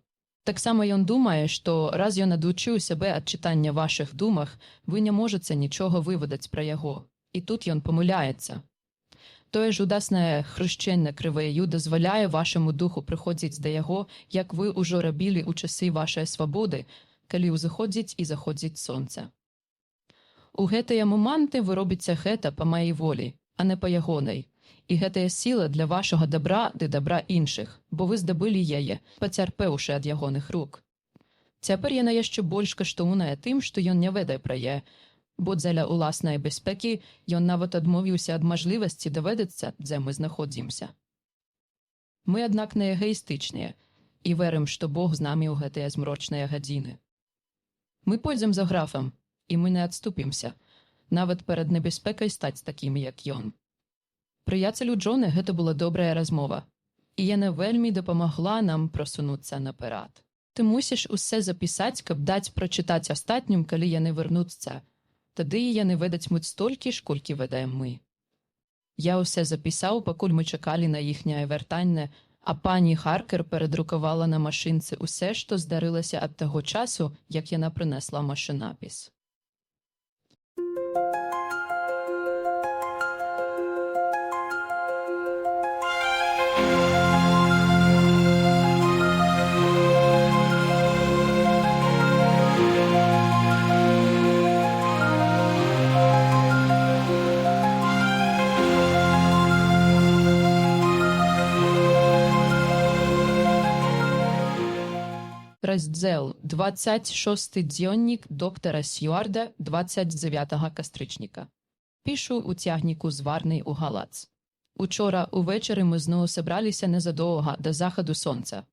Таксама ён думае, што раз ён адучыў сябе ад чытання вашых думах, вы не можаце нічога вывадаць пра яго. І тут ён памыляецца. Тое жудаснае хрышчэнне крывею дазваляе вашаму духу прыходзіць да яго, як вы ўжо рабілі ў часы вашай свабоды, калі ўзыходзіць і заходзіць сонца. У гэтыя моманты вы робіце гэта па маёй волі, а не па ягонай. І гэтая сіла для вашага дабра ды дабра іншых, бо вы здабылі яе, пацярпеўшы ад ягоных рук. Цяпер яна яшчэ больш каштоўная тым, што ён не ведае пра яе, бо дзеля ўласнай бяспекі ён нават адмовіўся ад мажлівасці даведацца, дзе мы знаходзімся. Мы, аднак, не эгаістычныя і верым, што Бог з намі ў гэтыя змрочныя гадзіны. Мы пойдзем за графам, і мы не адступімся, нават перад небяспекай стаць такімі, як ён. Прыяцелю Джоне гэта была добрая размова, і яна вельмі дапамагла нам просунуцца наперад. Ты мусіш усе запісаць, каб даць прачытаць астатнім, калі яны вярнуцца. Тады яны ведацьмуць столькі ж, колькі ведаем мы. Я ўсе запісаў, пакуль мы чакалі на іхняе вяртанне, а пані Харкер перадрукавала на машынцы ўсе, што здарылася ад таго часу, як яна прынесла машынапіс. Раздзел 26 дзённік доктара Сьюарда 29 кастрычніка. Пішу ў цягніку з Варны ў Галац. Учора увечары мы зноў сабраліся незадоўга да захаду сонца.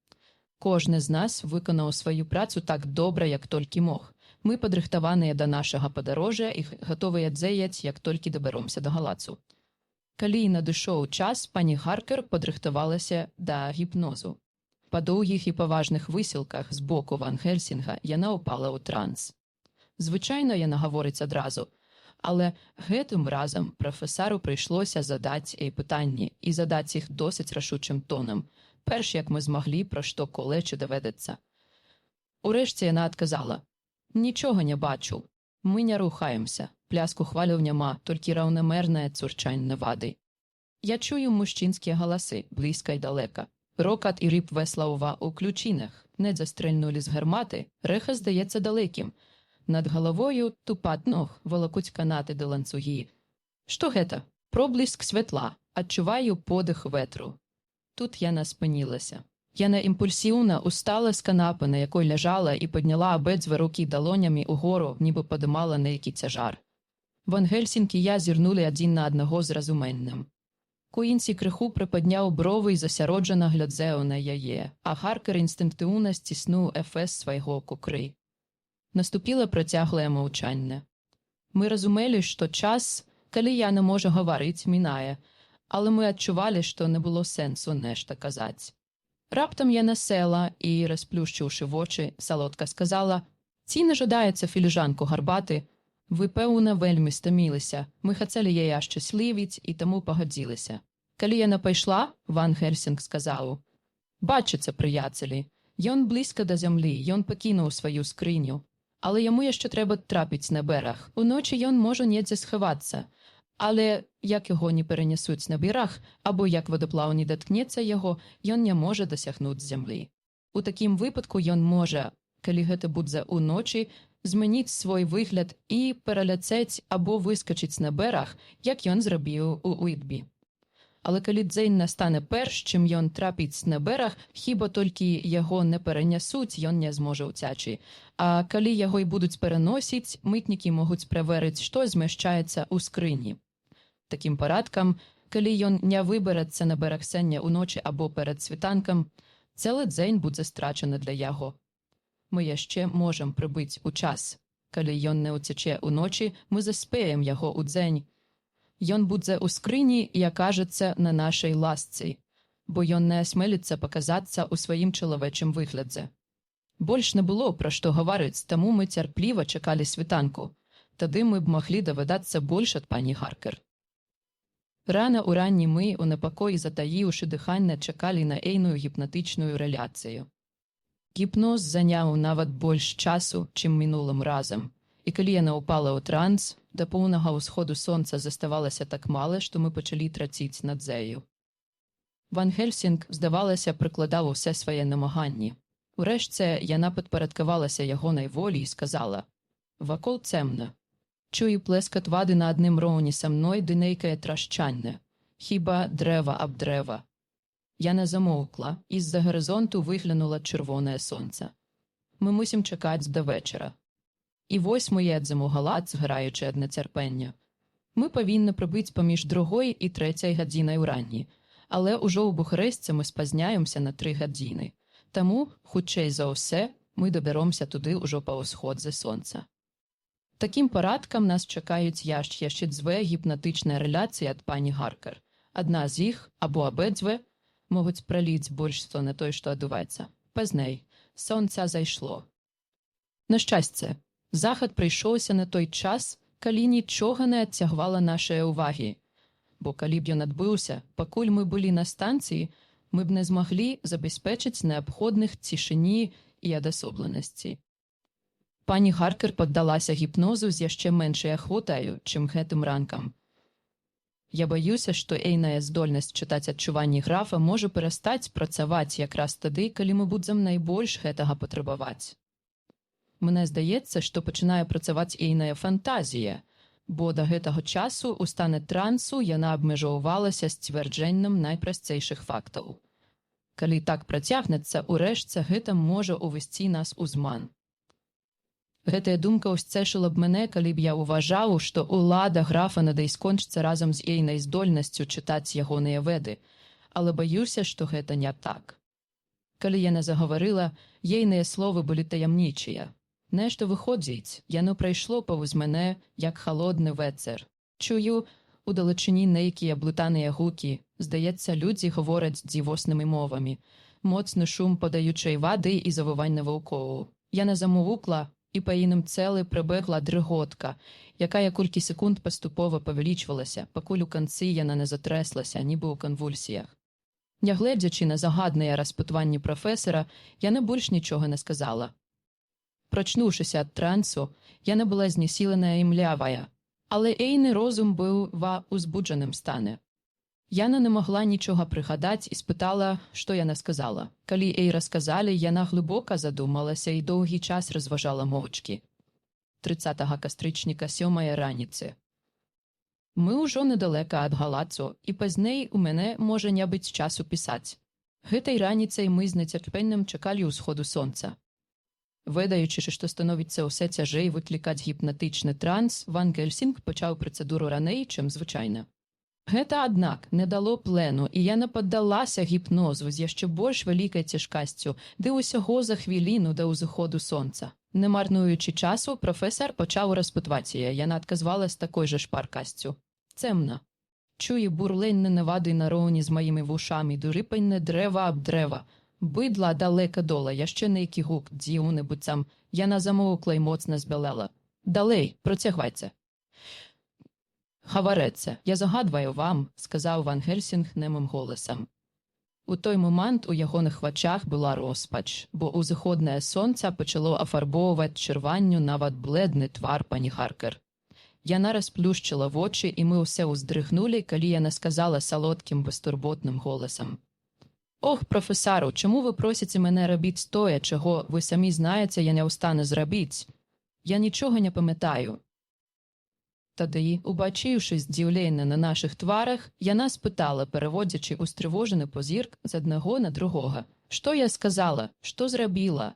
Кожны з нас выканаў сваю працу так добра, як толькі мог. Мы падрыхтаваныя да нашага падарожжа і гатовыя дзеяць, як толькі дабяромся да Галацу. Калі надышоў час, пані Харкер падрыхтавалася да гіпнозу. Па доўгіх і паважных высілках з боку Ван Хельсінга яна ўпала ў транс. Звычайна яна гаворыць адразу, але гэтым разам прафесару прыйшлося задаць ёй пытанні і задаць іх досыць рашучым тонам, перш як мы змаглі пра што колечы даведацца. Урэшце яна адказала: «Нічога не бачу, мы не рухаемся, пляску хваляў няма, толькі раўнамернае цурчанне вады. Я чую мужчинські галаси, близько й далека. Рокат і ріп веслаува у ключинах. Не застрельнули з гармати, реха здається далеким. Над головою тупат ног, волокуть канати до ланцюги. Що гета? Проблиск світла, адчуваю подих ветру. Тут я спинилася. Яна імпульсивно устала з канапи, на якій лежала, і підняла обидві руки долонями угору, ніби подимала на який тяжар. Ван Гельсінг і я зірнули один на одного з розуменням. Куінсі криху приподняв брови і засяроджено глядзеў на яе, а Гаркер інстинктивно стиснув ефес свайго кукры. Наступило процягле мовчання. Ми розуміли, що час, коли я не можу говорити, минає, але ми відчували, що не було сенсу нешта казати. Раптом я насела і, розплющивши в очі, солодко сказала: «Ці не жадається філіжанку гарбати. Ви, певно, вельми стомилися. Ми хотіли її щасливить і тому погодилися». Коли я не пішла, Ван Гельсінг сказав: «Бачиться, приятелі, йон близько до землі, йон покинув свою скриню. Але йому ще треба трапити на берег. Уночі йон може недзе сховатися. Але як його не перенесуть на берег, або як водоплав не доткнеться його, йон не може досягнути землі. У таким випадку йон може, коли гэта буде уночі, змінити свій вигляд і переляцець або вискочить на берег, як йон зробив у Уітбі. Але коли дзень настане перш, чим йон трапить на берег, хіба тільки його не перенесуть, йон не зможе утячи. А коли його й будуть переносити, митники можуть перевірити, що зміщається у скрині. Таким порядком, коли йон не вибереться на берег сення уночі або перед світанком, цілий дзень буде страчено для його. Ми ще можемо прибити у час. Коли йон не утече уночі, ми заспіємо його у дзень. Йон буде у скрині і окажеться на нашій ласці, бо йон не осмелиться показатися у своїм чоловічим вигляді. Больш не було про що говорити, тому ми терпливо чекали світанку. Тоді ми б могли довідатися більше від пані Гаркер. Рано уранні ми, у непокої затаївши дихання, чекали на ейну гіпнотичну реляцію. Гіпноз зайняв навіть більш часу, чим минулим разом. І коли я упала у транс, до повного усходу сонця заставалося так мало, що ми почали трацити надзею. Ван Гельсінг, здавалося, прикладав усе своє намагання. Урешті яна підпорядкувалася його найволі і сказала: «Вокол темно. Чую плескот води на одним ровні со мною, де нейкає трощання. Хіба дерева об дерева». Яна замовкла, і з-за горизонту виглянуло червоне сонце. «Ми мусимо чекати до вечора». І ось ми їдемо галат, згораючи від нетерпення. Ми повинні прибити поміж 2-ю і 3-ю годиною вранні, але уже у Бухаресті ми спазняємося на 3 години. Тому, хутчей за все, ми доберемося туди уже по усході сонця. Таким порядком нас чекають ще 2 гіпнотичні реляції від пані Гаркер. Одна з їх, або обидві, можуть пролити більше на той, що відбувається. Пізней. Сонце зайшло. На щастя, захід прийшовся на той час, коли нічого не відтягувало нашої уваги. Бо коли б він відбувся, покуль ми були на станції, ми б не змогли забезпечити необхідних тишині і одособленості. Пані Гаркер піддалася гіпнозу з ще меншою охотою, чим гэтым ранком. Я боюся, що ейная здольність читати відчування графа може перестати працювати якраз тоді, коли ми будемо найбільш гэтага потребувати. Мне здається, що починає працювати ейная фантазія, бо до гэтага часу у стані трансу яна обмежовувалася сцвердженням найпростейших фактів. Коли так протягнеться, урешті гэта може увести нас у зман. Гэтая думка усцешила б мене, коли б я вважав, що улада графа надей скончиться разом з ейнай здольністю читати ягоныя веди, але боюся, що гэта не так. Коли яна заговорила, ейныя слови були таємничі. Нешто виходить, яно пройшло повз мене, як холодний ветер. Чую, у далечині нейкі облутаныя гуки, здається, люди говорять дзівосними мовами. Моцний шум подаючої води і завивання вовков. Яна замовукла, і по їйним целі прибегла дриготка, яка кілька секунд поступово повеличувалася, покуль у кінці яна не затреслася, ніби у конвульсіях. Не глядячи на загадне розпитування професора, яна більш нічого не сказала. Прочнувшися від трансу, яна була знесилена і млявая, але ейний розум був в узбудженому стані. Яна не могла нічога прыгадаць і спытала, што яна сказала. Калі ёй расказалі, яна глыбока задумалася і доўгі час разважала моўчкі. 30 кастрычніка 7 раніцы. Мы ўжо недалека ад галацу, і пазней у мяне можа не быць часу пісаць. Гэтай раніцай мы з нецярпеннем чакалі ўсходу сонца. Ведаючы, што становіцца ўсё цяжэй выклікаць гіпнатычны транс, Ван Гельсінг пачаў працэдуру раней, чым звычайна. Гэта, аднак, не дало плену, і яна паддалася гіпнозу з яшчэ больш вялікай цяжкасцю, ды ўсяго за хвіліну да ўзыходу сонца. Не марнуючы часу, прафесар пачаў распытваць яе. Яна адказвала з такой жа шпаркасцю. Цемна. Чує бурленне невади нароўні з маімі вушамі, дурипанне дрэва аб дрэва. Быдла далека дола, яшчэ нейкі гук, дзіўны быццам. Яна замоўкла і моцна збялела. Далей, процягвайце. Гаварэце, я загадваю вам, сказаў Ван Гельсінг немым голасам. У той момант у ягоных вачах была роспач, бо узыходнае сонца пачало афарбоўваць чырванню нават бледны твар пані Харкер. Яна расплюшчыла вочы, і мы ўсе ўздрыгнулі, калі яна сказала салодкім бестурботным голасам. Ох, прафесару, чаму вы просіце мяне рабіць тое, чаго вы самі знаеце, я не ў стане зрабіць? Я нічога не памятаю. Тады, убачыўшы здзіўленне на нашых тварах, яна спытала, пераводзячы устрывожаны позірк з аднаго на другога. Што я сказала? Што зрабіла?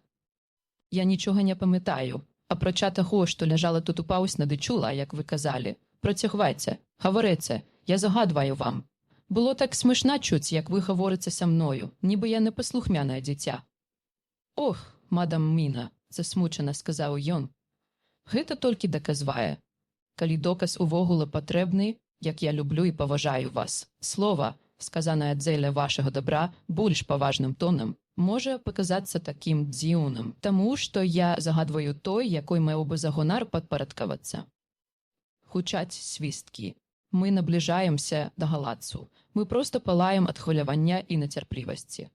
Я нічога не памятаю. Апрача таго, што ляжала тут упаўсна ды чула, як вы казалі. Процягвайце, гаварэце, я загадваю вам. Было так смешна чуць, як вы гаворыце са мною, нібы я непаслухмянае дзіця. Ох, мадам Міна, засмучана сказаў ён. Гэта толькі даказвае. Калі доказ увогуле патрэбны, як я люблю і паважаю вас. Слова, сказанае дзеля вашага добра, больш паважным тонам, можа паказацца такім дзіўным, таму што я загадваю той, якой меў бы за гонар падпарадкавацца. Хучаць свісткі. Мы набліжаемся да галацу. Мы проста палаем ад хвалявання і нацярплівасці.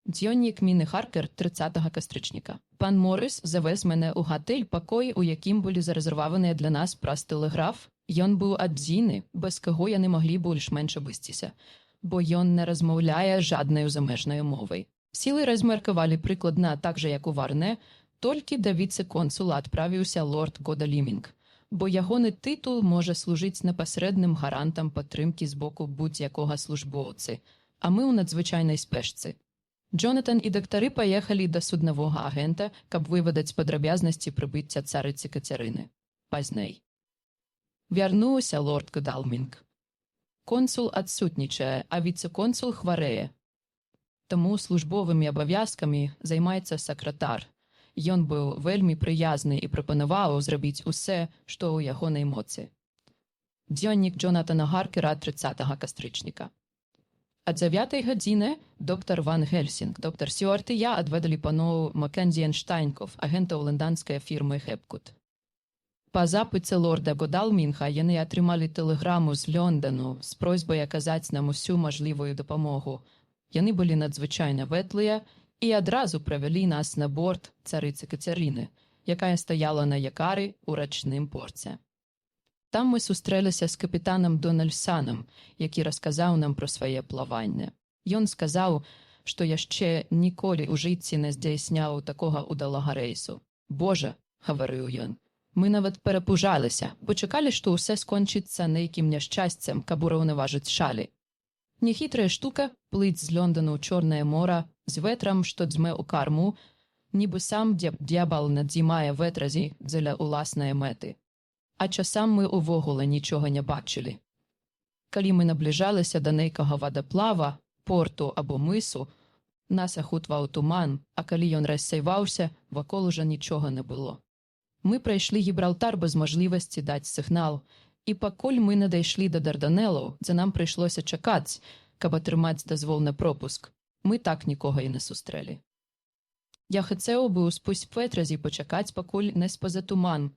Дзённік Міны Харкер 30 кастрычніка. Пан Морыс завез мене ў гатэль, пакой, у якім былі зарэзерваваныя для нас праз тэлеграф. Ён быў адзіны, без каго яны маглі больш-менш абысціся, бо ён не размаўляе жаднаю замежнаю мовай. Сілы размеркавалі прыкладна так жа, як у Варне, толькі да віцэ-консула адправіўся лорд Годалімінг, бо ягоны тытул можа служыць непасрэдным гарантам падтрымкі з боку будь-якога службоўцы, а мы ў надзвычайнай спешцы. Джонатан і дактары паехалі да суднавога агента, каб выведаць падрабязнасці прыбыцця царыцы Кацярыны. Пазней. Вярнуўся лорд Годалімінг. Консул адсутнічае, а віцэ-консул хварэе. Таму службовымі абавязкамі займаецца сакратар. Ён быў вельмі прыязны і прапанаваў зрабіць усе, што ў ягонай моцы. Дзённік Джонатана Харкера 30 кастрычніка. Ад 9 гадзіны доктар Ван Гельсінг, доктар Сюарт і я адведалі паноў Маккензі & Штайнков, агентаў ланданскай фірмы Хепкут. Па запыце лорда Годалмінга яны атрымалі тэлеграму з Лондану з просьбай аказаць нам усю мажлівую дапамогу. Яны былі надзвычайна ветлыя і адразу правялі нас на борт царыцы Кацярыны, якая стаяла на якары ў рачным порце. Там мы сустрэліся з капітанам Дональдсанам, які расказаў нам пра свае плаванне. Ён сказаў, што яшчэ ніколі ў жыцці не здзяйсняў такога ўдалага рэйсу. «Божа», – гаварыў ён, – «мы нават перапужаліся, бо чакалі, што ўсё скончыцца нейкім няшчасцем, каб ураўнаважыць шалі. Нехітрая штука – плыць з Лондану ў Чорнае мора, з ветрам, што дзьме ў карму, нібы сам д'ябал надзімае ветразі дзеля ўласнае мэты. А часам мы ўвогуле нічога не бачылі. Калі мы набліжаліся да нейкага вадаплава, порту або мысу, нас ахутваў туман, а калі ён рассейваўся, вакол ужо нічога не было. Мы прайшлі Гібралтар без мажлівасці даць сігнал, і пакуль мы надайшлі да Дарданелаў, за нам прыйшлося чакаць, каб атрымаць дазвол на пропуск. Мы так нікога і не сустрэлі. Я хацеў бы ўспусть ветразі пачакаць, пакуль не спазе туман,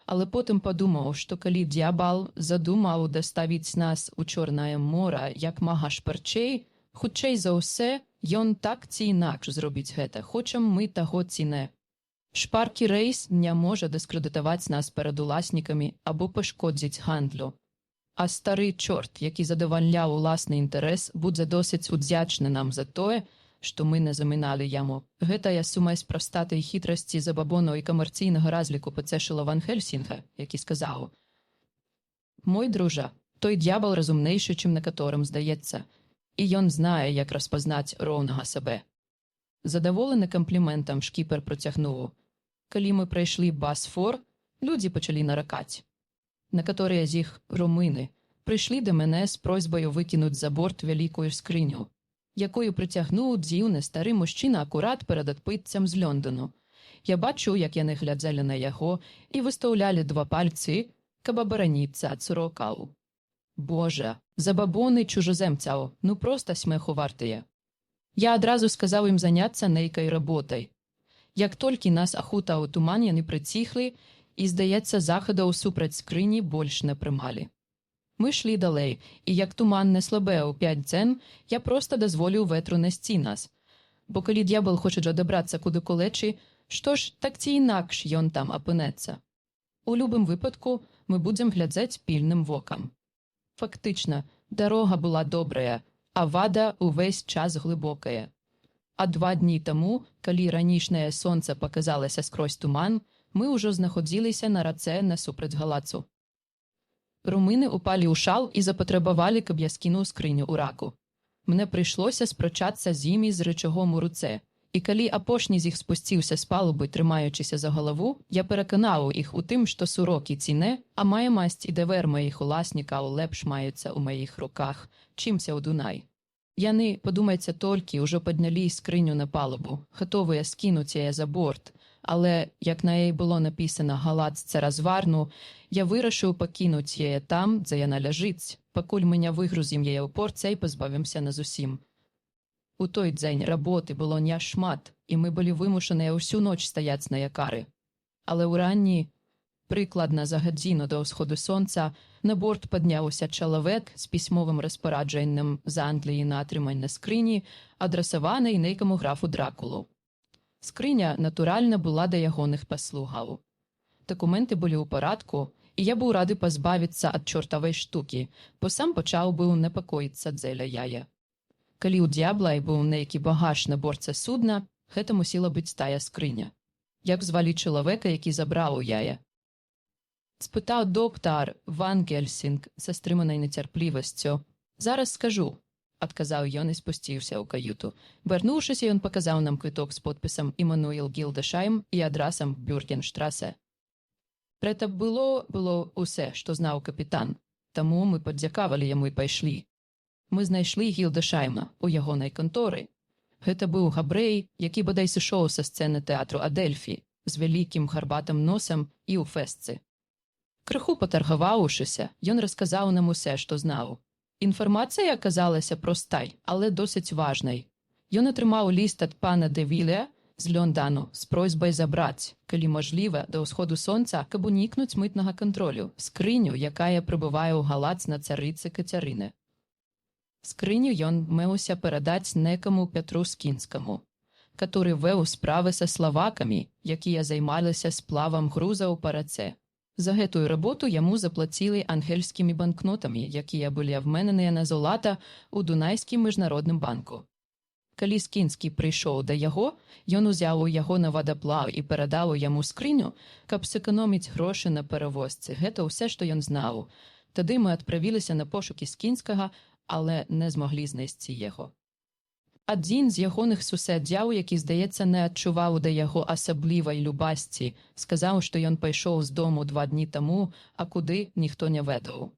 але потым падумаў, што калі д'ябал задумаў даставіць нас у Чорнае мора як мага шпарчэй, хутчэй за ўсё, ён так ці інакш зробіць гэта, хочам мы таго ці не. Шпаркі рэйс не можа дыскрэдытаваць нас перад уласнікамі або пашкодзіць гандлю. А старий чорт, який задовольняв уласний інтерес, будзе досить удзячны нам за тое, што мы не заміналі яму. Гэтая сумесь простаты і хітрасці забабону і камерційнага разліку пацешыла Ван Хельсінга, які сказаў: «Мой дружа, той д'ябал разумнейшы, чым на которым здаецца, і ён знае, як распазнаць роўнага сабе». Задаволены кампліментам, шкіпер процягнуў: «Калі мы прайшлі Басфор, людзі пачалі наракаць. Некаторыя з іх, румыны, прыйшлі да мяне з просьбаю выкінуць за борт вялікую скрыню, якую прыцягнуў дзіўны стары мужчына акурат перад адплыццем з Лондону. Я бачу, як яны глядзелі на яго і выстаўлялі два пальцы, каб абараніцца ад сурокаў. Божа, забабоны чужаземцаў, ну проста смеху вартыя. Я адразу сказаў ім заняцца нейкай работай. Як толькі нас ахутаў туман, яны прыціхлі, і, здаецца, захадаў супраць скрыні больш не прымалі. Мы шлі далей, і як туман не слабеў 5 дзен, я проста дазволіў ветру несці нас. Бо калі д'ябал хоча адабрацца куды-колечы, што ж, так ці інакш ён там апынецца. У любым выпадку мы будзем глядзець пільным вокам. Фактычна, дарога была добрая, а вада ўвесь час глыбокая. А 2 дні таму, калі ранішняе сонца паказалася скрозь туман, мы ўжо знаходзіліся на рацэ насупраць галацу. Румыны упалі ў шал і запатрабавалі, каб я скінуў скрыню ў раку. Мне прыйшлося спрачацца з імі з рычагом у руцэ, і калі апошні з іх спусціўся з палубы, трымаючыся за галаву, я пераканаў іх у тым, што сурокі ці не, а маемасць і давер маіх уласнікаў лепш маюцца ў маіх руках, чымся ў Дунай. Яны, падумайце толькі, ужо паднялі скрыню на палубу, гатовыя скінуць яе за борт, але, як на яе было напісана «Галац цераз Варну», я вырашыў пакінуць яе там, дзе яна ляжыць, пакуль мы не выгрузім яе ў порце і пазбавімся назусім. У той дзень работы было няшмат, і мы былі вымушаныя ўсю ноч стаяць на якары. Але ўранні, прыкладна за гадзіну да ўсходу сонца, на борт падняўся чалавек з пісьмовым распараджаннем з Англіі на атрыманне скрыні, адрасаванай нейкаму графу Дракулу. Скрыня, натуральна, была да ягоных паслугаў. Дакументы былі ў парадку, і я быў рады пазбавіцца ад чортавай штукі, бо сам пачаў быў непакоіцца дзеля яе. Калі ў д'ябла і быў нейкі багаж на борце судна, гэта мусіла быць тая скрыня. Як звалі чалавека, які забраў яе? Спытаў доктар Ван Гельсінг са стрыманай нецярплівасцю. «Зараз скажу», – адказаў ён і спусціўся ў каюту. Вярнуўшыся, ён паказаў нам квіток з подпісам «Імануэл Гілдешайм» і адрасам «Бюргенштрасе». Гэта было ўсе, што знаў капітан, таму мы падзякавалі яму і пайшлі. Мы знайшлі Гілдешайма ў ягонай канторы. Гэта быў габрэй, які бадай сышоў са сцэны тэатру Адельфі, з вялікім гарбатым носам і ў фэсцы. Крыху патаргаваўшыся, ён расказаў нам усе, што знаў. Інфармацыя аказалася простай, але досыць важнай. Ён атрымаў ліст ад пана де Вілля з Лондану з просьбай забраць, калі мажліва, да ўсходу сонца, каб унікнуць мытнага кантролю, скрыню, якая прыбывае ў галац на царыцы Кацярыны. Скрыню ён меўся перадаць некаму Петру Скінскаму, который веў справы са славакамі, якія займаліся сплавам грузаў па рацэ. За гэтую работу яму заплацілі ангельскімі банкнотамі, якія былі абмененыя на золата ў Дунайскім міжнародным банку. Калі Скінскі прыйшоў да яго, ён узяў у яго на вадаплаў і перадаў яму скрыню, каб сэканоміць грошы на перавозцы. Гэта ўсе, што ён знаў. Тады мы адправіліся на пошукі Скінскага, але не змаглі знайсці яго. Адзін з ягоных суседзяў, які, здаецца, не адчуваў да яго асаблівай любасці, сказаў, што ён пайшоў з дому 2 дні таму, а куды ніхто не ведаў.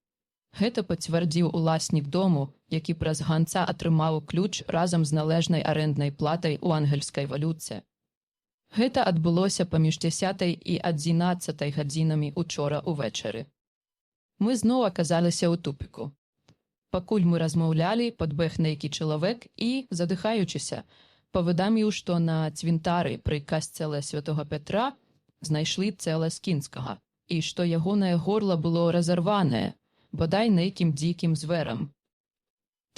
Гэта пацвярдзіў уласнік дому, які праз ганца атрымаў ключ разам з належнай арэнднай платай у ангельскай валюце. Гэта адбылося паміж 10 і 11 гадзінамі учора ўвечары. Мы зноў аказаліся ў тупіку. Пакуль мы размаўлялі, падбег нейкі чалавек і, задыхаючыся, паведаміў, што на цвінтары пры касцеле святога Петра знайшлі цела Скінскага, і што ягонае горла было разарванае, бадай нейкім дзікім зверам.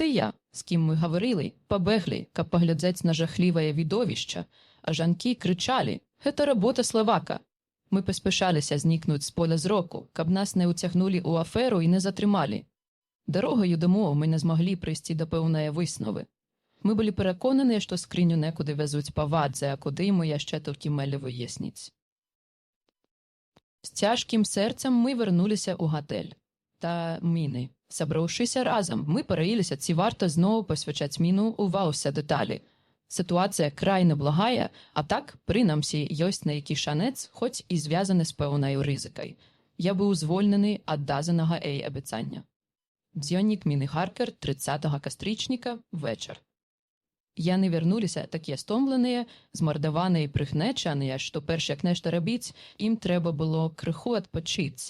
Тыя, з кім мы гаварылі, пабеглі, каб паглядзець на жахлівае відовішча, а жанкі крычалі: «Гэта работа славака!» Мы паспяшаліся знікнуць з поля зроку, каб нас не ўцягнулі ў аферу і не затрымалі. Дорогою домов ми не змогли прийти до певної виснови. Ми були переконані, що скриню некуди везуть по вадзе, а куди ми ще тільки мали вияснити. З тяжким серцем ми вернулися у готель. Та міни. Собравшися разом, ми переїлися, чи варто знову посвячати міну увагу все деталі. Ситуація край неблагая, а так, принамсі, ёсць на які шанець, хоч і зв'язане з певною ризикою. Я був звольнений від дазаного ей обіцяння. Дзьонник Міни Харкер, 30-го кастричника, вечір. Яни вернулися такі стомлені, змордовані і пригнечені, що перш як нешто робити, їм треба було криху відпочити.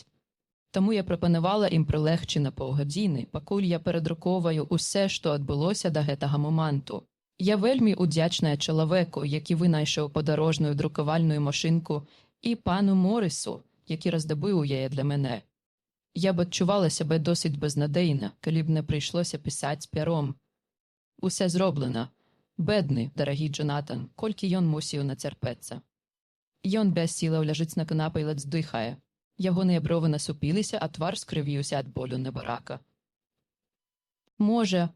Тому я пропонувала їм прилегчі на півгодини, покуль я передруковую усе, що відбулося до гэтага моменту. Я вельми удячна чоловіку, який винайшов подорожну друкувальну машинку, і пану Морису, який роздобив її для мене. Я б відчувала себе досить безнадійно, коли б не прийшлося писати пером. Усе зроблено. Бедний, дорогий Джонатан, кольки ён мусив натерпеться. Ён без силів лежить на канапі і ледь здихає. Ягоні брови насупилися, а твар скривився від болю небарака. Може,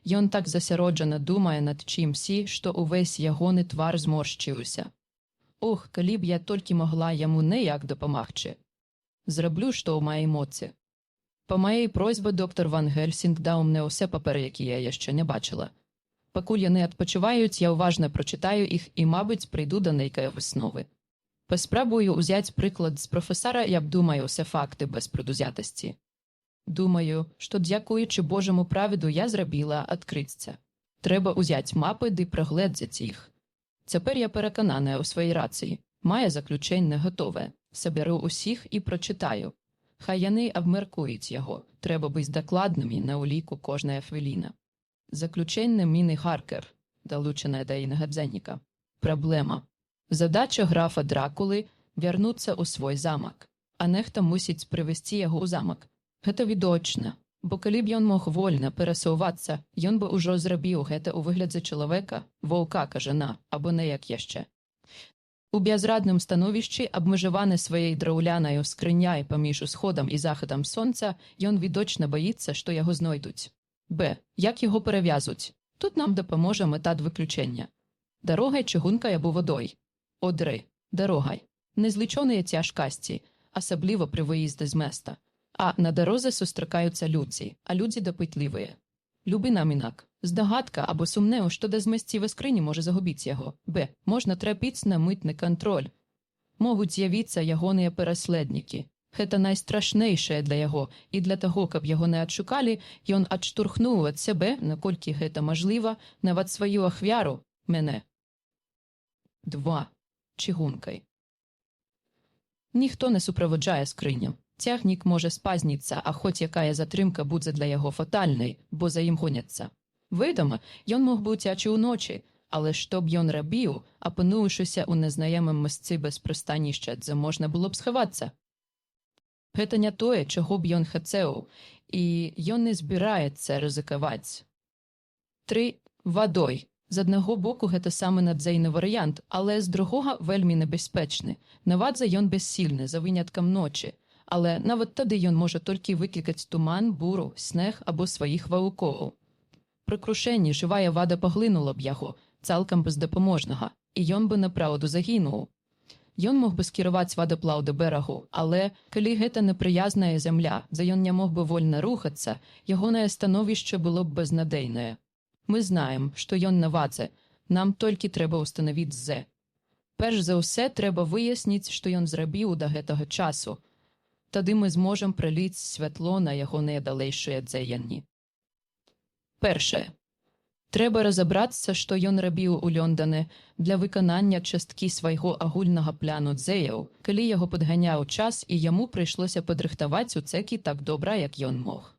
ён так засяроджено думає над чимсі, що увесь ягоний твар зморщився. Ох, коли б я тільки могла йому неяк допомогти. Зроблю, що у моїй моці. По моїй просьбі доктор Ван Гельсінг дав мені усе папери, які я ще не бачила. Покуль яны адпачываюць, я уважна прочитаю іх і, мабыць, прыйду да нейкай высновы. Паспрабую ўзяць прыклад з прафесара і абдумаю ўсе факты без прадузятасці. Думаю, што дзякуючы Божаму правіду я зрабіла адкрыцця. Трэба ўзяць мапы ды прагледзець іх. Цяпер я перакананая ў сваёй рацыі. Мае заключэнне гатовае. Сабяру ўсіх і прачытаю. Хай яны абмяркуюць яго. Трэба быць дакладнымі на ўліку кожная хвіліна. Заключэнне Міни Харкер, долученая до інага дзенніка. Праблема. Задача графа Дракулы – вярнуцца ў свой замак. А нехта мусіць прывесці яго ў замак. Гэта відочна, бо калі б ён мог вольна перасоўвацца, ён бы ўжо зрабіў гэта ў выглядзе чалавека, ваўка, кажана, або неяк яшчэ. У бязрадным становішчы, абмежаваны сваёй драўлянаю скрыняй паміж усходам і захадам сонца, ён відочна баіцца, што яго знойдуць. Б. Як його перев'язуть? Тут нам допоможе метод виключення. Дорогай чыгункай або водой. Одри. Дорогай. Незлічоныя цяжкасці, асабліва при виїзді з места. А на дорозі сустракаються людзі, а людзі дапытлівыя. Любы намінак. Здагадка або сумнеў, што да змесцівай скрыні можа загубіць яго. Б. Можна трапіць на мытны кантроль. Могуць з'явіцца ягоныя пераследнікі. Гэта найстрашнейшае для яго, і для таго, каб яго не адшукалі, ён адштурхнуў ад сябе, наколькі гэта мажліва, нават сваю ахвяру, мяне. 2. Чыгункай. Ніхто не суправаджае скрыню. Цягнік можа спазніцца, а хоць якая затрымка будзе для яго фатальнай, бо за ім гоняцца. Ведома, ён мог бы уцячы ўночы, але што б ён рабіў, апынуўшыся ў незнаёмым месцы без прыстанішча, дзе можна было б схавацца? Гэта не тое, чаго б ён хацеў, і ён не збіраецца рызыкаваць. 3. Вадой. З аднаго боку гэта самы надзейны варыянт, але з другога вельмі небяспечны. На вадзе ён бессільны, за выняткам ночы, але нават тады ён можа толькі выклікаць туман, буру, снег або сваіх ваўкоў. Пры крушэнні жывая вада паглынула б яго, цалкам бездапаможнага, і ён бы напраўду загінуў. Ён мог бы скіраваць вадаплаў да берагу, але, калі гэта непрыязная зямля, дзе ён не мог бы вольна рухацца, ягонае становішча было б безнадейнае. Мы знаем, што ён на вадзе, нам толькі трэба ўстанавіць з. Перш за ўсе трэба выясніць, што ён зрабіў да гэтага часу. Тады мы зможам праліць святло на ягоныя далейшыя дзеянні. Першае. Трэба разабрацца, што ён рабіў у Лондоне для выканання часткі свайго агульнага пляну дзеяў, калі яго падганяў час і яму прыйшлося падрыхтаваць уцекі так добра, як ён мог.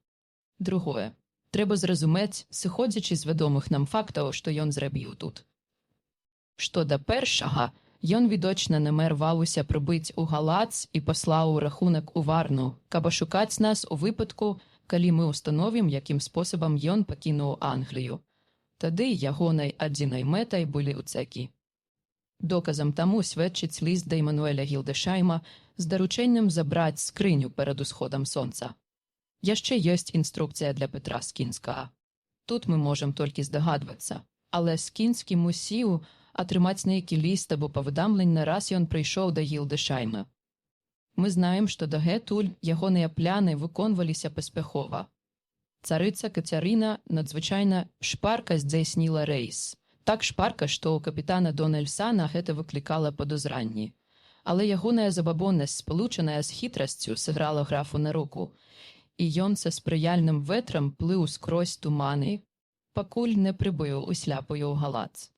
Другое. Трэба зразумець, сыходзячы з вядомых нам фактаў, што ён зрабіў тут. Што да першага, ён відочна намерваўся прыбыць у Галац і паслаў рахунак у Варну, каб ашукаць нас у выпадку, калі мы ўстановім, якім спосабам ён пакінуў Англію. Тады ягонай адзінай мэтай былі ўцекі. Доказам таму сведчыць ліст да Імануэля Гілдешайма з даручэннем забраць скрыню перад усходам сонца. Яшчэ ёсць інструкцыя для Петра Скінскага. Тут мы можам толькі здагадвацца, але Скінскі мусіў атрымаць нейкі ліст або паведамленне, раз ён прыйшоў да Гілдышайма. Мы знаем, што дагэтуль ягоныя пляны выконваліся паспяхова. Царыца Кацярына надзвычайна шпарка здзяйсніла рэйс. Так шпарка, што ў капітана Дональдсана гэта выклікала падазранні. Але ягоная забабоннасць, спалучаная з хітрасцю, сыграла графу на руку, і ён са спрыяльным ветрам плыў скрозь туманы, пакуль не прыбыў у сляпую галац.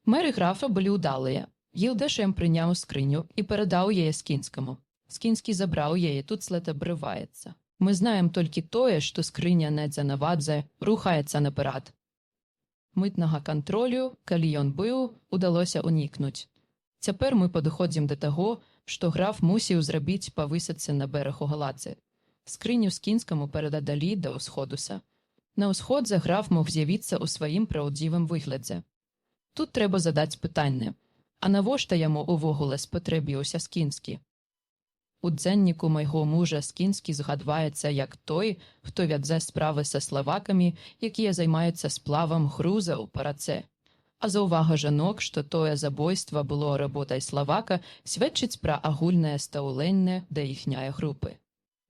Мэры графа былі ўдалыя. Гілдышэм прыняў скрыню і перадаў яе Скінскаму. Скінскі забраў яе, тут след абрываецца. Мы знаем толькі тое, што скрыня недзе на вадзе рухаецца наперад. Мытнага кантролю, калі ён быў, удалося ўнікнуць. Цяпер мы падыходзім да таго, што граф мусіў зрабіць па высадцы на бераг у галацы. Скрыню Скінскаму перададалі да ўсходуса. На ўсходзе граф мог з'явіцца ў сваім праўдзівым выглядзе. Тут трэба задаць пытанне, а навошта яму увогуле спатрэбіўся Скінскі? У дзенніку майго мужа Скінскі згадваецца як той, хто вядзе справы са славакамі, якія займаюцца сплавам грузаў па рацэ. А заўвага жанок, што тое забойства было работай славака, сведчыць пра агульнае стаўленне да іхняе групы.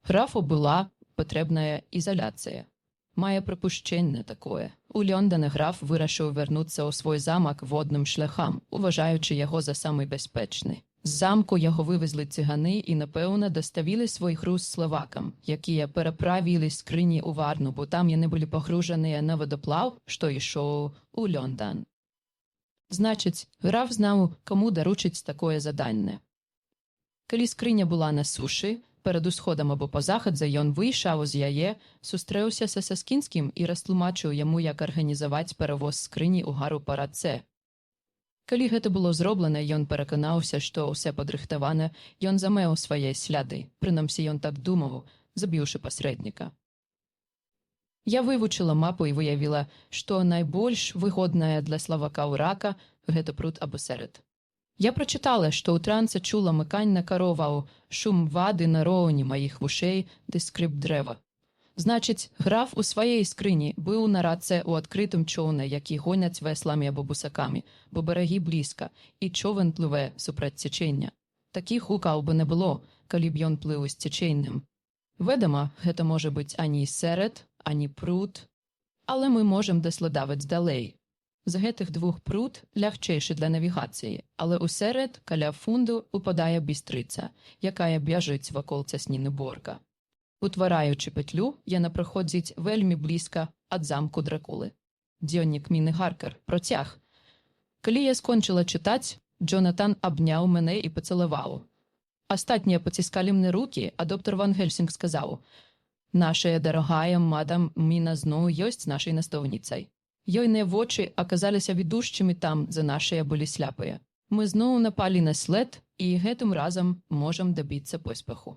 Графу была патрэбная ізаляцыя. Мае прыпушчэнне такое. У Лёндане граф вырашыў вярнуцца ў свой замак водным шляхам, уважаючы яго за самы бяспечны. З замку яго вывезлі цыганы і, напэўна, даставілі свой груз славакам, якія пераправілі скрыні ў Варну, бо там яны былі пагружаныя на вадаплаў, што ішоў у Лёндан. Значыць, граф знаў, каму даручыць такое заданне. Калі скрыня была на сушы, перад усходам або па захадзе ён выйшаў з яе, сустрэўся са Скінскім і растлумачыў яму, як арганізаваць перавоз скрыні ў гару па рацэ. Калі гэта было зроблена, ён пераканаўся, што ўсё падрыхтавана, ён замэў свае сляды, прынамсі ён так думаў, забіўшы пасрэдніка. Я вывучыла мапу і выявіла, што найбольш выгодная для славака ўрака гэта пруд або серед. Я прачытала, што ў трансе чула мыканне кароваў, шум вады на роўні маіх вушэй ды скрып дрэва. Значыць, граф у сваей скрыні быў на рацэ ў адкрытым човне, які гоняць весламі або бусакамі, бо берагі блізка, і човен плыве супраць цячэння. Такіх гукаў бы не было, калі б ён плыў з цячэннем. Ведама, гэта можа быць ані серед, ані пруд, але мы можам даследаваць далей. З гэтых двух пруд лягчэйшы для навігацыі, але ў серед, каля фунду, упадае бістрыца, якая бяжыць вакол цясніны Борга. Утвараючы петлю, яна праходзіць вельмі блізка ад замку Дракулы. Дзённік Міны Гаркер. Процяг. Калі я скончыла чытаць, Джонатан абняў мяне і пацалаваў. Астатнія паціскалі мне рукі, а доктор Ван Гельсінг сказаў: «Нашая дарагая мадам Міна зноў ёсць нашай настаўніцай. Ёйныя вочы аказаліся відушчымі там, за нашыя былі сляпыя. Мы зноў напалі на след і гэтым разам можам дабіцца поспеху.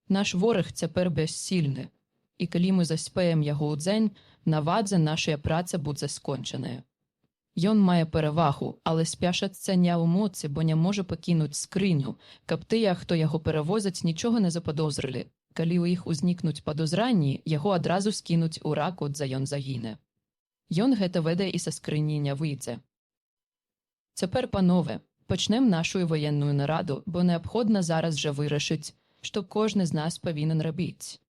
Наш вораг цяпер бяссільны, і калі мы заспеем яго ў дзень, на вадзе нашая праца будзе скончаная. Ён мае перавагу, але спяшацца не ў моцы, бо не можа пакінуць скрыню, каб тыя, хто яго перавозяць, нічога не западозрылі. Калі ў іх узнікнуць падозранні, яго адразу скінуць у раку, дзе ён загіне. Ён гэта ведае і са скрыні не выйдзе. Цяпер, панове, пачнем нашу ваенную нараду, бо неабходна зараз жа вырашыць, што кожны з нас павінен рабіць.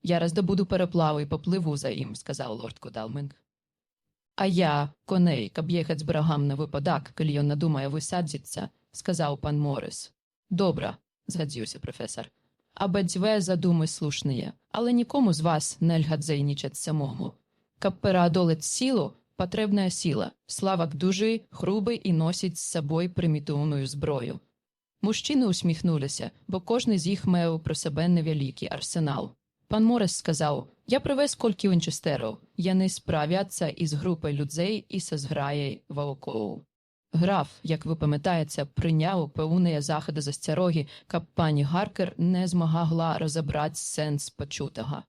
Я раздабуду пераплавы і паплыву за ім, сказаў лорд Годалминг. А я коней, каб ехаць берагам на выпадак, калі ён надумае высадзіцца, сказаў пан Морис. Добра, згадзіўся прафесар. Абедзве задумы слушныя, але нікому з вас нельга дзейнічаць самому. Каб пераадолець сілу, патрэбная сіла. Славак дужы, грубы і носіць з сабой прымітыўную зброю. Мужчыны усміхнуліся, бо кожны з іх меў пры сабе невялікі арсенал. Пан Морис сказаў: «Я прывез колькі вінчестэраў. Яны справяцца і з групай людзей, і са зграяй ваўкоў». Граф, як вы памятаеце, прыняў пэўныя захады засцярогі, каб пані Гаркер не змагла разабраць сэнс пачутага.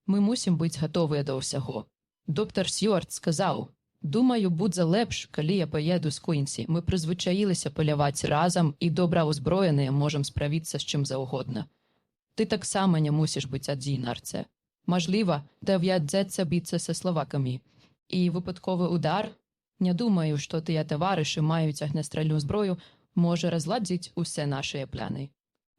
Мы мусім быць гатовыя да ўсяго. Доктор Сьюарт сказаў: «Думаю, будзе лепш, калі я паеду з Куінсі. Мы прызвычаіліся паляваць разам і добра ўзброеныя можам справіцца з чым заўгодна». Ты таксама не мусіш быць адзін, Арце. Мажліва, давядзецца біцца са славакамі. І выпадковы удар, не думаю, што тыя таварышы маюць агнястральную зброю, можа разладзіць усе нашыя пляны.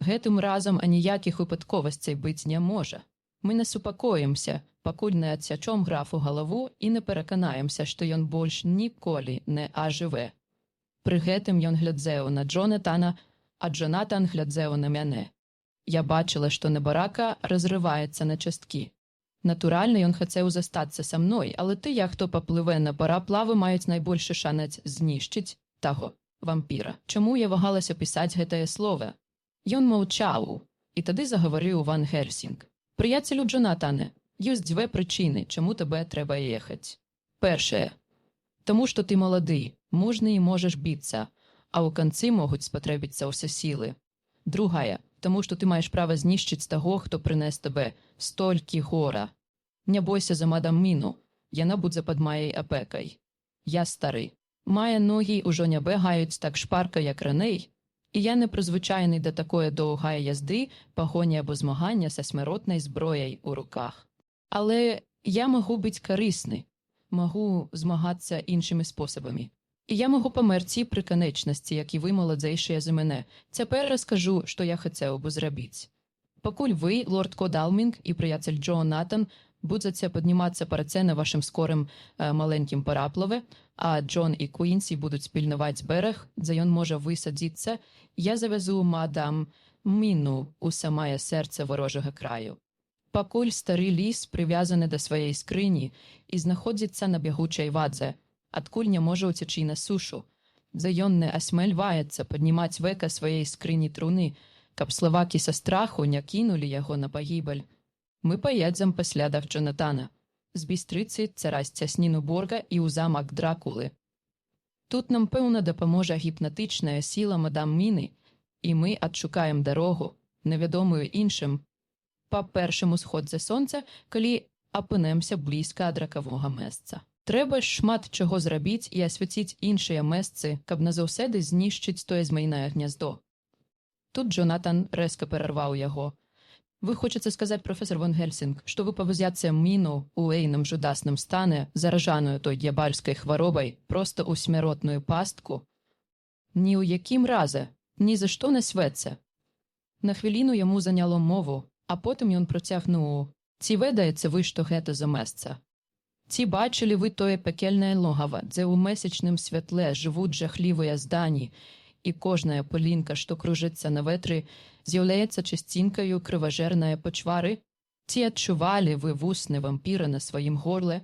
Гэтым разам аніякіх выпадковасцей быць не можа. Мы не супакоімся, пакуль не адсячом графу галаву і не пераканаемся, што ён больш ніколі не ажыве. Пры гэтым ён глядзеў на Джонатана, а Джонатан глядзеў на мяне. Я бачыла, што небарака разрываецца на часткі. Натуральна, ён хацеў застацца са мной, але тыя, хто паплыве на параплавы, маюць найбольшы шанец знішчыць таго вампіра. Чаму я вагалася пісаць гэтае слово? Ён маўчаў, і тады загаварыў Ван Гельсінг. Прыяцелю Джонатане, ёсць дзве прычыны, чаму табе трэба ехаць. Першае. Таму, што ты малады, мужны і можаш біцца, а ў канцы могуць спатрэбіцца ўсе сілы. Другая. Таму, што ты маеш права знішчыць таго, хто прынес табе столькі гора. Не бойся за мадам Міну, яна будзе пад маёй апекай. Я стары. Мае ногі ўжо не бегаюць так шпарка, як раней, і я не прызвычайны да такое доўгае язды, пагоні або змагання са смяротнай зброяй у руках. Але я магу быць карысны, магу змагацца іншымі спосабамі. І я магу памерці пры канечнасці, як і вы маладзейшыя за мяне. Цяпер раскажу, што я хацеў бы зрабіць. Пакуль вы, лорд Кодалмінг і прыяцель Джонатан, будзеце паднімацца па рацэ на вашым скорым маленькім параплаве, а Джон і Куінсі будуць пільнаваць берег, дзе ён можа высадзіцца, я завязу мадам Міну у самае сэрца варожага краю. Пакуль стары ліс прывязаны да сваёй скрыні і знаходзіцца на бягучай вадзе, адкуль не можа ўцячы на сушу, дзе ён не асмельваецца паднімаць века сваёй скрыні труны, каб славакі са страху не кінулі яго на пагібель. Мы паедзем пасля да Джонатана, з бістрыцы цараць цясніну Борга і ў замак Дракулы. Тут нам, пэўна, дапаможа гіпнатычная сіла мадам Міны, і мы адшукаем дарогу, невядомую іншым, па першым усходзе сонца, калі апынемся блізка ад ракавога месца. Трэба шмат чаго зрабіць і асвяціць іншыя месцы, каб назаўсёды знішчыць тое змаінае гняздо. Тут Джонатан рэзка перарваў яго. Вы хочаце сказаць, професор Ван Гельсінг, што вы павязяце Міну ў эйным жудасным стане, заражаную той д'ябальскай хваробай, проста ў смяротную пастку? Ні ў якім разе, ні за што на свеце. На хвіліну яму заняло мову, а потым ён працягнуў. Ці ведаеце вы, што гэта за месца? Ці бачылі вы тое пекельнае логава, дзе ў месячным святле жывуць жахлівыя здані, і кожная пылінка, што кружыцца на ветры, з'яўляецца часцінкаю крыважэрнае пачвары? Ці адчувалі вы вусны вампіра на сваім горле?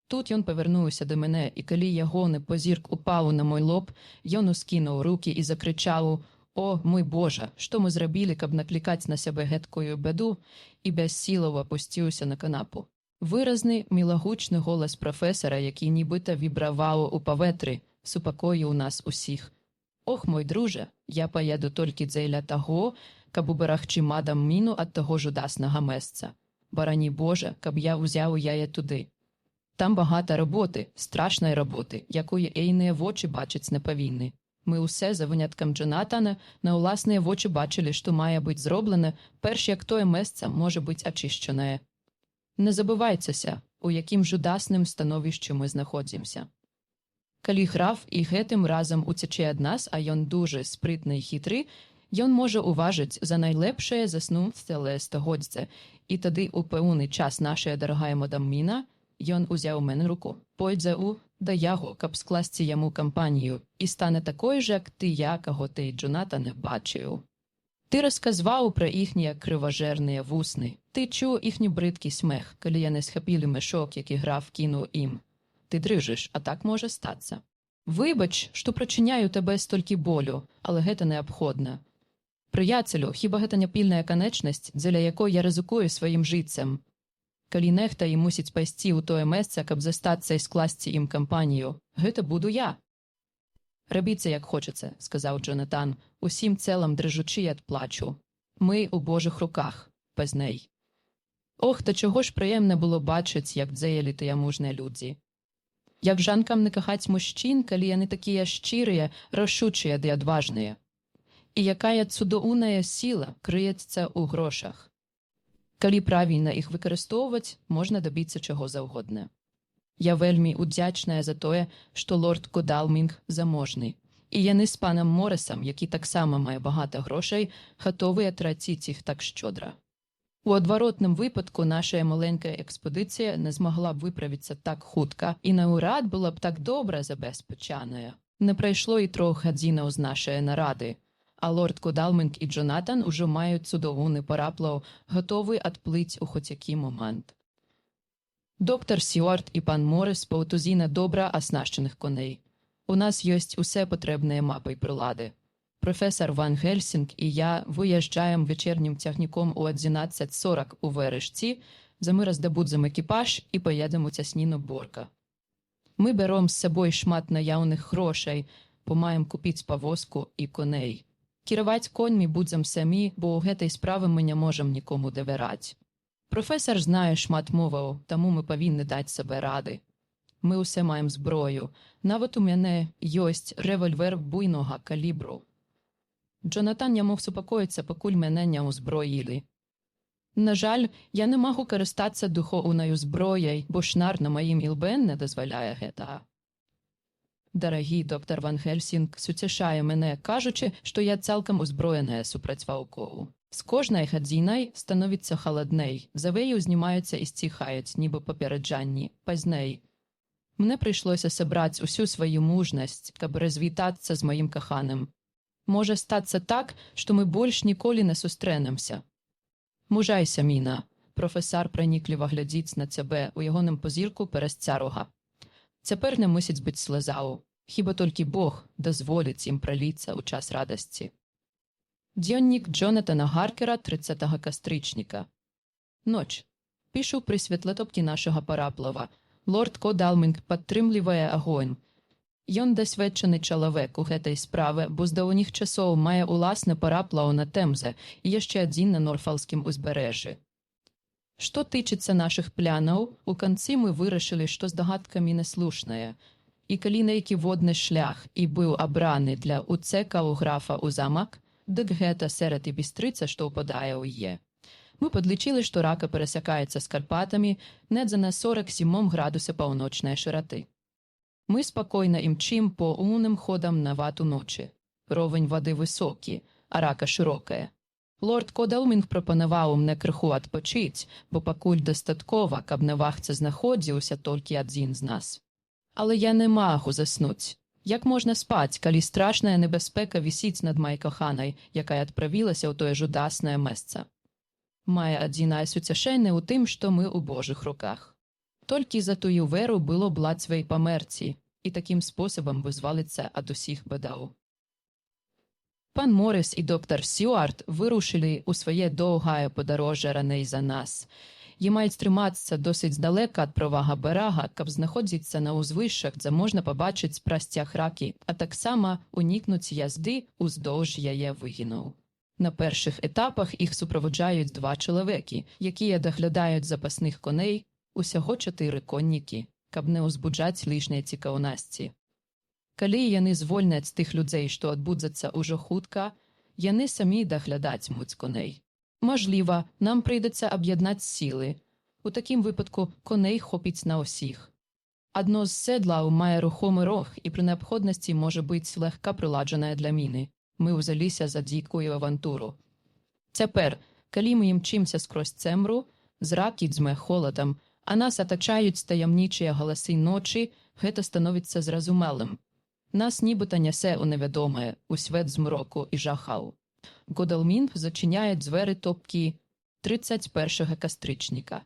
Тут ён павярнуўся да мяне, і калі ягоны позірк упаў на мой лоб, ён ускінуў рукі і закрычаў: «О, мой Божа, што мы зрабілі, каб наклікаць на сябе гэткую бяду?» і без сілаў апусціўся на канапу. Выразны, мілагучны голас прафесара, які нібыта вібраваў у паветры, супакоіў нас усіх. «Ох, мой друже, я паеду толькі дзеля таго, каб уберагчы мадам Міну ад таго жудаснага месца. Барані Божа, каб я ўзяў яе туды. Там багата работы, страшнай работы, якую ейныя вочы бачыць не павінны. Мы ўсе, за выняткам Джонатана, на ўласныя вочы бачылі, што мае быць зроблена, перш як тое месца можа быць ачышчанае. Не забывайцеся, у якім жудасным становішчы мы знаходзімся. Калі граф і гэтым разам уцячэ ад нас, а ён дужы, спрытны і хітры, ён можа уважыць за найлепшае засну цэлае стагоддзе, і тады ў пэўны час нашая дарагая мадам Міна, ён узяў мене руку, пойдзе да яго, каб скласці яму кампанію, і стане такой жа, як тыя, каго ты, Джонатане, бачыў. Ты расказваў пра іхнія крыважэрныя вусны. Ты чуў іхні брыдкі смех, калі яны схапілі мяшок, які граф кінуў ім. Ты дрыжыш, а так можа стацца. Выбач, што прычыняю табе столькі болю, але гэта неабходна. Прыяцелю, хіба гэта не пільная канечнасць, дзеля якой я рызыкую сваім жыццем? Калі нехта і мусіць пайсці ў тое месца, каб застацца і скласці ім кампанію, гэта буду я. Рабіце, як хочаце, сказаў Джонатан, усім цэлам дрыжучы ад плачу. Мы ў Божых руках, пазней. Ох, та чого ж прыемна было бачыць, як дзеялі тыя мужныя людзі. Як жанкам не кахаць мужчын, калі яны такія шчырыя, рашучыя ды адважныя. І якая цудоўная сіла крыецца ў грошах. Калі правільна іх выкарыстоўваць, можна дабіцца чаго заўгодна. Я вельмі удзячная за тое, што лорд Годалмінг заможны. І яны з панам Морисом, які таксама мае багата грошай, гатовыя траціць іх так шчодра. У адваротным выпадку нашая маленькая экспедыцыя не змагла б выправіцца так хутка і наўрад была б так добра забеспечаная. Не прайшло і 3 гадзінаў з нашай нарады, а лорд Годалмінг і Джонатан ужо маюць цудоўны параплаў, гатовы адплыць у хоць які момант. Доктар Сюарт і пан Морис паўтузіна добра аснашчаных коней. У нас ёсць усе патрэбныя мапы і прылады. Професор Ван Гельсінг і я выязджаем вечернім цягніком у 11:40 у Вэрэшці, мы раздабудзем экіпаж і паедам у цясніну Борка. Мы бяром з сабой шмат наяўных грошай, бо маем купіць павозку і коней. Кіраваць коньмі будзем самі, бо ў гэтай справы мы не можам нікому давяраць. Професор знае шмат моваў, таму мы павінны даць сабе рады. Мы ўсе маем зброю. Нават у мяне ёсць рэвальвер буйнога калібру. Джонатан не мог супакоіцца, пакуль мяне не ўзброілі. На жаль, я не магу карыстацца духоўнаю зброяй, бо шнар на маім ілбен не дазваляе гэтага. Дарагі доктар Ван Гельсінг суцяшае мяне, кажучы, што я цалкам узброеная супраць ваўкоў. З кожнай гадзінай становіцца халадней, завеі ўзнімаюцца і сціхаюць, нібы папераджанні, пазней. Мне прыйшлося сабраць усю сваю мужнасць, каб развітацца з маім каханым. Можа стацца так, што мы больш ніколі не сустрэнемся. Мужайся, Міна. Професар пранікліва глядзіць на цябе, у ягоным позірку перасцярога. Цяпер не мусіць быць слезаў. Хіба толькі Бог дазволіць ім праліцца ў час радасці. Дзённік Джонатана Гаркера 30 кастрычніка. Ноч. Пішу пры светлатопкі нашага параплава. Лорд Годалмінг падтрымлівае агонь. Ён дасведчаны чалавек у гэтай справе, бо з даўніх часоў мае ўласны параплаў на Тэмзе і яшчэ адзін на Норфалскім узбярэжжы. Што тычыцца нашых плянаў, у канцы мы вырашылі, што здагадкамі неслушнае. І калі нейкі водны шлях і быў абраны для уцека ў графа ў замак, дык гэта серад і бістрыца, што ўпадае ў е. Мы падлічылі, што рака перасякаецца з Карпатамі недзе на 47 градуса паўночнай шыраты. Мы спакойна імчым по умным ходам на вату ночы. Ровень вады высокі, а рака шырокая. Лорд Годалмінг прапанаваў мне крыху адпачыць, бо пакуль дастаткова, каб на вахце знаходзіўся толькі адзін з нас. Але я не магу заснуць. Як можна спаць, калі страшная небяспека вісіць над маёй каханай, якая адправілася ў тое жудаснае месца? Мае адзінае суцяшэнне ў тым, што мы ў Божых руках. Толькі за тую веру было б лацвей памерці і такім спосабам вызваліцца ад усіх бадаў. Пан Морис і доктар Сюарт вырушылі ў свае доўгае падарожжа раней за нас. І маюць трымацца досыць далека ад правага берага, каб знаходзіцца на ўзвышшах, дзе можна пабачыць прасцяг ракі, а таксама унікнуць язды ўздоўж яе выгінаў. На першых этапах іх суправаджаюць 2 чалавекі, якія даглядаюць запасных коней, усяго 4 коннікі, каб не ўзбуджаць лішняй цікаўнасці. Калі яны звольняць тых людзей, што адбудзацца ўжо хутка, яны самі даглядаць муць коней. Мажліва, нам прыйдецца аб'яднаць сілы. У такім выпадку коней хопіць на ўсіх. Адно з седлаў мае рухомы рог і пры неабходнасці можа быць легка прыладжанае для міны. Мы ўзяліся за дзікую авантуру. Цяпер, калі мы імчымся скрозь цемру, зрак ідзьме холадам, а нас атачаюць таямнічыя галасы ночы, гэта становіцца зразумелым. Нас нібыта нясе ў невядомае, у свет змроку і жахаў. Годалмінг зачыняе дзверы топкі 31 кастрычніка.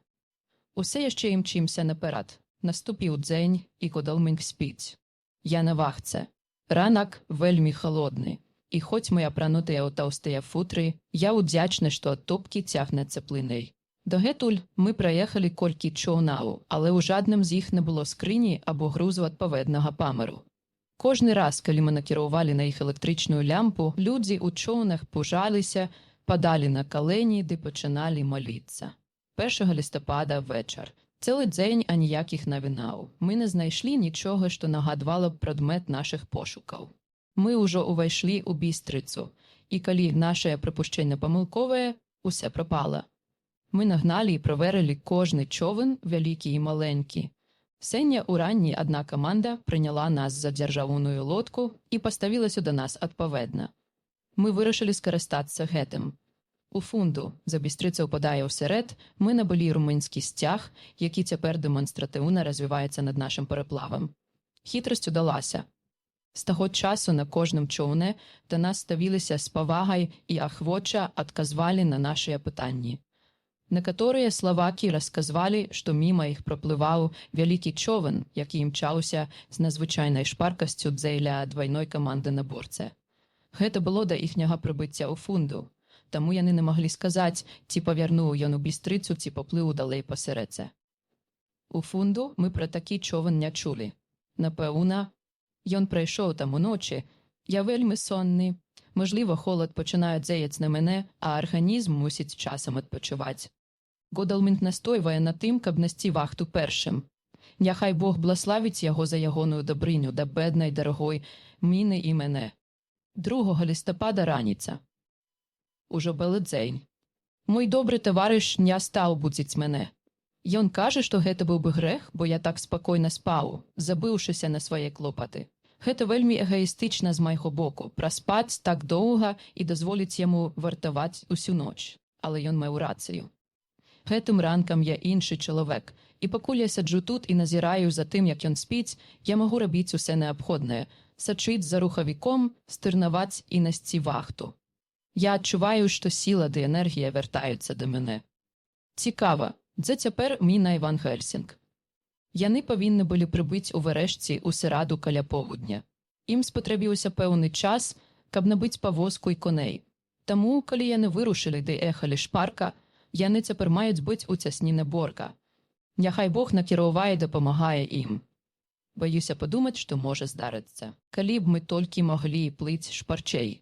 Усе яшчэ імчымся наперад. Наступіў дзень, і Годалмінг спіць. Я на вахце. Ранак вельмі халодны. І хоць мы апранутыя ў таўстыя футры, я ўдзячны, што ад топкі цягнецца плыней. Дагэтуль мы праехалі колькі чоўнаў, але ў жадным з іх не было скрыні або грузу адпаведнага памеру. Кожны раз, калі мы накіроўвалі на іх электрычную лямпу, людзі ў чоўнах пужаліся, падалі на калені ды пачыналі маліцца. 1 лістапада вечар. Цэлы дзень аніякіх навінаў. Мы не знайшлі нічога, што нагадвала б прадмет нашых пошукаў. Мы ўжо ўвайшлі ў Бістрыцу, І калі наше припущення помилкове, усе пропало. Ми нагнали і проверили кожний човен, великий і маленький. Сення уранні одна команда прийняла нас за державну лодку і поставилася до нас відповідно. Ми вирішили скористатися гетем. У фунду, за Бістрицею подає всеред, ми набули румунський стяг, який тепер демонстративно розвивається над нашим переплавом. Хитрость удалася. З того часу на кожному човне до нас ставилися з повагою і охоче відказували на наші питання. Некоторые словаки розказували, що мимо їх пропливав великий човен, який мчався з надзвичайною шпаркостю дзеля двойної команди на борце. Гэта було до їхнього прибиття у фунду, тому яны не могли сказати, ці повернув ён у Бістрицю, ці поплив далей посередце. У фунду ми про такий човен не чули. Напевно, ён прийшов там уночі. Я вельми сонний. Можливо, холод починає дзеяць на мене, а організм мусить часом відпочивати. Годалмінт настойває на тим, каб нести вахту першим. Няхай Бог благословить його за ягоную добриню да бедної дорогої міни і мене. 2 листопада раніця. Ужо були дзень. Мой добрий товариш не став будзіць мене. Ён каже, што гэта быў бы грэх, бо я так спакойна спаў, забыўшыся на свае клопаты. Гэта вельмі эгоістычна з майго боку, праспаць так доўга і дазволіць яму вартаваць усю ноч. Але ён меў рацыю. Гэтым ранкам я іншы чалавек, і пакуль я сяджу тут і назіраю за тым, як ён спіць, я магу рабіць усе неабходнае, сачыць за рухавіком, стырнаваць і насці вахту. Я адчуваю, што сіла ды энергія вяртаюцца да мяне. Цікава, дзе цяпер Міна і Ван Гельсінг? Яны павінны былі прыбыць у Вэрэшці ў сераду каля поўдня. Ім спатрэбіўся пэўны час, каб набыць павозку і коней. Таму, калі яны вырушылі ды ехалі шпарка, яны цяпер маюць быць у цясніны Борга. Няхай Бог накіроўвае і дапамагае ім. Баюся падумаць, што можа здарыцца. Калі б мы толькі маглі плыць шпарчэй.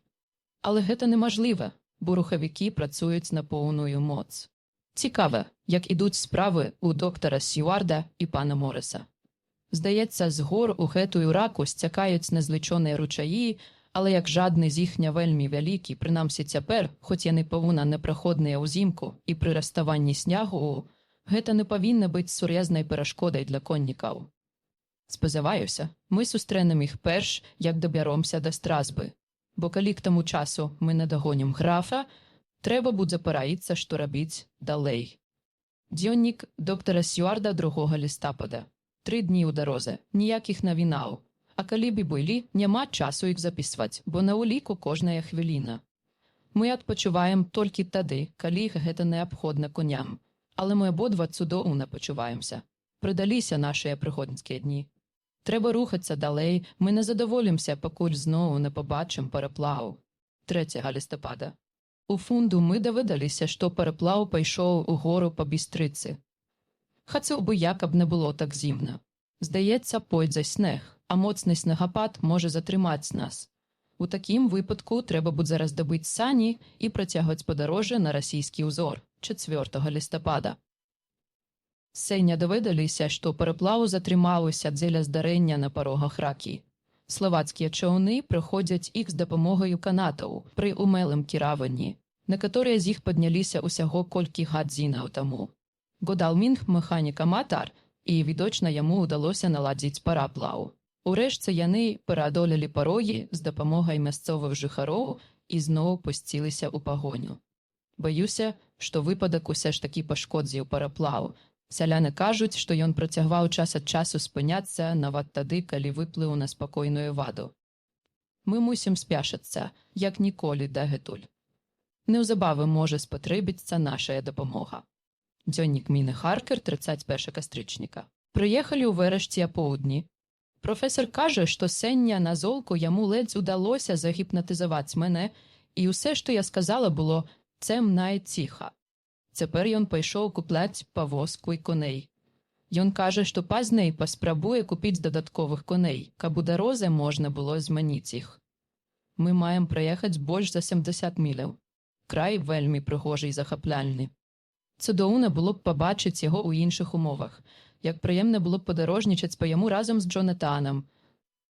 Але гэта немажліва, бо рухавікі працуюць на поўную моц. Цікава, як ідуць справы у доктара Сьюарда і пана Морриса. Здаецца, з гор у гэтую раку сцякаюць незлічоныя ручаі, але як жадны з іх не вельмі вялікі, прынамсі цяпер, хоць яны павуна непраходныя ўзімку і пры раставанні снягу, гэта не павінна быць сур'язнай перашкодай для коннікаў. Спадзяваюся, мы сустрэнем іх перш, як дабяромся да Стразбы, бо калі к таму часу мы надагонім графа, трэба будзе параіцца, што рабіць далей. Дзённік доктара Сьюарда 2 лістапада. 3 дні ў дарозе, ніякіх навінаў. А калі б і былі, няма часу іх запісваць, бо на ўліку кожная хвіліна. Мы адпачуваем толькі тады, калі гэта неабходна коням. Але мы абодва цудоўна пачуваемся. Прыдаліся нашыя прыгодніцкія дні. Трэба рухацца далей, мы не задаволімся, пакуль зноў не пабачым параплаў. 3 лістапада. У фунду мы даведаліся, што параплаў пайшоў у гору па Бістрыцы. Хацеў бы я, каб не было так зімна. Здаецца, пойдзе снег, а моцны снегапад можа затрымаць нас. У такім выпадку трэба будзе раздабыць сані і працягваць падарожжа на расійскі ўзор 4 лістапада. Сёння даведаліся, што параплаў затрымаўся дзеля здарэння на парогах ракі. Славацкія чаўны праходзяць іх з дапамогаю канатаў пры умелым кіраванні. Некаторыя з іх падняліся ўсяго колькі гадзінаў таму. Годалмінг механік-аматар, і, відочна, яму ўдалося наладзіць параплаў. Урэшце яны пераадолелі парогі з дапамогай мясцовых жыхароў і зноў пусціліся ў пагоню. Баюся, што выпадак усе ж такі пашкодзіў параплаў. Сяляны кажуць, што ён працягваў час ад часу спыняцца нават тады, калі выплыў на спакойную ваду. Мы мусім спяшацца, як ніколі дагэтуль. Неўзабаве можа спатрэбіцца нашая дапамога. Дзённік Міны Харкер, 31 кастрычніка. Прыехалі ў Вэрэшці апоўдні. Професор кажа, што сёння на золку яму ледзь удалося загіпнатызаваць мяне, і ўсе, што я сказала, было цемна і ціха. Цяпер ён пайшоў купляць павозку і коней. Ён кажа, што пазней паспрабуе купіць дадатковых коней, каб у дарозе можна было змяніць іх. Мы маем праехаць больш за 70 міляў. Край вельмі прыгожы і захапляльны. Цудоўна было б пабачыць яго ў іншых умовах, як прыемна было б падарожнічаць па яму разам з Джонатанам.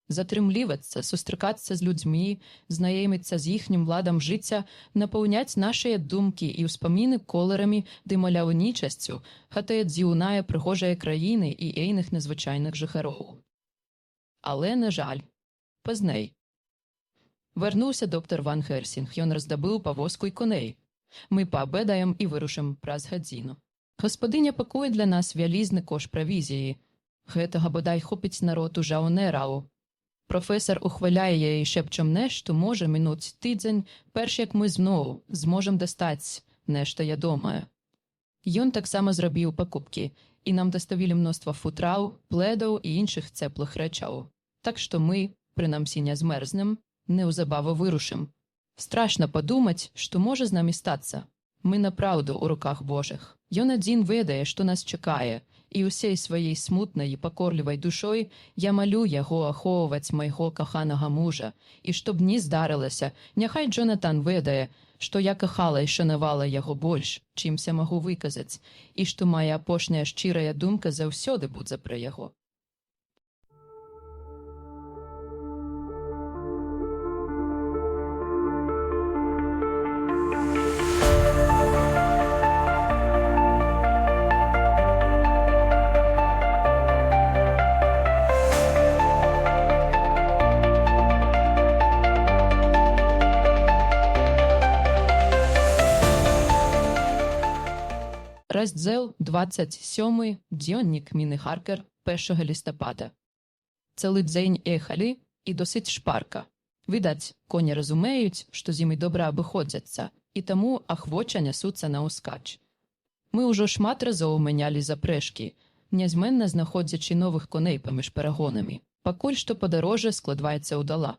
затрымлівацца, сустракацца з людзьмі, знаёміцца з іхнім ладам жыцця, напаўняць нашыя думкі і ўспаміны колерамі ды маляўнічасцю гэтая дзіўная прыгожая краіны і ейных незвычайных жыхароў. Але, на жаль, пазней. Вярнуўся доктар Ван Хельсінг, ён раздабыў павозку і коней. Мы паабедаем і вырушым праз гадзіну. Гаспадыня пакуе для нас вялізны кош правізіі. Гэтага бодай хопіць народ у жаўнераў. Професор ухваляе яе шэпчам нешта, можа мінуць тыдзень, перш як мы зноў зможам дастаць нешта ядомае. Ён таксама зрабіў пакупкі, і нам даставілі мноства футраў, пледаў і іншых цеплых рэчаў. Так што мы, прынамсі не змерзнем, неўзабаве вырушым. Страшна падумаць, што можа з намі стацца. Мы напраўду ў руках Божых. Ён адзін ведае, што нас чакае, і ўсей сваёй смутнай і пакорлівай душой я малю яго ахоўваць майго каханага мужа. І што б ні здарылася, няхай Джонатан ведае, што я кахала і шанавала яго больш, чымся магу выказаць, і што мая апошняя шчырая думка заўсёды будзе пра яго. Раздзел 27, дзённік Міны Харкер, 1 лістапада. Цэлы дзень ехалі і досыць шпарка. Відаць, коні разумеюць, што з імі добра абыходзяцца, і таму ахвоча нясуцца наўскач. Мы ўжо шмат разоў мянялі запрэжкі, нязменна знаходзячы новых коней паміж перагонамі, пакуль што падарожжа складваецца ўдала.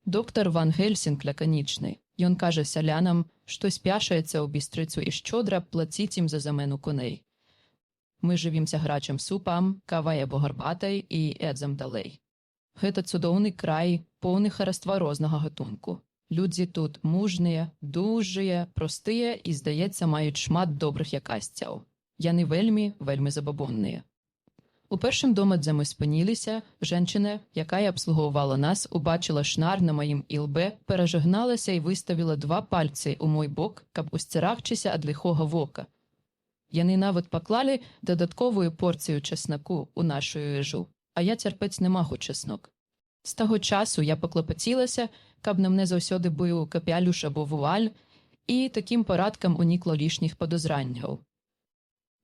Доктар Ван Хельсінг лаканічны. Ён кажа сялянам, што спяшаецца ў бістрыцу і шчодра плаціць ім за замену коней. Мы жывімся грачым супам, кавай або гарбатай і едзам далей. Гэта цудоўны край, поўны хараства рознага гатунку. Людзі тут мужныя, дужыя, простыя і, здаецца, маюць шмат добрых якасцяў. Яны вельмі, вельмі забабонныя. У першым доме, дзе мы спыніліся, жанчына, якая абслугоўвала нас, убачыла шнар на маім ілбе, перажагналася і выставіла 2 пальцы ў мой бок, каб усцерагчыся ад ліхога вока. Яны нават паклалі дадатковую порцыю часнаку ў нашу ежу, а я цярпець не магу часнок. З таго часу я паклапацілася, каб на мне заўсёды быў капялюш або вуаль, і такім парадкам унікла лішніх падазранняў.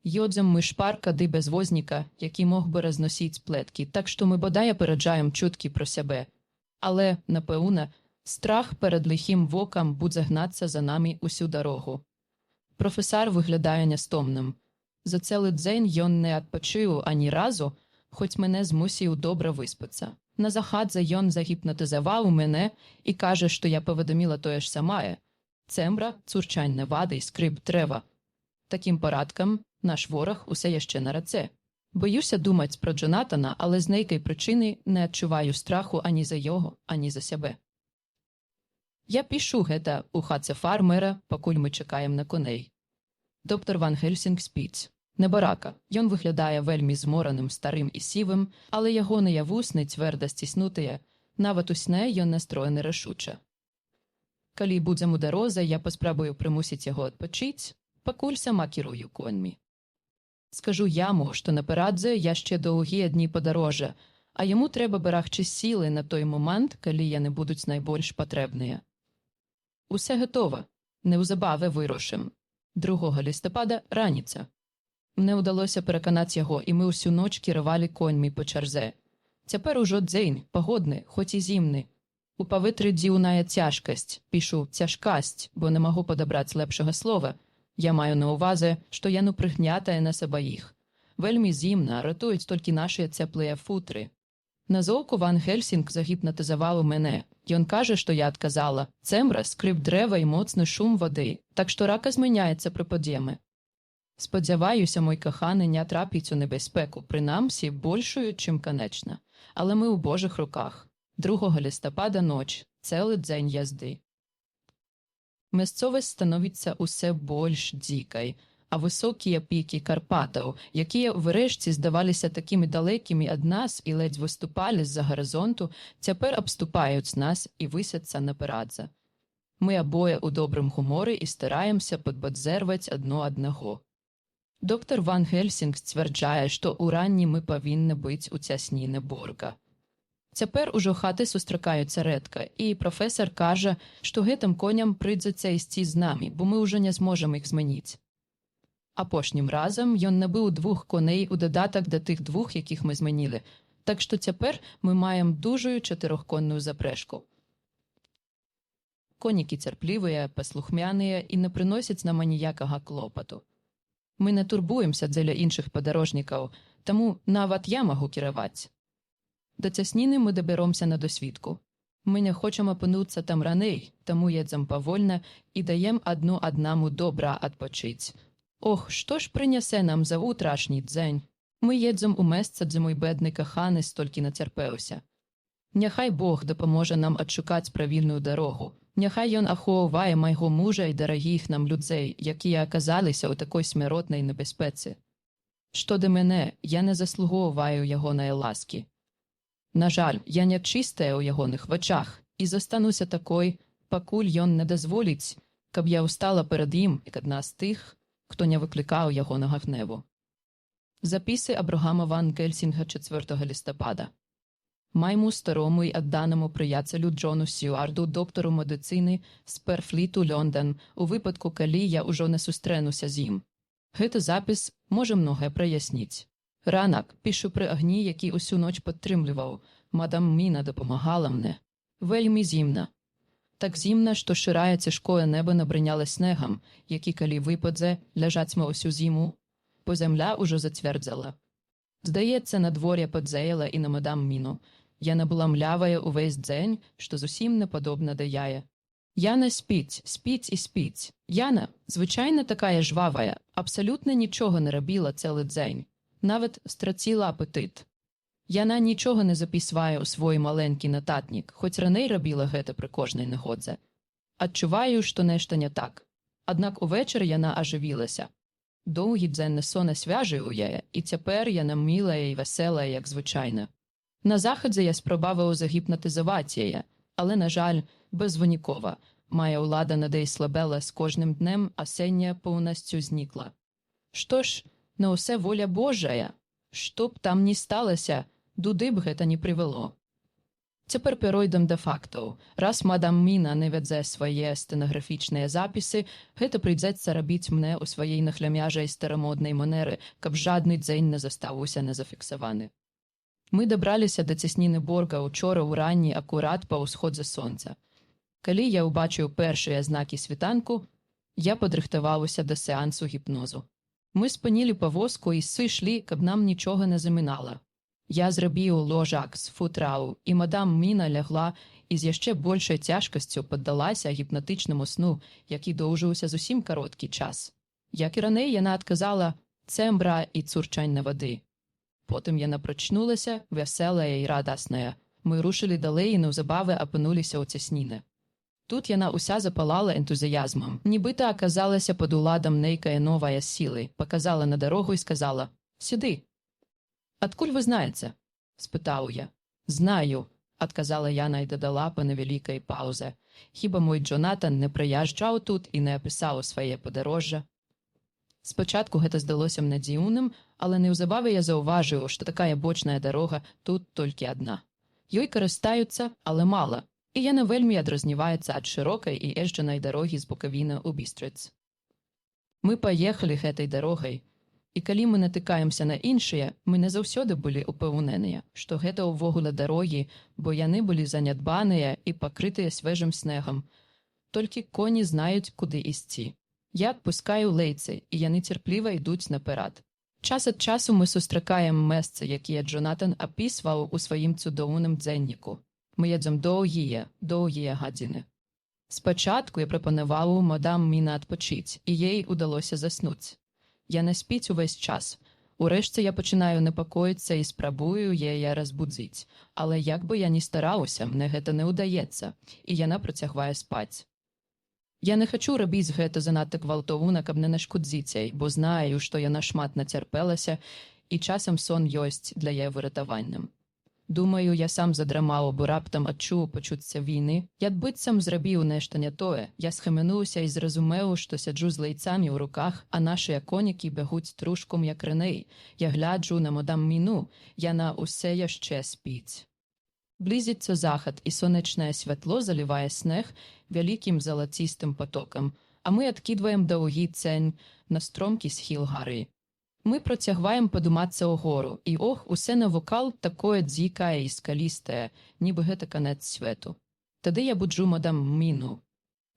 Ёдзем мы шпарка ды без возніка, які мог бы разносіць плеткі, так што мы бодай апераджаем чуткі пра сябе. Але, напэўна, страх перад лихім вокам будзе гнацца за намі усю дарогу. Професар выглядае нястомным. За цэлы дзень ён не адпачыў ані разу, хоць мяне змусіў добра выспацца. На захадзе ён загіпнатызаваў мяне і кажа, што я паведаміла тое ж самае. Цембра, цурчанне вады і скрып дрэва. Такім парадкам наш вораг усе яшчэ на рацэ. Баюся думаць пра Джонатана, але з нейкай прычыны не адчуваю страху ані за яго, ані за сябе. Я пішу гэта ў хатце фармера, пакуль мы чакаем на коней. Доктар Ван Хельсінг спіць. Небарака. Ён выглядае вельмі змораным, старым і сівым, але ягоныя вусны цвёрда сціснутыя, нават у сне ён настроены рашуча. Калі будзем у дарозе, я паспрабую прымусіць яго адпачыць, пакуль сама кірую коньмі. Скажу яму, што наперадзе яшчэ доўгія дні падарожжа, а яму трэба берагчы сілы на той момант, калі яны будуць найбольш патрэбныя. Усе гатова. Неўзабаве вырушым. 2 лістапада раніца. Мне ўдалося пераканаць яго, і мы ўсю ноч кіравалі коньмі па чарзе. Цяпер ужо дзень, пагодны, хоць і зімны. У паветры дзіўная цяжкасць, пішу цяжкасць, бо не магу падабраць лепшага слова. Я маю на ўвазе, што яно прыгнятае нас абаіх. Вельмі зімна, ратуюць толькі нашыя цеплыя футры. Назоўку Ван Хельсінг загіпнатызаваў мяне. Ён кажа, што я адказала. Цембра, скрып дрэва і моцны шум вады, так што рака змяняецца пры падземе. Спадзяваюся, мой каханы не трапіць у небяспеку, прынамсі большую, чым канечна. Але мы ў Божых руках. 2 лістапада ноч, цэлы дзень язды. Мясцовасць становіцца ўсё больш дзікай. а высокія пікі Карпатаў, якія ўрэшце здаваліся такімі далекімі ад нас і ледзь выступалі з-за гарызонту, цяпер абступаюць нас і высяцца наперадзе. Мы абое ў добрым гуморы і стараемся падбадзэрваць адно аднаго. Доктар Ван Гельсінг сцвярджае, што ўранні мы павінны быць у цясніны Борга. Цяпер ужо хаты сустракаюцца рэдка, і прафесар кажа, што гэтым коням прыйдзецца ісці з намі, бо мы ўжо не зможам іх змяніць. Апошнім разам ён набыў 2 коней у дадатак да тых 2, якіх мы змянілі, так што цяпер мы маем дужую 4-конную запрэжку. Конікі цярплівыя, паслухмяныя і не прыносяць нам аніякага клопату. Мы не турбуемся дзеля іншых падарожнікаў, таму нават я магу кіраваць. Да цясніны мы дабяромся на досвідку. Мы не хочам апынуцца там раней, таму едзем павольна і даем адно аднаму добра адпачыць. Ох, што ж прынясе нам заўтрашні дзень? Мы едзем у месца, дзе мой бедны каханы столькі нацярпеўся. Няхай Бог дапаможа нам адшукаць правільную дарогу. Няхай ён ахоўвае майго мужа і дарагіх нам людзей, якія аказаліся ў такой смяротнай небяспецы. Што да мяне, я не заслугоўваю ягонае ласкі. На жаль, я нячыстая ў ягоных вачах і застануся такой, пакуль ён не дазволіць, каб я ўстала перад ім, як адна з тых, хто не выклікаў ягонага гневу. Запісы Абрагама Ван Гельсінга 4 лістапада. Майму старому і адданаму прыяцелю Джону Сюарду, доктару медицини з Перфліту, Лондон, у випадку, калі я ўжо не сустрэнуся з ім. Гэты запіс можа многае праясніць. Ранак, пішу пры агні, які ўсю ноч падтрымліваў. Мадам Міна дапамагала мне. Вельмі зімна. Так зімна, што шырае цяжкое неба набрыняла снегам, які, калі выпадзе, ляжацьме ўсю зіму, бо зямля ўжо зацвярдзала. Здаецца, надвор'е падзеяла і на мадам Міну. Яна была млявая ўвесь дзень, што зусім не падобна да яе. Яна спіць, спіць і спіць. Яна, звычайна такая жвавая, абсалютна нічога не рабіла цэлы дзень. Нават страціла апетыт. Яна нічога не запісвае ў свой маленькі нататнік, хоць раней рабіла гэта пры кожнай нагодзе. Адчуваю, што нешта не так. Аднак увечары яна ажывілася. Доўгі дзенны сон асвяжыў яе, і цяпер яна мілая і веселая, як звычайна. На захадзе я спрабаваў загіпнатызаваць яе, але, на жаль, безвынікова. Мая ўлада над ёй слабела з кожным днем, а сення поўнасцю знікла. Што ж, на ўсе воля Божая. Што б там ні сталася, дуды б гэта не прывяло. Цяпер перайдам да фактаў. Раз мадам Міна не вядзе свае стэнаграфічныя запісы, гэта прыйдзецца рабіць мне ў сваёй нахлямяжай старамоднай манеры, каб жадны дзень не застаўся незафіксаваны. Мы дабраліся да цясніны Борга ўчора ўранні акурат па ўсходзе сонца. Калі я ўбачыў першыя знакі світанку, я падрыхтаваўся да сеансу гіпнозу. Мы спынілі павозку і сышлі, каб нам нічога не замінала. Я зрабіў ложак з футрау, і мадам Міна лягла і з яшчэ большай цяжкасцю паддалася гіпнатычнаму сну, які доўжыўся зусім кароткі час. Як і раней, яна адказала цэмбра і цурчання вады. Потым яна прачнулася, вясэлая і радасная. Мы рушылі далей і неўзабаве апынуліся ў цясніны. Тут яна ўся запалала энтузіязмам. Нібыта аказалася пад уладам нейкая новая сілы, паказала на дарогу і сказала «Сюды». «Адкуль вы знаеце?» – спытаў я. «Знаю», – адказала яна і дадала па невялікай паўзе. «Хіба мой Джонатан не прыязджаў тут і не апісаў свае падарожжа?» Спачатку гэта здалося мне дзіўным, але неўзабаве я заўважыў, што такая бочная дарога тут толькі адна. Ёй карыстаюцца, але мала, і яна вельмі адрозніваецца ад шырокай і езджанай дарогі з Букавіна ў Бістрыц. Мы паехалі гэтай дарогай, і калі мы натыкаемся на іншыя, мы не заўсёды былі ўпэўненыя, што гэта ўвогуле дарогі, бо яны былі занядбаныя і пакрытыя свежым снегам. Толькі коні знаюць, куды ісці. Я адпускаю лейцы, і яны цярпліва ідуць наперад. Час ад часу мы сустракаем месцы, якія Джонатан апісваў у сваім цудоўным дзенніку. Мы едзем доўгія гадзіны. Спачатку я прапанаваў мадам Міна адпачыць, і ей удалося заснуць. Яна спіць увесь час. Урэшце я пачынаю непакоіцца і спрабую яе разбудзіць, але як бы я ні стараўся, мне гэта не ўдаецца, і яна працягвае спаць. Я не хачу рабіць гэта занадта гвалтоўна, каб не нашкодзіць ёй, бо знаю, што яна шмат нацярпелася, і часам сон ёсць для яе выратаваннем. Думаю, я сам задрамаў, бо раптам адчуў пачуцця віны. Я быццам зрабіў нешта не тое. Я схаменуўся і зразумеў, што сяджу з лайцамі ў руках, а нашыя конікі бягуць трушком, як рынэй. Я гляджу на мадам Міну, яна ўсе яшчэ спіць. Блізіцца захад, і сонечнае святло залівае снег вялікім залацістым потокам, а мы адкідваем даўгі цень на стромкі схіл гары. Мы процягваем падумацца ўгору, і усе навокал такое дзікае і скалістае, нібы гэта канец свету. Тады я буджу мадам Міну.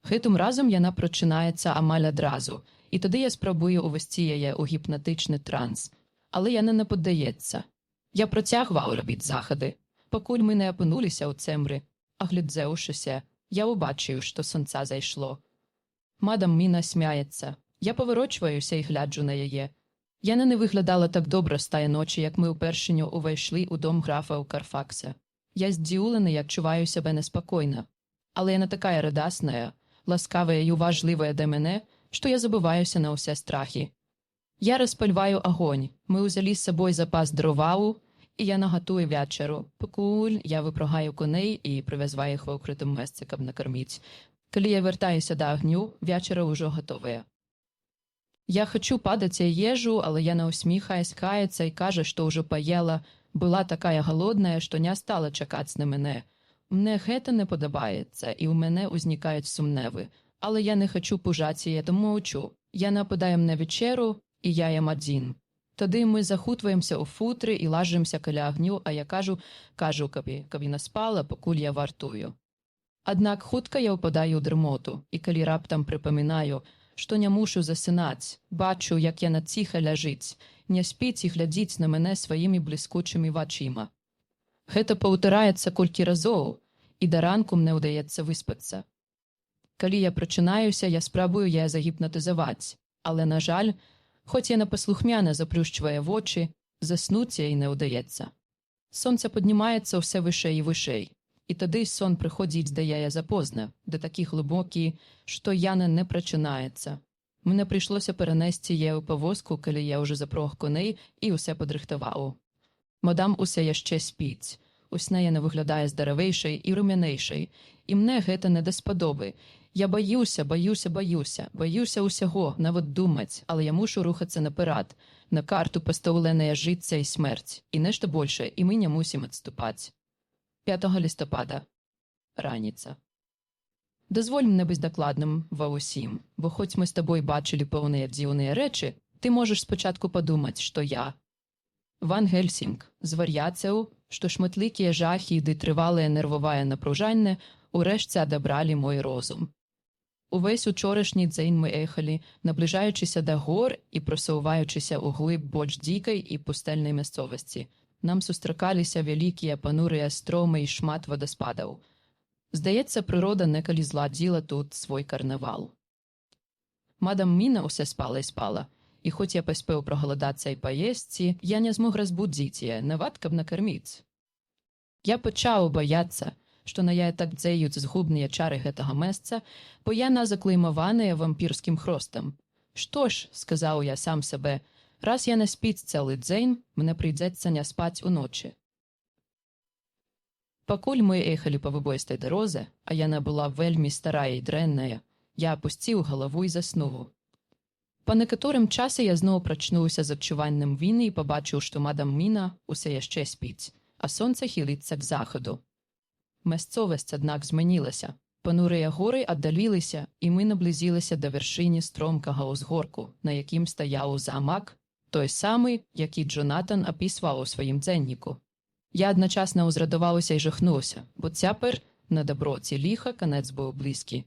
Гэтым разам яна прачынаецца амаль адразу, і тады я спрабую увесці яе ў гіпнатычны транс. Але яна не паддаецца. Я працягваў рабіць захады. Пакуль мы не апынуліся ў цемры, аглядзеўшыся, я ўбачыў, што сонца зайшло. Мадам Міна смяецца. Я паварочваюся і гляджу на яе. Яна не выглядала так добра з тае ночі, як мы ўпершыню ўвайшлі ў дом графа ў Карфаксе. Я здзіўлены і адчуваю сябе неспакойна. Але яна такая радасная, ласкавая і уважлівая да мяне, што я забываюся на ўсе страхі. Я распальваю агонь. Мы ўзялі з сабой запас дроваў, і яна гатуе вечару. Пакуль я выпрагаю коней і прывязваю іх ва ўкрытым месцы, каб накарміць. Калі я вяртаюся да агню, вечара ўжо гатовая. Я хачу падаць яе ежу, але яна усміхае, скаецца і кажа, што ўжо паела, была такая галодная, што не стала чакаць на мяне. Мне гэта не падабаецца, і ў мяне ўзнікаюць сумневы. Але я не хачу пужаць яе, тому маўчу. Яна падае мне вечеру, і я ем адзін. Тады мы захутваемся ў футры і лажымся каля агню, а я кажу, каб яна спала, пакуль я вартую. Аднак хутка я ўпадаю ў дрымоту, і калі раптам прыпамінаю, што не мушу засынаць, бачу, як яна ціха ляжыць, не спіць і глядзіць на мяне сваімі бліскучымі вачыма. Гэта паўтараецца колькі разоў, і да ранку мне ўдаецца выспацца. Калі я прачынаюся, я спрабую яе загіпнатызаваць, але, на жаль, хоць яна паслухмяна заплюшчвае вочы, заснуць яй не ўдаецца. Сонце паднімаецца ўсё вышэй і вышэй, і тады сон прыходзіць да яе запозна, да такі глыбокі, што яна не прачынаецца. Мне прыйшлося перанесці яе ў павозку, калі я ўжо запрог коней і ўсе падрыхтаваў. Мадам усе яшчэ спіць. У сне яна выглядае здаравейшай і румянейшай, і мне гэта не даспадобы. Я баюся ўсяго, нават думаць, але я мушу рухацца наперад. На карту пастаўленае жыцця і смерць, і нешта большае, і мы не мусім адступаць. 5 лістопада. Раніца. Дазволь мне быць дакладным ва ўсім, бо хоць мы з табой бачылі пэўныя дзіўныя рэчы, ты можаш спачатку падумаць, што я Ван Гельсінг звар'яцеў, што шматлікія жахі ды трывалае нервовае напружанне урэшце адабралі мой розум. Увесь учорашні дзень мы ехалі, набліжаючыся да гор і просуваючыся ў глыб больш дзікай і пустэльнай мясцовасці. Нам сустракаліся вялікія панурыя стромы і шмат вадаспадаў. Здаецца, прырода некалі зладзіла тут свой карнавал. Мадам Міна ўсе спала і спала, і хоць я паспеў прагаладацца і паесці, я не змог разбудзіць яе, нават каб накарміць. Я пачаў баяцца, што на яе так дзеюць згубныя чары гэтага месца, бо яна заклеймаваная вампірскім хростам. Што ж, сказаў я сам сабе, раз яна спіць цэлы дзень, мне прыйдзецца не спаць уночы. Пакуль мы ехалі па выбоістай дарозе, а яна была вельмі старая і дрэнная, я апусціў галаву і заснуў. Па некаторым часе я зноў прачнуўся з адчуваннем віны і пабачыў, што мадам Міна ўсё яшчэ спіць, а сонца хіліцца к захаду. Мясцовасць, аднак, змянілася. Панурыя горы аддаліліся, і мы наблізіліся да вяршыні стромкага ўзгорку, на якім стаяў замак, той самы, які Джонатан апісваў у сваім дзенніку. Я адначасна ўзрадаваўся і жахнуўся, бо цяпер, на дабро ці ліха, канец быў блізкі.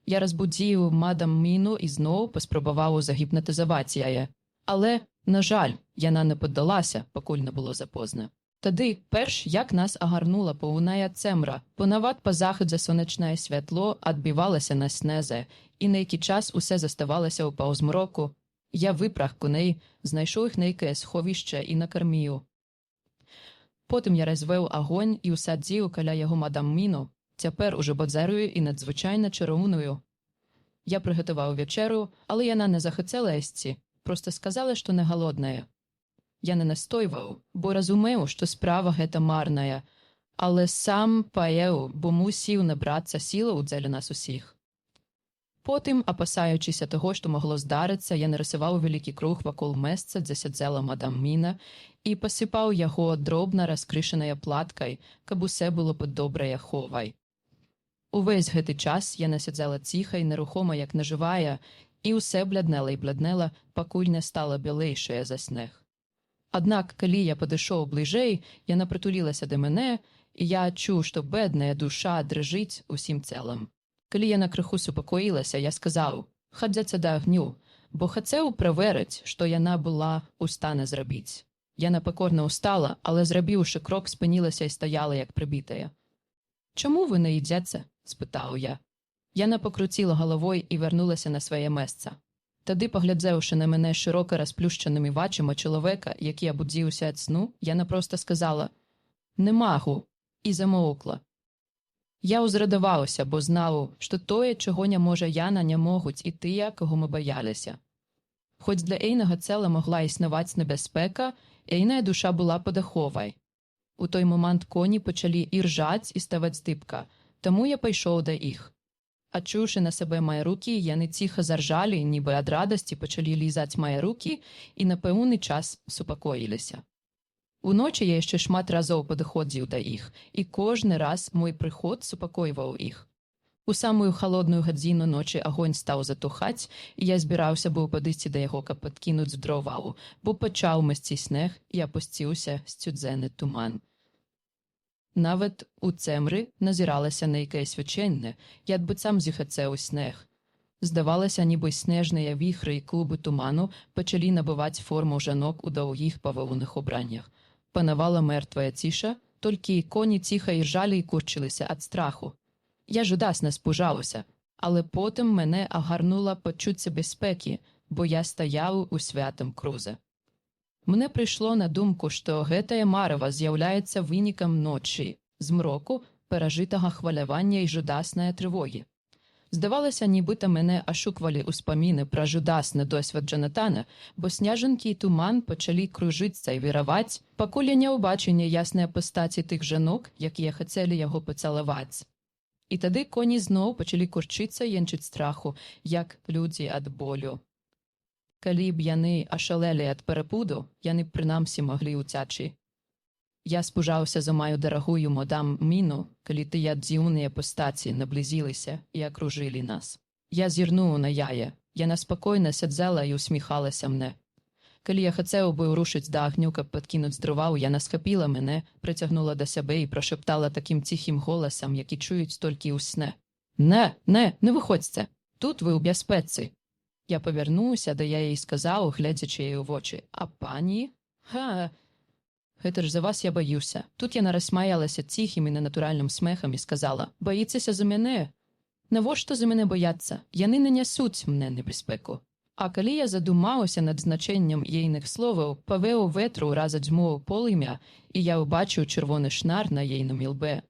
Я разбудзіў мадам Міну і зноў паспрабаваў загіпнатызаваць яе. Але, на жаль, яна не паддалася, пакуль не было запозна. Тады, перш як нас агарнула поўная цемра, бо нават па захадзе сонечнае святло адбівалася на снезе, і нейкі час усе заставалася ў паўзмроку. Я выпраг коней, знайшоў іх нейкае сховішча і накарміў. Потым я развеў агонь і усадзіў каля яго мадам Міну, цяпер ужо бадзярую і надзвычайна чароўную. Я приготував вечерю, але яна не захотіла їсти, просто сказала, що не голодна. Я не настойвав, бо розумів, що справа гэта марная, але сам паеў, бо мусів набратися силу дзеля нас усіх. Потім, опасаючися того, що могло здаритися, я нарисував великий круг вакол месца, де сядзела мадам Міна, і посипав його дробно розкришеною платкою, каб усе було під доброю ховай. Увесь гэты час яна сядзела ціха і нерухома, як неживая, і усе бляднела і бляднела, пакуль не стала білейшая за снег. Аднак, калі я падышоў бліжэй, яна прытулілася да мяне, і я адчуў, што бедная душа дрыжыць усім целам. Калі яна крыху супакоілася, я сказаў: «Хадзяцца да агню», бо хацеў праверыць, што яна была ў стане зрабіць. Яна пакорна ўстала, але зрабіўшы крок, спынілася і стаяла, як прыбітая. «Чаму вы не ідзеце?» – спытаў я. Яна пакруціла галавой і вярнулася на сваё месца. Тады, паглядзеўшы на мяне шырока расплюшчанымі вачыма чалавека, які абудзіўся ад сну, яна проста сказала: «Не магу», і замоўкла. Я ўзрадаваўся, бо знаў, што тое, чаго не можа яна, не могуць і тыя, каго мы баяліся. Хоць для ейнага цела могла існаваць небяспека, ейная душа была пад аховай. У той момант коні пачалі і ржаць, і ставаць дыбка, таму я пайшоў да іх. Адчуўшы на сабе мае рукі, яны ціха заржалі, нібы ад радасці пачалі лізаць мае рукі і на пэўны час супакоіліся. Уночы я яшчэ шмат разоў падыходзіў да іх, і кожны раз мой прыход супакойваў іх. У самую халодную гадзіну ночы агонь стаў затухаць, і я збіраўся быў падысці да яго, каб падкінуць дроваў, бо пачаў масці снег і апусціўся сцюдзены туман. Нават у цемры назіралася нейкае свячэнне, як быццам зіхацеў снег. Здавалася, нібы снежныя віхры і клубы туману пачалі набываць форму жанок у даўгіх павоўных убраннях. Панавала мертвая ціша, толькі коні ціха іржалі і курчыліся ад страху. Я жудасна спужаўся, але потым мене агарнула пачуцце бяспекі, бо я стаяў у святым крузе. Мне прыйшло на думку, што гэтае марыва з'яўляецца вынікам ночы, змроку, перажытага хвалявання і жудаснае трывогі. Здавалася, нібыта мяне ашуквалі ўспаміны пра жудасны досвед Джанатана, бо сняжанкі і туман пачалі кружыцца і віраваць, пакуль я не ўбачу няясныя пастаці тых жанок, якія хацелі яго пацалаваць. І тады коні зноў пачалі курчыцца і енчыць страху, як людзі ад болю. Калі б яны ашалелі ад перапуду, яны прынамсі маглі ўцячы. Я спужаўся за маю дарагую мадам Міну, калі тыя дзіўныя пастаці наблізіліся і акружылі нас. Я зірнуў на яе. Яна спакойна сядзела і усміхалася мне. Калі я хацеў бы рушыць да агню, каб падкінуць дроваў, яна схапіла мяне, прыцягнула да сябе і прашептала такім ціхім голасам, які чуюць толькі ў сне: Не выходзьце, тут вы ў бяспецы». Я павярнуўся да яе і сказаў, гледзячы яе ў вочы: «А пані? Гэта ж за вас я баюся». Тут яна рассмаялася ціхім і ненатуральным смехам і сказала: «Баіцеся за мяне? Навошта за мяне баяцца? Яны нанясуць мне небяспеку». А калі я задумаўся над значэннем ейных словаў, павеў ветру раза дзьму полымя, і я ўбачыў чырвоны шнар на ейным ілбе.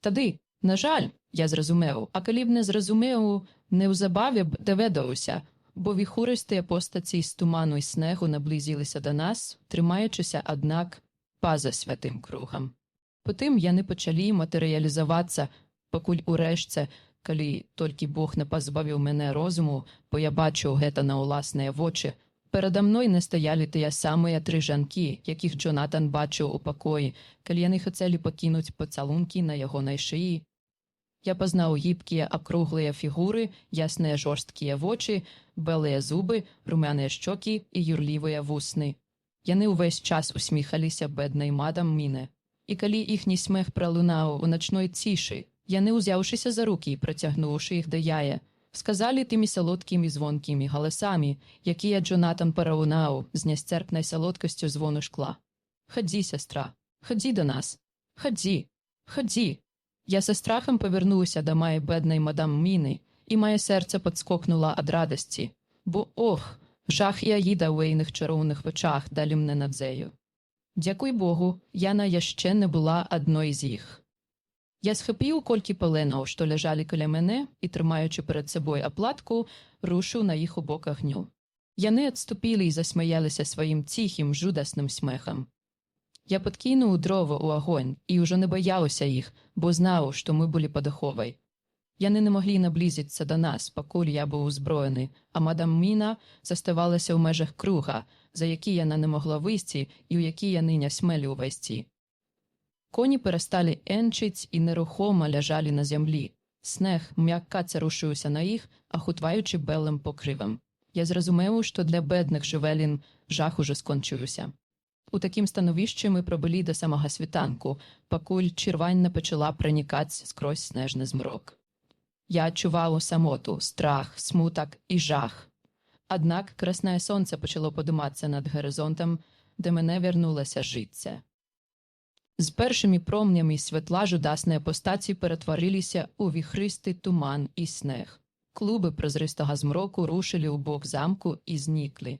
Тады, на жаль, я зразумеў, а калі б не зразумеў, неўзабаве б даведаўся, бо віхурыстыя постаці з туману і снегу наблізіліся да нас, трымаючыся, аднак, па-за святым кругам. Потым яны пачалі матэрыялізавацца, пакуль урэшце, калі толькі Бог не пазбавіў мяне розуму, бо я бачыў гэта на ўласныя вочы, перада мной не стаялі тыя самыя 3 жанкі, якіх Джонатан бачыў у пакоі, калі яны хацелі пакінуць пацалункі на ягонай шыі. Я пазнаў гібкія акруглыя фігуры, ясныя жорсткія вочы, белыя зубы, румяныя шчокі і юрлівыя вусны. Яны ўвесь час усміхаліся беднай мадам Міне. І калі іхні смех пралунаў у начной цішы, яны, узяўшыся за рукі і працягнуўшы іх да яе, сказалі тымі салодкімі звонкімі галасамі, якія Джонатан параўнаў з нясцерпнай салодкасцю звону шкла: «Хадзі, сястра, хадзі да нас, хадзі, хадзі». Я са страхам павярнуўся да маёй беднай мадам Міны, і маё сэрца падскокнула ад радасці, бо, жах і агіда ў ейных чароўных вачах далі мне надзею. Дзякуй Богу, яна яшчэ не була адной з іх. Я схопив колькі паленаў, што ляжалі каля мяне, і, трымаючы перад сабой аплатку, рушыў на іх у бок агню. Яны адступілі і засмяяліся сваім ціхім, жудасным смехам. Я падкінуў дрова ў агонь і ўжо не баяўся іх, бо знаў, што мы былі пад аховай. Яны не маглі наблізіцца да нас, пакуль я быў узброены, а мадам Міна заставалася ў межах круга, за які яна не могла выйсці і ў які яны не смелі ўвайсці. Коні перасталі енчыць і нерухома ляжалі на зямлі. Снег м'якка царушыўся на іх, ахутваючы белым покривам. Я зразумеў, што для бедных жывелін жах ужо скончыўся. У такім становішчы мы прабылі да самага світанку, пакуль чырвань не пачала пранікаць скрозь снежны змрок. Я адчуваў самоту, страх, смутак і жах. Аднак краснае сонца пачало падымацца над гарызонтам, де мене вярнулася жыцця. З першымі промнямі святла жудасныя постаці ператварыліся ў віхрысты туман і снег. Клубы празрыстага змроку рушылі ў бок замку і зніклі.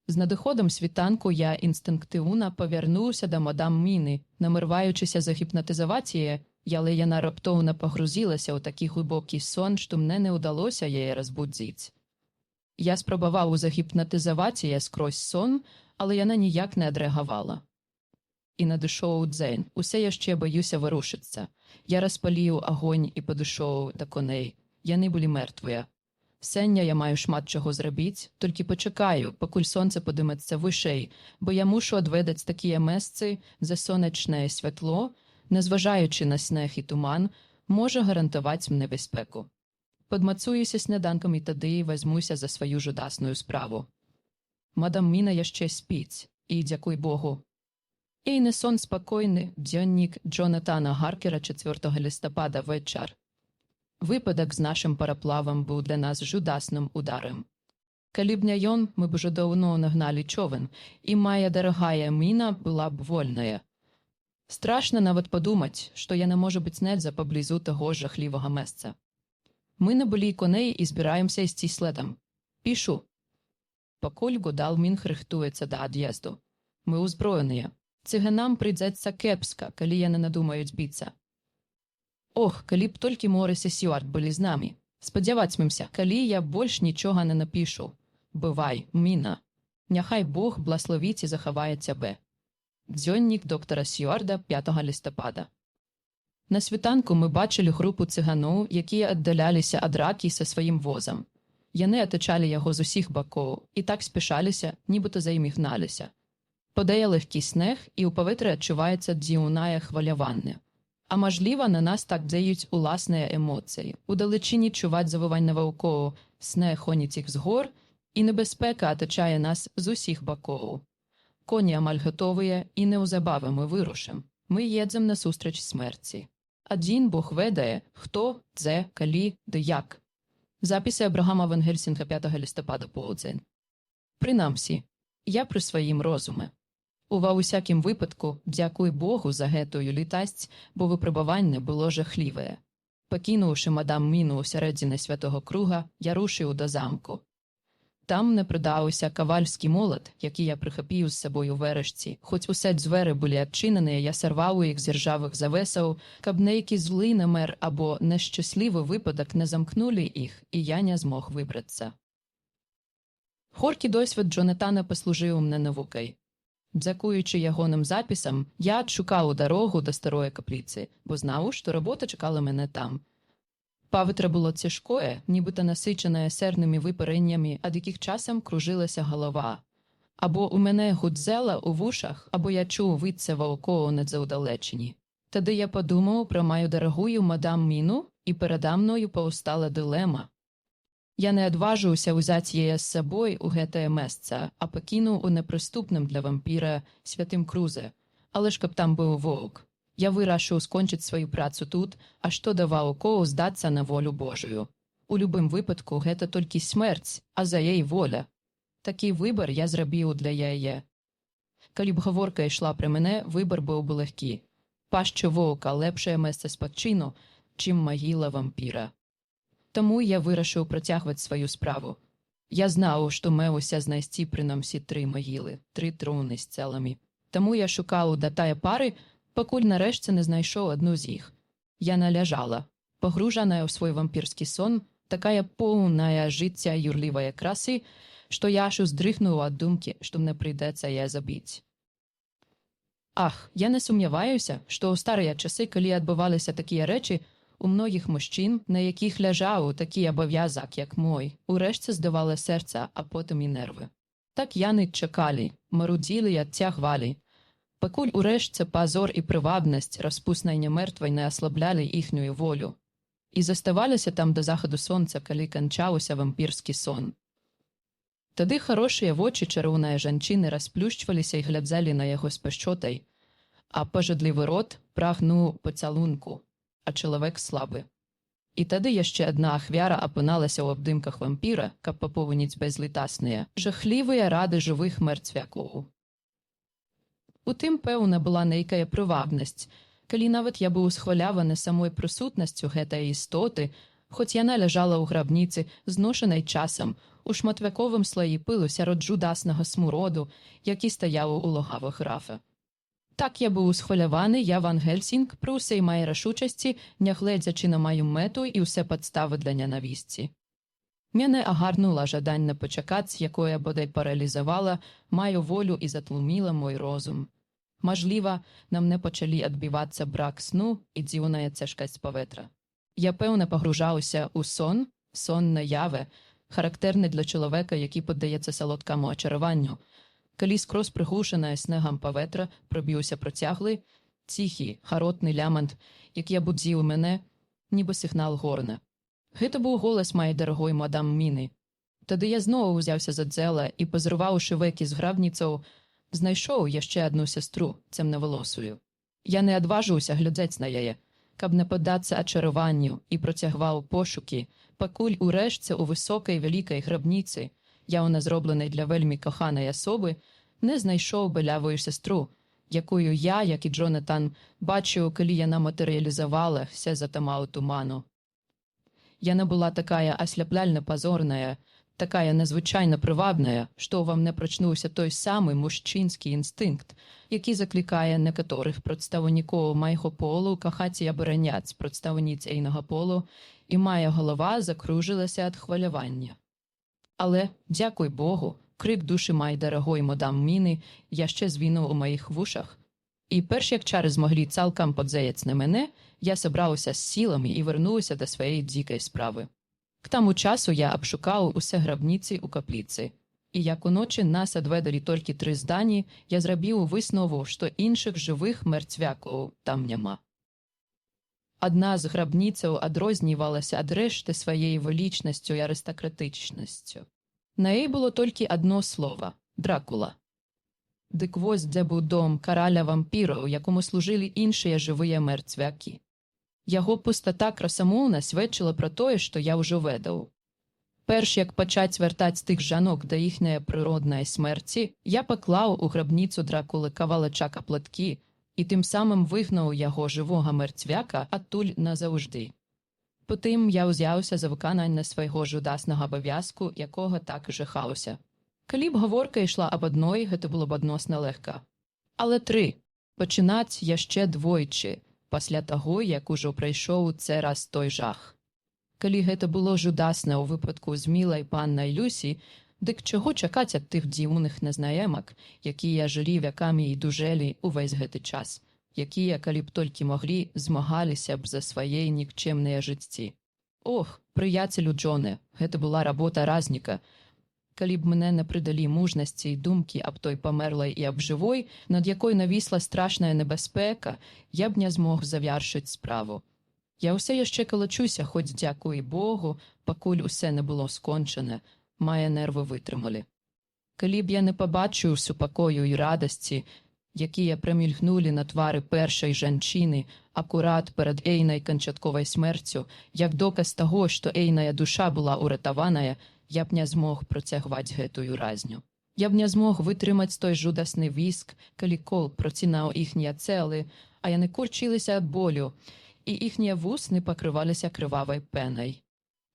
З надыходам світанку я інстынктыўна павярнуўся да мадам Міны, намерваючыся загіпнатызаваць яе, але яна раптоўна пагрузілася ў такі глыбокі сон, што мне не ўдалося яе разбудзіць. Я спрабаваў загіпнатызаваць яе скрозь сон, але яна ніяк не адрэагавала. І надышоў дзень, усе яшчэ баюся варушыцца. Я распаліў агонь і падышоў да коней. Яны былі мертвыя. Сёння я маю шмат чаго зрабіць, толькі пачакаю, пакуль сонца падымацца вышэй, бо я мушу адведаць такія месцы, за сонечнае святло, незважаючы на снег і туман, можа гарантаваць мне бяспеку. Падмацуюся сняданкам і тады вазьмуся за сваю жудасную справу. Мадам Міна яшчэ спіць, і, дзякуй Богу. Ейны сон спакойны, дзённік Джонатана Гаркера 4 лістапада вечар. Выпадак з нашым параплавам быў для нас жудасным ударам. Калі б не ён, мы б ужо даўно нагналі човен, і мая дарагая Міна была б вольная. Страшна нават падумаць, што яна можа быць недзе паблізу таго жахлівага месца. Мы набылі коней і збіраемся ісці следам. Пішу. Пакуль Годалмін рыхтуецца да ад'езду. Мы ўзброеныя. Цыганам прыйдзецца кепска, калі яны надумаюць біцца. Ох, калі б толькі Морис і Сюарт былі з намі. Спадзявацьмся, калі я больш нічога не напішу. Бывай, Міна. Няхай Бог блаславіць і захавае цябе. Дзённік доктара Сюарда 5 лістапада. На світанку мы бачылі групу цыганоў, якія аддаляліся ад ракі са сваім возам. Яны атачалі яго з усіх бакоў і так спяшаліся, нібыта за імі гналіся. Падае легкі снег, і ў паветры адчуваецца дзіўнае хваляванне. А мажліва, на нас так дзеюць уласныя эмоцыі. Удалечыні чуваць завыванне ваўкоў, снег хоніць іх з гор, і небяспека атачае нас з усіх бакоў. Коні амаль гатовыя, і неўзабаве мы вырушым. Мы едзем насустрач смерці. Адзін Бог ведае, хто, дзе, калі, ды як. Запісы Абрагама ван Гельсінга 5 лістапада поўдзень. Прынамсі, я пры сваім розуме. Ува ўсякім выпадку, дзякуй Богу за гэтую літасць, бо выпрабаванне было жахлівае. Пакінуўшы мадам Міну ў сярэдзіне святого круга, я рушыў да замку. Там не прыдаўся кавальскі молат, які я прыхапіў з сабой у вэрэшці. Хоць усе дзверы былі адчыненыя, я сарваў у іх з іржавых завесаў, каб нейкі злы намер або нешчаслівы выпадак не замкнулі іх, і я не змог выбрацца. Горкі досвед Джонатана паслужыў мне навукай. Дзякуючы ягоным запісам, я адшукаў дарогу да старой капліцы, бо знаў, што работа чакала мяне там. Паветра было цяжкое, нібыта насычанае сэрнымі выпарэннямі, ад якіх часам кружылася галава. Або ў мяне гудзела ў вушах, або я чуў выцца ваўкоў над заўдалечыні. Тады я падумаў пра маю дарагую мадам Міну, і перада мною паўстала дылема. Я не адважыўся ўзяць яе з сабой у гэтае месца, а пакінуў у непрыступным для вампіра святым крузе. Але ж каб там быў воўк. Я вырашыў скончыць сваю працу тут, а што да ваўкоў здацца на волю Божую. У любым выпадку гэта толькі смерць, а за яе воля. Такі выбар я зрабіў для яе. Калі б гаворка ішла пра мяне, выбар быў бы легкі. Пашча воўка лепшае месца спадчыну, чым магіла вампіра. Таму я вырашыў працягваць сваю справу. Я знаў, што мэўся знайсці прынамсі 3 магілы, 3 труны з цэламі. Таму я шукаў да тае пары, пакуль нарэшце не знайшоў адну з іх. Яна ляжала, погружаная ў свой вампірскі сон, такая поўная жыцця і юрлівая красы, што я аж уздрыхнуў ад думкі, што мне прыйдецца яе забіць. Ах, я не сумняваюся, што ў старыя часы, калі адбываліся такія рэчы, у многіх мужчын, на якіх ляжаў такі абавязак, як мой, урэшце здавала сэрца, а потым і нервы. Так яны чакалі, марудзілі і адцягвалі, пакуль урэшце пазор і прывабнасць распуснай нямертвай не аслаблялі іхнюю волю. І заставаліся там да захаду сонца, калі канчаўся вампірскі сон. Тады харошыя вочы чароўнае жанчыны расплюшчваліся і глядзалі на яго з пяшчотай, а пажадлівы рот прагнуў пацалунку, а чалавек слабы. І тады яшчэ адна ахвяра апыналася ў абдымках вампіра, каб папоўніць бязлітасныя, жахлівыя рады жывых мэрцвякоў. У тым, пэўна, была нейкая прывабнасць, калі нават я быў усхваляваны самой прысутнасцю гэтай істоты, хоць яна ляжала ў грабніцы, зношанай часам, у шматвяковым слаі пылу сярод жудаснага смуроду, які стаяў у логавах графа. Так я быў усхваляваны, я Ван Гельсінг, пры ўсей маёй рашучасці, нягледзячы на маю мэту і ўсе падставы для нянавісці. Мяне агарнула жаданне пачакаць, якое бодай паралізавала маю волю і затлуміла мой розум. Мажліва, на мне пачалі адбівацца брак сну і дзіўная цяжкасць паветра. Я пэўна пагружаўся ў сон наявы, характэрны для чалавека, які паддаецца салодкаму ачараванню, калі скрозь прыглушанае снегам паветра прабіўся працяглы, ціхі, гаротны лямант, які абудзіў мяне, нібы сігнал горна. Гэта быў голас маёй дарагой мадам Міны. Тады я зноў узяўся за дзела і, пазрываўшы векі з грабніцаў, знайшоў яшчэ адну сястру, цемнавалосую. Я не адважыўся глядзець на яе, каб не паддацца ачараванню, і працягваў пошукі, пакуль урэшце ў высокай вялікай грабніцы, яўна зробленай для вельмі каханай асобы, не знайшоў былявую сястру, якую я, як і Джонатан, бачыў, калі яна матэрыялізавалася за тамау туману. Яна была такая асляпляльна пазорная, такая надзвычайна прывабная, што ўва мне прачнуўся той самы мужчынскі інстынкт, які заклікае некаторых прадстаўнікоў майго полу кахаць і абараняць прадстаўніц эйнага полу, і мая галава закружылася ад хвалявання. Але, дзякуй Богу, крык душы май дарагой мадам Міны яшчэ звінуў у маіх вушах, і перш як чары змаглі цалкам падзаяць на мяне, я сабраўся з сіламі і вярнуўся да сваёй дзікай справы. К таму часу я абшукаў усе грабніцы ў капліцы, і як уночы нас адведалі толькі 3 здані, я зрабіў выснову, што іншых жывых мэрцвякоў там няма. Адна з грабніцаў адрознівалася ад рэшты сваёй велічнасцю і арыстакратычнасцю. На ёй было толькі адно слова – Дракула. Дык вось дзе быў дом караля вампіраў, якому служылі іншыя жывыя мэрцвякі. Яго пустата красамоўна сведчыла пра тое, што я ўжо ведаў. Перш як пачаць вяртаць тых жанок да іхняе прыроднай смерці, я паклаў у грабніцу Дракулы кавалачак аплаткі і тым самым выгнаў яго жывога мэрцвяка адтуль назаўжды. Потым я ўзяўся за выкананне свайго жудаснага абавязку, якога так жахаўся. Калі б гаворка ішла аб адной, гэта было б адносна легка. Але 3. Пачынаць яшчэ двойчы, пасля таго, як ужо прайшоў цэ раз той жах. Калі гэта было жудасна ў выпадку з мілай паннай Люсі, дык чаго чакаць ад тых дзіўных незнаёмак, якія жылі вякамі і дужэлі ўвесь гэты час, якія, калі б толькі маглі, змагаліся б за свае нікчемныя жыцці. Ох, прыяцелю Джоне, гэта была работа разніка. Калі б мне не прыдалі мужнасці і думкі аб той памерлай і аб жывой, над якой навісла страшная небяспека, я б не змог завяршыць справу. Я ўсе яшчэ калачуся, хоць, дзякуй Богу, пакуль усе не было скончане, мае нервы вытрымалі. Калі б я не пабачыў супакою і радасці, якія прамільгнулі на твары першай жанчыны акурат перад ейнай канчатковай смерцю, як доказ таго, што ейная душа была уратаваная, я б не змог працягваць гэтую разню. Я б не змог вытрымаць той жудасны віск, калі кол працінаў іхнія цэлы, а яны курчыліся ад болю, і іхнія вусны пакрываліся крывавай пенай.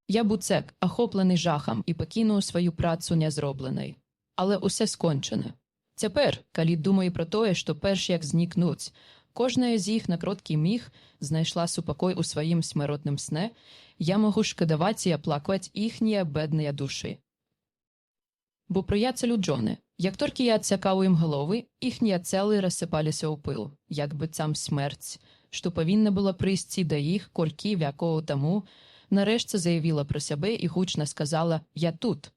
Я б уцек, ахоплены жахам, і пакінуў сваю працу нязробленай. Але усе скончане. Цяпер, калі думаю пра тое, што перш як знікнуць, Кожная з іх на кроткі міг знайшла супакой у сваім смяротным сне, я магу шкадаваць і аплакваць іхнія бедныя душы. Бо прыяцелю Джоне, як толькі я адсякаў ім галовы, іхнія цэлы рассыпаліся ў пыл, як быццам смерць, што павінна была прыйсці да іх колькі вякоў таму, нарэшце заявіла пра сябе і гучна сказала «Я тут».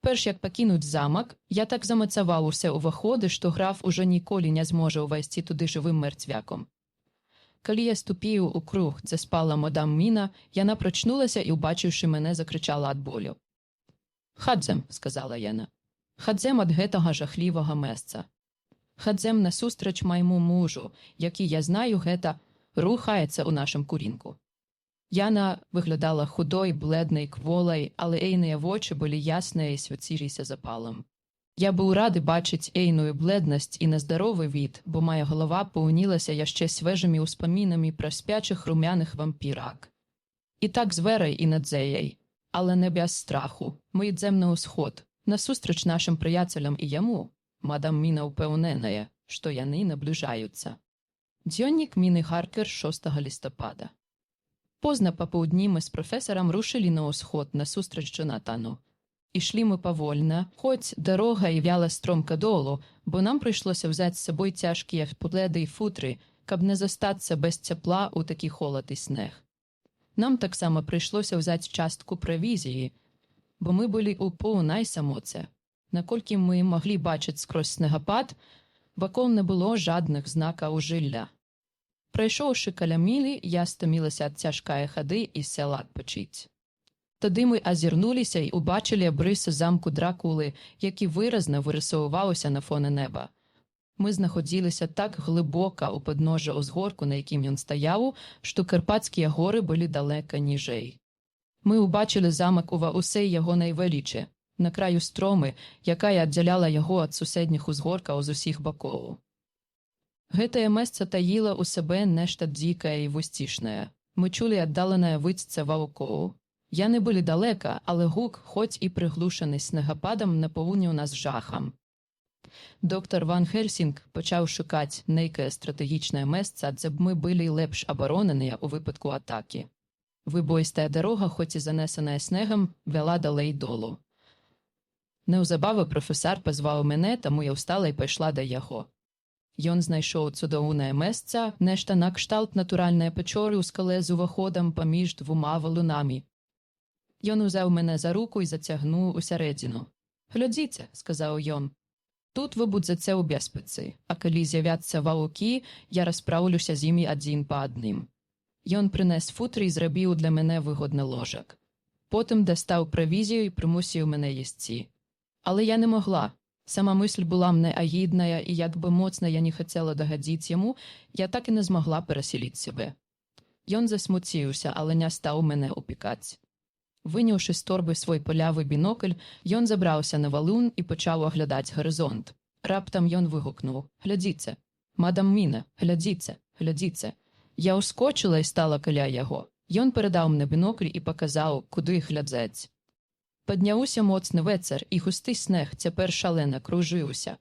Перш як пакінуць замак, я так замацаваў усе ўваходы, што граф ужо ніколі не зможа ўвайсці туды жывым мэрцвяком. Калі я ступіў у круг, дзе спала мадам Міна, яна прачнулася і, убачыўшы мяне, закрычала ад болю. «Хадзем», – сказала яна. «Хадзем ад гэтага жахлівага месца. Хадзем насустрач майму мужу, які, я знаю, гэта рухаецца ў нашым курінку». Яна выглядала худой, бледнай, кволай, але ейныя вочы былі ясныя і свяціліся запалам. Я быў рады бачыць ейную бледнасць і нездаровы від, бо моя галава паўнілася яшчэ свежымі ўспамінамі пра спячых румяных вампірак. І так з верай і надзеяй, але не без страху, мы ідзем на ўсход, насустрач нашым прыяцелям і яму. Мадам Міна ўпэўненая, што яны набліжаюцца. Дзённік Міны Харкер 6 лістапада. Позна папаўдні мы з прафесарам рушылі на ўсход насустрач Джонатану. Ішлі мы павольна, хоць дарога і вяла стромка долу, бо нам прыйшлося взяць з сабой цяжкія пледы і футры, каб не застацца без цяпла ў такі холад і снег. Нам таксама прыйшлося взяць частку правізіі, бо мы былі ў поўнай самоце. Наколькі мы маглі бачыць скрозь снегапад, вакол не было жадных знакаў жылля. Прайшоўшы каля мілі, я стамілася ад цяжкае хады і села адпачыць. Тады мы азірнуліся і убачылі абрысы замку Дракулы, які выразна вырысоўваўся на фоне неба. Мы знаходзіліся так глыбока ў падножжа ўзгорку, на якім ён стаяў, што карпацкія горы былі далека ніжэй. Мы ўбачылі замак ува ўсей ягонай велічы, на краю стромы, якая аддзяляла яго ад суседніх узгоркаў з усіх бакоў. Гэтае месца таіла ў сабе нешта дзікае і вусцішнае. Мы чулі аддаленае выцце ваўкоў. Яны былі далека, але гук, хоць і прыглушаны снегападам, напоўніў нас жахам. Доктар Ван Хельсінг пачаў шукаць нейкае стратэгічнае месца, дзе б мы былі лепш абароненыя ў выпадку атакі. Выбоістая дарога, хоць і занесаная снегам, вяла далей долу. Неўзабаве прафесар пазваў мяне, таму я ўстала і пайшла да яго. Ён знайшоў цудоўнае месца, нешта накшталт натуральнае печоры ў скале з уваходам паміж двума валунамі. Ён узяў мяне за руку і зацягнуў усярэдзіну. «Глядзіце», – сказаў ён, – «тут вы будзеце ў бяспецы, а калі з'явяцца ваўкі, я распраўлюся з імі адзін па адным». Ён прынес футры і зрабіў для мяне выгодны ложак. Потым дастаў правізію і прымусіў мяне есці. Але я не могла. Сама мысль была мне агідная, і як бы моцна я не хацела дагадзіць яму, я так і не змагла перасіліць сябе. Ён засмуціўся, але не стаў мяне упікаць. Выняўшы з торбы свой палявы бінокль, ён забраўся на валун і пачаў аглядаць гарызонт. Раптам ён выгукнуў: «Глядзіце! Мадам Міна, глядзіце, глядзіце!» Я ўскочыла і стала каля яго. Ён перадаў мне бінокль і паказаў, куды глядзець. Падняўся моцны вецер, і густы снег цяпер шалена кружыўся.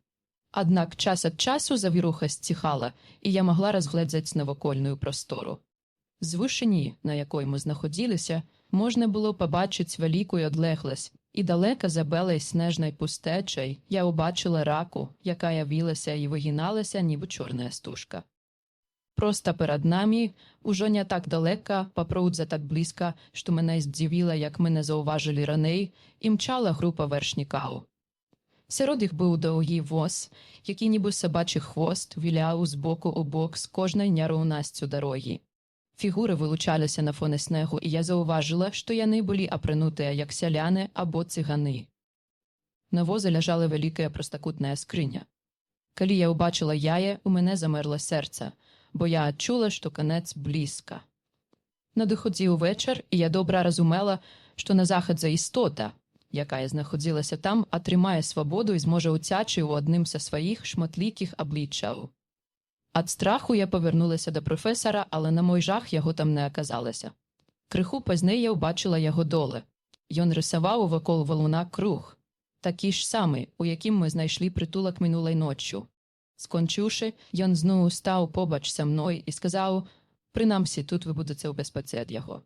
Аднак час ад часу завіруха сціхала, і я магла разгледзець навакольную прастору. З вышыні, на якой мы знаходзіліся, можна было пабачыць вялікую адлегласць, і далека за белай снежнай пустэчай я ўбачыла раку, якая вілася і выгіналася, нібы чорная стужка. Проста перад намі, ужо не так далека, папраўдзе так блізка, што мене здзівіла, як мы не заўважылі раней, імчала група вершнікаў. Сярод іх быў доўгі воз, які нібы сабачы хвост віляў з боку ў бок з кожнай няроўнасцю дарогі. Фігуры вылучаліся на фоне снегу, і я заўважыла, што яны былі апранутыя як сяляны або цыганы. На воза ляжала вялікая прастакутная скрыня. Калі я ўбачыла яе, у мяне замерла сэрца, бо я адчула, што канец блізка. Надыходзіў вечар, і я добра разумела, што на захадзе істота, якая знаходзілася там, атрымае свабоду і зможа ўцячы ў адным са сваіх шматлікіх абліччаў. Ад страху я павярнулася да прафесара, але на мой жах яго там не аказалася. Крыху пазней я ўбачыла яго долы. Ён рысаваў вакол валуна круг, такі ж самы, у якім мы знайшлі прытулак мінулай ноччу. Скончивши, ён знову став побач са мною і сказав: «Принамсі, тут ви будете у безпеці від його».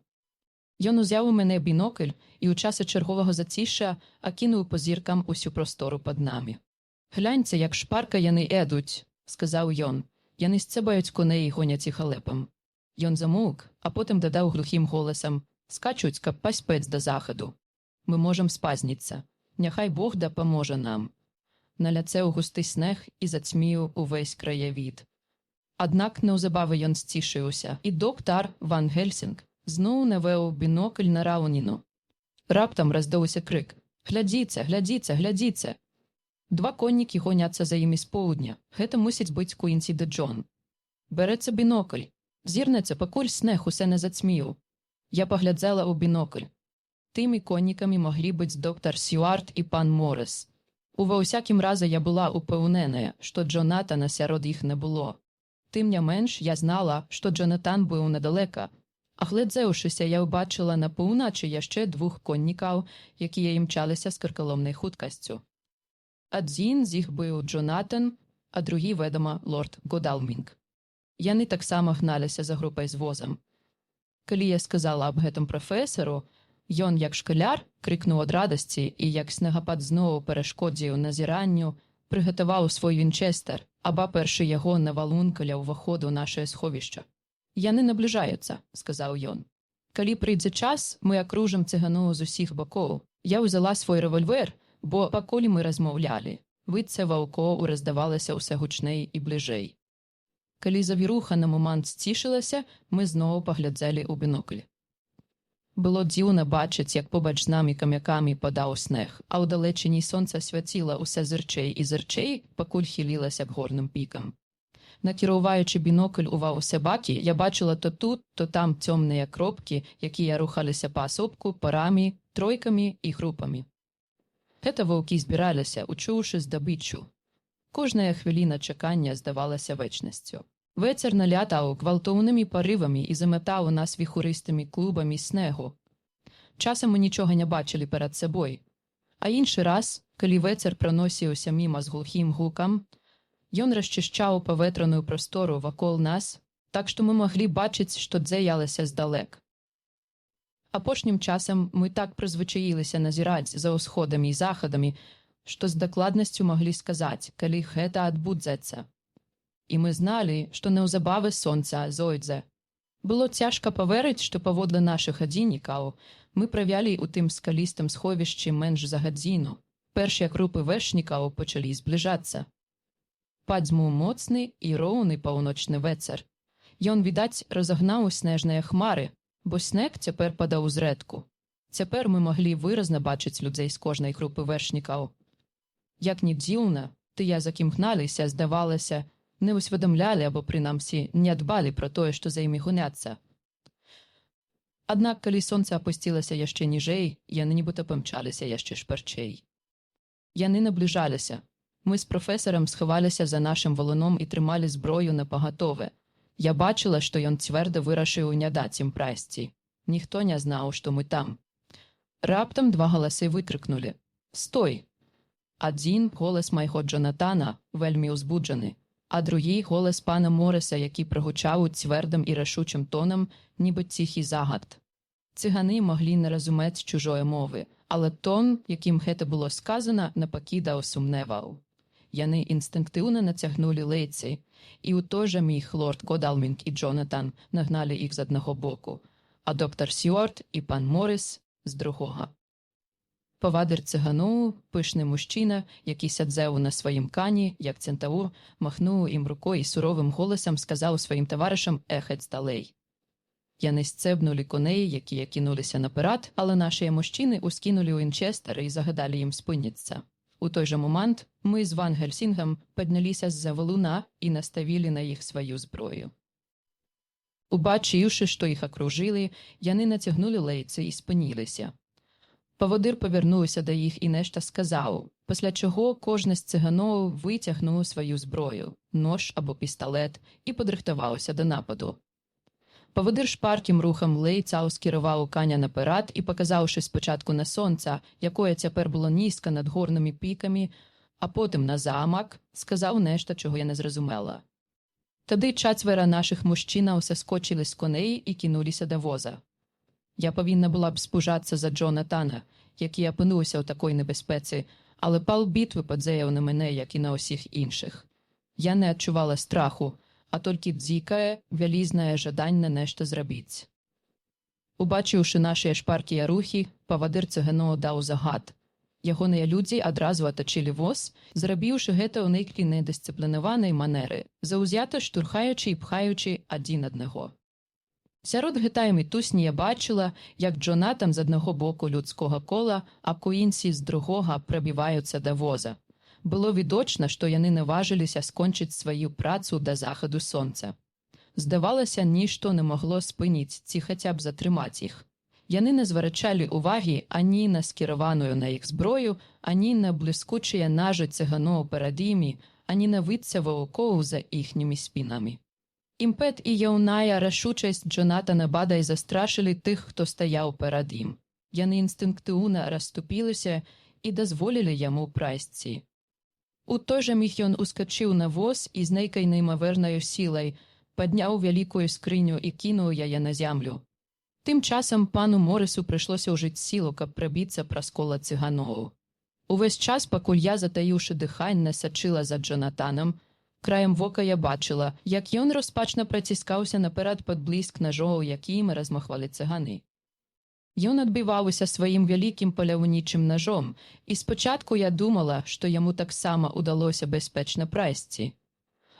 Ён узяв у мене бінокль і у часи чергового затишя окинув по зіркам усю простору під нами. «Гляньте, як шпарка яни едуть», – сказав ён. «Яни сцебають коней і гонять їх халепом». Ён замовк, а потім додав глухим голосом: «Скачуть, каб паспець до заходу. Ми можем спазніться. Няхай Бог допоможе нам». Наляцеў густы снег і зацьміў увесь краявід. Аднак неўзабаве ён сцішыўся, і доктар Ван Гельсінг зноў навёў бінокль на раўніну. Раптам раздаўся крык: «Глядзіце, глядзіце, глядзіце!» Два коннікі гоняцца за імі з поўдня. Гэта мусіць быць Куінсі де Джон. Береться бінокль. Зірнеце, пакуль снег усе не зацьміў. Я паглядзела ў бінокль. Тымі коннікамі маглі быць доктар Сюарт і пан Морис. Ува ўсякім разе я была упэўненая, што Джонатана сярод іх не было. Тым не менш, я знала, што Джонатан быў недалека. Агледзеўшыся, я ўбачыла на поўначы яшчэ двух коннікаў, якія імчаліся з каркаломнай хуткасцю. Адзін з іх быў Джонатан, а другі, ведама, лорд Годалмінг. Яны таксама гналіся за групай з возам. Калі я сказала аб гэтым прафесару, ён, як шкаляр, крыкнуў ад радасці і, як снегапад зноў перашкодзіў назіранню, прыгатаваў свой вінчэстер, абапершы яго на валун каля ўваходу нашае сховішча. «Яны набліжаюцца», – сказаў ён. «Калі прыйдзе час, мы акружым цыганоў з усіх бакоў. Я ўзяла свой рэвальвер, бо, пакуль мы размаўлялі, выцця ваўкоў раздавалася ўсё гучней і бліжэй. Калі завіруха на момант сцішылася, мы зноў паглядзелі ў бінокль. Было дзіўна бачыць, як побач з намі камякамі падаў снег, а ў далечыні сонца свяціла ўсё зырчэй і зырчэй, пакуль хілілася б горным пікам. Накіроўваючы бінокль ува ўсе бакі, я бачыла то тут, то там цёмныя кропкі, якія рухаліся паасобку, парамі, тройкамі і групамі. Гэта ваўкі збіраліся, учуўшы здабычу. Кожная хвіліна чакання здавалася вечнасцю. Вецер налятаў гвалтоўнымі парывамі і замятаў нас віхурыстымі клубамі снегу. Часам мы нічога не бачылі перад сабой. А іншы раз, калі вецер праносіўся міма з глухім гукам, ён расчышчаў паветраную прастору вакол нас, так што мы маглі бачыць, што дзеялася здалек. Апошнім часам мы так прызвычаіліся назіраць за ўсходамі і захадамі, што з дакладнасцю маглі сказаць, калі гэта адбудзецца. І мы зналі, што неўзабаве сонца зойдзе. Было цяжка паверыць, што паводле нашых гадзіннікаў мы правялі ў тым скалістым сховішчы менш за гадзіну. Першыя групы вершнікаў пачалі збліжацца. Падзьмуў моцны і роўны паўночны вецер. Ён, відаць, разагнаў снежныя хмары, бо снег цяпер падаў зрэдку. Цяпер мы маглі выразна бачыць людзей з кожнай групы вершнікаў. Як ні дзіўна, тыя, за кім гналіся, здавалася, не усведамлялі або, прынамсі, не дбалі пра тое, што за імі гоняцца. Аднак, калі сонца апусцілася яшчэ ніжэй, яны нібыта памчаліся яшчэ шпарчэй. Яны набліжаліся. Мы з прафесарам схаваліся за нашым валуном і трымалі зброю напагатове. Я бачыла, што ён цвярда вырашыў не даць ім прайсці. Ніхто не знаў, што мы там. Раптам два галасы выкрыкнулі: «Стой!» Адзін голас майго Джонатана, вельмі ўзбуджаны, а другі голас пана Моріса, які прагучаў цвярдым і рашучым тонам, нібы ціхі загад. Цыганы маглі не разумець чужой мовы, але тон, якім гэта было сказана, не пакідаў сумневаў. Яны інстынктыўна нацягнулі лейцы, і ў той жа міг лорд Годалмінг і Джонатан нагналі іх з аднаго боку, а доктар Сюарт і пан Морис з другога. Павадыр цыганоў, пышны мужчына, які сядзеў на сваім кані, як центаўр, махнуў ім рукой і суровым голасам сказаў сваім таварышам ехаць далей. Яны сцэбнулі коней, якія кінуліся наперад, але нашыя мужчыны ускінулі ў інчестер і загадалі ім спыніцца. У той жа момант мы з Ван Гельсінгам падняліся з-за валуна і наставілі на іх сваю зброю. Убачыўшы, што іх акружылі, яны нацягнулі лейцы і спыніліся. Павадыр павярнуўся да іх і нешта сказаў, пасля чаго кожны з цыганоў выцягнуў сваю зброю, нож або пісталет, і падрыхтаваўся да нападу. Павадыр шпаркім рухам лейцаў скіраваў каня наперад і, паказаўшы спачатку на сонца, якое цяпер было нізка над горнымі пікамі, а потім на замок, сказав нешта, чого я не зрозумела. Тоді 4 наших мужчинів соскочили з коней і кинулися до воза. Я повинна була б спужатися за Джонатана, який опинився у такій небезпеці, але пал битви подзеяв на мене, як і на усіх інших. Я не відчувала страху, а тільки дзікає, вялізне жадання нешта зробити. Убачивши наші шпаркі рухи, поводир цигану дав загад. Ягоныя людзі адразу атачылі воз, зрабіўшы гэта ў нейкай недысцыплінаванай манеры, заўзята штурхаючы і пхаючы адзін аднаго. Сярод гэтай мітусні я бачыла, як Джонатан з аднаго боку людскога кола, а Куінсі з другога прабіваюцца да воза. Было відочна, што яны наважыліся скончыць сваю працу да захаду сонца. Здавалася, нішто не могло спыніць ці хаця б затрымаць іх. Яны не зварачалі увагі ані на скіраваную на іх зброю, ані на блискучыя нажы цыганоў перад імі, ані на выцця ваўкоў за іхнімі спінамі. Імпэт і яўная рашучасць Джонатана бадай застрашылі тых, хто стаяў перад ім. Яны інстынктыўна расступіліся і дазволілі яму прайсці. У той жа міг ён ускачыў на воз і з нейкай неймавернаю сілай падняў вялікую скрыню і кінуў яе на зямлю. Тым часам пану Морысу прыйшлося ўжыць сілу, каб прабіцца праз кола цыганоў. Увесь час, пакуль я, затаіўшы дыханне, сачыла за Джонатанам, краем вока я бачыла, як ён розпачна праціскаўся наперад пад бліск нажоў, якімі размахвалі цыганы. Ён адбіваўся сваім вялікім паляўнічым нажом, і спачатку я думала, што яму таксама ўдалося бяспечна прайсці.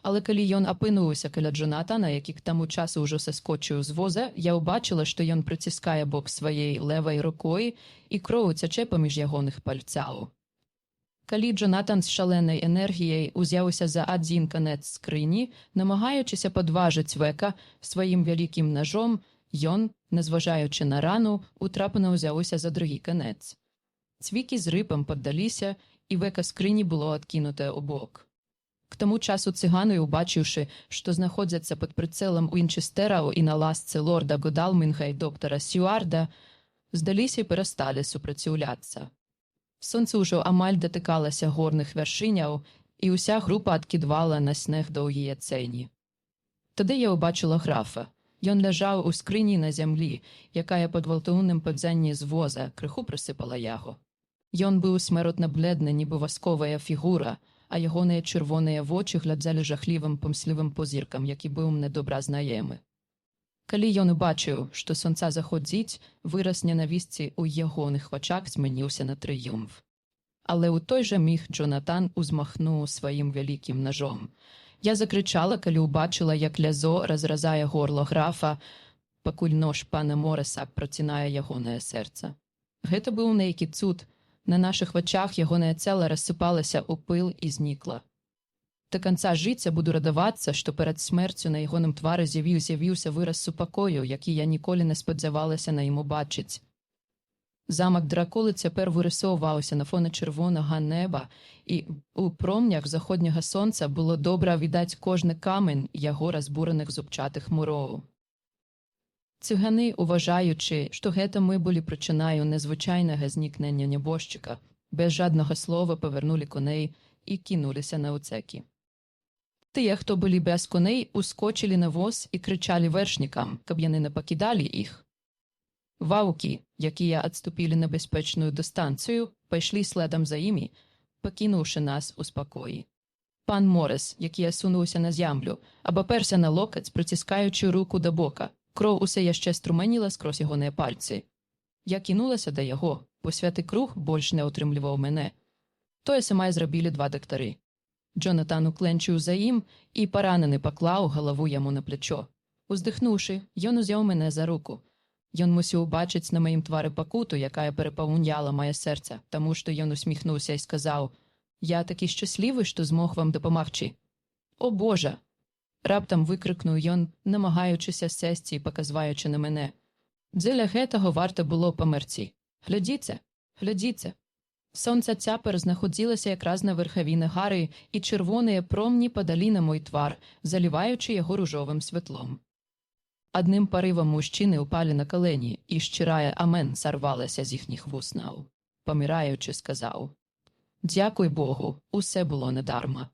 Але калі ён апынуўся каля Джонатана, які к таму часу ўжо саскочыў з воза, я ўбачыла, што ён прыціскае бок сваёй левай рукой і кроў цячэ паміж ягоных пальцаў. Калі Джонатан з шаленай энергіяй узяўся за адзін канец скрыні, намагаючыся падважыць века сваім вялікім нажом, ён, незважаючы на рану, утрапана ўзяўся за другі канец. Цвікі з рыпам паддаліся, і века скрыні было адкінутае ў бок. К таму часу цыганы, убачыўшы, што знаходзяцца пад прыцэлам Уінчестэраў і на ласцы лорда Годалмінга і доктара Сьюарда, здаліся і перасталі супраціўляцца. Сонце ўжо амаль датыкалася горных вяршыняў, і ўся група адкідвала на снег доўгія цэні. Тады я ўбачыла графа. Ён ляжаў у скрыні на зямлі, якая пад гвалтоўным падзенні з воза крыху прысыпала яго. Ён быў смяротна бледны, нібы васковая фігура, а ягоныя чырвоныя вочы глядзалі жахлівым памслівым позіркам, які быў мне добра знаёмы. Калі ён убачыў, што сонца заходзіць, выраз ненавісці ў ягоных вачах змяніўся на трыумф. Але ў той жа міг Джонатан узмахнуў сваім вялікім нажом. Я закрычала, калі ўбачыла, як лязо разразае горло графа, пакуль нож пана Морыса працінае ягонае сэрца. Гэта быў нейкі цуд. На нашых вачах ягонае цела рассыпалася ў пыл і знікла. Да канца жыцця буду радавацца, што перад смерцю на ягоным твары з'явіўся выраз супакою, які я ніколі не спадзявалася на ім убачыць. Замак Дракулы цяпер вырысоўваўся на фоне чырвонага неба, і ў промнях заходняга сонца было добра відаць кожны камень яго разбураных зубчатых муроў. Цыганы, уважаючы, што гэта мы былі прычынаю незвычайнага знікнення нябожчыка, без жаднага слова павярнулі коней і кінуліся на ўцекі. Тыя, хто былі без коней, ускочылі на воз і крычалі вершнікам, каб яны не пакідалі іх. Ваўкі, якія адступілі на бяспечную дыстанцыю, пайшлі следам за імі, пакінуўшы нас у спакоі. Пан Морыс, які асунуўся на зямлю, абаперся на локаць, прыціскаючы руку да бока. Кроў усе яшчэ струменіла скрозь ягоныя пальцы. Я кінулася да яго, бо святы круг больш не ўтрымліваў мяне. Тое самае зрабілі 2 дактары. Джонатан укленчыў за ім і паранены паклаў галаву яму на плячо. Уздыхнуўшы, ён узяў мяне за руку. Ён мусіў убачыць на маім твары пакуту, якая перапаўняла мае сэрца, таму што ён усміхнуўся і сказаў: «Я такі шчаслівы, што змог вам дапамагчы». «О, Божа!» Раптам выкрыкнуў ён, намагаючыся сесці і паказваючы на мяне. «Дзеля гэтага варта было памерці. Глядзіце, глядзіце». Сонца цяпер знаходзілася якраз на верхавіны гары, і чырвоныя промні падалі на мой твар, заліваючы яго ружовым святлом. Адным парывам мужчыны ўпалі на калені, і шчырае амен сарвалася з іхніх вуснаў. Паміраючы, сказаў: Дякуй Богу, усе було недарма.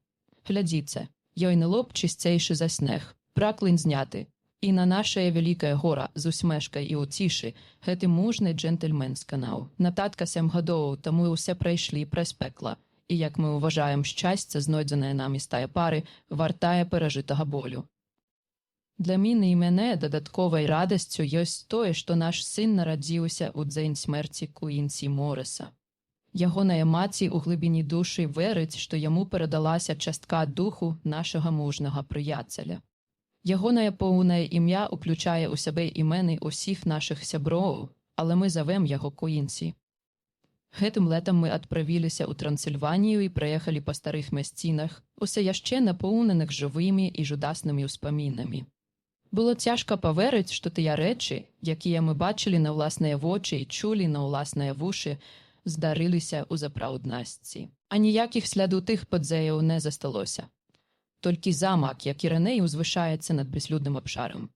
Глядіться, йой не лоб чистейший за снег, праклин зняти. І на наше велике гора з усмешка і утіші, гети мужний джентльмен сканав. На татка 7 годов, тому усе пройшли през пекла. І, як ми вважаємо, щастя, знойдене нам із тая пари, вартає пережитого болю. Для мене і мене додатковою радістю єсть те, що наш син народився у день смерті Куінсі Морриса. Його емоції у глибині душі вірить, що йому передалася частка духу нашого мужного приятеля. Його повне ім'я включає у себе імени усіх наших сябров, але ми зовем його Куінсі. Гэтым летом ми відправилися у Трансильванію і проїхали по старих місцинах, усе ще наповнених живими і жудасними успомінами. Було тяжко повірити, що ті речі, які ми бачили на власні очі і чули на власні вуші, здарилися у заправдності. А ніяких слідів тих подзеїв не засталося. Тільки замок, як і раней, узвишається над безлюдним обшаром.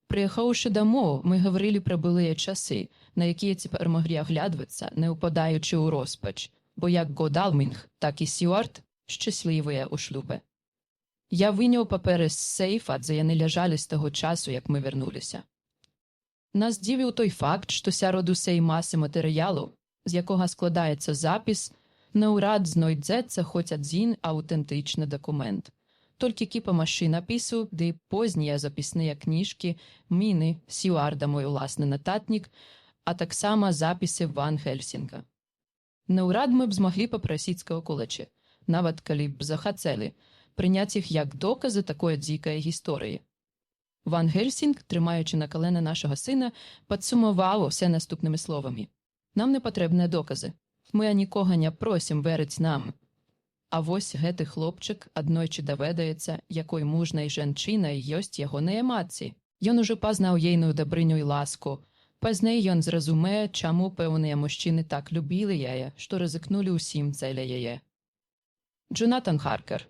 Приїхавши домов, ми говорили про былые часи, на які тепер могли оглядуватися, не упадаючи у розпач, бо як Годалмінг, так і Сюарт щасливі у шлюбі. Я вийняв папери з сейфа, де вони лежали з того часу, як ми вернулися. Нас дивив той факт, що сярод усей маси матеріалу, з якого складається запис, наўрад знойдеться хоч один аутентичний документ. Тільки кіпа машинопису, де й позні записні книжки, міни, Сюарда мой власний нотатник, а так само записи Ван Гельсінга. Наўрад ми б змогли попросити Колоколича, навіть коли б захотіли, прийняти їх як докази такої дикої історії. Ван Гельсінг, тримаючи на колені нашого сина, підсумував усе наступними словами. Нам не потрібні докази. Ми нікого не просимо вірити нам. А вось гэты хлопчык аднойчы даведаецца, якой мужнай жанчынай ёсць ягоныя маці. Ён ужо пазнаў ейную дабрыню і ласку. Пазней ён зразумее, чаму пэўныя мужчыны так любілі яе, што рызыкнулі ўсім дзеля яе. Джонатан Харкер.